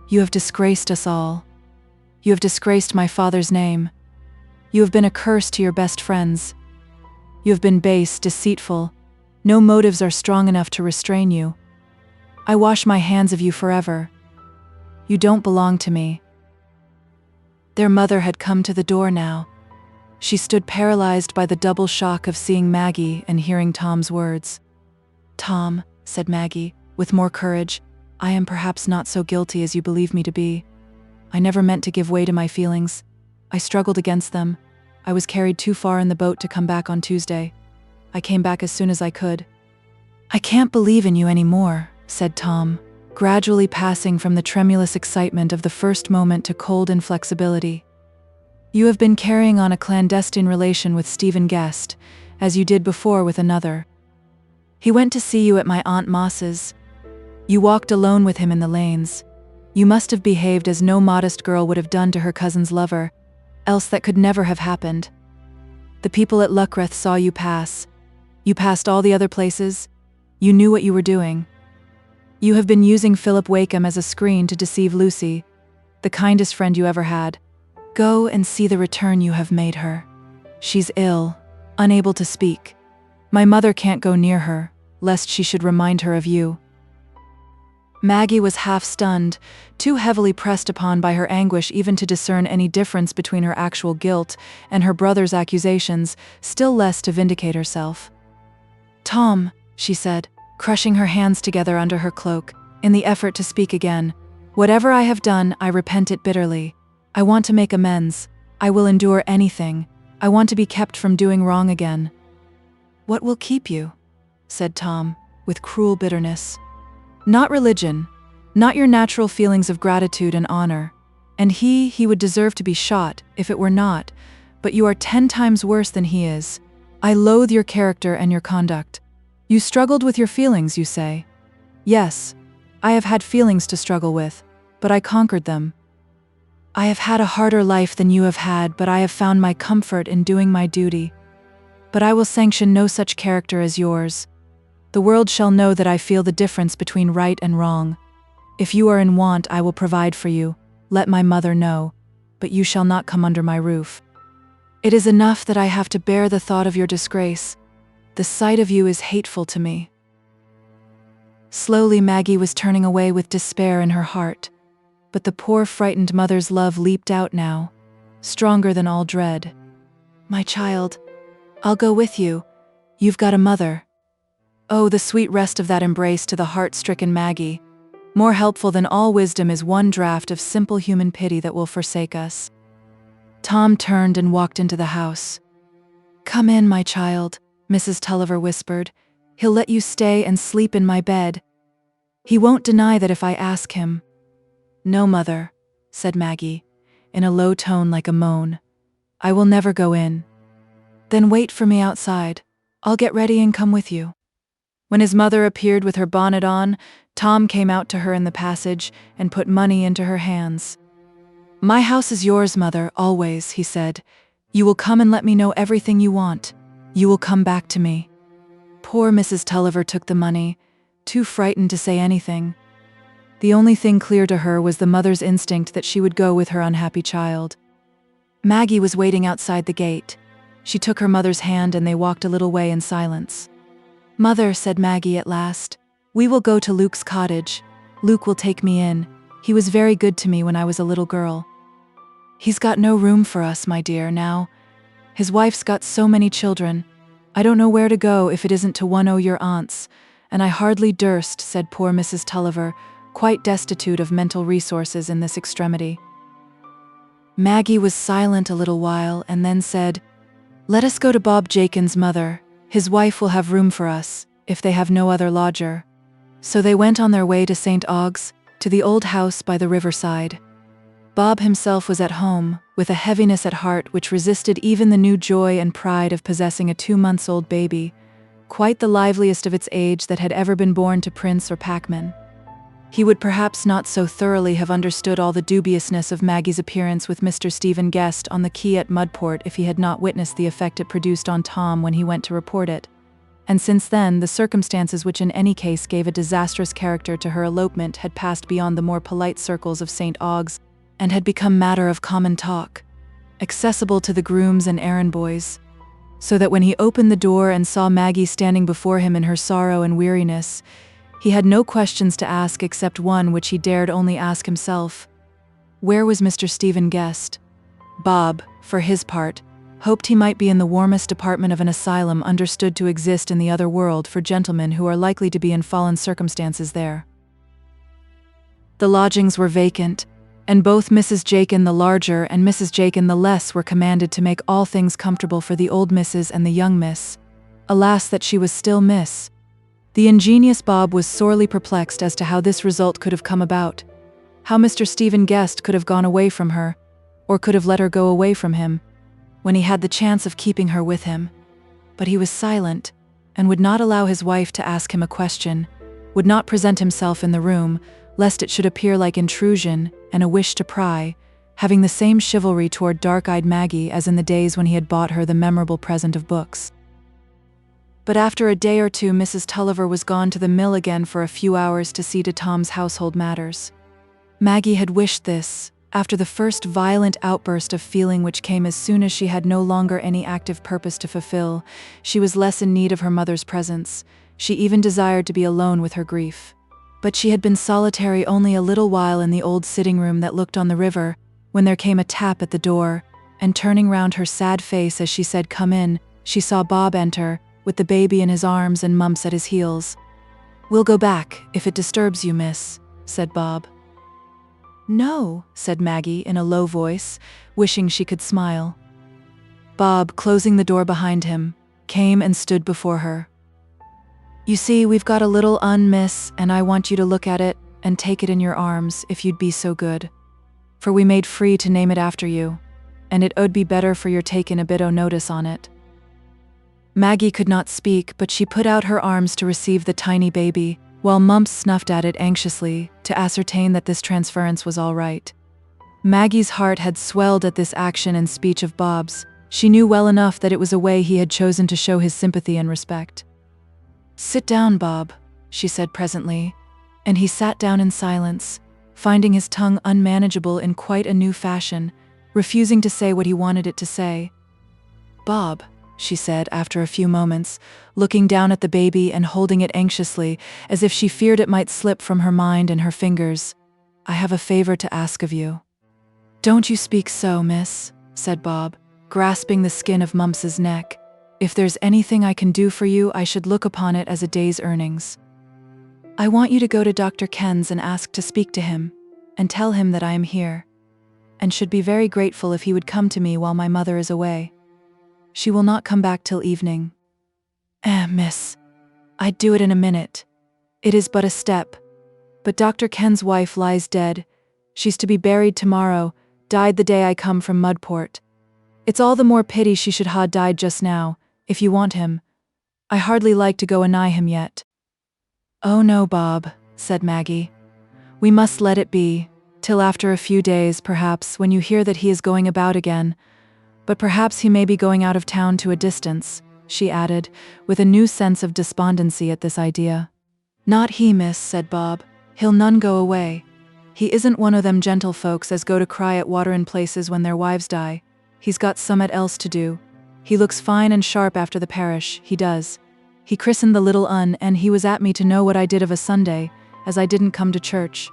"You have disgraced us all. You have disgraced my father's name. You have been a curse to your best friends. You have been base, deceitful. No motives are strong enough to restrain you. I wash my hands of you forever. You don't belong to me." Their mother had come to the door now. She stood paralyzed by the double shock of seeing Maggie and hearing Tom's words. "Tom," said Maggie, with more courage, "I am perhaps not so guilty as you believe me to be. I never meant to give way to my feelings. I struggled against them. I was carried too far in the boat to come back on Tuesday. I came back as soon as I could." "I can't believe in you any more," said Tom, gradually passing from the tremulous excitement of the first moment to cold inflexibility. "You have been carrying on a clandestine relation with Stephen Guest, as you did before with another. He went to see you at my Aunt Moss's. You walked alone with him in the lanes. You must have behaved as no modest girl would have done to her cousin's lover, else that could never have happened. The people at Luckreth saw you pass. You passed all the other places. You knew what you were doing. You have been using Philip Wakem as a screen to deceive Lucy, the kindest friend you ever had. Go and see the return you have made her. She's ill, unable to speak. My mother can't go near her, lest she should remind her of you." Maggie was half stunned, too heavily pressed upon by her anguish even to discern any difference between her actual guilt and her brother's accusations, still less to vindicate herself. "Tom," she said, crushing her hands together under her cloak, in the effort to speak again, "whatever I have done, I repent it bitterly. I want to make amends. I will endure anything. I want to be kept from doing wrong again." "What will keep you?" said Tom, with cruel bitterness. "Not religion, not your natural feelings of gratitude and honor. And he would deserve to be shot, if it were not, but you are 10 times worse than he is. I loathe your character and your conduct. You struggled with your feelings, you say. Yes, I have had feelings to struggle with, but I conquered them. I have had a harder life than you have had, but I have found my comfort in doing my duty. But I will sanction no such character as yours. The world shall know that I feel the difference between right and wrong. If you are in want, I will provide for you. Let my mother know, but you shall not come under my roof. It is enough that I have to bear the thought of your disgrace. The sight of you is hateful to me." Slowly Maggie was turning away with despair in her heart, but the poor frightened mother's love leaped out now, stronger than all dread. My child, I'll go with you. You've got a mother." Oh, the sweet rest of that embrace to the heart-stricken Maggie. More helpful than all wisdom is one draught of simple human pity that will forsake us. Tom turned and walked into the house. "Come in, my child," Mrs. Tulliver whispered. "He'll let you stay and sleep in my bed. He won't deny that if I ask him." "No, mother," said Maggie, in a low tone like a moan. "I will never go in." "Then wait for me outside. I'll get ready and come with you." When his mother appeared with her bonnet on, Tom came out to her in the passage and put money into her hands. "My house is yours, mother, always," he said. "You will come and let me know everything you want. You will come back to me." Poor Mrs. Tulliver took the money, too frightened to say anything. The only thing clear to her was the mother's instinct that she would go with her unhappy child. Maggie was waiting outside the gate. She took her mother's hand and they walked a little way in silence. "Mother," said Maggie at last, "we will go to Luke's cottage. Luke will take me in. He was very good to me when I was a little girl." "He's got no room for us, my dear, now. His wife's got so many children. I don't know where to go if it isn't to one o' your aunts, and I hardly durst," said poor Mrs. Tulliver, quite destitute of mental resources in this extremity. Maggie was silent a little while and then said, "Let us go to Bob Jakin's, mother. His wife will have room for us, if they have no other lodger." So they went on their way to St. Ogg's, to the old house by the riverside. Bob himself was at home, with a heaviness at heart which resisted even the new joy and pride of possessing a 2-month-old baby, quite the liveliest of its age that had ever been born to prince or packman. He would perhaps not so thoroughly have understood all the dubiousness of Maggie's appearance with Mr. Stephen Guest on the quay at Mudport if he had not witnessed the effect it produced on Tom when he went to report it. And since then, the circumstances which in any case gave a disastrous character to her elopement had passed beyond the more polite circles of St. Ogg's, and had become matter of common talk, accessible to the grooms and errand boys, so that when he opened the door and saw Maggie standing before him in her sorrow and weariness, he had no questions to ask except one which he dared only ask himself. Where was Mr. Stephen Guest? Bob, for his part, hoped he might be in the warmest apartment of an asylum understood to exist in the other world for gentlemen who are likely to be in fallen circumstances there. The lodgings were vacant, and both Mrs. Jakin the larger and Mrs. Jakin the less were commanded to make all things comfortable for the old Mrs. and the young Miss. Alas that she was still Miss. The ingenious Bob was sorely perplexed as to how this result could have come about, how Mr. Stephen Guest could have gone away from her, or could have let her go away from him, when he had the chance of keeping her with him. But he was silent, and would not allow his wife to ask him a question, would not present himself in the room, lest it should appear like intrusion and a wish to pry, having the same chivalry toward dark-eyed Maggie as in the days when he had bought her the memorable present of books. But after a day or two Mrs. Tulliver was gone to the mill again for a few hours to see to Tom's household matters. Maggie had wished this, after the first violent outburst of feeling which came as soon as she had no longer any active purpose to fulfill. She was less in need of her mother's presence. She even desired to be alone with her grief. But she had been solitary only a little while in the old sitting-room that looked on the river, when there came a tap at the door, and turning round her sad face as she said, "Come in," she saw Bob enter, with the baby in his arms and Mumps at his heels. "We'll go back, if it disturbs you, miss," said Bob. "No," said Maggie in a low voice, wishing she could smile. Bob, closing the door behind him, came and stood before her. "You see, we've got a little miss, and I want you to look at it and take it in your arms, if you'd be so good. For we made free to name it after you, and it 'ud be better for your taking a bit o' notice on it." Maggie could not speak, but she put out her arms to receive the tiny baby, while Mumps snuffed at it anxiously, to ascertain that this transference was all right. Maggie's heart had swelled at this action and speech of Bob's. She knew well enough that it was a way he had chosen to show his sympathy and respect. "Sit down, Bob," she said presently, and he sat down in silence, finding his tongue unmanageable in quite a new fashion, refusing to say what he wanted it to say. "Bob," she said after a few moments, looking down at the baby and holding it anxiously, as if she feared it might slip from her mind and her fingers, "I have a favor to ask of you." "Don't you speak so, miss," said Bob. grasping the skin of Mumps's neck. "If there's anything I can do for you, I should look upon it as a day's earnings. I want you to go to Dr. Ken's and ask to speak to him, and tell him that I am here, and should be very grateful if he would come to me while my mother is away. She will not come back till evening." Miss, I'd do it in a minute. It is but a step. But Dr. Ken's wife lies dead. She's to be buried tomorrow, died the day I come from Mudport. It's all the more pity she should ha' died just now, if you want him. I hardly like to go anigh him yet." "Oh no, Bob," said Maggie. "We must let it be, till after a few days, perhaps, when you hear that he is going about again. But perhaps he may be going out of town to a distance," she added, with a new sense of despondency at this idea. "Not he, miss," said Bob. "He'll none go away. He isn't one o' them gentlefolks as go to cry at waterin' places when their wives die. He's got summat else to do. He looks fine and sharp after the parish, he does. He christened the little un, and he was at me to know what I did of a Sunday, as I didn't come to church.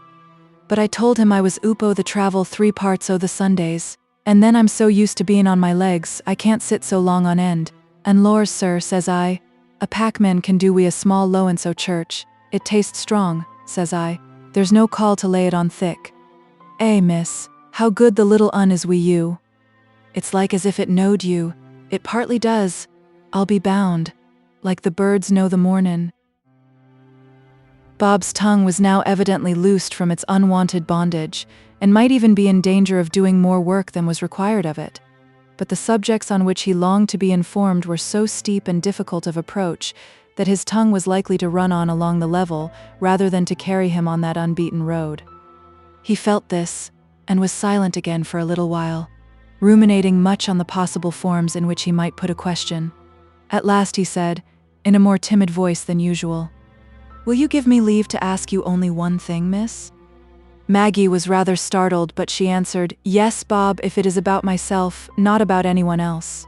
But I told him I was upo the travel 3 parts o' the Sundays, and then I'm so used to being on my legs, I can't sit so long on end. And lors, sir, says I, a packman can do wi' a small lowance o' church. It tastes strong, says I. There's no call to lay it on thick. Miss, how good the little un is wi' you. It's like as if it knowed you. It partly does, I'll be bound, like the birds know the mornin'." Bob's tongue was now evidently loosed from its unwanted bondage, and might even be in danger of doing more work than was required of it. But the subjects on which he longed to be informed were so steep and difficult of approach that his tongue was likely to run on along the level rather than to carry him on that unbeaten road. He felt this, and was silent again for a little while, ruminating much on the possible forms in which he might put a question. At last he said, in a more timid voice than usual, "Will you give me leave to ask you only one thing, miss?" Maggie was rather startled, but she answered, "Yes, Bob, if it is about myself, not about anyone else."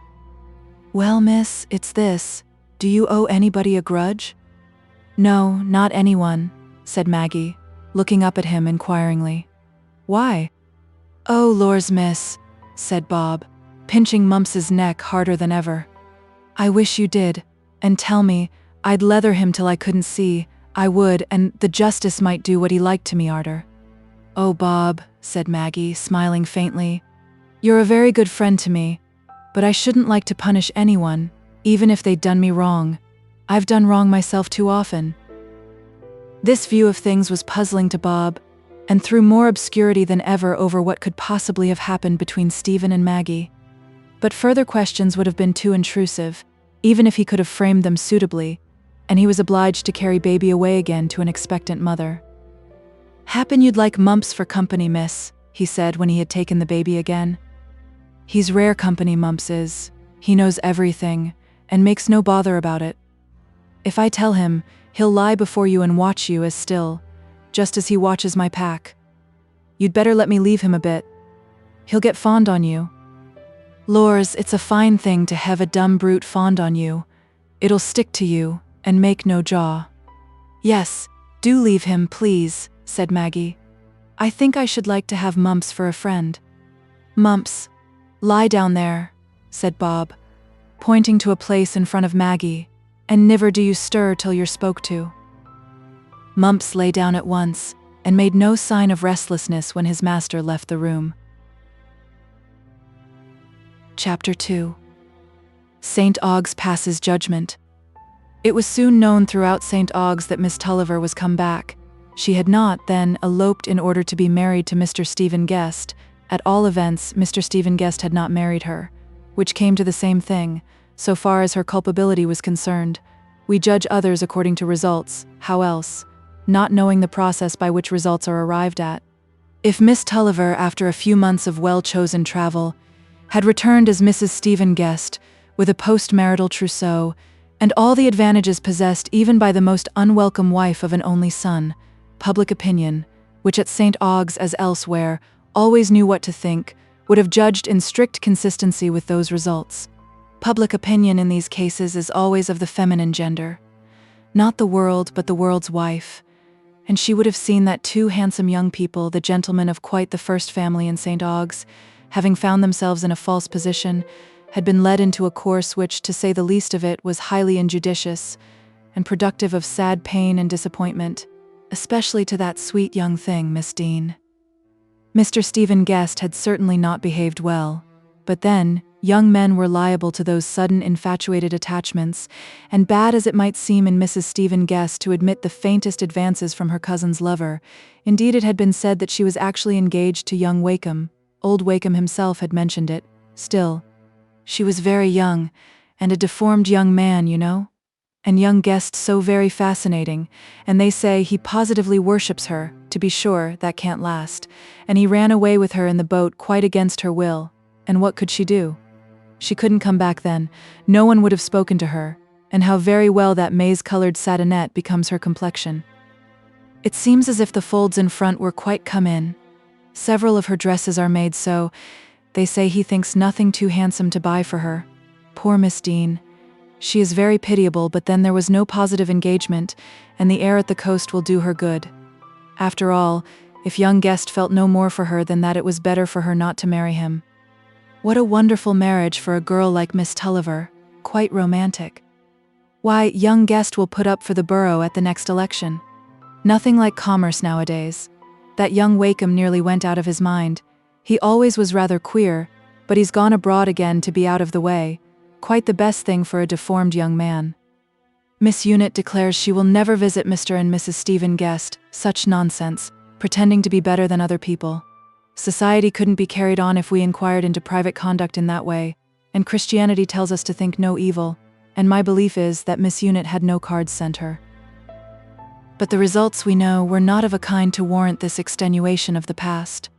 "Well, miss, it's this. Do you owe anybody a grudge?" "No, not anyone," said Maggie, looking up at him inquiringly. "Why?" "Oh, lors, miss," said Bob, pinching Mumps's neck harder than ever. "I wish you did, and tell me, I'd leather him till I couldn't see, I would, and the justice might do what he liked to me arter." "Oh, Bob," said Maggie, smiling faintly, "you're a very good friend to me, but I shouldn't like to punish anyone, even if they'd done me wrong. I've done wrong myself too often." This view of things was puzzling to Bob, and threw more obscurity than ever over what could possibly have happened between Stephen and Maggie. But further questions would have been too intrusive, even if he could have framed them suitably, and he was obliged to carry baby away again to an expectant mother. "Happen you'd like Mumps for company, miss," he said when he had taken the baby again. "He's rare company, Mumps is. He knows everything, and makes no bother about it. If I tell him, he'll lie before you and watch you as still, just as he watches my pack. You'd better let me leave him a bit. He'll get fond on you. Lors, it's a fine thing to have a dumb brute fond on you. It'll stick to you, and make no jaw." "Yes, do leave him, please," said Maggie. "I think I should like to have Mumps for a friend." "Mumps, lie down there," said Bob, pointing to a place in front of Maggie, "and niver do you stir till you're spoke to." Mumps lay down at once, and made no sign of restlessness when his master left the room. Chapter 2. St. Ogg's passes judgment. It was soon known throughout St. Ogg's that Miss Tulliver was come back. She had not, then, eloped in order to be married to Mr. Stephen Guest. At all events, Mr. Stephen Guest had not married her, which came to the same thing, so far as her culpability was concerned. We judge others according to results, how else, not knowing the process by which results are arrived at. If Miss Tulliver, after a few months of well-chosen travel, had returned as Mrs. Stephen Guest, with a post-marital trousseau, and all the advantages possessed even by the most unwelcome wife of an only son, public opinion, which at St. Ogg's as elsewhere always knew what to think, would have judged in strict consistency with those results. Public opinion in these cases is always of the feminine gender, not the world but the world's wife, and she would have seen that 2 handsome young people, the gentlemen of quite the first family in St. Ogg's, having found themselves in a false position, had been led into a course which, to say the least of it, was highly injudicious and productive of sad pain and disappointment, especially to that sweet young thing, Miss Dean. Mr. Stephen Guest had certainly not behaved well, but then, young men were liable to those sudden infatuated attachments, and bad as it might seem in Mrs. Stephen Guest to admit the faintest advances from her cousin's lover, indeed it had been said that she was actually engaged to young Wakem. Old Wakem himself had mentioned it. Still, she was very young, and a deformed young man, you know? And young Guest so very fascinating, and they say he positively worships her. To be sure, that can't last. And he ran away with her in the boat quite against her will. And what could she do? She couldn't come back then. No one would have spoken to her. And how very well that maize-colored satinette becomes her complexion. It seems as if the folds in front were quite come in. Several of her dresses are made so. They say he thinks nothing too handsome to buy for her. Poor Miss Dean. She is very pitiable, but then there was no positive engagement, and the air at the coast will do her good. After all, if young Guest felt no more for her than that, it was better for her not to marry him. What a wonderful marriage for a girl like Miss Tulliver, quite romantic. Why, young Guest will put up for the borough at the next election. Nothing like commerce nowadays. That young Wakem nearly went out of his mind. He always was rather queer, but he's gone abroad again to be out of the way. Quite the best thing for a deformed young man. Miss Unit declares she will never visit Mr. and Mrs. Stephen Guest. Such nonsense, pretending to be better than other people. Society couldn't be carried on if we inquired into private conduct in that way, and Christianity tells us to think no evil, and my belief is that Miss Unit had no cards sent her. But the results, we know, were not of a kind to warrant this extenuation of the past.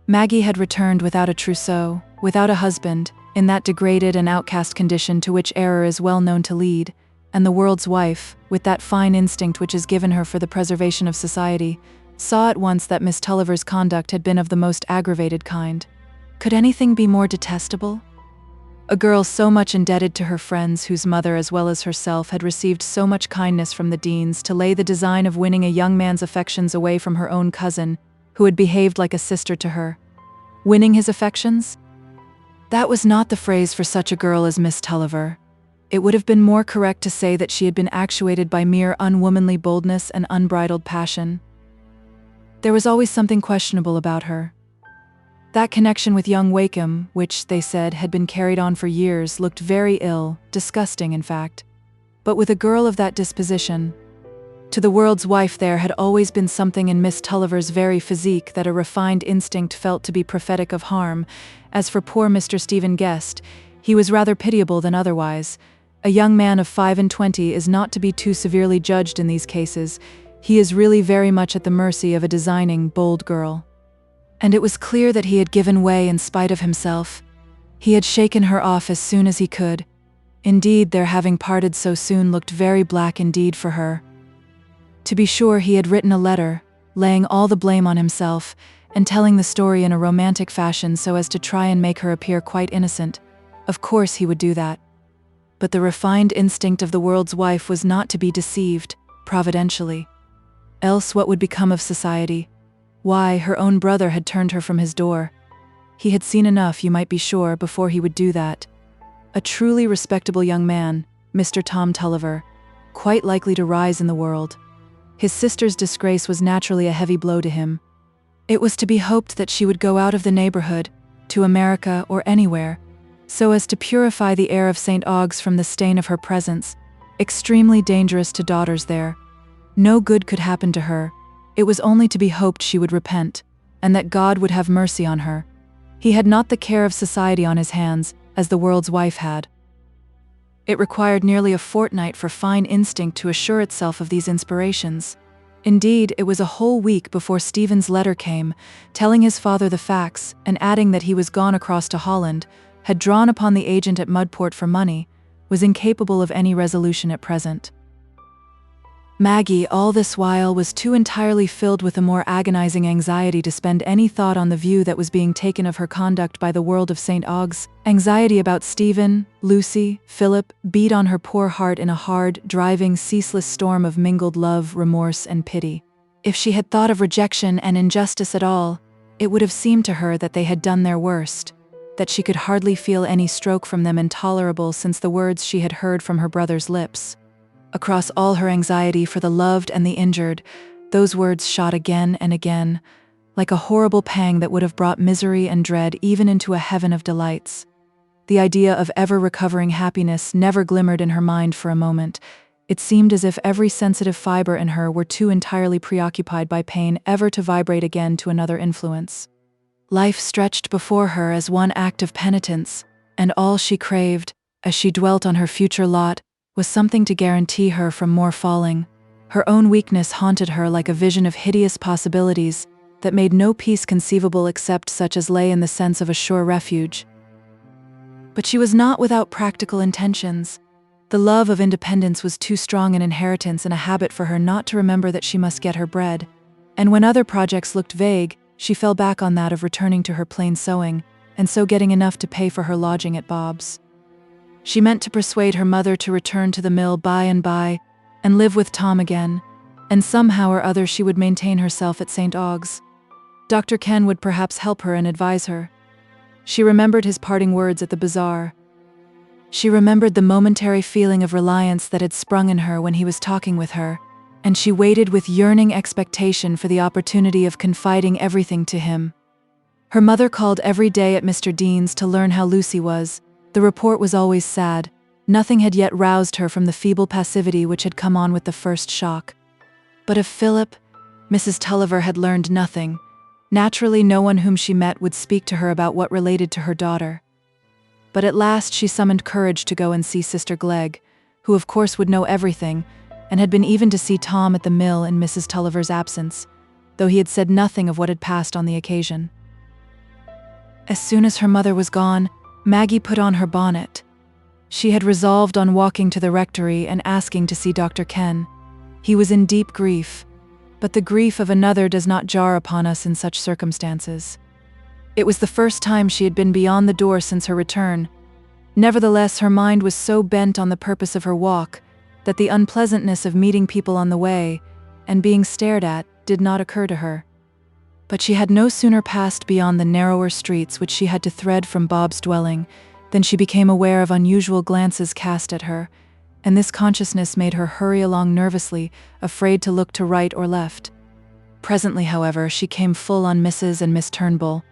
Maggie had returned without a trousseau, without a husband, in that degraded and outcast condition to which error is well known to lead, and the world's wife, with that fine instinct which is given her for the preservation of society, saw at once that Miss Tulliver's conduct had been of the most aggravated kind. Could anything be more detestable? A girl so much indebted to her friends, whose mother as well as herself had received so much kindness from the Deans, to lay the design of winning a young man's affections away from her own cousin, who had behaved like a sister to her. Winning his affections? That was not the phrase for such a girl as Miss Tulliver. It would have been more correct to say that she had been actuated by mere unwomanly boldness and unbridled passion. There was always something questionable about her. That connection with young Wakem, which, they said, had been carried on for years, looked very ill, disgusting in fact. But with a girl of that disposition, to the world's wife there had always been something in Miss Tulliver's very physique that a refined instinct felt to be prophetic of harm. As for poor Mr. Stephen Guest, he was rather pitiable than otherwise. A young man of 25 is not to be too severely judged in these cases. He is really very much at the mercy of a designing, bold girl. And it was clear that he had given way in spite of himself. He had shaken her off as soon as he could. Indeed, their having parted so soon looked very black indeed for her. To be sure, he had written a letter, laying all the blame on himself, and telling the story in a romantic fashion so as to try and make her appear quite innocent. Of course he would do that. But the refined instinct of the world's wife was not to be deceived, providentially. Else what would become of society? Why, her own brother had turned her from his door. He had seen enough, you might be sure, before he would do that. A truly respectable young man, Mr. Tom Tulliver, quite likely to rise in the world. His sister's disgrace was naturally a heavy blow to him. It was to be hoped that she would go out of the neighborhood, to America or anywhere, so as to purify the air of St. Aug's from the stain of her presence, extremely dangerous to daughters there. No good could happen to her. It was only to be hoped she would repent, and that God would have mercy on her. He had not the care of society on his hands, as the world's wife had. It required nearly a fortnight for fine instinct to assure itself of these inspirations. Indeed, it was a whole week before Stephen's letter came, telling his father the facts, and adding that he was gone across to Holland, had drawn upon the agent at Mudport for money, was incapable of any resolution at present. Maggie, all this while, was too entirely filled with a more agonizing anxiety to spend any thought on the view that was being taken of her conduct by the world of St. Aug's. Anxiety about Stephen, Lucy, Philip, beat on her poor heart in a hard, driving, ceaseless storm of mingled love, remorse, and pity. If she had thought of rejection and injustice at all, it would have seemed to her that they had done their worst. that she could hardly feel any stroke from them intolerable since the words she had heard from her brother's lips. Across all her anxiety for the loved and the injured, those words shot again and again, like a horrible pang that would have brought misery and dread even into a heaven of delights. The idea of ever recovering happiness never glimmered in her mind for a moment. It seemed as if every sensitive fiber in her were too entirely preoccupied by pain ever to vibrate again to another influence. Life stretched before her as one act of penitence, and all she craved, as she dwelt on her future lot, was something to guarantee her from more falling. Her own weakness haunted her like a vision of hideous possibilities that made no peace conceivable except such as lay in the sense of a sure refuge. But she was not without practical intentions. The love of independence was too strong an inheritance and a habit for her not to remember that she must get her bread, and when other projects looked vague, she fell back on that of returning to her plain sewing, and so getting enough to pay for her lodging at Bob's. She meant to persuade her mother to return to the mill by and by, and live with Tom again, and somehow or other she would maintain herself at St. Aug's. Dr. Ken would perhaps help her and advise her. She remembered his parting words at the bazaar. She remembered the momentary feeling of reliance that had sprung in her when he was talking with her, and she waited with yearning expectation for the opportunity of confiding everything to him. Her mother called every day at Mr. Dean's to learn how Lucy was. The report was always sad. Nothing had yet roused her from the feeble passivity which had come on with the first shock. But of Philip, Mrs. Tulliver had learned nothing. Naturally, no one whom she met would speak to her about what related to her daughter. But at last she summoned courage to go and see Sister Glegg, who of course would know everything, and had been even to see Tom at the mill in Mrs. Tulliver's absence, though he had said nothing of what had passed on the occasion. As soon as her mother was gone, Maggie put on her bonnet. She had resolved on walking to the rectory and asking to see Dr. Ken. He was in deep grief, but the grief of another does not jar upon us in such circumstances. It was the first time she had been beyond the door since her return. Nevertheless, her mind was so bent on the purpose of her walk that the unpleasantness of meeting people on the way and being stared at did not occur to her. But she had no sooner passed beyond the narrower streets which she had to thread from Bob's dwelling than she became aware of unusual glances cast at her, and this consciousness made her hurry along nervously, afraid to look to right or left. Presently, however, she came full on Mrs. and Miss Turnbull,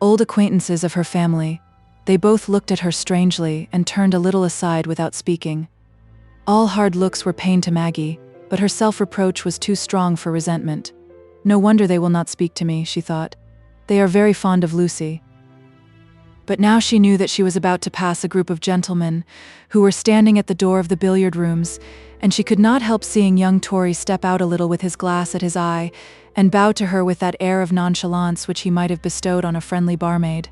old acquaintances of her family. They both looked at her strangely and turned a little aside without speaking. All hard looks were pain to Maggie, but her self-reproach was too strong for resentment. No wonder they will not speak to me, she thought. They are very fond of Lucy. But now she knew that she was about to pass a group of gentlemen who were standing at the door of the billiard rooms, and she could not help seeing young Tory step out a little with his glass at his eye and bow to her with that air of nonchalance which he might have bestowed on a friendly barmaid.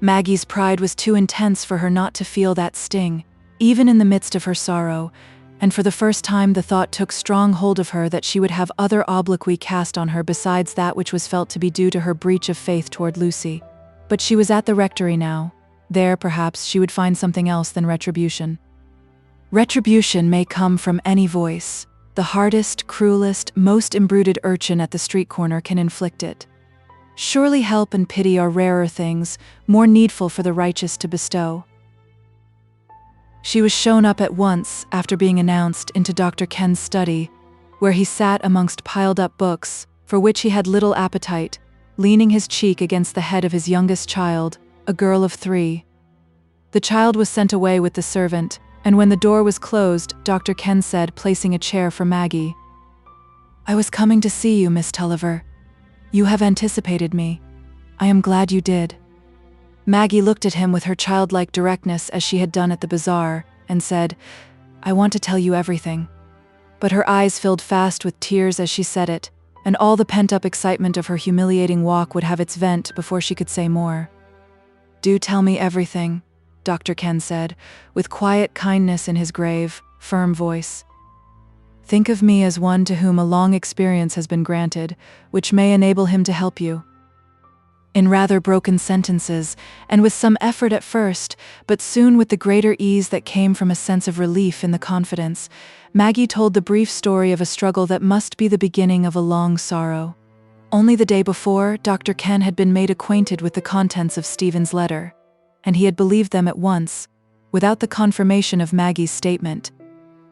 Maggie's pride was too intense for her not to feel that sting, even in the midst of her sorrow, and for the first time the thought took strong hold of her that she would have other obloquy cast on her besides that which was felt to be due to her breach of faith toward Lucy. But she was at the rectory now. There, perhaps, she would find something else than retribution. Retribution may come from any voice. The hardest, cruelest, most imbruted urchin at the street corner can inflict it. Surely help and pity are rarer things, more needful for the righteous to bestow. She was shown up at once, after being announced, into Dr. Ken's study, where he sat amongst piled-up books, for which he had little appetite, leaning his cheek against the head of his youngest child, a girl of 3. The child was sent away with the servant, and when the door was closed, Dr. Ken said, placing a chair for Maggie, "I was coming to see you, Miss Tulliver. You have anticipated me. I am glad you did." Maggie looked at him with her childlike directness as she had done at the bazaar, and said, "I want to tell you everything." But her eyes filled fast with tears as she said it, and all the pent-up excitement of her humiliating walk would have its vent before she could say more. "Do tell me everything," Dr. Ken said, with quiet kindness in his grave, firm voice. "Think of me as one to whom a long experience has been granted, which may enable him to help you." In rather broken sentences, and with some effort at first, but soon with the greater ease that came from a sense of relief in the confidence, Maggie told the brief story of a struggle that must be the beginning of a long sorrow. Only the day before, Dr. Ken had been made acquainted with the contents of Stephen's letter, and he had believed them at once, without the confirmation of Maggie's statement.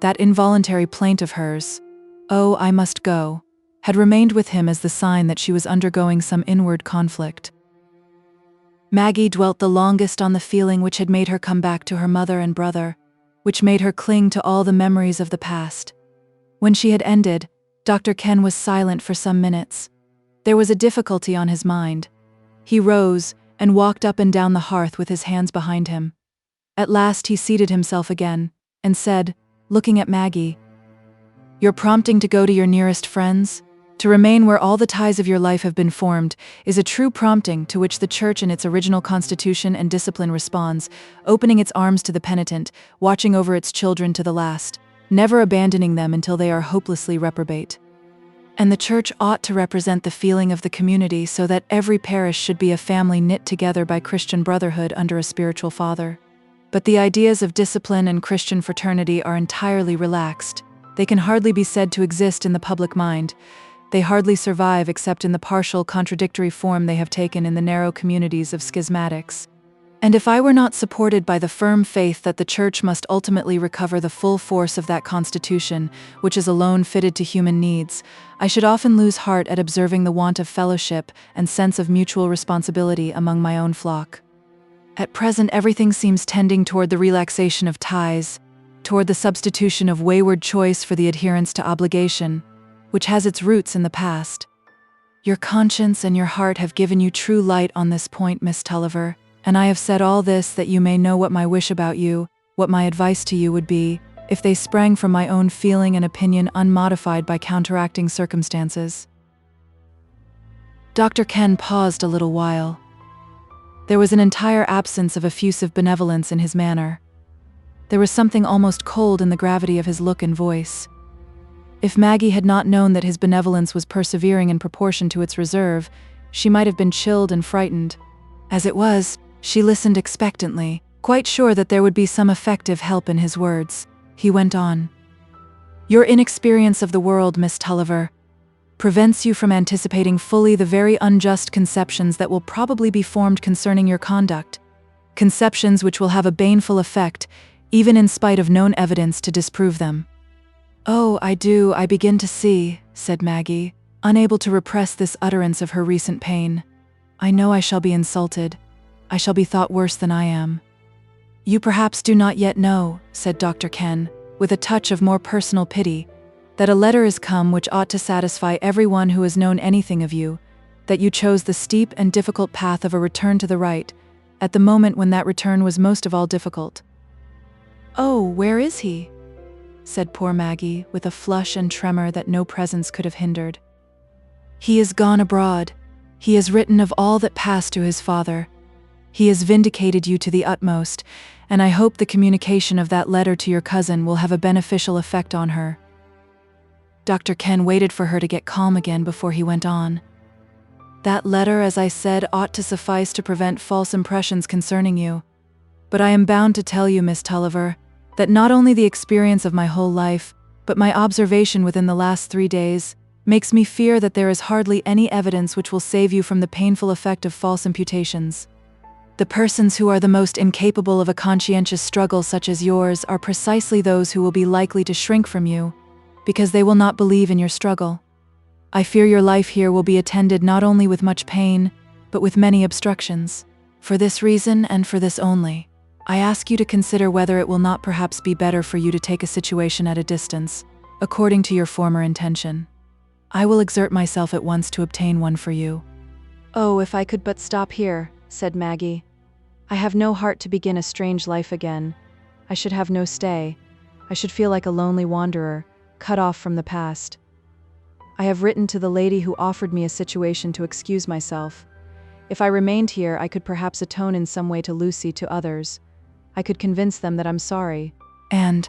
That involuntary plaint of hers, "Oh, I must go," had remained with him as the sign that she was undergoing some inward conflict. Maggie dwelt the longest on the feeling which had made her come back to her mother and brother, which made her cling to all the memories of the past. When she had ended, Dr. Ken was silent for some minutes. There was a difficulty on his mind. He rose and walked up and down the hearth with his hands behind him. At last he seated himself again, and said, looking at Maggie, "Your prompting to go to your nearest friends, to remain where all the ties of your life have been formed, is a true prompting to which the Church in its original constitution and discipline responds, opening its arms to the penitent, watching over its children to the last, never abandoning them until they are hopelessly reprobate. And the Church ought to represent the feeling of the community so that every parish should be a family knit together by Christian brotherhood under a spiritual father. But the ideas of discipline and Christian fraternity are entirely relaxed. They can hardly be said to exist in the public mind. They hardly survive except in the partial contradictory form they have taken in the narrow communities of schismatics. And if I were not supported by the firm faith that the Church must ultimately recover the full force of that constitution, which is alone fitted to human needs, I should often lose heart at observing the want of fellowship and sense of mutual responsibility among my own flock. At present everything seems tending toward the relaxation of ties, toward the substitution of wayward choice for the adherence to obligation, which has its roots in the past. Your conscience and your heart have given you true light on this point, Miss Tulliver, and I have said all this that you may know what my wish about you, what my advice to you would be, if they sprang from my own feeling and opinion unmodified by counteracting circumstances." Dr. Ken paused a little while. There was an entire absence of effusive benevolence in his manner. There was something almost cold in the gravity of his look and voice. If Maggie had not known that his benevolence was persevering in proportion to its reserve, she might have been chilled and frightened. As it was, she listened expectantly, quite sure that there would be some effective help in his words. He went on. "Your inexperience of the world, Miss Tulliver, prevents you from anticipating fully the very unjust conceptions that will probably be formed concerning your conduct, conceptions which will have a baneful effect, even in spite of known evidence to disprove them." "Oh, I begin to see," said Maggie, unable to repress this utterance of her recent pain. "I know I shall be insulted. I shall be thought worse than I am." "You perhaps do not yet know," said Dr. Ken, with a touch of more personal pity, "that a letter is come which ought to satisfy everyone who has known anything of you, that you chose the steep and difficult path of a return to the right, at the moment when that return was most of all difficult." "Oh, where is he?" said poor Maggie, with a flush and tremor that no presence could have hindered. "He is gone abroad. He has written of all that passed to his father. He has vindicated you to the utmost, and I hope the communication of that letter to your cousin will have a beneficial effect on her." Dr. Ken waited for her to get calm again before he went on. "That letter, as I said, ought to suffice to prevent false impressions concerning you. But I am bound to tell you, Miss Tulliver, that not only the experience of my whole life, but my observation within the last 3 days, makes me fear that there is hardly any evidence which will save you from the painful effect of false imputations. The persons who are the most incapable of a conscientious struggle such as yours are precisely those who will be likely to shrink from you, because they will not believe in your struggle. I fear your life here will be attended not only with much pain, but with many obstructions. For this reason, and for this only, I ask you to consider whether it will not perhaps be better for you to take a situation at a distance, according to your former intention. I will exert myself at once to obtain one for you." "Oh, if I could but stop here," said Maggie. "I have no heart to begin a strange life again. I should have no stay. I should feel like a lonely wanderer, cut off from the past. I have written to the lady who offered me a situation to excuse myself. If I remained here, I could perhaps atone in some way to Lucy, to others. I could convince them that I'm sorry." And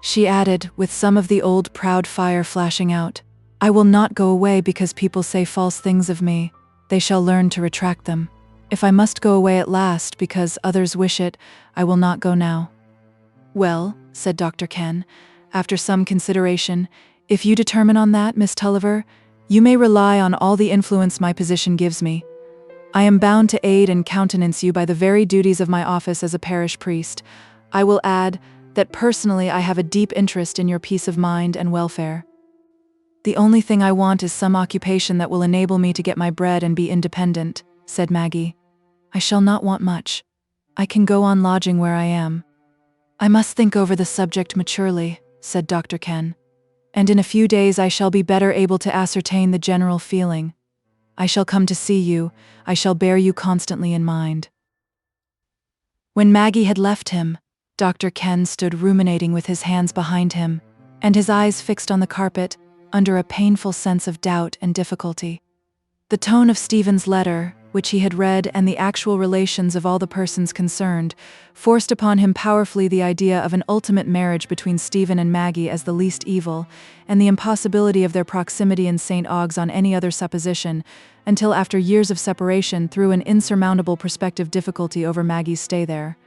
she added, with some of the old proud fire flashing out, "I will not go away because people say false things of me. They shall learn to retract them. If I must go away at last because others wish it, I will not go now." "Well," said Dr. Ken, after some consideration, "if you determine on that, Miss Tulliver, You may rely on all the influence my position gives me. I am bound to aid and countenance you by the very duties of my office as a parish priest. I will add that personally I have a deep interest in your peace of mind and welfare. The only thing I want is some occupation that will enable me to get my bread and be independent," said Maggie. "I shall not want much. I can go on lodging where I am." "I must think over the subject maturely," said Dr. Ken. "And in a few days I shall be better able to ascertain the general feeling. I shall come to see you. I shall bear you constantly in mind." When Maggie had left him, Dr. Ken stood ruminating with his hands behind him, and his eyes fixed on the carpet, under a painful sense of doubt and difficulty. The tone of Stephen's letter, which he had read, and the actual relations of all the persons concerned, forced upon him powerfully the idea of an ultimate marriage between Stephen and Maggie as the least evil, and the impossibility of their proximity in St. Ogg's on any other supposition, until after years of separation threw an insurmountable prospective difficulty over Maggie's stay there.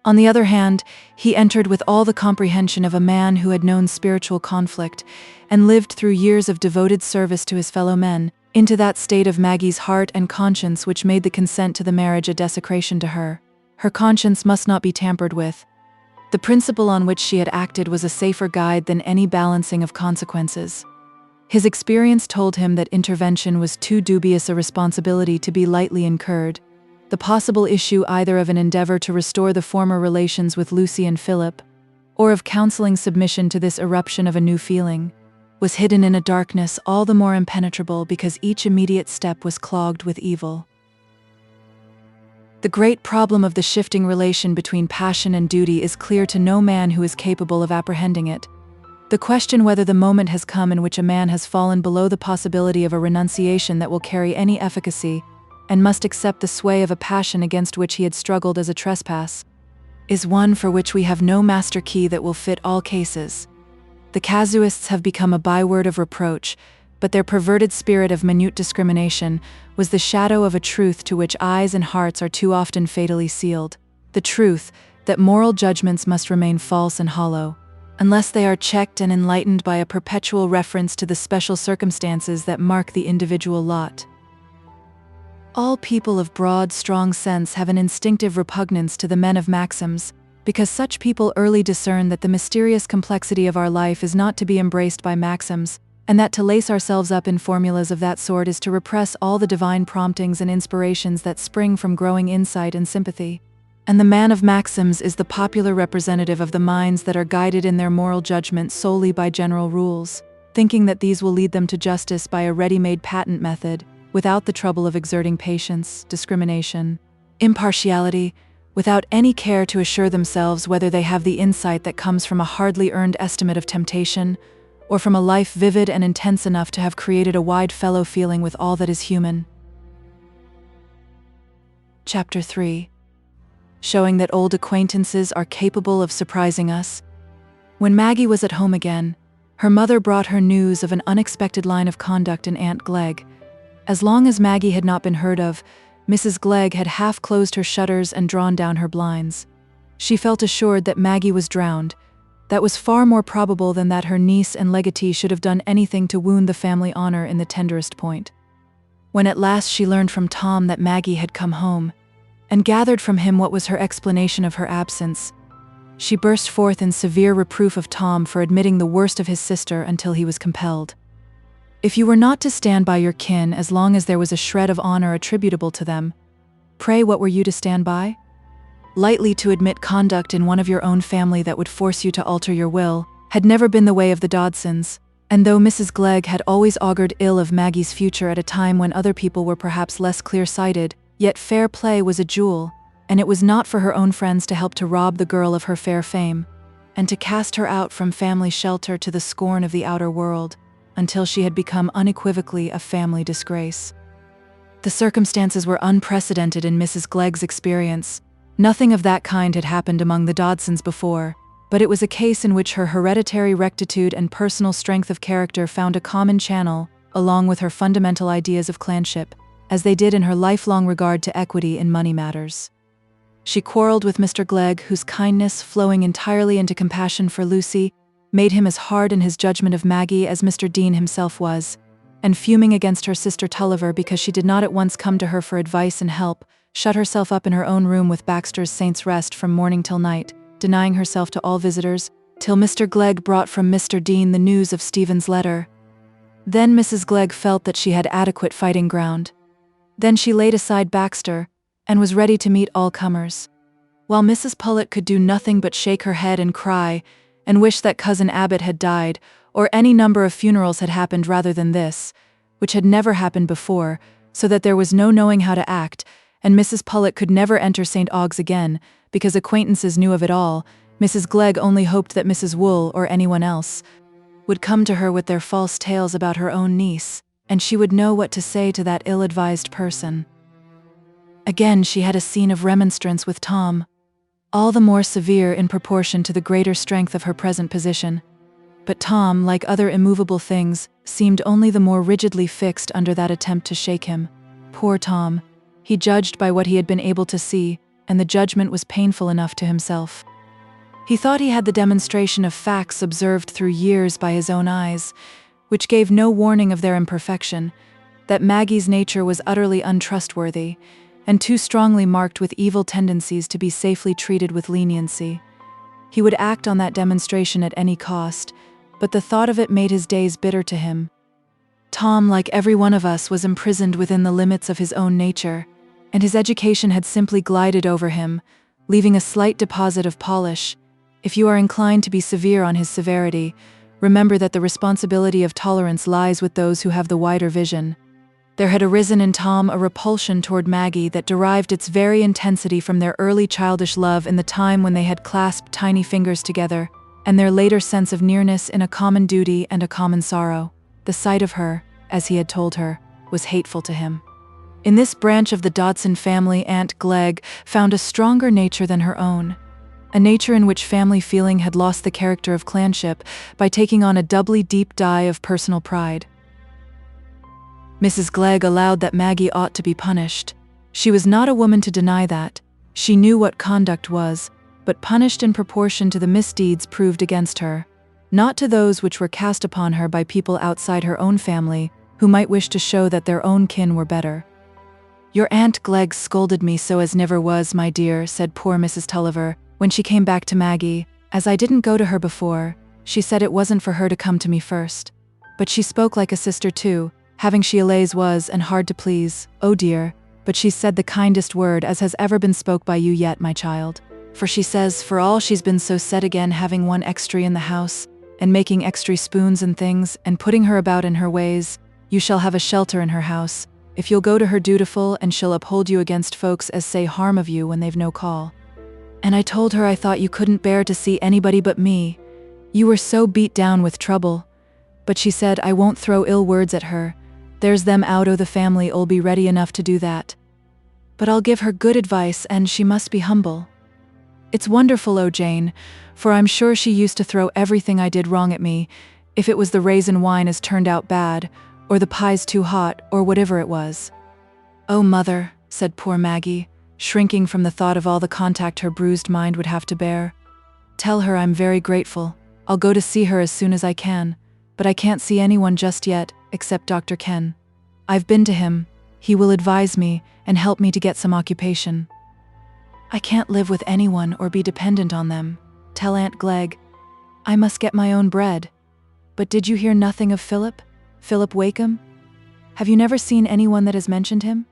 On the other hand, he entered with all the comprehension of a man who had known spiritual conflict, and lived through years of devoted service to his fellow men, into that state of Maggie's heart and conscience which made the consent to the marriage a desecration to her. Her conscience must not be tampered with. The principle on which she had acted was a safer guide than any balancing of consequences. His experience told him that intervention was too dubious a responsibility to be lightly incurred. The possible issue either of an endeavor to restore the former relations with Lucy and Philip, or of counseling submission to this eruption of a new feeling, was hidden in a darkness all the more impenetrable because each immediate step was clogged with evil. The great problem of the shifting relation between passion and duty is clear to no man who is capable of apprehending it. The question whether the moment has come in which a man has fallen below the possibility of a renunciation that will carry any efficacy, and must accept the sway of a passion against which he had struggled as a trespass, is one for which we have no master key that will fit all cases. The casuists have become a byword of reproach, but their perverted spirit of minute discrimination was the shadow of a truth to which eyes and hearts are too often fatally sealed, the truth that moral judgments must remain false and hollow, unless they are checked and enlightened by a perpetual reference to the special circumstances that mark the individual lot. All people of broad, strong sense have an instinctive repugnance to the men of maxims, because such people early discern that the mysterious complexity of our life is not to be embraced by maxims, and that to lace ourselves up in formulas of that sort is to repress all the divine promptings and inspirations that spring from growing insight and sympathy. And the man of maxims is the popular representative of the minds that are guided in their moral judgment solely by general rules, thinking that these will lead them to justice by a ready-made patent method, without the trouble of exerting patience, discrimination, impartiality, without any care to assure themselves whether they have the insight that comes from a hardly earned estimate of temptation, or from a life vivid and intense enough to have created a wide fellow feeling with all that is human. Chapter 3. Showing that old acquaintances are capable of surprising us. When Maggie was at home again, her mother brought her news of an unexpected line of conduct in Aunt Glegg. As long as Maggie had not been heard of, Mrs. Glegg had half closed her shutters and drawn down her blinds. She felt assured that Maggie was drowned. That was far more probable than that her niece and legatee should have done anything to wound the family honor in the tenderest point. When at last she learned from Tom that Maggie had come home, and gathered from him what was her explanation of her absence, she burst forth in severe reproof of Tom for admitting the worst of his sister until he was compelled. If you were not to stand by your kin as long as there was a shred of honor attributable to them, pray what were you to stand by? Lightly to admit conduct in one of your own family that would force you to alter your will had never been the way of the Dodsons, and though Mrs. Glegg had always augured ill of Maggie's future at a time when other people were perhaps less clear-sighted, yet fair play was a jewel, and it was not for her own friends to help to rob the girl of her fair fame, and to cast her out from family shelter to the scorn of the outer world, until she had become unequivocally a family disgrace. The circumstances were unprecedented in Mrs. Glegg's experience. Nothing of that kind had happened among the Dodsons before, but it was a case in which her hereditary rectitude and personal strength of character found a common channel, along with her fundamental ideas of clanship, as they did in her lifelong regard to equity in money matters. She quarreled with Mr. Glegg, whose kindness, flowing entirely into compassion for Lucy, made him as hard in his judgment of Maggie as Mr. Dean himself was, and fuming against her sister Tulliver because she did not at once come to her for advice and help, shut herself up in her own room with Baxter's Saint's Rest from morning till night, denying herself to all visitors, till Mr. Glegg brought from Mr. Dean the news of Stephen's letter. Then Mrs. Glegg felt that she had adequate fighting ground. Then she laid aside Baxter, and was ready to meet all comers. While Mrs. Pullet could do nothing but shake her head and cry, and wish that Cousin Abbott had died, or any number of funerals had happened rather than this, which had never happened before, so that there was no knowing how to act, and Mrs. Pullet could never enter St. Ogg's again, because acquaintances knew of it all. Mrs. Glegg only hoped that Mrs. Wool, or anyone else, would come to her with their false tales about her own niece, and she would know what to say to that ill-advised person. Again she had a scene of remonstrance with Tom, all the more severe in proportion to the greater strength of her present position. But Tom, like other immovable things, seemed only the more rigidly fixed under that attempt to shake him. Poor Tom! He judged by what he had been able to see, and the judgment was painful enough to himself. He thought he had the demonstration of facts observed through years by his own eyes, which gave no warning of their imperfection, that Maggie's nature was utterly untrustworthy, and too strongly marked with evil tendencies to be safely treated with leniency. He would act on that demonstration at any cost, but the thought of it made his days bitter to him. Tom, like every one of us, was imprisoned within the limits of his own nature, and his education had simply glided over him, leaving a slight deposit of polish. If you are inclined to be severe on his severity, remember that the responsibility of tolerance lies with those who have the wider vision. There had arisen in Tom a repulsion toward Maggie that derived its very intensity from their early childish love in the time when they had clasped tiny fingers together, and their later sense of nearness in a common duty and a common sorrow. The sight of her, as he had told her, was hateful to him. In this branch of the Dodson family, Aunt Glegg found a stronger nature than her own, a nature in which family feeling had lost the character of clanship by taking on a doubly deep dye of personal pride. Mrs. Glegg allowed that Maggie ought to be punished. She was not a woman to deny that. She knew what conduct was, but punished in proportion to the misdeeds proved against her, not to those which were cast upon her by people outside her own family, who might wish to show that their own kin were better. "Your Aunt Glegg scolded me so as never was, my dear," said poor Mrs. Tulliver, when she came back to Maggie. "As I didn't go to her before, she said it wasn't for her to come to me first. But she spoke like a sister too, having she allays was, and hard to please, oh dear, but she said the kindest word as has ever been spoke by you yet, my child. For she says, for all she's been so set again having one extry in the house, and making extry spoons and things, and putting her about in her ways, you shall have a shelter in her house, if you'll go to her dutiful, and she'll uphold you against folks as say harm of you when they've no call. And I told her I thought you couldn't bear to see anybody but me. You were so beat down with trouble. But she said I won't throw ill words at her. There's them out o' the family 'll be ready enough to do that. But I'll give her good advice, and she must be humble. It's wonderful, oh Jane, for I'm sure she used to throw everything I did wrong at me, if it was the raisin wine as turned out bad, or the pies too hot, or whatever it was." "Oh, mother," said poor Maggie, shrinking from the thought of all the contact her bruised mind would have to bear. "Tell her I'm very grateful. I'll go to see her as soon as I can, but I can't see anyone just yet, except Dr. Ken. I've been to him. He will advise me and help me to get some occupation. I can't live with anyone or be dependent on them. Tell Aunt Glegg. I must get my own bread. But did you hear nothing of Philip? Philip Wakem? Have you never seen anyone that has mentioned him?"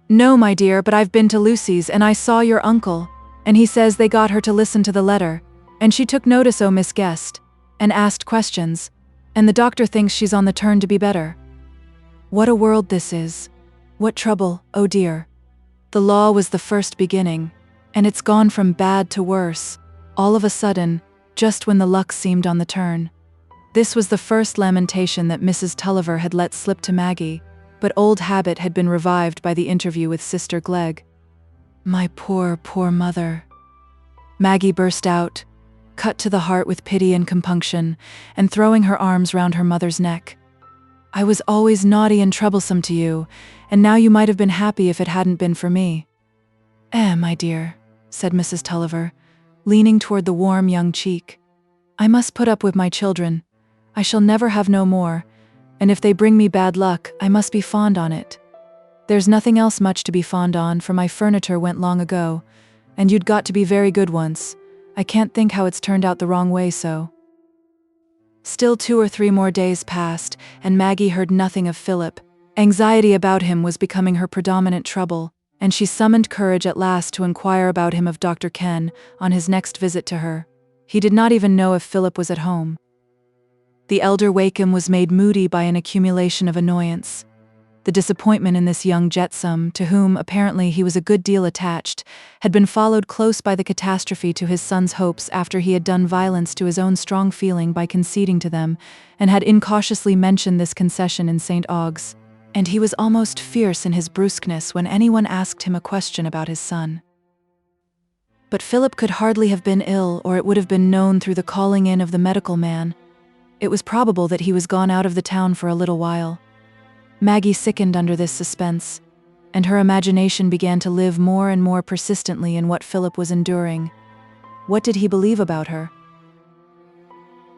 "No, my dear, but I've been to Lucy's, and I saw your uncle, and he says they got her to listen to the letter, and she took notice o' Miss Guest, and asked questions, and the doctor thinks she's on the turn to be better." What a world this is. What trouble, oh dear. The law was the first beginning, and it's gone from bad to worse, all of a sudden, just when the luck seemed on the turn. This was the first lamentation that Mrs. Tulliver had let slip to Maggie, but old habit had been revived by the interview with Sister Glegg. "My poor, poor mother." Maggie burst out, cut to the heart with pity and compunction, and throwing her arms round her mother's neck. "I was always naughty and troublesome to you, and now you might have been happy if it hadn't been for me." My dear," said Mrs. Tulliver, leaning toward the warm young cheek. "I must put up with my children. I shall never have no more, And if they bring me bad luck, I must be fond on it. There's nothing else much to be fond on, for my furniture went long ago, and you'd got to be very good once. I can't think how it's turned out the wrong way so." Still 2 or 3 more days passed, and Maggie heard nothing of Philip. Anxiety about him was becoming her predominant trouble, and she summoned courage at last to inquire about him of Dr. Ken on his next visit to her. He did not even know if Philip was at home. The elder Wakem was made moody by an accumulation of annoyance. The disappointment in this young jetsam, to whom apparently he was a good deal attached, had been followed close by the catastrophe to his son's hopes after he had done violence to his own strong feeling by conceding to them, and had incautiously mentioned this concession in St. Aug's. And he was almost fierce in his brusqueness when anyone asked him a question about his son. But Philip could hardly have been ill, or it would have been known through the calling in of the medical man. It was probable that he was gone out of the town for a little while. Maggie sickened under this suspense, and her imagination began to live more and more persistently in what Philip was enduring. What did he believe about her?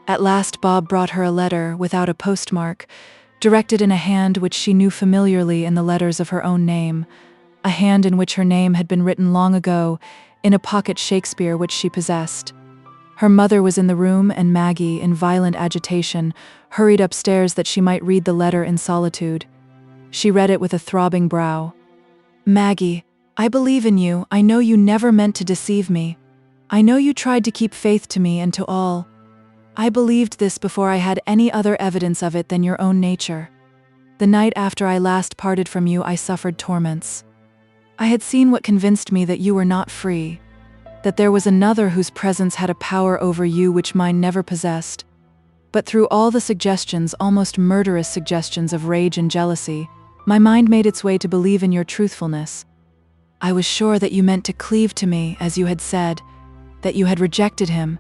At last Bob brought her a letter, without a postmark, directed in a hand which she knew familiarly in the letters of her own name, a hand in which her name had been written long ago, in a pocket Shakespeare which she possessed. Her mother was in the room, and Maggie, in violent agitation, hurried upstairs that she might read the letter in solitude. She read it with a throbbing brow. "Maggie, I believe in you. I know you never meant to deceive me. I know you tried to keep faith to me and to all. I believed this before I had any other evidence of it than your own nature. The night after I last parted from you, I suffered torments. I had seen what convinced me that you were not free, that there was another whose presence had a power over you which mine never possessed. But through all the suggestions, almost murderous suggestions of rage and jealousy, my mind made its way to believe in your truthfulness. I was sure that you meant to cleave to me, as you had said, that you had rejected him,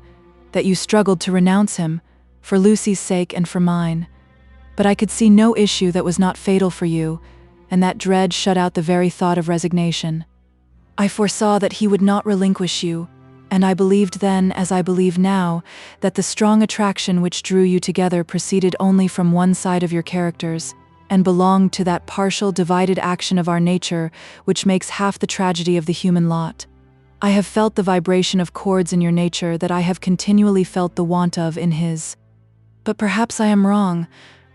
that you struggled to renounce him, for Lucy's sake and for mine. But I could see no issue that was not fatal for you, and that dread shut out the very thought of resignation. I foresaw that he would not relinquish you, and I believed then, as I believe now, that the strong attraction which drew you together proceeded only from one side of your characters, and belonged to that partial, divided action of our nature which makes half the tragedy of the human lot. I have felt the vibration of chords in your nature that I have continually felt the want of in his. But perhaps I am wrong.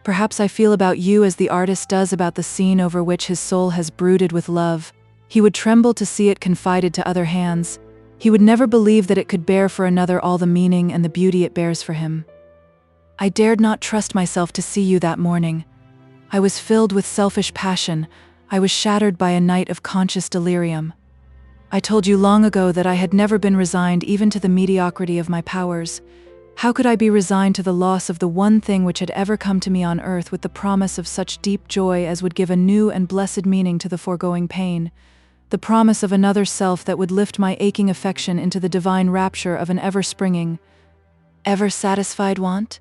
Perhaps I feel about you as the artist does about the scene over which his soul has brooded with love. He would tremble to see it confided to other hands. He would never believe that it could bear for another all the meaning and the beauty it bears for him. I dared not trust myself to see you that morning. I was filled with selfish passion. I was shattered by a night of conscious delirium. I told you long ago that I had never been resigned even to the mediocrity of my powers. How could I be resigned to the loss of the one thing which had ever come to me on earth with the promise of such deep joy as would give a new and blessed meaning to the foregoing pain, the promise of another self that would lift my aching affection into the divine rapture of an ever-springing, ever-satisfied want?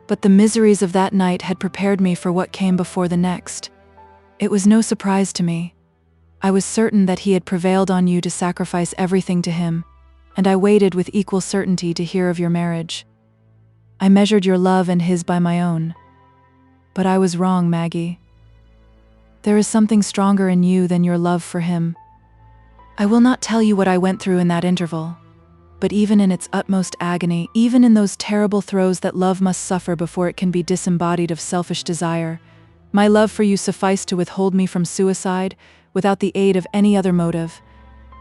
But the miseries of that night had prepared me for what came before the next. It was no surprise to me. I was certain that he had prevailed on you to sacrifice everything to him, and I waited with equal certainty to hear of your marriage. I measured your love and his by my own. But I was wrong, Maggie. There is something stronger in you than your love for him. I will not tell you what I went through in that interval, but even in its utmost agony, even in those terrible throes that love must suffer before it can be disembodied of selfish desire, my love for you sufficed to withhold me from suicide without the aid of any other motive.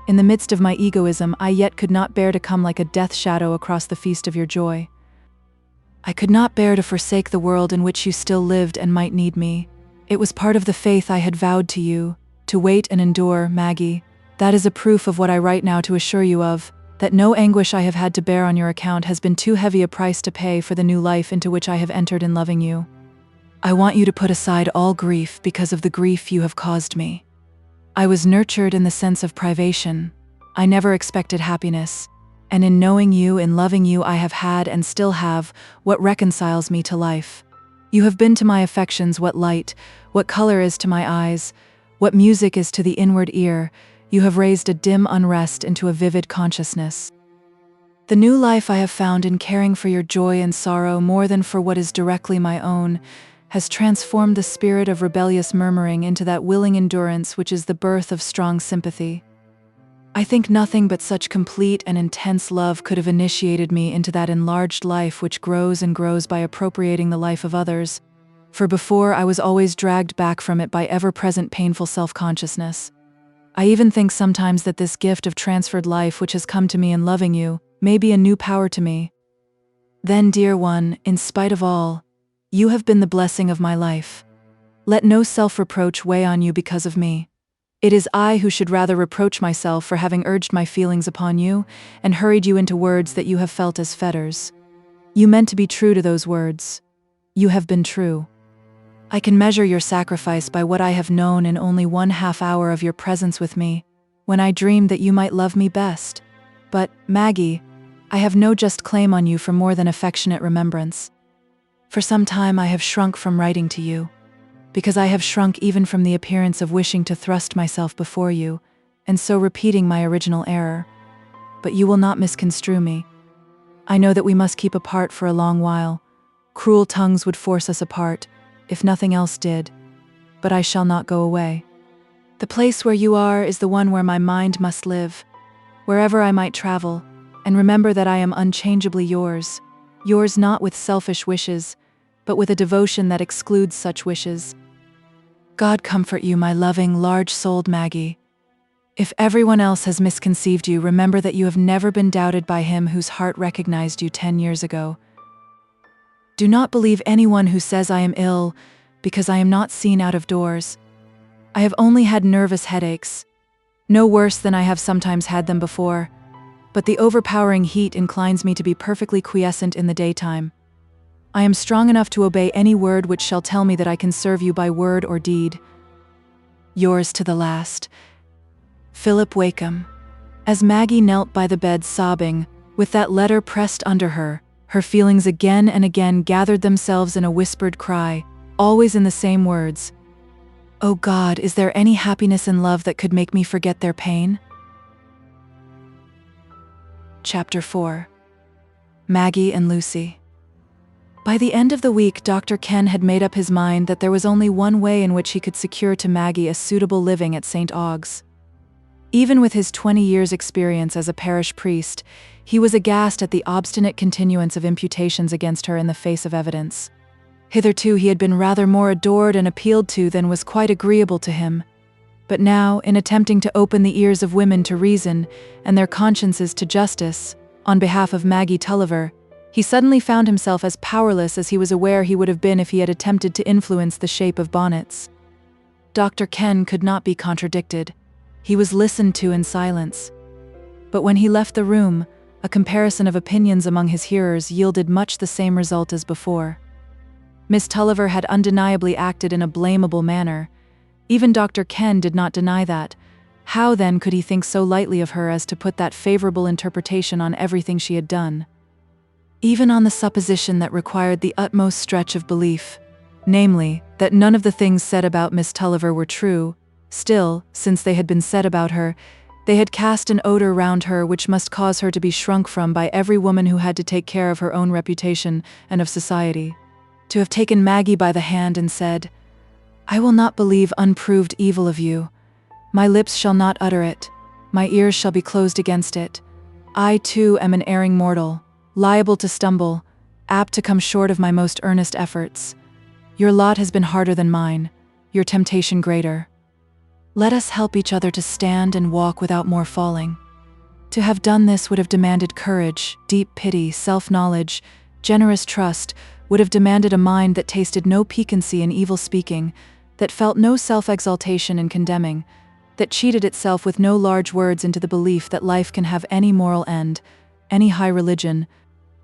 In the midst of my egoism, I yet could not bear to come like a death shadow across the feast of your joy. I could not bear to forsake the world in which you still lived and might need me. It was part of the faith I had vowed to you, to wait and endure, Maggie. That is a proof of what I write now to assure you of, that no anguish I have had to bear on your account has been too heavy a price to pay for the new life into which I have entered in loving you. I want you to put aside all grief because of the grief you have caused me. I was nurtured in the sense of privation. I never expected happiness, and in knowing you, in loving you, I have had and still have what reconciles me to life. You have been to my affections what light, what color is to my eyes, what music is to the inward ear. You have raised a dim unrest into a vivid consciousness. The new life I have found in caring for your joy and sorrow more than for what is directly my own, has transformed the spirit of rebellious murmuring into that willing endurance which is the birth of strong sympathy. I think nothing but such complete and intense love could have initiated me into that enlarged life which grows and grows by appropriating the life of others, for before I was always dragged back from it by ever-present painful self-consciousness. I even think sometimes that this gift of transferred life which has come to me in loving you may be a new power to me. Then, dear one, in spite of all, you have been the blessing of my life. Let no self-reproach weigh on you because of me. It is I who should rather reproach myself for having urged my feelings upon you and hurried you into words that you have felt as fetters. You meant to be true to those words. You have been true. I can measure your sacrifice by what I have known in only 1/2 hour of your presence with me, when I dreamed that you might love me best. But, Maggie, I have no just claim on you for more than affectionate remembrance. For some time I have shrunk from writing to you, because I have shrunk even from the appearance of wishing to thrust myself before you, and so repeating my original error. But you will not misconstrue me. I know that we must keep apart for a long while. Cruel tongues would force us apart, if nothing else did, but I shall not go away. The place where you are is the one where my mind must live, wherever I might travel, and remember that I am unchangeably yours, yours not with selfish wishes, but with a devotion that excludes such wishes. God comfort you, my loving, large-souled Maggie. If everyone else has misconceived you, remember that you have never been doubted by him whose heart recognized you 10 years ago. Do not believe anyone who says I am ill, because I am not seen out of doors. I have only had nervous headaches, no worse than I have sometimes had them before, but the overpowering heat inclines me to be perfectly quiescent in the daytime. I am strong enough to obey any word which shall tell me that I can serve you by word or deed. Yours to the last, Philip Wakem. As Maggie knelt by the bed sobbing, with that letter pressed under her, her feelings again and again gathered themselves in a whispered cry, always in the same words. "Oh God, is there any happiness in love that could make me forget their pain?" Chapter 4. Maggie and Lucy. By the end of the week, Dr. Ken had made up his mind that there was only one way in which he could secure to Maggie a suitable living at St. Aug's. Even with his 20 years' experience as a parish priest, he was aghast at the obstinate continuance of imputations against her in the face of evidence. Hitherto he had been rather more adored and appealed to than was quite agreeable to him. But now, in attempting to open the ears of women to reason and their consciences to justice, on behalf of Maggie Tulliver, he suddenly found himself as powerless as he was aware he would have been if he had attempted to influence the shape of bonnets. Dr. Ken could not be contradicted. He was listened to in silence. But when he left the room, a comparison of opinions among his hearers yielded much the same result as before. Miss Tulliver had undeniably acted in a blamable manner. Even Dr. Ken did not deny that. How then could he think so lightly of her as to put that favorable interpretation on everything she had done? Even on the supposition that required the utmost stretch of belief, namely, that none of the things said about Miss Tulliver were true, still, since they had been said about her, they had cast an odor round her which must cause her to be shrunk from by every woman who had to take care of her own reputation and of society. To have taken Maggie by the hand and said, "I will not believe unproved evil of you. My lips shall not utter it. My ears shall be closed against it. I, too, am an erring mortal, liable to stumble, apt to come short of my most earnest efforts. Your lot has been harder than mine, your temptation greater. Let us help each other to stand and walk without more falling." To have done this would have demanded courage, deep pity, self-knowledge, generous trust, would have demanded a mind that tasted no piquancy in evil speaking, that felt no self-exaltation in condemning, that cheated itself with no large words into the belief that life can have any moral end, any high religion,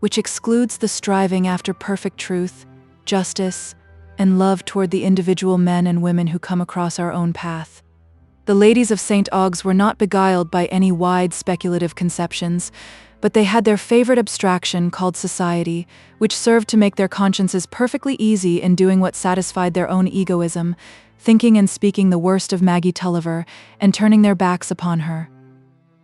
which excludes the striving after perfect truth, justice, and love toward the individual men and women who come across our own path. The ladies of St. Aug's were not beguiled by any wide speculative conceptions, but they had their favorite abstraction called society, which served to make their consciences perfectly easy in doing what satisfied their own egoism, thinking and speaking the worst of Maggie Tulliver, and turning their backs upon her.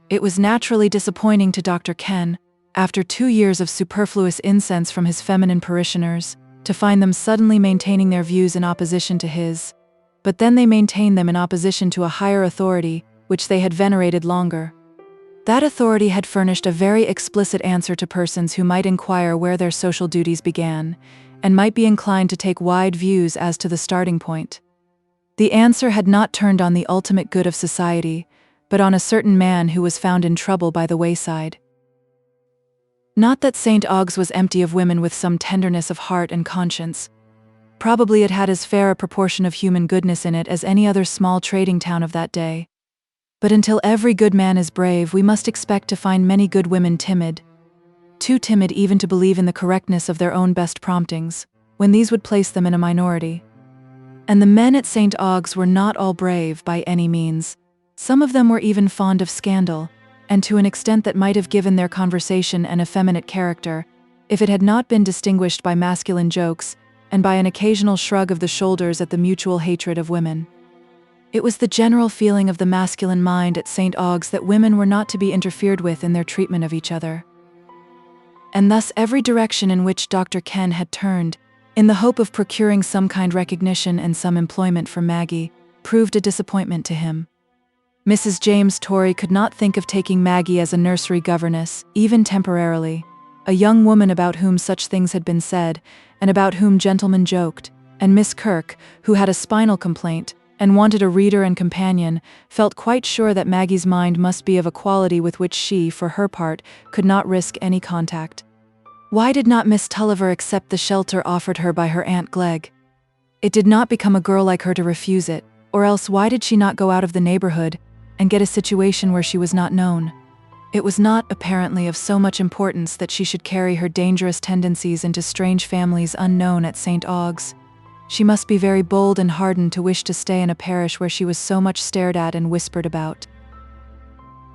It was naturally disappointing to Dr. Ken, after 2 years of superfluous incense from his feminine parishioners, to find them suddenly maintaining their views in opposition to his. But then they maintained them in opposition to a higher authority, which they had venerated longer. That authority had furnished a very explicit answer to persons who might inquire where their social duties began, and might be inclined to take wide views as to the starting point. The answer had not turned on the ultimate good of society, but on a certain man who was found in trouble by the wayside. Not that St. Aug's was empty of women with some tenderness of heart and conscience. Probably it had as fair a proportion of human goodness in it as any other small trading town of that day. But until every good man is brave, we must expect to find many good women timid. Too timid even to believe in the correctness of their own best promptings, when these would place them in a minority. And the men at St. Aug's were not all brave by any means. Some of them were even fond of scandal, and to an extent that might have given their conversation an effeminate character, if it had not been distinguished by masculine jokes, and by an occasional shrug of the shoulders at the mutual hatred of women. It was the general feeling of the masculine mind at St. Aug's that women were not to be interfered with in their treatment of each other. And thus every direction in which Dr. Ken had turned, in the hope of procuring some kind recognition and some employment for Maggie, proved a disappointment to him. Mrs. James Torrey could not think of taking Maggie as a nursery governess, even temporarily, a young woman about whom such things had been said, and about whom gentlemen joked, and Miss Kirk, who had a spinal complaint, and wanted a reader and companion, felt quite sure that Maggie's mind must be of a quality with which she, for her part, could not risk any contact. Why did not Miss Tulliver accept the shelter offered her by her Aunt Glegg? It did not become a girl like her to refuse it, or else why did she not go out of the neighborhood and get a situation where she was not known? It was not, apparently, of so much importance that she should carry her dangerous tendencies into strange families unknown at St. Aug's. She must be very bold and hardened to wish to stay in a parish where she was so much stared at and whispered about.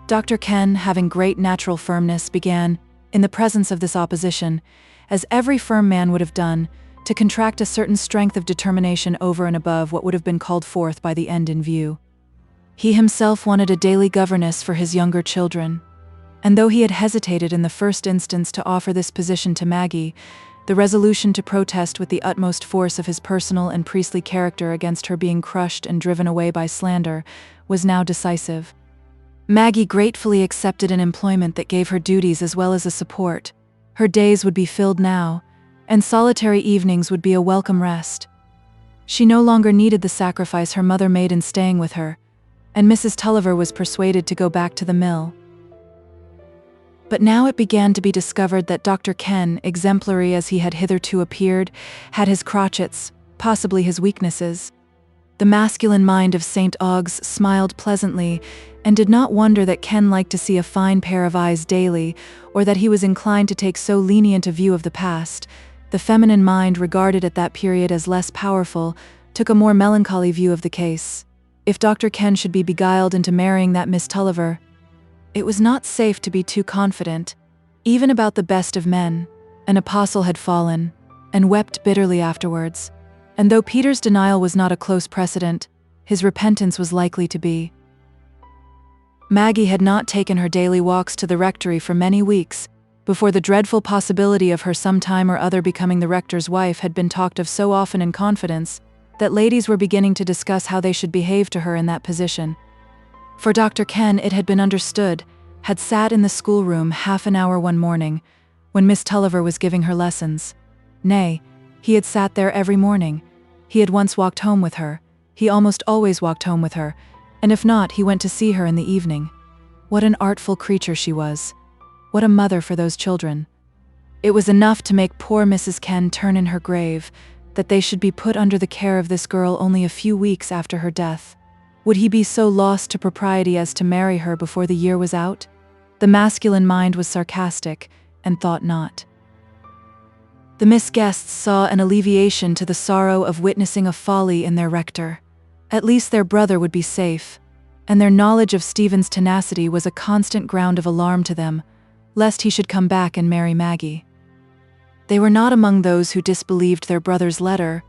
Dr. Ken, having great natural firmness, began, in the presence of this opposition, as every firm man would have done, to contract a certain strength of determination over and above what would have been called forth by the end in view. He himself wanted a daily governess for his younger children, and though he had hesitated in the first instance to offer this position to Maggie, the resolution to protest with the utmost force of his personal and priestly character against her being crushed and driven away by slander was now decisive. Maggie gratefully accepted an employment that gave her duties as well as a support. Her days would be filled now, and solitary evenings would be a welcome rest. She no longer needed the sacrifice her mother made in staying with her, and Mrs. Tulliver was persuaded to go back to the mill. But now it began to be discovered that Dr. Ken, exemplary as he had hitherto appeared, had his crotchets, possibly his weaknesses. The masculine mind of St. Aug's smiled pleasantly, and did not wonder that Ken liked to see a fine pair of eyes daily, or that he was inclined to take so lenient a view of the past. The feminine mind, regarded at that period as less powerful, took a more melancholy view of the case. If Dr. Ken should be beguiled into marrying that Miss Tulliver, it was not safe to be too confident, even about the best of men. An apostle had fallen, and wept bitterly afterwards, and though Peter's denial was not a close precedent, his repentance was likely to be. Maggie had not taken her daily walks to the rectory for many weeks, before the dreadful possibility of her some time or other becoming the rector's wife had been talked of so often in confidence, that ladies were beginning to discuss how they should behave to her in that position. For Dr. Ken, it had been understood, had sat in the schoolroom half an hour one morning, when Miss Tulliver was giving her lessons. Nay, he had sat there every morning. He had once walked home with her. He almost always walked home with her, and if not, he went to see her in the evening. What an artful creature she was. What a mother for those children. It was enough to make poor Mrs. Ken turn in her grave, that they should be put under the care of this girl only a few weeks after her death. Would he be so lost to propriety as to marry her before the year was out? The masculine mind was sarcastic, and thought not. The Miss Guests saw an alleviation to the sorrow of witnessing a folly in their rector. At least their brother would be safe, and their knowledge of Stephen's tenacity was a constant ground of alarm to them, lest he should come back and marry Maggie. They were not among those who disbelieved their brother's letter,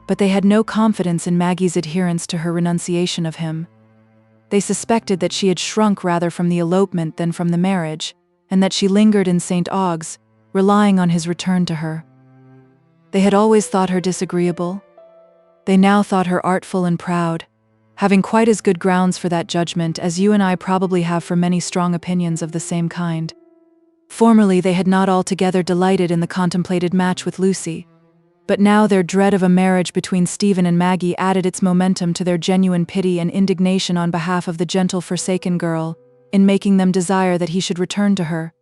but they had no confidence in Maggie's adherence to her renunciation of him. They suspected that she had shrunk rather from the elopement than from the marriage, and that she lingered in St. Aug's, relying on his return to her. They had always thought her disagreeable. They now thought her artful and proud, having quite as good grounds for that judgment as you and I probably have for many strong opinions of the same kind. Formerly they had not altogether delighted in the contemplated match with Lucy, but now their dread of a marriage between Stephen and Maggie added its momentum to their genuine pity and indignation on behalf of the gentle forsaken girl, in making them desire that he should return to her.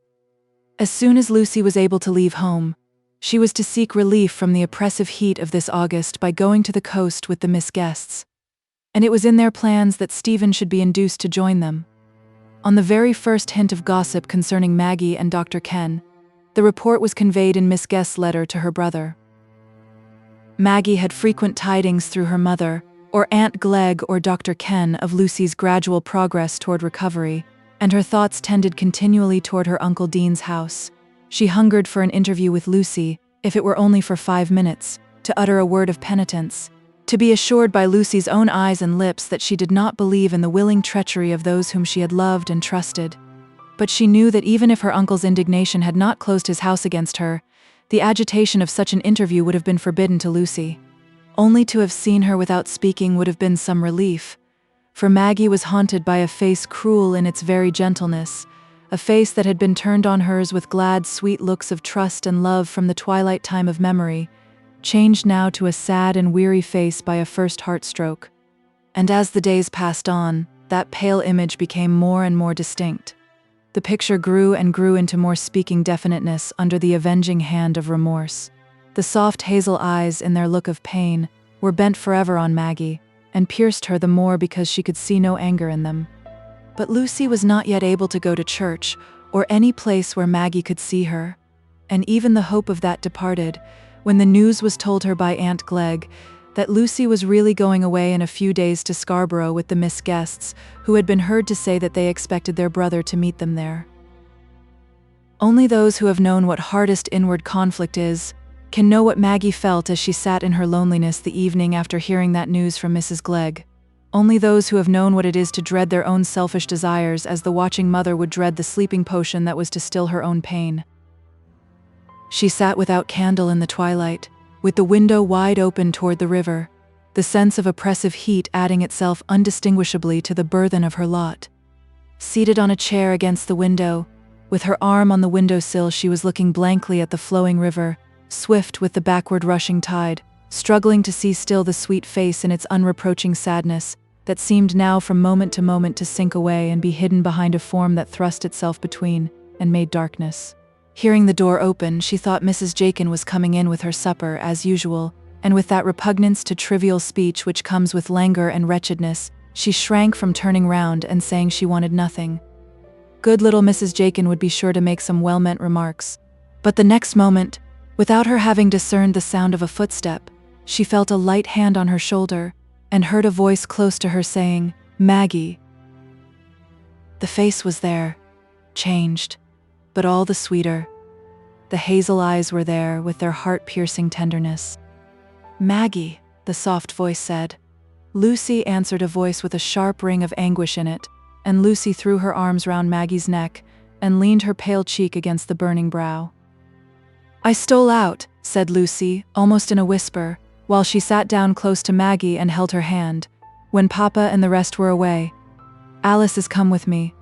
As soon as Lucy was able to leave home, she was to seek relief from the oppressive heat of this August by going to the coast with the Miss Guests, and it was in their plans that Stephen should be induced to join them. On the very first hint of gossip concerning Maggie and Dr. Ken, the report was conveyed in Miss Guest's letter to her brother. Maggie had frequent tidings through her mother, or Aunt Glegg or Dr. Ken, of Lucy's gradual progress toward recovery, and her thoughts tended continually toward her Uncle Dean's house. She hungered for an interview with Lucy, if it were only for 5 minutes, to utter a word of penitence, to be assured by Lucy's own eyes and lips that she did not believe in the willing treachery of those whom she had loved and trusted. But she knew that even if her uncle's indignation had not closed his house against her, the agitation of such an interview would have been forbidden to Lucy. Only to have seen her without speaking would have been some relief, for Maggie was haunted by a face cruel in its very gentleness, a face that had been turned on hers with glad, sweet looks of trust and love from the twilight time of memory, changed now to a sad and weary face by a first heart-stroke. And as the days passed on, that pale image became more and more distinct. The picture grew and grew into more speaking definiteness under the avenging hand of remorse. The soft hazel eyes, in their look of pain, were bent forever on Maggie, and pierced her the more because she could see no anger in them. But Lucy was not yet able to go to church, or any place where Maggie could see her, and even the hope of that departed, when the news was told her by Aunt Glegg that Lucy was really going away in a few days to Scarborough with the Miss Guests, who had been heard to say that they expected their brother to meet them there. Only those who have known what hardest inward conflict is can know what Maggie felt as she sat in her loneliness the evening after hearing that news from Mrs. Glegg. Only those who have known what it is to dread their own selfish desires as the watching mother would dread the sleeping potion that was to still her own pain. She sat without candle in the twilight, with the window wide open toward the river, the sense of oppressive heat adding itself undistinguishably to the burthen of her lot. Seated on a chair against the window, with her arm on the windowsill, she was looking blankly at the flowing river, swift with the backward rushing tide, struggling to see still the sweet face in its unreproaching sadness, that seemed now from moment to moment to sink away and be hidden behind a form that thrust itself between and made darkness. Hearing the door open, she thought Mrs. Jakin was coming in with her supper, as usual, and with that repugnance to trivial speech which comes with languor and wretchedness, she shrank from turning round and saying she wanted nothing. Good little Mrs. Jakin would be sure to make some well-meant remarks, but the next moment, without her having discerned the sound of a footstep, she felt a light hand on her shoulder, and heard a voice close to her saying, "Maggie." The face was there, changed, but all the sweeter. The hazel eyes were there with their heart-piercing tenderness. "Maggie," the soft voice said. Lucy answered a voice with a sharp ring of anguish in it, and Lucy threw her arms round Maggie's neck and leaned her pale cheek against the burning brow. "I stole out," said Lucy, almost in a whisper, while she sat down close to Maggie and held her hand, "when Papa and the rest were away. Alice has come with me.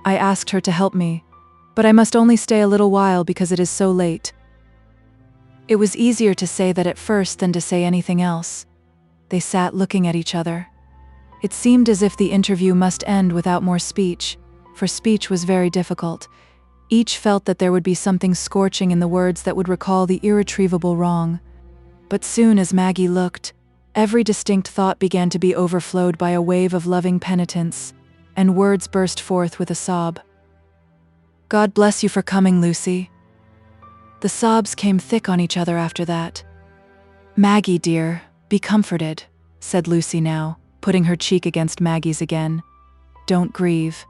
I asked her to help me, but I must only stay a little while because it is so late." It was easier to say that at first than to say anything else. They sat looking at each other. It seemed as if the interview must end without more speech, for speech was very difficult. Each felt that there would be something scorching in the words that would recall the irretrievable wrong. But soon as Maggie looked, every distinct thought began to be overflowed by a wave of loving penitence, and words burst forth with a sob. "God bless you for coming, Lucy." The sobs came thick on each other after that. "Maggie, dear, be comforted," said Lucy now, putting her cheek against Maggie's again. "Don't grieve."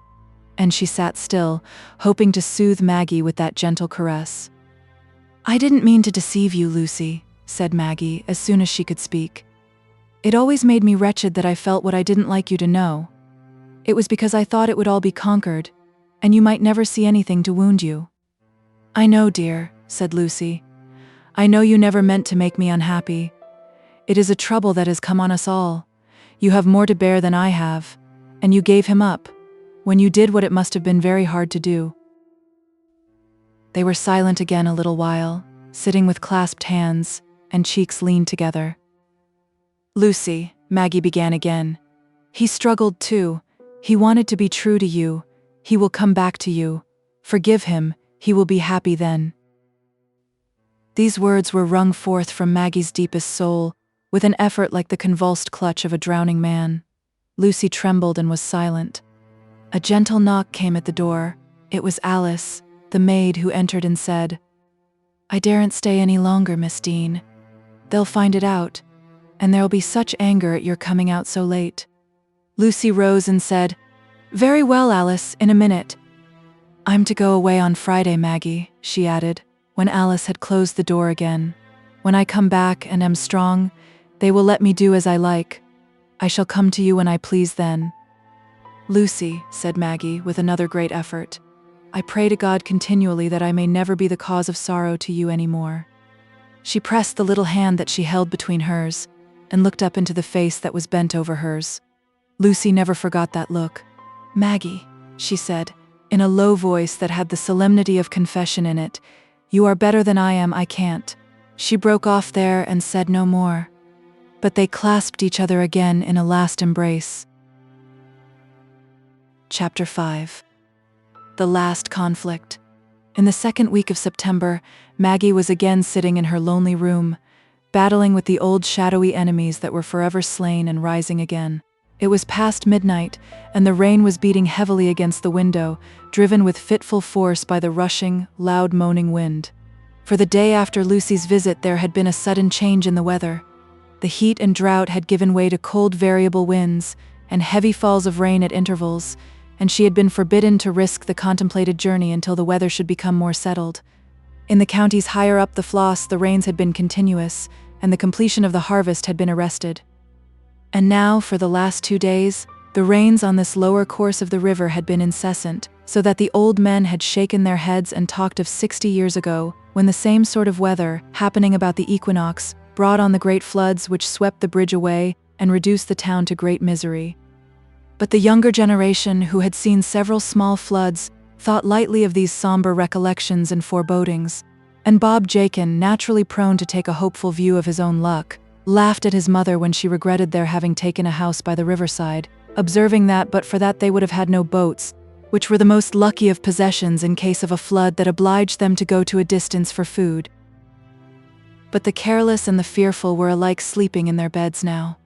And she sat still, hoping to soothe Maggie with that gentle caress. "I didn't mean to deceive you, Lucy," said Maggie as soon as she could speak. "It always made me wretched that I felt what I didn't like you to know. It was because I thought it would all be conquered, and you might never see anything to wound you." "I know, dear," said Lucy. I know you never meant to make me unhappy. It is a trouble that has come on us all. You have more to bear than I have, and you gave him up, when you did what it must have been very hard to do." They were silent again a little while, sitting with clasped hands and cheeks leaned together. "Lucy," Maggie began again, "he struggled too. He wanted to be true to you. He will come back to you. Forgive him, he will be happy then." These words were wrung forth from Maggie's deepest soul, with an effort like the convulsed clutch of a drowning man. Lucy trembled and was silent. A gentle knock came at the door. It was Alice, the maid, who entered and said, "I daren't stay any longer, Miss Dean. They'll find it out, and there'll be such anger at your coming out so late." Lucy rose and said, "Very well, Alice, in a minute." "I'm to go away on Friday, Maggie," she added, when Alice had closed the door again. "When I come back and am strong, they will let me do as I like. I shall come to you when I please then." "Lucy," said Maggie with another great effort, "I pray to God continually that I may never be the cause of sorrow to you any more." She pressed the little hand that she held between hers, and looked up into the face that was bent over hers. Lucy never forgot that look. "Maggie," she said, in a low voice that had the solemnity of confession in it, "you are better than I am, I can't." She broke off there and said no more. But they clasped each other again in a last embrace. Chapter 5. The Last Conflict. In the second week of September, Maggie was again sitting in her lonely room, battling with the old shadowy enemies that were forever slain and rising again. It was past midnight, and the rain was beating heavily against the window, driven with fitful force by the rushing, loud moaning wind. For the day after Lucy's visit there had been a sudden change in the weather. The heat and drought had given way to cold variable winds, and heavy falls of rain at intervals, and she had been forbidden to risk the contemplated journey until the weather should become more settled. In the counties higher up the Floss, the rains had been continuous, and the completion of the harvest had been arrested. And now, for the last 2 days, the rains on this lower course of the river had been incessant, so that the old men had shaken their heads and talked of 60 years ago, when the same sort of weather, happening about the equinox, brought on the great floods which swept the bridge away and reduced the town to great misery. But the younger generation, who had seen several small floods, thought lightly of these somber recollections and forebodings, and Bob Jakin, naturally prone to take a hopeful view of his own luck, laughed at his mother when she regretted their having taken a house by the riverside, observing that but for that they would have had no boats, which were the most lucky of possessions in case of a flood that obliged them to go to a distance for food. But the careless and the fearful were alike sleeping in their beds now.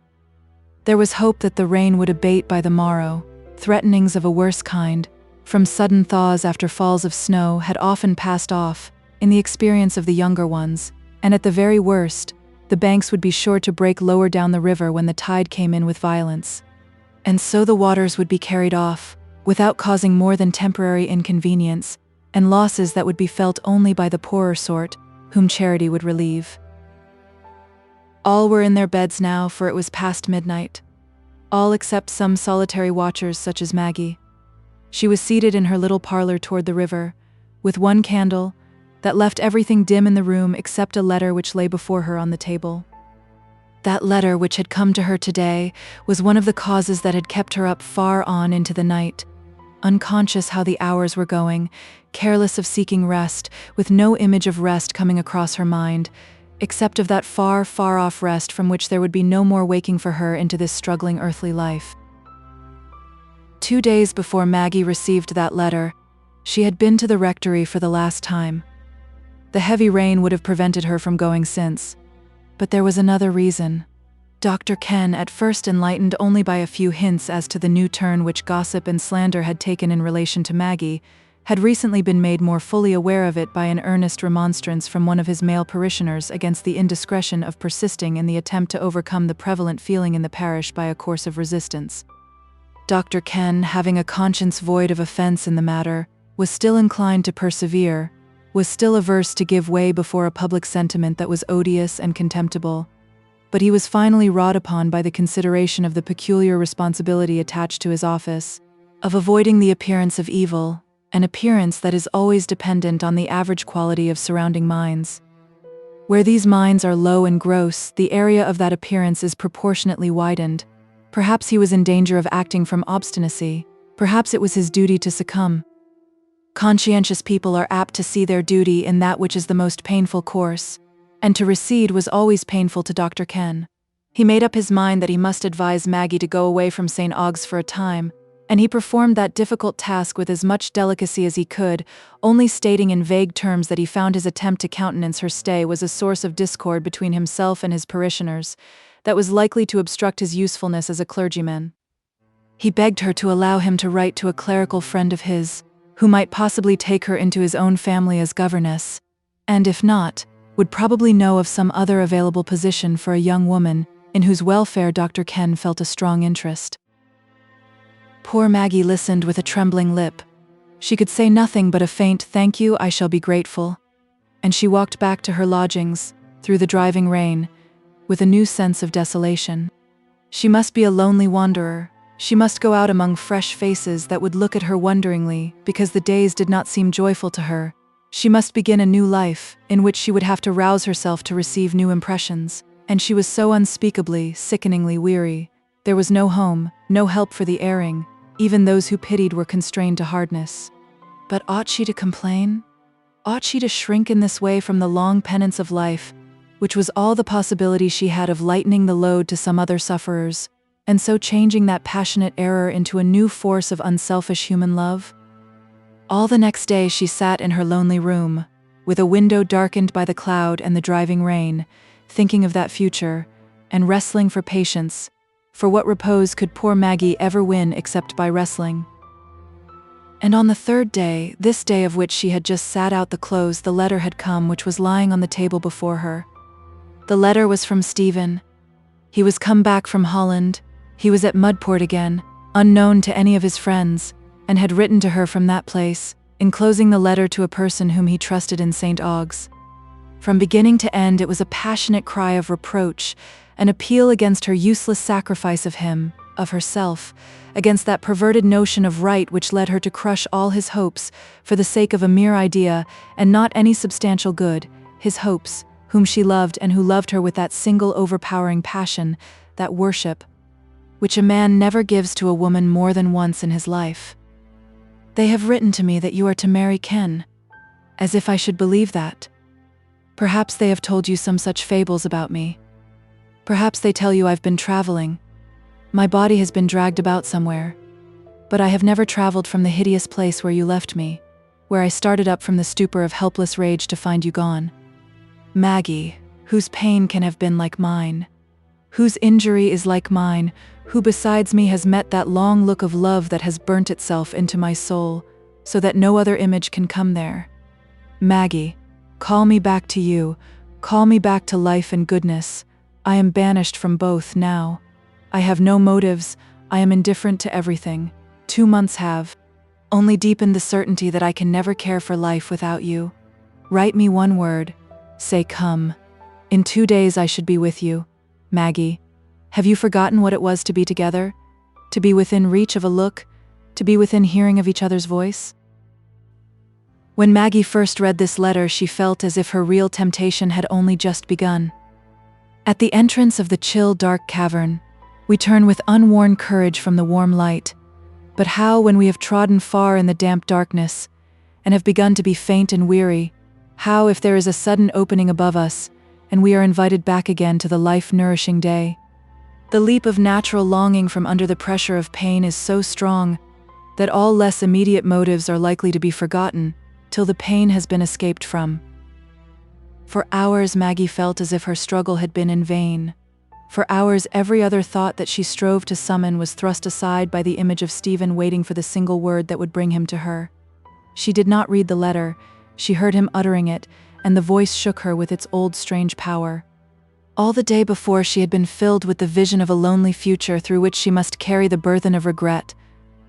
There was hope that the rain would abate by the morrow. Threatenings of a worse kind, from sudden thaws after falls of snow, had often passed off, in the experience of the younger ones, and at the very worst, the banks would be sure to break lower down the river when the tide came in with violence. And so the waters would be carried off, without causing more than temporary inconvenience, and losses that would be felt only by the poorer sort, whom charity would relieve. All were in their beds now, for it was past midnight. All except some solitary watchers such as Maggie. She was seated in her little parlor toward the river, with one candle, that left everything dim in the room except a letter which lay before her on the table. That letter, which had come to her today, was one of the causes that had kept her up far on into the night, unconscious how the hours were going, careless of seeking rest, with no image of rest coming across her mind, except of that far, far off rest from which there would be no more waking for her into this struggling earthly life. 2 days before Maggie received that letter, she had been to the rectory for the last time. The heavy rain would have prevented her from going since. But there was another reason. Dr. Ken, at first enlightened only by a few hints as to the new turn which gossip and slander had taken in relation to Maggie, had recently been made more fully aware of it by an earnest remonstrance from one of his male parishioners against the indiscretion of persisting in the attempt to overcome the prevalent feeling in the parish by a course of resistance. Dr. Ken, having a conscience void of offense in the matter, was still inclined to persevere, was still averse to give way before a public sentiment that was odious and contemptible. But he was finally wrought upon by the consideration of the peculiar responsibility attached to his office, of avoiding the appearance of evil, an appearance that is always dependent on the average quality of surrounding minds. Where these minds are low and gross, the area of that appearance is proportionately widened. Perhaps he was in danger of acting from obstinacy. Perhaps it was his duty to succumb. Conscientious people are apt to see their duty in that which is the most painful course, and to recede was always painful to Dr. Ken. He made up his mind that he must advise Maggie to go away from St. Aug's for a time, and he performed that difficult task with as much delicacy as he could, only stating in vague terms that he found his attempt to countenance her stay was a source of discord between himself and his parishioners, that was likely to obstruct his usefulness as a clergyman. He begged her to allow him to write to a clerical friend of his, who might possibly take her into his own family as governess, and if not, would probably know of some other available position for a young woman in whose welfare Dr. Ken felt a strong interest. Poor Maggie listened with a trembling lip. She could say nothing but a faint "thank you, I shall be grateful," and she walked back to her lodgings, through the driving rain, with a new sense of desolation. She must be a lonely wanderer. She must go out among fresh faces that would look at her wonderingly, because the days did not seem joyful to her. She must begin a new life, in which she would have to rouse herself to receive new impressions, and she was so unspeakably, sickeningly weary. There was no home, no help for the erring. Even those who pitied were constrained to hardness. But ought she to complain? Ought she to shrink in this way from the long penance of life, which was all the possibility she had of lightening the load to some other sufferers, and so changing that passionate error into a new force of unselfish human love? All the next day she sat in her lonely room, with a window darkened by the cloud and the driving rain, thinking of that future, and wrestling for patience, for what repose could poor Maggie ever win except by wrestling? And on the third day, this day of which she had just sat out the close, the letter had come which was lying on the table before her. The letter was from Stephen. He was come back from Holland. He was at Mudport again, unknown to any of his friends, and had written to her from that place, enclosing the letter to a person whom he trusted in St. Aug's. From beginning to end it was a passionate cry of reproach, an appeal against her useless sacrifice of him, of herself, against that perverted notion of right which led her to crush all his hopes for the sake of a mere idea and not any substantial good, his hopes, whom she loved and who loved her with that single overpowering passion, that worship, which a man never gives to a woman more than once in his life. They have written to me that you are to marry Ken. As if I should believe that. Perhaps they have told you some such fables about me. Perhaps they tell you I've been traveling. My body has been dragged about somewhere. But I have never traveled from the hideous place where you left me, where I started up from the stupor of helpless rage to find you gone. Maggie, whose pain can have been like mine, whose injury is like mine, who besides me has met that long look of love that has burnt itself into my soul, so that no other image can come there. Maggie, call me back to you, call me back to life and goodness. I am banished from both now. I have no motives, I am indifferent to everything. 2 months have only deepened the certainty that I can never care for life without you. Write me one word, say come. In 2 days I should be with you. Maggie, have you forgotten what it was to be together? To be within reach of a look? To be within hearing of each other's voice? When Maggie first read this letter, she felt as if her real temptation had only just begun. At the entrance of the chill, dark cavern, we turn with unworn courage from the warm light. But how, when we have trodden far in the damp darkness, and have begun to be faint and weary, how, if there is a sudden opening above us, and we are invited back again to the life-nourishing day? The leap of natural longing from under the pressure of pain is so strong that all less immediate motives are likely to be forgotten till the pain has been escaped from. For hours Maggie felt as if her struggle had been in vain. For hours every other thought that she strove to summon was thrust aside by the image of Stephen waiting for the single word that would bring him to her. She did not read the letter, she heard him uttering it, and the voice shook her with its old strange power. All the day before she had been filled with the vision of a lonely future through which she must carry the burthen of regret,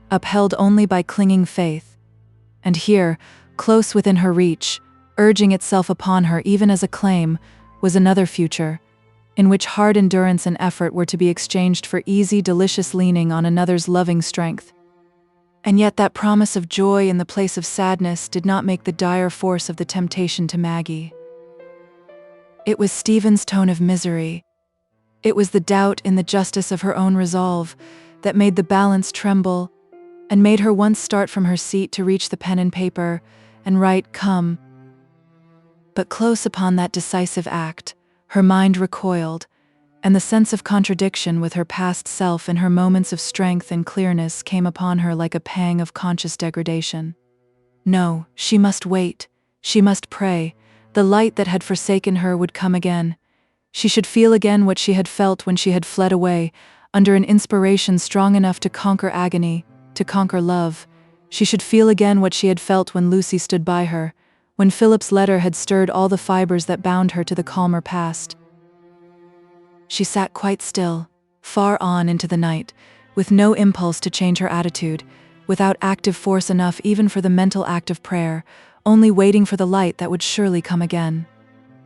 upheld only by clinging faith. And here, close within her reach, urging itself upon her even as a claim, was another future, in which hard endurance and effort were to be exchanged for easy, delicious leaning on another's loving strength. And yet that promise of joy in the place of sadness did not make the dire force of the temptation to Maggie. It was Stephen's tone of misery. It was the doubt in the justice of her own resolve that made the balance tremble and made her once start from her seat to reach the pen and paper and write, "Come." But close upon that decisive act, her mind recoiled, and the sense of contradiction with her past self in her moments of strength and clearness came upon her like a pang of conscious degradation. No, she must wait. She must pray. The light that had forsaken her would come again. She should feel again what she had felt when she had fled away, under an inspiration strong enough to conquer agony, to conquer love. She should feel again what she had felt when Lucy stood by her, when Philip's letter had stirred all the fibers that bound her to the calmer past. She sat quite still, far on into the night, with no impulse to change her attitude, without active force enough even for the mental act of prayer, only waiting for the light that would surely come again.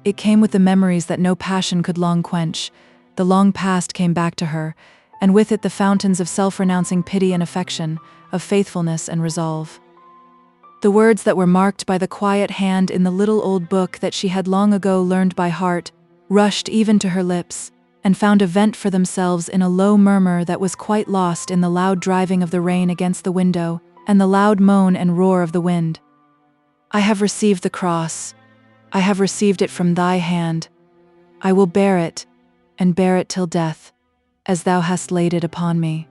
It came with the memories that no passion could long quench. The long past came back to her, and with it the fountains of self-renouncing pity and affection, of faithfulness and resolve. The words that were marked by the quiet hand in the little old book that she had long ago learned by heart rushed even to her lips, and found a vent for themselves in a low murmur that was quite lost in the loud driving of the rain against the window and the loud moan and roar of the wind. "I have received the cross. I have received it from thy hand. I will bear it, and bear it till death, as thou hast laid it upon me."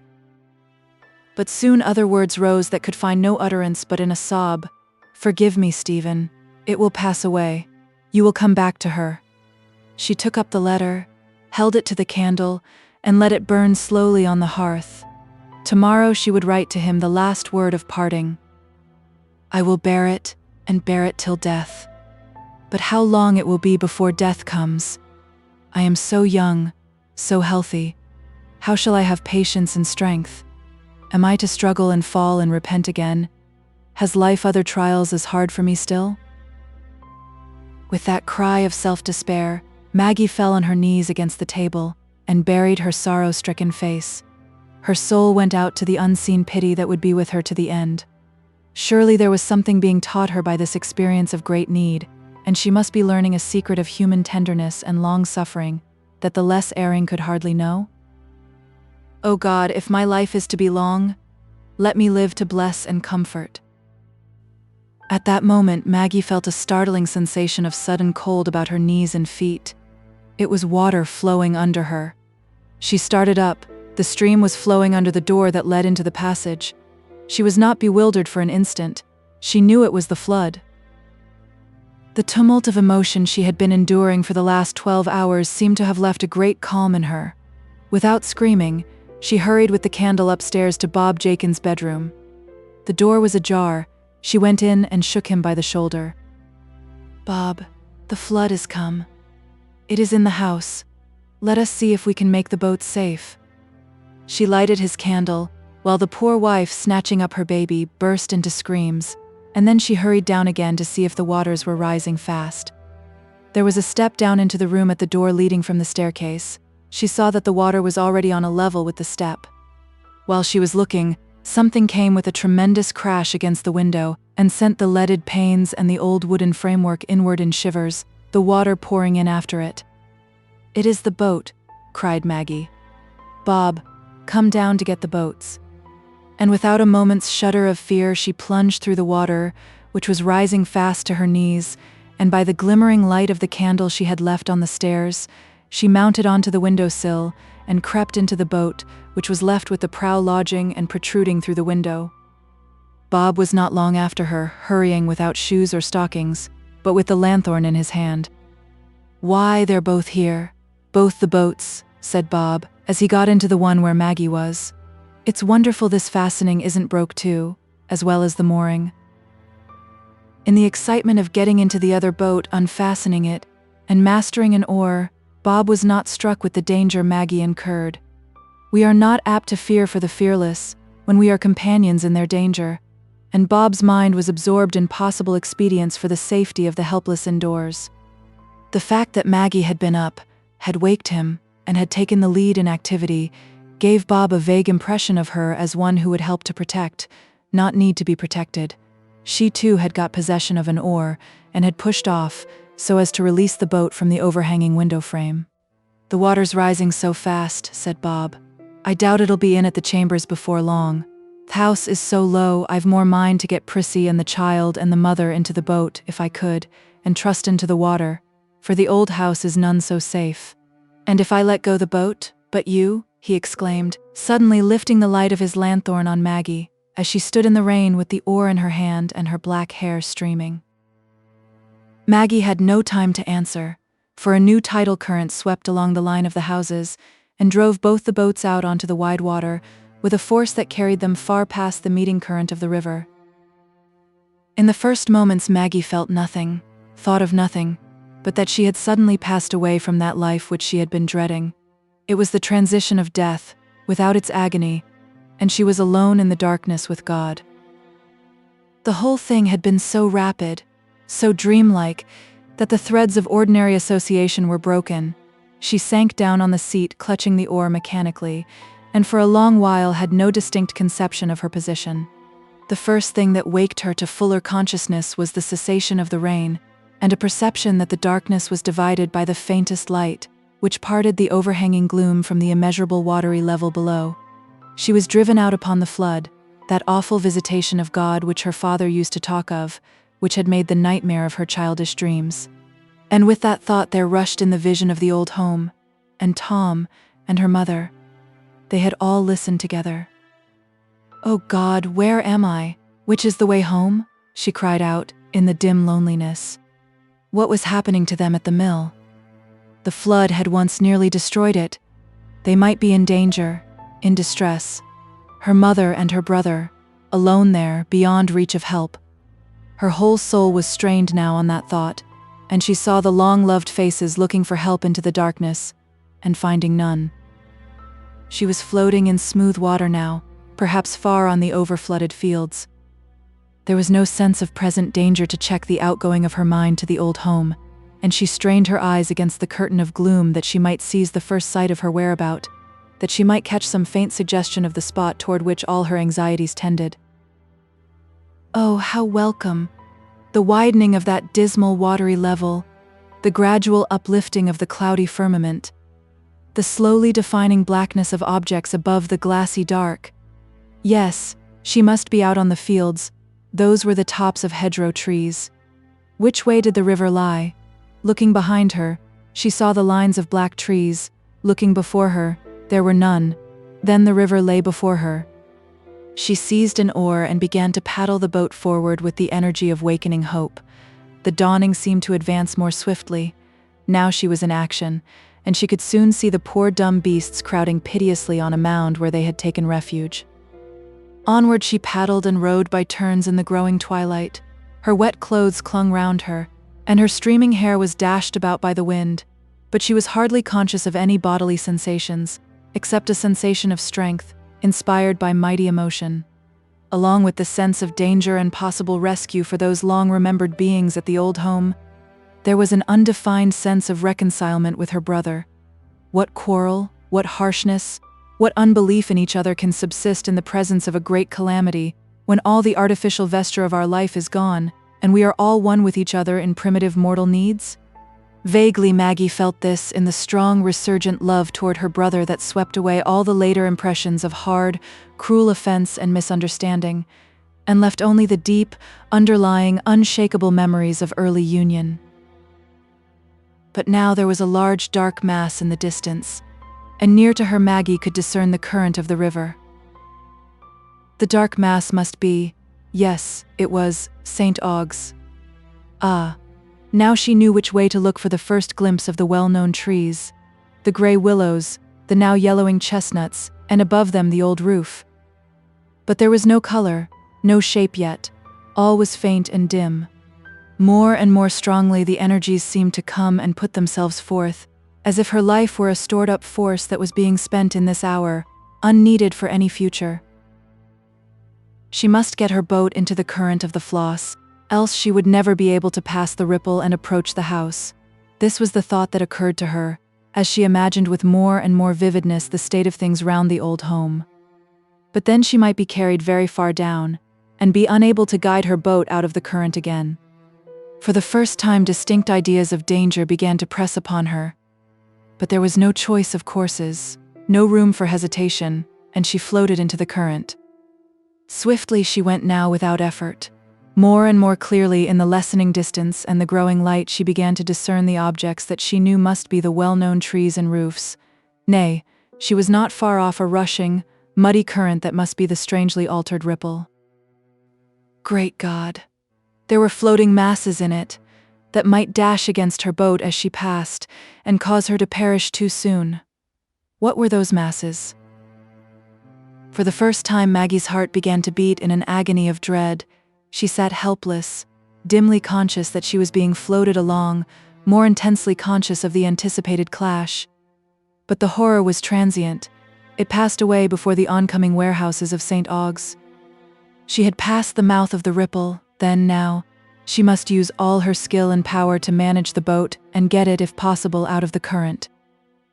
But soon other words rose that could find no utterance but in a sob. "Forgive me, Stephen. It will pass away. You will come back to her." She took up the letter, held it to the candle, and let it burn slowly on the hearth. Tomorrow she would write to him the last word of parting. "I will bear it, and bear it till death. But how long it will be before death comes. I am so young, so healthy. How shall I have patience and strength? Am I to struggle and fall and repent again? Has life other trials as hard for me still?" With that cry of self-despair, Maggie fell on her knees against the table and buried her sorrow-stricken face. Her soul went out to the unseen pity that would be with her to the end. Surely there was something being taught her by this experience of great need, and she must be learning a secret of human tenderness and long-suffering that the less erring could hardly know. "O God, if my life is to be long, let me live to bless and comfort." At that moment, Maggie felt a startling sensation of sudden cold about her knees and feet. It was water flowing under her. She started up. The stream was flowing under the door that led into the passage. She was not bewildered for an instant. She knew it was the flood. The tumult of emotion she had been enduring for the last 12 hours seemed to have left a great calm in her. Without screaming, she hurried with the candle upstairs to Bob Jakin's bedroom. The door was ajar. She went in and shook him by the shoulder. "Bob, the flood is come. It is in the house. Let us see if we can make the boat safe." She lighted his candle, while the poor wife, snatching up her baby, burst into screams, and then she hurried down again to see if the waters were rising fast. There was a step down into the room at the door leading from the staircase. She saw that the water was already on a level with the step. While she was looking, something came with a tremendous crash against the window and sent the leaded panes and the old wooden framework inward in shivers, the water pouring in after it. "It is the boat," cried Maggie. "Bob, come down to get the boats." And without a moment's shudder of fear, she plunged through the water, which was rising fast to her knees, and by the glimmering light of the candle she had left on the stairs, she mounted onto the window-sill and crept into the boat, which was left with the prow lodging and protruding through the window. Bob was not long after her, hurrying without shoes or stockings, but with the lanthorn in his hand. "Why, they're both here. Both the boats," said Bob, as he got into the one where Maggie was. "It's wonderful this fastening isn't broke too, as well as the mooring." In the excitement of getting into the other boat, unfastening it, and mastering an oar, Bob was not struck with the danger Maggie incurred. We are not apt to fear for the fearless when we are companions in their danger, and Bob's mind was absorbed in possible expedients for the safety of the helpless indoors. The fact that Maggie had been up, had waked him, and had taken the lead in activity, gave Bob a vague impression of her as one who would help to protect, not need to be protected. She too had got possession of an oar, and had pushed off, so as to release the boat from the overhanging window frame. "The water's rising so fast," said Bob. "I doubt it'll be in at the chambers before long. The house is so low, I've more mind to get Prissy and the child and the mother into the boat, if I could, and trust into the water, for the old house is none so safe. And if I let go the boat, but you," he exclaimed, suddenly lifting the light of his lanthorn on Maggie, as she stood in the rain with the oar in her hand and her black hair streaming. Maggie had no time to answer, for a new tidal current swept along the line of the houses and drove both the boats out onto the wide water with a force that carried them far past the meeting current of the river. In the first moments Maggie felt nothing, thought of nothing, but that she had suddenly passed away from that life which she had been dreading. It was the transition of death, without its agony, and she was alone in the darkness with God. The whole thing had been so rapid, so dreamlike, that the threads of ordinary association were broken. She sank down on the seat, clutching the oar mechanically, and for a long while had no distinct conception of her position. The first thing that waked her to fuller consciousness was the cessation of the rain, and a perception that the darkness was divided by the faintest light, which parted the overhanging gloom from the immeasurable watery level below. She was driven out upon the flood, that awful visitation of God which her father used to talk of, which had made the nightmare of her childish dreams. And with that thought there rushed in the vision of the old home, and Tom, and her mother. They had all listened together. "Oh God, where am I? Which is the way home?" she cried out, in the dim loneliness. What was happening to them at the mill? The flood had once nearly destroyed it. They might be in danger, in distress. Her mother and her brother, alone there, beyond reach of help. Her whole soul was strained now on that thought, and she saw the long-loved faces looking for help into the darkness, and finding none. She was floating in smooth water now, perhaps far on the over-flooded fields. There was no sense of present danger to check the outgoing of her mind to the old home, and she strained her eyes against the curtain of gloom that she might seize the first sight of her whereabout, that she might catch some faint suggestion of the spot toward which all her anxieties tended. Oh, how welcome! The widening of that dismal watery level, the gradual uplifting of the cloudy firmament, the slowly defining blackness of objects above the glassy dark. Yes, she must be out on the fields. Those were the tops of hedgerow trees. Which way did the river lie? Looking behind her, she saw the lines of black trees. Looking before her, there were none. Then the river lay before her. She seized an oar and began to paddle the boat forward with the energy of wakening hope. The dawning seemed to advance more swiftly. Now she was in action, and she could soon see the poor dumb beasts crowding piteously on a mound where they had taken refuge. Onward she paddled and rowed by turns in the growing twilight. Her wet clothes clung round her, and her streaming hair was dashed about by the wind, but she was hardly conscious of any bodily sensations, except a sensation of strength, inspired by mighty emotion. Along with the sense of danger and possible rescue for those long-remembered beings at the old home, there was an undefined sense of reconcilement with her brother. What quarrel, what harshness, what unbelief in each other can subsist in the presence of a great calamity, when all the artificial vesture of our life is gone, and we are all one with each other in primitive mortal needs? Vaguely Maggie felt this in the strong, resurgent love toward her brother that swept away all the later impressions of hard, cruel offense and misunderstanding, and left only the deep, underlying, unshakable memories of early union. But now there was a large dark mass in the distance, and near to her Maggie could discern the current of the river. The dark mass must be, yes, it was, St. Aug's. Ah, now she knew which way to look for the first glimpse of the well-known trees, the gray willows, the now yellowing chestnuts, and above them the old roof. But there was no color, no shape yet. All was faint and dim. More and more strongly the energies seemed to come and put themselves forth, as if her life were a stored-up force that was being spent in this hour, unneeded for any future. She must get her boat into the current of the Floss, else she would never be able to pass the ripple and approach the house. This was the thought that occurred to her, as she imagined with more and more vividness the state of things round the old home. But then she might be carried very far down, and be unable to guide her boat out of the current again. For the first time, distinct ideas of danger began to press upon her. But there was no choice of courses, no room for hesitation, and she floated into the current. Swiftly she went now without effort. More and more clearly in the lessening distance and the growing light she began to discern the objects that she knew must be the well-known trees and roofs. Nay, she was not far off a rushing, muddy current that must be the strangely altered ripple. Great God! There were floating masses in it that might dash against her boat as she passed and cause her to perish too soon. What were those masses? For the first time, Maggie's heart began to beat in an agony of dread. She sat helpless, dimly conscious that she was being floated along, more intensely conscious of the anticipated clash. But the horror was transient. It passed away before the oncoming warehouses of St. Augues. She had passed the mouth of the ripple, then now, she must use all her skill and power to manage the boat and get it, if possible, out of the current.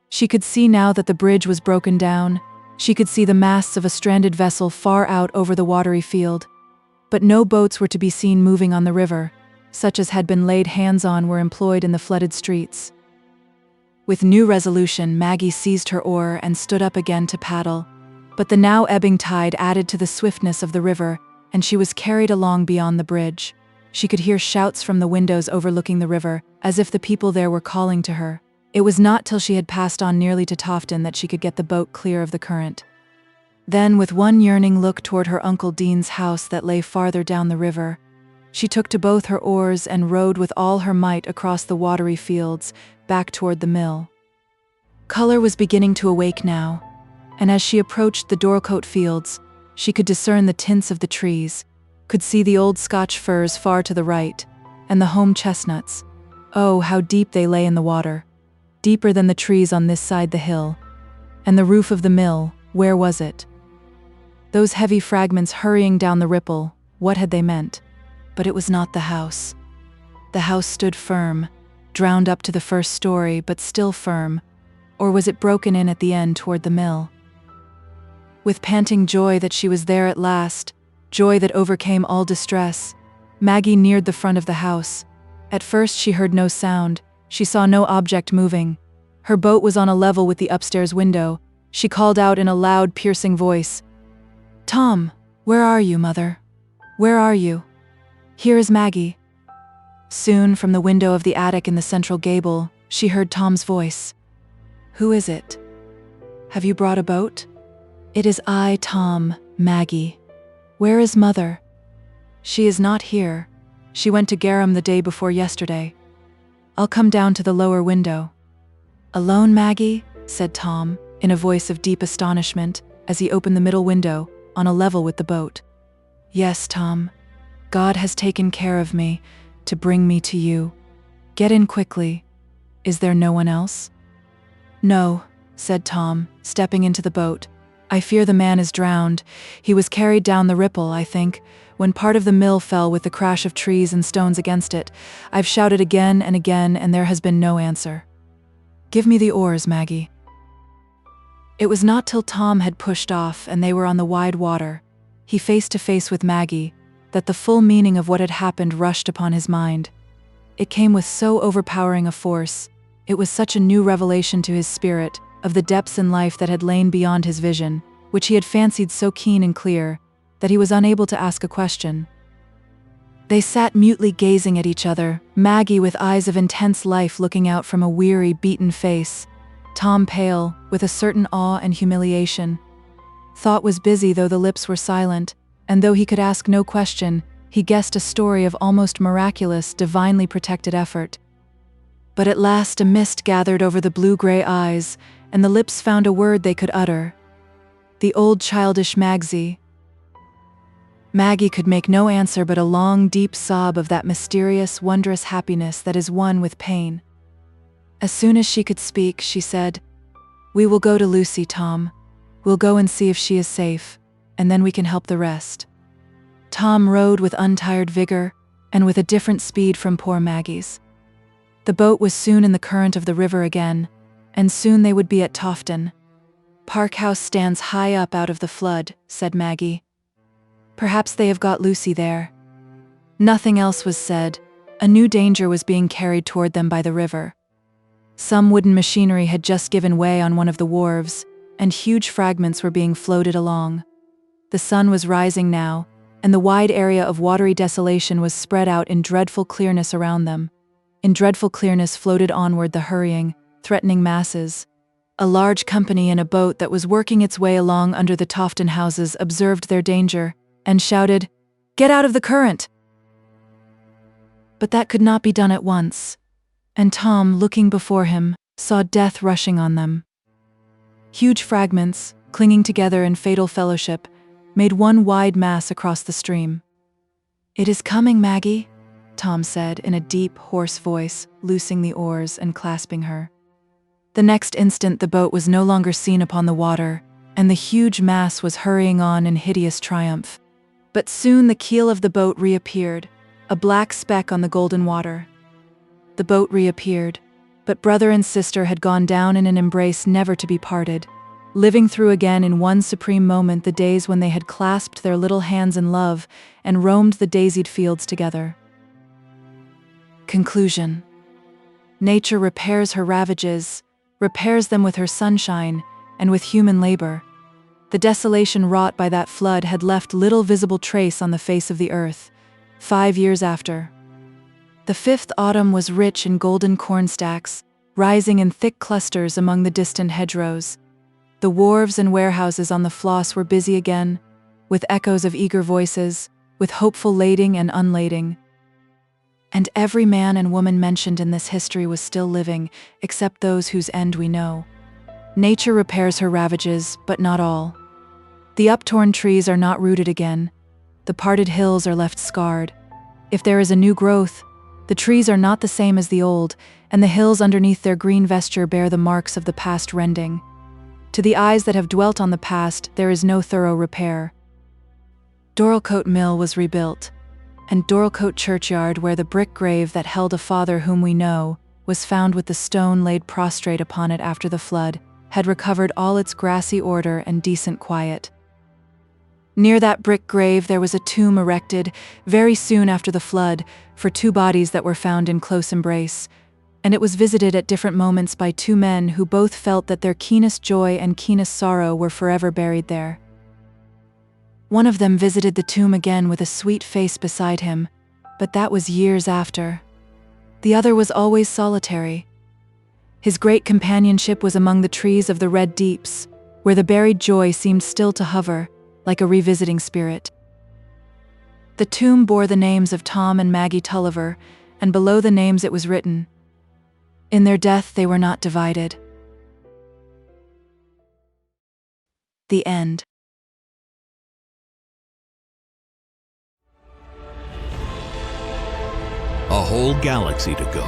She could see now that the bridge was broken down. She could see the masts of a stranded vessel far out over the watery field. But no boats were to be seen moving on the river. Such as had been laid hands on were employed in the flooded streets. With new resolution, Maggie seized her oar and stood up again to paddle. But the now ebbing tide added to the swiftness of the river, and she was carried along beyond the bridge. She could hear shouts from the windows overlooking the river, as if the people there were calling to her. It was not till she had passed on nearly to Tofton that she could get the boat clear of the current. Then, with one yearning look toward her Uncle Dean's house that lay farther down the river, she took to both her oars and rowed with all her might across the watery fields, back toward the mill. Color was beginning to awake now, and as she approached the Dorlcote fields, she could discern the tints of the trees, could see the old Scotch firs far to the right, and the home chestnuts. Oh, how deep they lay in the water, deeper than the trees on this side the hill. And the roof of the mill, where was it? Those heavy fragments hurrying down the ripple, what had they meant? But it was not the house. The house stood firm, drowned up to the first story, but still firm. Or was it broken in at the end toward the mill? With panting joy that she was there at last, joy that overcame all distress, Maggie neared the front of the house. At first she heard no sound, she saw no object moving. Her boat was on a level with the upstairs window. She called out in a loud, piercing voice, "Tom, where are you, Mother? Where are you? Here is Maggie." Soon, from the window of the attic in the central gable, she heard Tom's voice. "Who is it? Have you brought a boat?" "It is I, Tom, Maggie. Where is Mother?" "She is not here. She went to Garum the day before yesterday. I'll come down to the lower window." "Alone, Maggie?" said Tom, in a voice of deep astonishment, as he opened the middle window, on a level with the boat. "Yes, Tom. God has taken care of me, to bring me to you. Get in quickly. Is there no one else?" "No," said Tom, stepping into the boat. "I fear the man is drowned. He was carried down the ripple, I think, when part of the mill fell with the crash of trees and stones against it. I've shouted again and again, and there has been no answer. Give me the oars, Maggie." It was not till Tom had pushed off and they were on the wide water, he face to face with Maggie, that the full meaning of what had happened rushed upon his mind. It came with so overpowering a force, it was such a new revelation to his spirit of the depths in life that had lain beyond his vision, which he had fancied so keen and clear, that he was unable to ask a question. They sat mutely gazing at each other, Maggie with eyes of intense life looking out from a weary, beaten face, Tom pale, with a certain awe and humiliation. Thought was busy though the lips were silent, and though he could ask no question, he guessed a story of almost miraculous, divinely protected effort. But at last a mist gathered over the blue-gray eyes, and the lips found a word they could utter. The old childish Maggie. Maggie could make no answer but a long, deep sob of that mysterious, wondrous happiness that is one with pain. As soon as she could speak, she said, "We will go to Lucy, Tom. We'll go and see if she is safe, and then we can help the rest." Tom rowed with untired vigor, and with a different speed from poor Maggie's. The boat was soon in the current of the river again, and soon they would be at Tofton. "Park House stands high up out of the flood," said Maggie. "Perhaps they have got Lucy there." Nothing else was said. A new danger was being carried toward them by the river. Some wooden machinery had just given way on one of the wharves, and huge fragments were being floated along. The sun was rising now, and the wide area of watery desolation was spread out in dreadful clearness around them. In dreadful clearness floated onward the hurrying, threatening masses. A large company in a boat that was working its way along under the Tofton houses observed their danger, and shouted, "Get out of the current!" But that could not be done at once, and Tom, looking before him, saw death rushing on them. Huge fragments, clinging together in fatal fellowship, made one wide mass across the stream. "It is coming, Maggie," Tom said in a deep, hoarse voice, loosing the oars and clasping her. The next instant the boat was no longer seen upon the water, and the huge mass was hurrying on in hideous triumph. But soon the keel of the boat reappeared, a black speck on the golden water. The boat reappeared, but brother and sister had gone down in an embrace never to be parted, living through again in one supreme moment the days when they had clasped their little hands in love and roamed the daisied fields together. Conclusion. Nature repairs her ravages, repairs them with her sunshine and with human labor. The desolation wrought by that flood had left little visible trace on the face of the earth. 5 years after, the 5th autumn was rich in golden corn stacks, rising in thick clusters among the distant hedgerows. The wharves and warehouses on the Floss were busy again, with echoes of eager voices, with hopeful lading and unlading. And every man and woman mentioned in this history was still living, except those whose end we know. Nature repairs her ravages, but not all. The uptorn trees are not rooted again. The parted hills are left scarred. If there is a new growth, the trees are not the same as the old, and the hills underneath their green vesture bear the marks of the past rending. To the eyes that have dwelt on the past, there is no thorough repair. Dorlcote Mill was rebuilt, and Dorlcote Churchyard, where the brick grave that held a father whom we know, was found with the stone laid prostrate upon it after the flood, had recovered all its grassy order and decent quiet. Near that brick grave there was a tomb erected, very soon after the flood, for 2 bodies that were found in close embrace, and it was visited at different moments by 2 men who both felt that their keenest joy and keenest sorrow were forever buried there. One of them visited the tomb again with a sweet face beside him, but that was years after. The other was always solitary. His great companionship was among the trees of the red deeps, where the buried joy seemed still to hover, like a revisiting spirit. The tomb bore the names of Tom and Maggie Tulliver, and below the names it was written, "In their death they were not divided." The end. A whole galaxy to go.